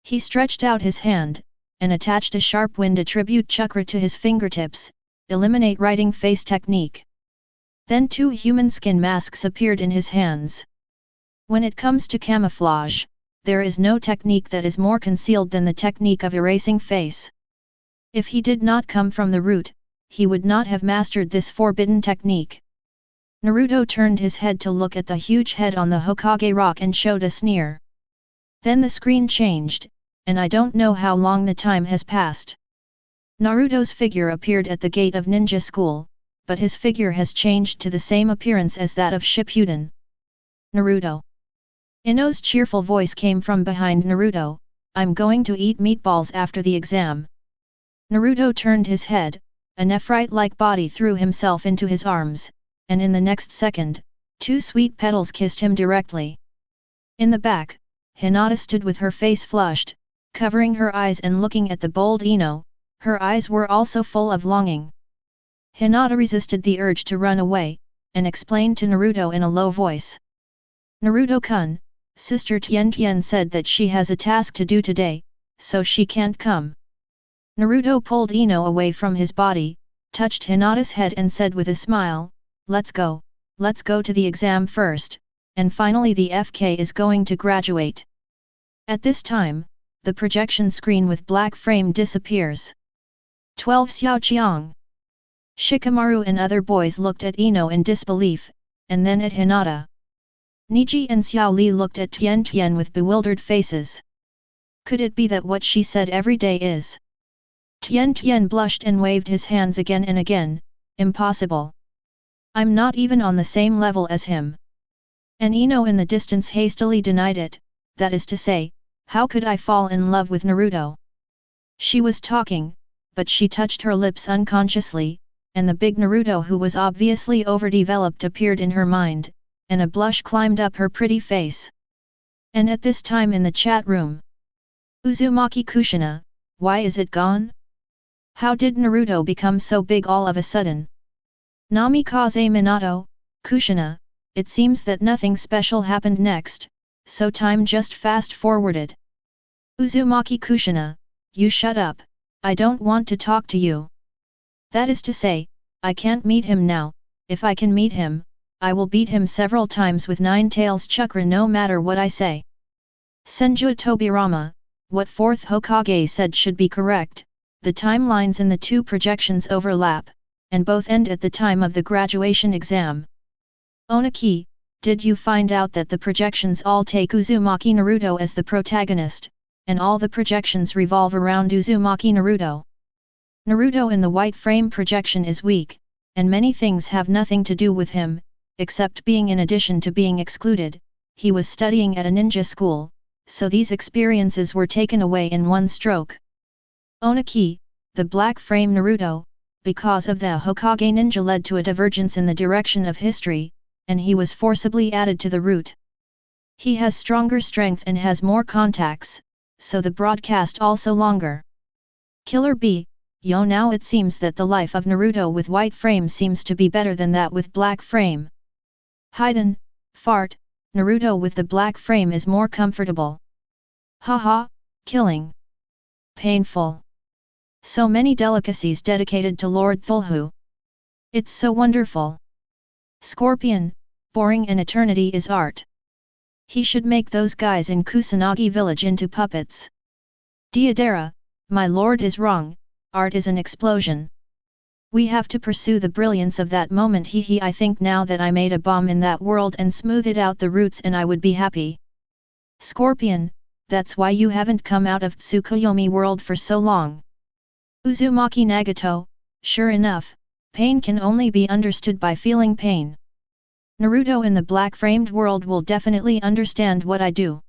Speaker 1: He stretched out his hand, and attached a sharp wind attribute chakra to his fingertips, eliminate writing face technique. Then two human skin masks appeared in his hands. When it comes to camouflage, there is no technique that is more concealed than the technique of erasing face. If he did not come from the root, he would not have mastered this forbidden technique. Naruto turned his head to look at the huge head on the Hokage rock and showed a sneer. Then the screen changed, and I don't know how long the time has passed. Naruto's figure appeared at the gate of ninja school, but his figure has changed to the same appearance as that of Shippuden. "Naruto." Ino's cheerful voice came from behind Naruto, "I'm going to eat meatballs after the exam." Naruto turned his head, a nephrite-like body threw himself into his arms, and in the next second, two sweet petals kissed him directly. In the back, Hinata stood with her face flushed, covering her eyes and looking at the bold Ino. Her eyes were also full of longing. Hinata resisted the urge to run away, and explained to Naruto in a low voice. "Naruto-kun, Sister Tien said that she has a task to do today, so she can't come." Naruto pulled Ino away from his body, touched Hinata's head and said with a smile, let's go to the exam first, and finally the FK is going to graduate." At this time, the projection screen with black frame disappears. 12 Xiaoqiang. Shikamaru and other boys looked at Ino in disbelief, and then at Hinata. Niji and Xiao Li looked at Tien with bewildered faces. Could it be that what she said every day is? Tien blushed and waved his hands again and again, "Impossible. I'm not even on the same level as him." And Ino in the distance hastily denied it, "That is to say, how could I fall in love with Naruto?" She was talking, but she touched her lips unconsciously, and the big Naruto who was obviously overdeveloped appeared in her mind, and a blush climbed up her pretty face. And at this time in the chat room, Uzumaki Kushina, why is it gone? How did Naruto become so big all of a sudden? Namikaze Minato, Kushina, it seems that nothing special happened next, so time just fast forwarded. Uzumaki Kushina, you shut up, I don't want to talk to you. That is to say, I can't meet him now. If I can meet him, I will beat him several times with 9 tails chakra no matter what I say. Senju Tobirama, what 4th Hokage said should be correct, the timelines in the two projections overlap, and both end at the time of the graduation exam. Onaki, did you find out that the projections all take Uzumaki Naruto as the protagonist, and all the projections revolve around Uzumaki Naruto? Naruto in the white frame projection is weak, and many things have nothing to do with him, except being in addition to being excluded, he was studying at a ninja school, so these experiences were taken away in one stroke. Onaki, the black frame Naruto, because of the Hokage ninja led to a divergence in the direction of history, and he was forcibly added to the route. He has stronger strength and has more contacts, so the broadcast also longer. Killer B, yo, now it seems that the life of Naruto with white frame seems to be better than that with black frame. Hiden, fart, Naruto with the black frame is more comfortable. Haha, killing. Painful. So many delicacies dedicated to Lord Thulhu. It's so wonderful. Scorpion, boring and eternity is art. He should make those guys in Kusanagi village into puppets. Deodara, my lord is wrong, art is an explosion. We have to pursue the brilliance of that moment. Hehe, I think now that I made a bomb in that world and smoothed out the roots and I would be happy. Scorpion, that's why you haven't come out of Tsukuyomi world for so long. Uzumaki Nagato, sure enough, pain can only be understood by feeling pain. Naruto in the black-framed world will definitely understand what I do.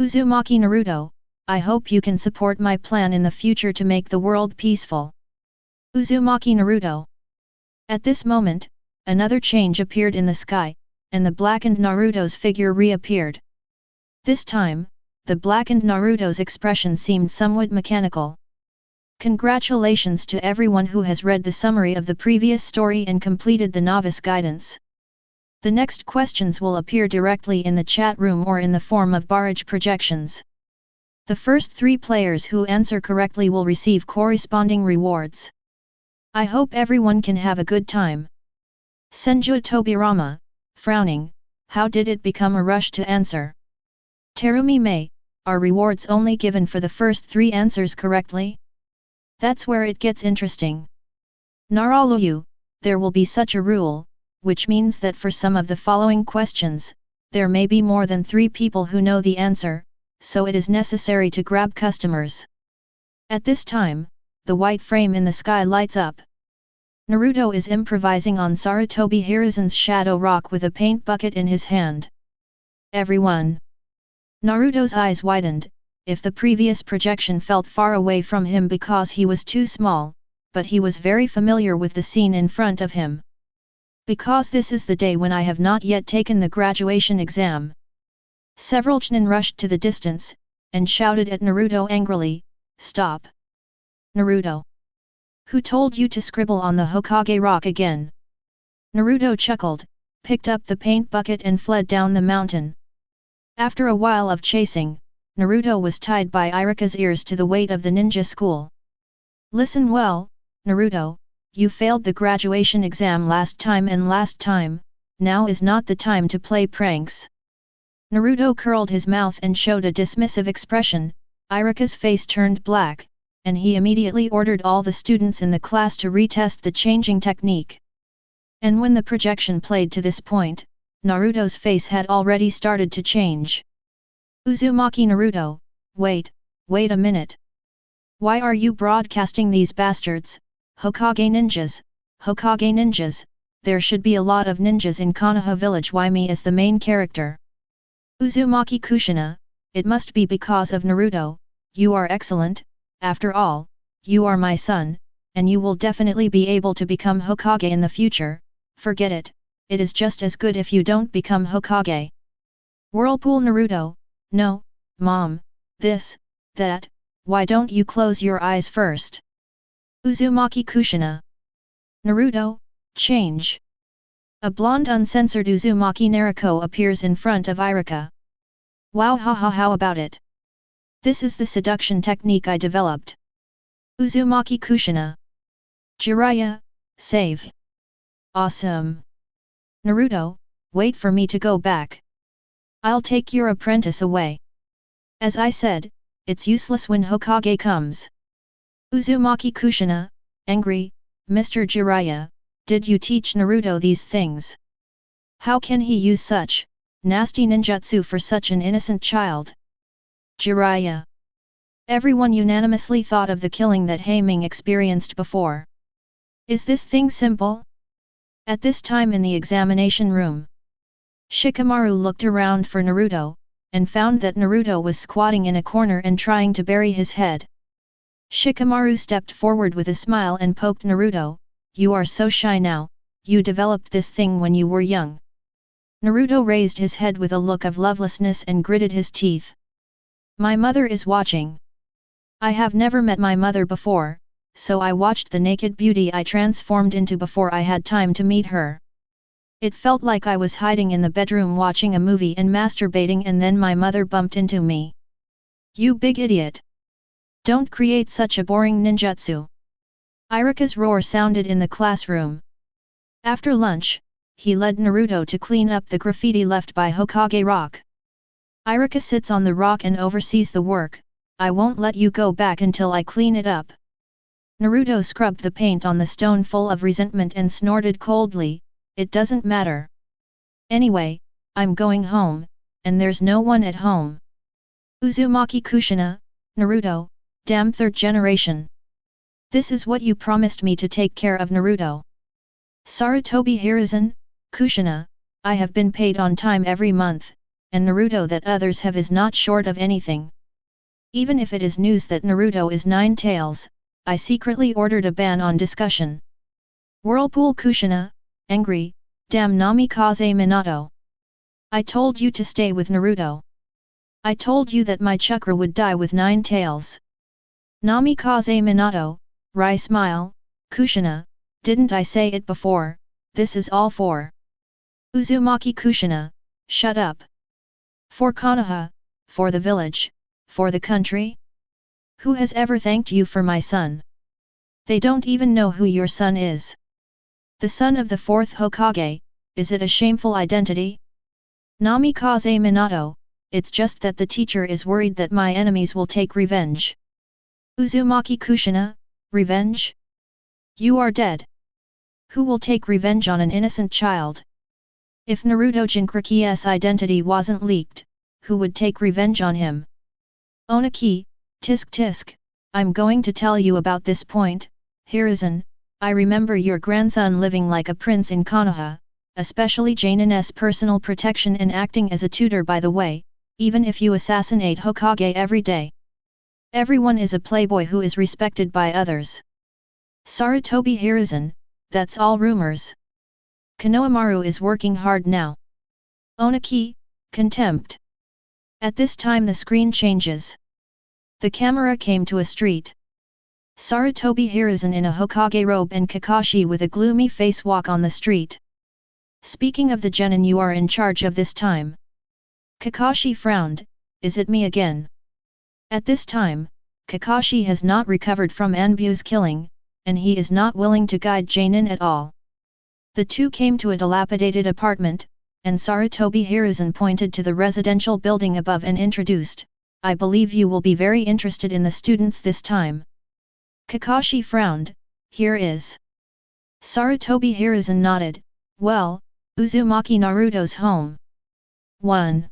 Speaker 1: Uzumaki Naruto, I hope you can support my plan in the future to make the world peaceful. Uzumaki Naruto. At this moment, another change appeared in the sky, and the blackened Naruto's figure reappeared. This time, the blackened Naruto's expression seemed somewhat mechanical. Congratulations to everyone who has read the summary of the previous story and completed the novice guidance. The next questions will appear directly in the chat room or in the form of barrage projections. The first 3 players who answer correctly will receive corresponding rewards. I hope everyone can have a good time. Senju Tobirama, frowning, how did it become a rush to answer? Terumi Mei, are rewards only given for the first 3 answers correctly? That's where it gets interesting. Naraluyu, there will be such a rule, which means that for some of the following questions, there may be more than 3 people who know the answer, so it is necessary to grab customers. At this time, the white frame in the sky lights up. Naruto is improvising on Sarutobi Hiruzen's shadow rock with a paint bucket in his hand. Everyone. Naruto's eyes widened. If the previous projection felt far away from him because he was too small, but he was very familiar with the scene in front of him. Because this is the day when I have not yet taken the graduation exam. Several Chūnin rushed to the distance, and shouted at Naruto angrily, "Stop! Naruto! Who told you to scribble on the Hokage rock again?" Naruto chuckled, picked up the paint bucket and fled down the mountain. After a while of chasing, Naruto was tied by Iruka's ears to the weight of the ninja school. Listen well, Naruto, you failed the graduation exam last time and last time, now is not the time to play pranks. Naruto curled his mouth and showed a dismissive expression. Iruka's face turned black, and he immediately ordered all the students in the class to retest the changing technique. And when the projection played to this point, Naruto's face had already started to change. Uzumaki Naruto, wait a minute. Why are you broadcasting these bastards? Hokage ninjas, there should be a lot of ninjas in Konoha village. Why me as the main character? Uzumaki Kushina, it must be because of Naruto, you are excellent, after all, you are my son, and you will definitely be able to become Hokage in the future. Forget it, it is just as good if you don't become Hokage. Whirlpool Naruto, no, mom, this, that, why don't you close your eyes first? Uzumaki Kushina. Naruto, change. A blonde uncensored Uzumaki Naruto appears in front of Iruka. Wow, haha, how about it? This is the seduction technique I developed. Uzumaki Kushina. Jiraiya, save. Awesome. Naruto, wait for me to go back. I'll take your apprentice away. As I said, it's useless when Hokage comes. Uzumaki Kushina, angry, Mr. Jiraiya, did you teach Naruto these things? How can he use such nasty ninjutsu for such an innocent child? Jiraiya. Everyone unanimously thought of the killing that Haiming experienced before. Is this thing simple? At this time in the examination room, Shikamaru looked around for Naruto, and found that Naruto was squatting in a corner and trying to bury his head. Shikamaru stepped forward with a smile and poked Naruto, "You are so shy now, you developed this thing when you were young." Naruto raised his head with a look of lovelessness and gritted his teeth. "My mother is watching. I have never met my mother before, so I watched the naked beauty I transformed into before I had time to meet her. It felt like I was hiding in the bedroom watching a movie and masturbating, and then my mother bumped into me." "You big idiot! Don't create such a boring ninjutsu." Iruka's roar sounded in the classroom. After lunch, he led Naruto to clean up the graffiti left by Hokage Rock. "Iruka sits on the rock and oversees the work. I won't let you go back until I clean it up." Naruto scrubbed the paint on the stone full of resentment and snorted coldly, "It doesn't matter. Anyway, I'm going home, and there's no one at home." Uzumaki Kushina, Naruto, damn third generation. This is what you promised me to take care of Naruto. Sarutobi Hiruzen, Kushina, I have been paid on time every month, and Naruto that others have is not short of anything. Even if it is news that Naruto is Nine Tails, I secretly ordered a ban on discussion. Whirlpool Kushina, angry, damn Namikaze Minato. I told you to stay with Naruto. I told you that my chakra would die with Nine Tails. Namikaze Minato, wry smile, Kushina, didn't I say it before, this is all for Uzumaki Kushina, shut up. For Konoha, for the village, for the country? Who has ever thanked you for my son? They don't even know who your son is. The son of the fourth Hokage, is it a shameful identity? Namikaze Minato, it's just that the teacher is worried that my enemies will take revenge. Uzumaki Kushina, revenge? You are dead. Who will take revenge on an innocent child? If Naruto Jinchuriki's identity wasn't leaked, who would take revenge on him? Onaki, tisk tisk, I'm going to tell you about this point, Hiruzen. I remember your grandson living like a prince in Konoha, especially Jainin's personal protection and acting as a tutor by the way, even if you assassinate Hokage every day. Everyone is a playboy who is respected by others. Sarutobi Hiruzen, that's all rumors. Konohamaru is working hard now. Onaki, contempt. At this time the screen changes. The camera came to a street. Sarutobi Hiruzen in a Hokage robe and Kakashi with a gloomy face walk on the street. Speaking of the genin, you are in charge of this time. Kakashi frowned, is it me again? At this time, Kakashi has not recovered from Anbu's killing, and he is not willing to guide Jainin at all. The two came to a dilapidated apartment, and Sarutobi Hiruzen pointed to the residential building above and introduced, I believe you will be very interested in the students this time. Kakashi frowned, here is. Sarutobi Hiruzen nodded, well, Uzumaki Naruto's home. 1.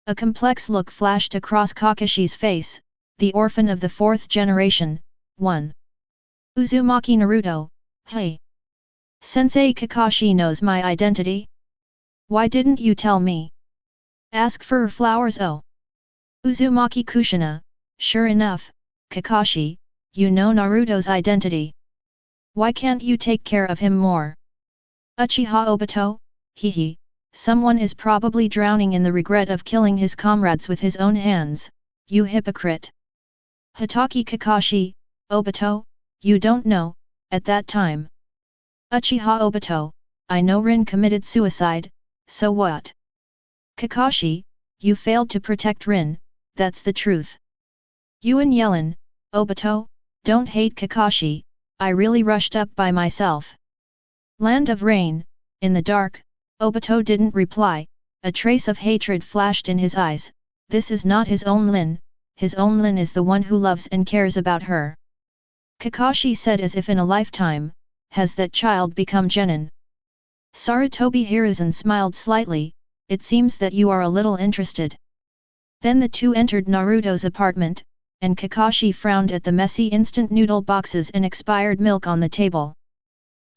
Speaker 1: A complex look flashed across Kakashi's face, the orphan of the fourth generation, 1. Uzumaki Naruto, hey. Sensei Kakashi knows my identity? Why didn't you tell me? Ask for flowers. Oh. Uzumaki Kushina, sure enough, Kakashi, you know Naruto's identity. Why can't you take care of him more? Uchiha Obito, hehe, someone is probably drowning in the regret of killing his comrades with his own hands, you hypocrite. Hitaki Kakashi, Obito, you don't know, at that time. Uchiha Obito, I know Rin committed suicide, so what? Kakashi, you failed to protect Rin, that's the truth. Yuan Yellen, Obito, don't hate Kakashi, I really rushed up by myself. Land of Rain, in the dark, Obito didn't reply, a trace of hatred flashed in his eyes, this is not his own Lin, his own Lin is the one who loves and cares about her. Kakashi said as if in a lifetime, has that child become genin? Sarutobi Hiruzen smiled slightly, it seems that you are a little interested. Then the two entered Naruto's apartment, and Kakashi frowned at the messy instant noodle boxes and expired milk on the table.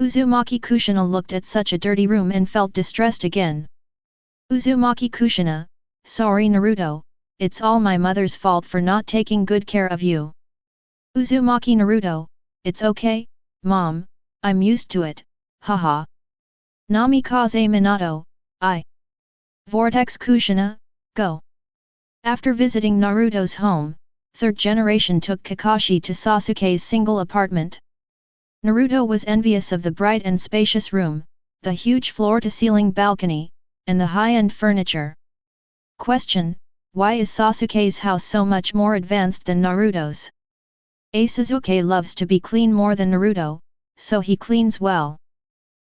Speaker 1: Uzumaki Kushina looked at such a dirty room and felt distressed again. Uzumaki Kushina, sorry Naruto, it's all my mother's fault for not taking good care of you. Uzumaki Naruto, it's okay, Mom, I'm used to it, haha. Namikaze Minato, I. Vortex Kushina, go. After visiting Naruto's home, third generation took Kakashi to Sasuke's single apartment. Naruto was envious of the bright and spacious room, the huge floor-to-ceiling balcony, and the high-end furniture. Question: why is Sasuke's house so much more advanced than Naruto's? A. Sasuke loves to be clean more than Naruto, so he cleans well.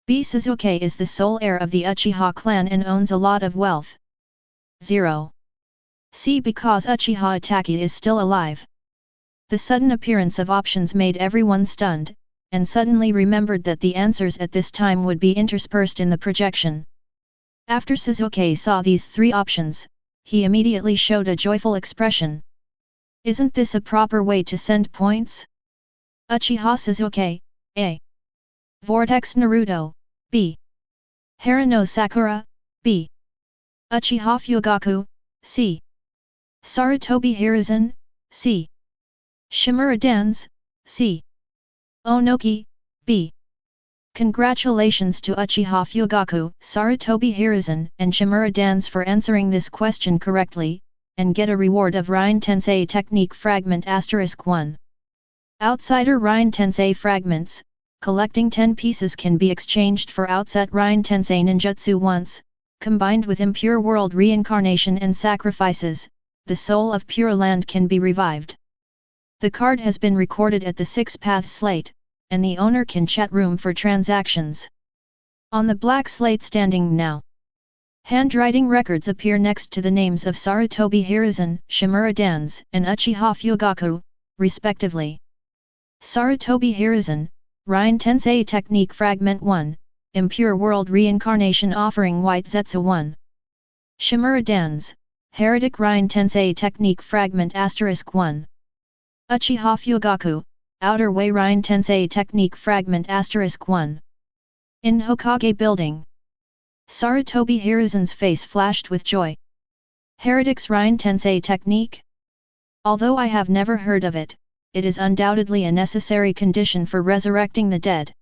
Speaker 1: B. Sasuke is the sole heir of the Uchiha clan and owns a lot of wealth. 0. C. Because Uchiha Itachi is still alive. The sudden appearance of options made everyone stunned, and suddenly remembered that the answers at this time would be interspersed in the projection. After Sasuke saw these three options, he immediately showed a joyful expression. Isn't this a proper way to send points? Uchiha Sasuke, A. Vortex Naruto, B. Harano Sakura, B. Uchiha Fugaku, C. Sarutobi Hiruzen, C. Shimura Dance, C. Onoki, B. Congratulations to Uchiha Fugaku, Sarutobi Hiruzen and Shimura Dance for answering this question correctly, and get a reward of Ryan Tensei Technique Fragment *1. Outsider Ryan Tensei Fragments, collecting 10 pieces can be exchanged for Outset Ryan Tensei Ninjutsu once, combined with Impure World Reincarnation and Sacrifices, the soul of Pure Land can be revived. The card has been recorded at the 6-path slate, and the owner can chat room for transactions. On the black slate standing now, handwriting records appear next to the names of Sarutobi Hiruzen, Shimura Dance, and Uchiha Fugaku, respectively. Sarutobi Hiruzen, Ryan Tensei Technique Fragment 1, Impure World Reincarnation Offering White Zetsu 1. Shimura Dance, Heretic Ryan Tensei Technique Fragment *1. Uchiha Fugaku, Outer Way Ryan Tensei Technique Fragment *1. In Hokage Building. Sarutobi Hiruzen's face flashed with joy. Heretic's Ryan Tensei Technique? Although I have never heard of it, it is undoubtedly a necessary condition for resurrecting the dead.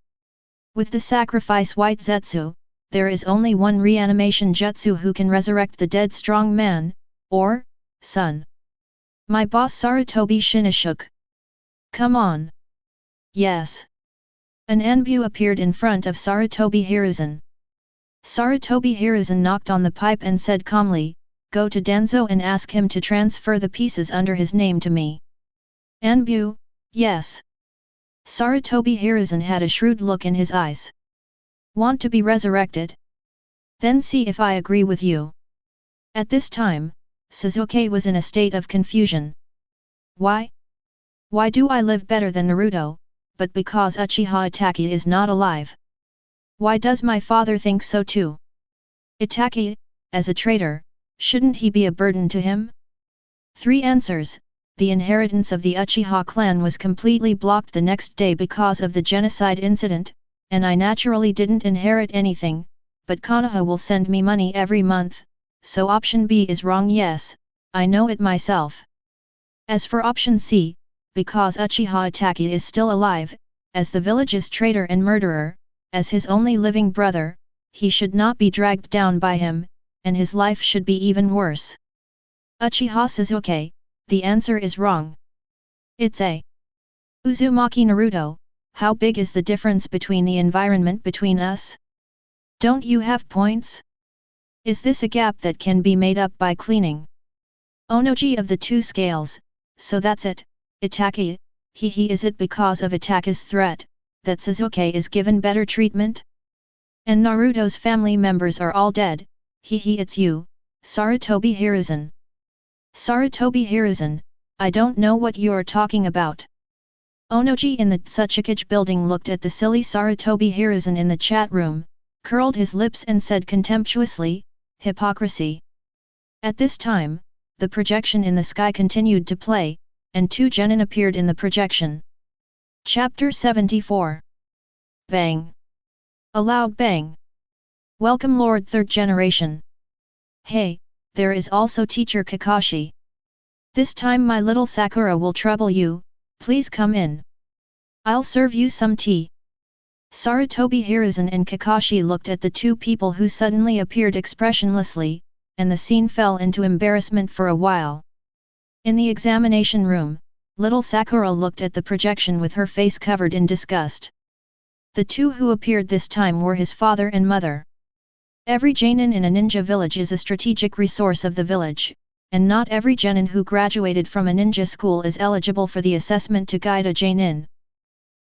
Speaker 1: With the sacrifice White Zetsu, there is only one reanimation jutsu who can resurrect the dead strong man, or son. My boss Sarutobi Shinoshook. Come on. Yes. An Anbu appeared in front of Sarutobi Hiruzen. Sarutobi Hiruzen knocked on the pipe and said calmly, "Go to Danzo and ask him to transfer the pieces under his name to me." Anbu, yes. Sarutobi Hiruzen had a shrewd look in his eyes. Want to be resurrected? Then see if I agree with you. At this time, Sasuke was in a state of confusion. Why? Why do I live better than Naruto, but because Uchiha Itachi is not alive? Why does my father think so too? Itachi, as a traitor, shouldn't he be a burden to him? 3 answers. The inheritance of the Uchiha clan was completely blocked the next day because of the genocide incident, and I naturally didn't inherit anything, but Konoha will send me money every month, so option B is wrong. Yes, I know it myself. As for option C, because Uchiha Itachi is still alive, as the village's traitor and murderer, as his only living brother, he should not be dragged down by him, and his life should be even worse. Uchiha Sasuke, the answer is wrong. It's A. Uzumaki Naruto, how big is the difference between the environment between us? Don't you have points? Is this a gap that can be made up by cleaning? Onoji of the 2 scales, so that's it, Itachi, is it because of Itachi's threat, that Sasuke is given better treatment? And Naruto's family members are all dead, it's you, Sarutobi Hiruzen. Sarutobi Hiruzen, I don't know what you're talking about. Onoji in the Tsukuyomi building looked at the silly Sarutobi Hiruzen in the chat room, curled his lips and said contemptuously, hypocrisy. At this time, the projection in the sky continued to play, and 2 genin appeared in the projection. Chapter 74. Bang! A loud bang. Welcome Lord 3rd generation. Hey, there is also Teacher Kakashi. This time my little Sakura will trouble you, please come in. I'll serve you some tea. Sarutobi Hiruzen and Kakashi looked at the 2 people who suddenly appeared expressionlessly, and the scene fell into embarrassment for a while. In the examination room, little Sakura looked at the projection with her face covered in disgust. The 2 who appeared this time were his father and mother. Every genin in a ninja village is a strategic resource of the village, and not every genin who graduated from a ninja school is eligible for the assessment to guide a genin.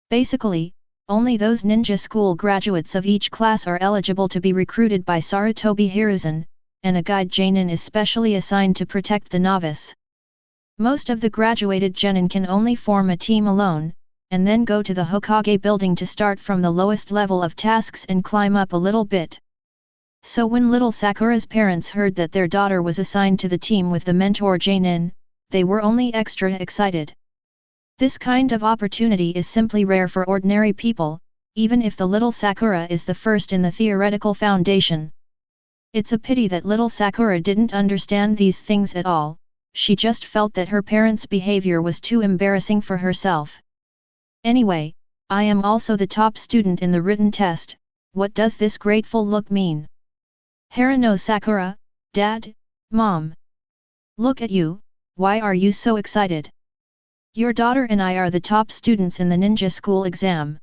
Speaker 1: Basically, only those ninja school graduates of each class are eligible to be recruited by Sarutobi Hiruzen, and a guide genin is specially assigned to protect the novice. Most of the graduated genin can only form a team alone, and then go to the Hokage building to start from the lowest level of tasks and climb up a little bit. So when little Sakura's parents heard that their daughter was assigned to the team with the mentor genin, they were only extra excited. This kind of opportunity is simply rare for ordinary people, even if the little Sakura is the first in the theoretical foundation. It's a pity that little Sakura didn't understand these things at all, she just felt that her parents' behavior was too embarrassing for herself. Anyway, I am also the top student in the written test, what does this grateful look mean? Harano Sakura, Dad, Mom. Look at you, why are you so excited? Your daughter and I are the top students in the ninja school exam.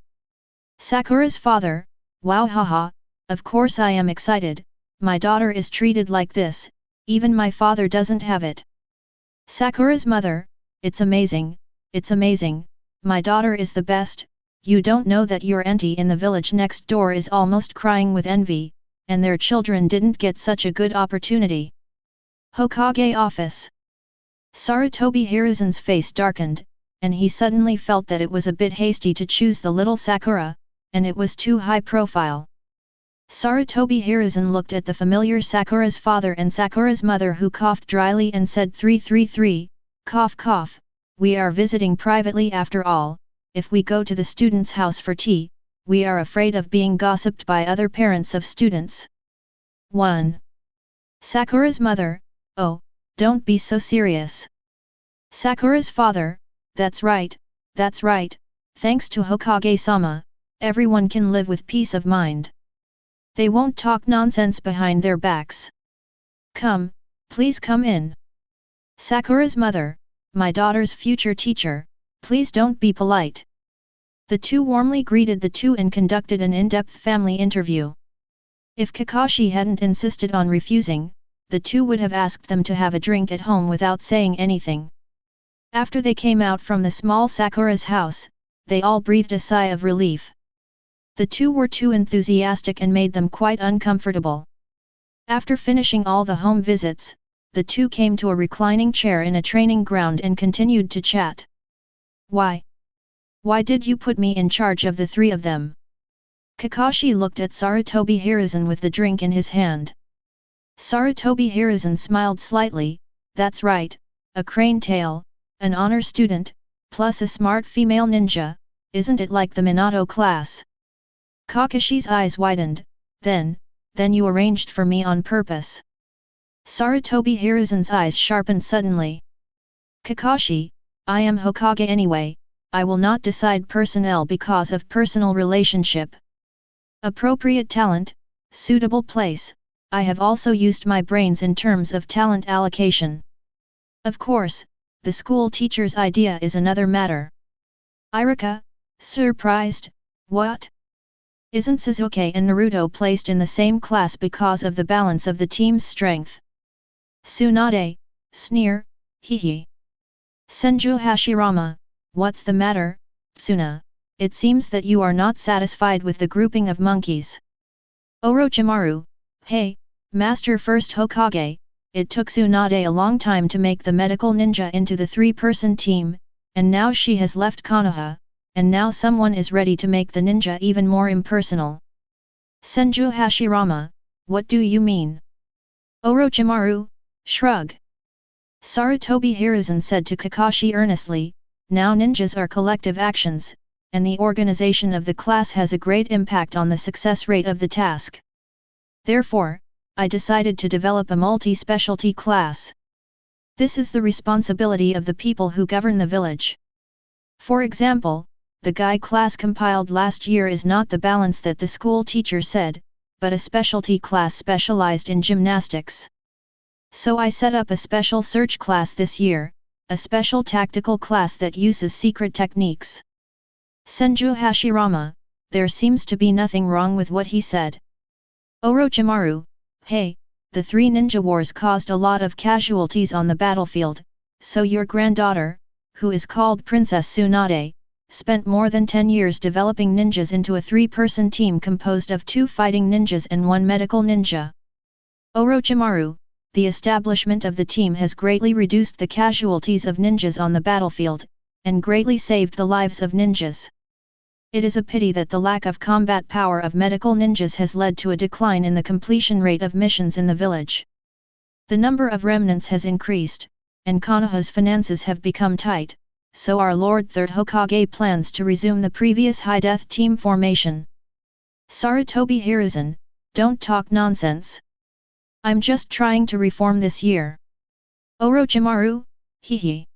Speaker 1: Sakura's father, wow haha, of course I am excited, my daughter is treated like this, even my father doesn't have it. Sakura's mother, it's amazing, my daughter is the best, you don't know that your auntie in the village next door is almost crying with envy, and their children didn't get such a good opportunity. Hokage office. Sarutobi Hiruzen's face darkened, and he suddenly felt that it was a bit hasty to choose the little Sakura, and it was too high profile. Sarutobi Hiruzen looked at the familiar Sakura's father and Sakura's mother who coughed dryly and said 333, cough cough, we are visiting privately after all, if we go to the student's house for tea, we are afraid of being gossiped by other parents of students. 1. Sakura's mother, oh, don't be so serious. Sakura's father, that's right, thanks to Hokage-sama, everyone can live with peace of mind. They won't talk nonsense behind their backs. Come, please come in. Sakura's mother, my daughter's future teacher, please don't be polite. The 2 warmly greeted the 2 and conducted an in-depth family interview. If Kakashi hadn't insisted on refusing, the 2 would have asked them to have a drink at home without saying anything. After they came out from the small Sakura's house, they all breathed a sigh of relief. The 2 were too enthusiastic and made them quite uncomfortable. After finishing all the home visits, the 2 came to a reclining chair in a training ground and continued to chat. Why? Why did you put me in charge of the 3 of them? Kakashi looked at Sarutobi Hiruzen with the drink in his hand. Sarutobi Hiruzen smiled slightly, that's right, a crane tail, an honor student, plus a smart female ninja, isn't it like the Minato class? Kakashi's eyes widened, then you arranged for me on purpose. Sarutobi Hiruzen's eyes sharpened suddenly. Kakashi, I am Hokage anyway, I will not decide personnel because of personal relationship. Appropriate talent, suitable place, I have also used my brains in terms of talent allocation. Of course, the school teacher's idea is another matter. Irika, surprised, what? Isn't Sasuke and Naruto placed in the same class because of the balance of the team's strength? Tsunade, sneer, hehe. Senju Hashirama, what's the matter, Tsuna? It seems that you are not satisfied with the grouping of monkeys. Orochimaru, hey, Master First Hokage, it took Tsunade a long time to make the medical ninja into the 3-person team, and now she has left Konoha, and now someone is ready to make the ninja even more impersonal. Senju Hashirama, what do you mean? Orochimaru, shrug. Sarutobi Hiruzen said to Kakashi earnestly, now ninjas are collective actions, and the organization of the class has a great impact on the success rate of the task. Therefore, I decided to develop a multi-specialty class. This is the responsibility of the people who govern the village. For example, the Guy class compiled last year is not the balance that the school teacher said, but a specialty class specialized in gymnastics. So I set up a special search class this year, a special tactical class that uses secret techniques. Senju Hashirama, there seems to be nothing wrong with what he said. Orochimaru, hey, the 3 ninja wars caused a lot of casualties on the battlefield, so your granddaughter, who is called Princess Tsunade, spent more than 10 years developing ninjas into a 3-person team composed of 2 fighting ninjas and 1 medical ninja. Orochimaru, the establishment of the team has greatly reduced the casualties of ninjas on the battlefield, and greatly saved the lives of ninjas. It is a pity that the lack of combat power of medical ninjas has led to a decline in the completion rate of missions in the village. The number of remnants has increased, and Konoha's finances have become tight, so our Lord Third Hokage plans to resume the previous high-death team formation. Sarutobi Hiruzen, don't talk nonsense. I'm just trying to reform this year. Orochimaru, hehe.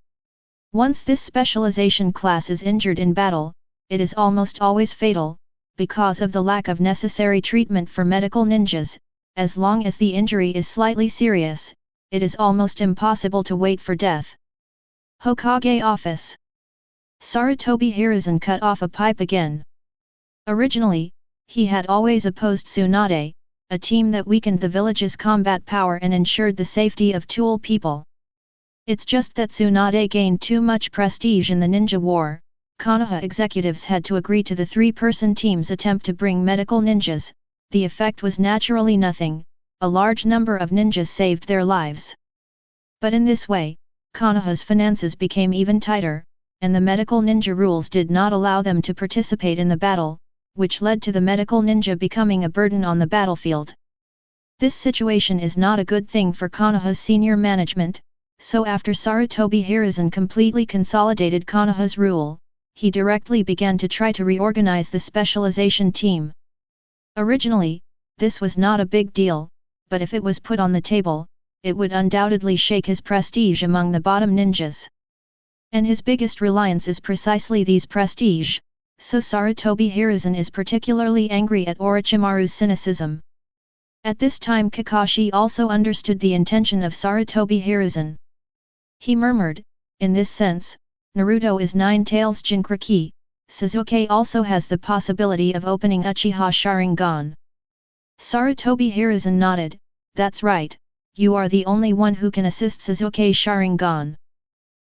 Speaker 1: Once this specialization class is injured in battle, it is almost always fatal, because of the lack of necessary treatment for medical ninjas. As long as the injury is slightly serious, it is almost impossible to wait for death. Hokage office. Sarutobi Hiruzen cut off a pipe again. Originally, he had always opposed Tsunade, a team that weakened the village's combat power and ensured the safety of Tool people. It's just that Tsunade gained too much prestige in the ninja war. Konoha executives had to agree to the 3-person team's attempt to bring medical ninjas. The effect was naturally nothing, a large number of ninjas saved their lives. But in this way, Konoha's finances became even tighter, and the medical ninja rules did not allow them to participate in the battle, which led to the medical ninja becoming a burden on the battlefield. This situation is not a good thing for Konoha's senior management, so after Sarutobi Hiruzen completely consolidated Konoha's rule, he directly began to try to reorganize the specialization team. Originally, this was not a big deal, but if it was put on the table, it would undoubtedly shake his prestige among the bottom ninjas. And his biggest reliance is precisely these prestige. So Sarutobi Hiruzen is particularly angry at Orochimaru's cynicism. At this time Kakashi also understood the intention of Sarutobi Hiruzen. He murmured, in this sense, Naruto is 9 tails Jinchuriki, Sasuke also has the possibility of opening Uchiha Sharingan. Sarutobi Hiruzen nodded, that's right, you are the only one who can assist Sasuke's Sharingan.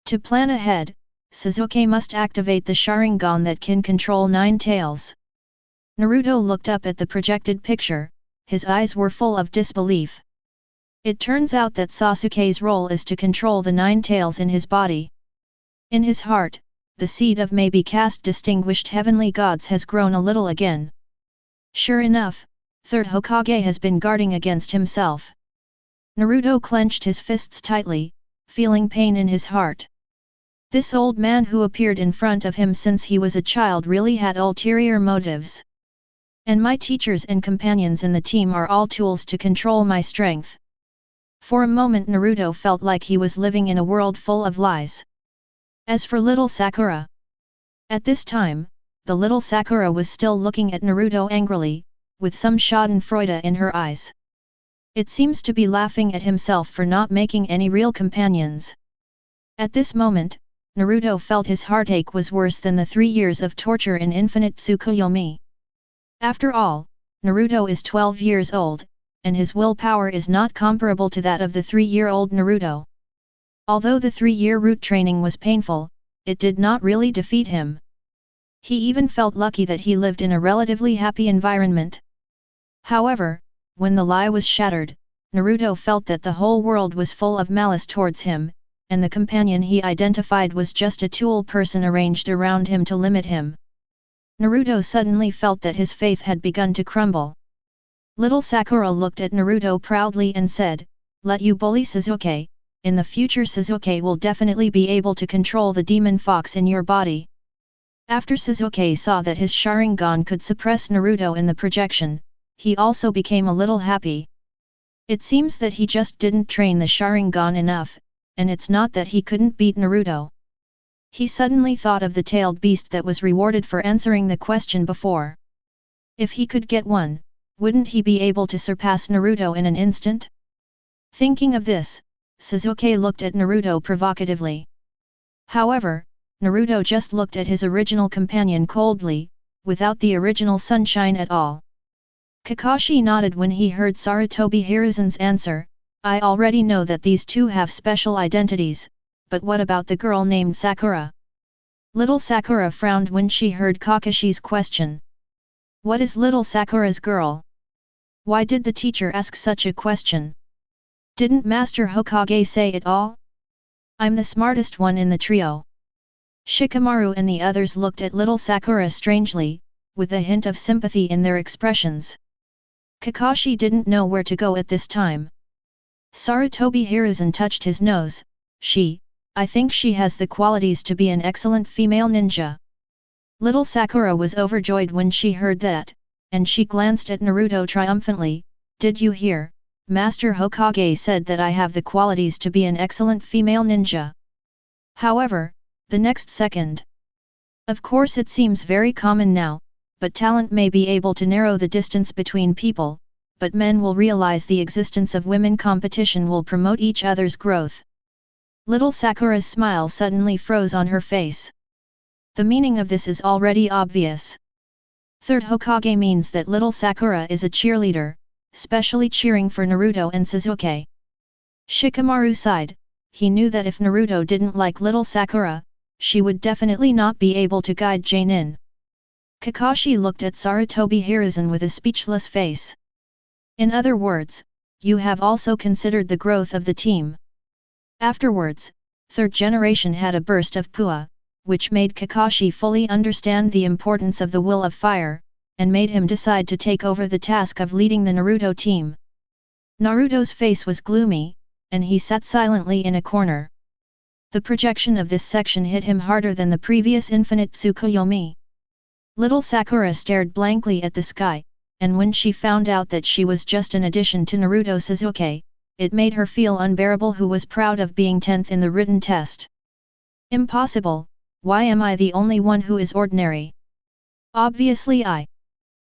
Speaker 1: To plan ahead, Sasuke must activate the Sharingan that can control 9 tails. Naruto looked up at the projected picture, his eyes were full of disbelief. It turns out that Sasuke's role is to control the 9 tails in his body. In his heart, the seed of maybe caste distinguished heavenly gods has grown a little again. Sure enough, Third Hokage has been guarding against himself. Naruto clenched his fists tightly, feeling pain in his heart. This old man who appeared in front of him since he was a child really had ulterior motives. And my teachers and companions in the team are all tools to control my strength. For a moment Naruto felt like he was living in a world full of lies. As for little Sakura. At this time, the little Sakura was still looking at Naruto angrily, with some schadenfreude in her eyes. It seems to be laughing at himself for not making any real companions. At this moment, Naruto felt his heartache was worse than the 3 years of torture in infinite Tsukuyomi. After all, Naruto is 12 years old, and his willpower is not comparable to that of the 3-year-old Naruto. Although the 3-year root training was painful, it did not really defeat him. He even felt lucky that he lived in a relatively happy environment. However, when the lie was shattered, Naruto felt that the whole world was full of malice towards him, and the companion he identified was just a tool person arranged around him to limit him. Naruto suddenly felt that his faith had begun to crumble. Little Sakura looked at Naruto proudly and said, "Let you bully Sasuke, in the future Sasuke will definitely be able to control the demon fox in your body. After Sasuke saw that his Sharingan could suppress Naruto in the projection, he also became a little happy. It seems that he just didn't train the Sharingan enough, and it's not that he couldn't beat Naruto. He suddenly thought of the tailed beast that was rewarded for answering the question before. If he could get one, wouldn't he be able to surpass Naruto in an instant? Thinking of this, Sasuke looked at Naruto provocatively. However, Naruto just looked at his original companion coldly, without the original sunshine at all. Kakashi nodded when he heard Sarutobi Hiruzen's answer. I already know that these two have special identities, but what about the girl named Sakura? Little Sakura frowned when she heard Kakashi's question. What is little Sakura's girl? Why did the teacher ask such a question? Didn't Master Hokage say it all? I'm the smartest one in the trio. Shikamaru and the others looked at little Sakura strangely, with a hint of sympathy in their expressions. Kakashi didn't know where to go at this time. Sarutobi Hiruzen touched his nose. I think she has the qualities to be an excellent female ninja. Little Sakura was overjoyed when she heard that, and she glanced at Naruto triumphantly. Did you hear? Master Hokage said that I have the qualities to be an excellent female ninja. However, the next second. Of course it seems very common now, but talent may be able to narrow the distance between people, but men will realize the existence of women competition will promote each other's growth. Little Sakura's smile suddenly froze on her face. The meaning of this is already obvious. Third Hokage means that little Sakura is a cheerleader, specially cheering for Naruto and Sasuke. Shikamaru sighed. He knew that if Naruto didn't like little Sakura, she would definitely not be able to guide Chūnin. Kakashi looked at Sarutobi Hiruzen with a speechless face. In other words, you have also considered the growth of the team. Afterwards, third generation had a burst of pua, which made Kakashi fully understand the importance of the will of fire, and made him decide to take over the task of leading the Naruto team. Naruto's face was gloomy, and he sat silently in a corner. The projection of this section hit him harder than the previous infinite Tsukuyomi. Little Sakura stared blankly at the sky, and when she found out that she was just an addition to Naruto Sasuke, it made her feel unbearable. Who was proud of being 10th in the written test. Impossible, why am I the only one who is ordinary? Obviously I.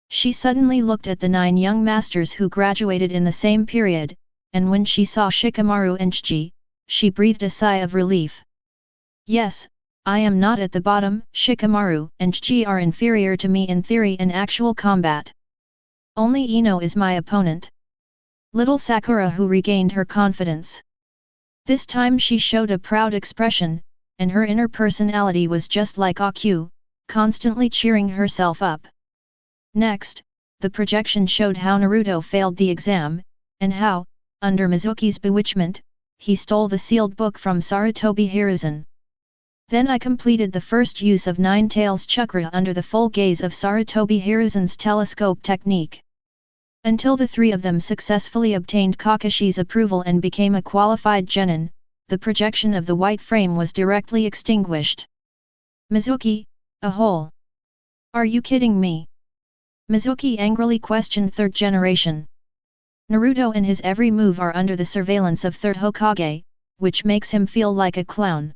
Speaker 1: She suddenly looked at the 9 young masters who graduated in the same period, and when she saw Shikamaru and Chiji, she breathed a sigh of relief. Yes, I am not at the bottom. Shikamaru and Chiji are inferior to me in theory and actual combat. Only Ino is my opponent. Little Sakura who regained her confidence. This time she showed a proud expression, and her inner personality was just like Aku, constantly cheering herself up. Next, the projection showed how Naruto failed the exam, and how, under Mizuki's bewitchment, he stole the sealed book from Sarutobi Hiruzen. Then I completed the first use of 9 Tails Chakra under the full gaze of Sarutobi Hiruzen's telescope technique. Until the 3 of them successfully obtained Kakashi's approval and became a qualified genin, the projection of the white frame was directly extinguished. Mizuki, a hole. Are you kidding me? Mizuki angrily questioned third generation. Naruto and his every move are under the surveillance of third Hokage, which makes him feel like a clown.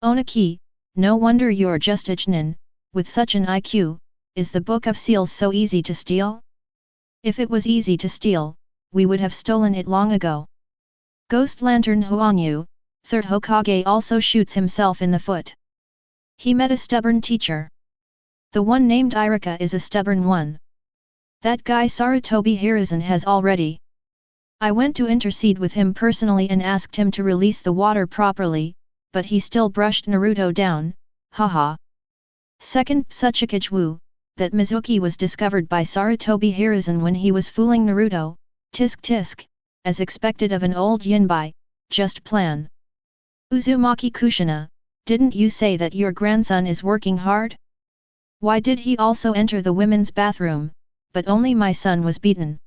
Speaker 1: Onaki, no wonder you're just a genin. With such an IQ, is the Book of Seals so easy to steal? If it was easy to steal, we would have stolen it long ago. Ghost Lantern Huanyu, third Hokage also shoots himself in the foot. He met a stubborn teacher. The one named Irika is a stubborn one. That guy Sarutobi Hiruzen has already. I went to intercede with him personally and asked him to release the water properly, but he still brushed Naruto down, haha. Second Tsukuyomi Wu, that Mizuki was discovered by Sarutobi Hiruzen when he was fooling Naruto, tisk tisk, as expected of an old yinbai, just plan. Uzumaki Kushina, didn't you say that your grandson is working hard? Why did he also enter the women's bathroom, but only my son was beaten?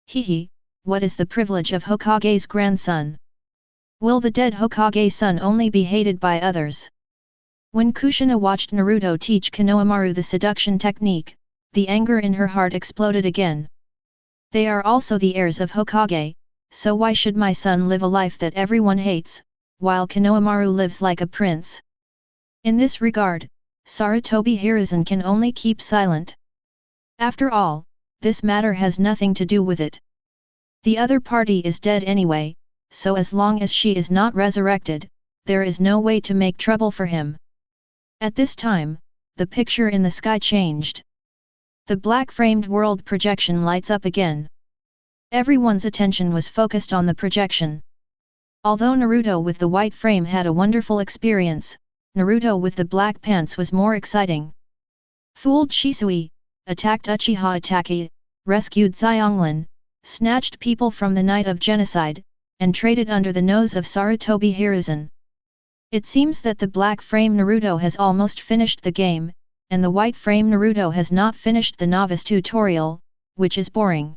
Speaker 1: Hehe, what is the privilege of Hokage's grandson? Will the dead Hokage-son only be hated by others? When Kushina watched Naruto teach Konohamaru the seduction technique, the anger in her heart exploded again. They are also the heirs of Hokage, so why should my son live a life that everyone hates, while Konohamaru lives like a prince? In this regard, Sarutobi Hiruzen can only keep silent. After all, this matter has nothing to do with it. The other party is dead anyway, so as long as she is not resurrected, there is no way to make trouble for him. At this time, the picture in the sky changed. The black-framed world projection lights up again. Everyone's attention was focused on the projection. Although Naruto with the white frame had a wonderful experience, Naruto with the black pants was more exciting. Fooled Shisui, attacked Uchiha Itachi, rescued Xianglin, snatched people from the night of genocide, and traded under the nose of Sarutobi Hiruzen. It seems that the black frame Naruto has almost finished the game, and the white frame Naruto has not finished the novice tutorial, which is boring.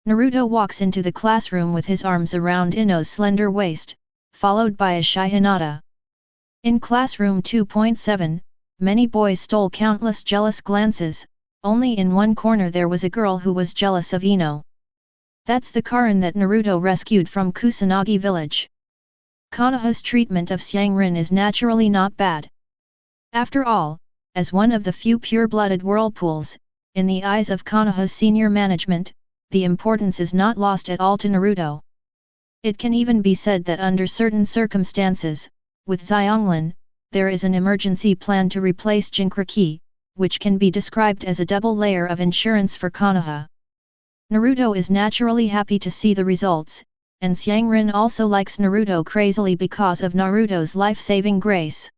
Speaker 1: Naruto walks into the classroom with his arms around Ino's slender waist, followed by a shy Hinata. In classroom 2.7, many boys stole countless jealous glances, only in one corner there was a girl who was jealous of Ino. That's the Karin that Naruto rescued from Kusanagi village. Konoha's treatment of Xianglin is naturally not bad. After all, as one of the few pure-blooded whirlpools, in the eyes of Konoha's senior management, the importance is not lost at all to Naruto. It can even be said that under certain circumstances, with Xianglin, there is an emergency plan to replace Jinchuriki, which can be described as a double layer of insurance for Konoha. Naruto is naturally happy to see the results, and Xianglin also likes Naruto crazily because of Naruto's life-saving grace.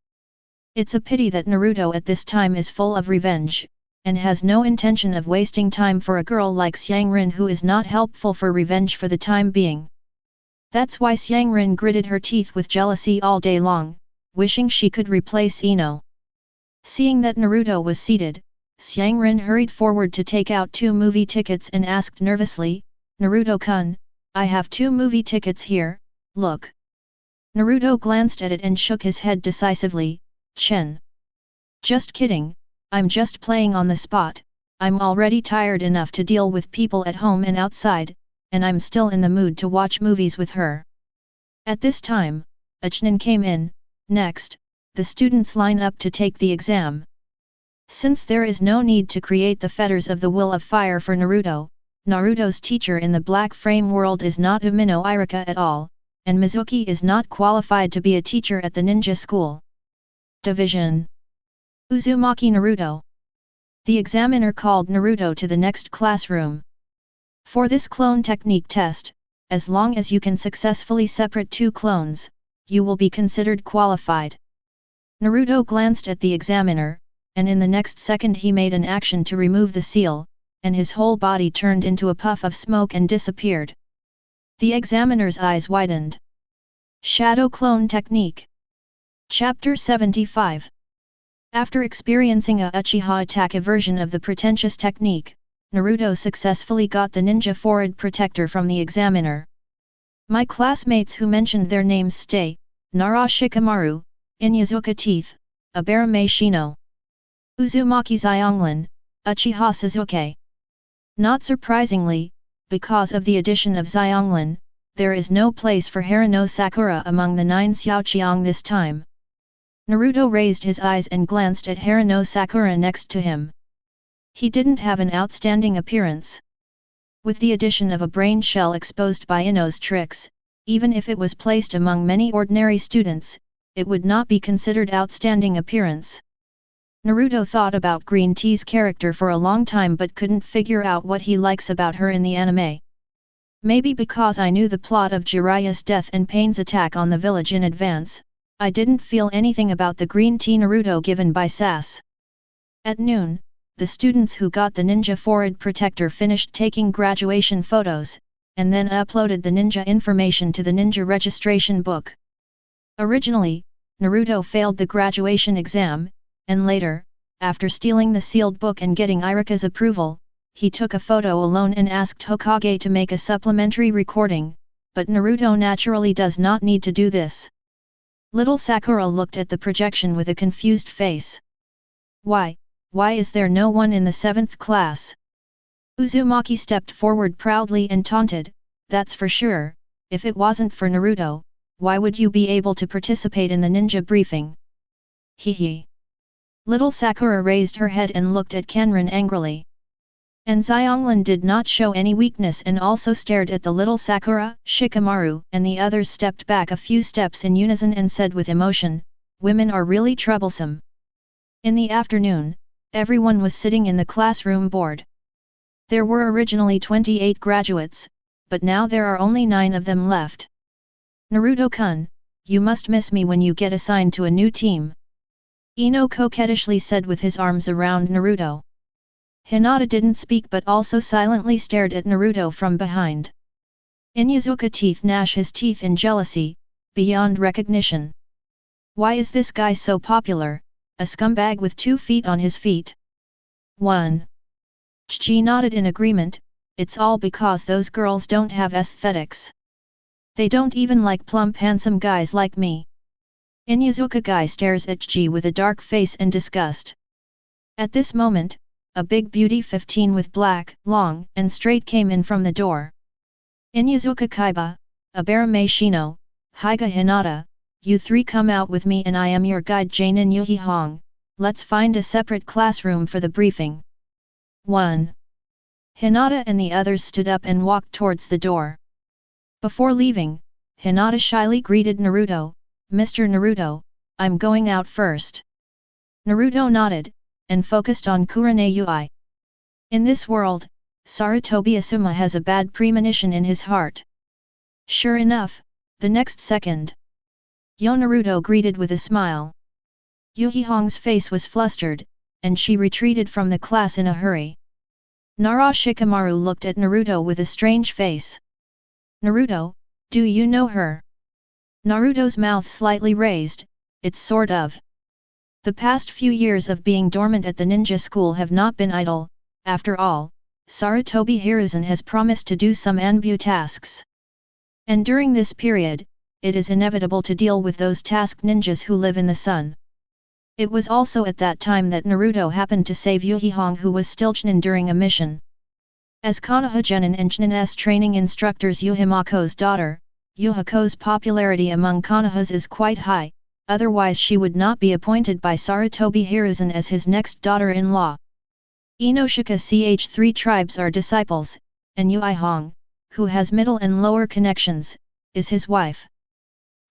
Speaker 1: It's a pity that Naruto at this time is full of revenge, and has no intention of wasting time for a girl like Xianglin who is not helpful for revenge for the time being. That's why Xianglin gritted her teeth with jealousy all day long, wishing she could replace Ino. Seeing that Naruto was seated, Xianglin hurried forward to take out 2 movie tickets and asked nervously, "Naruto-kun, I have 2 movie tickets here, look." Naruto glanced at it and shook his head decisively, "Chen. Just kidding, I'm just playing on the spot, I'm already tired enough to deal with people at home and outside, and I'm still in the mood to watch movies with her." At this time, a Chūnin came in. Next, the students line up to take the exam. Since there is no need to create the fetters of the will of fire for Naruto, Naruto's teacher in the black frame world is not Umino Irika at all, and Mizuki is not qualified to be a teacher at the ninja school. Division Uzumaki Naruto. The examiner called Naruto to the next classroom. For this clone technique test, as long as you can successfully separate 2 clones, you will be considered qualified. Naruto glanced at the examiner, and in the next second he made an action to remove the seal, and his whole body turned into a puff of smoke and disappeared. The examiner's eyes widened. Shadow Clone Technique. Chapter 75. After experiencing a Uchiha attack version of the pretentious technique, Naruto successfully got the ninja forehead protector from the examiner. My classmates who mentioned their names stay, Nara Shikamaru, Inyazuka Teeth, Abarame Shino, Uzumaki Xianglin, Uchiha Sasuke. Not surprisingly, because of the addition of Xianglin, there is no place for Harano Sakura among the 9 Xiaoqiang this time. Naruto raised his eyes and glanced at Harano Sakura next to him. He didn't have an outstanding appearance. With the addition of a brain shell exposed by Ino's tricks, even if it was placed among many ordinary students, it would not be considered outstanding appearance. Naruto thought about Green Tea's character for a long time but couldn't figure out what he likes about her in the anime. Maybe because I knew the plot of Jiraiya's death and Pain's attack on the village in advance, I didn't feel anything about the green tea Naruto given by Sas. At noon, the students who got the ninja forehead protector finished taking graduation photos, and then uploaded the ninja information to the ninja registration book. Originally, Naruto failed the graduation exam, and later, after stealing the sealed book and getting Irika's approval, he took a photo alone and asked Hokage to make a supplementary recording, but Naruto naturally does not need to do this. Little Sakura looked at the projection with a confused face. Why is there no one in the 7th class? Uzumaki stepped forward proudly and taunted, that's for sure, if it wasn't for Naruto, why would you be able to participate in the ninja briefing? Hee. Little Sakura raised her head and looked at Karin angrily. And Xianglin did not show any weakness and also stared at the little Sakura. Shikamaru and the others stepped back a few steps in unison and said with emotion, women are really troublesome. In the afternoon, everyone was sitting in the classroom bored. There were originally 28 graduates, but now there are only 9 of them left. Naruto-kun, you must miss me when you get assigned to a new team. Ino coquettishly said with his arms around Naruto. Hinata didn't speak but also silently stared at Naruto from behind. Inuzuka teeth gnash his teeth in jealousy, beyond recognition. Why is this guy so popular, a scumbag with 2 feet on his feet? 1. Chiji nodded in agreement, it's all because those girls don't have aesthetics. They don't even like plump handsome guys like me. Inuzuka guy stares at Chiji with a dark face and disgust. At this moment, a big beauty 15 with black, long, and straight came in from the door. Inuzuka Kaiba, Abarame Shino, Higa Hinata, you 3 come out with me and I am your guide Jainin Yuhihong, let's find a separate classroom for the briefing. 1. Hinata and the others stood up and walked towards the door. Before leaving, Hinata shyly greeted Naruto, Mr. Naruto, I'm going out first. Naruto nodded, and focused on Kurane Ui. In this world, Sarutobi Asuma has a bad premonition in his heart. Sure enough, the next second, Yo Naruto greeted with a smile. Yuhihong's face was flustered, and she retreated from the class in a hurry. Nara Shikamaru looked at Naruto with a strange face. Naruto, do you know her? Naruto's mouth slightly raised, it's sort of. The past few years of being dormant at the ninja school have not been idle, after all, Sarutobi Hiruzen has promised to do some Anbu tasks. And during this period, it is inevitable to deal with those tasked ninjas who live in the sun. It was also at that time that Naruto happened to save Yuhihong who was still Chūnin during a mission. As Konoha Genin and Chūnin's training instructors Yuhimako's daughter, Yuhiko's popularity among Konohas is quite high. Otherwise she would not be appointed by Sarutobi Hiruzen as his next daughter-in-law. Inoshika Ch3 tribes are disciples, and Yuihong, who has middle and lower connections, is his wife.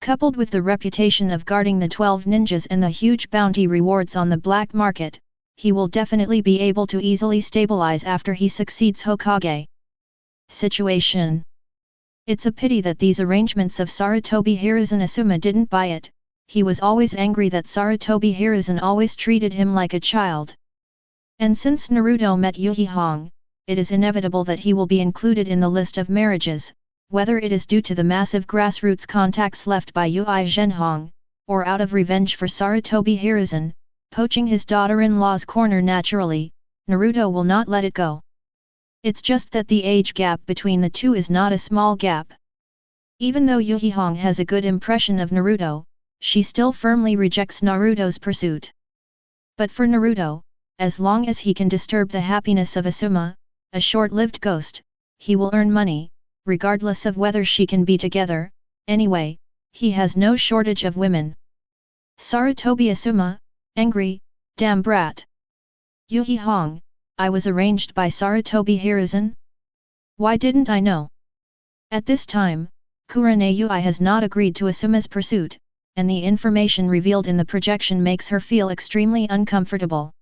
Speaker 1: Coupled with the reputation of guarding the 12 ninjas and the huge bounty rewards on the black market, he will definitely be able to easily stabilize after he succeeds Hokage. Situation. It's a pity that these arrangements of Sarutobi Hiruzen Asuma didn't buy it. He was always angry that Sarutobi Hiruzen always treated him like a child. And since Naruto met Yuhihong, it is inevitable that he will be included in the list of marriages, whether it is due to the massive grassroots contacts left by Ui Zhenhong, or out of revenge for Sarutobi Hiruzen, poaching his daughter-in-law's corner naturally, Naruto will not let it go. It's just that the age gap between the two is not a small gap. Even though Yuhihong has a good impression of Naruto, she still firmly rejects Naruto's pursuit. But for Naruto, as long as he can disturb the happiness of Asuma, a short-lived ghost, he will earn money, regardless of whether she can be together. Anyway, he has no shortage of women. Sarutobi Asuma, angry, damn brat. Yuhihong, I was arranged by Sarutobi Hiruzen? Why didn't I know? At this time, Kurane Ui has not agreed to Asuma's pursuit, and the information revealed in the projection makes her feel extremely uncomfortable.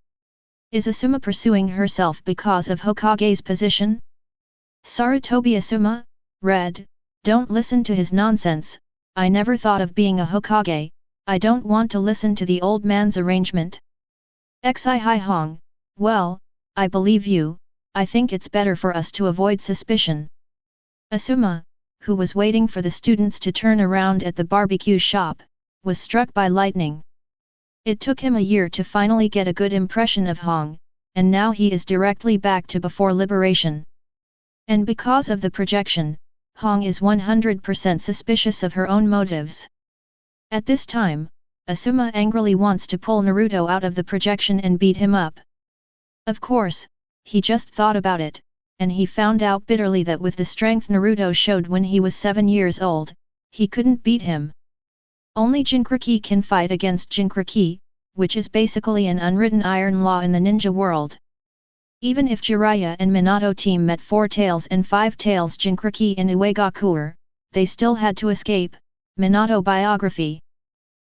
Speaker 1: Is Asuma pursuing herself because of Hokage's position? Sarutobi Asuma, Red, don't listen to his nonsense, I never thought of being a Hokage, I don't want to listen to the old man's arrangement. Xihong, well, I believe you, I think it's better for us to avoid suspicion. Asuma, who was waiting for the students to turn around at the barbecue shop, was struck by lightning. It took him a year to finally get a good impression of Hong, and now he is directly back to before liberation. And because of the projection, Hong is 100% suspicious of her own motives. At this time, Asuma angrily wants to pull Naruto out of the projection and beat him up. Of course, he just thought about it, and he found out bitterly that with the strength Naruto showed when he was 7 years old, he couldn't beat him. Only Jinchuriki can fight against Jinchuriki, which is basically an unwritten iron law in the ninja world. Even if Jiraiya and Minato team met 4 tails and 5 tails Jinchuriki in Uegakuer, they still had to escape. Minato biography.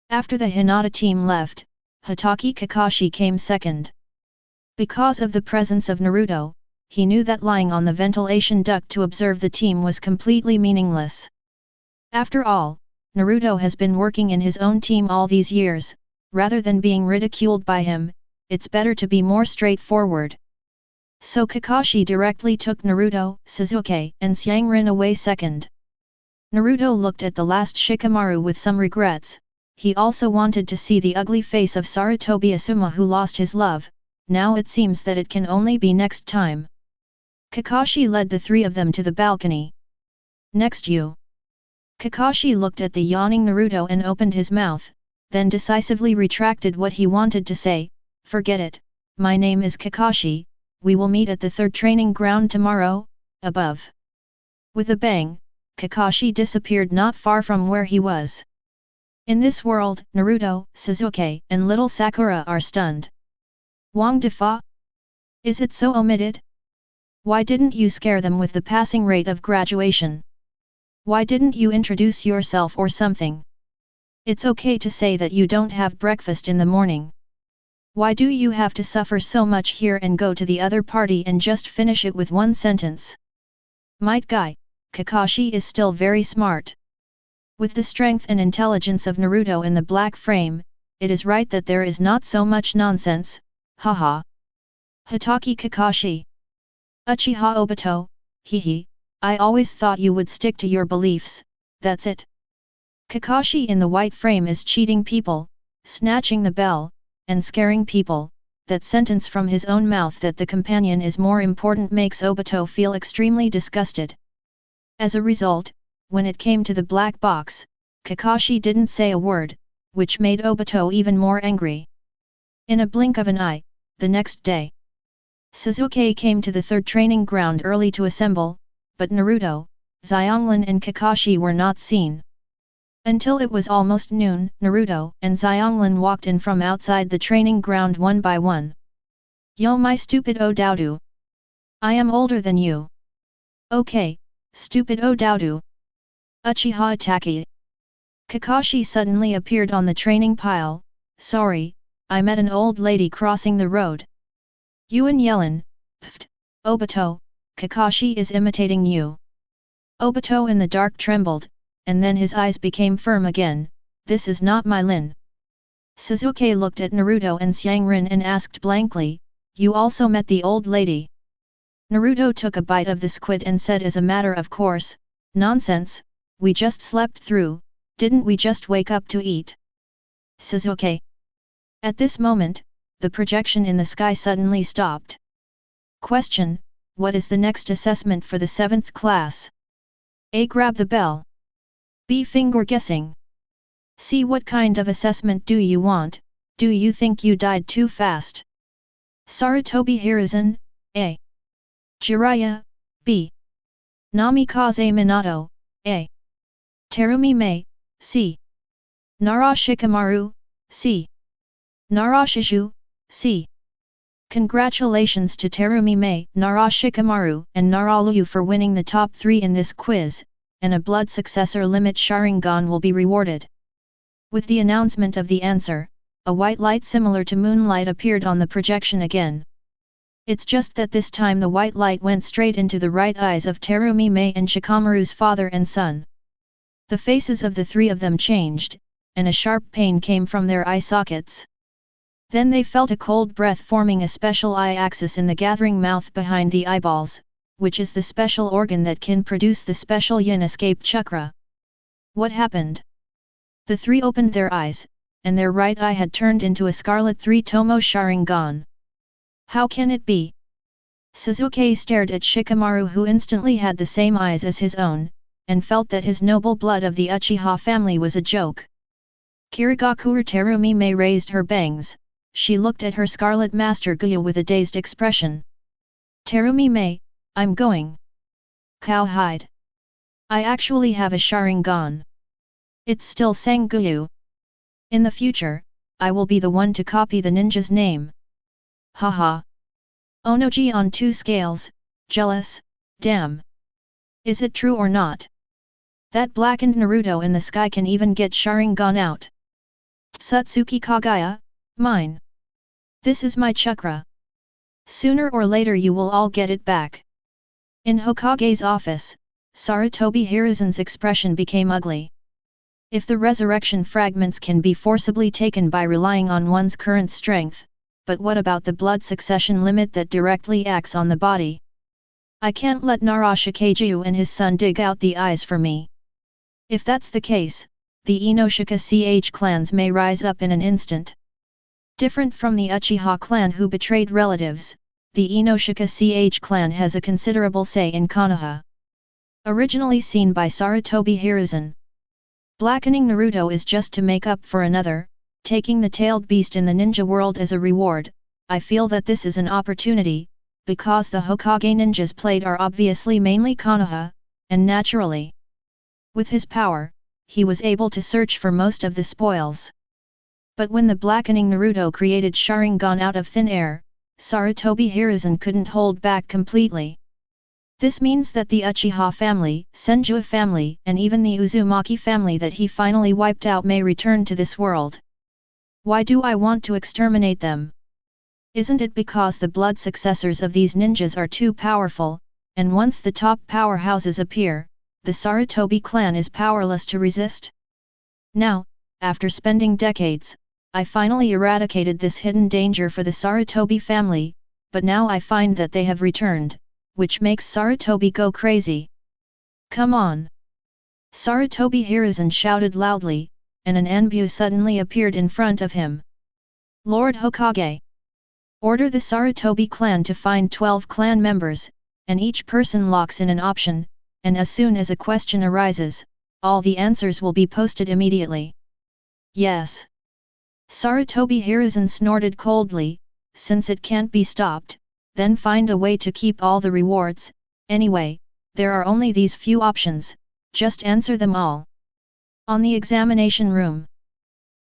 Speaker 1: After the Hinata team left, Hatake Kakashi came second. Because of the presence of Naruto, he knew that lying on the ventilation duct to observe the team was completely meaningless. After all, Naruto has been working in his own team all these years. Rather than being ridiculed by him, it's better to be more straightforward. So Kakashi directly took Naruto, Sasuke, and Xianglin away second. Naruto looked at the last Shikamaru with some regrets. He also wanted to see the ugly face of Sarutobi Asuma who lost his love. Now it seems that it can only be next time. Kakashi led the 3 of them to the balcony. Next you. Kakashi looked at the yawning Naruto and opened his mouth, then decisively retracted what he wanted to say. Forget it, my name is Kakashi, we will meet at the 3rd training ground tomorrow, above. With a bang, Kakashi disappeared not far from where he was. In this world, Naruto, Sasuke, and little Sakura are stunned. Wang Defa? Is it so omitted? Why didn't you scare them with the passing rate of graduation? Why didn't you introduce yourself or something? It's okay to say that you don't have breakfast in the morning. Why do you have to suffer so much here and go to the other party and just finish it with one sentence? Might guy, Kakashi is still very smart. With the strength and intelligence of Naruto in the black frame, it is right that there is not so much nonsense, haha. Hatake Kakashi. Uchiha Obito, hehe, I always thought you would stick to your beliefs, that's it. Kakashi in the white frame is cheating people, snatching the bell, and scaring people. That sentence from his own mouth that the companion is more important makes Obito feel extremely disgusted. As a result, when it came to the black box, Kakashi didn't say a word, which made Obito even more angry. In a blink of an eye, the next day, Sasuke came to the 3rd training ground early to assemble, but Naruto, Xianglin and Kakashi were not seen. Until it was almost noon, Naruto and Xianglin walked in from outside the training ground one by one. Yo my stupid Odoudou! I am older than you. Okay, stupid Odoudou. Uchiha Itachi. Kakashi suddenly appeared on the training pile. Sorry, I met an old lady crossing the road. Yuan Yellen, pft, Obito, Kakashi is imitating you. Obito in the dark trembled, and then his eyes became firm again. This is not my Lin. Sasuke looked at Naruto and Xianglin and asked blankly, you also met the old lady? Naruto took a bite of the squid and said as a matter of course, nonsense, we just slept through, didn't we just wake up to eat? Sasuke. At this moment, the projection in the sky suddenly stopped. Question, what is the next assessment for the 7th class? A. Grab the bell. B. Finger guessing. C. What kind of assessment do you want? Do you think you died too fast? Sarutobi Hiruzen, A. Jiraiya, B. Namikaze Minato, A. Terumi Mei, C. Orochimaru, C. Orochimaru, C. Congratulations to Terumi Mei, Orochimaru, and Orochimaru for winning the top 3 in this quiz, and a blood successor limit Sharingan will be rewarded. With the announcement of the answer, a white light similar to moonlight appeared on the projection again. It's just that this time the white light went straight into the right eyes of Terumi Mei and Shikamaru's father and son. The faces of the 3 of them changed, and a sharp pain came from their eye sockets. Then they felt a cold breath forming a special eye axis in the gathering mouth behind the eyeballs, which is the special organ that can produce the special yin escape chakra. What happened? The 3 opened their eyes, and their right eye had turned into a scarlet 3-tomo Sharingan. How can it be? Sasuke stared at Shikamaru who instantly had the same eyes as his own, and felt that his noble blood of the Uchiha family was a joke. Kirigaku Terumi raised her bangs. She looked at her Scarlet Master Guya with a dazed expression. Terumi, I'm going. Cowhide. I actually have a Sharingan. It's still Sanguyu. In the future, I will be the one to copy the ninja's name. Haha. Onoji on 2 scales, jealous, damn. Is it true or not? That blackened Naruto in the sky can even get Sharingan out. Satsuki Kagaya, mine. This is my chakra. Sooner or later you will all get it back. In Hokage's office, Sarutobi Hiruzen's expression became ugly. If the resurrection fragments can be forcibly taken by relying on one's current strength, but what about the blood succession limit that directly acts on the body? I can't let Narashikageyu and his son dig out the eyes for me. If that's the case, the Inoshika CH clans may rise up in an instant. Different from the Uchiha clan who betrayed relatives, the Inoshika CH clan has a considerable say in Konoha. Originally seen by Sarutobi Hiruzen, blackening Naruto is just to make up for another, taking the tailed beast in the ninja world as a reward. I feel that this is an opportunity, because the Hokage ninjas played are obviously mainly Konoha, and naturally, with his power, he was able to search for most of the spoils. But when the blackening Naruto created Sharingan out of thin air, Sarutobi Hiruzen couldn't hold back completely. This means that the Uchiha family, Senju family, and even the Uzumaki family that he finally wiped out may return to this world. Why do I want to exterminate them? Isn't it because the blood successors of these ninjas are too powerful, and once the top powerhouses appear, the Sarutobi clan is powerless to resist? Now, after spending decades, I finally eradicated this hidden danger for the Sarutobi family, but now I find that they have returned, which makes Sarutobi go crazy. Come on! Sarutobi Hiruzen shouted loudly, and an Anbu suddenly appeared in front of him. Lord Hokage! Order the Sarutobi clan to find 12 clan members, and each person locks in an option, and as soon as a question arises, all the answers will be posted immediately. Yes. Sarutobi Hiruzen snorted coldly, since it can't be stopped, then find a way to keep all the rewards. Anyway, there are only these few options, just answer them all. On the examination room,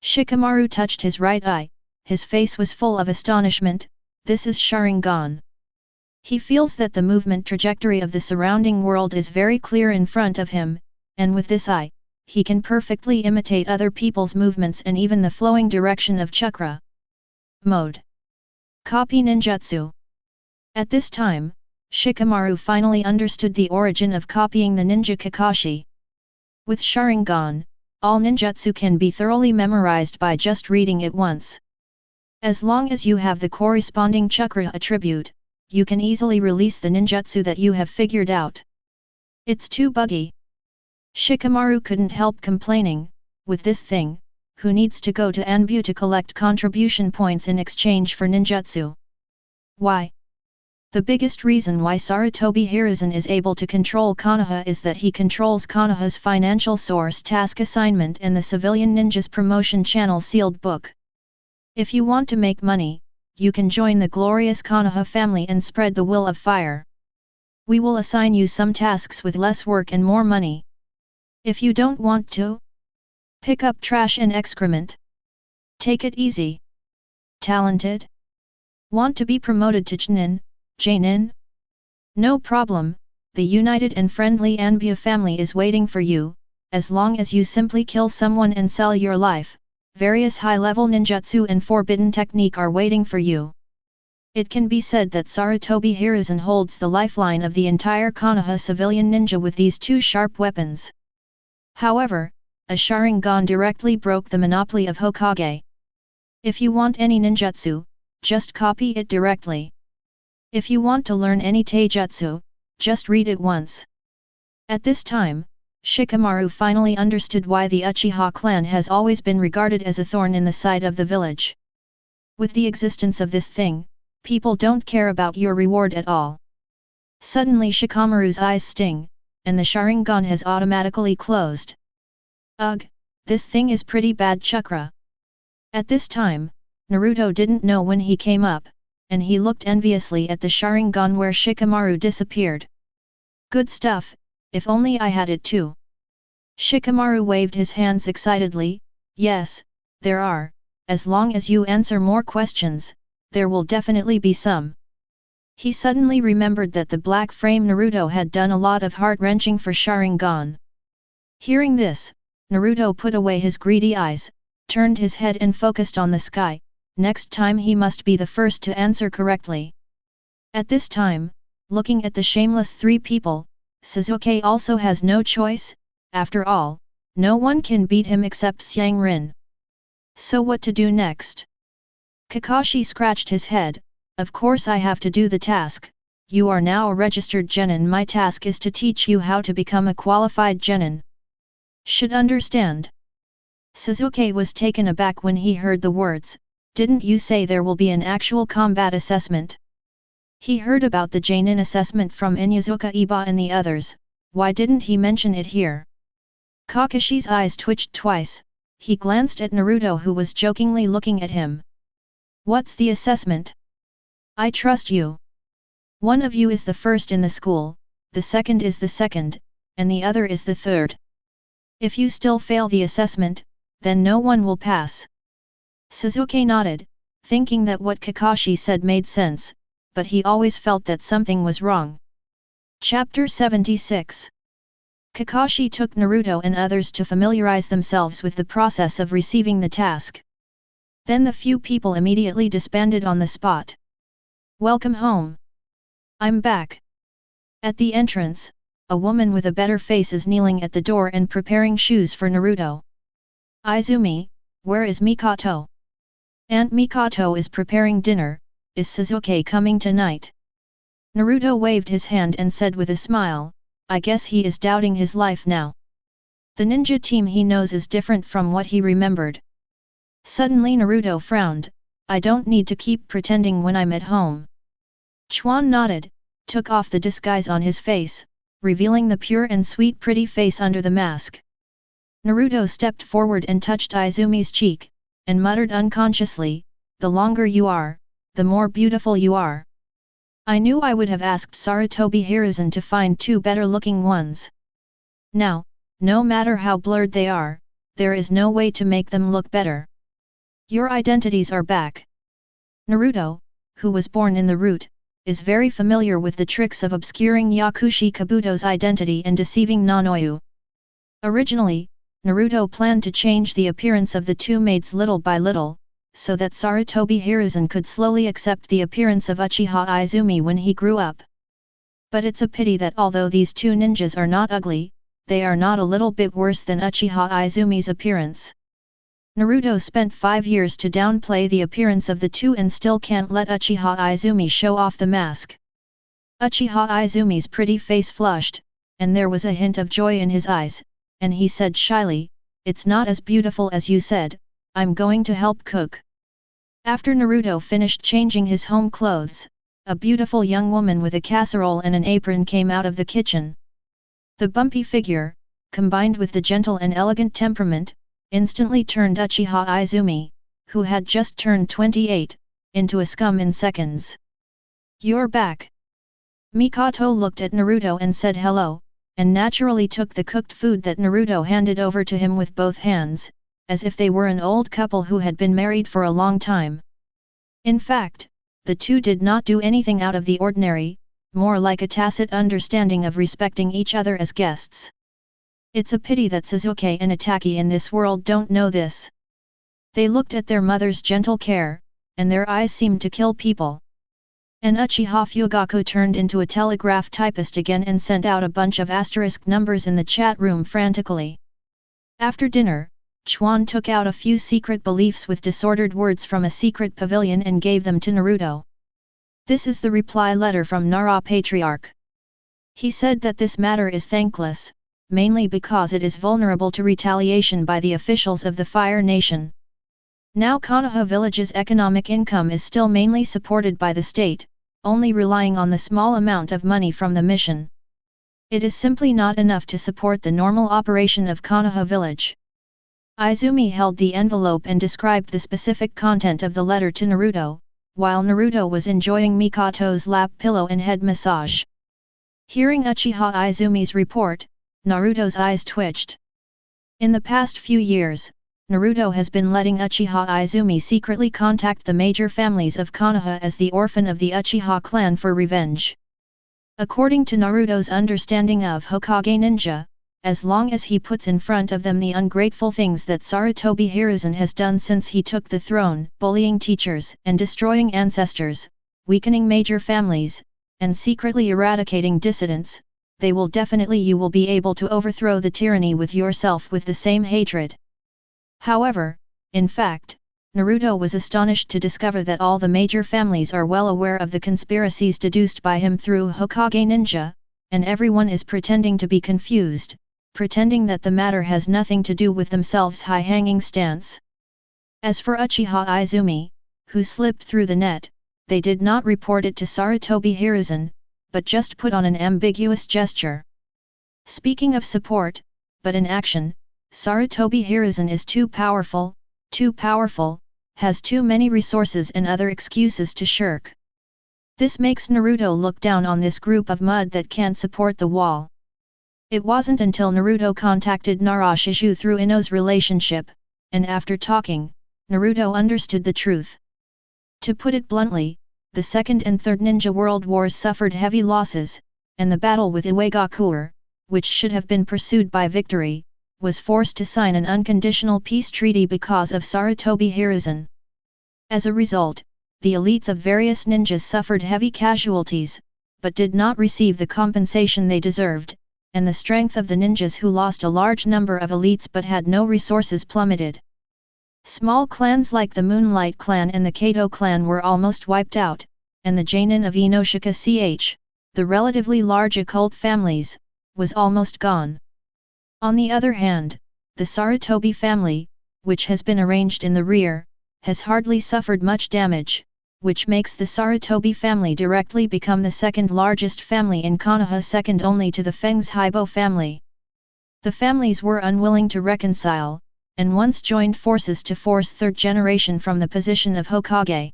Speaker 1: Shikamaru touched his right eye, his face was full of astonishment. This is Sharingan. He feels that the movement trajectory of the surrounding world is very clear in front of him, and with this eye, he can perfectly imitate other people's movements and even the flowing direction of chakra. Mode. Copy ninjutsu. At this time, Shikamaru finally understood the origin of copying the ninja Kakashi. With Sharingan, all ninjutsu can be thoroughly memorized by just reading it once. As long as you have the corresponding chakra attribute, you can easily release the ninjutsu that you have figured out. It's too buggy. Shikamaru couldn't help complaining, with this thing, who needs to go to Anbu to collect contribution points in exchange for ninjutsu? Why? The biggest reason why Sarutobi Hiruzen is able to control Konoha is that he controls Konoha's financial source task assignment and the civilian ninjas promotion channel sealed book. If you want to make money, you can join the glorious Konoha family and spread the will of fire. We will assign you some tasks with less work and more money. If you don't want to, pick up trash and excrement. Take it easy. Talented? Want to be promoted to Chūnin, Jainin? No problem, the united and friendly Anbu family is waiting for you. As long as you simply kill someone and sell your life, various high-level ninjutsu and forbidden technique are waiting for you. It can be said that Sarutobi Hiruzen holds the lifeline of the entire Konoha civilian ninja with these two sharp weapons. However, a Sharingan directly broke the monopoly of Hokage. If you want any ninjutsu, just copy it directly. If you want to learn any taijutsu, just read it once. At this time, Shikamaru finally understood why the Uchiha clan has always been regarded as a thorn in the side of the village. With the existence of this thing, people don't care about your reward at all. Suddenly Shikamaru's eyes sting, and the Sharingan has automatically closed. Ugh, this thing is pretty bad chakra. At this time, Naruto didn't know when he came up, and he looked enviously at the Sharingan where Shikamaru disappeared. Good stuff, if only I had it too. Shikamaru waved his hands excitedly. Yes, there are, as long as you answer more questions, there will definitely be some. He suddenly remembered that the black frame Naruto had done a lot of heart-wrenching for Sharingan. Hearing this, Naruto put away his greedy eyes, turned his head and focused on the sky. Next time he must be the first to answer correctly. At this time, looking at the shameless three people, Sasuke also has no choice. After all, no one can beat him except Xianglin. So what to do next? Kakashi scratched his head. Of course I have to do the task. You are now a registered genin. My task is to teach you how to become a qualified genin. Should understand. Sasuke was taken aback when he heard the words. Didn't you say there will be an actual combat assessment? He heard about the genin assessment from Inuzuka Iba and the others. Why didn't he mention it here? Kakashi's eyes twitched twice. He glanced at Naruto who was jokingly looking at him. What's the assessment? I trust you. One of you is the first in the school, the second is the second, and the other is the third. If you still fail the assessment, then no one will pass. Sasuke nodded, thinking that what Kakashi said made sense, but he always felt that something was wrong. Chapter 76. Kakashi took Naruto and others to familiarize themselves with the process of receiving the task. Then the few people immediately disbanded on the spot. Welcome home. I'm back. At the entrance, a woman with a better face is kneeling at the door and preparing shoes for Naruto. Izumi, where is Mikoto? Aunt Mikoto is preparing dinner. Is Sasuke coming tonight? Naruto waved his hand and said with a smile, I guess he is doubting his life now. The ninja team he knows is different from what he remembered. Suddenly Naruto frowned. I don't need to keep pretending when I'm at home. Chuan nodded, took off the disguise on his face, revealing the pure and sweet pretty face under the mask. Naruto stepped forward and touched Izumi's cheek, and muttered unconsciously, the longer you are, the more beautiful you are. I knew I would have asked Sarutobi Hiruzen to find two better-looking ones. Now, no matter how blurred they are, there is no way to make them look better. Your identities are back. Naruto, who was born in the root, is very familiar with the tricks of obscuring Yakushi Kabuto's identity and deceiving Nanoyu. Originally, Naruto planned to change the appearance of the two maids little by little, so that Sarutobi Hiruzen could slowly accept the appearance of Uchiha Izumi when he grew up. But it's a pity that although these two ninjas are not ugly, they are not a little bit worse than Uchiha Izumi's appearance. Naruto spent 5 years to downplay the appearance of the two and still can't let Uchiha Izumi show off the mask. Uchiha Izumi's pretty face flushed, and there was a hint of joy in his eyes, and he said shyly, it's not as beautiful as you said, I'm going to help cook. After Naruto finished changing his home clothes, a beautiful young woman with a casserole and an apron came out of the kitchen. The bumpy figure, combined with the gentle and elegant temperament, instantly turned Uchiha Izumi, who had just turned 28, into a scum in seconds. You're back. Mikoto looked at Naruto and said hello, and naturally took the cooked food that Naruto handed over to him with both hands, as if they were an old couple who had been married for a long time. In fact, the two did not do anything out of the ordinary, more like a tacit understanding of respecting each other as guests. It's a pity that Sasuke and Itachi in this world don't know this. They looked at their mother's gentle care, and their eyes seemed to kill people. And Uchiha Fugaku turned into a telegraph typist again and sent out a bunch of asterisk numbers in the chat room frantically. After dinner, Chuan took out a few secret beliefs with disordered words from a secret pavilion and gave them to Naruto. This is the reply letter from Nara Patriarch. He said that this matter is thankless, mainly because it is vulnerable to retaliation by the officials of the Fire Nation. Now Konoha village's economic income is still mainly supported by the state, only relying on the small amount of money from the mission. It is simply not enough to support the normal operation of Konoha village. Izumi held the envelope and described the specific content of the letter to Naruto, while Naruto was enjoying Mikoto's lap pillow and head massage. Hearing Uchiha Izumi's report, Naruto's eyes twitched. In the past few years, Naruto has been letting Uchiha Izumi secretly contact the major families of Konoha as the orphan of the Uchiha clan for revenge. According to Naruto's understanding of Hokage ninja, as long as he puts in front of them the ungrateful things that Sarutobi Hiruzen has done since he took the throne, bullying teachers and destroying ancestors, weakening major families, and secretly eradicating dissidents, you will be able to overthrow the tyranny with yourself with the same hatred. However, in fact, Naruto was astonished to discover that all the major families are well aware of the conspiracies deduced by him through Hokage ninja, and everyone is pretending to be confused, pretending that the matter has nothing to do with themselves' high-hanging stance. As for Uchiha Izumi, who slipped through the net, they did not report it to Sarutobi Hiruzen, but just put on an ambiguous gesture. Speaking of support, but in action, Sarutobi Hiruzen is too powerful, has too many resources and other excuses to shirk. This makes Naruto look down on this group of mud that can't support the wall. It wasn't until Naruto contacted Narashiju through Ino's relationship, and after talking, Naruto understood the truth. To put it bluntly, the Second and Third Ninja World Wars suffered heavy losses, and the battle with Iwagakure, which should have been pursued by victory, was forced to sign an unconditional peace treaty because of Sarutobi Hiruzen. As a result, the elites of various ninjas suffered heavy casualties, but did not receive the compensation they deserved, and the strength of the ninjas who lost a large number of elites but had no resources plummeted. Small clans like the Moonlight Clan and the Kato Clan were almost wiped out, and the Jonin of Inoshika the relatively large occult families, was almost gone. On the other hand, the Sarutobi family, which has been arranged in the rear, has hardly suffered much damage, which makes the Sarutobi family directly become the second largest family in Konoha, second only to the Feng's Haibo family. The families were unwilling to reconcile, and once joined forces to force third generation from the position of Hokage.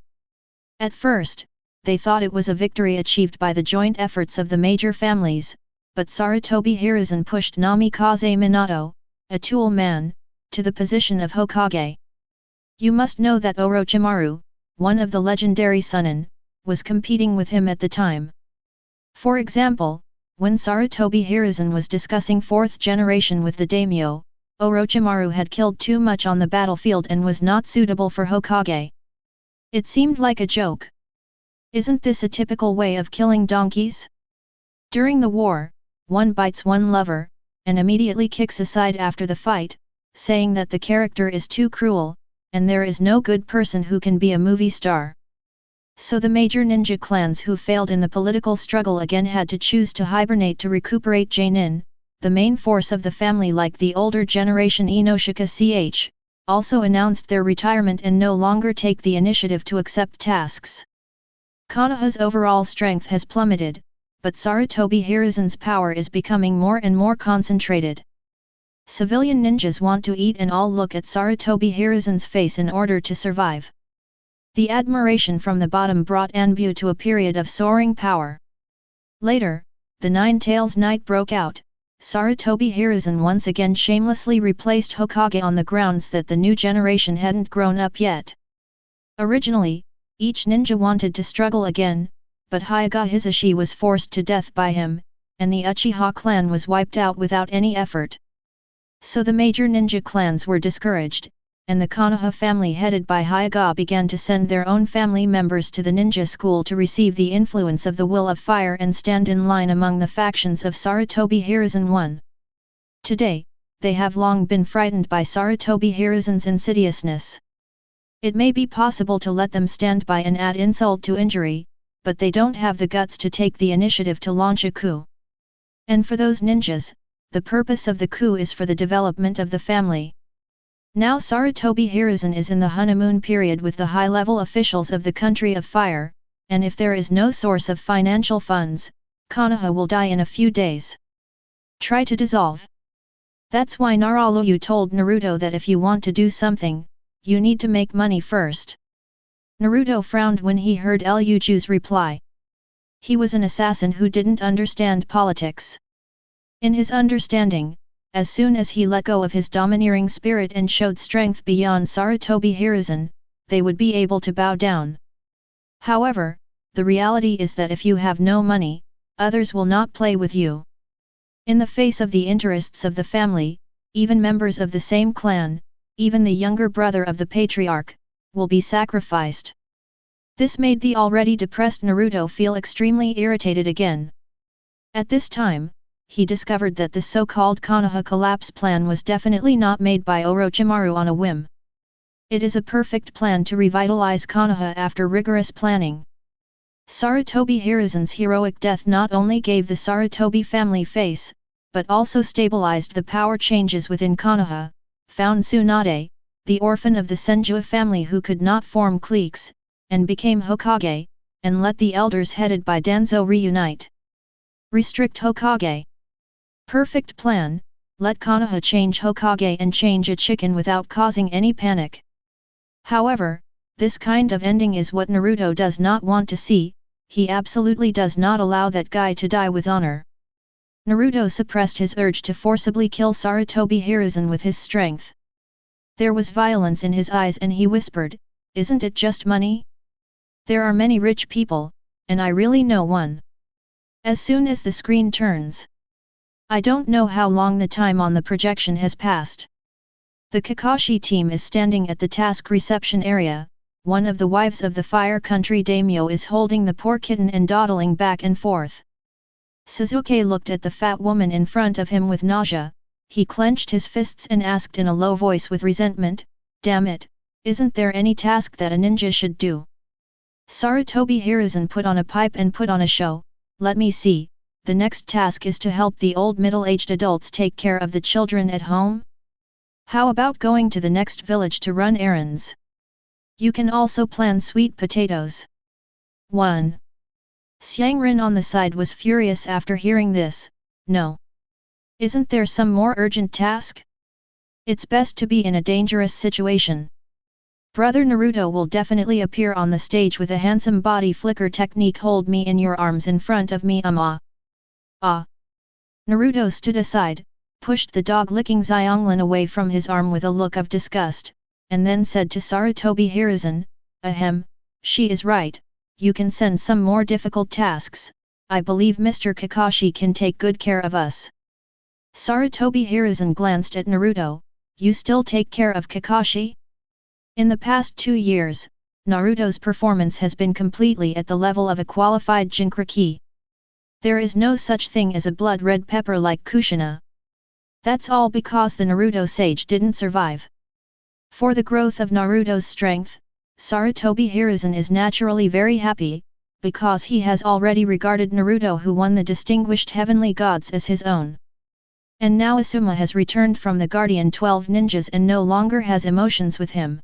Speaker 1: At first, they thought it was a victory achieved by the joint efforts of the major families, but Sarutobi Hiruzen pushed Namikaze Minato, a tool man, to the position of Hokage. You must know that Orochimaru, one of the legendary Chūnin, was competing with him at the time. For example, when Sarutobi Hiruzen was discussing fourth generation with the daimyo, Orochimaru had killed too much on the battlefield and was not suitable for Hokage. It seemed like a joke. Isn't this a typical way of killing donkeys? During the war, one bites one lover, and immediately kicks aside after the fight, saying that the character is too cruel, and there is no good person who can be a movie star. So the major ninja clans who failed in the political struggle again had to choose to hibernate to recuperate Jonin, the main force of the family. Like the older generation Inoshika also announced their retirement and no longer take the initiative to accept tasks. Konoha's overall strength has plummeted, but Sarutobi Hiruzen's power is becoming more and more concentrated. Civilian ninjas want to eat and all look at Sarutobi Hiruzen's face in order to survive. The admiration from the bottom brought Anbu to a period of soaring power. Later, the Nine Tails Night broke out. Sarutobi Hiruzen once again shamelessly replaced Hokage on the grounds that the new generation hadn't grown up yet. Originally, each ninja wanted to struggle again, but Hyuga Hisashi was forced to death by him, and the Uchiha clan was wiped out without any effort. So the major ninja clans were discouraged, and the Konoha family headed by Hyuga began to send their own family members to the ninja school to receive the influence of the will of fire and stand in line among the factions of Sarutobi Hiruzen I. Today, they have long been frightened by Sarutobi Hiruzen's insidiousness. It may be possible to let them stand by and add insult to injury, but they don't have the guts to take the initiative to launch a coup. And for those ninjas, the purpose of the coup is for the development of the family. Now Sarutobi Hiruzen is in the honeymoon period with the high-level officials of the Country of Fire, and if there is no source of financial funds, Konoha will die in a few days. Try to dissolve. That's why Naruto told Naruto that if you want to do something, you need to make money first. Naruto frowned when he heard Ryuju's reply. He was an assassin who didn't understand politics. In his understanding, as soon as he let go of his domineering spirit and showed strength beyond Sarutobi Hiruzen, they would be able to bow down. However, the reality is that if you have no money, others will not play with you. In the face of the interests of the family, even members of the same clan, even the younger brother of the patriarch, will be sacrificed. This made the already depressed Naruto feel extremely irritated again. At this time, he discovered that the so-called Konoha collapse plan was definitely not made by Orochimaru on a whim. It is a perfect plan to revitalize Konoha after rigorous planning. Sarutobi Hiruzen's heroic death not only gave the Sarutobi family face, but also stabilized the power changes within Konoha, found Tsunade, the orphan of the Senju family who could not form cliques, and became Hokage, and let the elders headed by Danzo reunite. Restrict Hokage. Perfect plan, let Konoha change Hokage and change a chicken without causing any panic. However, this kind of ending is what Naruto does not want to see. He absolutely does not allow that guy to die with honor. Naruto suppressed his urge to forcibly kill Sarutobi Hiruzen with his strength. There was violence in his eyes and he whispered, "Isn't it just money? There are many rich people, and I really know one." As soon as the screen turns, I don't know how long the time on the projection has passed. The Kakashi team is standing at the task reception area. One of the wives of the Fire Country daimyo is holding the poor kitten and dawdling back and forth. Sasuke looked at the fat woman in front of him with nausea. He clenched his fists and asked in a low voice with resentment, "Damn it, isn't there any task that a ninja should do?" Sarutobi Hiruzen put on a pipe and put on a show. "Let me see, the next task is to help the old middle-aged adults take care of the children at home? How about going to the next village to run errands? You can also plant sweet potatoes." 1. Xianglin on the side was furious after hearing this. "No. Isn't there some more urgent task? It's best to be in a dangerous situation. Brother Naruto will definitely appear on the stage with a handsome body flicker technique. Hold me in your arms in front of me. Ah. Naruto stood aside, pushed the dog-licking Xianglin away from his arm with a look of disgust, and then said to Sarutobi Hiruzen, "Ahem, she is right, you can send some more difficult tasks, I believe Mr. Kakashi can take good care of us." Sarutobi Hiruzen glanced at Naruto, "You still take care of Kakashi?" In the past 2 years, Naruto's performance has been completely at the level of a qualified Jinchuriki. There is no such thing as a blood-red pepper like Kushina. That's all because the Naruto sage didn't survive. For the growth of Naruto's strength, Sarutobi Hiruzen is naturally very happy, because he has already regarded Naruto who won the distinguished heavenly gods as his own. And now Asuma has returned from the Guardian 12 ninjas and no longer has emotions with him.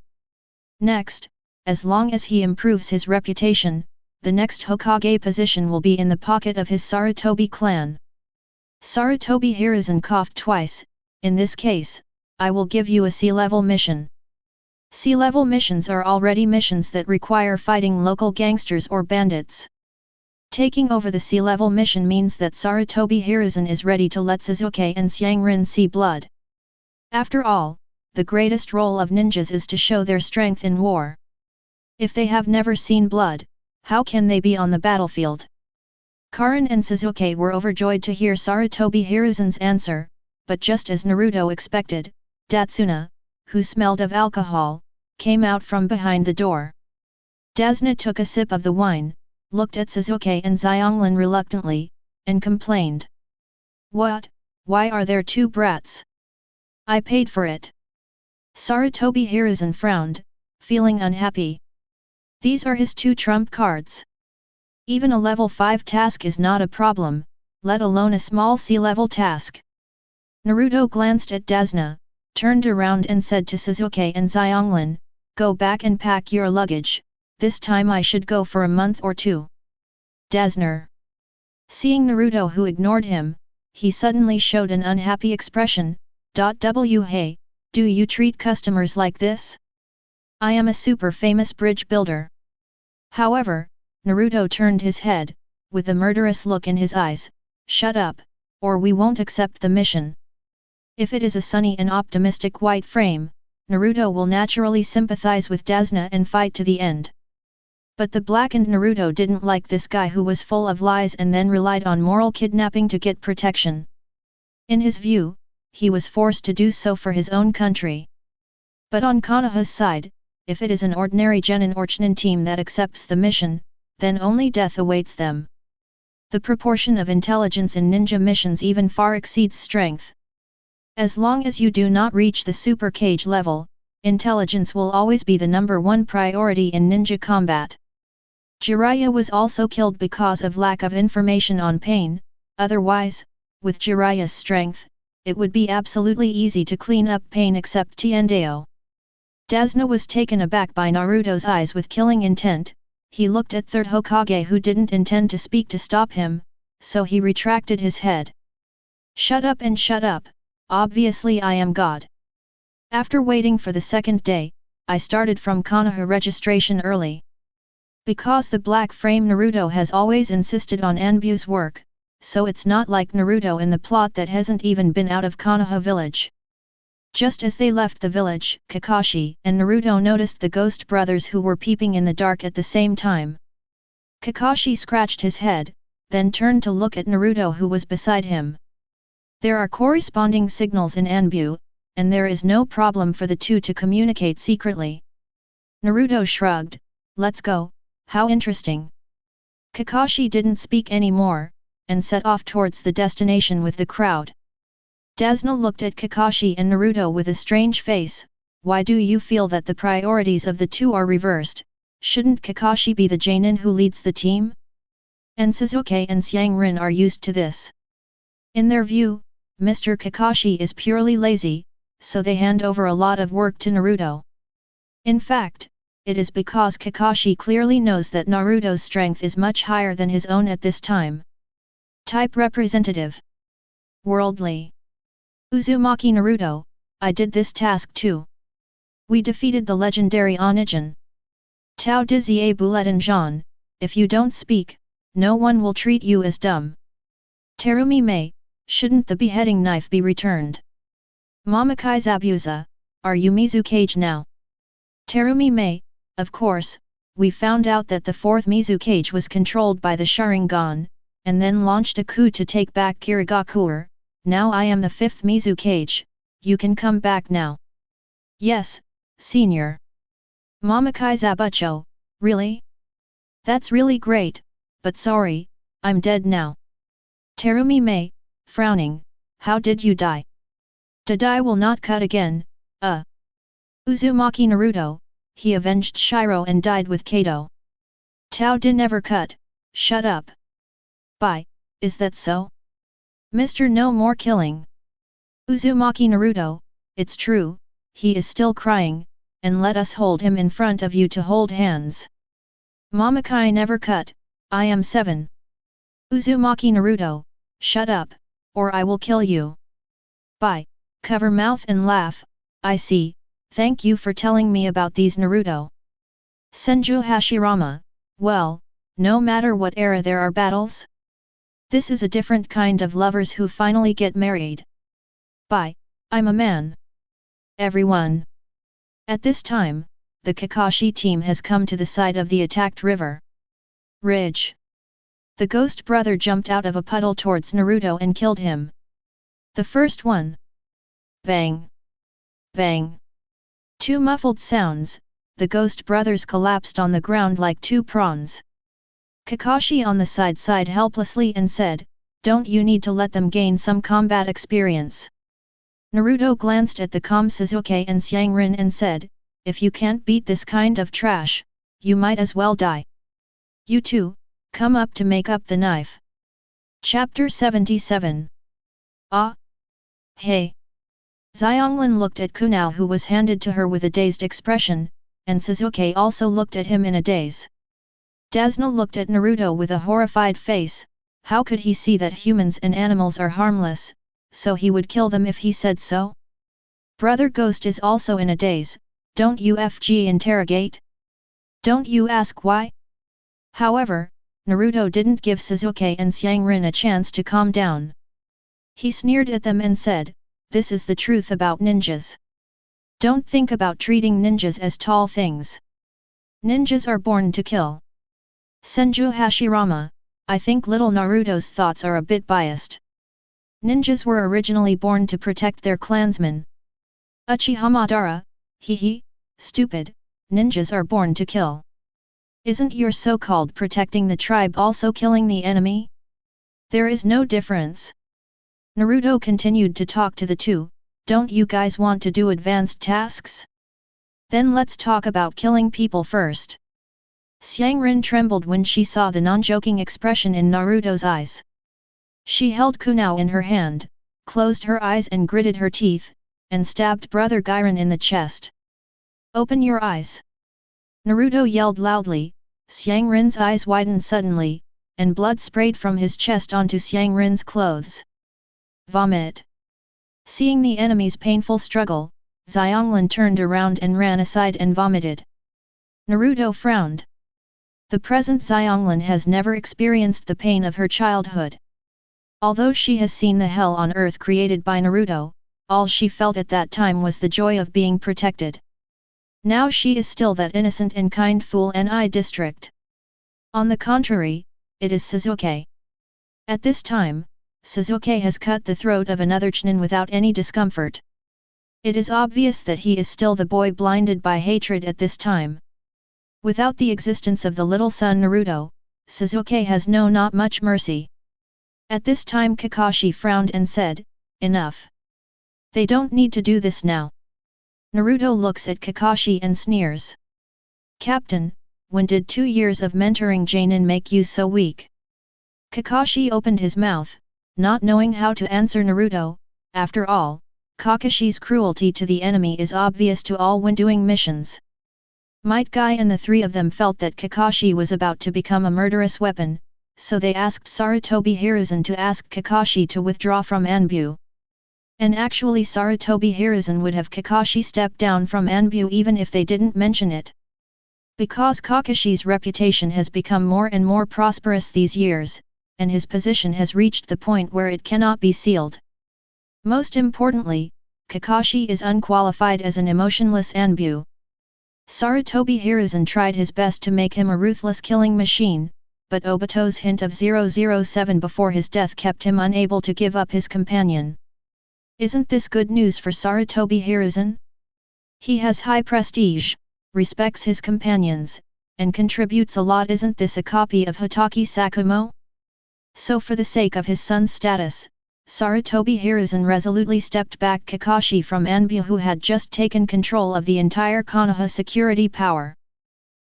Speaker 1: Next, as long as he improves his reputation, the next Hokage position will be in the pocket of his Sarutobi clan. Sarutobi Hiruzen coughed twice. "In this case, I will give you a sea-level mission." Sea-level missions are already missions that require fighting local gangsters or bandits. Taking over the sea-level mission means that Sarutobi Hiruzen is ready to let Sasuke and Xianglin see blood. After all, the greatest role of ninjas is to show their strength in war. If they have never seen blood, how can they be on the battlefield? Karin and Sasuke were overjoyed to hear Sarutobi Hiruzen's answer, but just as Naruto expected, Datsuna, who smelled of alcohol, came out from behind the door. Datsuna took a sip of the wine, looked at Sasuke and Xianglin reluctantly, and complained. "What, why are there 2 brats? I paid for it." Sarutobi Hiruzen frowned, feeling unhappy. These are his 2 trump cards. Even a level 5 task is not a problem, let alone a small sea-level task. Naruto glanced at Datsuna, turned around and said to Sasuke and Xianglin, "Go back and pack your luggage, this time I should go for a month or 2. Datsuna, seeing Naruto who ignored him, he suddenly showed an unhappy expression. Hey, do you treat customers like this? I am a super famous bridge builder. However, Naruto turned his head, with a murderous look in his eyes. Shut up, or we won't accept the mission. If it is a sunny and optimistic white frame, Naruto will naturally sympathize with Dasna and fight to the end. But the blackened Naruto didn't like this guy who was full of lies and then relied on moral kidnapping to get protection. In his view, he was forced to do so for his own country. But on Konoha's side, if it is an ordinary Genin or Chūnin team that accepts the mission, then only death awaits them. The proportion of intelligence in ninja missions even far exceeds strength. As long as you do not reach the Super Kage level, intelligence will always be the #1 priority in ninja combat. Jiraiya was also killed because of lack of information on pain. Otherwise, with Jiraiya's strength, it would be absolutely easy to clean up pain except Tiendeo. Dasna was taken aback by Naruto's eyes with killing intent. He looked at Third Hokage who didn't intend to speak to stop him, so he retracted his head. Shut up and shut up, obviously I am God. After waiting for the second day, I started from Konoha registration early. Because the black frame Naruto has always insisted on Anbu's work, so it's not like Naruto in the plot that hasn't even been out of Konoha village. Just as they left the village, Kakashi and Naruto noticed the ghost brothers who were peeping in the dark at the same time. Kakashi scratched his head, then turned to look at Naruto who was beside him. There are corresponding signals in Anbu, and there is no problem for the two to communicate secretly. Naruto shrugged, let's go, how interesting. Kakashi didn't speak anymore, and set off towards the destination with the crowd. Dasna looked at Kakashi and Naruto with a strange face. Why do you feel that the priorities of the two are reversed? Shouldn't Kakashi be the Genin who leads the team? And Sasuke and Xianglin are used to this. In their view, Mr. Kakashi is purely lazy, so they hand over a lot of work to Naruto. In fact, it is because Kakashi clearly knows that Naruto's strength is much higher than his own at this time. Type representative. Worldly. Uzumaki Naruto, I did this task too. We defeated the legendary Onigen. Tao Dizier Bouletin Jean, if you don't speak, no one will treat you as dumb. Terumi Mei, shouldn't the beheading knife be returned? Mamakai Zabuza, are you Mizukage now? Terumi Mei, of course, we found out that the fourth Mizukage was controlled by the Sharingan, and then launched a coup to take back Kirigakuer. Now I am the fifth Mizukage, you can come back now. Yes, senior. Mamakai Zabucho, really? That's really great, but sorry, I'm dead now. Terumi Mei, frowning, how did you die? Dai will not cut again, Uzumaki Naruto, he avenged Shiro and died with Kato. Tao Din never cut, shut up. Bye, is that so? Mr. No more killing. Uzumaki Naruto, it's true, he is still crying, and let us hold him in front of you to hold hands. Mamakai never cut, I am 7. Uzumaki Naruto, shut up, or I will kill you. Bye, cover mouth and laugh, I see, thank you for telling me about these Naruto. Senju Hashirama, well, no matter what era there are battles. This is a different kind of lovers who finally get married. Bye, I'm a man. Everyone. At this time, the Kakashi team has come to the side of the attacked river. Ridge. The ghost brother jumped out of a puddle towards Naruto and killed him. The first one. Bang. Bang. Two muffled sounds, the ghost brothers collapsed on the ground like two prawns. Kakashi on the side helplessly and said, don't you need to let them gain some combat experience? Naruto glanced at the calm Sasuke and Xianglin and said, if you can't beat this kind of trash, you might as well die. You two, come up to make up the knife. Chapter 77. Ah! Hey! Xianglin looked at Kunao who was handed to her with a dazed expression, and Sasuke also looked at him in a daze. Dasna looked at Naruto with a horrified face. How could he see that humans and animals are harmless, so he would kill them if he said so? Brother Ghost is also in a daze, don't you FG interrogate? Don't you ask why? However, Naruto didn't give Sasuke and Xianglin a chance to calm down. He sneered at them and said, "This is the truth about ninjas. Don't think about treating ninjas as tall things. Ninjas are born to kill." Senju Hashirama, I think little Naruto's thoughts are a bit biased. Ninjas were originally born to protect their clansmen. Uchiha Madara, hee, stupid, ninjas are born to kill. Isn't your so-called protecting the tribe also killing the enemy? There is no difference. Naruto continued to talk to the two, don't you guys want to do advanced tasks? Then let's talk about killing people first. Xianglin trembled when she saw the non-joking expression in Naruto's eyes. She held kunao in her hand, closed her eyes and gritted her teeth, and stabbed Brother Gaara in the chest. Open your eyes! Naruto yelled loudly. Xianglin's eyes widened suddenly, and blood sprayed from his chest onto Xianglin's clothes. Vomit! Seeing the enemy's painful struggle, Xianglin turned around and ran aside and vomited. Naruto frowned. The present Xianglin has never experienced the pain of her childhood. Although she has seen the hell on earth created by Naruto, all she felt at that time was the joy of being protected. Now she is still that innocent and kind fool Ni district. On the contrary, it is Sasuke. At this time, Sasuke has cut the throat of another Chūnin without any discomfort. It is obvious that he is still the boy blinded by hatred at this time. Without the existence of the little son Naruto, Sasuke has not much mercy. At this time Kakashi frowned and said, "Enough. They don't need to do this now." Naruto looks at Kakashi and sneers. "Captain, when did 2 years of mentoring Jonin make you so weak?" Kakashi opened his mouth, not knowing how to answer Naruto. After all, Kakashi's cruelty to the enemy is obvious to all when doing missions. Might Guy and the three of them felt that Kakashi was about to become a murderous weapon, so they asked Sarutobi Hiruzen to ask Kakashi to withdraw from Anbu. And actually Sarutobi Hiruzen would have Kakashi step down from Anbu even if they didn't mention it. Because Kakashi's reputation has become more and more prosperous these years, and his position has reached the point where it cannot be sealed. Most importantly, Kakashi is unqualified as an emotionless Anbu. Sarutobi Hiruzen tried his best to make him a ruthless killing machine, but Obito's hint of 007 before his death kept him unable to give up his companion. Isn't this good news for Sarutobi Hiruzen? He has high prestige, respects his companions, and contributes a lot. Isn't this a copy of Hotaki Sakumo? So for the sake of his son's status, Sarutobi Hiruzen resolutely stepped back Kakashi from Anbu, who had just taken control of the entire Konoha security power.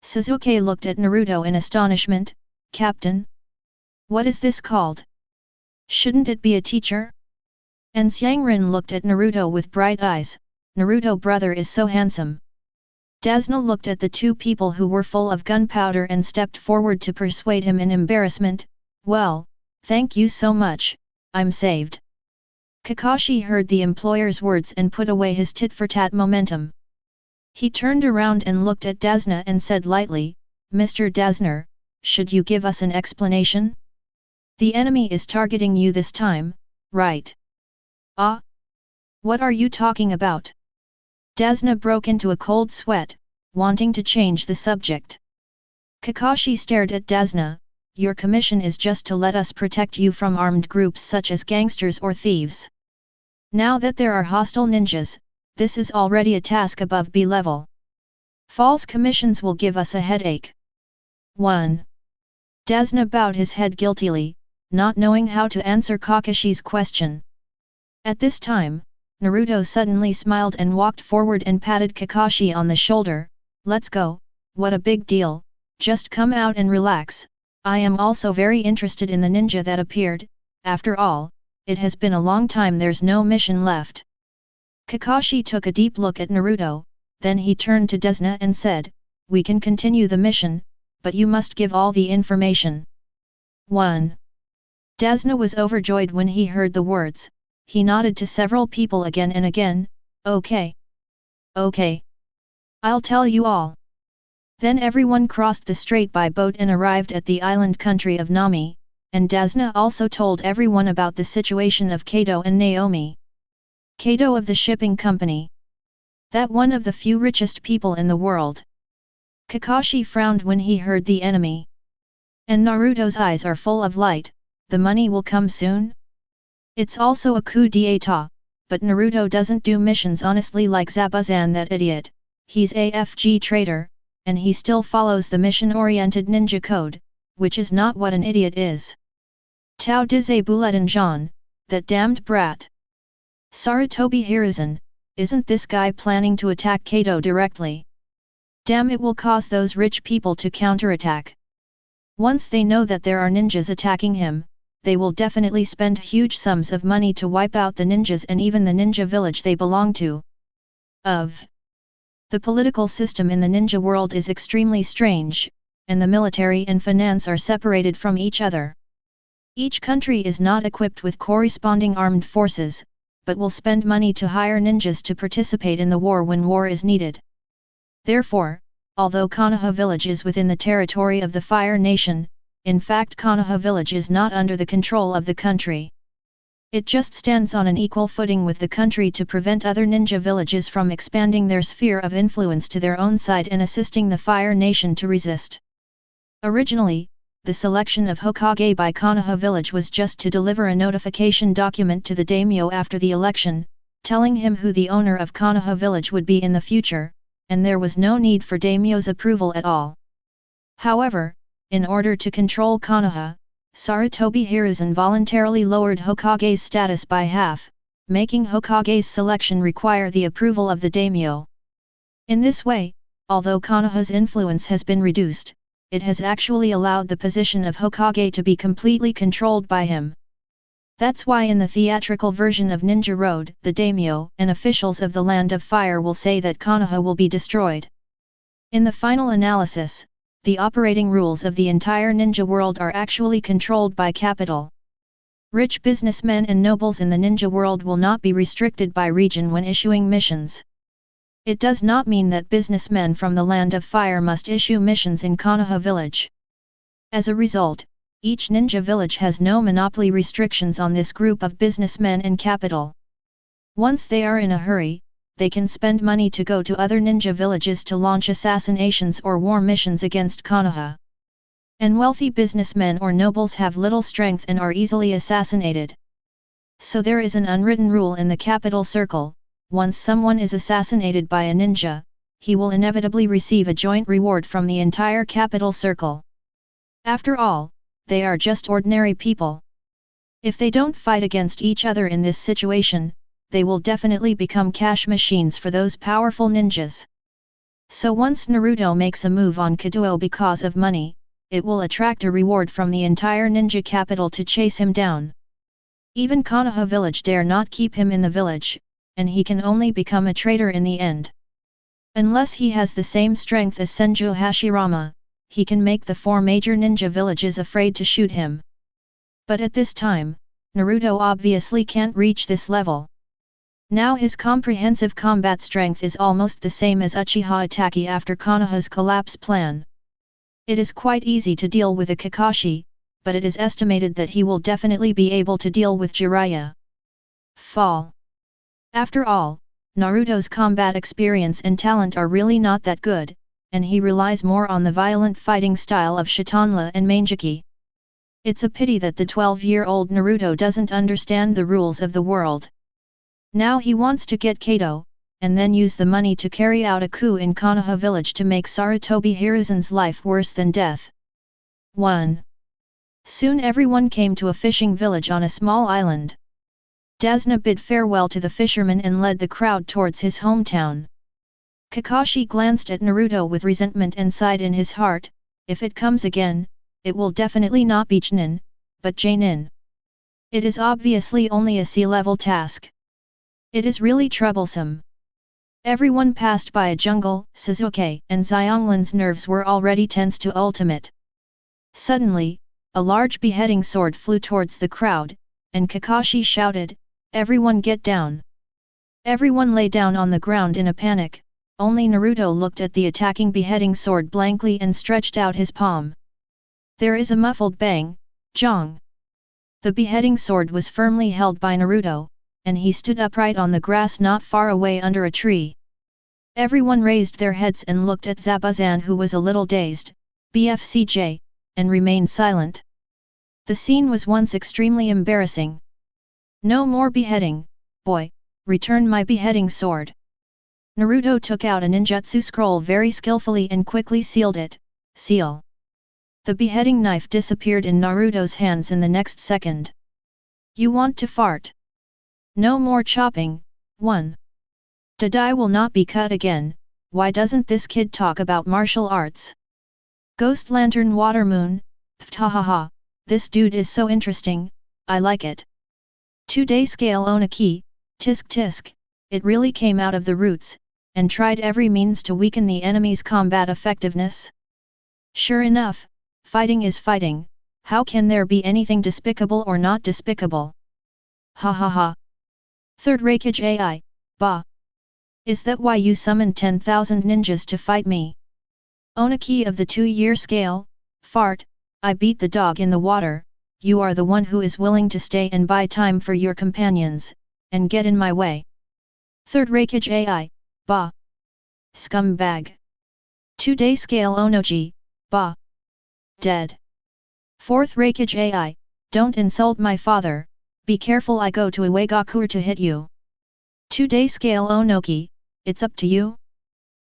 Speaker 1: Sasuke looked at Naruto in astonishment. "Captain? What is this called? Shouldn't it be a teacher?" And Xianglin looked at Naruto with bright eyes. "Naruto brother is so handsome." Dasna looked at the two people who were full of gunpowder and stepped forward to persuade him in embarrassment. "Well, thank you so much, I'm saved." Kakashi heard the employer's words and put away his tit-for-tat momentum. He turned around and looked at Dasna and said lightly, "Mr. Dasner, should you give us an explanation? The enemy is targeting you this time, right?" "Ah? What are you talking about?" Dasna broke into a cold sweat, wanting to change the subject. Kakashi stared at Dasna. "Your commission is just to let us protect you from armed groups such as gangsters or thieves. Now that there are hostile ninjas, this is already a task above B level. False commissions will give us a headache." 1. Dasna bowed his head guiltily, not knowing how to answer Kakashi's question. At this time, Naruto suddenly smiled and walked forward and patted Kakashi on the shoulder. "Let's go, what a big deal, just come out and relax. I am also very interested in the ninja that appeared. After all, it has been a long time, there's no mission left." Kakashi took a deep look at Naruto, then he turned to Dasna and said, "We can continue the mission, but you must give all the information." 1. Dasna was overjoyed when he heard the words. He nodded to several people again and again, "Okay. Okay. I'll tell you all." Then everyone crossed the strait by boat and arrived at the island country of Nami, and Dasna also told everyone about the situation of Kato and Naomi. Kato of the shipping company. That one of the few richest people in the world. Kakashi frowned when he heard the enemy. And Naruto's eyes are full of light, the money will come soon? It's also a coup d'état, but Naruto doesn't do missions honestly like Zabuzan, that idiot. He's a FG traitor, and he still follows the mission-oriented ninja code, which is not what an idiot is. Tao Dize Buletin, that damned brat. Sarutobi Hiruzen, isn't this guy planning to attack Kato directly? Damn, it will cause those rich people to counterattack. Once they know that there are ninjas attacking him, they will definitely spend huge sums of money to wipe out the ninjas and even the ninja village they belong to. The political system in the ninja world is extremely strange, and the military and finance are separated from each other. Each country is not equipped with corresponding armed forces, but will spend money to hire ninjas to participate in the war when war is needed. Therefore, although Konoha village is within the territory of the Fire Nation, in fact Konoha village is not under the control of the country. It just stands on an equal footing with the country to prevent other ninja villages from expanding their sphere of influence to their own side and assisting the Fire Nation to resist. Originally, the selection of Hokage by Konoha village was just to deliver a notification document to the daimyo after the election, telling him who the owner of Konoha village would be in the future, and there was no need for daimyo's approval at all. However, in order to control Konoha, Sarutobi Hiruzen voluntarily lowered Hokage's status by half, making Hokage's selection require the approval of the daimyo. In this way, although Konoha's influence has been reduced, it has actually allowed the position of Hokage to be completely controlled by him. That's why in the theatrical version of Ninja Road, the daimyo and officials of the Land of Fire will say that Konoha will be destroyed. In the final analysis, the operating rules of the entire ninja world are actually controlled by capital. Rich businessmen and nobles in the ninja world will not be restricted by region when issuing missions. It does not mean that businessmen from the Land of Fire must issue missions in Konoha village. As a result, each ninja village has no monopoly restrictions on this group of businessmen and capital. Once they are in a hurry, they can spend money to go to other ninja villages to launch assassinations or war missions against Konoha. And wealthy businessmen or nobles have little strength and are easily assassinated. So there is an unwritten rule in the capital circle: once someone is assassinated by a ninja, he will inevitably receive a joint reward from the entire capital circle. After all, they are just ordinary people. If they don't fight against each other in this situation, they will definitely become cash machines for those powerful ninjas. So once Naruto makes a move on Kazuo because of money, it will attract a reward from the entire ninja capital to chase him down. Even Konoha village dare not keep him in the village, and he can only become a traitor in the end. Unless he has the same strength as Senju Hashirama, he can make the 4 major ninja villages afraid to shoot him. But at this time, Naruto obviously can't reach this level. Now his comprehensive combat strength is almost the same as Uchiha Itachi after Konoha's collapse plan. It is quite easy to deal with a Kakashi, but it is estimated that he will definitely be able to deal with Jiraiya. Fall. After all, Naruto's combat experience and talent are really not that good, and he relies more on the violent fighting style of Shitanla and Mangekyo. It's a pity that the 12-year-old Naruto doesn't understand the rules of the world. Now he wants to get Kato, and then use the money to carry out a coup in Konoha village to make Sarutobi Hiruzen's life worse than death. 1. Soon everyone came to a fishing village on a small island. Dasna bid farewell to the fisherman and led the crowd towards his hometown. Kakashi glanced at Naruto with resentment and sighed in his heart, if it comes again, it will definitely not be Chūnin, but Jonin. It is obviously only a sea-level task. It is really troublesome. Everyone passed by a jungle, Sasuke and Xianglin's nerves were already tense to ultimate. Suddenly, a large beheading sword flew towards the crowd, and Kakashi shouted, "Everyone get down!" Everyone lay down on the ground in a panic, only Naruto looked at the attacking beheading sword blankly and stretched out his palm. There is a muffled bang, jong. The beheading sword was firmly held by Naruto, and he stood upright on the grass not far away under a tree. Everyone raised their heads and looked at Zabuza, who was a little dazed, BFCJ, and remained silent. The scene was once extremely embarrassing. "No more beheading, boy, return my beheading sword." Naruto took out a ninjutsu scroll very skillfully and quickly sealed it, seal. The beheading knife disappeared in Naruto's hands in the next second. "You want to fart? No more chopping, 1. Dai will not be cut again. Why doesn't this kid talk about martial arts? Ghost Lantern Water Moon, pthahaha, this dude is so interesting, I like it. 2-day scale Onaki, tisk tisk, it really came out of the roots, and tried every means to weaken the enemy's combat effectiveness. Sure enough, fighting is fighting, how can there be anything despicable or not despicable? Ha ha ha. Third Hokage AI, bah. Is that why you summoned 10,000 ninjas to fight me? Onaki of the 2-year scale, fart, I beat the dog in the water, you are the one who is willing to stay and buy time for your companions, and get in my way. Third Hokage AI, bah. Scumbag. 2-day scale Onoji, bah. Dead. Fourth Hokage AI, don't insult my father, be careful I go to Iwagakure to hit you. 2-day scale Onoki, it's up to you?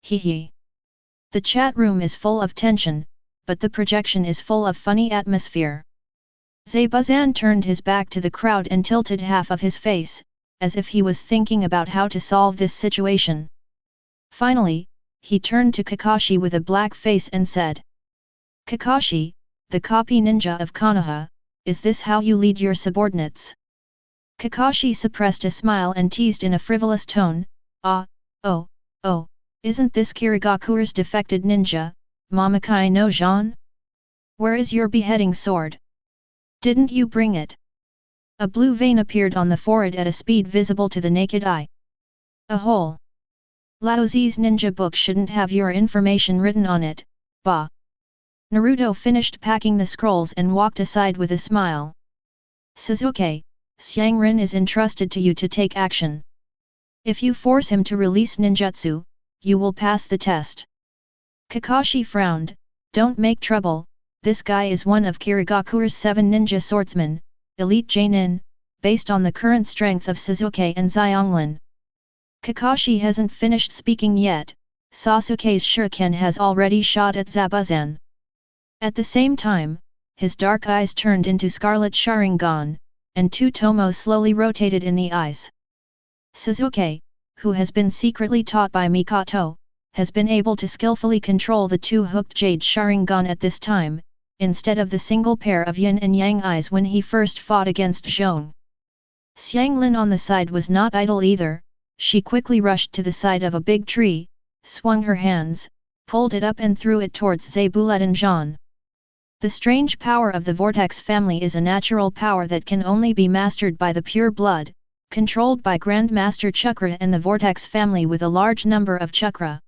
Speaker 1: Hee. The chat room is full of tension, but the projection is full of funny atmosphere. Zabuza turned his back to the crowd and tilted half of his face, as if he was thinking about how to solve this situation. Finally, he turned to Kakashi with a black face and said, "Kakashi, the copy ninja of Konoha, is this how you lead your subordinates?" Kakashi suppressed a smile and teased in a frivolous tone, oh, isn't this Kirigakure's defected ninja, Mamakai no Jean? Where is your beheading sword? Didn't you bring it?" A blue vein appeared on the forehead at a speed visible to the naked eye. A hole. Laozi's ninja book shouldn't have your information written on it, bah. Naruto finished packing the scrolls and walked aside with a smile. "Sasuke, Xianglin is entrusted to you to take action. If you force him to release ninjutsu, you will pass the test." Kakashi frowned, "Don't make trouble, this guy is one of Kirigakure's 7 ninja swordsmen, elite Jonin, based on the current strength of Sasuke and Xianglin." Kakashi hasn't finished speaking yet, Sasuke's shuriken has already shot at Zabuza. At the same time, his dark eyes turned into scarlet Sharingan, and 2 tomo slowly rotated in the eyes. Sasuke, who has been secretly taught by Mikoto, has been able to skillfully control the 2 hooked jade Sharingan at this time, instead of the single pair of yin and yang eyes when he first fought against Zhong. Xianglin on the side was not idle either, she quickly rushed to the side of a big tree, swung her hands, pulled it up and threw it towards Zabuza Jean. The strange power of the Vortex family is a natural power that can only be mastered by the pure blood, controlled by Grandmaster Chakra and the Vortex family with a large number of chakra.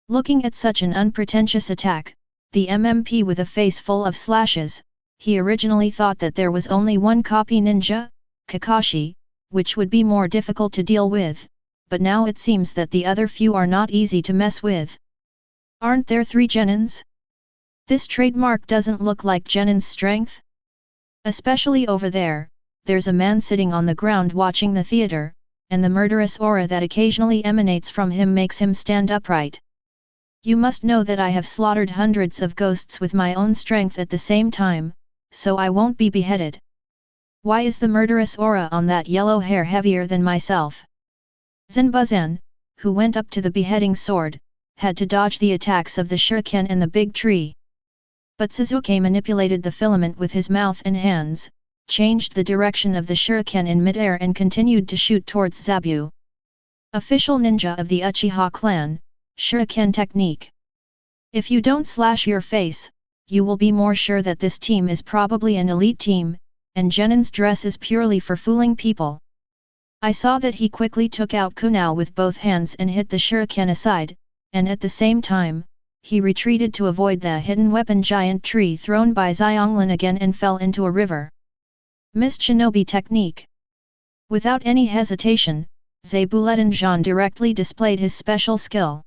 Speaker 1: Looking at such an unpretentious attack, the MMP with a face full of slashes, he originally thought that there was only one copy ninja, Kakashi, which would be more difficult to deal with, but now it seems that the other few are not easy to mess with. Aren't there 3 genins? This trademark doesn't look like Genin's strength? Especially over there, there's a man sitting on the ground watching the theater, and the murderous aura that occasionally emanates from him makes him stand upright. You must know that I have slaughtered hundreds of ghosts with my own strength at the same time, so I won't be beheaded. Why is the murderous aura on that yellow hair heavier than myself? Zabuza, who went up to the beheading sword, had to dodge the attacks of the shuriken and the big tree. But Sasuke manipulated the filament with his mouth and hands, changed the direction of the shuriken in midair and continued to shoot towards Zabu. Official ninja of the Uchiha Clan, shuriken technique. If you don't slash your face, you will be more sure that this team is probably an elite team, and Genin's dress is purely for fooling people. I saw that he quickly took out kunao with both hands and hit the shuriken aside, and at the same time, he retreated to avoid the hidden weapon giant tree thrown by Xianglin again and fell into a river. Mist Shinobi Technique. Without any hesitation, Zebuleten directly displayed his special skill.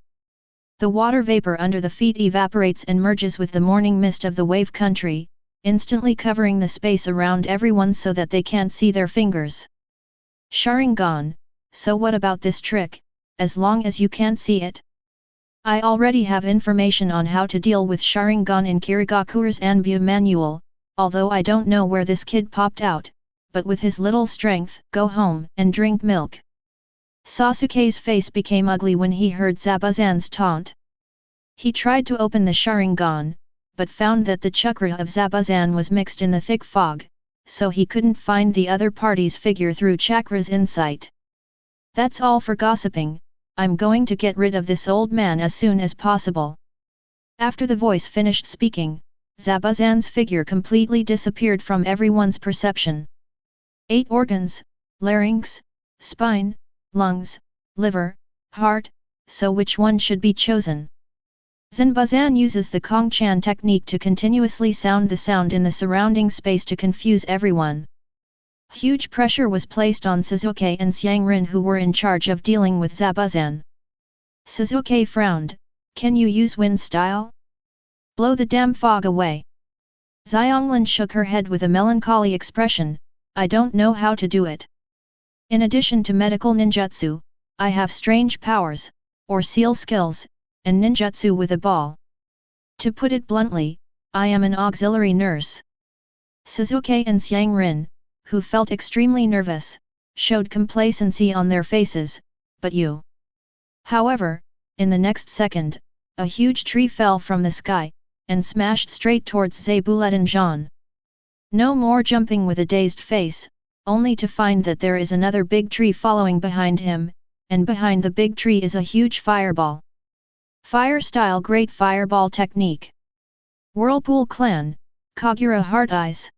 Speaker 1: The water vapor under the feet evaporates and merges with the morning mist of the wave country, instantly covering the space around everyone so that they can't see their fingers. Sharingan, so what about this trick, as long as you can't see it? I already have information on how to deal with Sharingan in Kirigakuru's Anbu manual, although I don't know where this kid popped out, but with his little strength, go home and drink milk. Sasuke's face became ugly when he heard Zabuzan's taunt. He tried to open the Sharingan, but found that the chakra of Zabuzan was mixed in the thick fog, so he couldn't find the other party's figure through chakra's insight. That's all for gossiping, I'm going to get rid of this old man as soon as possible. After the voice finished speaking, Zabuzan's figure completely disappeared from everyone's perception. 8 organs, larynx, spine, lungs, liver, heart, so which one should be chosen? Zanbuzan uses the Kongchan technique to continuously sound the sound in the surrounding space to confuse everyone. Huge pressure was placed on Sasuke and Xianglin who were in charge of dealing with Zabuzan. Sasuke frowned, can you use wind style? Blow the damn fog away. Xianglin shook her head with a melancholy expression, I don't know how to do it. In addition to medical ninjutsu, I have strange powers, or seal skills, and ninjutsu with a ball. To put it bluntly, I am an auxiliary nurse. Sasuke and Xianglin, who felt extremely nervous, showed complacency on their faces, but you. However, in the next second, a huge tree fell from the sky, and smashed straight towards Zebuleten. No more jumping with a dazed face, only to find that there is another big tree following behind him, and behind the big tree is a huge fireball. Fire style Great Fireball Technique. Whirlpool Clan, Kagura Heart Eyes.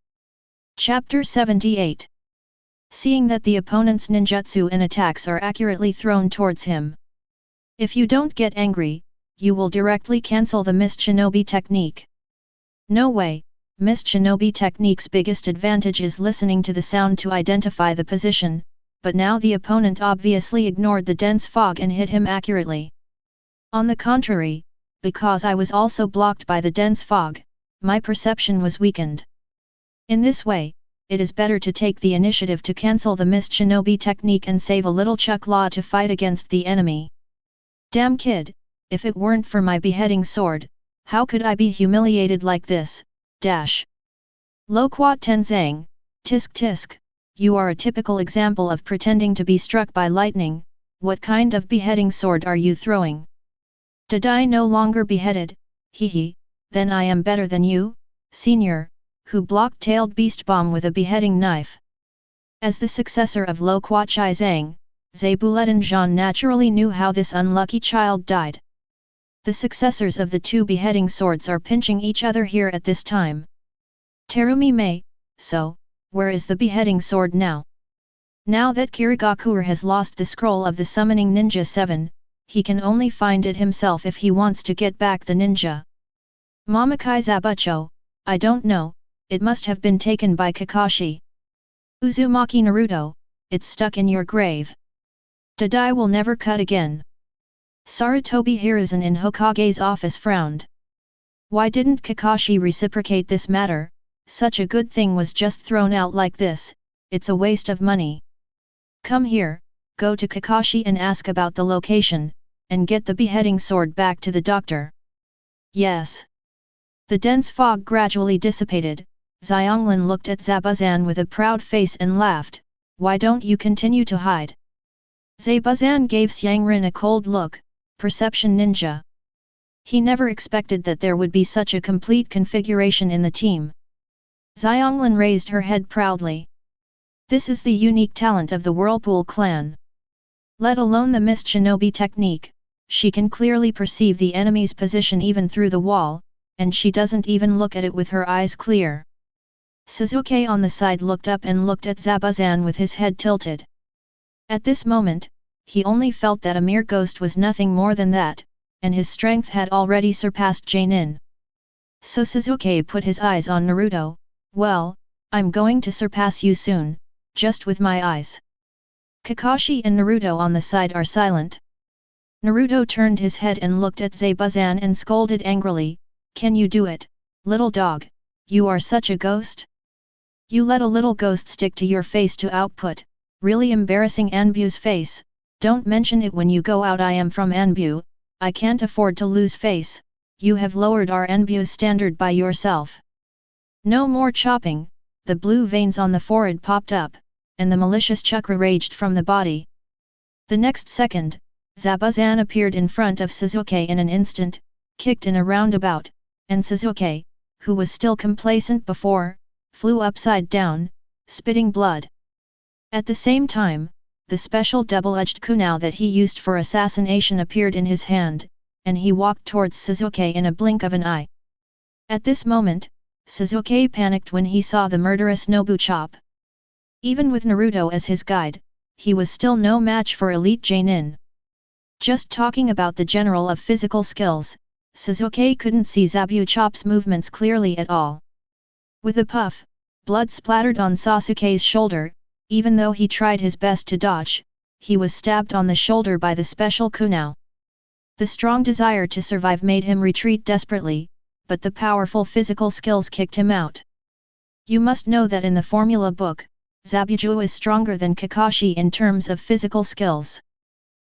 Speaker 1: Chapter 78. Seeing that the opponent's ninjutsu and attacks are accurately thrown towards him. If you don't get angry, you will directly cancel the Mist Shinobi technique. No way, Mist Shinobi technique's biggest advantage is listening to the sound to identify the position, but now the opponent obviously ignored the dense fog and hit him accurately. On the contrary, because I was also blocked by the dense fog, my perception was weakened. In this way, it is better to take the initiative to cancel the Mist Shinobi technique and save a little chukla to fight against the enemy. Damn kid, if it weren't for my beheading sword, how could I be humiliated like this, dash. Lo Kwa Tenzang, tisk tisk, you are a typical example of pretending to be struck by lightning, what kind of beheading sword are you throwing? Did I no longer beheaded, hee, then I am better than you, senior, who block-tailed beast bomb with a beheading knife. As the successor of Lo Kwa Chai Zhang, Zebuleten naturally knew how this unlucky child died. The successors of the two beheading swords are pinching each other here at this time. Terumi Mei, so, where is the beheading sword now? Now that Kirigakure has lost the scroll of the summoning ninja 7, he can only find it himself if he wants to get back the ninja. Mamakai Zabucho, I don't know, it must have been taken by Kakashi. Uzumaki Naruto, it's stuck in your grave. Dai will never cut again. Sarutobi Hiruzen in Hokage's office frowned. Why didn't Kakashi reciprocate this matter? Such a good thing was just thrown out like this, it's a waste of money. Come here, go to Kakashi and ask about the location, and get the beheading sword back to the doctor. Yes. The dense fog gradually dissipated, Xianglin looked at Zabuzan with a proud face and laughed, why don't you continue to hide? Zabuzan gave Xianglin a cold look, perception ninja. He never expected that there would be such a complete configuration in the team. Xianglin raised her head proudly. This is the unique talent of the Whirlpool clan. Let alone the Mist Shinobi technique, she can clearly perceive the enemy's position even through the wall, and she doesn't even look at it with her eyes clear. Sasuke on the side looked up and looked at Zabuza with his head tilted. At this moment, he only felt that a mere ghost was nothing more than that, and his strength had already surpassed Chūnin. So Sasuke put his eyes on Naruto. Well, I'm going to surpass you soon, just with my eyes. Kakashi and Naruto on the side are silent. Naruto turned his head and looked at Zabuza and scolded angrily, "Can you do it, little dog? You are such a ghost? You let a little ghost stick to your face to output, really embarrassing Anbu's face. Don't mention it when you go out. I am from Anbu, I can't afford to lose face, you have lowered our Anbu's standard by yourself." No more chopping, the blue veins on the forehead popped up, and the malicious chakra raged from the body. The next second, Zabuza appeared in front of Sasuke in an instant, kicked in a roundabout, and Sasuke, who was still complacent before, flew upside down, spitting blood. At the same time, the special double-edged kunai that he used for assassination appeared in his hand, and he walked towards Sasuke in a blink of an eye. At this moment, Sasuke panicked when he saw the murderous Nobu chop. Even with Naruto as his guide, he was still no match for elite Chūnin. Just talking about the general of physical skills, Sasuke couldn't see Zabu Chop's movements clearly at all. With a puff, blood splattered on Sasuke's shoulder. Even though he tried his best to dodge, he was stabbed on the shoulder by the special kunai. The strong desire to survive made him retreat desperately, but the powerful physical skills kicked him out. You must know that in the formula book, Zabuza is stronger than Kakashi in terms of physical skills.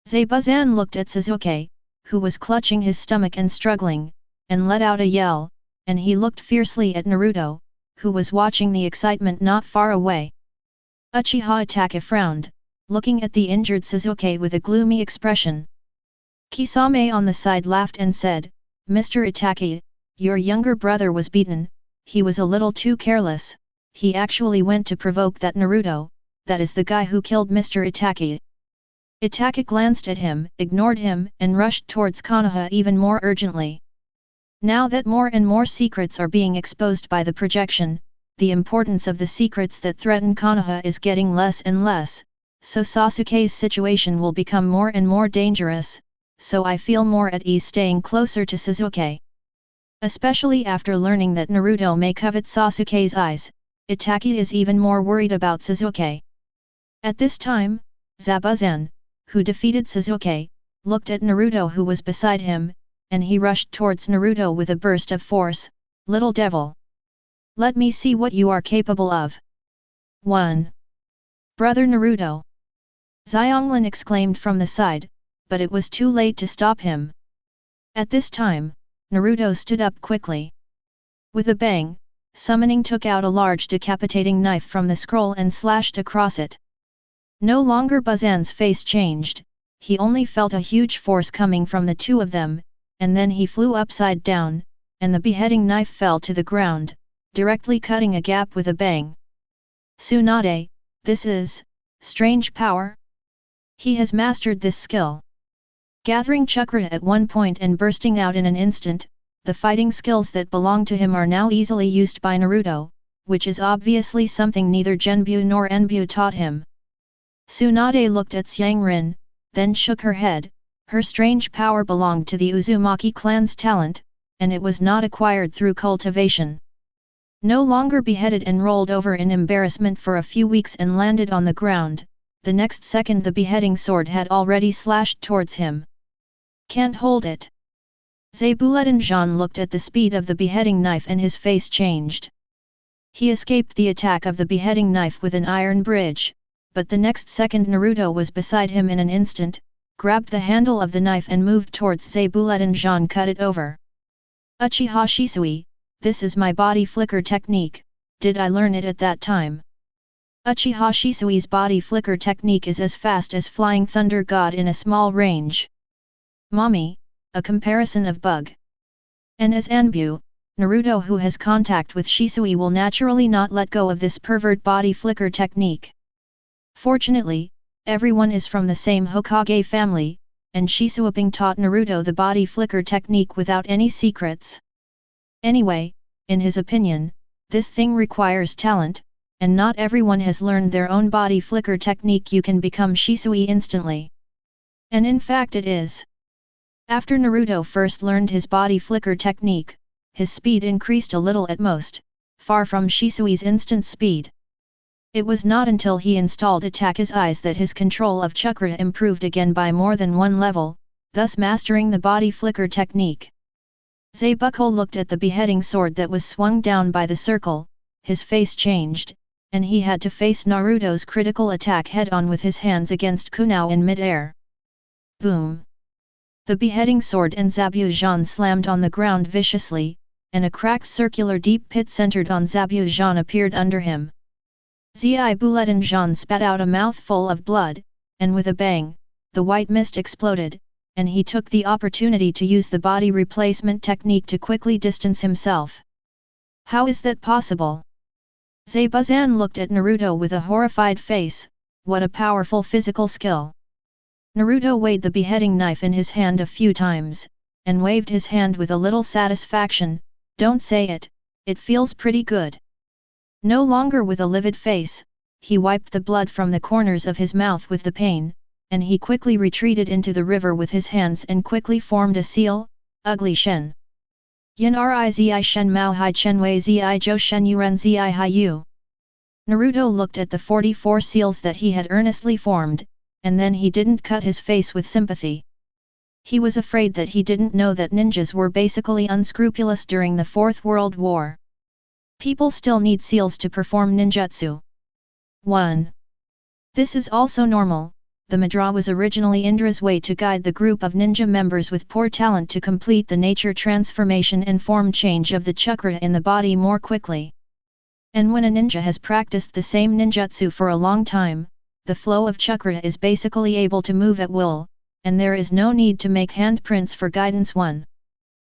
Speaker 1: Zabuza looked at Sasuke, who was clutching his stomach and struggling, and let out a yell, and he looked fiercely at Naruto, who was watching the excitement not far away. Uchiha Itachi frowned, looking at the injured Sasuke with a gloomy expression. Kisame on the side laughed and said, "Mr. Itachi, your younger brother was beaten, he was a little too careless, he actually went to provoke that Naruto, that is the guy who killed Mr. Itachi." Itachi glanced at him, ignored him, and rushed towards Konoha even more urgently. Now that more and more secrets are being exposed by the projection, the importance of the secrets that threaten Konoha is getting less and less, so Sasuke's situation will become more and more dangerous, so I feel more at ease staying closer to Sasuke. Especially after learning that Naruto may covet Sasuke's eyes, Itachi is even more worried about Sasuke. At this time, Zabuza, who defeated Sasuke, looked at Naruto who was beside him, and he rushed towards Naruto with a burst of force, "Little devil! Let me see what you are capable of." 1. Brother Naruto! Xianglin exclaimed from the side, but it was too late to stop him. At this time, Naruto stood up quickly. With a bang, summoning took out a large decapitating knife from the scroll and slashed across it. No longer Buzan's face changed, he only felt a huge force coming from the two of them, and then he flew upside down, and the beheading knife fell to the ground, directly cutting a gap with a bang. Tsunade, this is strange power. He has mastered this skill. Gathering chakra at one point and bursting out in an instant, the fighting skills that belong to him are now easily used by Naruto, which is obviously something neither Genbu nor Enbu taught him. Tsunade looked at Xianglin, then shook her head. Her strange power belonged to the Uzumaki clan's talent, and it was not acquired through cultivation. No longer beheaded and rolled over in embarrassment for a few weeks and landed on the ground, the next second the beheading sword had already slashed towards him. Can't hold it. Zabuza looked at the speed of the beheading knife and his face changed. He escaped the attack of the beheading knife with an iron bridge, but the next second Naruto was beside him in an instant, grabbed the handle of the knife and moved towards Zabuza cut it over. Uchiha Shisui, this is my body flicker technique, did I learn it at that time? Uchiha Shisui's body flicker technique is as fast as flying thunder god in a small range. Mommy, a comparison of bug. And as Anbu, Naruto who has contact with Shisui will naturally not let go of this pervert body flicker technique. Fortunately, everyone is from the same Hokage family, and Shisui taught Naruto the body flicker technique without any secrets. Anyway, in his opinion, this thing requires talent, and not everyone has learned their own body flicker technique. You can become Shisui instantly. And in fact it is. After Naruto first learned his body flicker technique, his speed increased a little at most, far from Shisui's instant speed. It was not until he installed Itachi's eyes that his control of chakra improved again by more than one level, thus mastering the body flicker technique. Zabuko looked at the beheading sword that was swung down by the circle, his face changed, and he had to face Naruto's critical attack head-on with his hands against Kunao in mid-air. Boom! The beheading sword and Zabujan slammed on the ground viciously, and a cracked circular deep pit centered on Zabujan appeared under him. Zi Buletinjan spat out a mouthful of blood, and with a bang, the white mist exploded, and he took the opportunity to use the body replacement technique to quickly distance himself. How is that possible? Zabuza looked at Naruto with a horrified face. What a powerful physical skill! Naruto weighed the beheading knife in his hand a few times, and waved his hand with a little satisfaction. Don't say it, it feels pretty good. No longer with a livid face, he wiped the blood from the corners of his mouth with the pain, and he quickly retreated into the river with his hands and quickly formed a seal, ugly shen. Yin ri zi shen mao hai chen wei zi zhou shen yuren zi hai yu. Naruto looked at the 44 seals that he had earnestly formed, and then he didn't cut his face with sympathy. He was afraid that he didn't know that ninjas were basically unscrupulous during the Fourth World War. People still need seals to perform ninjutsu. 1. This is also normal. The Madra was originally Indra's way to guide the group of ninja members with poor talent to complete the nature transformation and form change of the chakra in the body more quickly. And when a ninja has practiced the same ninjutsu for a long time, the flow of chakra is basically able to move at will, and there is no need to make handprints for guidance 1.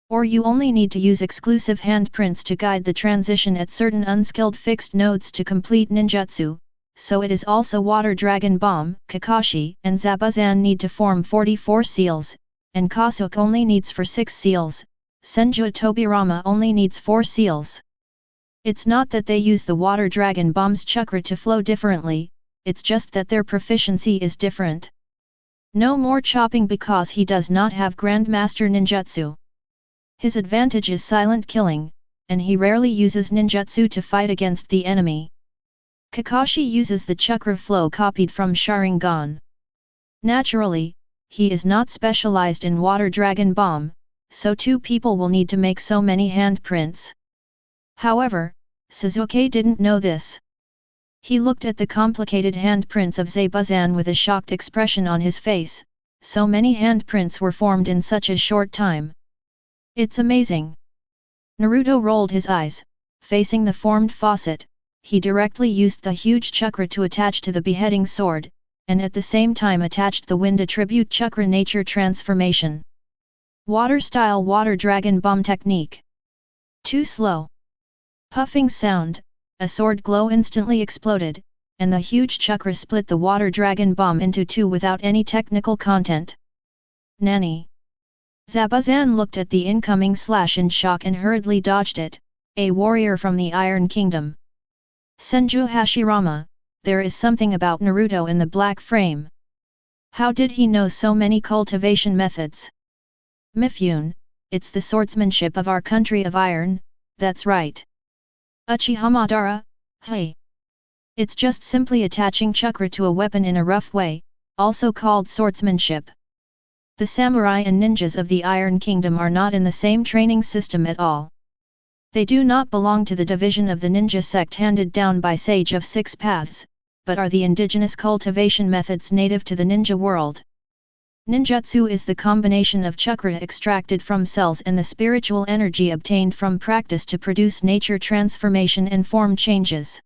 Speaker 1: Or you only need to use exclusive handprints to guide the transition at certain unskilled fixed nodes to complete ninjutsu. So it is also Water Dragon Bomb. Kakashi and Zabuzan need to form 44 seals, and Kasuke only needs for 6 seals, Senju Tobirama only needs 4 seals. It's not that they use the Water Dragon Bomb's chakra to flow differently, it's just that their proficiency is different. No more chopping because he does not have Grandmaster Ninjutsu. His advantage is silent killing, and he rarely uses ninjutsu to fight against the enemy. Kakashi uses the chakra flow copied from Sharingan. Naturally, he is not specialized in Water Dragon Bomb, so 2 people will need to make so many handprints. However, Sasuke didn't know this. He looked at the complicated handprints of Zabuzan with a shocked expression on his face. So many handprints were formed in such a short time. It's amazing. Naruto rolled his eyes, facing the formed faucet. He directly used the huge chakra to attach to the beheading sword, and at the same time attached the wind attribute chakra nature transformation. Water-style Water Dragon Bomb technique. Too slow. Puffing sound, a sword glow instantly exploded, and the huge chakra split the Water Dragon Bomb into 2 without any technical content. Nani? Zabuzan looked at the incoming slash in shock and hurriedly dodged it, a warrior from the Iron Kingdom. Senju Hashirama, there is something about Naruto in the black frame. How did he know so many cultivation methods? Mifune, it's the swordsmanship of our country of iron, that's right. Uchiha Madara, hey. It's just simply attaching chakra to a weapon in a rough way, also called swordsmanship. The samurai and ninjas of the Iron Kingdom are not in the same training system at all. They do not belong to the division of the ninja sect handed down by Sage of 6 Paths, but are the indigenous cultivation methods native to the ninja world. Ninjutsu is the combination of chakra extracted from cells and the spiritual energy obtained from practice to produce nature transformation and form changes.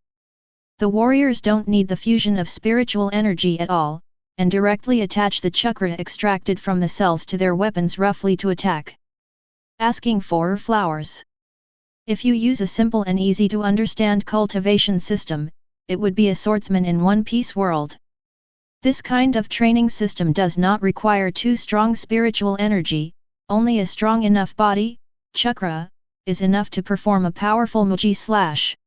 Speaker 1: The warriors don't need the fusion of spiritual energy at all, and directly attach the chakra extracted from the cells to their weapons roughly to attack. Asking for flowers. If you use a simple and easy to understand cultivation system, it would be a swordsman in One Piece world. This kind of training system does not require too strong spiritual energy, only a strong enough body, chakra, is enough to perform a powerful Muji slash.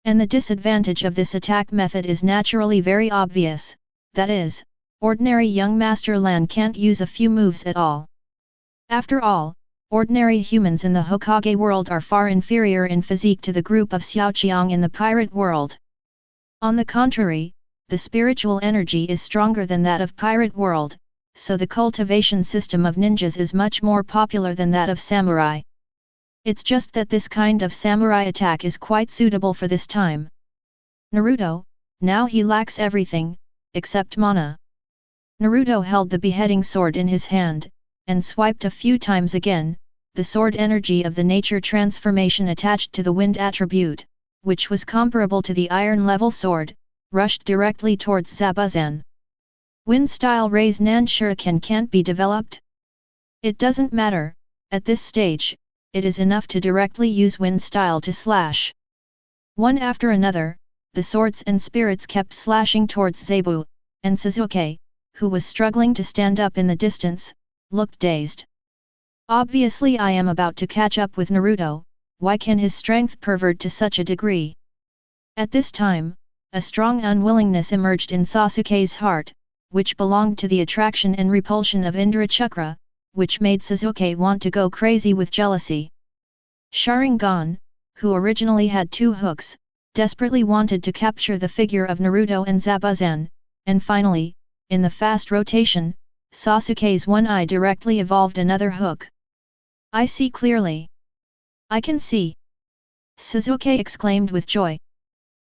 Speaker 1: And the disadvantage of this attack method is naturally very obvious, that is, ordinary young Master Lan can't use a few moves at all. After all, ordinary humans in the Hokage world are far inferior in physique to the group of Xiaoqiang in the pirate world. On the contrary, the spiritual energy is stronger than that of pirate world, so the cultivation system of ninjas is much more popular than that of samurai. It's just that this kind of samurai attack is quite suitable for this time. Naruto, now he lacks everything, except mana. Naruto held the beheading sword in his hand, and swiped a few times again. The sword energy of the nature transformation attached to the wind attribute, which was comparable to the iron-level sword, rushed directly towards Zabuza. Wind-style Raise Nan Shuriken can't be developed? It doesn't matter, at this stage, it is enough to directly use wind style to slash. One after another, the swords and spirits kept slashing towards Zebu, and Sasuke, who was struggling to stand up in the distance, looked dazed. Obviously I am about to catch up with Naruto, why can his strength pervert to such a degree? At this time, a strong unwillingness emerged in Sasuke's heart, which belonged to the attraction and repulsion of Indra Chakra, which made Sasuke want to go crazy with jealousy. Sharingan, who originally had 2 hooks, desperately wanted to capture the figure of Naruto and Zabuza, and finally, in the fast rotation, Sasuke's one eye directly evolved another hook. I see clearly. I can see! Sasuke exclaimed with joy.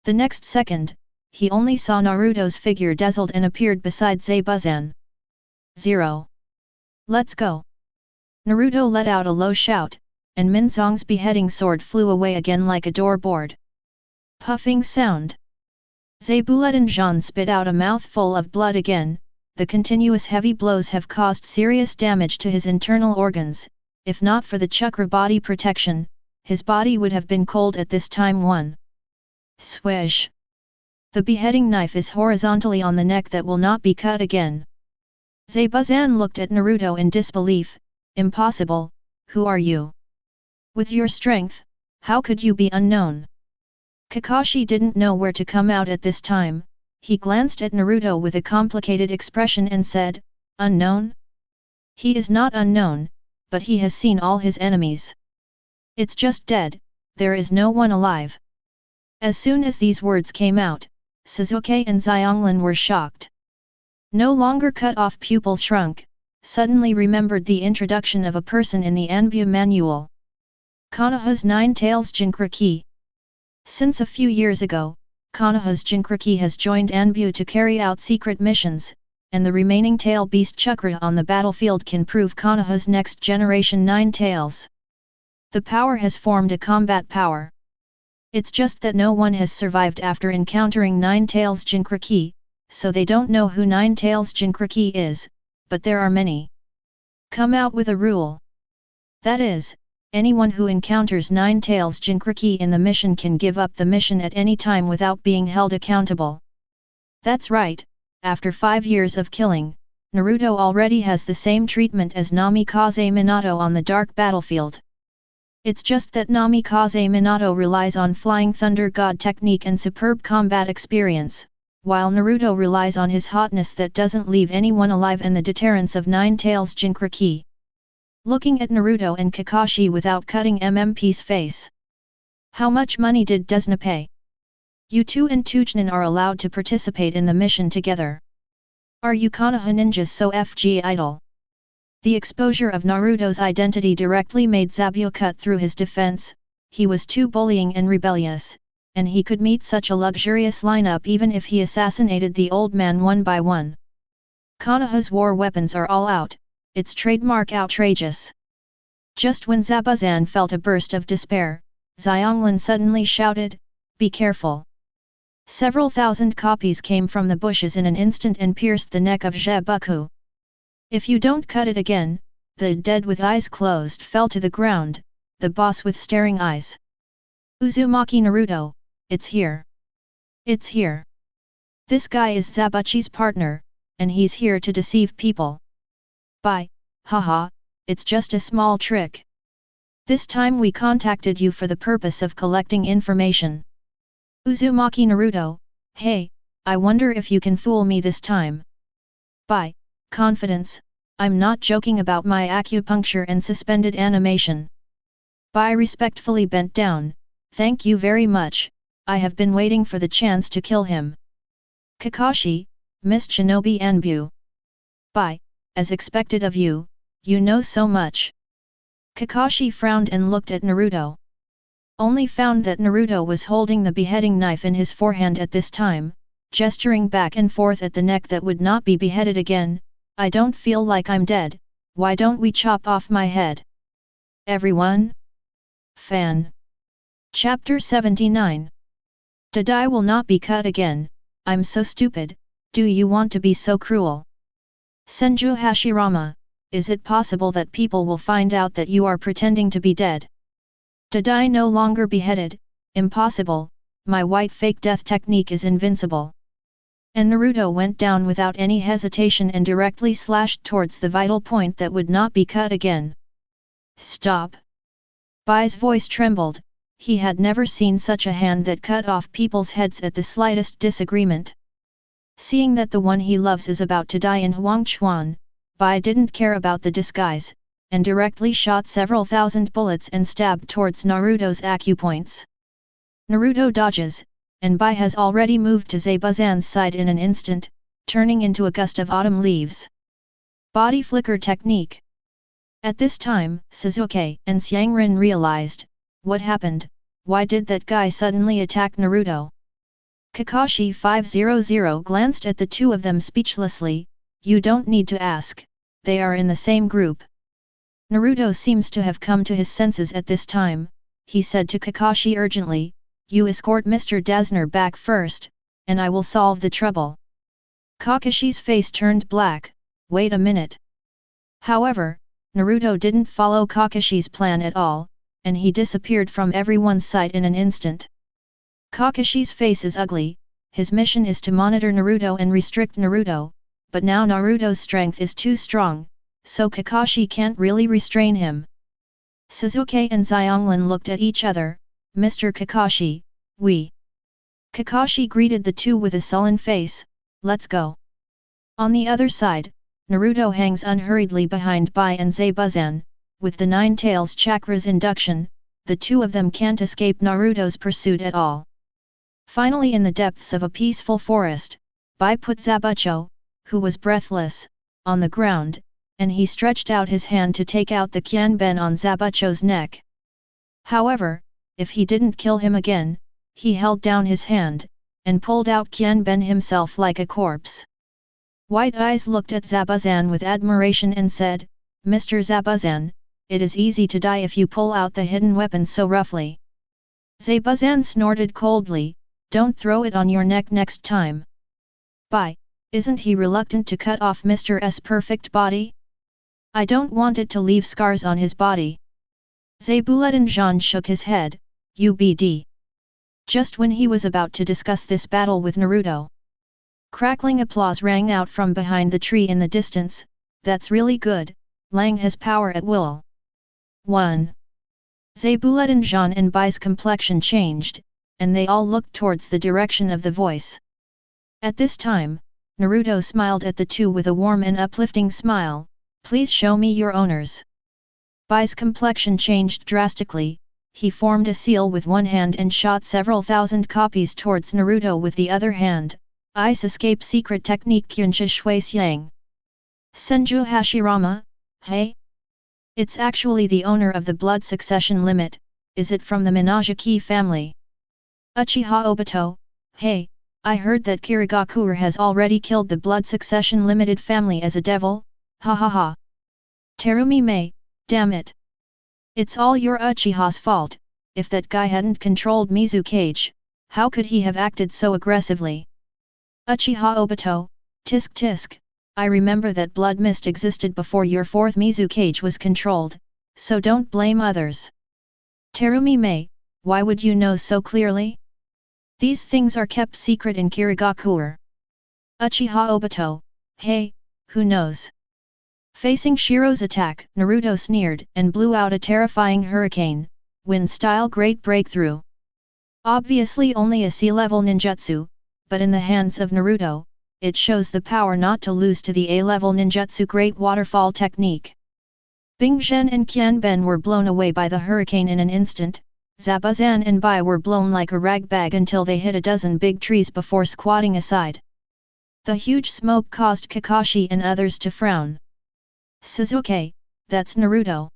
Speaker 1: The next second, he only saw Naruto's figure dazzled and appeared beside Zabuza. 0. Let's go! Naruto let out a low shout, and Minzong's beheading sword flew away again like a door board. Puffing sound. Zabuza spit out a mouthful of blood again. The continuous heavy blows have caused serious damage to his internal organs. If not for the chakra body protection, his body would have been cold at this time. 1. Swish! The beheading knife is horizontally on the neck that will not be cut again. Zabuza looked at Naruto in disbelief. Impossible, who are you? With your strength, how could you be unknown? Kakashi didn't know where to come out at this time. He glanced at Naruto with a complicated expression and said, Unknown? He is not unknown, but he has seen all his enemies. It's just dead, there is no one alive. As soon as these words came out, Sasuke and Xianglin were shocked. No longer cut-off pupils shrunk, suddenly remembered the introduction of a person in the Anbu manual. Konoha's 9 Tails Jinchuriki. Since a few years ago, Konoha's Jinchuriki has joined Anbu to carry out secret missions, and the remaining tail beast chakra on the battlefield can prove Konoha's next generation 9 tails. The power has formed a combat power. It's just that no one has survived after encountering 9 Tails Jinchuriki, so they don't know who 9 Tails Jinchuriki is, but there are many. Come out with a rule. That is, anyone who encounters 9 Tails Jinchuriki in the mission can give up the mission at any time without being held accountable. That's right, after 5 years of killing, Naruto already has the same treatment as Namikaze Minato on the dark battlefield. It's just that Namikaze Minato relies on Flying Thunder God technique and superb combat experience, while Naruto relies on his hotness that doesn't leave anyone alive and the deterrence of 9 Tails Jinchuriki. Looking at Naruto and Kakashi without cutting MMP's face. How much money did Desna pay? You 2 and Chūnin are allowed to participate in the mission together. Are you Konoha ninjas so FG idle? The exposure of Naruto's identity directly made Zabu cut through his defense. He was too bullying and rebellious, and he could meet such a luxurious lineup even if he assassinated the old man one by one. Konoha's war weapons are all out, it's trademark outrageous. Just when Zabuza felt a burst of despair, Xianglin suddenly shouted, Be careful! Several thousand copies came from the bushes in an instant and pierced the neck of Zabuku. If you don't cut it again, the dead with eyes closed fell to the ground, the boss with staring eyes. Uzumaki Naruto, it's here. It's here. This guy is Zabuchi's partner, and he's here to deceive people. Bye, haha, it's just a small trick. This time we contacted you for the purpose of collecting information. Uzumaki Naruto, hey, I wonder if you can fool me this time. By confidence, I'm not joking about my acupuncture and suspended animation. Bai respectfully bent down, thank you very much, I have been waiting for the chance to kill him. Kakashi, Mist Shinobi Anbu. Bai, as expected of you, you know so much. Kakashi frowned and looked at Naruto. Only found that Naruto was holding the beheading knife in his forehand at this time, gesturing back and forth at the neck that would not be beheaded again. I don't feel like I'm dead, why don't we chop off my head? Everyone? Fan. Chapter 79. Dai will not be cut again, I'm so stupid, do you want to be so cruel? Senju Hashirama, is it possible that people will find out that you are pretending to be dead? Dai no longer beheaded, impossible, my white fake death technique is invincible. And Naruto went down without any hesitation and directly slashed towards the vital point that would not be cut again. Stop! Bai's voice trembled, he had never seen such a hand that cut off people's heads at the slightest disagreement. Seeing that the one he loves is about to die in Huangchuan, Bai didn't care about the disguise, and directly shot several thousand bullets and stabbed towards Naruto's acupoints. Naruto dodges, and Bai has already moved to Zabusan's side in an instant, turning into a gust of autumn leaves. Body flicker technique. At this time, Sasuke and Xianglin realized, what happened, why did that guy suddenly attack Naruto? Kakashi 500 glanced at the two of them speechlessly, you don't need to ask, they are in the same group. Naruto seems to have come to his senses at this time, he said to Kakashi urgently, you escort Mr. Dazner back first, and I will solve the trouble. Kakashi's face turned black, wait a minute. However, Naruto didn't follow Kakashi's plan at all, and he disappeared from everyone's sight in an instant. Kakashi's face is ugly, his mission is to monitor Naruto and restrict Naruto, but now Naruto's strength is too strong, so Kakashi can't really restrain him. Sasuke and Xianglin looked at each other, Mr. Kakashi, we. Kakashi greeted the two with a sullen face, let's go. On the other side, Naruto hangs unhurriedly behind Bai and Zabusan, with the Nine Tails Chakra's induction, the two of them can't escape Naruto's pursuit at all. Finally in the depths of a peaceful forest, Bai put Zabucho, who was breathless, on the ground, and he stretched out his hand to take out the Qianben on Zabucho's neck. However, if he didn't kill him again, he held down his hand, and pulled out Qianben himself like a corpse. White Eyes looked at Zabusan with admiration and said, Mr. Zabusan, it is easy to die if you pull out the hidden weapon so roughly. Zabusan snorted coldly, don't throw it on your neck next time. Bai, isn't he reluctant to cut off Mr. S' perfect body? I don't want it to leave scars on his body. Zabuledin shook his head, UBD. Just when he was about to discuss this battle with Naruto. Crackling applause rang out from behind the tree in the distance, that's really good, Lang has power at will. 1. Zabuledin and Bai's complexion changed, and they all looked towards the direction of the voice. At this time, Naruto smiled at the two with a warm and uplifting smile, please show me your owners. Bai's complexion changed drastically, he formed a seal with one hand and shot several thousand copies towards Naruto with the other hand, Ice escape secret technique Kyunsha Shui Xiang. Senju Hashirama, hey? It's actually the owner of the blood succession limit, is it from the Minato family? Uchiha Obito, hey, I heard that Kirigakure has already killed the blood succession limited family as a devil, ha ha ha. Terumi Mei, damn it. It's all your Uchiha's fault, if that guy hadn't controlled Mizukage, how could he have acted so aggressively? Uchiha Obito, tisk tisk, I remember that blood mist existed before your fourth Mizukage was controlled, so don't blame others. Terumi Mei, why would you know so clearly? These things are kept secret in Kirigakure. Uchiha Obito, hey, who knows? Facing Shiro's attack, Naruto sneered and blew out a terrifying hurricane, wind-style great breakthrough. Obviously only a C-level ninjutsu, but in the hands of Naruto, it shows the power not to lose to the A-level ninjutsu great waterfall technique. Bing Zhen and Qian Ben were blown away by the hurricane in an instant. Zabuzan and Bai were blown like a rag bag until they hit a dozen big trees before squatting aside. The huge smoke caused Kakashi and others to frown. Sasuke, that's Naruto.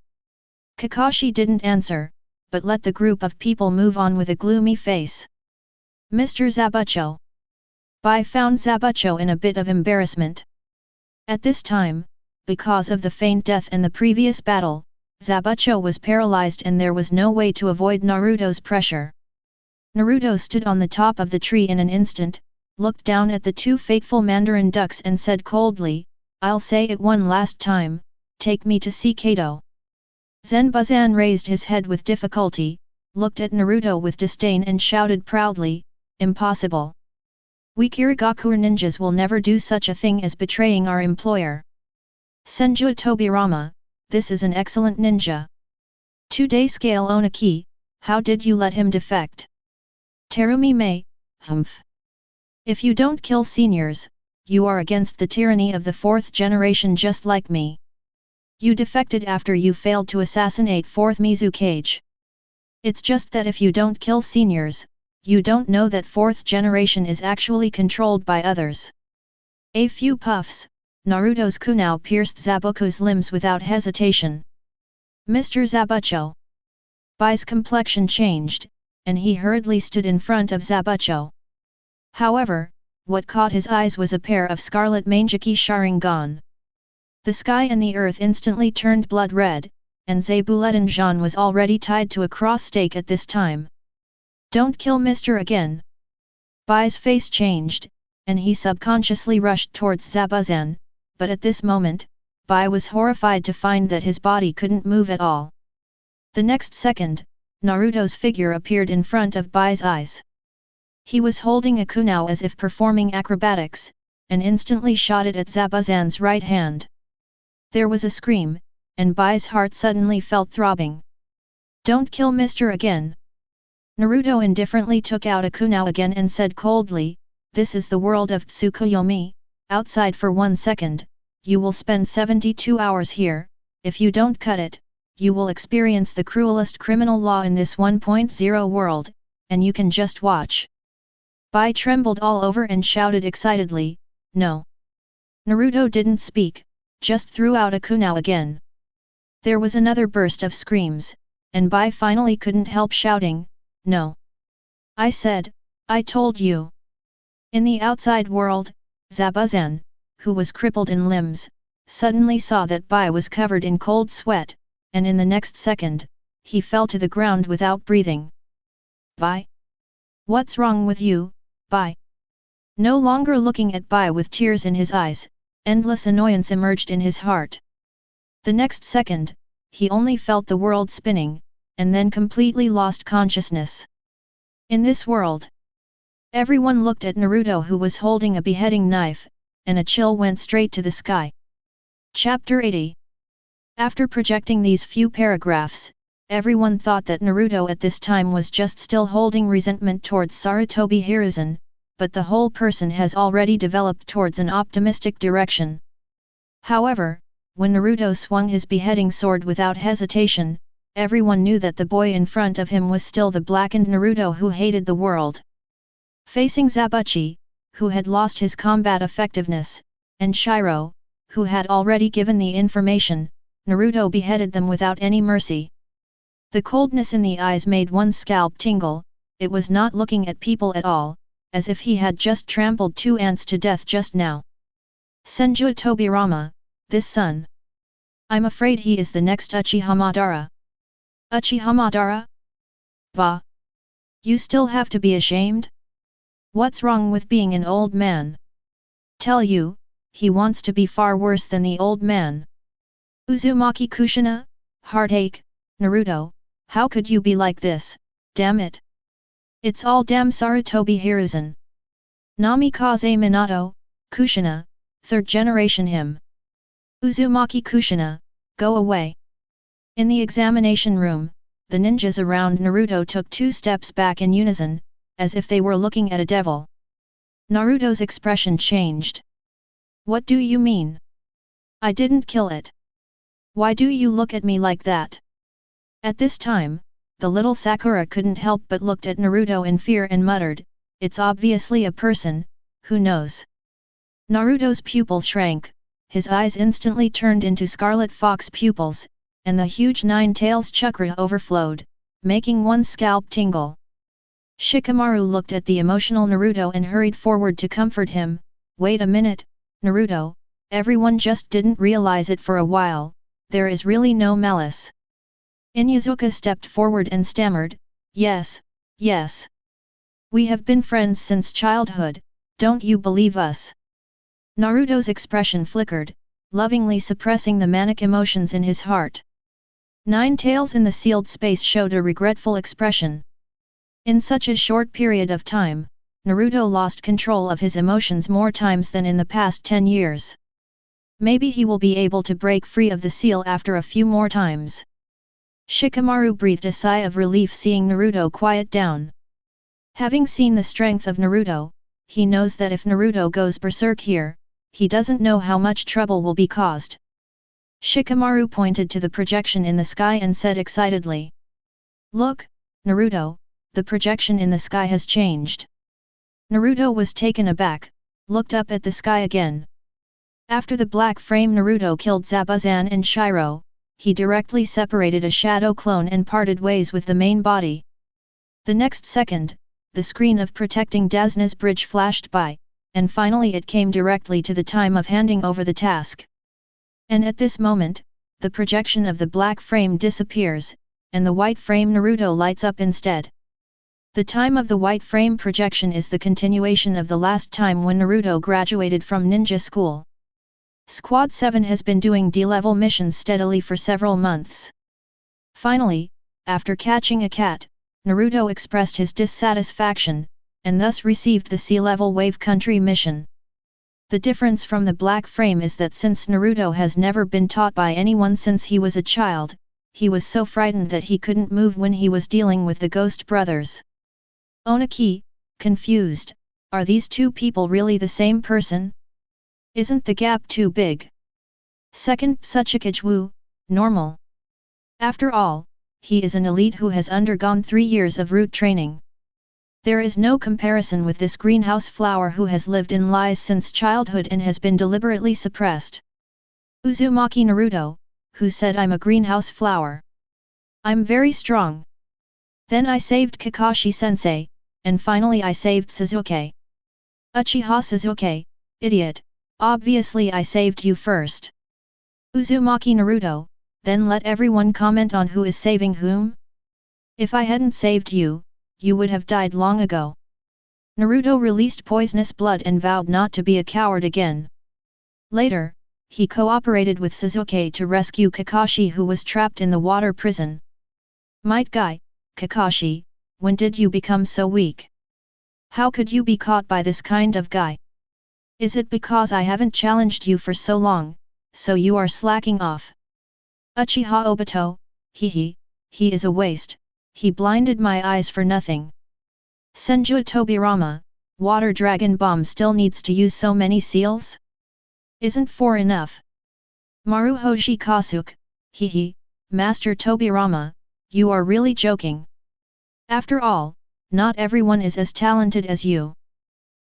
Speaker 1: Kakashi didn't answer, but let the group of people move on with a gloomy face. Mr. Zabucho. Bai found Zabucho in a bit of embarrassment. At this time, because of the feigned death in the previous battle, Zabucho was paralyzed and there was no way to avoid Naruto's pressure. Naruto stood on the top of the tree in an instant, looked down at the two fateful Mandarin ducks and said coldly, "I'll say it one last time, take me to see Kato." Zenbuzan raised his head with difficulty, looked at Naruto with disdain and shouted proudly, "Impossible! We Kirigaku ninjas will never do such a thing as betraying our employer. Senju Tobirama, this is an excellent ninja. 2-day scale Onaki, how did you let him defect? Terumi Mei, humph. If you don't kill seniors, you are against the tyranny of the 4th generation just like me. You defected after you failed to assassinate 4th Mizukage. It's just that if you don't kill seniors, you don't know that 4th generation is actually controlled by others." A few puffs, Naruto's kunai pierced Zabucho's limbs without hesitation. "Mr. Zabucho." Bai's complexion changed, and he hurriedly stood in front of Zabucho. However, what caught his eyes was a pair of scarlet Mangekyō Sharingan. The sky and the earth instantly turned blood red, and Zabuletan Jean was already tied to a cross stake at this time. "Don't kill Mr. again." Bai's face changed, and he subconsciously rushed towards Zabuzan, but at this moment, Bai was horrified to find that his body couldn't move at all. The next second, Naruto's figure appeared in front of Bai's eyes. He was holding a kunai as if performing acrobatics, and instantly shot it at Zabuzan's right hand. There was a scream, and Bai's heart suddenly felt throbbing. "Don't kill Mr. again." Naruto indifferently took out a kunai again and said coldly, "This is the world of Tsukuyomi, outside for 1 second, you will spend 72 hours here, if you don't cut it, you will experience the cruelest criminal law in this 1.0 world, and you can just watch." Bai trembled all over and shouted excitedly, "No." Naruto didn't speak, just threw out a kunai again. There was another burst of screams, and Bai finally couldn't help shouting, "No! I said, I told you!" In the outside world, Zabuzan, who was crippled in limbs, suddenly saw that Bai was covered in cold sweat, and in the next second, he fell to the ground without breathing. "Bai? What's wrong with you, Bai?" No longer looking at Bai with tears in his eyes, endless annoyance emerged in his heart. The next second, he only felt the world spinning, and then completely lost consciousness. In this world, everyone looked at Naruto who was holding a beheading knife, and a chill went straight to the sky. Chapter 80. After projecting these few paragraphs, everyone thought that Naruto at this time was just still holding resentment towards Sarutobi Hiruzen, but the whole person has already developed towards an optimistic direction. However, when Naruto swung his beheading sword without hesitation, everyone knew that the boy in front of him was still the blackened Naruto who hated the world. Facing Zabuchi, who had lost his combat effectiveness, and Shiro, who had already given the information, Naruto beheaded them without any mercy. The coldness in the eyes made one's scalp tingle. It was not looking at people at all, as if he had just trampled 2 ants to death just now. "Senju Tobirama, this son. I'm afraid he is the next Uchiha Madara." "Uchiha Madara? Bah! You still have to be ashamed? What's wrong with being an old man? Tell you, he wants to be far worse than the old man." "Uzumaki Kushina, heartache, Naruto, how could you be like this, damn it! It's all damn Sarutobi Hiruzen. Namikaze Minato, Kushina, 3rd generation him. Uzumaki Kushina, go away. In the examination room, the ninjas around Naruto took 2 steps back in unison, as if they were looking at a devil. Naruto's expression changed. What do you mean? I didn't kill it. Why do you look at me like that? At this time, the little Sakura couldn't help but looked at Naruto in fear and muttered, it's obviously a person, who knows? Naruto's pupils shrank, his eyes instantly turned into scarlet fox pupils, and the huge 9 tails chakra overflowed, making one's scalp tingle. Shikamaru looked at the emotional Naruto and hurried forward to comfort him. Wait a minute, Naruto, everyone just didn't realize it for a while, there is really no malice. Inuzuka stepped forward and stammered, yes, yes. We have been friends since childhood, don't you believe us? Naruto's expression flickered, lovingly suppressing the manic emotions in his heart. 9 tails in the sealed space showed a regretful expression. In such a short period of time, Naruto lost control of his emotions more times than in the past 10 years. Maybe he will be able to break free of the seal after a few more times. Shikamaru breathed a sigh of relief seeing Naruto quiet down. Having seen the strength of Naruto, he knows that if Naruto goes berserk here, he doesn't know how much trouble will be caused. Shikamaru pointed to the projection in the sky and said excitedly. Look, Naruto, the projection in the sky has changed. Naruto was taken aback, looked up at the sky again. After the black frame Naruto killed Zabuza and Shiro, he directly separated a shadow clone and parted ways with the main body. The next second, the screen of protecting Dazna's bridge flashed by, and finally it came directly to the time of handing over the task. And at this moment, the projection of the black frame disappears, and the white frame Naruto lights up instead. The time of the white frame projection is the continuation of the last time when Naruto graduated from ninja school. Squad 7 has been doing D-level missions steadily for several months. Finally, after catching a cat, Naruto expressed his dissatisfaction, and thus received the C-level Wave Country mission. The difference from the black frame is that since Naruto has never been taught by anyone since he was a child, he was so frightened that he couldn't move when he was dealing with the Ghost Brothers. Onaki, confused, are these 2 people really the same person? Isn't the gap too big? Second Tsukuyomi Wu, normal. After all, he is an elite who has undergone 3 years of root training. There is no comparison with this greenhouse flower who has lived in lies since childhood and has been deliberately suppressed. Uzumaki Naruto, who said I'm a greenhouse flower. I'm very strong. Then I saved Kakashi-sensei, and finally I saved Sasuke. Uchiha Sasuke, idiot, obviously I saved you first. Uzumaki Naruto, then let everyone comment on who is saving whom? If I hadn't saved you, you would have died long ago. Naruto released poisonous blood and vowed not to be a coward again. Later, he cooperated with Sasuke to rescue Kakashi who was trapped in the water prison. Might Guy, Kakashi, when did you become so weak? How could you be caught by this kind of guy? Is it because I haven't challenged you for so long, so you are slacking off? Uchiha Obito, he is a waste, he blinded my eyes for nothing. Senju Tobirama, water dragon bomb still needs to use so many seals? Isn't 4 enough? Maruhoshi Kasuke, Master Tobirama, you are really joking. After all, not everyone is as talented as you.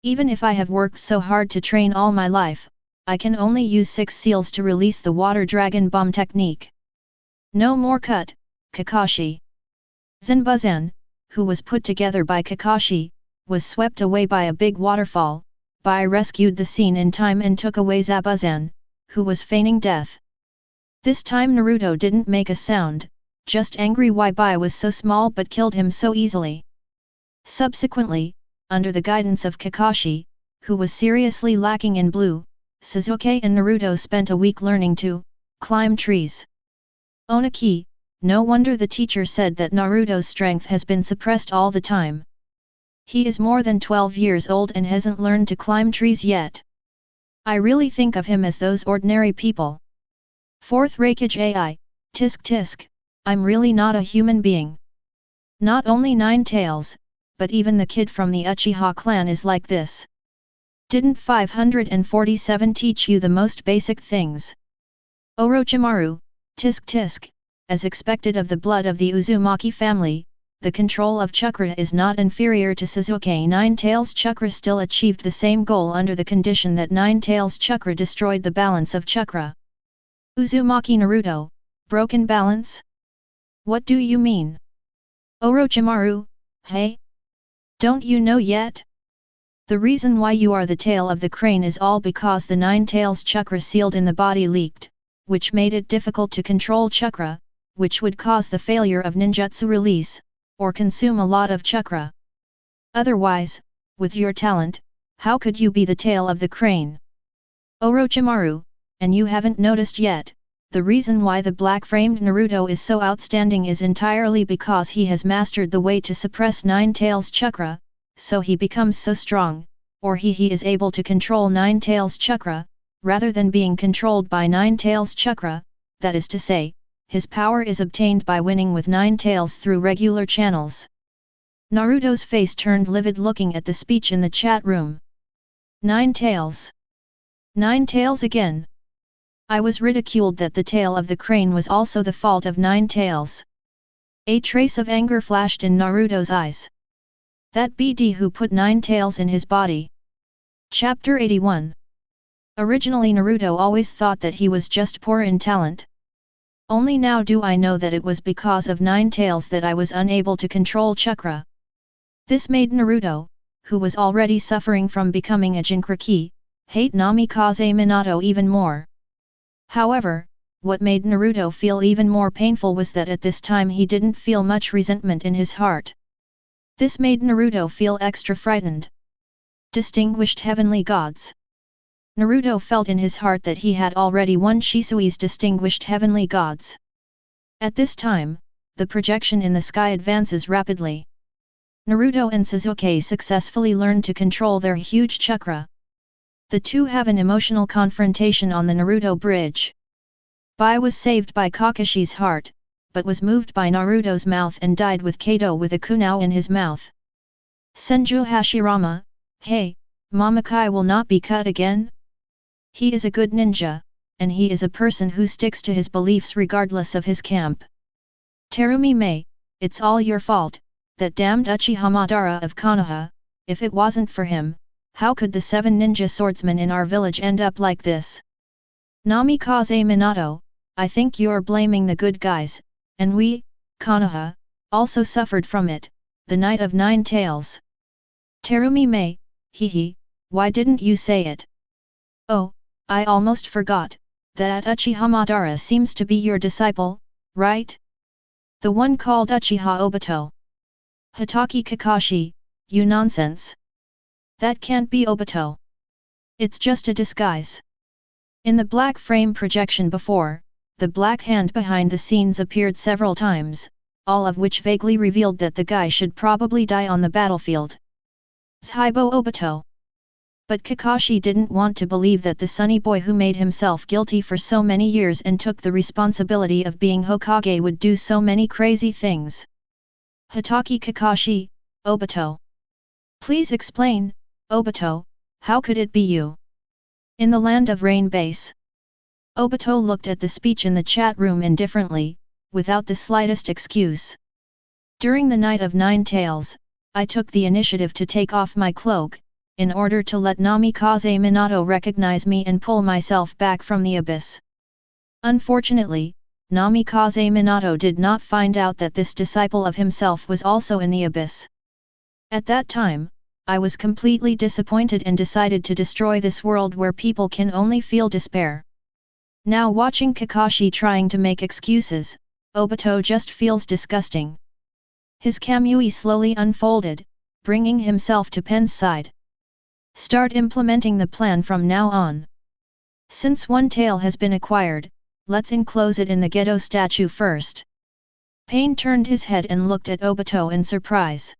Speaker 1: Even if I have worked so hard to train all my life, I can only use 6 seals to release the water dragon bomb technique. No more cut, Kakashi. Zanbuzan, who was put together by Kakashi, was swept away by a big waterfall. Bai rescued the scene in time and took away Zabuzan, who was feigning death. This time Naruto didn't make a sound, just angry why Bai was so small but killed him so easily. Subsequently, under the guidance of Kakashi, who was seriously lacking in blue, Sasuke and Naruto spent a week learning to climb trees. Onaki, no wonder the teacher said that Naruto's strength has been suppressed all the time. He is more than 12 years old and hasn't learned to climb trees yet. I really think of him as those ordinary people. Fourth Hokage AI, tisk tisk, I'm really not a human being. Not only Nine Tails, but even the kid from the Uchiha clan is like this. Didn't 547 teach you the most basic things? Orochimaru, tisk tisk, as expected of the blood of the Uzumaki family, the control of chakra is not inferior to Sasuke. Nine Tails chakra still achieved the same goal under the condition that Nine Tails chakra destroyed the balance of chakra. Uzumaki Naruto, broken balance? What do you mean? Orochimaru, hey? Don't you know yet? The reason why you are the tail of the crane is all because the Nine Tails chakra sealed in the body leaked, which made it difficult to control chakra, which would cause the failure of ninjutsu release, or consume a lot of chakra. Otherwise, with your talent, how could you be the tail of the crane? Orochimaru, and you haven't noticed yet, the reason why the black-framed Naruto is so outstanding is entirely because he has mastered the way to suppress Nine Tails chakra, so he becomes so strong, or he is able to control Nine Tails chakra, rather than being controlled by Nine Tails chakra, that is to say, his power is obtained by winning with Nine Tails through regular channels. Naruto's face turned livid looking at the speech in the chat room. Nine Tails. Nine Tails again. I was ridiculed that the tail of the crane was also the fault of Nine Tails. A trace of anger flashed in Naruto's eyes. That BD who put Nine Tails in his body. Chapter 81. Originally Naruto always thought that he was just poor in talent. Only now do I know that it was because of Nine Tails that I was unable to control chakra. This made Naruto, who was already suffering from becoming a Jinchuriki, hate Namikaze Minato even more. However, what made Naruto feel even more painful was that at this time he didn't feel much resentment in his heart. This made Naruto feel extra frightened. Distinguished heavenly gods. Naruto felt in his heart that he had already won Shisui's distinguished heavenly gods. At this time, the projection in the sky advances rapidly. Naruto and Sasuke successfully learned to control their huge chakra. The two have an emotional confrontation on the Naruto bridge. Bai was saved by Kakashi's heart, but was moved by Naruto's mouth and died with Kato with a kunao in his mouth. Senju Hashirama, hey, Mamakai will not be cut again? He is a good ninja, and he is a person who sticks to his beliefs regardless of his camp. Terumi Mei, it's all your fault, that damned Uchiha Madara of Konoha. If it wasn't for him, how could the 7 ninja swordsmen in our village end up like this? Namikaze Minato, I think you're blaming the good guys, and we, Konoha, also suffered from it, the night of Nine Tails. Terumi Mei, hehe, why didn't you say it? Oh, I almost forgot, that Uchiha Madara seems to be your disciple, right? The one called Uchiha Obito. Hitaki Kakashi, you nonsense. That can't be Obito. It's just a disguise. In the black frame projection before, the black hand behind the scenes appeared several times, all of which vaguely revealed that the guy should probably die on the battlefield. Zhibo Obito. But Kakashi didn't want to believe that the sunny boy who made himself guilty for so many years and took the responsibility of being Hokage would do so many crazy things. Hitaki Kakashi, Obito. Please explain, Obito, how could it be you? In the land of Rain Base. Obito looked at the speech in the chat room indifferently, without the slightest excuse. During the night of Nine Tails, I took the initiative to take off my cloak, in order to let Namikaze Minato recognize me and pull myself back from the abyss. Unfortunately, Namikaze Minato did not find out that this disciple of himself was also in the abyss. At that time, I was completely disappointed and decided to destroy this world where people can only feel despair. Now watching Kakashi trying to make excuses, Obito just feels disgusting. His Kamui slowly unfolded, bringing himself to Pen's side. Start implementing the plan from now on. Since one tail has been acquired, let's enclose it in the Gedo statue first. Pain turned his head and looked at Obito in surprise.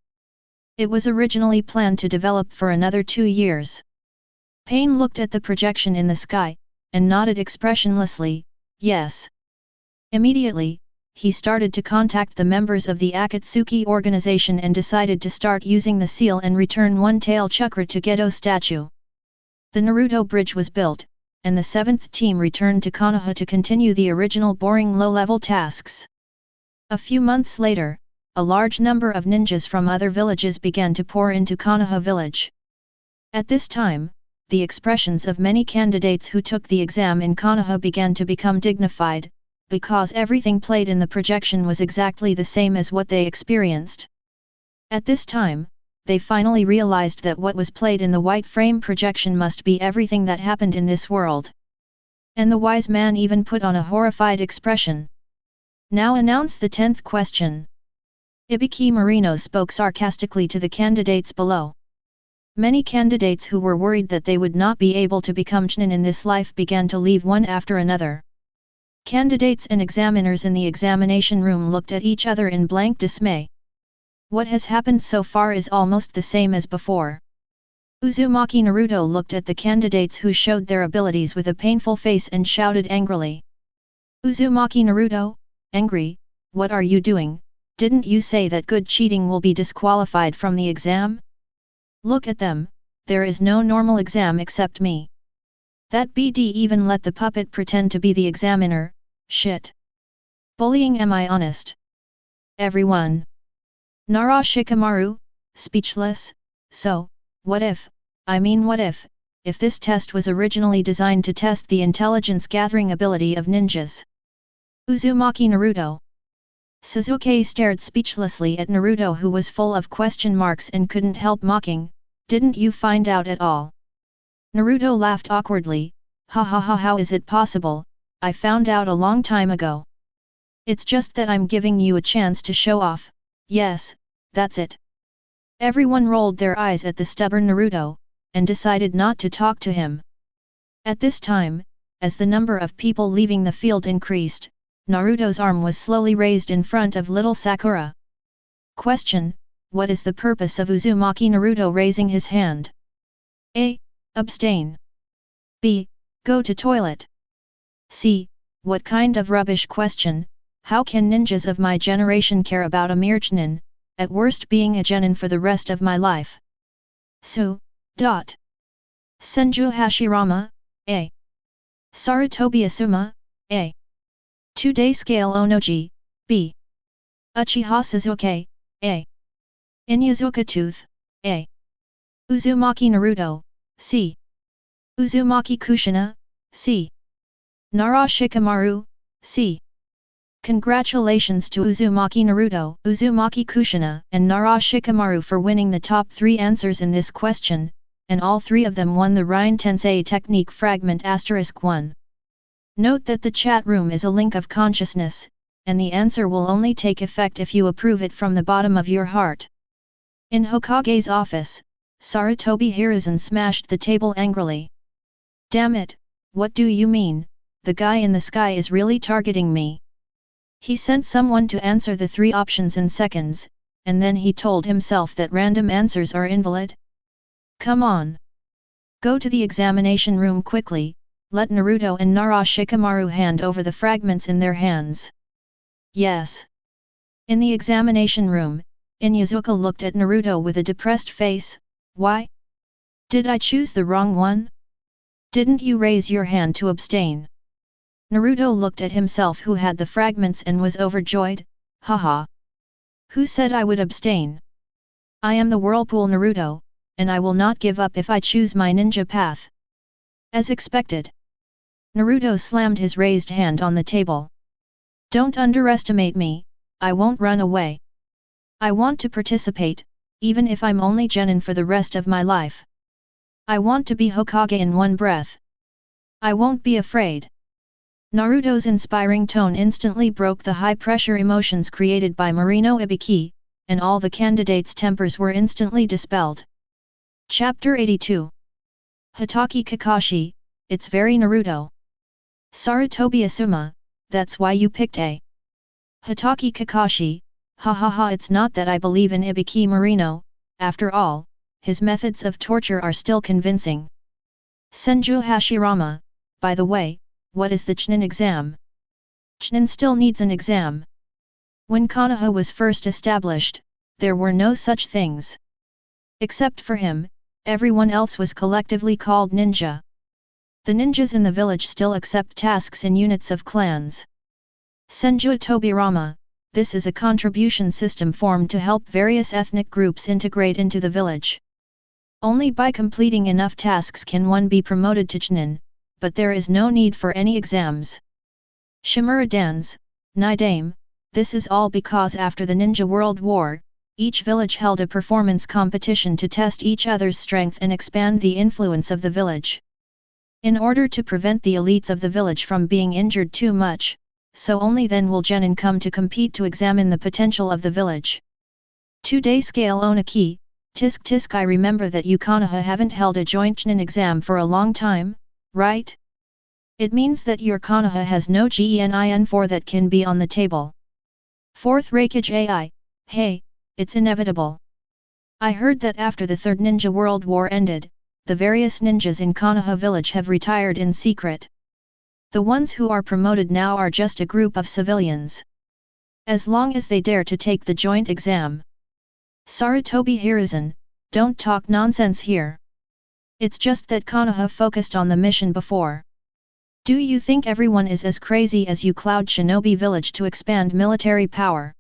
Speaker 1: It was originally planned to develop for another 2 years. Pain looked at the projection in the sky, and nodded expressionlessly, Yes. Immediately, he started to contact the members of the Akatsuki organization and decided to start using the seal and return one-tail chakra to Gedo statue. The Naruto bridge was built, and the 7th team returned to Konoha to continue the original boring low-level tasks. A few months later, a large number of ninjas from other villages began to pour into Konoha village. At this time, the expressions of many candidates who took the exam in Konoha began to become dignified, because everything played in the projection was exactly the same as what they experienced. At this time, they finally realized that what was played in the white frame projection must be everything that happened in this world. And the wise man even put on a horrified expression. Now announce the 10th question. Ibiki Marino spoke sarcastically to the candidates below. Many candidates who were worried that they would not be able to become Chūnin in this life began to leave one after another. Candidates and examiners in the examination room looked at each other in blank dismay. What has happened so far is almost the same as before. Uzumaki Naruto looked at the candidates who showed their abilities with a painful face and shouted angrily. Uzumaki Naruto, angry, what are you doing? Didn't you say that good cheating will be disqualified from the exam? Look at them, there is no normal exam except me. That BD even let the puppet pretend to be the examiner, shit. Bullying, am I honest? Everyone. Nara Shikamaru, speechless, so, what if this test was originally designed to test the intelligence gathering ability of ninjas? Uzumaki Naruto. Sasuke stared speechlessly at Naruto, who was full of question marks and couldn't help mocking, didn't you find out at all? Naruto laughed awkwardly, ha ha ha, how is it possible, I found out a long time ago. It's just that I'm giving you a chance to show off, yes, that's it. Everyone rolled their eyes at the stubborn Naruto, and decided not to talk to him. At this time, as the number of people leaving the field increased, Naruto's arm was slowly raised in front of little Sakura. Question: what is the purpose of Uzumaki Naruto raising his hand? A. Abstain. B. Go to toilet. C. What kind of rubbish question, how can ninjas of my generation care about a mere Chūnin, at worst being a genin for the rest of my life? Su. Senju Hashirama, A. Sarutobi Asuma, A. 2-day scale Onoji, B. Uchiha Sasuke, A. Inyazuka Tooth, A. Uzumaki Naruto, C. Uzumaki Kushina, C. Nara Shikamaru, C. Congratulations to Uzumaki Naruto, Uzumaki Kushina, and Nara Shikamaru for winning the top 3 answers in this question, and all 3 of them won the Rhine Tensei Technique Fragment *1. Note that the chat room is a link of consciousness, and the answer will only take effect if you approve it from the bottom of your heart. In Hokage's office, Sarutobi Hiruzen smashed the table angrily. Damn it, what do you mean, the guy in the sky is really targeting me? He sent someone to answer the 3 options in seconds, and then he told himself that random answers are invalid. Come on. Go to the examination room quickly, let Naruto and Nara Shikamaru hand over the fragments in their hands. Yes. In the examination room, Inyazuka looked at Naruto with a depressed face. Why? Did I choose the wrong one? Didn't you raise your hand to abstain? Naruto looked at himself who had the fragments and was overjoyed, haha. Who said I would abstain? I am the Whirlpool Naruto, and I will not give up if I choose my ninja path. As expected. Naruto slammed his raised hand on the table. Don't underestimate me, I won't run away. I want to participate, even if I'm only genin for the rest of my life. I want to be Hokage in one breath. I won't be afraid. Naruto's inspiring tone instantly broke the high-pressure emotions created by Marino Ibiki, and all the candidates' tempers were instantly dispelled. Chapter 82. Hitaki Kakashi, it's very Naruto. Sarutobi Asuma, that's why you picked A. Hitaki Kakashi, ha ha ha, it's not that I believe in Ibiki Marino, after all, his methods of torture are still convincing. Senju Hashirama, by the way, what is the Chūnin exam? Chūnin still needs an exam. When Konoha was first established, there were no such things. Except for him, everyone else was collectively called ninja. The ninjas in the village still accept tasks in units of clans. Senju Tobirama, this is a contribution system formed to help various ethnic groups integrate into the village. Only by completing enough tasks can one be promoted to Chūnin, but there is no need for any exams. Shimura Dans, Nidame, this is all because after the Ninja World War, each village held a performance competition to test each other's strength and expand the influence of the village. In order to prevent the elites of the village from being injured too much, so only then will genin come to compete to examine the potential of the village. 2-day scale Onaki, tisk tisk I remember that you Konoha haven't held a joint Chūnin exam for a long time, right? It means that your Konoha has no genin4 that can be on the table. 4th Raikage AI, hey, it's inevitable. I heard that after the Third Ninja World War ended, the various ninjas in Konoha village have retired in secret. The ones who are promoted now are just a group of civilians. As long as they dare to take the joint exam. Sarutobi Hiruzen, don't talk nonsense here. It's just that Konoha focused on the mission before. Do you think everyone is as crazy as you Cloud Shinobi village to expand military power?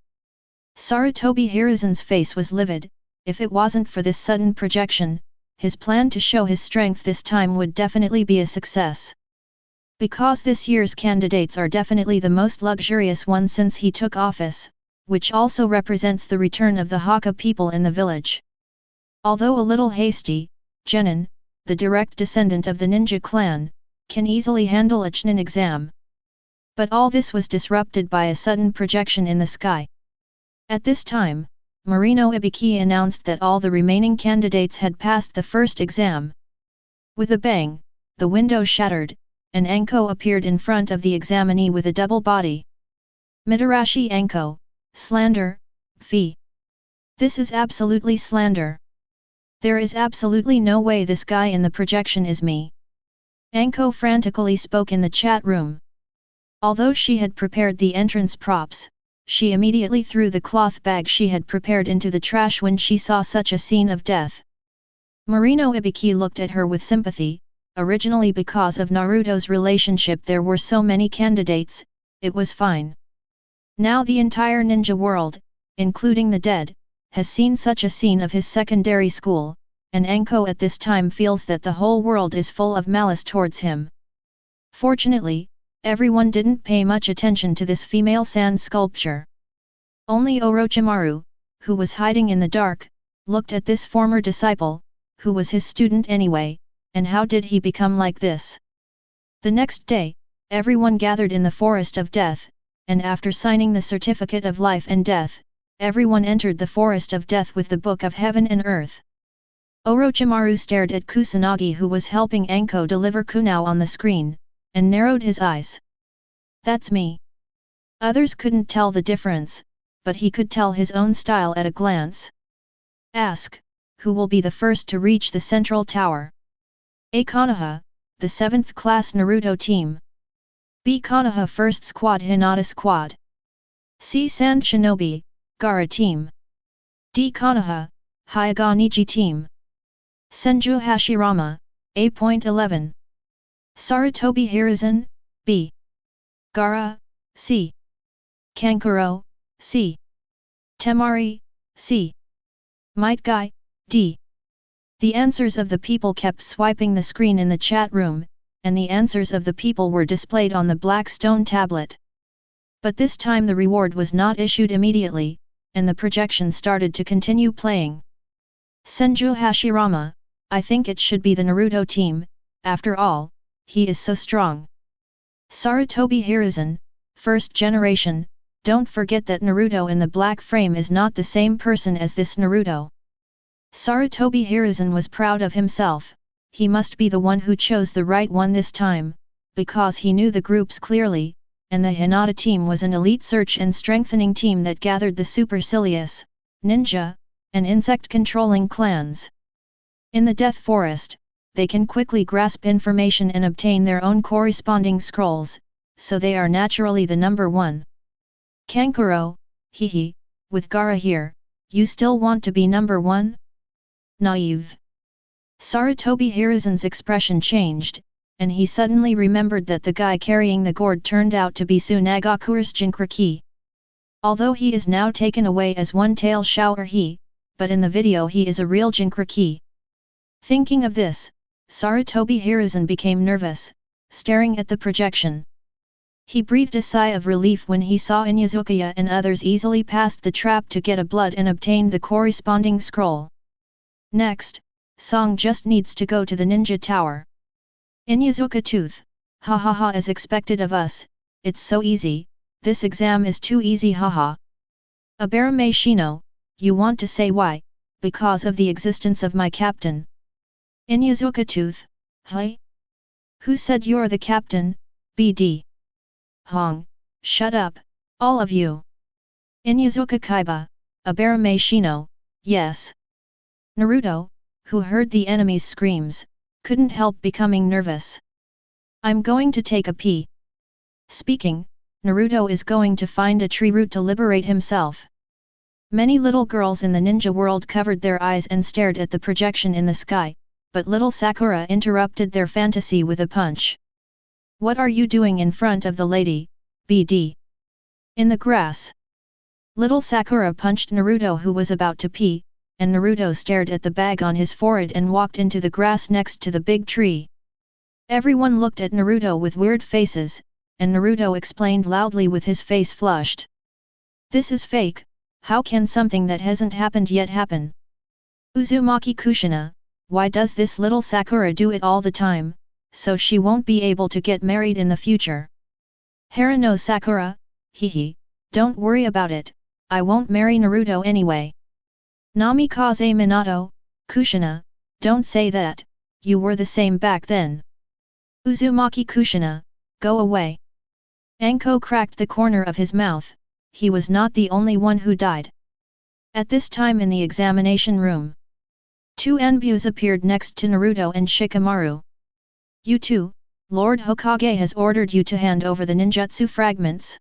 Speaker 1: Sarutobi Hiruzen's face was livid. If it wasn't for this sudden projection, his plan to show his strength this time would definitely be a success. Because this year's candidates are definitely the most luxurious ones since he took office, which also represents the return of the Hakka people in the village. Although a little hasty, Genin, the direct descendant of the ninja clan, can easily handle a Chūnin exam. But all this was disrupted by a sudden projection in the sky. At this time, Marino Ibiki announced that all the remaining candidates had passed the first exam. With a bang, the window shattered, and Anko appeared in front of the examinee with a double body. Mitarashi Anko, slander, fee. This is absolutely slander. There is absolutely no way this guy in the projection is me. Anko frantically spoke in the chat room. Although she had prepared the entrance props, she immediately threw the cloth bag she had prepared into the trash when she saw such a scene of death. Marino Ibiki looked at her with sympathy. Originally because of Naruto's relationship there were so many candidates, it was fine. Now the entire ninja world, including the dead, has seen such a scene of his secondary school, and Anko at this time feels that the whole world is full of malice towards him. Fortunately, everyone didn't pay much attention to this female sand sculpture. Only Orochimaru, who was hiding in the dark, looked at this former disciple, who was his student anyway, and how did he become like this? The next day, everyone gathered in the Forest of Death, and after signing the Certificate of Life and Death, everyone entered the Forest of Death with the Book of Heaven and Earth. Orochimaru stared at Kusanagi who was helping Anko deliver kunao on the screen, and narrowed his eyes. That's me. Others couldn't tell the difference, but he could tell his own style at a glance. Ask, who will be the first to reach the central tower? A. Konoha, the 7th class Naruto team. B. Konoha 1st squad Hinata squad. C. Sand Shinobi, Gaara team. D. Konoha, Hyuga Niji team. Senju Hashirama, A.11. Sarutobi Hiruzen, B. Gaara, C. Kankuro, C. Temari, C. Might Guy, D. The answers of the people kept swiping the screen in the chat room, and the answers of the people were displayed on the black stone tablet. But this time the reward was not issued immediately, and the projection started to continue playing. Senju Hashirama, I think it should be the Naruto team, after all, he is so strong. Sarutobi Hiruzen, first generation, don't forget that Naruto in the black frame is not the same person as this Naruto. Sarutobi Hiruzen was proud of himself, he must be the one who chose the right one this time, because he knew the groups clearly, and the Hinata team was an elite search and strengthening team that gathered the supercilious, ninja, and insect-controlling clans. In the Death Forest, they can quickly grasp information and obtain their own corresponding scrolls, so they are naturally the number one. Kankuro, hehe, with Gaara here, you still want to be number one? Naive. Sarutobi Hiruzen's expression changed, and he suddenly remembered that the guy carrying the gourd turned out to be Tsunagakure's Jinchuriki. Although he is now taken away as one-tail Shower-he, but in the video he is a real Jinchuriki. Thinking of this, Sarutobi Hiruzen became nervous, staring at the projection. He breathed a sigh of relief when he saw Inyazuka and others easily passed the trap to get a blood and obtained the corresponding scroll. Next, Song just needs to go to the ninja tower. Inyazuka tooth, ha ha ha, as expected of us, it's so easy, this exam is too easy, haha. Abarame Shino, you want to say why? Because of the existence of my captain. Inyazuka tooth, hi? Who said you're the captain, BD? Hong, shut up, all of you. Inyazuka Kaiba, Abarame Shino, yes. Naruto, who heard the enemy's screams, couldn't help becoming nervous. I'm going to take a pee. Speaking, Naruto is going to find a tree root to liberate himself. Many little girls in the ninja world covered their eyes and stared at the projection in the sky, but little Sakura interrupted their fantasy with a punch. What are you doing in front of the lady, BD? In the grass. Little Sakura punched Naruto, who was about to pee, and Naruto stared at the bag on his forehead and walked into the grass next to the big tree. Everyone looked at Naruto with weird faces, and Naruto explained loudly with his face flushed. This is fake, how can something that hasn't happened yet happen? Uzumaki Kushina, why does this little Sakura do it all the time, so she won't be able to get married in the future? Harano Sakura, hehe, don't worry about it, I won't marry Naruto anyway. Namikaze Minato, Kushina, don't say that, you were the same back then. Uzumaki Kushina, go away. Anko cracked the corner of his mouth, he was not the only one who died. At this time in the examination room, two Anbus appeared next to Naruto and Shikamaru. You two, Lord Hokage has ordered you to hand over the ninjutsu fragments.